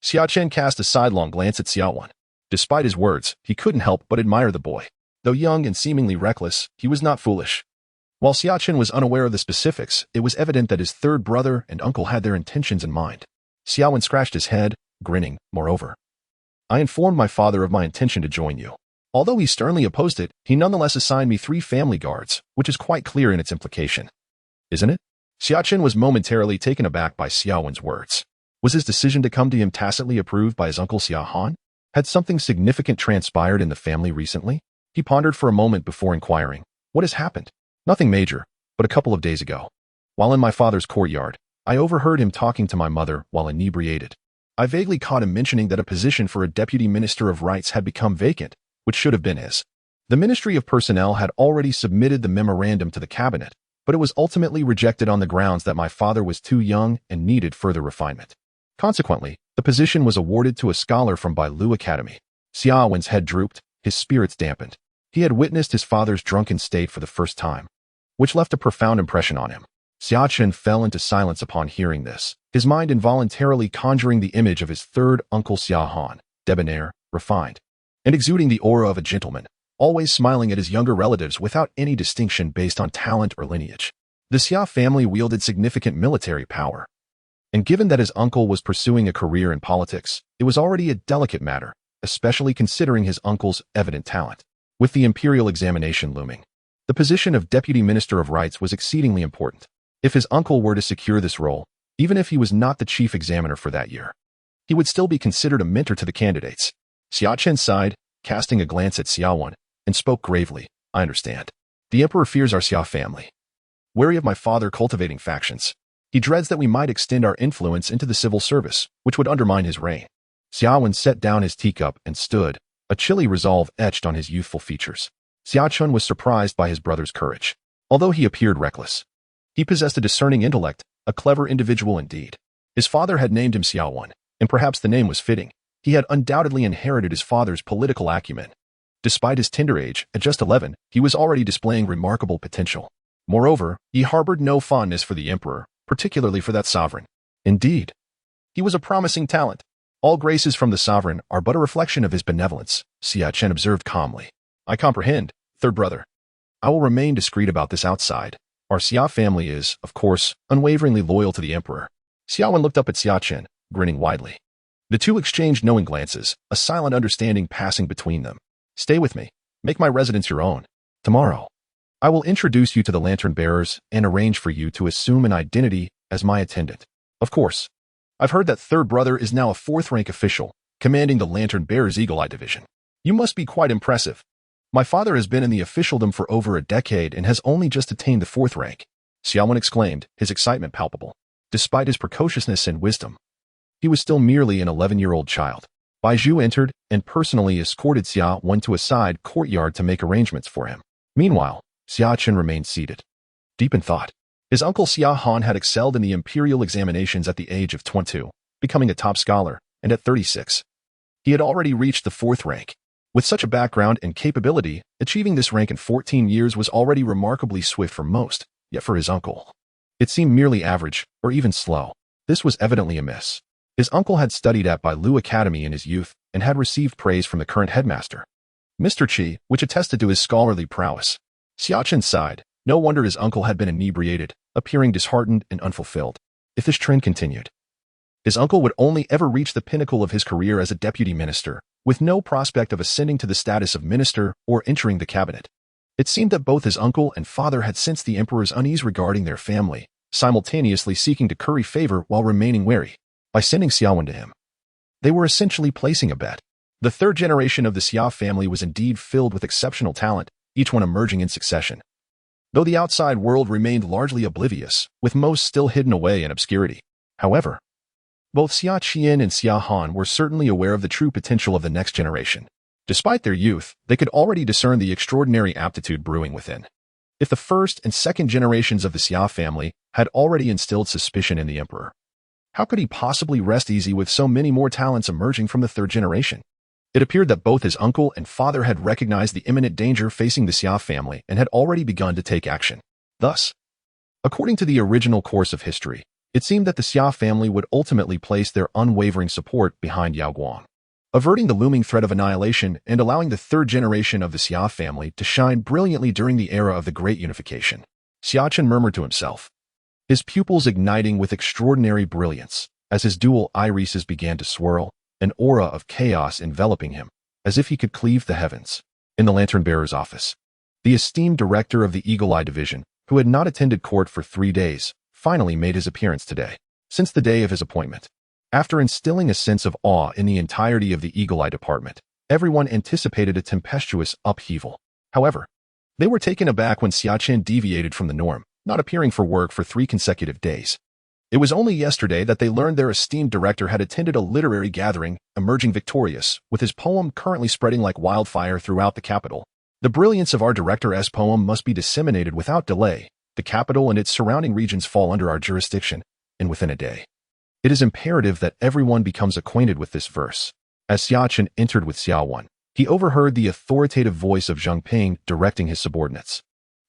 Xia Chen cast a sidelong glance at Xia Wen. Despite his words, he couldn't help but admire the boy. Though young and seemingly reckless, he was not foolish. While Xia Chen was unaware of the specifics, it was evident that his third brother and uncle had their intentions in mind. Xia Wen scratched his head, grinning. Moreover, I informed my father of my intention to join you. Although he sternly opposed it, he nonetheless assigned me 3 family guards, which is quite clear in its implication. Isn't it? Xia Chen was momentarily taken aback by Xia Wen's words. Was his decision to come to him tacitly approved by his uncle Xia Hao? Had something significant transpired in the family recently? He pondered for a moment before inquiring, what has happened? Nothing major, but a couple of days ago, while in my father's courtyard, I overheard him talking to my mother while inebriated. I vaguely caught him mentioning that a position for a deputy minister of rights had become vacant, which should have been his. The Ministry of Personnel had already submitted the memorandum to the cabinet, but it was ultimately rejected on the grounds that my father was too young and needed further refinement. Consequently, the position was awarded to a scholar from Bailu Academy. Xia Wen's head drooped, his spirits dampened. He had witnessed his father's drunken state for the first time, which left a profound impression on him. Xia Chen fell into silence upon hearing this, his mind involuntarily conjuring the image of his third uncle Xia Hao, debonair, refined, and exuding the aura of a gentleman, always smiling at his younger relatives without any distinction based on talent or lineage. The Xia family wielded significant military power, and given that his uncle was pursuing a career in politics, it was already a delicate matter, especially considering his uncle's evident talent. With the imperial examination looming, the position of Deputy Minister of Rights was exceedingly important. If his uncle were to secure this role, even if he was not the chief examiner for that year, he would still be considered a mentor to the candidates. Xia Chen sighed, casting a glance at Xia Wen, and spoke gravely. I understand. The Emperor fears our Xia family, wary of my father cultivating factions. He dreads that we might extend our influence into the civil service, which would undermine his reign. Xiaowen set down his teacup and stood, a chilly resolve etched on his youthful features. Xia Chen was surprised by his brother's courage. Although he appeared reckless, he possessed a discerning intellect, a clever individual indeed. His father had named him Xiaowen, and perhaps the name was fitting. He had undoubtedly inherited his father's political acumen. Despite his tender age, at just 11, he was already displaying remarkable potential. Moreover, he harbored no fondness for the emperor, particularly for that sovereign. Indeed, he was a promising talent. All graces from the sovereign are but a reflection of his benevolence, Xia Chen observed calmly. I comprehend, third brother. I will remain discreet about this outside. Our Xia family is, of course, unwaveringly loyal to the emperor. Xiaowen looked up at Xia Chen, grinning widely. The two exchanged knowing glances, a silent understanding passing between them. Stay with me. Make my residence your own. Tomorrow, I will introduce you to the lantern bearers and arrange for you to assume an identity as my attendant. Of course, I've heard that third brother is now a fourth-rank official, commanding the lantern bearers Eagle Eye Division. You must be quite impressive. My father has been in the officialdom for over a decade and has only just attained the fourth rank. Xiaowen exclaimed, his excitement palpable. Despite his precociousness and wisdom, he was still merely an 11-year-old child. Bai Zhu entered and personally escorted Xiaowen to a side courtyard to make arrangements for him. Meanwhile, Xia Chen remained seated, deep in thought. His uncle Xia Han had excelled in the imperial examinations at the age of 22, becoming a top scholar, and at 36, he had already reached the fourth rank. With such a background and capability, achieving this rank in 14 years was already remarkably swift for most, yet for his uncle, it seemed merely average, or even slow. This was evidently amiss. His uncle had studied at Bai Lu Academy in his youth and had received praise from the current headmaster, Mr. Qi, which attested to his scholarly prowess. Xia Chen sighed. No wonder his uncle had been inebriated, appearing disheartened and unfulfilled. If this trend continued, his uncle would only ever reach the pinnacle of his career as a deputy minister, with no prospect of ascending to the status of minister or entering the cabinet. It seemed that both his uncle and father had sensed the emperor's unease regarding their family, simultaneously seeking to curry favor while remaining wary. By sending Xiaowen to him, they were essentially placing a bet. The third generation of the Xia family was indeed filled with exceptional talent, each one emerging in succession, though the outside world remained largely oblivious, with most still hidden away in obscurity. However, both Xia Chen and Xia Han were certainly aware of the true potential of the next generation. Despite their youth, they could already discern the extraordinary aptitude brewing within. If the first and second generations of the Xia family had already instilled suspicion in the emperor, how could he possibly rest easy with so many more talents emerging from the third generation? It appeared that both his uncle and father had recognized the imminent danger facing the Xia family and had already begun to take action. Thus, according to the original course of history, it seemed that the Xia family would ultimately place their unwavering support behind Yao Guang, averting the looming threat of annihilation and allowing the third generation of the Xia family to shine brilliantly during the era of the Great Unification. Xia Chen murmured to himself, his pupils igniting with extraordinary brilliance as his dual irises began to swirl, an aura of chaos enveloping him, as if he could cleave the heavens. In the lantern-bearer's office, the esteemed director of the Eagle Eye Division, who had not attended court for 3 days, finally made his appearance today. Since the day of his appointment, after instilling a sense of awe in the entirety of the Eagle Eye Department, everyone anticipated a tempestuous upheaval. However, they were taken aback when Xia Chen deviated from the norm, not appearing for work for 3 consecutive days. It was only yesterday that they learned their esteemed director had attended a literary gathering, emerging victorious, with his poem currently spreading like wildfire throughout the capital. The brilliance of our director's poem must be disseminated without delay. The capital and its surrounding regions fall under our jurisdiction, and within a day. It is imperative that everyone becomes acquainted with this verse. As Xia Chen entered with Xiaowen, he overheard the authoritative voice of Zheng Ping directing his subordinates.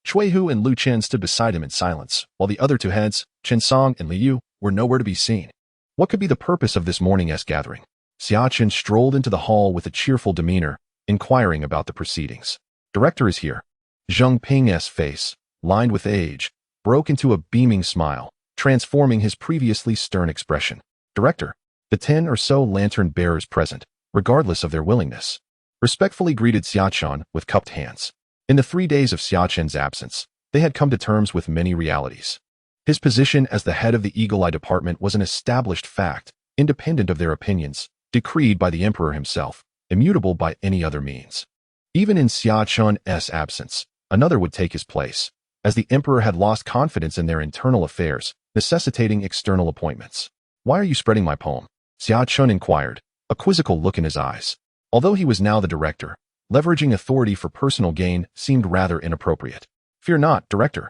Cui Hu and Lu Chen stood beside him in silence, while the other two heads, Chen Song and Li Yu, were nowhere to be seen. What could be the purpose of this morning's gathering? Xia Chen strolled into the hall with a cheerful demeanor, inquiring about the proceedings. Director is here. Zheng Ping's face, lined with age, broke into a beaming smile, transforming his previously stern expression. Director, the 10 or so lantern bearers present, regardless of their willingness, respectfully greeted Xia Chen with cupped hands. In the 3 days of Xia Chen's absence, they had come to terms with many realities. His position as the head of the Eagle Eye Department was an established fact, independent of their opinions, decreed by the emperor himself, immutable by any other means. Even in Xia Chen's absence, another would take his place. As the emperor had lost confidence in their internal affairs, necessitating external appointments. Why are you spreading my poem? Xia Chen inquired, a quizzical look in his eyes. Although he was now the director, leveraging authority for personal gain seemed rather inappropriate. Fear not, director.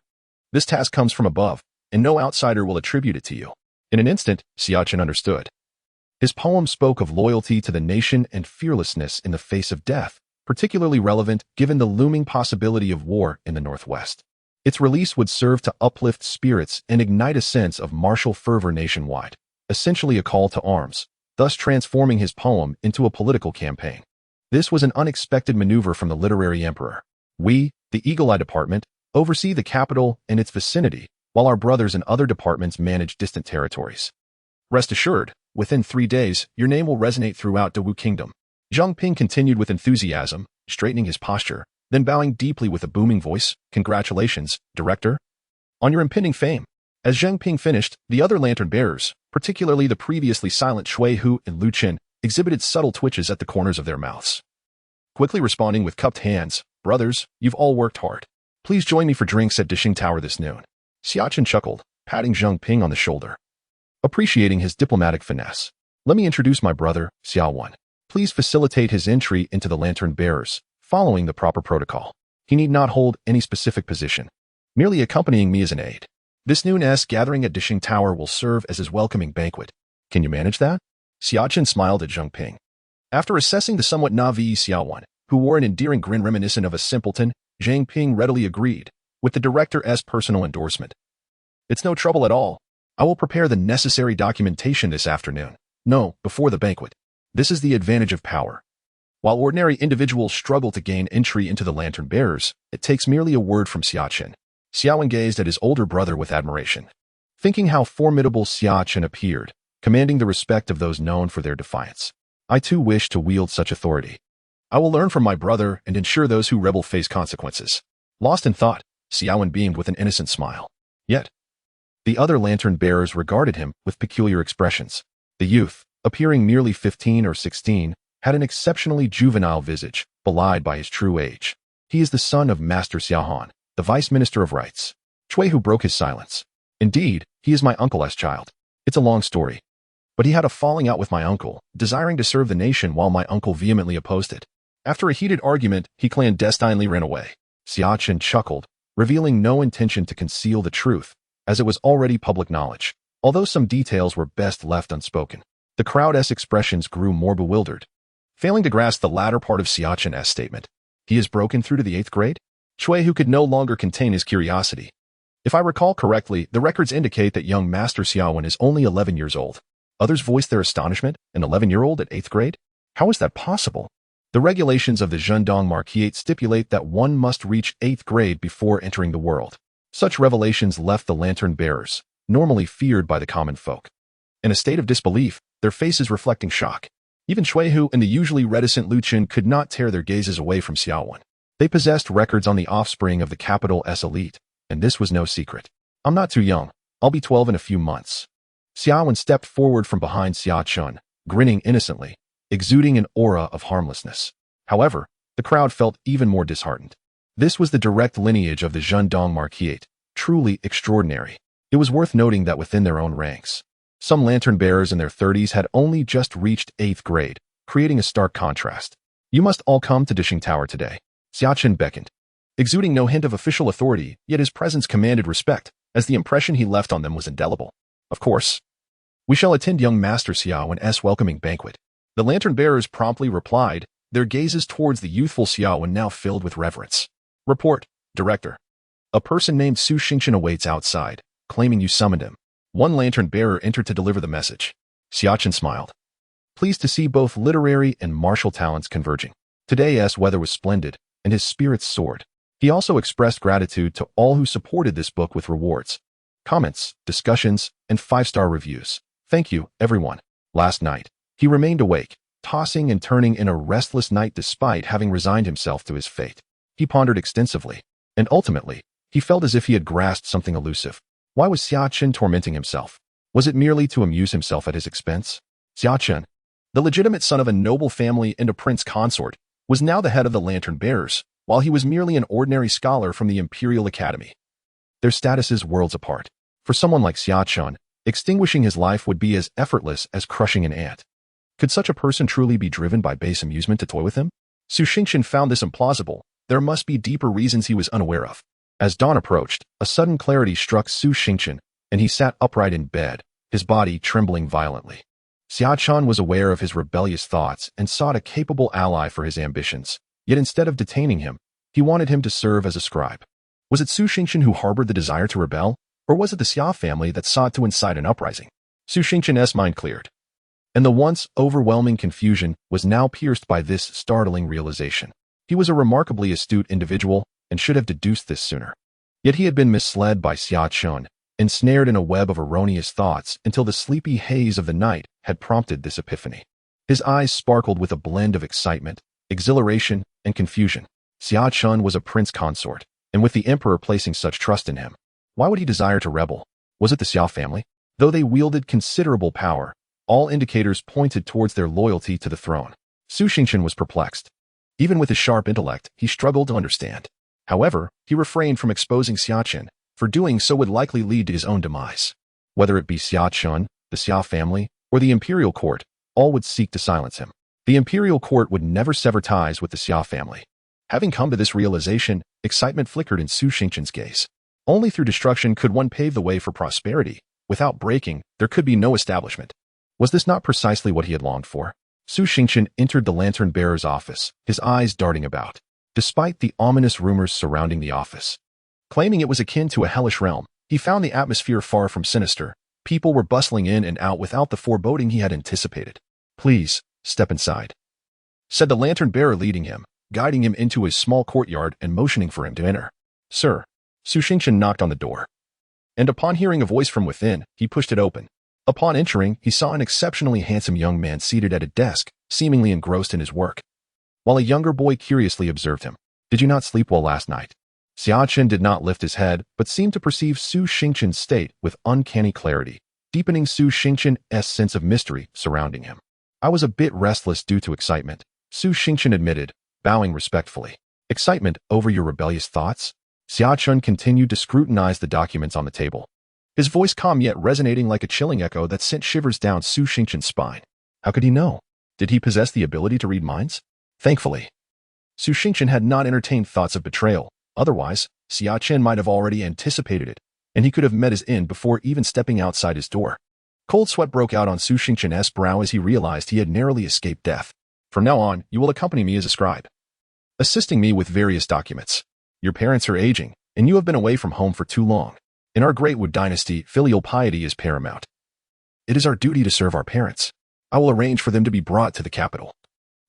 This task comes from above, and no outsider will attribute it to you. In an instant, Xia Chen understood. His poem spoke of loyalty to the nation and fearlessness in the face of death, particularly relevant given the looming possibility of war in the Northwest. Its release would serve to uplift spirits and ignite a sense of martial fervor nationwide, essentially a call to arms, thus transforming his poem into a political campaign. This was an unexpected maneuver from the literary emperor. We, the Eagle Eye Department, oversee the capital and its vicinity, while our brothers in other departments manage distant territories. Rest assured, within 3 days, your name will resonate throughout Dawu Kingdom. Zhang Ping continued with enthusiasm, straightening his posture, then bowing deeply with a booming voice. Congratulations, director, on your impending fame. As Zhang Ping finished, the other lantern-bearers, particularly the previously silent Shui Hu and Lu Chen, exhibited subtle twitches at the corners of their mouths. Quickly responding with cupped hands, brothers, you've all worked hard. Please join me for drinks at Dishing Tower this noon. Xia Chen chuckled, patting Zhang Ping on the shoulder. Appreciating his diplomatic finesse, let me introduce my brother, Xia Wen. Please facilitate his entry into the lantern-bearers, following the proper protocol. He need not hold any specific position, merely accompanying me as an aide. This noon's gathering at Dishing Tower will serve as his welcoming banquet. Can you manage that? Xia Chen smiled at Zhang Ping. After assessing the somewhat naive Xia Wen, who wore an endearing grin reminiscent of a simpleton, Zhang Ping readily agreed, with the director's personal endorsement. It's no trouble at all. I will prepare the necessary documentation this afternoon. No, before the banquet. This is the advantage of power. While ordinary individuals struggle to gain entry into the lantern-bearers, it takes merely a word from Xia Chen. Xia Wen gazed at his older brother with admiration, thinking how formidable Xia Chen appeared, commanding the respect of those known for their defiance. I too wish to wield such authority. I will learn from my brother and ensure those who rebel face consequences. Lost in thought, Xia Wen beamed with an innocent smile. Yet, the other lantern-bearers regarded him with peculiar expressions. The youth, appearing merely 15 or 16, had an exceptionally juvenile visage, belied by his true age. He is the son of Master Xia Han, the Vice Minister of Rights. Shui Hu broke his silence. Indeed, he is my uncle's child. It's a long story. But he had a falling out with my uncle, desiring to serve the nation while my uncle vehemently opposed it. After a heated argument, he clandestinely ran away. Xia Chen chuckled, revealing no intention to conceal the truth, as it was already public knowledge, although some details were best left unspoken. The crowd's expressions grew more bewildered, failing to grasp the latter part of Xia Chen's statement. He has broken through to the 8th grade? Shui Hu could no longer contain his curiosity. If I recall correctly, the records indicate that young Master Xia Wen is only 11 years old. Others voiced their astonishment. An 11-year-old at 8th grade? How is that possible? The regulations of the East Town Marquis stipulate that one must reach 8th grade before entering the world. Such revelations left the lantern-bearers, normally feared by the common folk, in a state of disbelief, their faces reflecting shock. Even Shui Hu and the usually reticent Lu Chen could not tear their gazes away from Xia Wen. They possessed records on the offspring of the capital's elite, and this was no secret. I'm not too young. I'll be 12 in a few months. Xia Wen stepped forward from behind Xia Chen, grinning innocently, exuding an aura of harmlessness. However, the crowd felt even more disheartened. This was the direct lineage of the East Town Marquis, truly extraordinary. It was worth noting that within their own ranks, some lantern-bearers in their 30s had only just reached 8th grade, creating a stark contrast. You must all come to Dishing Tower today. Xia Chen beckoned, exuding no hint of official authority, yet his presence commanded respect, as the impression he left on them was indelible. Of course. We shall attend young Master Xia Wen's welcoming banquet. The lantern-bearers promptly replied, their gazes towards the youthful Xia Wen now filled with reverence. Report, Director. A person named Su Xingqian awaits outside, claiming you summoned him. One lantern-bearer entered to deliver the message. Xia Chen smiled, pleased to see both literary and martial talents converging. Today's weather was splendid, and his spirits soared. He also expressed gratitude to all who supported this book with rewards, comments, discussions, and 5-star reviews. Thank you, everyone. Last night, he remained awake, tossing and turning in a restless night despite having resigned himself to his fate. He pondered extensively, and ultimately, he felt as if he had grasped something elusive. Why was Xia Chen tormenting himself? Was it merely to amuse himself at his expense? Xia Chen, the legitimate son of a noble family and a prince consort, was now the head of the lantern-bearers, while he was merely an ordinary scholar from the Imperial Academy. Their statuses worlds apart. For someone like Xia Chen, extinguishing his life would be as effortless as crushing an ant. Could such a person truly be driven by base amusement to toy with him? Su Xingchen found this implausible. There must be deeper reasons he was unaware of. As dawn approached, a sudden clarity struck Su Xingchen, and he sat upright in bed, his body trembling violently. Xia Chen was aware of his rebellious thoughts and sought a capable ally for his ambitions. Yet instead of detaining him, he wanted him to serve as a scribe. Was it Su Xingchen who harbored the desire to rebel, or was it the Xia family that sought to incite an uprising? Su Xingchen's mind cleared, and the once overwhelming confusion was now pierced by this startling realization. He was a remarkably astute individual and should have deduced this sooner. Yet he had been misled by Xia Chen, ensnared in a web of erroneous thoughts until the sleepy haze of the night had prompted this epiphany. His eyes sparkled with a blend of excitement, exhilaration, and confusion. Xia Chen was a prince consort, and with the emperor placing such trust in him, why would he desire to rebel? Was it the Xia family? Though they wielded considerable power, all indicators pointed towards their loyalty to the throne. Su Xingchen was perplexed. Even with his sharp intellect, he struggled to understand. However, he refrained from exposing Xia Chen, for doing so would likely lead to his own demise. Whether it be Xia Chen, the Xia family, or the imperial court, all would seek to silence him. The imperial court would never sever ties with the Xia family. Having come to this realization, excitement flickered in Su Xingchen's gaze. Only through destruction could one pave the way for prosperity. Without breaking, there could be no establishment. Was this not precisely what he had longed for? Su Xingchen entered the lantern-bearer's office, his eyes darting about. Despite the ominous rumors surrounding the office, claiming it was akin to a hellish realm, he found the atmosphere far from sinister. People were bustling in and out without the foreboding he had anticipated. "Please, step inside," said the lantern-bearer, leading him, guiding him into a small courtyard and motioning for him to enter. "Sir." Su Xingchen knocked on the door, and upon hearing a voice from within, he pushed it open. Upon entering, he saw an exceptionally handsome young man seated at a desk, seemingly engrossed in his work, while a younger boy curiously observed him. "Did you not sleep well last night?" Xia Chen did not lift his head, but seemed to perceive Su Xingchen's state with uncanny clarity, deepening Su Xingchen's sense of mystery surrounding him. "I was a bit restless due to excitement," Su Xingchen admitted, bowing respectfully. "Excitement over your rebellious thoughts?" Xia Chen continued to scrutinize the documents on the table, his voice calm yet resonating like a chilling echo that sent shivers down Su Xingchen's spine. How could he know? Did he possess the ability to read minds? Thankfully, Su Xingchen had not entertained thoughts of betrayal. Otherwise, Xia Chen might have already anticipated it, and he could have met his end before even stepping outside his door. Cold sweat broke out on Su Xingchen's brow as he realized he had narrowly escaped death. "From now on, you will accompany me as a scribe, assisting me with various documents. Your parents are aging, and you have been away from home for too long. In our Great Wu dynasty, filial piety is paramount. It is our duty to serve our parents. I will arrange for them to be brought to the capital,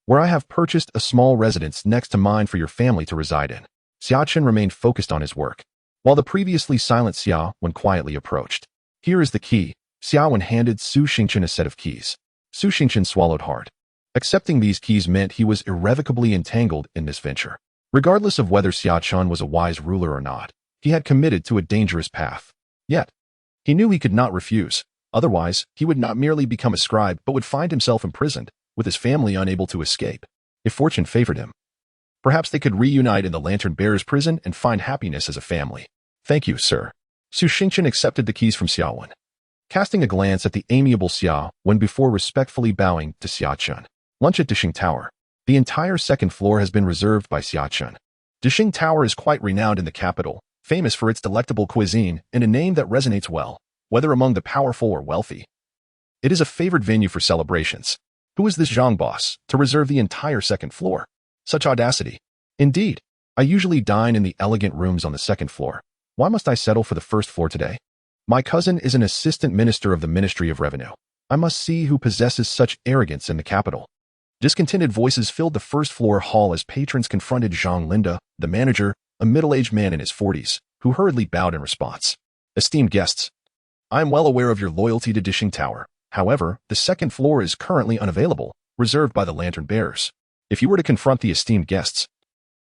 where I have purchased a small residence next to mine for your family to reside in." Xia Chen remained focused on his work, while the previously silent Xia Wen quietly approached. "Here is the key." Xia Wen handed Su Xingchen a set of keys. Su Xingchen swallowed hard. Accepting these keys meant he was irrevocably entangled in this venture. Regardless of whether Xia Chen was a wise ruler or not, he had committed to a dangerous path. Yet, he knew he could not refuse. Otherwise, he would not merely become a scribe but would find himself imprisoned, with his family unable to escape. If fortune favored him, perhaps they could reunite in the lantern-bearer's prison and find happiness as a family. "Thank you, sir." Su Xingchen accepted the keys from Xia Wen, casting a glance at the amiable Xia Wen before respectfully bowing to Xia Chen. "Lunch at Dixing Tower. The entire second floor has been reserved by Xia Chen. Dixing Tower is quite renowned in the capital, famous for its delectable cuisine and a name that resonates well, whether among the powerful or wealthy. It is a favored venue for celebrations. Who is this Zhang boss to reserve the entire second floor? Such audacity. Indeed, I usually dine in the elegant rooms on the second floor. Why must I settle for the first floor today? My cousin is an assistant minister of the Ministry of Revenue. I must see who possesses such arrogance in the capital." Discontented voices filled the first floor hall as patrons confronted Zhang Linda, the manager, a middle-aged man in his 40s, who hurriedly bowed in response. "Esteemed guests, I am well aware of your loyalty to Dixing Tower. However, the second floor is currently unavailable, reserved by the lantern bearers. If you were to confront the esteemed guests,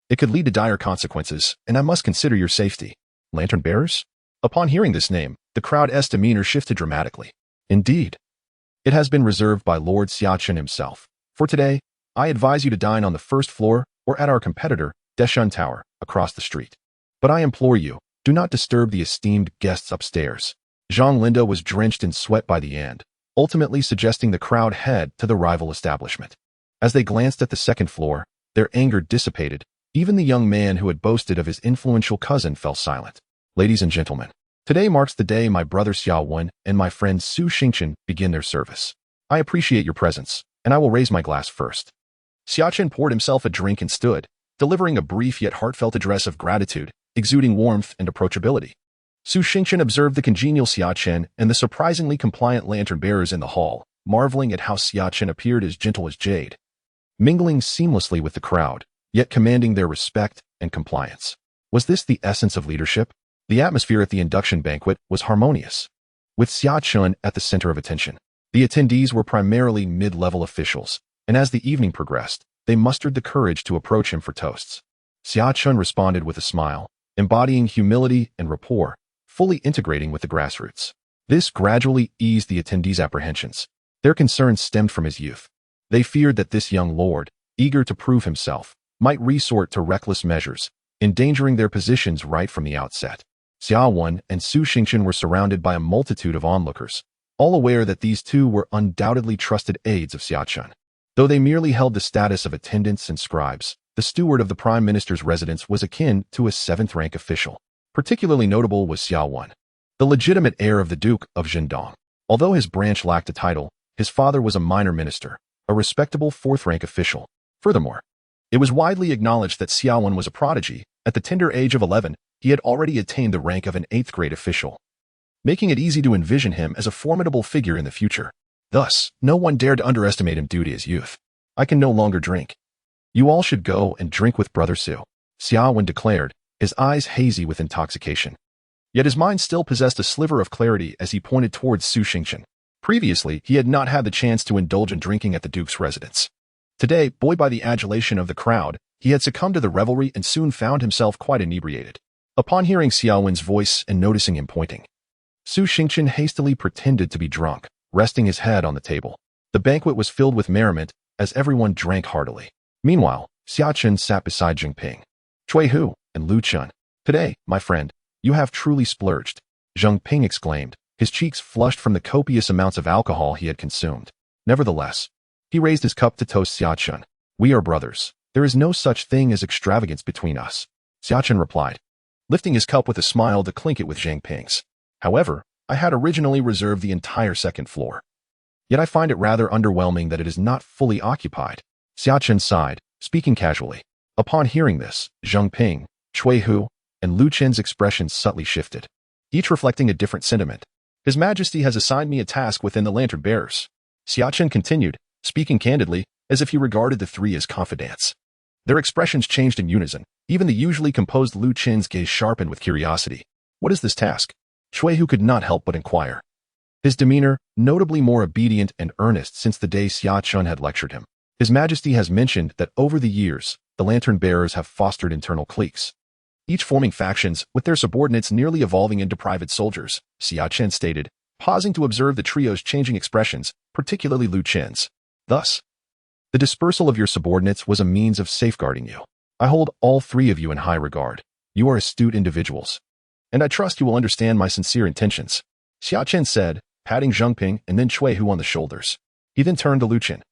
it could lead to dire consequences, and I must consider your safety." Lantern bearers? Upon hearing this name, the crowd's demeanor shifted dramatically. "Indeed, it has been reserved by Lord Xia Chen himself. For today, I advise you to dine on the first floor or at our competitor, Deshun Tower, across the street. But I implore you, do not disturb the esteemed guests upstairs. Zhang Linda was drenched in sweat by the end, ultimately suggesting the crowd head to the rival establishment. As they glanced at the second floor, their anger dissipated. Even the young man who had boasted of his influential cousin fell silent. Ladies and gentlemen, today marks the day my brother Xia Wen and my friend Su Xingchen begin their service. I appreciate your presence, and I will raise my glass first. Xia Chen poured himself a drink and stood, delivering a brief yet heartfelt address of gratitude, exuding warmth and approachability. Su Xingchen observed the congenial Xia Chen and the surprisingly compliant lantern-bearers in the hall, marveling at how Xia Chen appeared as gentle as jade, mingling seamlessly with the crowd, yet commanding their respect and compliance. Was this the essence of leadership? The atmosphere at the induction banquet was harmonious, with Xia Chen at the center of attention. The attendees were primarily mid-level officials, and as the evening progressed, they mustered the courage to approach him for toasts. Xia Chen responded with a smile, embodying humility and rapport, fully integrating with the grassroots. This gradually eased the attendees' apprehensions. Their concerns stemmed from his youth. They feared that this young lord, eager to prove himself, might resort to reckless measures, endangering their positions right from the outset. Xia Wen and Su Xingchen were surrounded by a multitude of onlookers, all aware that these two were undoubtedly trusted aides of Xia Chen. Though they merely held the status of attendants and scribes, the steward of the prime minister's residence was akin to a seventh-rank official. Particularly notable was Xia Wen, the legitimate heir of the Duke of Zhendong. Although his branch lacked a title, his father was a minor minister, a respectable fourth-rank official. Furthermore, it was widely acknowledged that Xia Wen was a prodigy. At the tender age of 11, he had already attained the rank of an 8th-grade official, making it easy to envision him as a formidable figure in the future. Thus, no one dared to underestimate him due to his youth. I can no longer drink. You all should go and drink with Brother Su, Xia Wen declared, his eyes hazy with intoxication. Yet his mind still possessed a sliver of clarity as he pointed towards Su Xingchen. Previously, he had not had the chance to indulge in drinking at the Duke's residence. Today, buoyed by the adulation of the crowd, he had succumbed to the revelry and soon found himself quite inebriated. Upon hearing Xia Wen's voice and noticing him pointing, Su Xingchen hastily pretended to be drunk, resting his head on the table. The banquet was filled with merriment as everyone drank heartily. Meanwhile, Xia Chen sat beside Ping, Cui Hu, and Lu Chun. Today, my friend, you have truly splurged, Ping exclaimed, his cheeks flushed from the copious amounts of alcohol he had consumed. Nevertheless, he raised his cup to toast Xia Chen. We are brothers. There is no such thing as extravagance between us, Xia Chen replied, lifting his cup with a smile to clink it with Ping's. However, I had originally reserved the entire second floor. Yet I find it rather underwhelming that it is not fully occupied. Xia Chen sighed, speaking casually. Upon hearing this, Ping, Cui Hu, and Lu Chen's expressions subtly shifted, each reflecting a different sentiment. His Majesty has assigned me a task within the Lantern Bearers, Xia Chen continued, speaking candidly, as if he regarded the three as confidants. Their expressions changed in unison. Even the usually composed Lu Chen's gaze sharpened with curiosity. What is this task? Cui Hu could not help but inquire, his demeanor notably more obedient and earnest since the day Xia Chen had lectured him. His Majesty has mentioned that over the years, the Lantern Bearers have fostered internal cliques, each forming factions with their subordinates nearly evolving into private soldiers, Xia Chen stated, pausing to observe the trio's changing expressions, particularly Lu Chen's. Thus, the dispersal of your subordinates was a means of safeguarding you. I hold all three of you in high regard. You are astute individuals, and I trust you will understand my sincere intentions, Xia Chen said, patting Ping and then Cui Hu on the shoulders. He then turned to Lu Chen,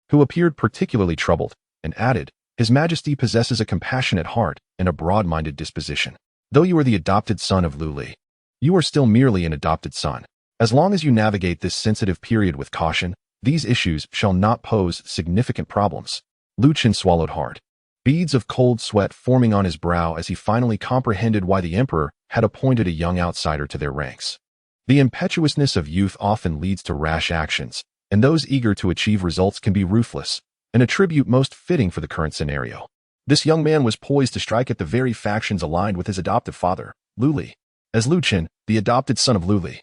who appeared particularly troubled, and added, His Majesty possesses a compassionate heart and a broad-minded disposition. Though you are the adopted son of Lu Li, you are still merely an adopted son. As long as you navigate this sensitive period with caution, these issues shall not pose significant problems. Lu Chen swallowed hard, beads of cold sweat forming on his brow as he finally comprehended why the Emperor had appointed a young outsider to their ranks. The impetuousness of youth often leads to rash actions, and those eager to achieve results can be ruthless, an attribute most fitting for the current scenario. This young man was poised to strike at the very factions aligned with his adoptive father, Lu Li. As Lu Chen, the adopted son of Lu Li,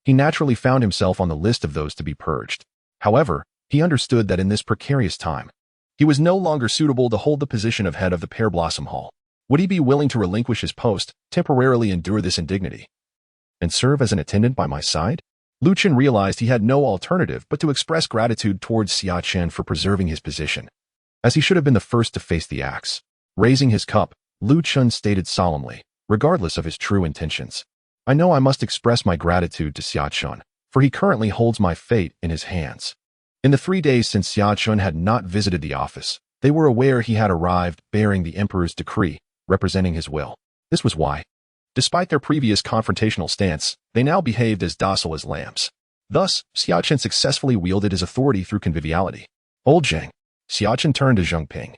he naturally found himself on the list of those to be purged. However, he understood that in this precarious time, he was no longer suitable to hold the position of head of the Pear Blossom Hall. Would he be willing to relinquish his post, temporarily endure this indignity, and serve as an attendant by my side? Lu Chen realized he had no alternative but to express gratitude towards Xia Chen for preserving his position, as he should have been the first to face the axe. Raising his cup, Lu Chen stated solemnly, regardless of his true intentions, I know I must express my gratitude to Xia Chen, for he currently holds my fate in his hands. In the 3 days since Xia Chen had not visited the office, they were aware he had arrived bearing the Emperor's decree, representing his will. This was why, despite their previous confrontational stance, they now behaved as docile as lambs. Thus, Xia Chen successfully wielded his authority through conviviality. Old Zhang. Xia Chen turned to Zheng Ping,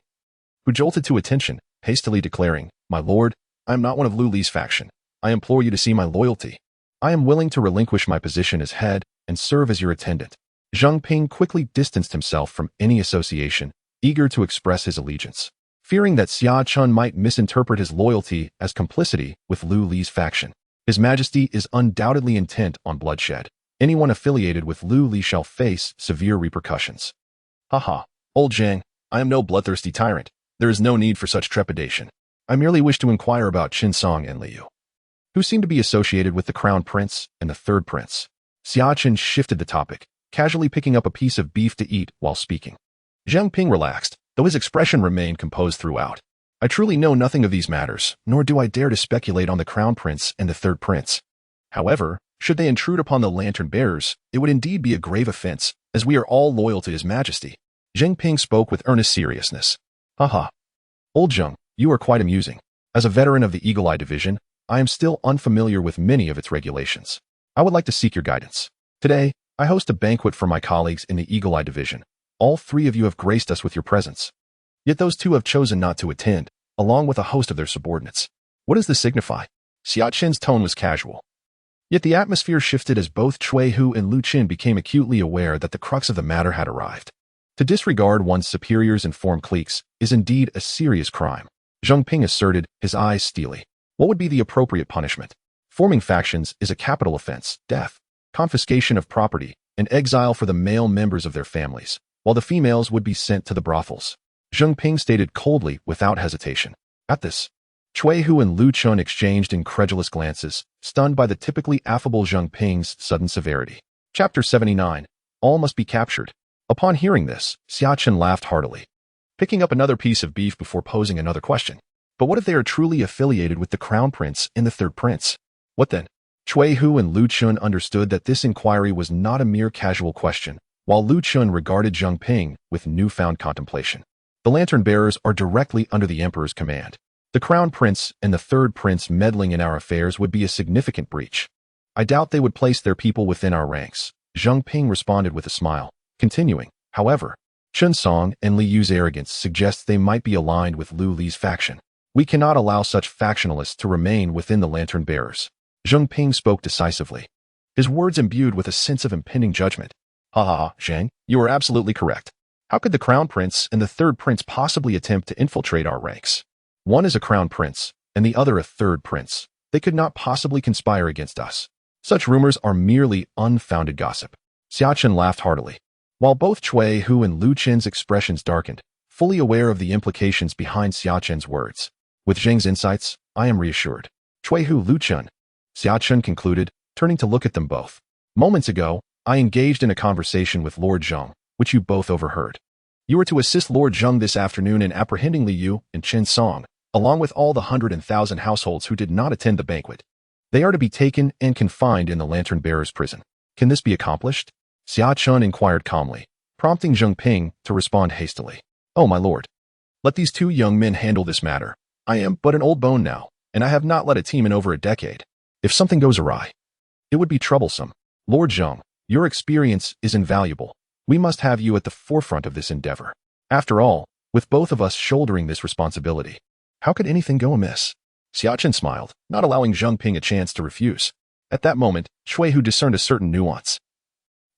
who jolted to attention, hastily declaring, "My lord, I am not one of Lu Li's faction. I implore you to see my loyalty. I am willing to relinquish my position as head and serve as your attendant." Zheng Ping quickly distanced himself from any association, eager to express his allegiance. Fearing that Xia Chen might misinterpret his loyalty as complicity with Lu Li's faction. His Majesty is undoubtedly intent on bloodshed. Anyone affiliated with Lu Li shall face severe repercussions. Haha, old Zhang, I am no bloodthirsty tyrant. There is no need for such trepidation. I merely wish to inquire about Qin Song and Liu, who seem to be associated with the Crown Prince and the Third Prince. Xia Chen shifted the topic, casually picking up a piece of beef to eat while speaking. Zheng Ping relaxed, though his expression remained composed throughout. I truly know nothing of these matters, nor do I dare to speculate on the Crown Prince and the Third Prince. However, should they intrude upon the lantern bearers, it would indeed be a grave offense, as we are all loyal to His Majesty. Zheng Ping spoke with earnest seriousness. Haha. Old Zheng, you are quite amusing. As a veteran of the Eagle Eye Division, I am still unfamiliar with many of its regulations. I would like to seek your guidance. Today, I host a banquet for my colleagues in the Eagle Eye Division. All 3 of you have graced us with your presence. Yet those 2 have chosen not to attend, along with a host of their subordinates. What does this signify? Xia Chen's tone was casual. Yet the atmosphere shifted as both Cui Hu and Lu Qin became acutely aware that the crux of the matter had arrived. To disregard one's superiors and form cliques is indeed a serious crime. Zheng Ping asserted, his eyes steely. What would be the appropriate punishment? Forming factions is a capital offense, death, confiscation of property, and exile for the male members of their families, while the females would be sent to the brothels. Zheng Ping stated coldly without hesitation. At this, Cui Hu and Lu Chun exchanged incredulous glances, stunned by the typically affable Zheng Ping's sudden severity. Chapter 79. All must be captured. Upon hearing this, Xia Chen laughed heartily, picking up another piece of beef before posing another question. But what if they are truly affiliated with the Crown Prince and the Third Prince? What then? Cui Hu and Lu Chun understood that this inquiry was not a mere casual question, while Lu Chun regarded Zheng Ping with newfound contemplation. The lantern bearers are directly under the Emperor's command. The Crown Prince and the Third Prince meddling in our affairs would be a significant breach. I doubt they would place their people within our ranks. Zheng Ping responded with a smile. Continuing, however, Qin Song and Li Yu's arrogance suggests they might be aligned with Lu Li's faction. We cannot allow such factionalists to remain within the lantern bearers. Zheng Ping spoke decisively, his words imbued with a sense of impending judgment. Ha, Zhang, you are absolutely correct. How could the Crown Prince and the Third Prince possibly attempt to infiltrate our ranks? One is a Crown Prince, and the other a Third Prince. They could not possibly conspire against us. Such rumors are merely unfounded gossip. Xia Chen laughed heartily, while both Cui Hu and Lu Qin's expressions darkened, fully aware of the implications behind Xia Chen's words. With Zheng's insights, I am reassured. Cui Hu, Lu Qin, Xia Chen concluded, turning to look at them both. Moments ago, I engaged in a conversation with Lord Zheng, which you both overheard. You are to assist Lord Zheng this afternoon in apprehending Li Yu and Qin Song, along with all the 100,000 households who did not attend the banquet. They are to be taken and confined in the Lantern Bearers' prison. Can this be accomplished? Xia Chen inquired calmly, prompting Zheng Ping to respond hastily. Oh, my lord. Let these 2 young men handle this matter. I am but an old bone now, and I have not led a team in over a decade. If something goes awry, it would be troublesome. Lord Zheng, your experience is invaluable. We must have you at the forefront of this endeavor. After all, with both of us shouldering this responsibility, how could anything go amiss? Xia Chen smiled, not allowing Zheng Ping a chance to refuse. At that moment, Cui Hu discerned a certain nuance.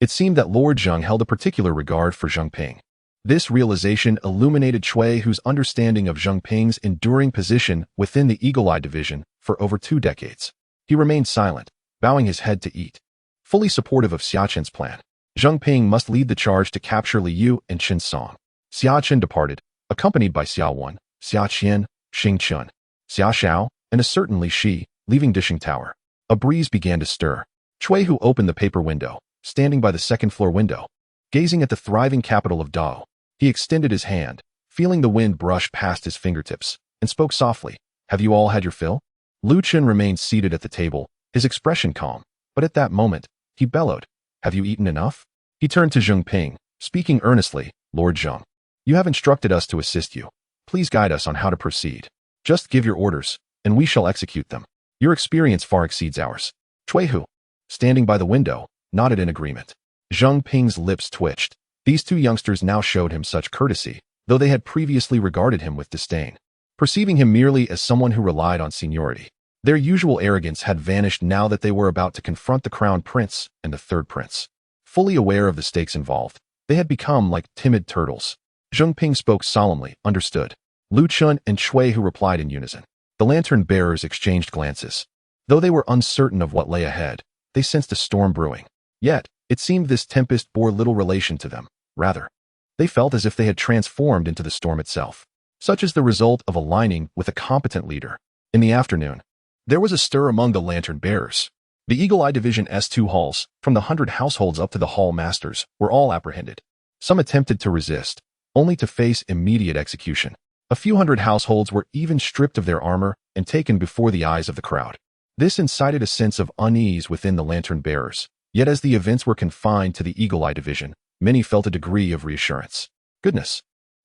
It seemed that Lord Zheng held a particular regard for Zheng Ping. This realization illuminated Cui Hu's understanding of Zheng Ping's enduring position within the Eagle Eye Division for over 2 decades. He remained silent, bowing his head to eat. Fully supportive of Xia Chen's plan, Zheng Ping must lead the charge to capture Li Yu and Qin Song. Xia Chen departed, accompanied by Xia Wen, Xia Qian, Xing Chun, Xia Xiao, and a certain Li Shi, leaving Dishing Tower. A breeze began to stir. Cui Hu opened the paper window, standing by the second-floor window, gazing at the thriving capital of Dao. He extended his hand, feeling the wind brush past his fingertips, and spoke softly. Have you all had your fill? Lu Chen remained seated at the table, his expression calm. But at that moment, he bellowed, "Have you eaten enough?" He turned to Zheng Ping, speaking earnestly, "Lord Zheng, you have instructed us to assist you. Please guide us on how to proceed. Just give your orders, and we shall execute them. Your experience far exceeds ours." Cui Hu, standing by the window, nodded in agreement. Zheng Ping's lips twitched. These two youngsters now showed him such courtesy, though they had previously regarded him with disdain, perceiving him merely as someone who relied on seniority. Their usual arrogance had vanished now that they were about to confront the crown prince and the third prince. Fully aware of the stakes involved, they had become like timid turtles. Zheng Ping spoke solemnly, "Understood." Lu Chun and Cui Hu replied in unison. The lantern bearers exchanged glances. Though they were uncertain of what lay ahead, they sensed a storm brewing. Yet, it seemed this tempest bore little relation to them. Rather, they felt as if they had transformed into the storm itself. Such is the result of aligning with a competent leader. In the afternoon, there was a stir among the lantern bearers. The Eagle Eye Division S2 halls, from the 100 households up to the hall masters, were all apprehended. Some attempted to resist, only to face immediate execution. A few hundred households were even stripped of their armor and taken before the eyes of the crowd. This incited a sense of unease within the lantern bearers. Yet as the events were confined to the Eagle Eye Division, many felt a degree of reassurance. Goodness!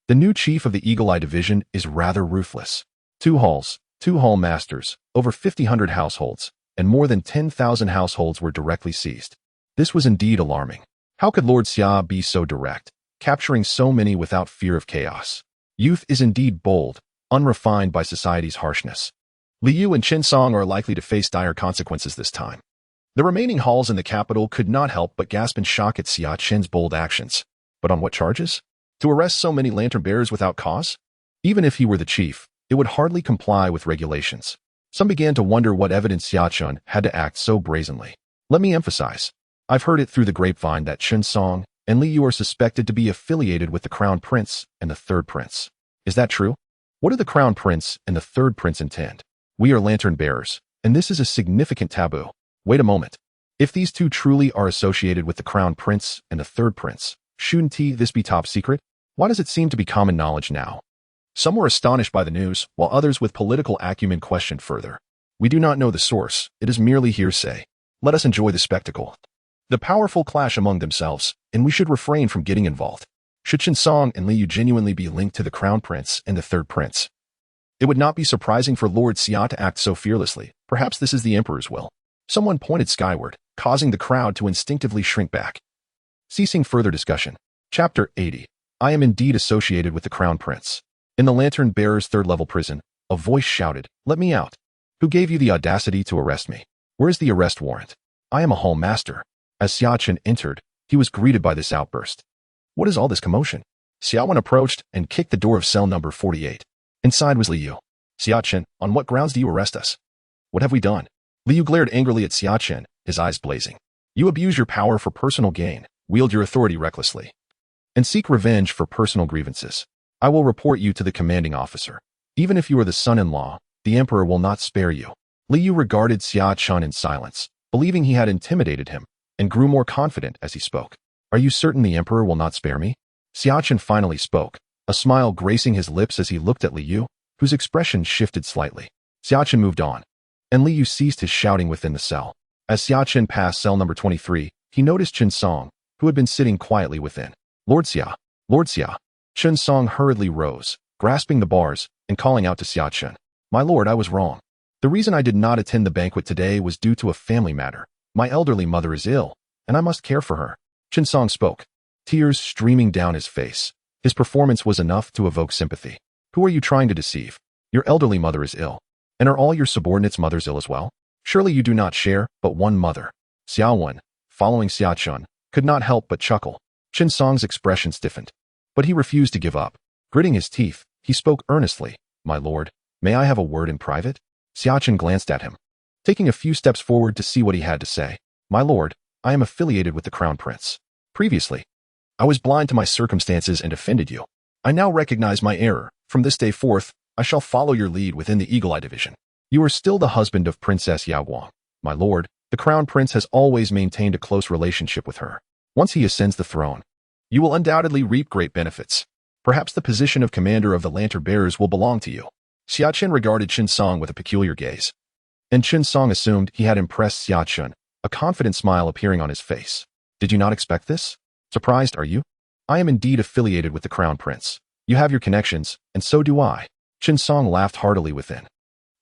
The new chief of the Eagle Eye Division is rather ruthless. 2 halls, 2 hall masters, over 50 households, and more than 10,000 households were directly seized. This was indeed alarming. How could Lord Xia be so direct, capturing so many without fear of chaos? Youth is indeed bold, unrefined by society's harshness. Liu and Chen Song are likely to face dire consequences this time. The remaining halls in the capital could not help but gasp in shock at Xia Chen's bold actions. But on what charges? To arrest so many lantern bearers without cause? Even if he were the chief, it would hardly comply with regulations. Some began to wonder what evidence Xia Chen had to act so brazenly. Let me emphasize, I've heard it through the grapevine that Chen Song and Liu are suspected to be affiliated with the Crown Prince and the Third Prince. Is that true? What do the Crown Prince and the Third Prince intend? We are lantern bearers, and this is a significant taboo. Wait a moment. If these two truly are associated with the Crown Prince and the Third Prince, shouldn't this be top secret? Why does it seem to be common knowledge now? Some were astonished by the news, while others with political acumen questioned further. We do not know the source, it is merely hearsay. Let us enjoy the spectacle. The powerful clash among themselves, and we should refrain from getting involved. Should Chen Song and Liu genuinely be linked to the Crown Prince and the Third Prince? It would not be surprising for Lord Xia to act so fearlessly. Perhaps this is the Emperor's will. Someone pointed skyward, causing the crowd to instinctively shrink back. Ceasing further discussion. Chapter 80. I am indeed associated with the Crown Prince. In the Lantern Bearer's third-level prison, a voice shouted, "Let me out! Who gave you the audacity to arrest me? Where is the arrest warrant? I am a hall master." As Xia Chen entered, he was greeted by this outburst. What is all this commotion? Xia Wen approached and kicked the door of cell number 48. Inside was Liu. "Xia Chen, on what grounds do you arrest us? What have we done?" Liu glared angrily at Xia Chen, his eyes blazing. "You abuse your power for personal gain, wield your authority recklessly, and seek revenge for personal grievances. I will report you to the commanding officer. Even if you are the son-in-law, the Emperor will not spare you." Liu regarded Xia Chen in silence, believing he had intimidated him, and grew more confident as he spoke. "Are you certain the Emperor will not spare me?" Xia Chen finally spoke, a smile gracing his lips as he looked at Liu, whose expression shifted slightly. Xia Chen moved on, and Liu ceased his shouting within the cell. As Xia Chen passed cell number 23, he noticed Chen Song, who had been sitting quietly within. "Lord Xia! Lord Xia!" Chen Song hurriedly rose, grasping the bars, and calling out to Xia Chen. "My lord, I was wrong. The reason I did not attend the banquet today was due to a family matter. My elderly mother is ill, and I must care for her." Chen Song spoke, tears streaming down his face. His performance was enough to evoke sympathy. "Who are you trying to deceive? Your elderly mother is ill. And are all your subordinates' mothers ill as well? Surely you do not share but one mother." Xia Wen, following Xia Chen, could not help but chuckle. Chen Song's expression stiffened, but he refused to give up. Gritting his teeth, he spoke earnestly. "My lord, may I have a word in private?" Xia Chen glanced at him, taking a few steps forward to see what he had to say. "My lord, I am affiliated with the Crown Prince. Previously, I was blind to my circumstances and offended you. I now recognize my error. From this day forth, I shall follow your lead within the Eagle Eye Division. You are still the husband of Princess Yao Guang. My lord, the Crown Prince has always maintained a close relationship with her. Once he ascends the throne, you will undoubtedly reap great benefits. Perhaps the position of commander of the Lantern Bearers will belong to you." Xia Chen regarded Chen Song with a peculiar gaze. And Chen Song assumed he had impressed Xia Chen, a confident smile appearing on his face. Did you not expect this? Surprised, are you? I am indeed affiliated with the Crown Prince. You have your connections, and so do I. Chen Song laughed heartily within.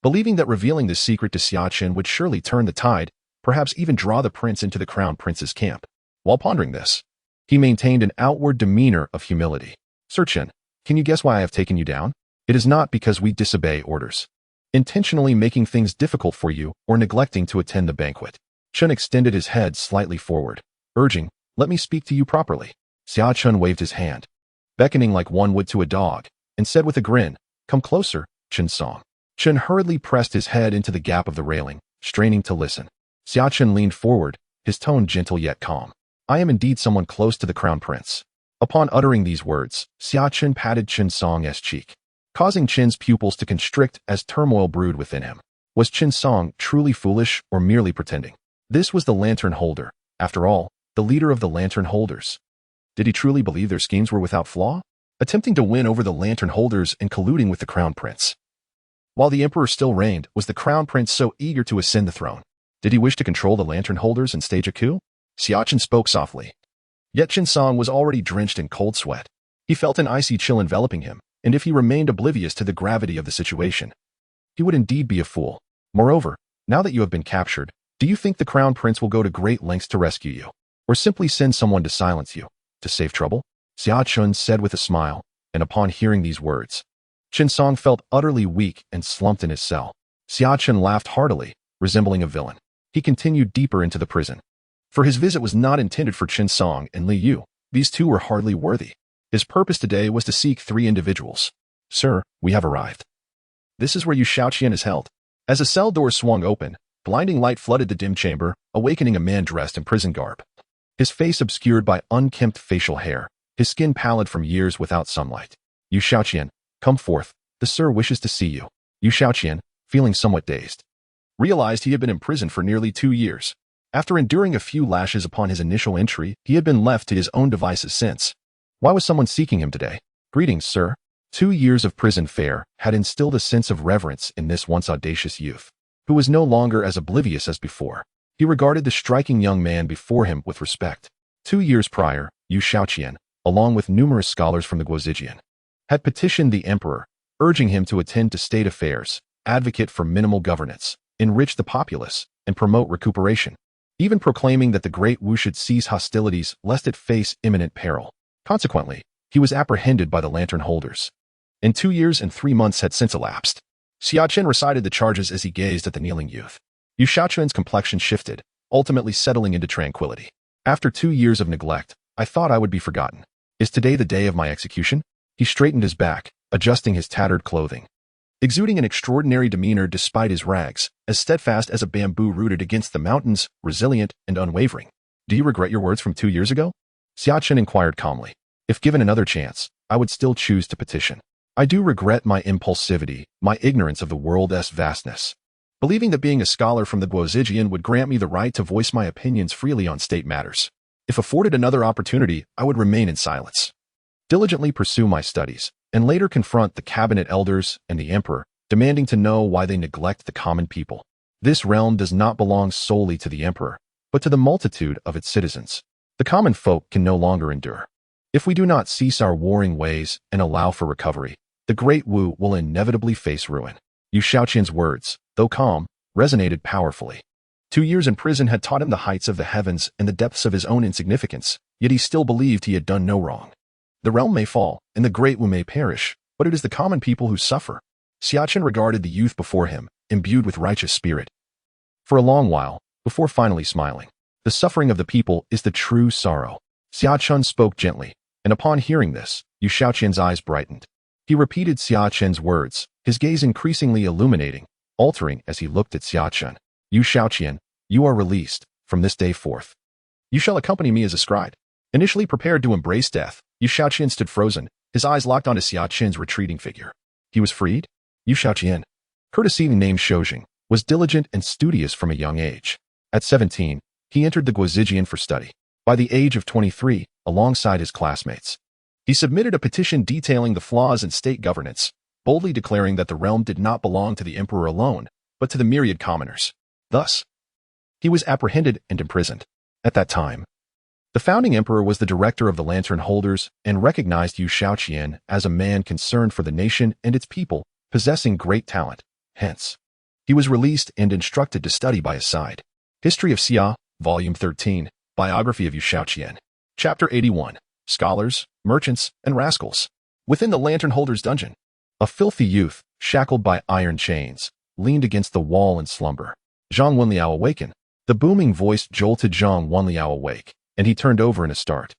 Believing that revealing this secret to Xia Chen would surely turn the tide, perhaps even draw the prince into the Crown Prince's camp. While pondering this, he maintained an outward demeanor of humility. Sir Chen, can you guess why I have taken you down? It is not because we disobey orders, intentionally making things difficult for you or neglecting to attend the banquet. Chen extended his head slightly forward, urging, let me speak to you properly. Xia Chen waved his hand, beckoning like one would to a dog, and said with a grin, come closer, Chen Song. Chen hurriedly pressed his head into the gap of the railing, straining to listen. Xia Chen leaned forward, his tone gentle yet calm. I am indeed someone close to the Crown Prince. Upon uttering these words, Xia Chen patted Chen Song's cheek, causing Chen's pupils to constrict as turmoil brewed within him. Was Chen Song truly foolish or merely pretending? This was the lantern holder, after all, the leader of the lantern holders. Did he truly believe their schemes were without flaw? Attempting to win over the lantern holders and colluding with the Crown Prince. While the Emperor still reigned, was the Crown Prince so eager to ascend the throne? Did he wish to control the lantern holders and stage a coup? Xia Chen spoke softly. Yet Chen Song was already drenched in cold sweat. He felt an icy chill enveloping him, and if he remained oblivious to the gravity of the situation, he would indeed be a fool. Moreover, now that you have been captured, do you think the Crown Prince will go to great lengths to rescue you? Or simply send someone to silence you, to save trouble? Xia Chen said with a smile, and upon hearing these words, Chen Song felt utterly weak and slumped in his cell. Xia Chen laughed heartily, resembling a villain. He continued deeper into the prison. For his visit was not intended for Chen Song and Li Yu. These two were hardly worthy. His purpose today was to seek 3 individuals. Sir, we have arrived. This is where Yu Shaoqian is held. As a cell door swung open, blinding light flooded the dim chamber, awakening a man dressed in prison garb. His face obscured by unkempt facial hair, his skin pallid from years without sunlight. Yu Shaoqian, come forth, the sir wishes to see you. Yu Shaoqian, feeling somewhat dazed, realized he had been imprisoned for nearly 2 years. After enduring a few lashes upon his initial entry, he had been left to his own devices since. Why was someone seeking him today? Greetings, sir. 2 years of prison fare had instilled a sense of reverence in this once audacious youth, who was no longer as oblivious as before. He regarded the striking young man before him with respect. 2 years prior, Yu Shaoqian, along with numerous scholars from the Guozijian, had petitioned the emperor, urging him to attend to state affairs, advocate for minimal governance, enrich the populace, and promote recuperation, even proclaiming that the Great Wu should cease hostilities lest it face imminent peril. Consequently, he was apprehended by the lantern holders. And 2 years and 3 months had since elapsed. Xia Chen recited the charges as he gazed at the kneeling youth. Yu Shaoqian's complexion shifted, ultimately settling into tranquility. After 2 years of neglect, I thought I would be forgotten. Is today the day of my execution? He straightened his back, adjusting his tattered clothing, exuding an extraordinary demeanor despite his rags, as steadfast as a bamboo rooted against the mountains, resilient and unwavering. Do you regret your words from 2 years ago? Xia Chen inquired calmly. If given another chance, I would still choose to petition. I do regret my impulsivity, my ignorance of the world's vastness, believing that being a scholar from the Guozijian would grant me the right to voice my opinions freely on state matters. If afforded another opportunity, I would remain in silence, diligently pursue my studies, and later confront the cabinet elders and the emperor, demanding to know why they neglect the common people. This realm does not belong solely to the emperor, but to the multitude of its citizens. The common folk can no longer endure. If we do not cease our warring ways and allow for recovery, the Great Wu will inevitably face ruin. Yu Shaoqian's words, though calm, resonated powerfully. 2 years in prison had taught him the heights of the heavens and the depths of his own insignificance, yet he still believed he had done no wrong. The realm may fall, and the Great Wu may perish, but it is the common people who suffer. Xia Chen regarded the youth before him, imbued with righteous spirit, for a long while, before finally smiling. The suffering of the people is the true sorrow. Xia Chen spoke gently, and upon hearing this, Yu Shaoqian's eyes brightened. He repeated Xia Chen's words, his gaze increasingly illuminating, altering as he looked at Xia Chen. Yu Shaoqian, you are released, from this day forth. You shall accompany me as a scribe. Initially prepared to embrace death, Yu Shaoqian stood frozen, his eyes locked onto Xia Chen's retreating figure. He was freed? Yu Shaoqian, courtesy named Shoujing, was diligent and studious from a young age. At 17, he entered the Guozijian for study. By the age of 23, alongside his classmates, he submitted a petition detailing the flaws in state governance, boldly declaring that the realm did not belong to the emperor alone, but to the myriad commoners. Thus, he was apprehended and imprisoned. At that time, the founding emperor was the director of the lantern holders and recognized Yu Shaoqian as a man concerned for the nation and its people, possessing great talent. Hence, he was released and instructed to study by his side. History of Xia, Volume 13, Biography of Yu Shaoqian. Chapter 81, Scholars, Merchants, and Rascals. Within the lantern holder's dungeon, a filthy youth, shackled by iron chains, leaned against the wall in slumber. Zhang Wenliao awakened. The booming voice jolted Zhang Wenliao awake, and he turned over in a start.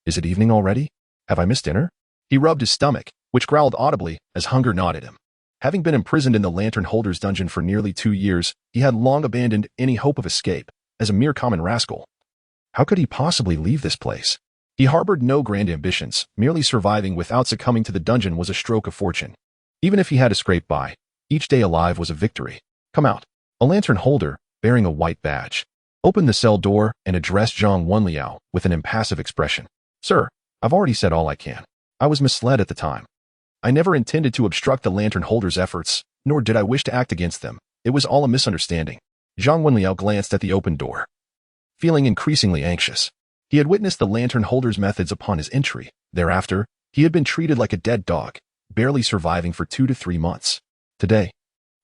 Is it evening already? Have I missed dinner? He rubbed his stomach, which growled audibly as hunger gnawed at him. Having been imprisoned in the lantern holder's dungeon for nearly 2 years, he had long abandoned any hope of escape, as a mere common rascal. How could he possibly leave this place? He harbored no grand ambitions, merely surviving without succumbing to the dungeon was a stroke of fortune. Even if he had to scrape by, each day alive was a victory. Come out. A lantern holder, bearing a white badge, opened the cell door and addressed Zhang Wenliao with an impassive expression. Sir, I've already said all I can. I was misled at the time. I never intended to obstruct the lantern holder's efforts, nor did I wish to act against them. It was all a misunderstanding. Zhang Wenliao glanced at the open door, feeling increasingly anxious. He had witnessed the lantern holder's methods upon his entry. Thereafter, he had been treated like a dead dog, barely surviving for 2 to 3 months. Today,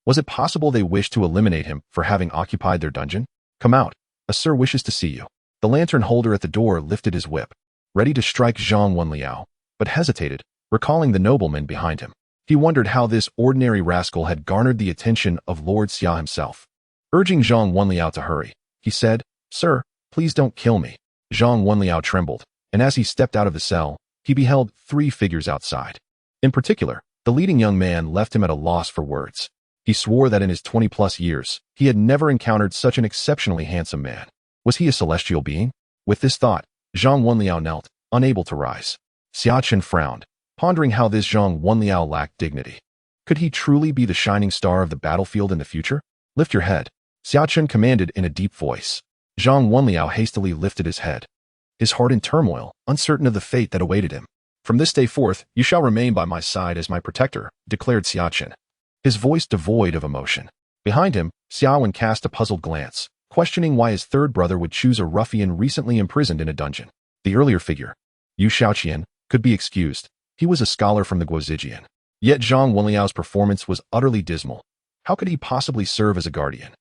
was it possible they wished to eliminate him for having occupied their dungeon? Come out. A sir wishes to see you. The lantern holder at the door lifted his whip, ready to strike Zhang Wenliao, but hesitated, recalling the nobleman behind him. He wondered how this ordinary rascal had garnered the attention of Lord Xia himself. Urging Zhang Wenliao to hurry, he said, Sir, please don't kill me. Zhang Wenliao trembled, and as he stepped out of the cell, he beheld 3 figures outside. In particular, the leading young man left him at a loss for words. He swore that in his 20-plus years, he had never encountered such an exceptionally handsome man. Was he a celestial being? With this thought, Zhang Wenliao knelt, unable to rise. Xia Chen frowned, pondering how this Zhang Wenliao lacked dignity. Could he truly be the shining star of the battlefield in the future? Lift your head, Xia Chen commanded in a deep voice. Zhang Wenliao hastily lifted his head, his heart in turmoil, uncertain of the fate that awaited him. From this day forth, you shall remain by my side as my protector, declared Xia Chen, his voice devoid of emotion. Behind him, Xia Wen cast a puzzled glance, questioning why his third brother would choose a ruffian recently imprisoned in a dungeon. The earlier figure, Yu Shaoqian, could be excused. He was a scholar from the Guozijian. Yet Zhang Wenliao's performance was utterly dismal. How could he possibly serve as a guardian?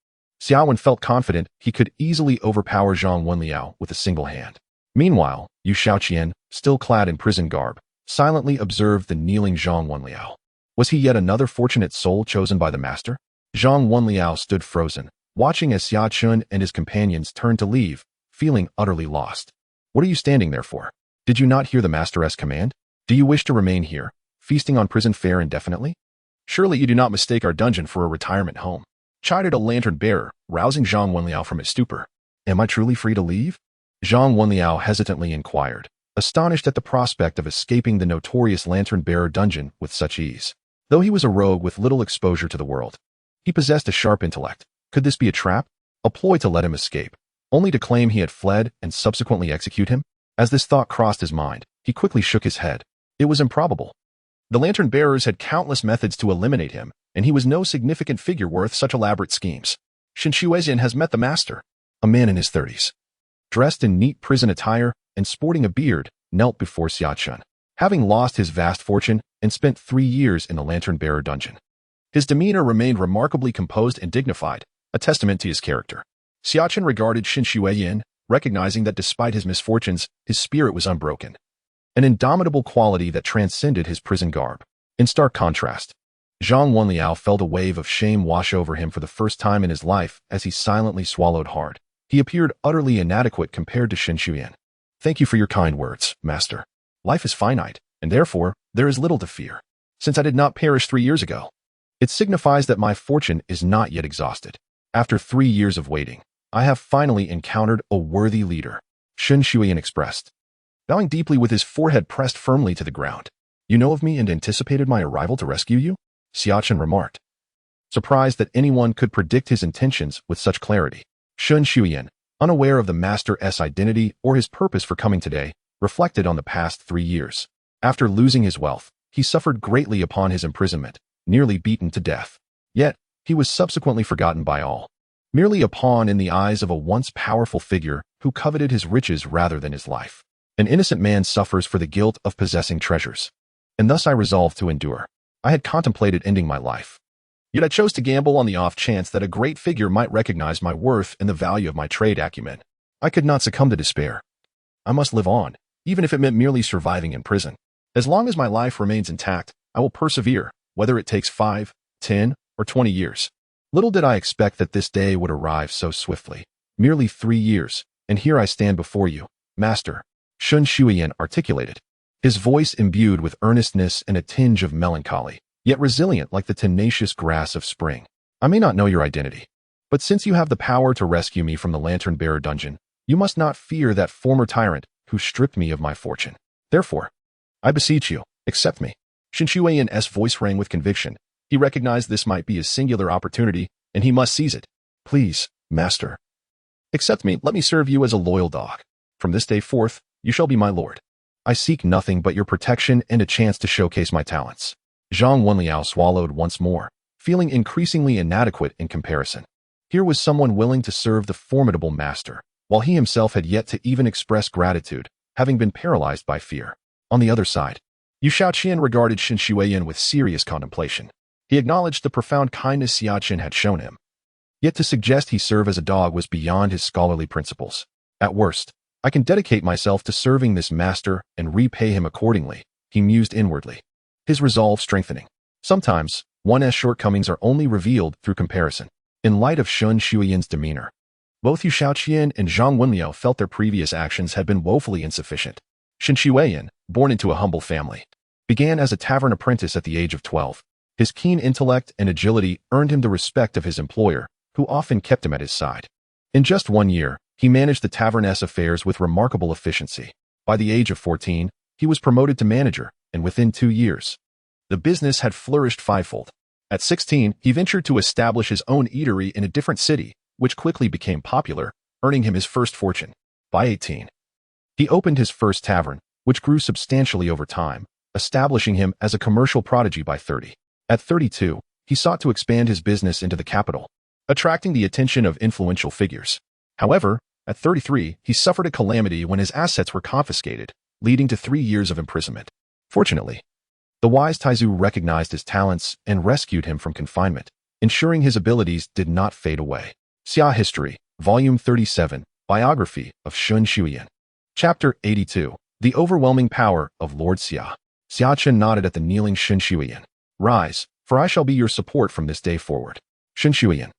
Xia Wen felt confident he could easily overpower Zhang Wenliao with a single hand. Meanwhile, Yu Shaoqian, still clad in prison garb, silently observed the kneeling Zhang Wenliao. Was he yet another fortunate soul chosen by the master? Zhang Wenliao stood frozen, watching as Xia Chen and his companions turned to leave, feeling utterly lost. What are you standing there for? Did you not hear the master's command? Do you wish to remain here, feasting on prison fare indefinitely? Surely you do not mistake our dungeon for a retirement home, chided a lantern bearer, rousing Zhang Wenliao from his stupor. Am I truly free to leave? Zhang Wenliao hesitantly inquired, astonished at the prospect of escaping the notorious lantern bearer dungeon with such ease. Though he was a rogue with little exposure to the world, he possessed a sharp intellect. Could this be a trap? A ploy to let him escape, only to claim he had fled and subsequently execute him? As this thought crossed his mind, he quickly shook his head. It was improbable. The lantern bearers had countless methods to eliminate him, and he was no significant figure worth such elaborate schemes. Xianxiaaudiobooks has met the master. A man in his 30s, dressed in neat prison attire and sporting a beard, knelt before Xia Chen, having lost his vast fortune and spent 3 years in the lantern-bearer dungeon. His demeanor remained remarkably composed and dignified, a testament to his character. Xia Chen regarded Xianxiaaudiobooks, recognizing that despite his misfortunes, his spirit was unbroken, an indomitable quality that transcended his prison garb. In stark contrast, Zhang Wenliao felt a wave of shame wash over him for the first time in his life as he silently swallowed hard. He appeared utterly inadequate compared to Xianxiaaudiobooks. Thank you for your kind words, master. Life is finite, and therefore, there is little to fear. Since I did not perish 3 years ago, it signifies that my fortune is not yet exhausted. After 3 years of waiting, I have finally encountered a worthy leader, Xianxiaaudiobooks expressed, bowing deeply with his forehead pressed firmly to the ground. You know of me and anticipated my arrival to rescue you? Xia Chen remarked, surprised that anyone could predict his intentions with such clarity. Xianxiaaudiobooks, unaware of the master's identity or his purpose for coming today, reflected on the past 3 years. After losing his wealth, he suffered greatly upon his imprisonment, nearly beaten to death. Yet, He was subsequently forgotten by all, merely a pawn in the eyes of a once powerful figure who coveted his riches rather than his life. An innocent man suffers for the guilt of possessing treasures, and thus I resolved to endure. I had contemplated ending my life, yet I chose to gamble on the off chance that a great figure might recognize my worth and the value of my trade acumen. I could not succumb to despair. I must live on, even if it meant merely surviving in prison. As long as my life remains intact, I will persevere, whether it takes 5, 10, or 20 years. Little did I expect that this day would arrive so swiftly. Merely 3 years, and here I stand before you, Master, Xianxiaaudiobooks articulated, his voice imbued with earnestness and a tinge of melancholy, yet resilient like the tenacious grass of spring. I may not know your identity, but since you have the power to rescue me from the lantern-bearer dungeon, you must not fear that former tyrant who stripped me of my fortune. Therefore, I beseech you, accept me. Xianxiaaudiobooks' voice rang with conviction. He recognized this might be a singular opportunity, and he must seize it. Please, Master, accept me. Let me serve you as a loyal dog. From this day forth, you shall be my lord. I seek nothing but your protection and a chance to showcase my talents. Zhang Wenliao swallowed once more, feeling increasingly inadequate in comparison. Here was someone willing to serve the formidable master, while he himself had yet to even express gratitude, having been paralyzed by fear. On the other side, Xia Chen regarded Xianxiaaudiobooks with serious contemplation. He acknowledged the profound kindness Xia Chen had shown him. Yet to suggest he serve as a dog was beyond his scholarly principles. At worst, I can dedicate myself to serving this master and repay him accordingly, he mused inwardly, his resolve strengthening. Sometimes, one's shortcomings are only revealed through comparison. In light of Xianxiaaudiobooks' demeanor, both Xia Chen and Zhang Wenliao felt their previous actions had been woefully insufficient. Xianxiaaudiobooks, born into a humble family, began as a tavern apprentice at the age of 12. His keen intellect and agility earned him the respect of his employer, who often kept him at his side. In just 1 year, he managed the tavern's affairs with remarkable efficiency. By the age of 14, he was promoted to manager, and within 2 years, the business had flourished fivefold. At 16, he ventured to establish his own eatery in a different city, which quickly became popular, earning him his first fortune. By 18, he opened his first tavern, which grew substantially over time, establishing him as a commercial prodigy by 30. At 32, he sought to expand his business into the capital, attracting the attention of influential figures. However, at 33, he suffered a calamity when his assets were confiscated, leading to 3 years of imprisonment. Fortunately, the wise Taizu recognized his talents and rescued him from confinement, ensuring his abilities did not fade away. Xia History, Volume 37, Biography of Xianxiaaudiobooks. Chapter 82, The Overwhelming Power of Lord Xia. Xia Chen nodded at the kneeling Xianxiaaudiobooks. Rise, for I shall be your support from this day forward. Xianxiaaudiobooks,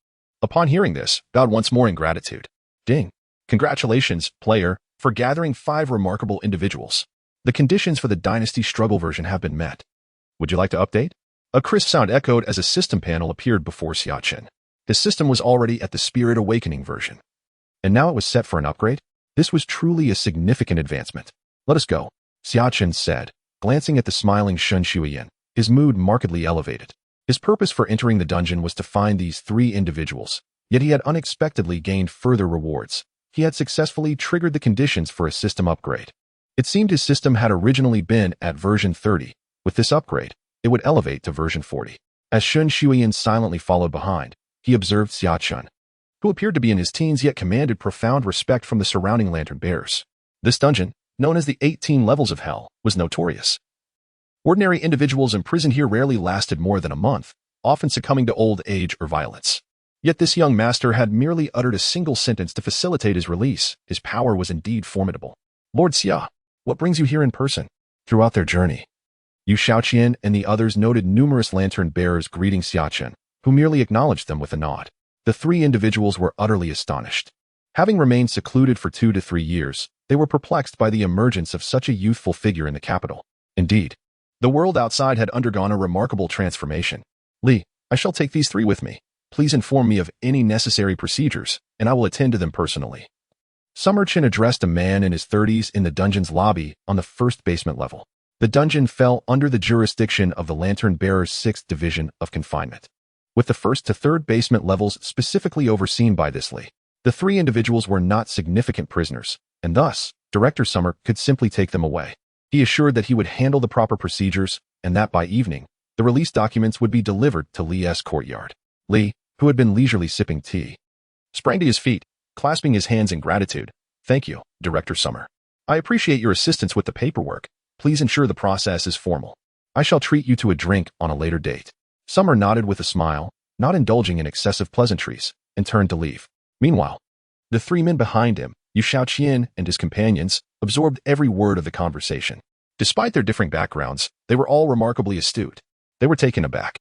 upon hearing this, bowed once more in gratitude. Ding. Congratulations, player, for gathering 5 remarkable individuals. The conditions for the Dynasty Struggle version have been met. Would you like to update? A crisp sound echoed as a system panel appeared before Xia Chen. His system was already at the Spirit Awakening version, and now it was set for an upgrade? This was truly a significant advancement. Let us go, Xia Chen said, glancing at the smiling Xianxiaaudiobooks, his mood markedly elevated. His purpose for entering the dungeon was to find these 3 individuals, yet he had unexpectedly gained further rewards. He had successfully triggered the conditions for a system upgrade. It seemed his system had originally been at version 30. With this upgrade, it would elevate to version 40. As Xianxiaaudiobooks silently followed behind, he observed Xia Chen, who appeared to be in his teens yet commanded profound respect from the surrounding lantern bearers. This dungeon, known as the 18 Levels of Hell, was notorious. Ordinary individuals imprisoned here rarely lasted more than a month, often succumbing to old age or violence. Yet this young master had merely uttered a single sentence to facilitate his release. His power was indeed formidable. Lord Xia, what brings you here in person? Throughout their journey, Xia Chen and the others noted numerous lantern bearers greeting Xia Chen, who merely acknowledged them with a nod. The 3 individuals were utterly astonished. Having remained secluded for 2 to 3 years, they were perplexed by the emergence of such a youthful figure in the capital. Indeed, the world outside had undergone a remarkable transformation. Li, I shall take these 3 with me. Please inform me of any necessary procedures, and I will attend to them personally. Some urchin addressed a man in his 30s in the dungeon's lobby on the 1st basement level. The dungeon fell under the jurisdiction of the Lantern Bearer's 6th Division of Confinement, with the 1st to 3rd basement levels specifically overseen by this Li. The 3 individuals were not significant prisoners, and thus, Director Summer could simply take them away. He assured that he would handle the proper procedures, and that by evening, the release documents would be delivered to Li's courtyard. Li, who had been leisurely sipping tea, sprang to his feet, clasping his hands in gratitude. "Thank you, Director Summer. I appreciate your assistance with the paperwork. Please ensure the process is formal. I shall treat you to a drink on a later date." Summer nodded with a smile, not indulging in excessive pleasantries, and turned to leave. Meanwhile, the three men behind him, Xia Chen and his companions, absorbed every word of the conversation. Despite their differing backgrounds, they were all remarkably astute. They were taken aback.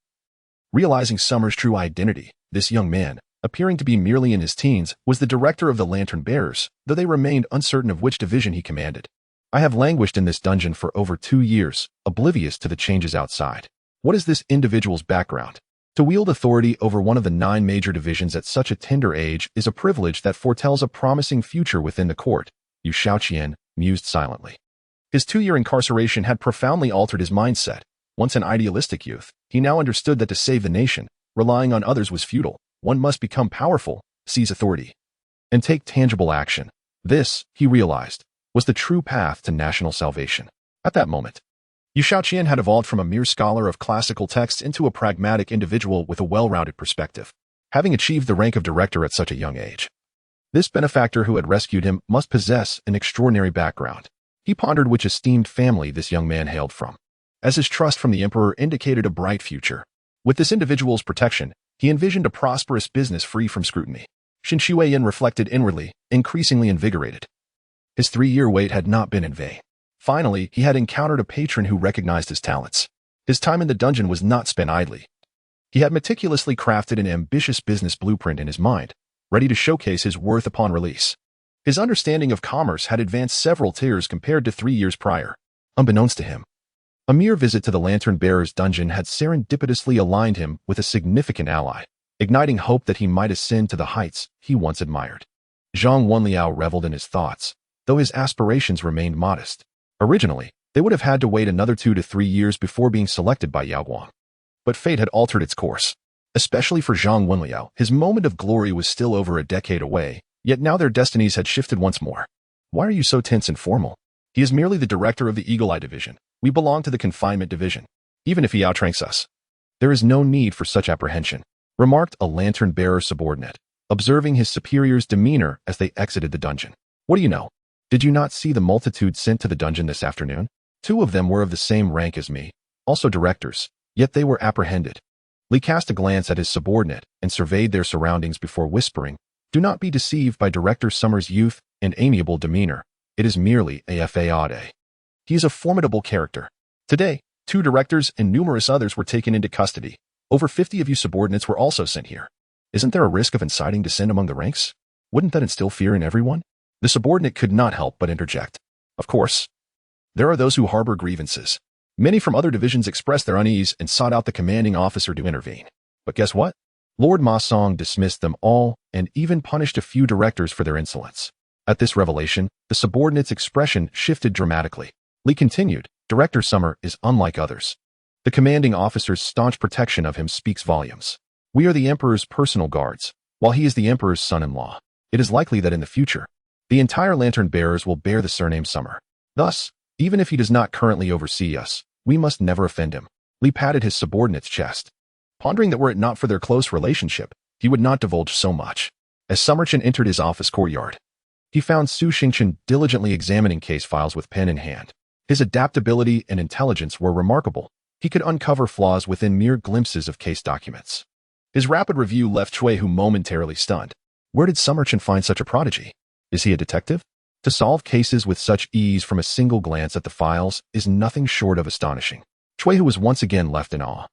Realizing Summer's true identity, this young man, appearing to be merely in his teens, was the director of the Lantern Bearers, though they remained uncertain of which division he commanded. "I have languished in this dungeon for over 2 years, oblivious to the changes outside. What is this individual's background? To wield authority over one of the 9 major divisions at such a tender age is a privilege that foretells a promising future within the court," Xia Chen mused silently. His 2-year incarceration had profoundly altered his mindset. Once an idealistic youth, he now understood that to save the nation, relying on others was futile. One must become powerful, seize authority, and take tangible action. This, he realized, was the true path to national salvation. At that moment, Xia Chen had evolved from a mere scholar of classical texts into a pragmatic individual with a well-rounded perspective, having achieved the rank of director at such a young age. This benefactor who had rescued him must possess an extraordinary background. He pondered which esteemed family this young man hailed from, as his trust from the Emperor indicated a bright future. With this individual's protection, he envisioned a prosperous business free from scrutiny. Xin Shuiyan reflected inwardly, increasingly invigorated. His 3-year wait had not been in vain. Finally, he had encountered a patron who recognized his talents. His time in the dungeon was not spent idly. He had meticulously crafted an ambitious business blueprint in his mind, ready to showcase his worth upon release. His understanding of commerce had advanced several tiers compared to 3 years prior. Unbeknownst to him, a mere visit to the Lantern Bearer's dungeon had serendipitously aligned him with a significant ally, igniting hope that he might ascend to the heights he once admired. Zhang Wenliao reveled in his thoughts, though his aspirations remained modest. Originally, they would have had to wait another 2 to 3 years before being selected by Yao Guang. But fate had altered its course. Especially for Zhang Wenliao, his moment of glory was still over a decade away, yet now their destinies had shifted once more. "Why are you so tense and formal? He is merely the director of the Eagle Eye Division. We belong to the Confinement Division. Even if he outranks us, there is no need for such apprehension," remarked a Lantern Bearer subordinate, observing his superior's demeanor as they exited the dungeon. "What do you know? Did you not see the multitude sent to the dungeon this afternoon? 2 of them were of the same rank as me, also directors, yet they were apprehended." Li cast a glance at his subordinate and surveyed their surroundings before whispering, "Do not be deceived by Director Summer's youth and amiable demeanor. It is merely a fade. He is a formidable character. Today, 2 directors and numerous others were taken into custody. Over 50 of you subordinates were also sent here. Isn't there a risk of inciting dissent among the ranks? Wouldn't that instill fear in everyone?" The subordinate could not help but interject. "Of course. There are those who harbor grievances. Many from other divisions expressed their unease and sought out the commanding officer to intervene. But guess what? Lord Ma Song dismissed them all and even punished a few directors for their insolence." At this revelation, the subordinate's expression shifted dramatically. Li continued, "Director Summer is unlike others. The commanding officer's staunch protection of him speaks volumes. We are the Emperor's personal guards, while he is the Emperor's son-in-law. It is likely that in the future, the entire Lantern Bearers will bear the surname Summer. Thus, even if he does not currently oversee us, we must never offend him." Li patted his subordinate's chest, pondering that were it not for their close relationship, he would not divulge so much. As Summer Chen entered his office courtyard, he found Su Xingchen diligently examining case files with pen in hand. His adaptability and intelligence were remarkable. He could uncover flaws within mere glimpses of case documents. His rapid review left Chui Hu momentarily stunned. Where did Summer Chen find such a prodigy? Is he a detective? To solve cases with such ease from a single glance at the files is nothing short of astonishing. Chui Hu was once again left in awe.